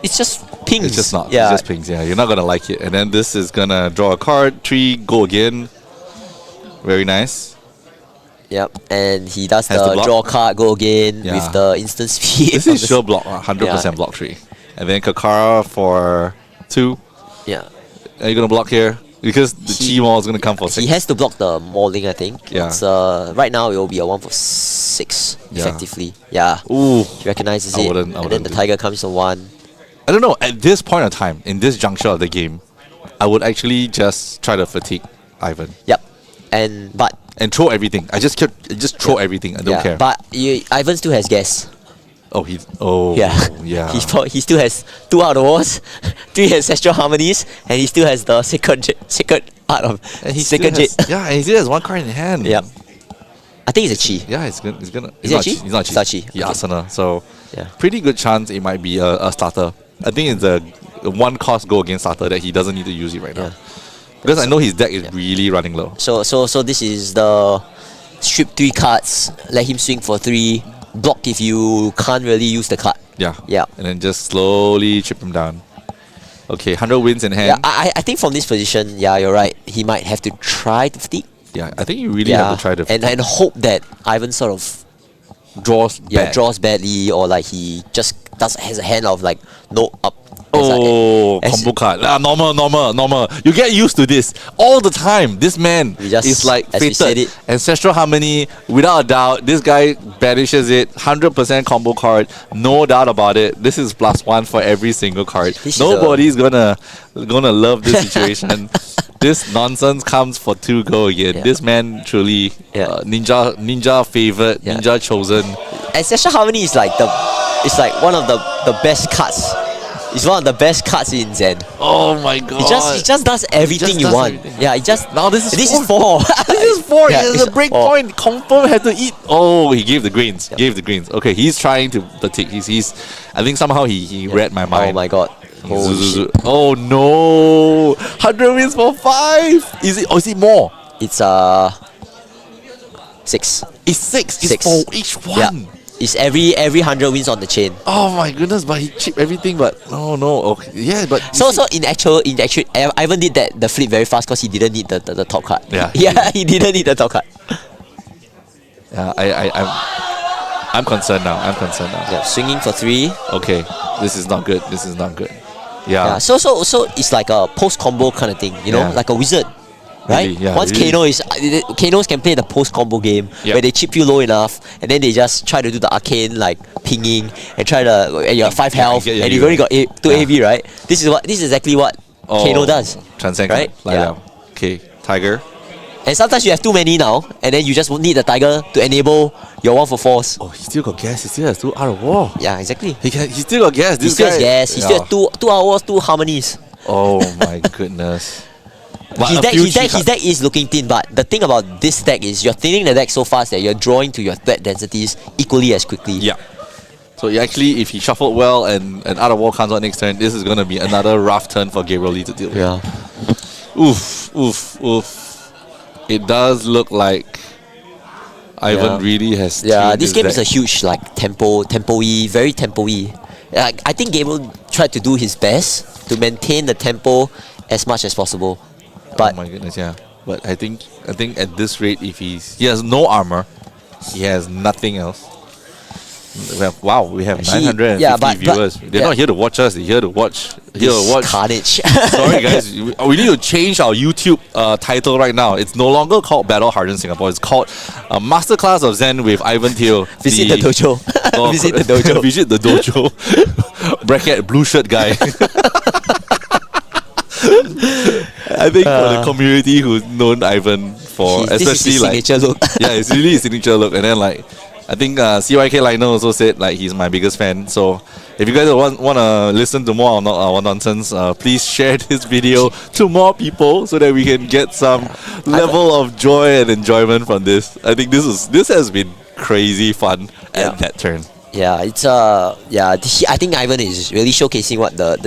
It's just pings. it's just not. Yeah. It's just pings. Yeah, you're not gonna like it. And then this is gonna draw a card. 3, go again. Very nice. Yep, and he does Has to the block. draw card, go again Yeah. with the instant speed. This is sure block. 100% block 3. And then Kakara for 2. Yeah. Are you gonna block here? Because the chi maul is gonna come for 6. He has to block the mauling, I think. Yeah. It's, right now it will be a 1 for 6, Yeah. effectively. Yeah. Ooh. He recognizes I it. wouldn't- I and then wouldn't the do tiger comes to 1. I don't know. At this point of time, in this juncture of the game, I would actually just try to fatigue Ivan Yep. But and throw everything. I just throw everything. I don't care. But Ivan still has gas. Oh, Yeah. yeah. He still has 2 Art of Wars, 3 Ancestral Harmonies, and he still has the sacred art of And he still sacred has, jade. yeah, and he still has 1 card in hand. Yep. I think it's a chi. Yeah, it's gonna. Is it a chi? It's not It's not chi. chi. Yeah, Okay. Asana. So, Yeah. pretty good chance it might be a starter. I think it's a 1 cost go against starter that he doesn't need to use it right now. Because I know his deck is really running low. So this is the strip 3 cards, let him swing for 3, block if you can't really use the card. Yeah. Yeah. And then just slowly chip him down. Okay, 100 wins in hand. Yeah, I think from this position, yeah, you're right. He might have to try to fatigue. Yeah, I think you really have to try to and hope that Ivan sort of draws bad. draws badly, or like he just has a hand of like no up. Oh, combo card. Normal. You get used to this all the time. This man is like as we said fated. it. Ancestral Harmony, without a doubt. This guy banishes it. 100% combo card. No doubt about it. This is +1 for every single card. This is Nobody's gonna love this situation. This nonsense comes for 2 go again. Yeah. This man truly ninja favorite, Yeah. ninja chosen. Ancestral Harmony is like one of the best cards. It's one of the best cards in Zen. Oh my god. It just does everything you does want. everything. Yeah, it just Now this is 4. This is 4. Yeah, It's it's a break 4. point. Confirm had to eat. Oh, he gave the greens. Gave the greens. Okay, he's trying to tick. He's. I think somehow he read my mind. Oh my god. Holy shit. Oh no! 100 wins for 5. Is it? Or is it more? It's 6. It's 6. It's 6. for each one. Yeah. It's every 100 wins on the chain. Oh my goodness! But he chipped everything. But oh no. Okay. Yeah. But So in actual, Ivan did the flip very fast because he didn't need the top card. Yeah. Yeah, he didn't need the top card. I'm concerned now. Yeah, swinging for 3. Okay. This is not good. Yeah. So it's like a post combo kind of thing, you know, Yeah. like a wizard, right? Really, yeah, Once really. Kanos can play the post combo game Yep. where they chip you low enough and then they just try to do the arcane like pinging and try to and you have 5 health yeah, and you you've only got- got 2 AV, right? This is exactly what Kano does. Transcend Right? Like Yeah. that. Okay. Tiger. And sometimes you have too many now and then you just need the tiger to enable your 1 for 4s. Oh, he still got gas. He still has 2 out of war. Yeah, exactly. He still got gas. He This still guy. has gas. He still has 2 hours, 2 harmonies. Oh my goodness. But His a deck, few his, deck, cheat his deck is looking thin, but the thing about this deck is you're thinning the deck so fast that you're drawing to your threat densities equally as quickly. Yeah. So actually, if he shuffled well and out of war comes out next turn, this is going to be another rough turn for Gabriel Lee to deal with. Yeah. Oof. It does look like Ivan really has. Yeah, tuned this his game is a deck. huge like tempo-y, very tempo-y. Like, I think Gabriel tried to do his best to maintain the tempo as much as possible. But oh my goodness, yeah. But I think at this rate, if he has no armor, he has nothing else. Wow, we have Actually, 950 yeah, but- viewers. They're yeah. not here to watch us. They're here to watch. This carnage. Sorry, guys. We need to change our YouTube title right now. It's no longer called Battle Hardened Singapore. It's called Masterclass of Zen with Ivan Teo. Visit the dojo. Visit the dojo. Visit the dojo. Bracket blue shirt guy. I think for the community who's known Ivan for, This is especially his like signature look. yeah, it's really his signature look. And then like, I think CYK Liner also said like he's my biggest fan. So if you guys want to listen to more nonsense, please share this video to more people so that we can get some level of joy and enjoyment from this. I think this has been crazy fun at that turn. Yeah, it's I think Ivan is really showcasing what the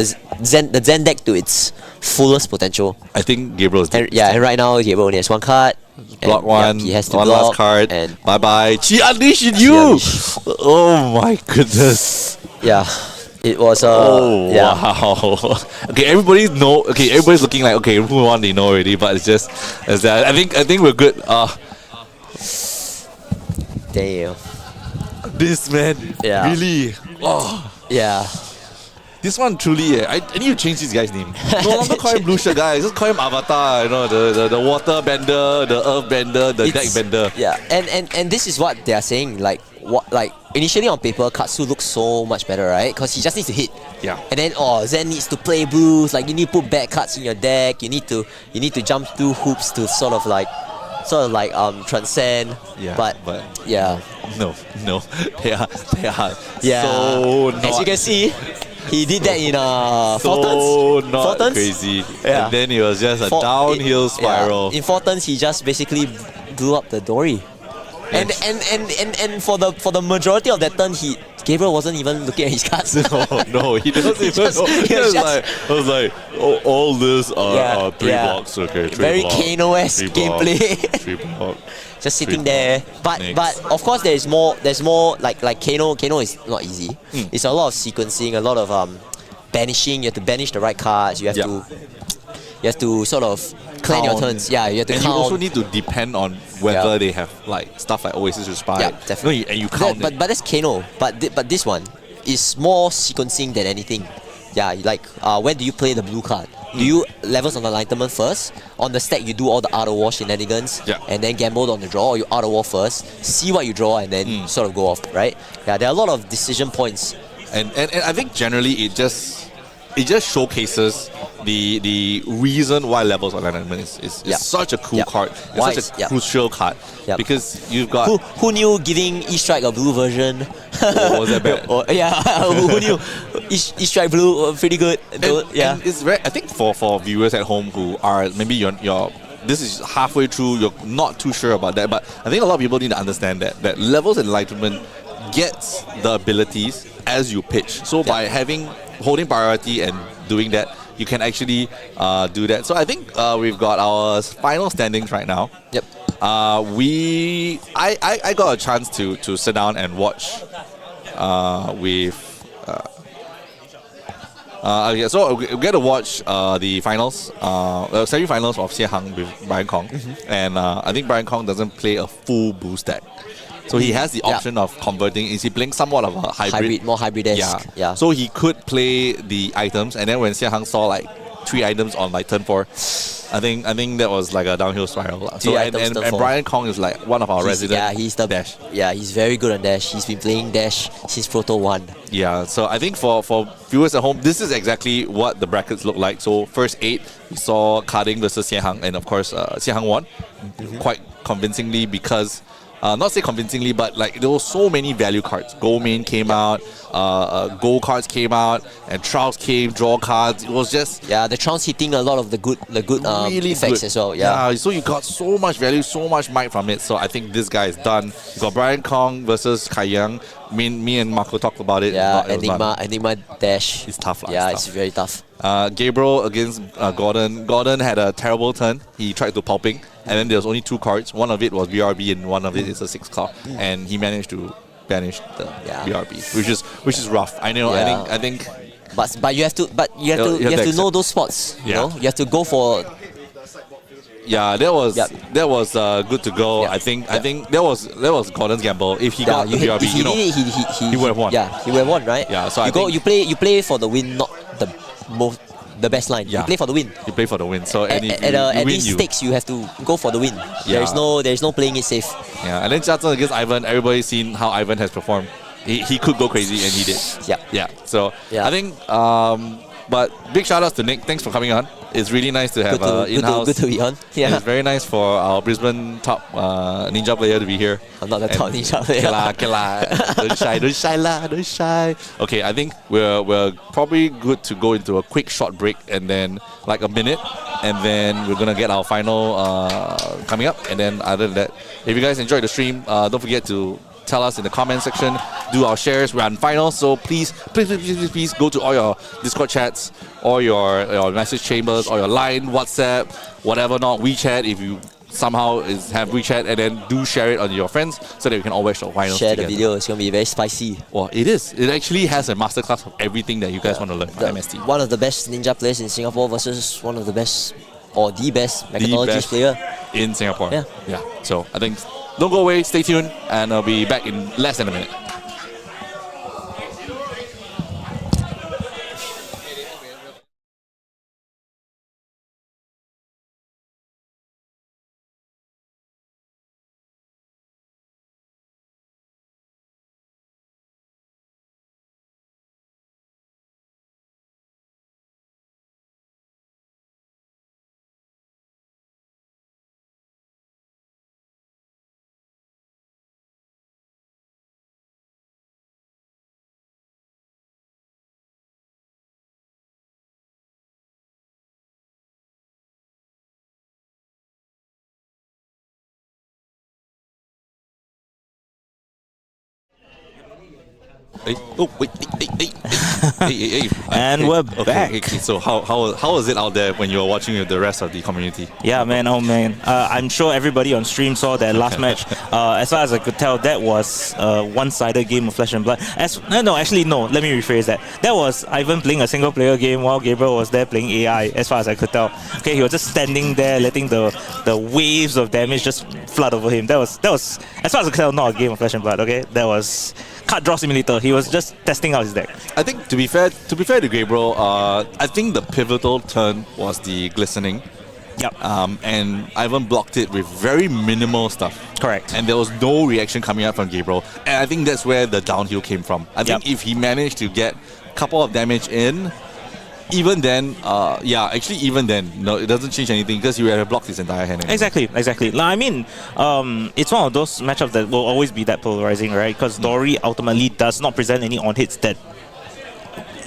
Zen deck to its fullest potential. I think Gabriel's and right now Gabriel only has one card. Block one, he has to one block, last card. and Bye bye. Chi unleash in you. Oh my goodness. Yeah, it was. Wow. Okay, everybody's looking like okay, who won? They know already, but it's that. I think we're good. Damn. This man, Yeah. really. Oh. Yeah. This one truly, I need to change this guy's name. No longer call him Blue Shirt Guy, just call him Avatar, you know, the water bender, the earth bender, the deck bender. Yeah, and this is what they are saying. Like initially on paper, Katsu looks so much better, right? Because he just needs to hit. Yeah. And then Zen needs to play blues. Like you need to put bad cards in your deck. You need to jump through hoops to sort of like transcend. Yeah. But yeah. No, they are Yeah. so not. As you can see, he did that in four so turns. not Four turns? crazy. Yeah. And then it was just a downhill spiral. In 4 turns, he just basically blew up the Dory. And for the majority of that turn, Gabriel wasn't even looking at his cards. No, he doesn't even know. I was like, all this are 3 blocks, okay. 3 Very blocks, Kano-esque 3 blocks, gameplay. 3 blocks. Just sitting 3 there. blocks. But of course there's more like Kano is not easy. It's a lot of sequencing, a lot of banishing. You have to banish the right cards. You have to sort of plan your turns. Yeah, you have to and count. you also need to depend on whether they have like stuff like Oasis Respite. Yeah, definitely. No, and you count But that's Kano. But this one is more sequencing than anything. Yeah, like when do you play the blue card? Do you levels on the enlightenment first? On the stack you do all the out of war shenanigans, and then gamble on the draw, or you out of war first, see what you draw, and then sort of go off, right? Yeah, there are a lot of decision points. And I think generally it just showcases the reason why levels of enlightenment is such a cool card. It's such a crucial card. Because you've got who knew giving E-Strike a blue version was that bad? Who knew E-Strike blue pretty good. And it's very, I think for viewers at home who are maybe you're this is halfway through, you're not too sure about that, but I think a lot of people need to understand that levels of enlightenment gets the abilities as you pitch. So by holding priority and doing that, you can actually do that. So I think we've got our final standings right now. Yep. I got a chance to sit down and watch with. So we get to watch the finals, semi-finals of Xie Hang with Brian Kong, and I think Brian Kong doesn't play a full blue stack. So he has the option of converting. Is he playing somewhat of a hybrid? More hybrid-esque. Yeah. So he could play the items, and then when Xie Hang saw like 3 items on like turn 4, I think that was like a downhill spiral. So and Brian Kong is like one of our resident. He's the dash. Yeah, he's very good on dash. He's been playing dash since Proto 1. Yeah, so I think for viewers at home, this is exactly what the brackets look like. So first 8, we saw Carding versus Xie Hang, and of course Xie Hang won quite convincingly because. Not say convincingly, but like there were so many value cards. Gold main came out, gold cards came out, and Trouts came, draw cards. It was just the Trouts hitting a lot of the good really effects good as well. Yeah. So you got so much value, so much might from it. So I think this guy is done. You got Brian Kong versus Kayo. Me and Marco talked about it. Yeah, Enigma dash. It's tough. It's very tough. Gabriel against Gordon. Gordon had a terrible turn. He tried to popping, and then there was only 2 cards. One of it was BRB, and one of it is a 6 card. And he managed to banish the BRB, which is rough. I know. Yeah. I think. But you have to know those spots. You know, you have to go for. Yeah, that was Yep. good to go. Yeah. I think that was Gordon's gamble. If he Yeah, got the BRB, if he did it, he would have won. Yeah, he would have won, right? Yeah, so I you go, think- you play for the win, not the best line. Yeah. You play for the win. You play for the win. So At, and if at, you, uh, you at win, these you stakes, you have to go for the win. Yeah. There's no playing it safe. yeah. And then Jia Zheng against Ivan. Everybody's seen how Ivan has performed. He could go crazy and he did. Yeah. Yeah. So Yeah. I think. But big shout outs to Nick. Thanks for coming on. It's really nice to have in-house. Good to be on. Yeah. It's very nice for our Brisbane top ninja player to be here. I'm not the And- top ninja player. Okay lah. Don't shy lah. Don't shy. Okay, I think we're probably good to go into a quick short break and then like a minute, and then we're gonna get our final coming up. And then other than that, if you guys enjoyed the stream, don't forget to tell us in the comment section, do our shares. We're on finals, so please go to all your Discord chats, or your message chambers, or your line, WhatsApp, whatever not, WeChat, if you somehow have WeChat, and then do share it on your friends so that we can all watch the finals Share together. the video. It's gonna be very spicy. Well, it is. It actually has a masterclass of everything that you guys want to learn from MST. One of the best ninja players in Singapore versus one of the best, or the best methodologist player. in Singapore. Yeah. Yeah. So I think don't go away, stay tuned, and I'll be back in less than a minute. And we're back. Okay, so how was it out there when you were watching with the rest of the community? Yeah, man. Oh, man. I'm sure everybody on stream saw that last match. As far as I could tell, that was a one-sided game of Flesh and Blood. No. Let me rephrase that. That was Ivan playing a single-player game while Gabriel was there playing AI. As far as I could tell. Okay, he was just standing there, letting the waves of damage just flood over him. That was as far as I could tell, not a game of Flesh and Blood. Okay, that was card draw simulator. He was just testing out his deck. I think to be fair to Gabriel, I think the pivotal turn was the glistening. Yep. And Ivan blocked it with very minimal stuff. Correct. And there was no reaction coming out from Gabriel. And I think that's where the downhill came from. I think if he managed to get a couple of damage in, even then, even then, no, it doesn't change anything because you would have blocked his entire hand. Anyway. Exactly. Like, I mean, it's one of those matchups that will always be that polarizing, right? Because Dory ultimately does not present any on hits that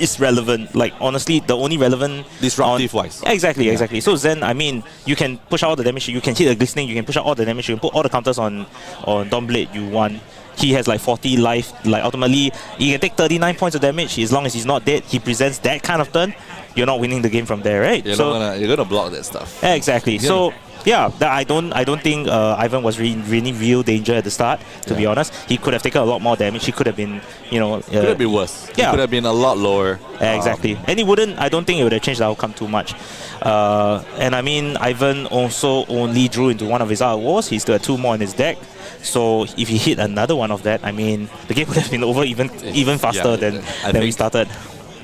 is relevant. Like, honestly, the only relevant disruptive wise. Exactly. So Zen, I mean, you can push out all the damage, you can hit the glistening, you can push out all the damage, you can put all the counters on Dawnblade you want. He has like 40 life. Like, ultimately, he can take 39 points of damage as long as he's not dead. He presents that kind of turn. You're not winning the game from there, right? You're gonna block that stuff. Exactly. So yeah, I don't think Ivan was really real danger at the start. To be honest, he could have taken a lot more damage. He could have been, could have been worse. Yeah, he could have been a lot lower. Exactly, and he wouldn't. I don't think it would have changed the outcome too much. And I mean, Ivan also only drew into one of his Art Wars. He still had 2 more in his deck. So if he hit another one of that, I mean, the game would have been over even faster than we started.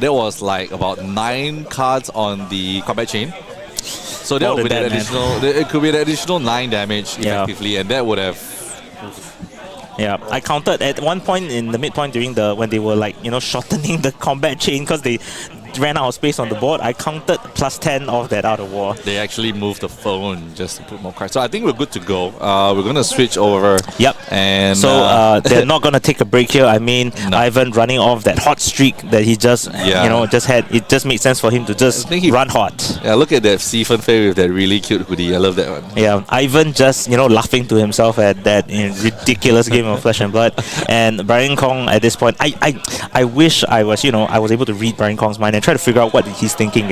There was like about 9 cards on the combat chain. So that would be an additional. It could be an additional 9 damage effectively, and that would have. Yeah, I counted at one point in the midpoint during when they were like shortening the combat chain because they ran out of space on the board. I counted +10 of that out of war. They actually moved the phone just to put more cards. So I think we're good to go. We're gonna switch over. Yep. And so they're not gonna take a break here. I mean, Ivan running off that hot streak that he just just had. It just made sense for him to just run hot. Yeah, look at that Siphon Fei with that really cute hoodie. I love that one. Yeah, Ivan just laughing to himself at that ridiculous game of Flesh and Blood. And Brian Kong at this point, I wish I was I was able to read Brian Kong's mind and try to figure out what he's thinking,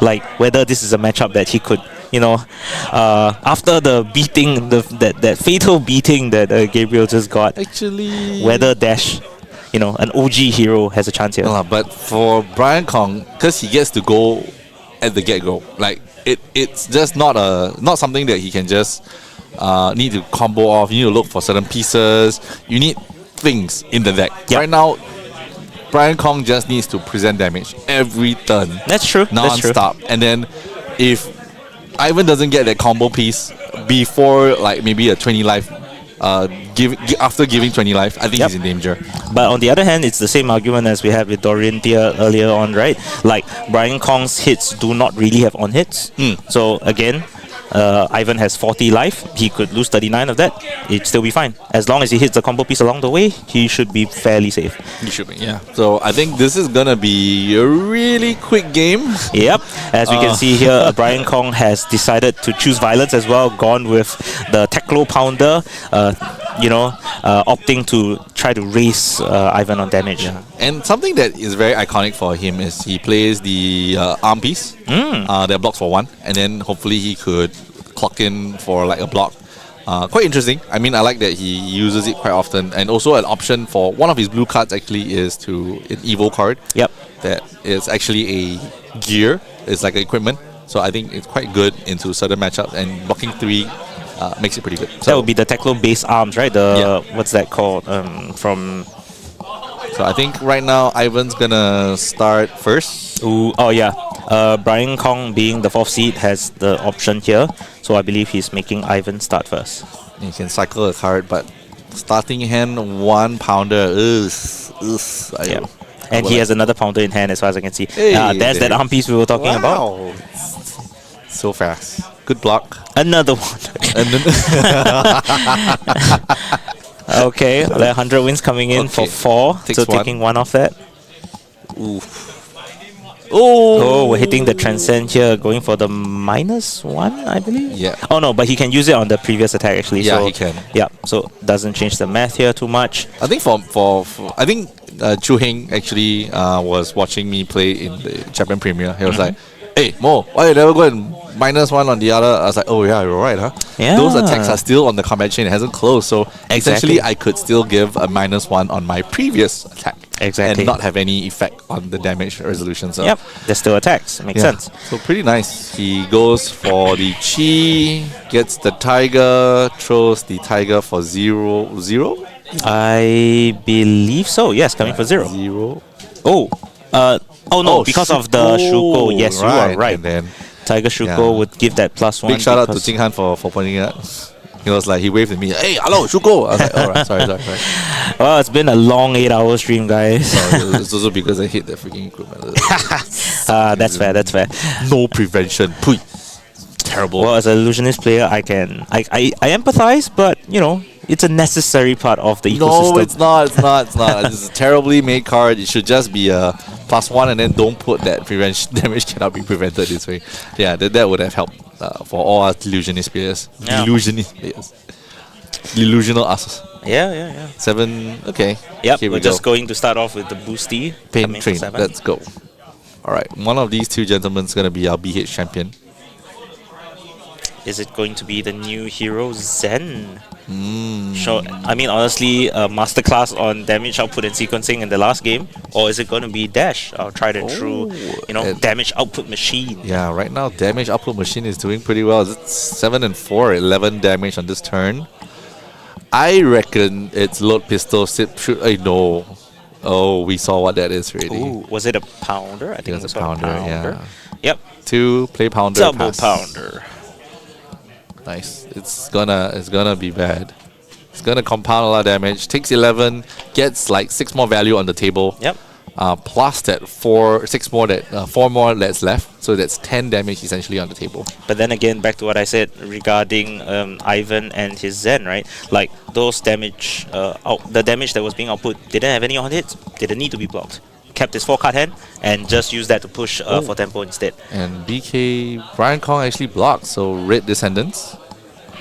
like whether this is a matchup that he could, after the beating, that fatal beating that Gabriel just got, actually, whether Dash, an OG hero has a chance here. But for Brian Kong, because he gets to go at the get-go, like it's just not something that he can just need to combo off. You need to look for certain pieces. You need things in the deck. Yep. Right now, Brian Kong just needs to present damage every turn. That's true. Non-stop. And then if Ivan doesn't get that combo piece before like maybe a 20 life, after giving 20 life, I think he's in danger. But on the other hand, it's the same argument as we had with Dorinthea earlier on, right? Like, Brian Kong's hits do not really have on hits. So, again, Ivan has 40 life. He could lose 39 of that. It'd still be fine. As long as he hits the combo piece along the way, he should be fairly safe. He should be, yeah. So, I think this is going to be a really quick game. Yep. As we can see here, Brian Kong has decided to choose violence as well, gone with the Teklo Pounder, opting to try to raise Ivan on damage. Yeah. And something that is very iconic for him is he plays the arm piece that blocks for 1, and then hopefully he could clock in for like a block. Quite interesting. I mean, I like that he uses it quite often, and also an option for one of his blue cards actually is to an Evo card. Yep. That is actually a gear. It's like equipment. So I think it's quite good into certain matchups, and blocking 3 makes it pretty good. So that would be the Teklo base arms, right? What's that called? So I think right now Ivan's gonna start first. Brian Kong being the 4th seed has the option here, so I believe he's making Ivan start first. You can cycle a card, but starting hand 1 pounder is yeah. And he has another pounder in hand as far as I can see. Hey, there's that arm piece we were talking about. So fast. Good block. Another one. Okay, 100 wins coming in for 4. So taking 1 off that. Oof. Oh, we're hitting the transcend here, going for the -1, I believe. Yeah. Oh no, but he can use it on the previous attack actually. Yeah, so, he can. Yeah, so doesn't change the math here too much. I think I think Chu Heng actually was watching me play in the Japan Premier. He was like, "Hey Mo, why you never go and -1 on the other?" I was like, "Oh yeah, you're right, huh?" Yeah. Those attacks are still on the combat chain; it hasn't closed, so essentially Exactly. I could still give a -1 on my previous attack. Exactly. And not have any effect on the damage resolution. So Yep, there's still attacks. Makes sense. So pretty nice. He goes for the Chi, gets the Tiger, throws the Tiger for 0/0. I believe so. Yes, coming for 0. 0. Because of the Shuko. Yes, you are right. And then Tiger Shuko would give that +1. big shout out to Jing Han for pointing it out. He was like, he waved at me, "Hey, hello, Shuko." I was like, "Alright, sorry." Well, it's been a long 8-hour stream, guys. No, it's also because I hate that freaking equipment. That's fair. No prevention. Pui. Terrible. Well, as an illusionist player, I empathize, but it's a necessary part of the ecosystem. No, it's not. It's a terribly made card. It should just be a +1, and then don't put that prevention damage cannot be prevented this way. Yeah, that would have helped for all our illusionist players. Yeah. Delusional us. Yeah. 7. Okay. Yep, Here we're we just go. going to start off with the boosty. Pain coming for train. 7. Let's go. All right. One of these two gentlemen is gonna be our BH champion. Is it going to be the new hero Zen? I mean, honestly, a masterclass on damage output and sequencing in the last game, or is it going to be Dash? I'll try to true, damage output machine. Yeah, right now damage output machine is doing pretty well. It's 7 and 4, 11 damage on this turn. I reckon it's load pistol shoot. No. Oh, we saw what that is already. Ooh, was it a pounder? I think it was a pounder. Yeah. Yep. 2 play pounder. Double pass. pounder. Nice. It's gonna be bad. It's gonna compound a lot of damage. Takes 11, gets like 6 more value on the table. Yep. Plus that 4 more that's left. So that's 10 damage essentially on the table. But then again, back to what I said regarding Ivan and his Zen, right? Like those damage, the damage that was being output didn't have any on hits. Didn't need to be blocked. Kept his 4-card hand and just used that to push for tempo instead. And BK Brian Kong actually blocked, so Red Descendants.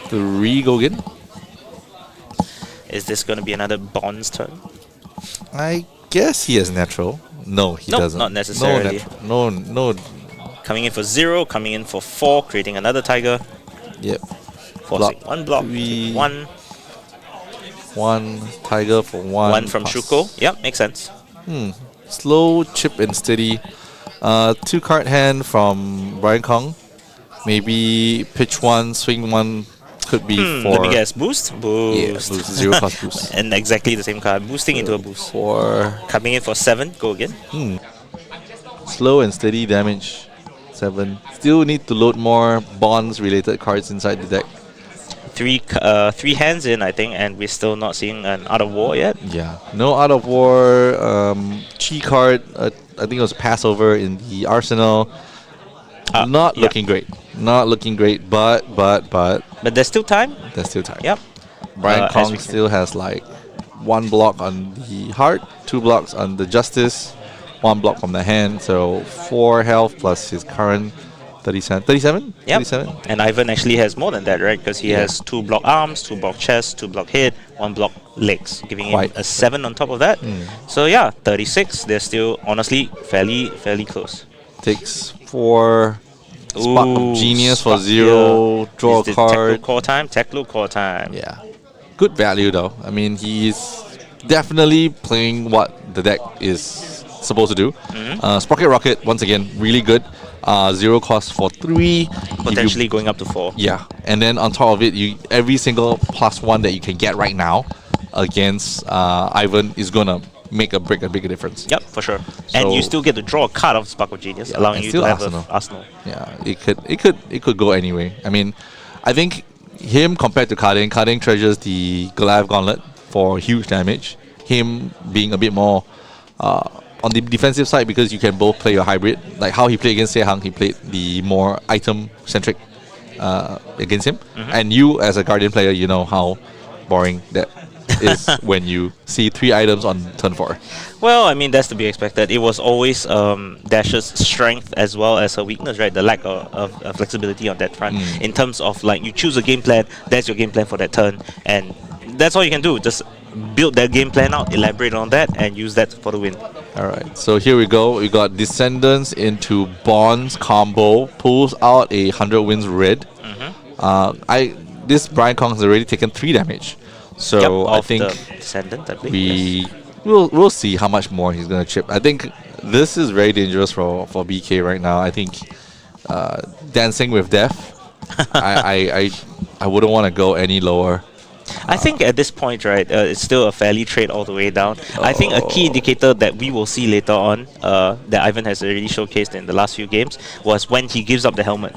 3 go again. Is this going to be another Bonds turn? I guess he has natural. No, he doesn't. Not necessarily. No. Coming in for 0, coming in for 4, creating another Tiger. Yep. Forcing 1 block. 1. 1 Tiger for 1. 1 from Shuko. Yep, makes sense. Slow, chip, and steady. 2 card hand from Brian Kong. Maybe pitch one, swing one could be for. Let me guess. Boost? Boost. Yeah, boost, 0 cost boost. And exactly the same card. Boosting into a boost. For Coming in for 7. Go again. slow and steady damage. 7. Still need to load more bonds related cards inside the deck. Three hands in, I think, and we're still not seeing an Art of War yet. Yeah, no Art of War. Chi card. I think it was Passover in the arsenal. Not looking great. Not looking great. But there's still time. There's still time. Yep. Brian Kong still has like 1 block on the heart, 2 blocks on the justice, 1 block from the hand. So 4 health plus his current 37. 37? Yep. 37? And Ivan actually has more than that, right? Because he has 2 block arms, 2 block chest, 2 block head, 1 block legs, giving him a 7 on top of that. So yeah, 36. They're still honestly fairly close. Takes 4 Spark of Genius for Spark 0, draw a card. Tech core time. Yeah. Good value though. I mean, he's definitely playing what the deck is supposed to do. Sprocket Rocket, once again, really good. 0 cost for 3. Potentially going up to 4. Yeah. And then on top of it, every single +1 that you can get right now against Ivan is going to make a bigger difference. Yep, for sure. And you still get to draw a card of Spark of Genius, allowing you to have an arsenal. Yeah, it could go anyway. I mean, I think him compared to Carding treasures the Goliath Gauntlet for huge damage. Him being a bit more on the defensive side because you can both play your hybrid. Like how he played against Sehang, he played the more item-centric against him. And you, as a Guardian player, you know how boring that is when you see 3 items on turn 4. Well, I mean, that's to be expected. It was always Dash's strength as well as her weakness, right? The lack of flexibility on that front. In terms of, like, you choose a game plan, that's your game plan for that turn. And that's all you can do. Just build that game plan out, elaborate on that, and use that for the win. Alright, so here we go. We got Descendants into Bonds combo. Pulls out a 100 wins red. This Brian Kong has already taken 3 damage. So I think Descendant, I believe, we'll see how much more he's gonna chip. I think this is very dangerous for BK right now. I think Dancing with Death. I wouldn't want to go any lower. I think at this point, right, it's still a fairly trade all the way down. I think a key indicator that we will see later on, that Ivan has already showcased in the last few games, was when he gives up the helmet.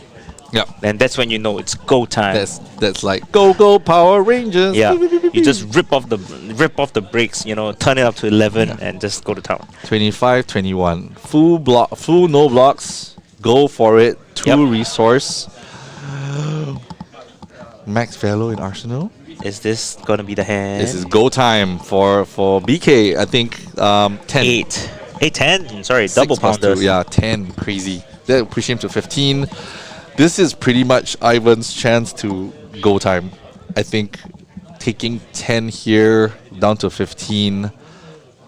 Yeah. And that's when you know it's go time. That's like go Power Rangers. Yeah. You just rip off the brakes, you know, turn it up to 11 and just go to town. 25, 21. Full no blocks. Go for it. 2 resource. Max Fellow in Arsenal. Is this gonna be the hand? This is go time for BK. I think 10. 10. Sorry, double pounders. Yeah, 10. Crazy. That push him to 15. This is pretty much Ivan's chance to go time. I think taking 10 here down to 15.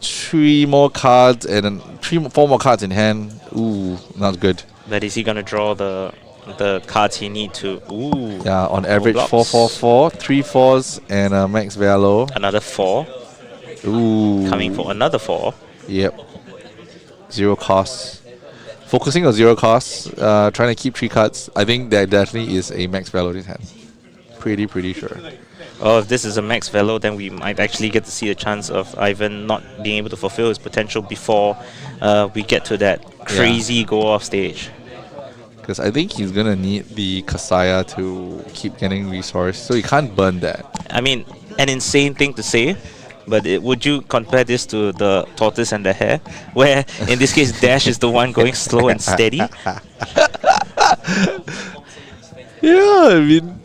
3 more cards and then 4 more cards in hand. Ooh, not good. But is he gonna draw the cards he need to? Ooh. Yeah, on average 4, 3 4s and a Max Velo. Another 4. Ooh. Coming for another 4. Yep. 0 costs. Focusing on 0 costs, trying to keep 3 cards. I think there definitely is a Max Velo in his hand. Pretty sure. Oh, if this is a Max Velo, then we might actually get to see a chance of Ivan not being able to fulfill his potential before we get to that crazy go-off stage. Because I think he's going to need the Kasaya to keep getting resource, so he can't burn that. I mean, an insane thing to say, but would you compare this to the tortoise and the hare, where in this case Dash is the one going slow and steady? Yeah, I mean,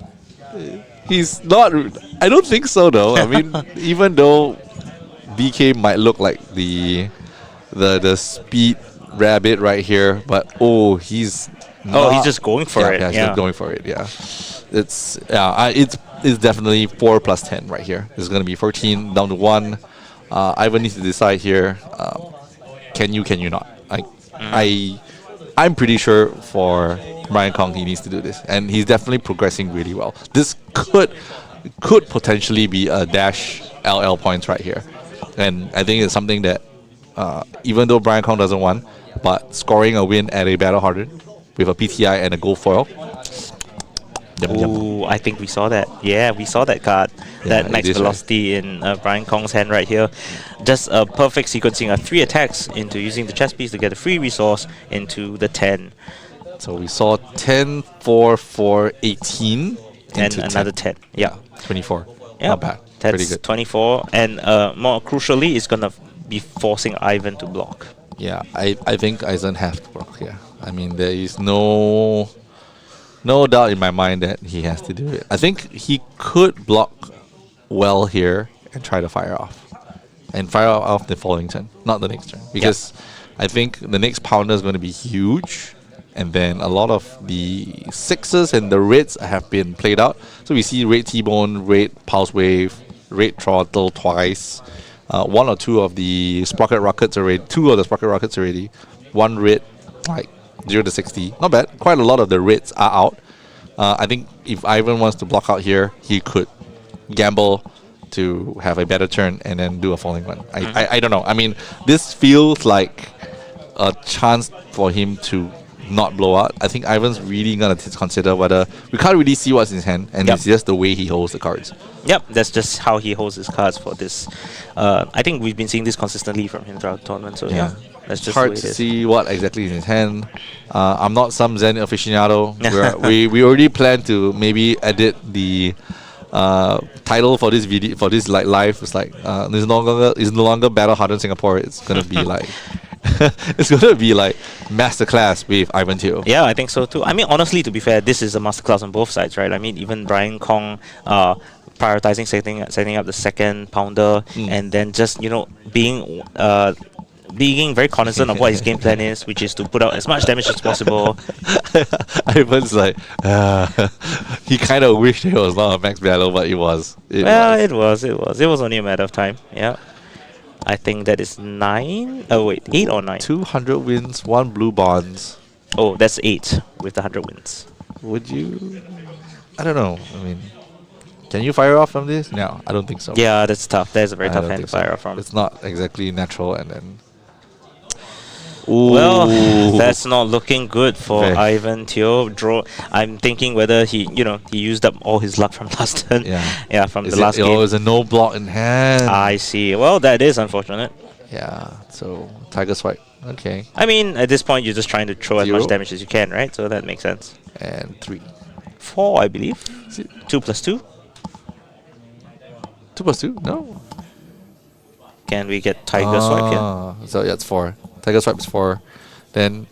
he's not. I don't think so though. I mean, even though BK might look like the speed rabbit right here, but he's just going for it. Yeah, he's just going for it. Yeah, it's definitely 4 plus 10 right here. It's gonna be 14 down to 1. Ivan needs to decide here. Can you not? I'm pretty sure for Brian Kong he needs to do this, and he's definitely progressing really well. This could potentially be a Dash LL points right here, and I think it's something that even though Brian Kong doesn't want, but scoring a win at a Battle Hardened with a PTI and a gold foil, Ooh, I think we saw that. Yeah, we saw that card. Yeah, That max it is, right. velocity in Brian Kong's hand right here. Just a perfect sequencing of 3 attacks into using the chess piece to get a free resource into the 10. So we saw 10, 4, 4, 18. And into another 10. Yeah. 24. Yeah. Not bad. Pretty That's good. 24. And more crucially, it's going to be forcing Ivan to block. Yeah, I think Eisen has to block here. I mean, there is no doubt in my mind that he has to do it. I think he could block well here and try to fire off. And fire off the following turn, not the next turn. Because I think the next pounder is going to be huge. And then a lot of the 6s and the reds have been played out. So we see red T-Bone, red Pulse Wave, red Throttle twice. 1 or 2 of the Sprocket Rockets already. 2 of the Sprocket Rockets already. 1 red, like 0 to 60. Not bad. Quite a lot of the reds are out. I think if Ivan wants to block out here, he could gamble to have a better turn and then do a falling one. I don't know. I mean, this feels like a chance for him to not blow out. I think Ivan's really gonna consider whether we can't really see what's in his hand, and it's just the way he holds the cards. Yep, that's just how he holds his cards for this. I think we've been seeing this consistently from him throughout the tournament. So yeah, that's just hard the way to it is. see what exactly is in his hand. I'm not some Zen aficionado. we already plan to maybe edit the title for this video, for this like live. It's like it's no longer Battle Hardened Singapore. It's gonna be like it's gonna be like masterclass with Ivan Teo. Yeah, I think so too. I mean, honestly, to be fair, this is a masterclass on both sides, right? I mean, even Brian Kong prioritizing setting up the second pounder, and then just being very cognizant of what his game plan is, which is to put out as much damage as possible. Ivan's like, he kind of wished it was not a max battle, but it was. It was only a matter of time. Yeah. I think that is 9. Oh wait, 8 or 9? 200 wins, 1 blue bonds. Oh, that's 8 with the 100 wins. Would you? I don't know. I mean, can you fire off from this? No, I don't think so. Yeah, that's tough. That's a very I tough don't hand to think so. fire off from. It's not exactly natural, and then. Well, Ooh. that's not looking good for Ivan Teo. Draw. I'm thinking whether he used up all his luck from last turn. Yeah, from the last game. Oh, it's a no block in hand. I see. Well, that is unfortunate. Yeah. So Tiger Swipe. Okay. I mean, at this point, you're just trying to throw as 0. much damage as you can, right? So that makes sense. And 3. 4, I believe. 2 plus 2. 2 plus 2? No. Can we get Tiger Swipe here? So yeah, it's 4. Tiger Swipe is 4. Then,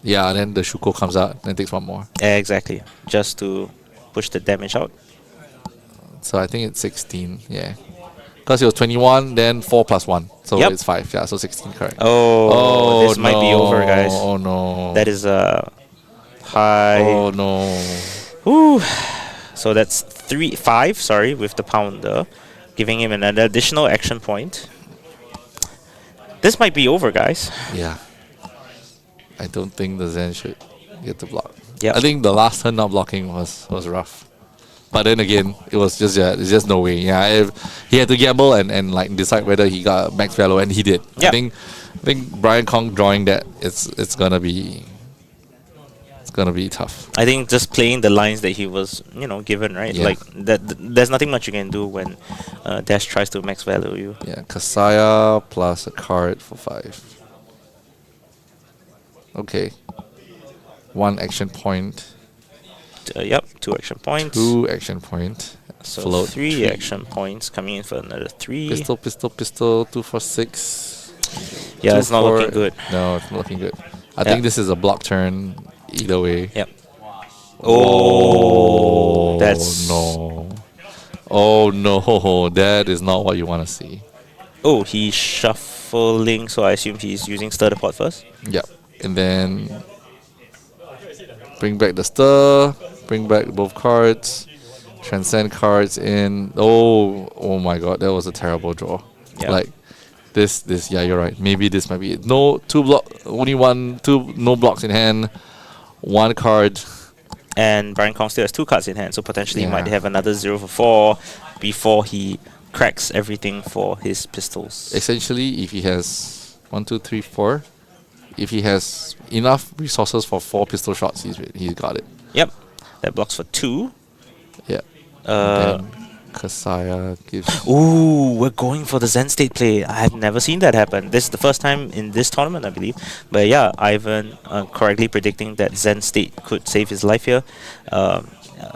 then the Shuko comes out and takes 1 more. Exactly. Just to push the damage out. So I think it's 16. Yeah. Because it was 21, then 4 plus 1. So it's 5. Yeah, so 16, correct. Oh, this might be over, guys. Oh no. That is a high. Oh no. Whew. So that's 5, sorry, with the pounder, giving him an additional action point. This might be over, guys. Yeah. I don't think the Zen should get the block. Yeah. I think the last turn not blocking was rough. But then again, it was just it's just no way. Yeah, if he had to gamble and like decide whether he got max value, and he did. Yep. I think Brian Kong drawing that it's gonna be tough. I think just playing the lines that he was, given, right? Yeah. Like there's nothing much you can do when Dash tries to max value you. Yeah, Kasaya plus a card for 5. Okay. 1 action point. Yep, 2 action points. 2 action point. So Float 3 action points coming in for another 3. Pistol. 2 for 6. Yeah, 2 it's not for- looking good. No, it's not looking good. I think this is a block turn either way. Yep. Oh, that's no. Oh no, that is not what you want to see. Oh, he's shuffling, so I assume he's using Stir the Pot first. Yep. And then bring back the Stir, bring back both cards, transcend cards in. Oh my god, that was a terrible draw. Yeah. Like this, yeah, you're right. Maybe this might be it. No, 2 block, only 2, no blocks in hand, 1 card. And Brian Kong still has 2 cards in hand, so potentially he might Yeah. have another 0 for 4 before he cracks everything for his pistols. Essentially, if he has 1, 2, 3, 4, if he has enough resources for 4 pistol shots, he's got it. Yep. That blocks for 2. Yeah. Uh, Then Kasaya gives. Ooh, we're going for the Zen State play. I have never seen that happen. This is the first time in this tournament, I believe. But yeah, Ivan correctly predicting that Zen State could save his life here,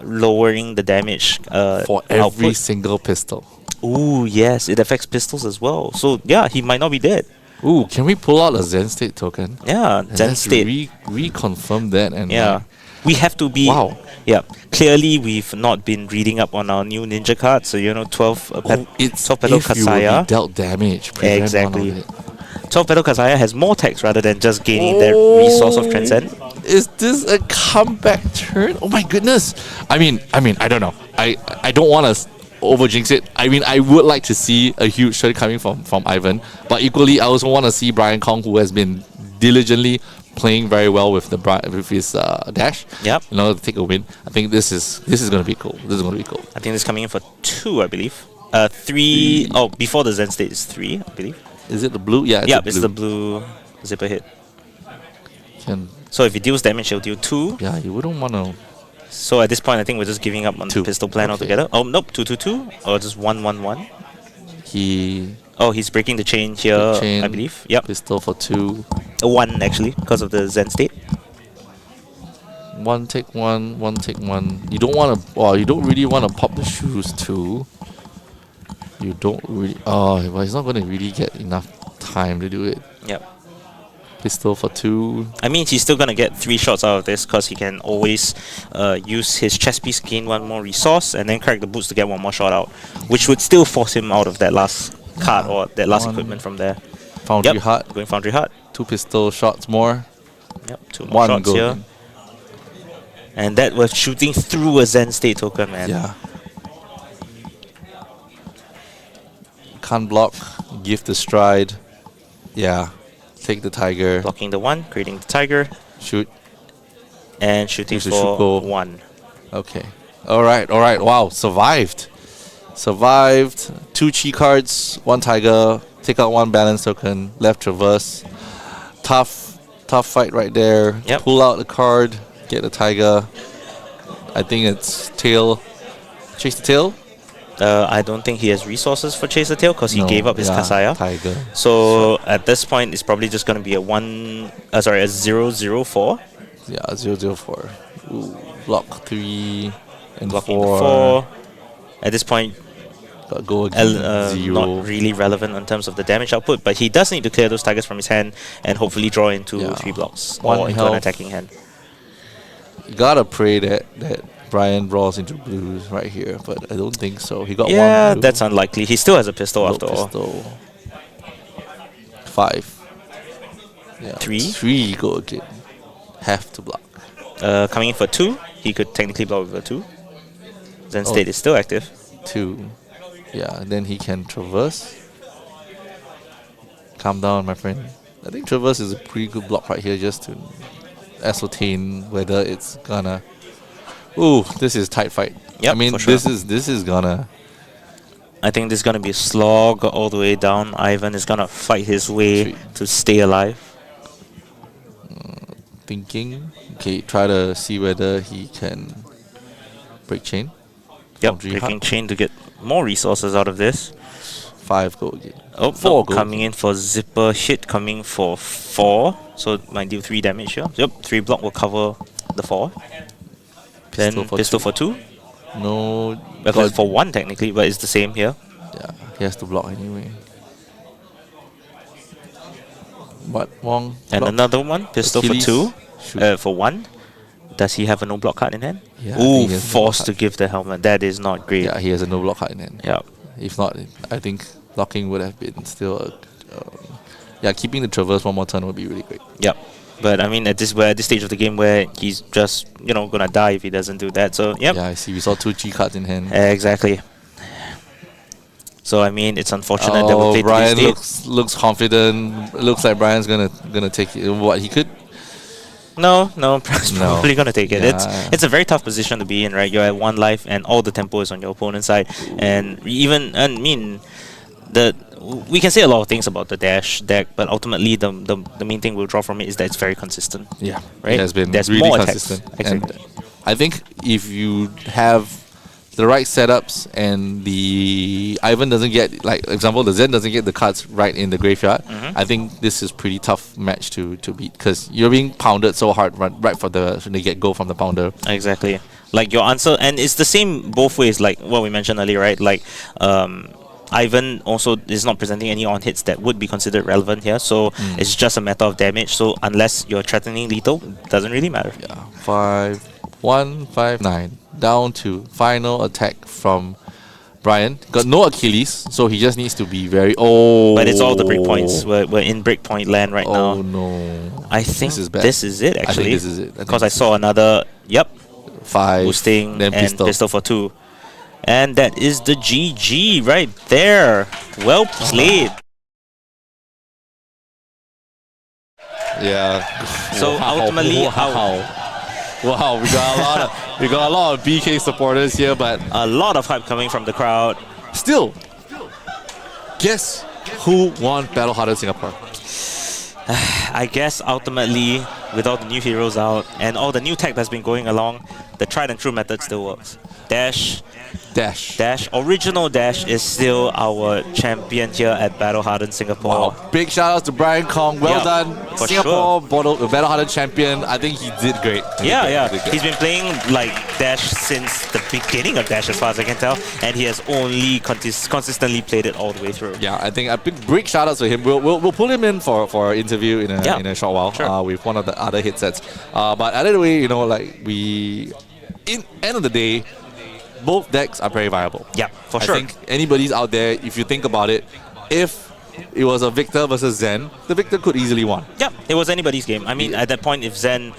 lowering the damage For every output. single pistol. Ooh, yes, it affects pistols as well. So yeah, he might not be dead. Ooh, can we pull out a Zen State token? Yeah, And Zen let's State. reconfirm that and Yeah. We have to be. Wow. Yeah. Clearly, we've not been reading up on our new ninja card. So, 12 it's 12 petal if you will Kasaya. be dealt damage. prevent one Exactly. of it. 12 petal Kasaya has more text rather than just gaining that resource of Transcend. Is this a comeback turn? Oh my goodness! I mean, I don't know. I don't want to over jinx it. I mean, I would like to see a huge turn coming from Ivan, but equally, I also want to see Brian Kong, who has been diligently playing very well with his dash. Yep. In order to take a win. I think this is gonna be cool. This is gonna be cool. I think this is coming in for 2, I believe. 3. Oh, before the Zen State is 3, I believe. Is it the blue? Yeah, Yeah, the it's the blue zipper hit. Can, So if it deals damage, it'll deal 2. yeah, you wouldn't want to. So at this point, I think we're just giving up on the 2. pistol plan Okay. altogether. Oh, nope, 2-2-2. Or just 1-1-1. He Oh, he's breaking the chain here, chain, I believe. Yep. pistol for 2. 1 actually, because of the Zen State. One take one, one take one. You don't want to. Oh, you don't really want to pop the shoes too. You don't really. Oh, but he's not going to really get enough time to do it. Yep. Pistol for 2. I mean, he's still gonna get 3 shots out of this because he can always use his chest piece, gain 1 more resource, and then crack the boots to get 1 more shot out, which would still force him out of that last card or that last equipment from there. Foundry Yep, Heart. going Foundry Heart. 2 pistol shots more. Yep, 2 more 1 shots here. golden. And that was shooting through a Zen State token, man. Yeah. Can't block. Give the stride. Yeah. Take the tiger. Blocking the 1, creating the tiger, Shoot. and shooting Use the for Shuko. 1. Okay. Alright, alright. Wow. Survived. Survived. 2 chi cards, 1 tiger. Take out 1 balance token. Left traverse. Tough fight right there. Yep. Pull out the card. Get the tiger. I think it's tail. Chase the tail. I don't think he has resources for Chase the Tail because he No, gave up his yeah, Kasaya. Tiger. So at this point, it's probably just going to be a 0-0-4. Yeah, 0-0-4. Ooh, block 3 and Blocking 4. the 4. At this point, Gotta go again. 0. not really relevant in terms of the damage output, but he does need to clear those tigers from his hand and hopefully draw into Yeah. 3 blocks 1 or into an health. attacking hand. You gotta pray that Brian draws into blues right here, but I don't think so. He got Yeah, 1 blue. that's unlikely. He still has a pistol No after all. pistol. 5. Yeah. 3. 3 go again. Have to block. Coming in for 2, he could technically block with a 2. Zen Oh. State is still active. 2. Yeah, and then he can traverse. Calm down, my friend. I think traverse is a pretty good block right here just to ascertain whether it's gonna. Ooh, this is tight fight. Yep, I mean, for sure. this is gonna. I think this is going to be a slog all the way down. Ivan is going to fight his way to stay alive. Thinking. Okay, try to see whether he can break chain. Yep, Foundry breaking Heart. chain to get more resources out of this. 5 go again. Oh, 4 no, go coming again. in for zipper hit, coming for 4. So it might deal 3 damage here. Yep, 3 block will cover the 4. Then pistol for 2. No. Well, for 1 technically, but it's the same here. Yeah, he has to block anyway. But Wong. And block. another one, pistol Achilles. for 2. Shoot. For 1. Does he have a no block card in hand? Yeah, I think Ooh, he has no forced block to give the helmet. That is not great. Yeah, he has a no block card in hand. Yeah. If not, I think blocking would have been still. Yeah, keeping the traverse 1 more turn would be really great. Yep. But I mean, at this stage of the game where he's just gonna die if he doesn't do that. So yep. Yeah, I see. We saw 2 G cards in hand. Exactly. So I mean, it's unfortunate that we Oh, played Brian to this state. looks confident. Looks like Brian's gonna take it. What he could. No, Brian's No. probably gonna take it. Yeah. It's a very tough position to be in, right? You're at 1 life and all the tempo is on your opponent's side, and we can say a lot of things about the dash deck, but ultimately the main thing we'll draw from it is that it's very consistent. Yeah, right. It has been There's really more attacks. consistent. Exactly. And I think if you have the right setups and the Ivan doesn't get, like example, the Zen doesn't get the cards right in the graveyard, I think this is pretty tough match to beat because you're being pounded so hard right from the get-go from the pounder. Exactly. Like your answer, and it's the same both ways, like what we mentioned earlier, right? Like Ivan also is not presenting any on hits that would be considered relevant here, so it's just a matter of damage. So unless you're threatening lethal, doesn't really matter. Yeah, 5-1-5-9 down to final attack from Brian. Got no Achilles, so he just needs to be very. But it's all the breakpoints. We're in breakpoint land right now. Oh no! I think this is it actually. I think this is it because I saw another. Yep. 5 boosting then and pistol for 2. And that is the GG right there. Well played. Yeah. So ultimately, wow, we got a lot of BK supporters here, but a lot of hype coming from the crowd. Still, guess who won Battle Hardened Singapore? I guess ultimately, with all the new heroes out and all the new tech that's been going along, the tried and true method still works. Dash. Original Dash is still our champion here at Battle Hardened Singapore. Wow. Big shout outs to Brian Kong. Well done. Singapore Battle Hardened champion. I think he did great. He's been playing like Dash since the beginning of Dash, as far as I can tell, and he has only consistently played it all the way through. Yeah, I think a big shout outs to him. We'll pull him in for an interview in a short while with one of the other headsets. But at the way, end of the day, both decks are very viable. Yeah, for sure. I think anybody's out there, if you think about it, if it was a Victor versus Zen, the Victor could easily win. Yeah, it was anybody's game. I mean, at that point, if Zen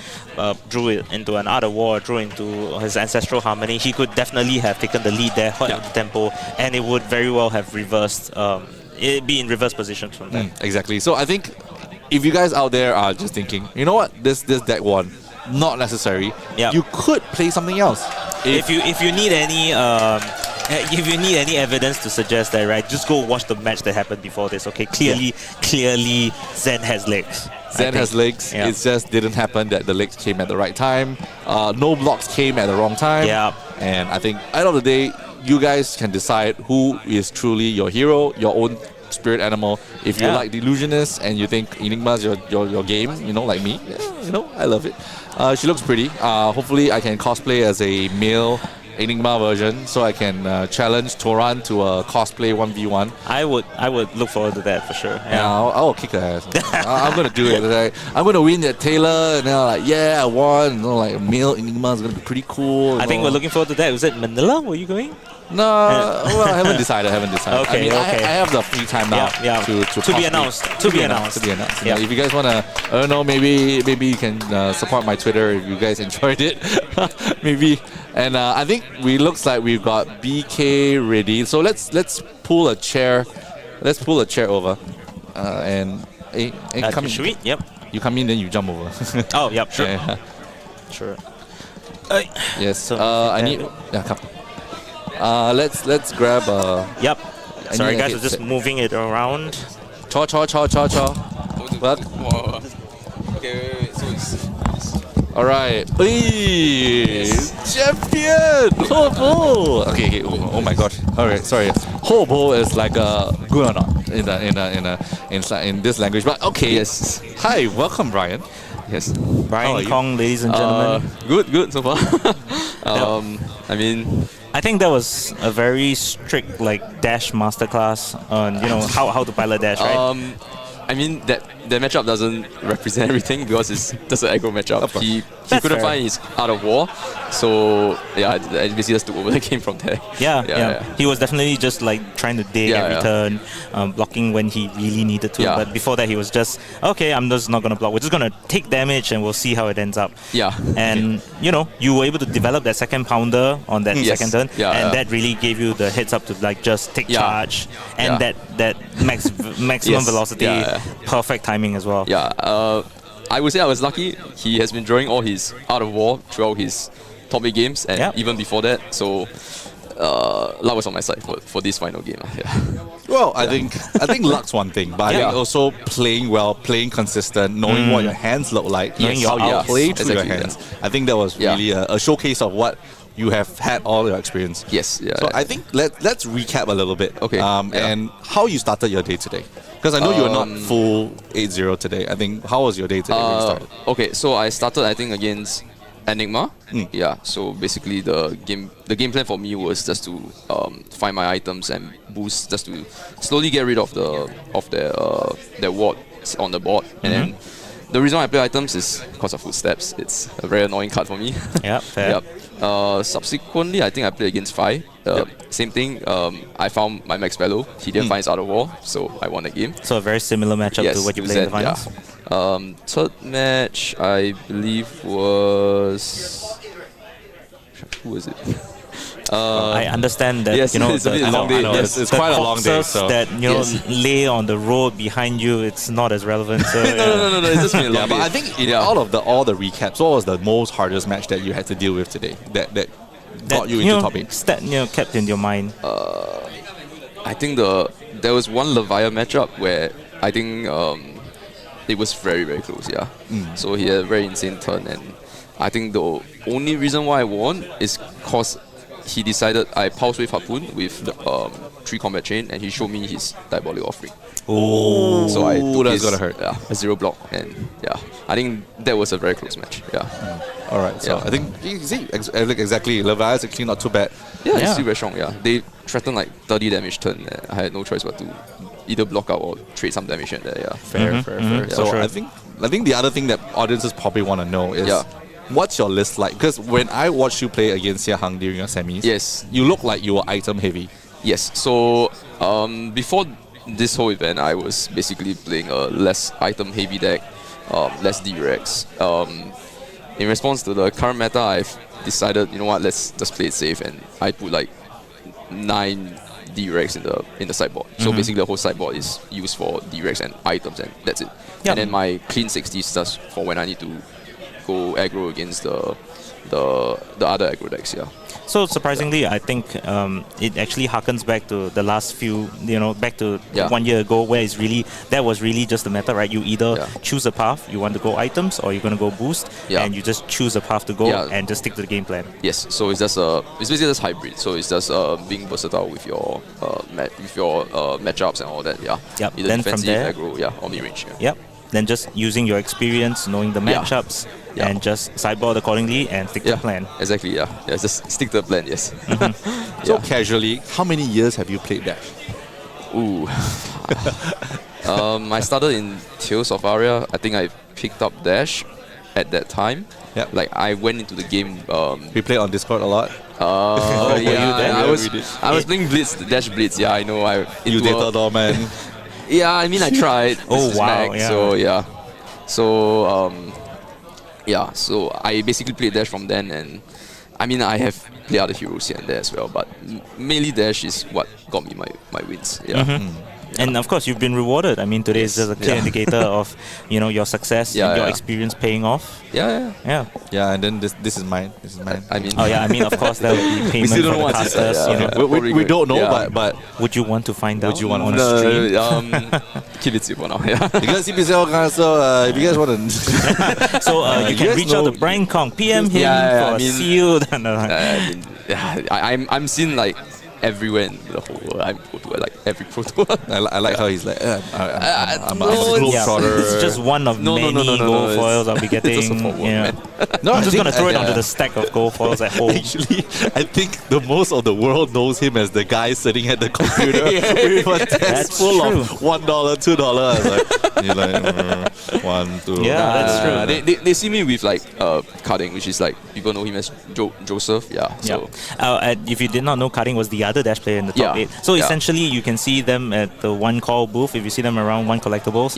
drew it into an Art of War, drew into his Ancestral Harmony, he could definitely have taken the lead there, hurt the tempo, and it would very well have reversed, it'd be in reverse position from there. Exactly. So I think if you guys out there are just thinking, you know what, this deck won, not necessary. You could play something else. If you need any evidence to suggest that, right, just go watch the match that happened before this. Okay, clearly Zen has legs. Zen has legs. It just didn't happen that the legs came at the right time. No blocks came at the wrong time. Yeah. And I think end of the day, you guys can decide who is truly your hero, your own spirit animal. If you like the Illusionist and you think Enigma is your game, like me, I love it. She looks pretty. Hopefully I can cosplay as a male Enigma version so I can challenge Toran to a cosplay 1v1. I would look forward to that for sure. Yeah, I'll kick her ass. I'm gonna do it. I'm gonna win that Taylor, and then I won. Male Enigma is gonna be pretty cool. I think we're looking forward to that. Was it Manila? Were you going? No, well, I haven't decided. Okay, I have the free time now to be announced. To be announced. Yeah. If you guys wanna, I don't know, maybe you can support my Twitter if you guys enjoyed it. Maybe. And I think looks like we've got BK ready. So let's pull a chair. Let's pull a chair over. And come in. Should we? Yep. You come in, then you jump over. Oh, yep. Sure. Sure. Yes. So I need. Yeah, come. Let's grab Yep. Sorry guys, we're just moving it around. Chaw. What? Okay, so it's alright. Champion! Hobo! Okay. Oh my god. Alright, sorry. Hobo is like a good or not in this language. But okay. Yes. Hi, welcome Brian. Yes. Brian Kong, ladies and gentlemen. Good so far. I mean, I think that was a very strict Dash masterclass on how to pilot Dash, right? I mean that matchup doesn't represent everything because it's just an aggro matchup. He couldn't find his Art of War, so I basically just took over the game from there. Yeah. He was definitely just trying to dig every turn, blocking when he really needed to. But before that, he was just I'm just not gonna block. We're just gonna take damage and we'll see how it ends up. Yeah. And you were able to develop that second pounder on that second turn, and that really gave you the heads up to just take charge and that maximum velocity. Perfect timing as well. I would say I was lucky. He has been drawing all his Art of War throughout his top 8 games and even before that. So luck was on my side for this final game. Yeah. Well, I think luck's one thing, but I think also playing well, playing consistent, knowing what your hands look like, Knowing how your you outs. play through your Exactly, hands. I think that was really a showcase of what you have had all your experience. Yes. Yeah. So I think let's recap a little bit. Okay, And how you started your day today. Because I know you were not full 8-0 today. I think how was your day today when you started? Okay, so I started I think against Enigma. Yeah. So basically the game plan for me was just to find my items and boost, just to slowly get rid of their ward on the board. And then the reason why I play items is because of footsteps. It's a very annoying card for me. Yeah, fair. Yep. Subsequently, I think I played against Phi. Same thing. I found my Mistveil. He didn't find his other wall, so I won the game. So a very similar matchup to what you played in the finals. Third match, I believe was who was it? I understand that yes, you know it's a bit long day. Yes, it's the quite a long day. corpses So that lay on the road behind you. It's not as relevant. So, no. It's just been a long day. but I think out of all the recaps, what was the most hardest match that you had to deal with today? That got you into top 8? Kept in your mind. I think there was one Levia matchup where I think it was very, very close. Yeah. So he had a very insane turn, and I think the only reason why I won is because he decided I pulse wave harpoon with 3 combat chain, and he showed me his diabolic offering. Oh, so I took that's gonna hurt. Yeah, a 0 block, and I think that was a very close match. Yeah. All right. So I think you see exactly. Levia is actually not too bad. Yeah, it's still very strong. Yeah, they threatened like 30 damage turn. I had no choice but to either block out or trade some damage in there. Yeah. Fair. So sure. I think the other thing that audiences probably want to know is what's your list like? Because when I watched you play against Xia Hang during your semis, you look like you were item heavy. Yes. So before this whole event, I was basically playing a less item heavy deck, less D-Rex. In response to the current meta, I've decided, you know what, let's just play it safe, and I put like 9 D-Rex in the sideboard. So basically the whole sideboard is used for D-Rex and items, and that's it. And then my clean 60 is just for when I need to go aggro against the other aggro decks. Yeah. So surprisingly, I think it actually harkens back to the last few, back to 1 year ago, where that was really just the meta, right? You either choose a path, you want to go items, or you're going to go boost, and you just choose a path to go and just stick to the game plan. Yes, so it's basically just hybrid. So it's just being versatile with your matchups and all that. Yeah. Yep. Either Then defensive, from there, aggro, or mid-range. Yep. Then just using your experience, knowing the matchups, and just sideboard accordingly and stick to the plan. Exactly, yeah. Just stick to the plan, yes. So casually, how many years have you played Dash? Ooh. I started in Tales of Aria. I think I picked up Dash at that time. Yeah. Like I went into the game. We play on Discord a lot. I was playing Blitz, Dash Blitz. Yeah, I know. You dated all, man. Yeah, I mean I tried. Oh wow! Yeah. So so I basically played Dash from then, and I mean I have played other heroes here and there as well, but mainly Dash is what got me my wins. Yeah. And of course, you've been rewarded. I mean, today is just a clear indicator of your success and your experience paying off. Yeah. And then this is mine. This is mine. I mean, of course, there will be payment still for don't the want to say casters. we don't know, but would you want to find out? Would you want on to stream? Keep it simple now. Yeah. Because so if you guys want to, so you can reach out to Brian Kong, PM him for a seal. I'm seen like everywhere in the whole world. I'm go to like every pro tour. I like how he's like, I'm a it's globetrotter. It's just one of many gold foils I'll be getting. No, I'm just gonna throw it onto the stack of gold foils at home. Actually, I think the most of the world knows him as the guy sitting at the computer with a desk full of $1, $2. You're like, 1, 2. Yeah, that's true. They see me with like carding, which is like people know him as Joseph. Yeah. So if you did not know, carding was the other Dash player in the top 8. So essentially, you can see them at the One Call booth. If you see them around One Collectibles,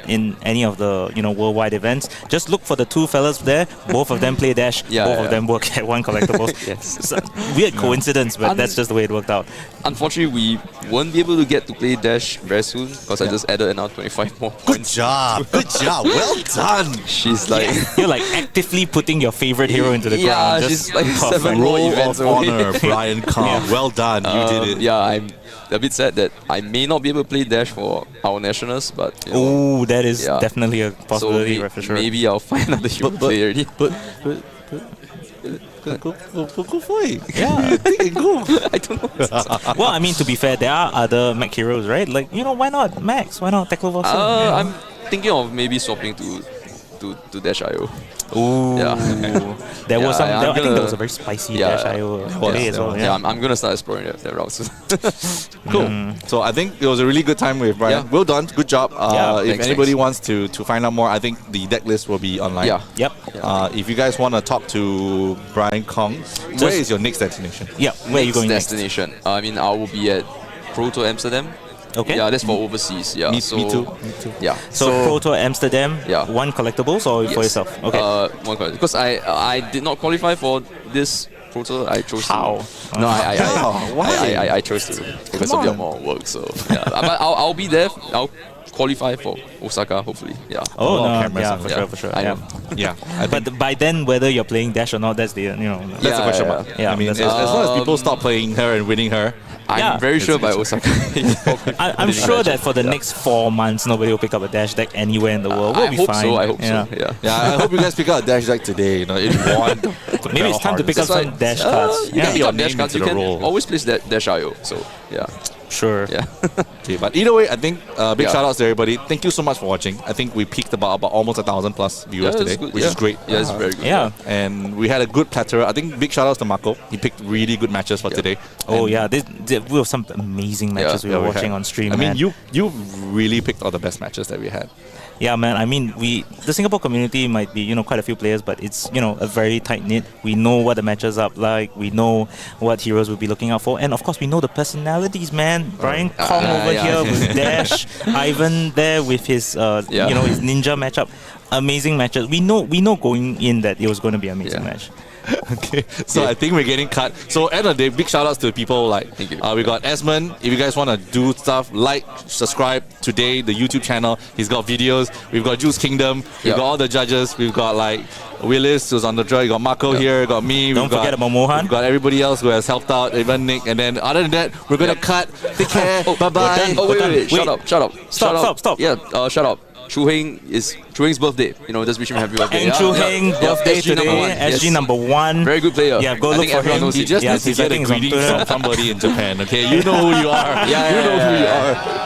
in any of the worldwide events, just look for the 2 fellas there. Both of them play Dash. Both of them work at One Collectibles. So, weird coincidence, but that's just the way it worked out. Unfortunately, we won't be able to get to play Dash very soon because I just added another 25 more Good points. job. Good job. Well done. She's like You're like actively putting your favorite hero into the yeah, ground. she's Just like perfect. 7 roll Roll events of away. honor, Brian Kong. Well done. You did it. Yeah, I'm a bit sad that I may not be able to play Dash for our nationals, but you know, Oh, that is yeah. definitely a so possibility, right, for sure. maybe I'll find another hero to play already. Go for it. Yeah. Go. I don't know. Well, I mean, to be fair, there are other mech heroes, right? Like, why not Maxx? Why not Teklo? I'm thinking of maybe swapping to Dash.io. Ooh. Yeah. There was Yeah, some. I'm I think gonna- there was a very spicy yeah, Dash.io there today was. as well. Yeah, I'm gonna start exploring that route soon. Cool. So I think it was a really good time with Brian. Yeah. Well done. Good job. If thanks, anybody wants to find out more, I think the deck list will be online. Yeah. Yep. If you guys want to talk to Brian Kong, where is your next destination? Yeah. Where are you going next? destination? I mean, I will be at Proto Amsterdam. Okay. Yeah, that's for overseas. Yeah. Me so, too. Yeah. So Pro Tour Amsterdam, Yeah. one collectibles or for yourself? Okay. One question. Because I did not qualify for this Pro Tour. I chose How? to. No, Why? I chose to because of the amount of work. So yeah, but I'll be there. I'll qualify for Osaka hopefully. Yeah. Oh, no, cameras yeah, and for yeah. sure, for sure. I Yeah. know. Yeah. But by then, whether you're playing Dash or not, that's the That's the Yeah, question yeah, mark. yeah. I mean, That's as long as people Um, stop playing her and winning her, I'm Yeah. very sure by Osaka. I'm sure that for the next 4 months, nobody will pick up a Dash deck anywhere in the world. We'll I be hope fine. so. I hope Yeah. so. Yeah. yeah, I hope you guys pick up a Dash deck today. If you want, Maybe it's time to pick up That's some why- Dash cards. You can pick Your up Dash name cards. You into the can role. always place Dash.io. So yeah. Sure. Yeah. Okay, but either way, I think big Yeah. shout outs to everybody. Thank you so much for watching. I think we peaked about almost 1,000 plus viewers that's today, good. which Yeah. is great. Yeah, it's very good. Yeah. And we had a good plethora. I think big shout outs to Marco. He picked really good matches for today. Oh And yeah, we have some amazing matches we were we watching had- on stream. I mean, man. you really picked all the best matches that we had. Yeah, man. I mean, the Singapore community might be quite a few players, but it's a very tight knit. We know what the matches are like. We know what heroes we'll be looking out for, and of course, we know the personalities, man. Brian Kong over yeah. here with Dash, Ivan there with his his ninja matchup. Amazing matches. We know going in that it was going to be an amazing Yeah. match. Okay, so I think we're getting cut. So end of the day, big shout outs to people like Thank you. we got Esmond. If you guys want to do stuff, like, subscribe today, the YouTube channel. He's got videos. We've got Juice Kingdom. We've Yeah. got all the judges. We've got like Willis who's on the draw. We got Marco here. Got me. Don't we've forget got, about Mohan. We've got everybody else who has helped out, even Nick. And then other than that, we're gonna cut. Take care. Bye bye. Oh wait, Wait. shut up. Stop. Yeah, shut up. Chu Heng's birthday. Just wish him happy birthday. Eng Chu Heng birthday SG number today. one. SG Yes. number 1. Very good player. Yeah, go I look think for everyone him. knows He it. just Yeah, needs to he's- I get a think he's on greeting Twitter. from somebody in Japan. Okay, you know who you are. You know who you are.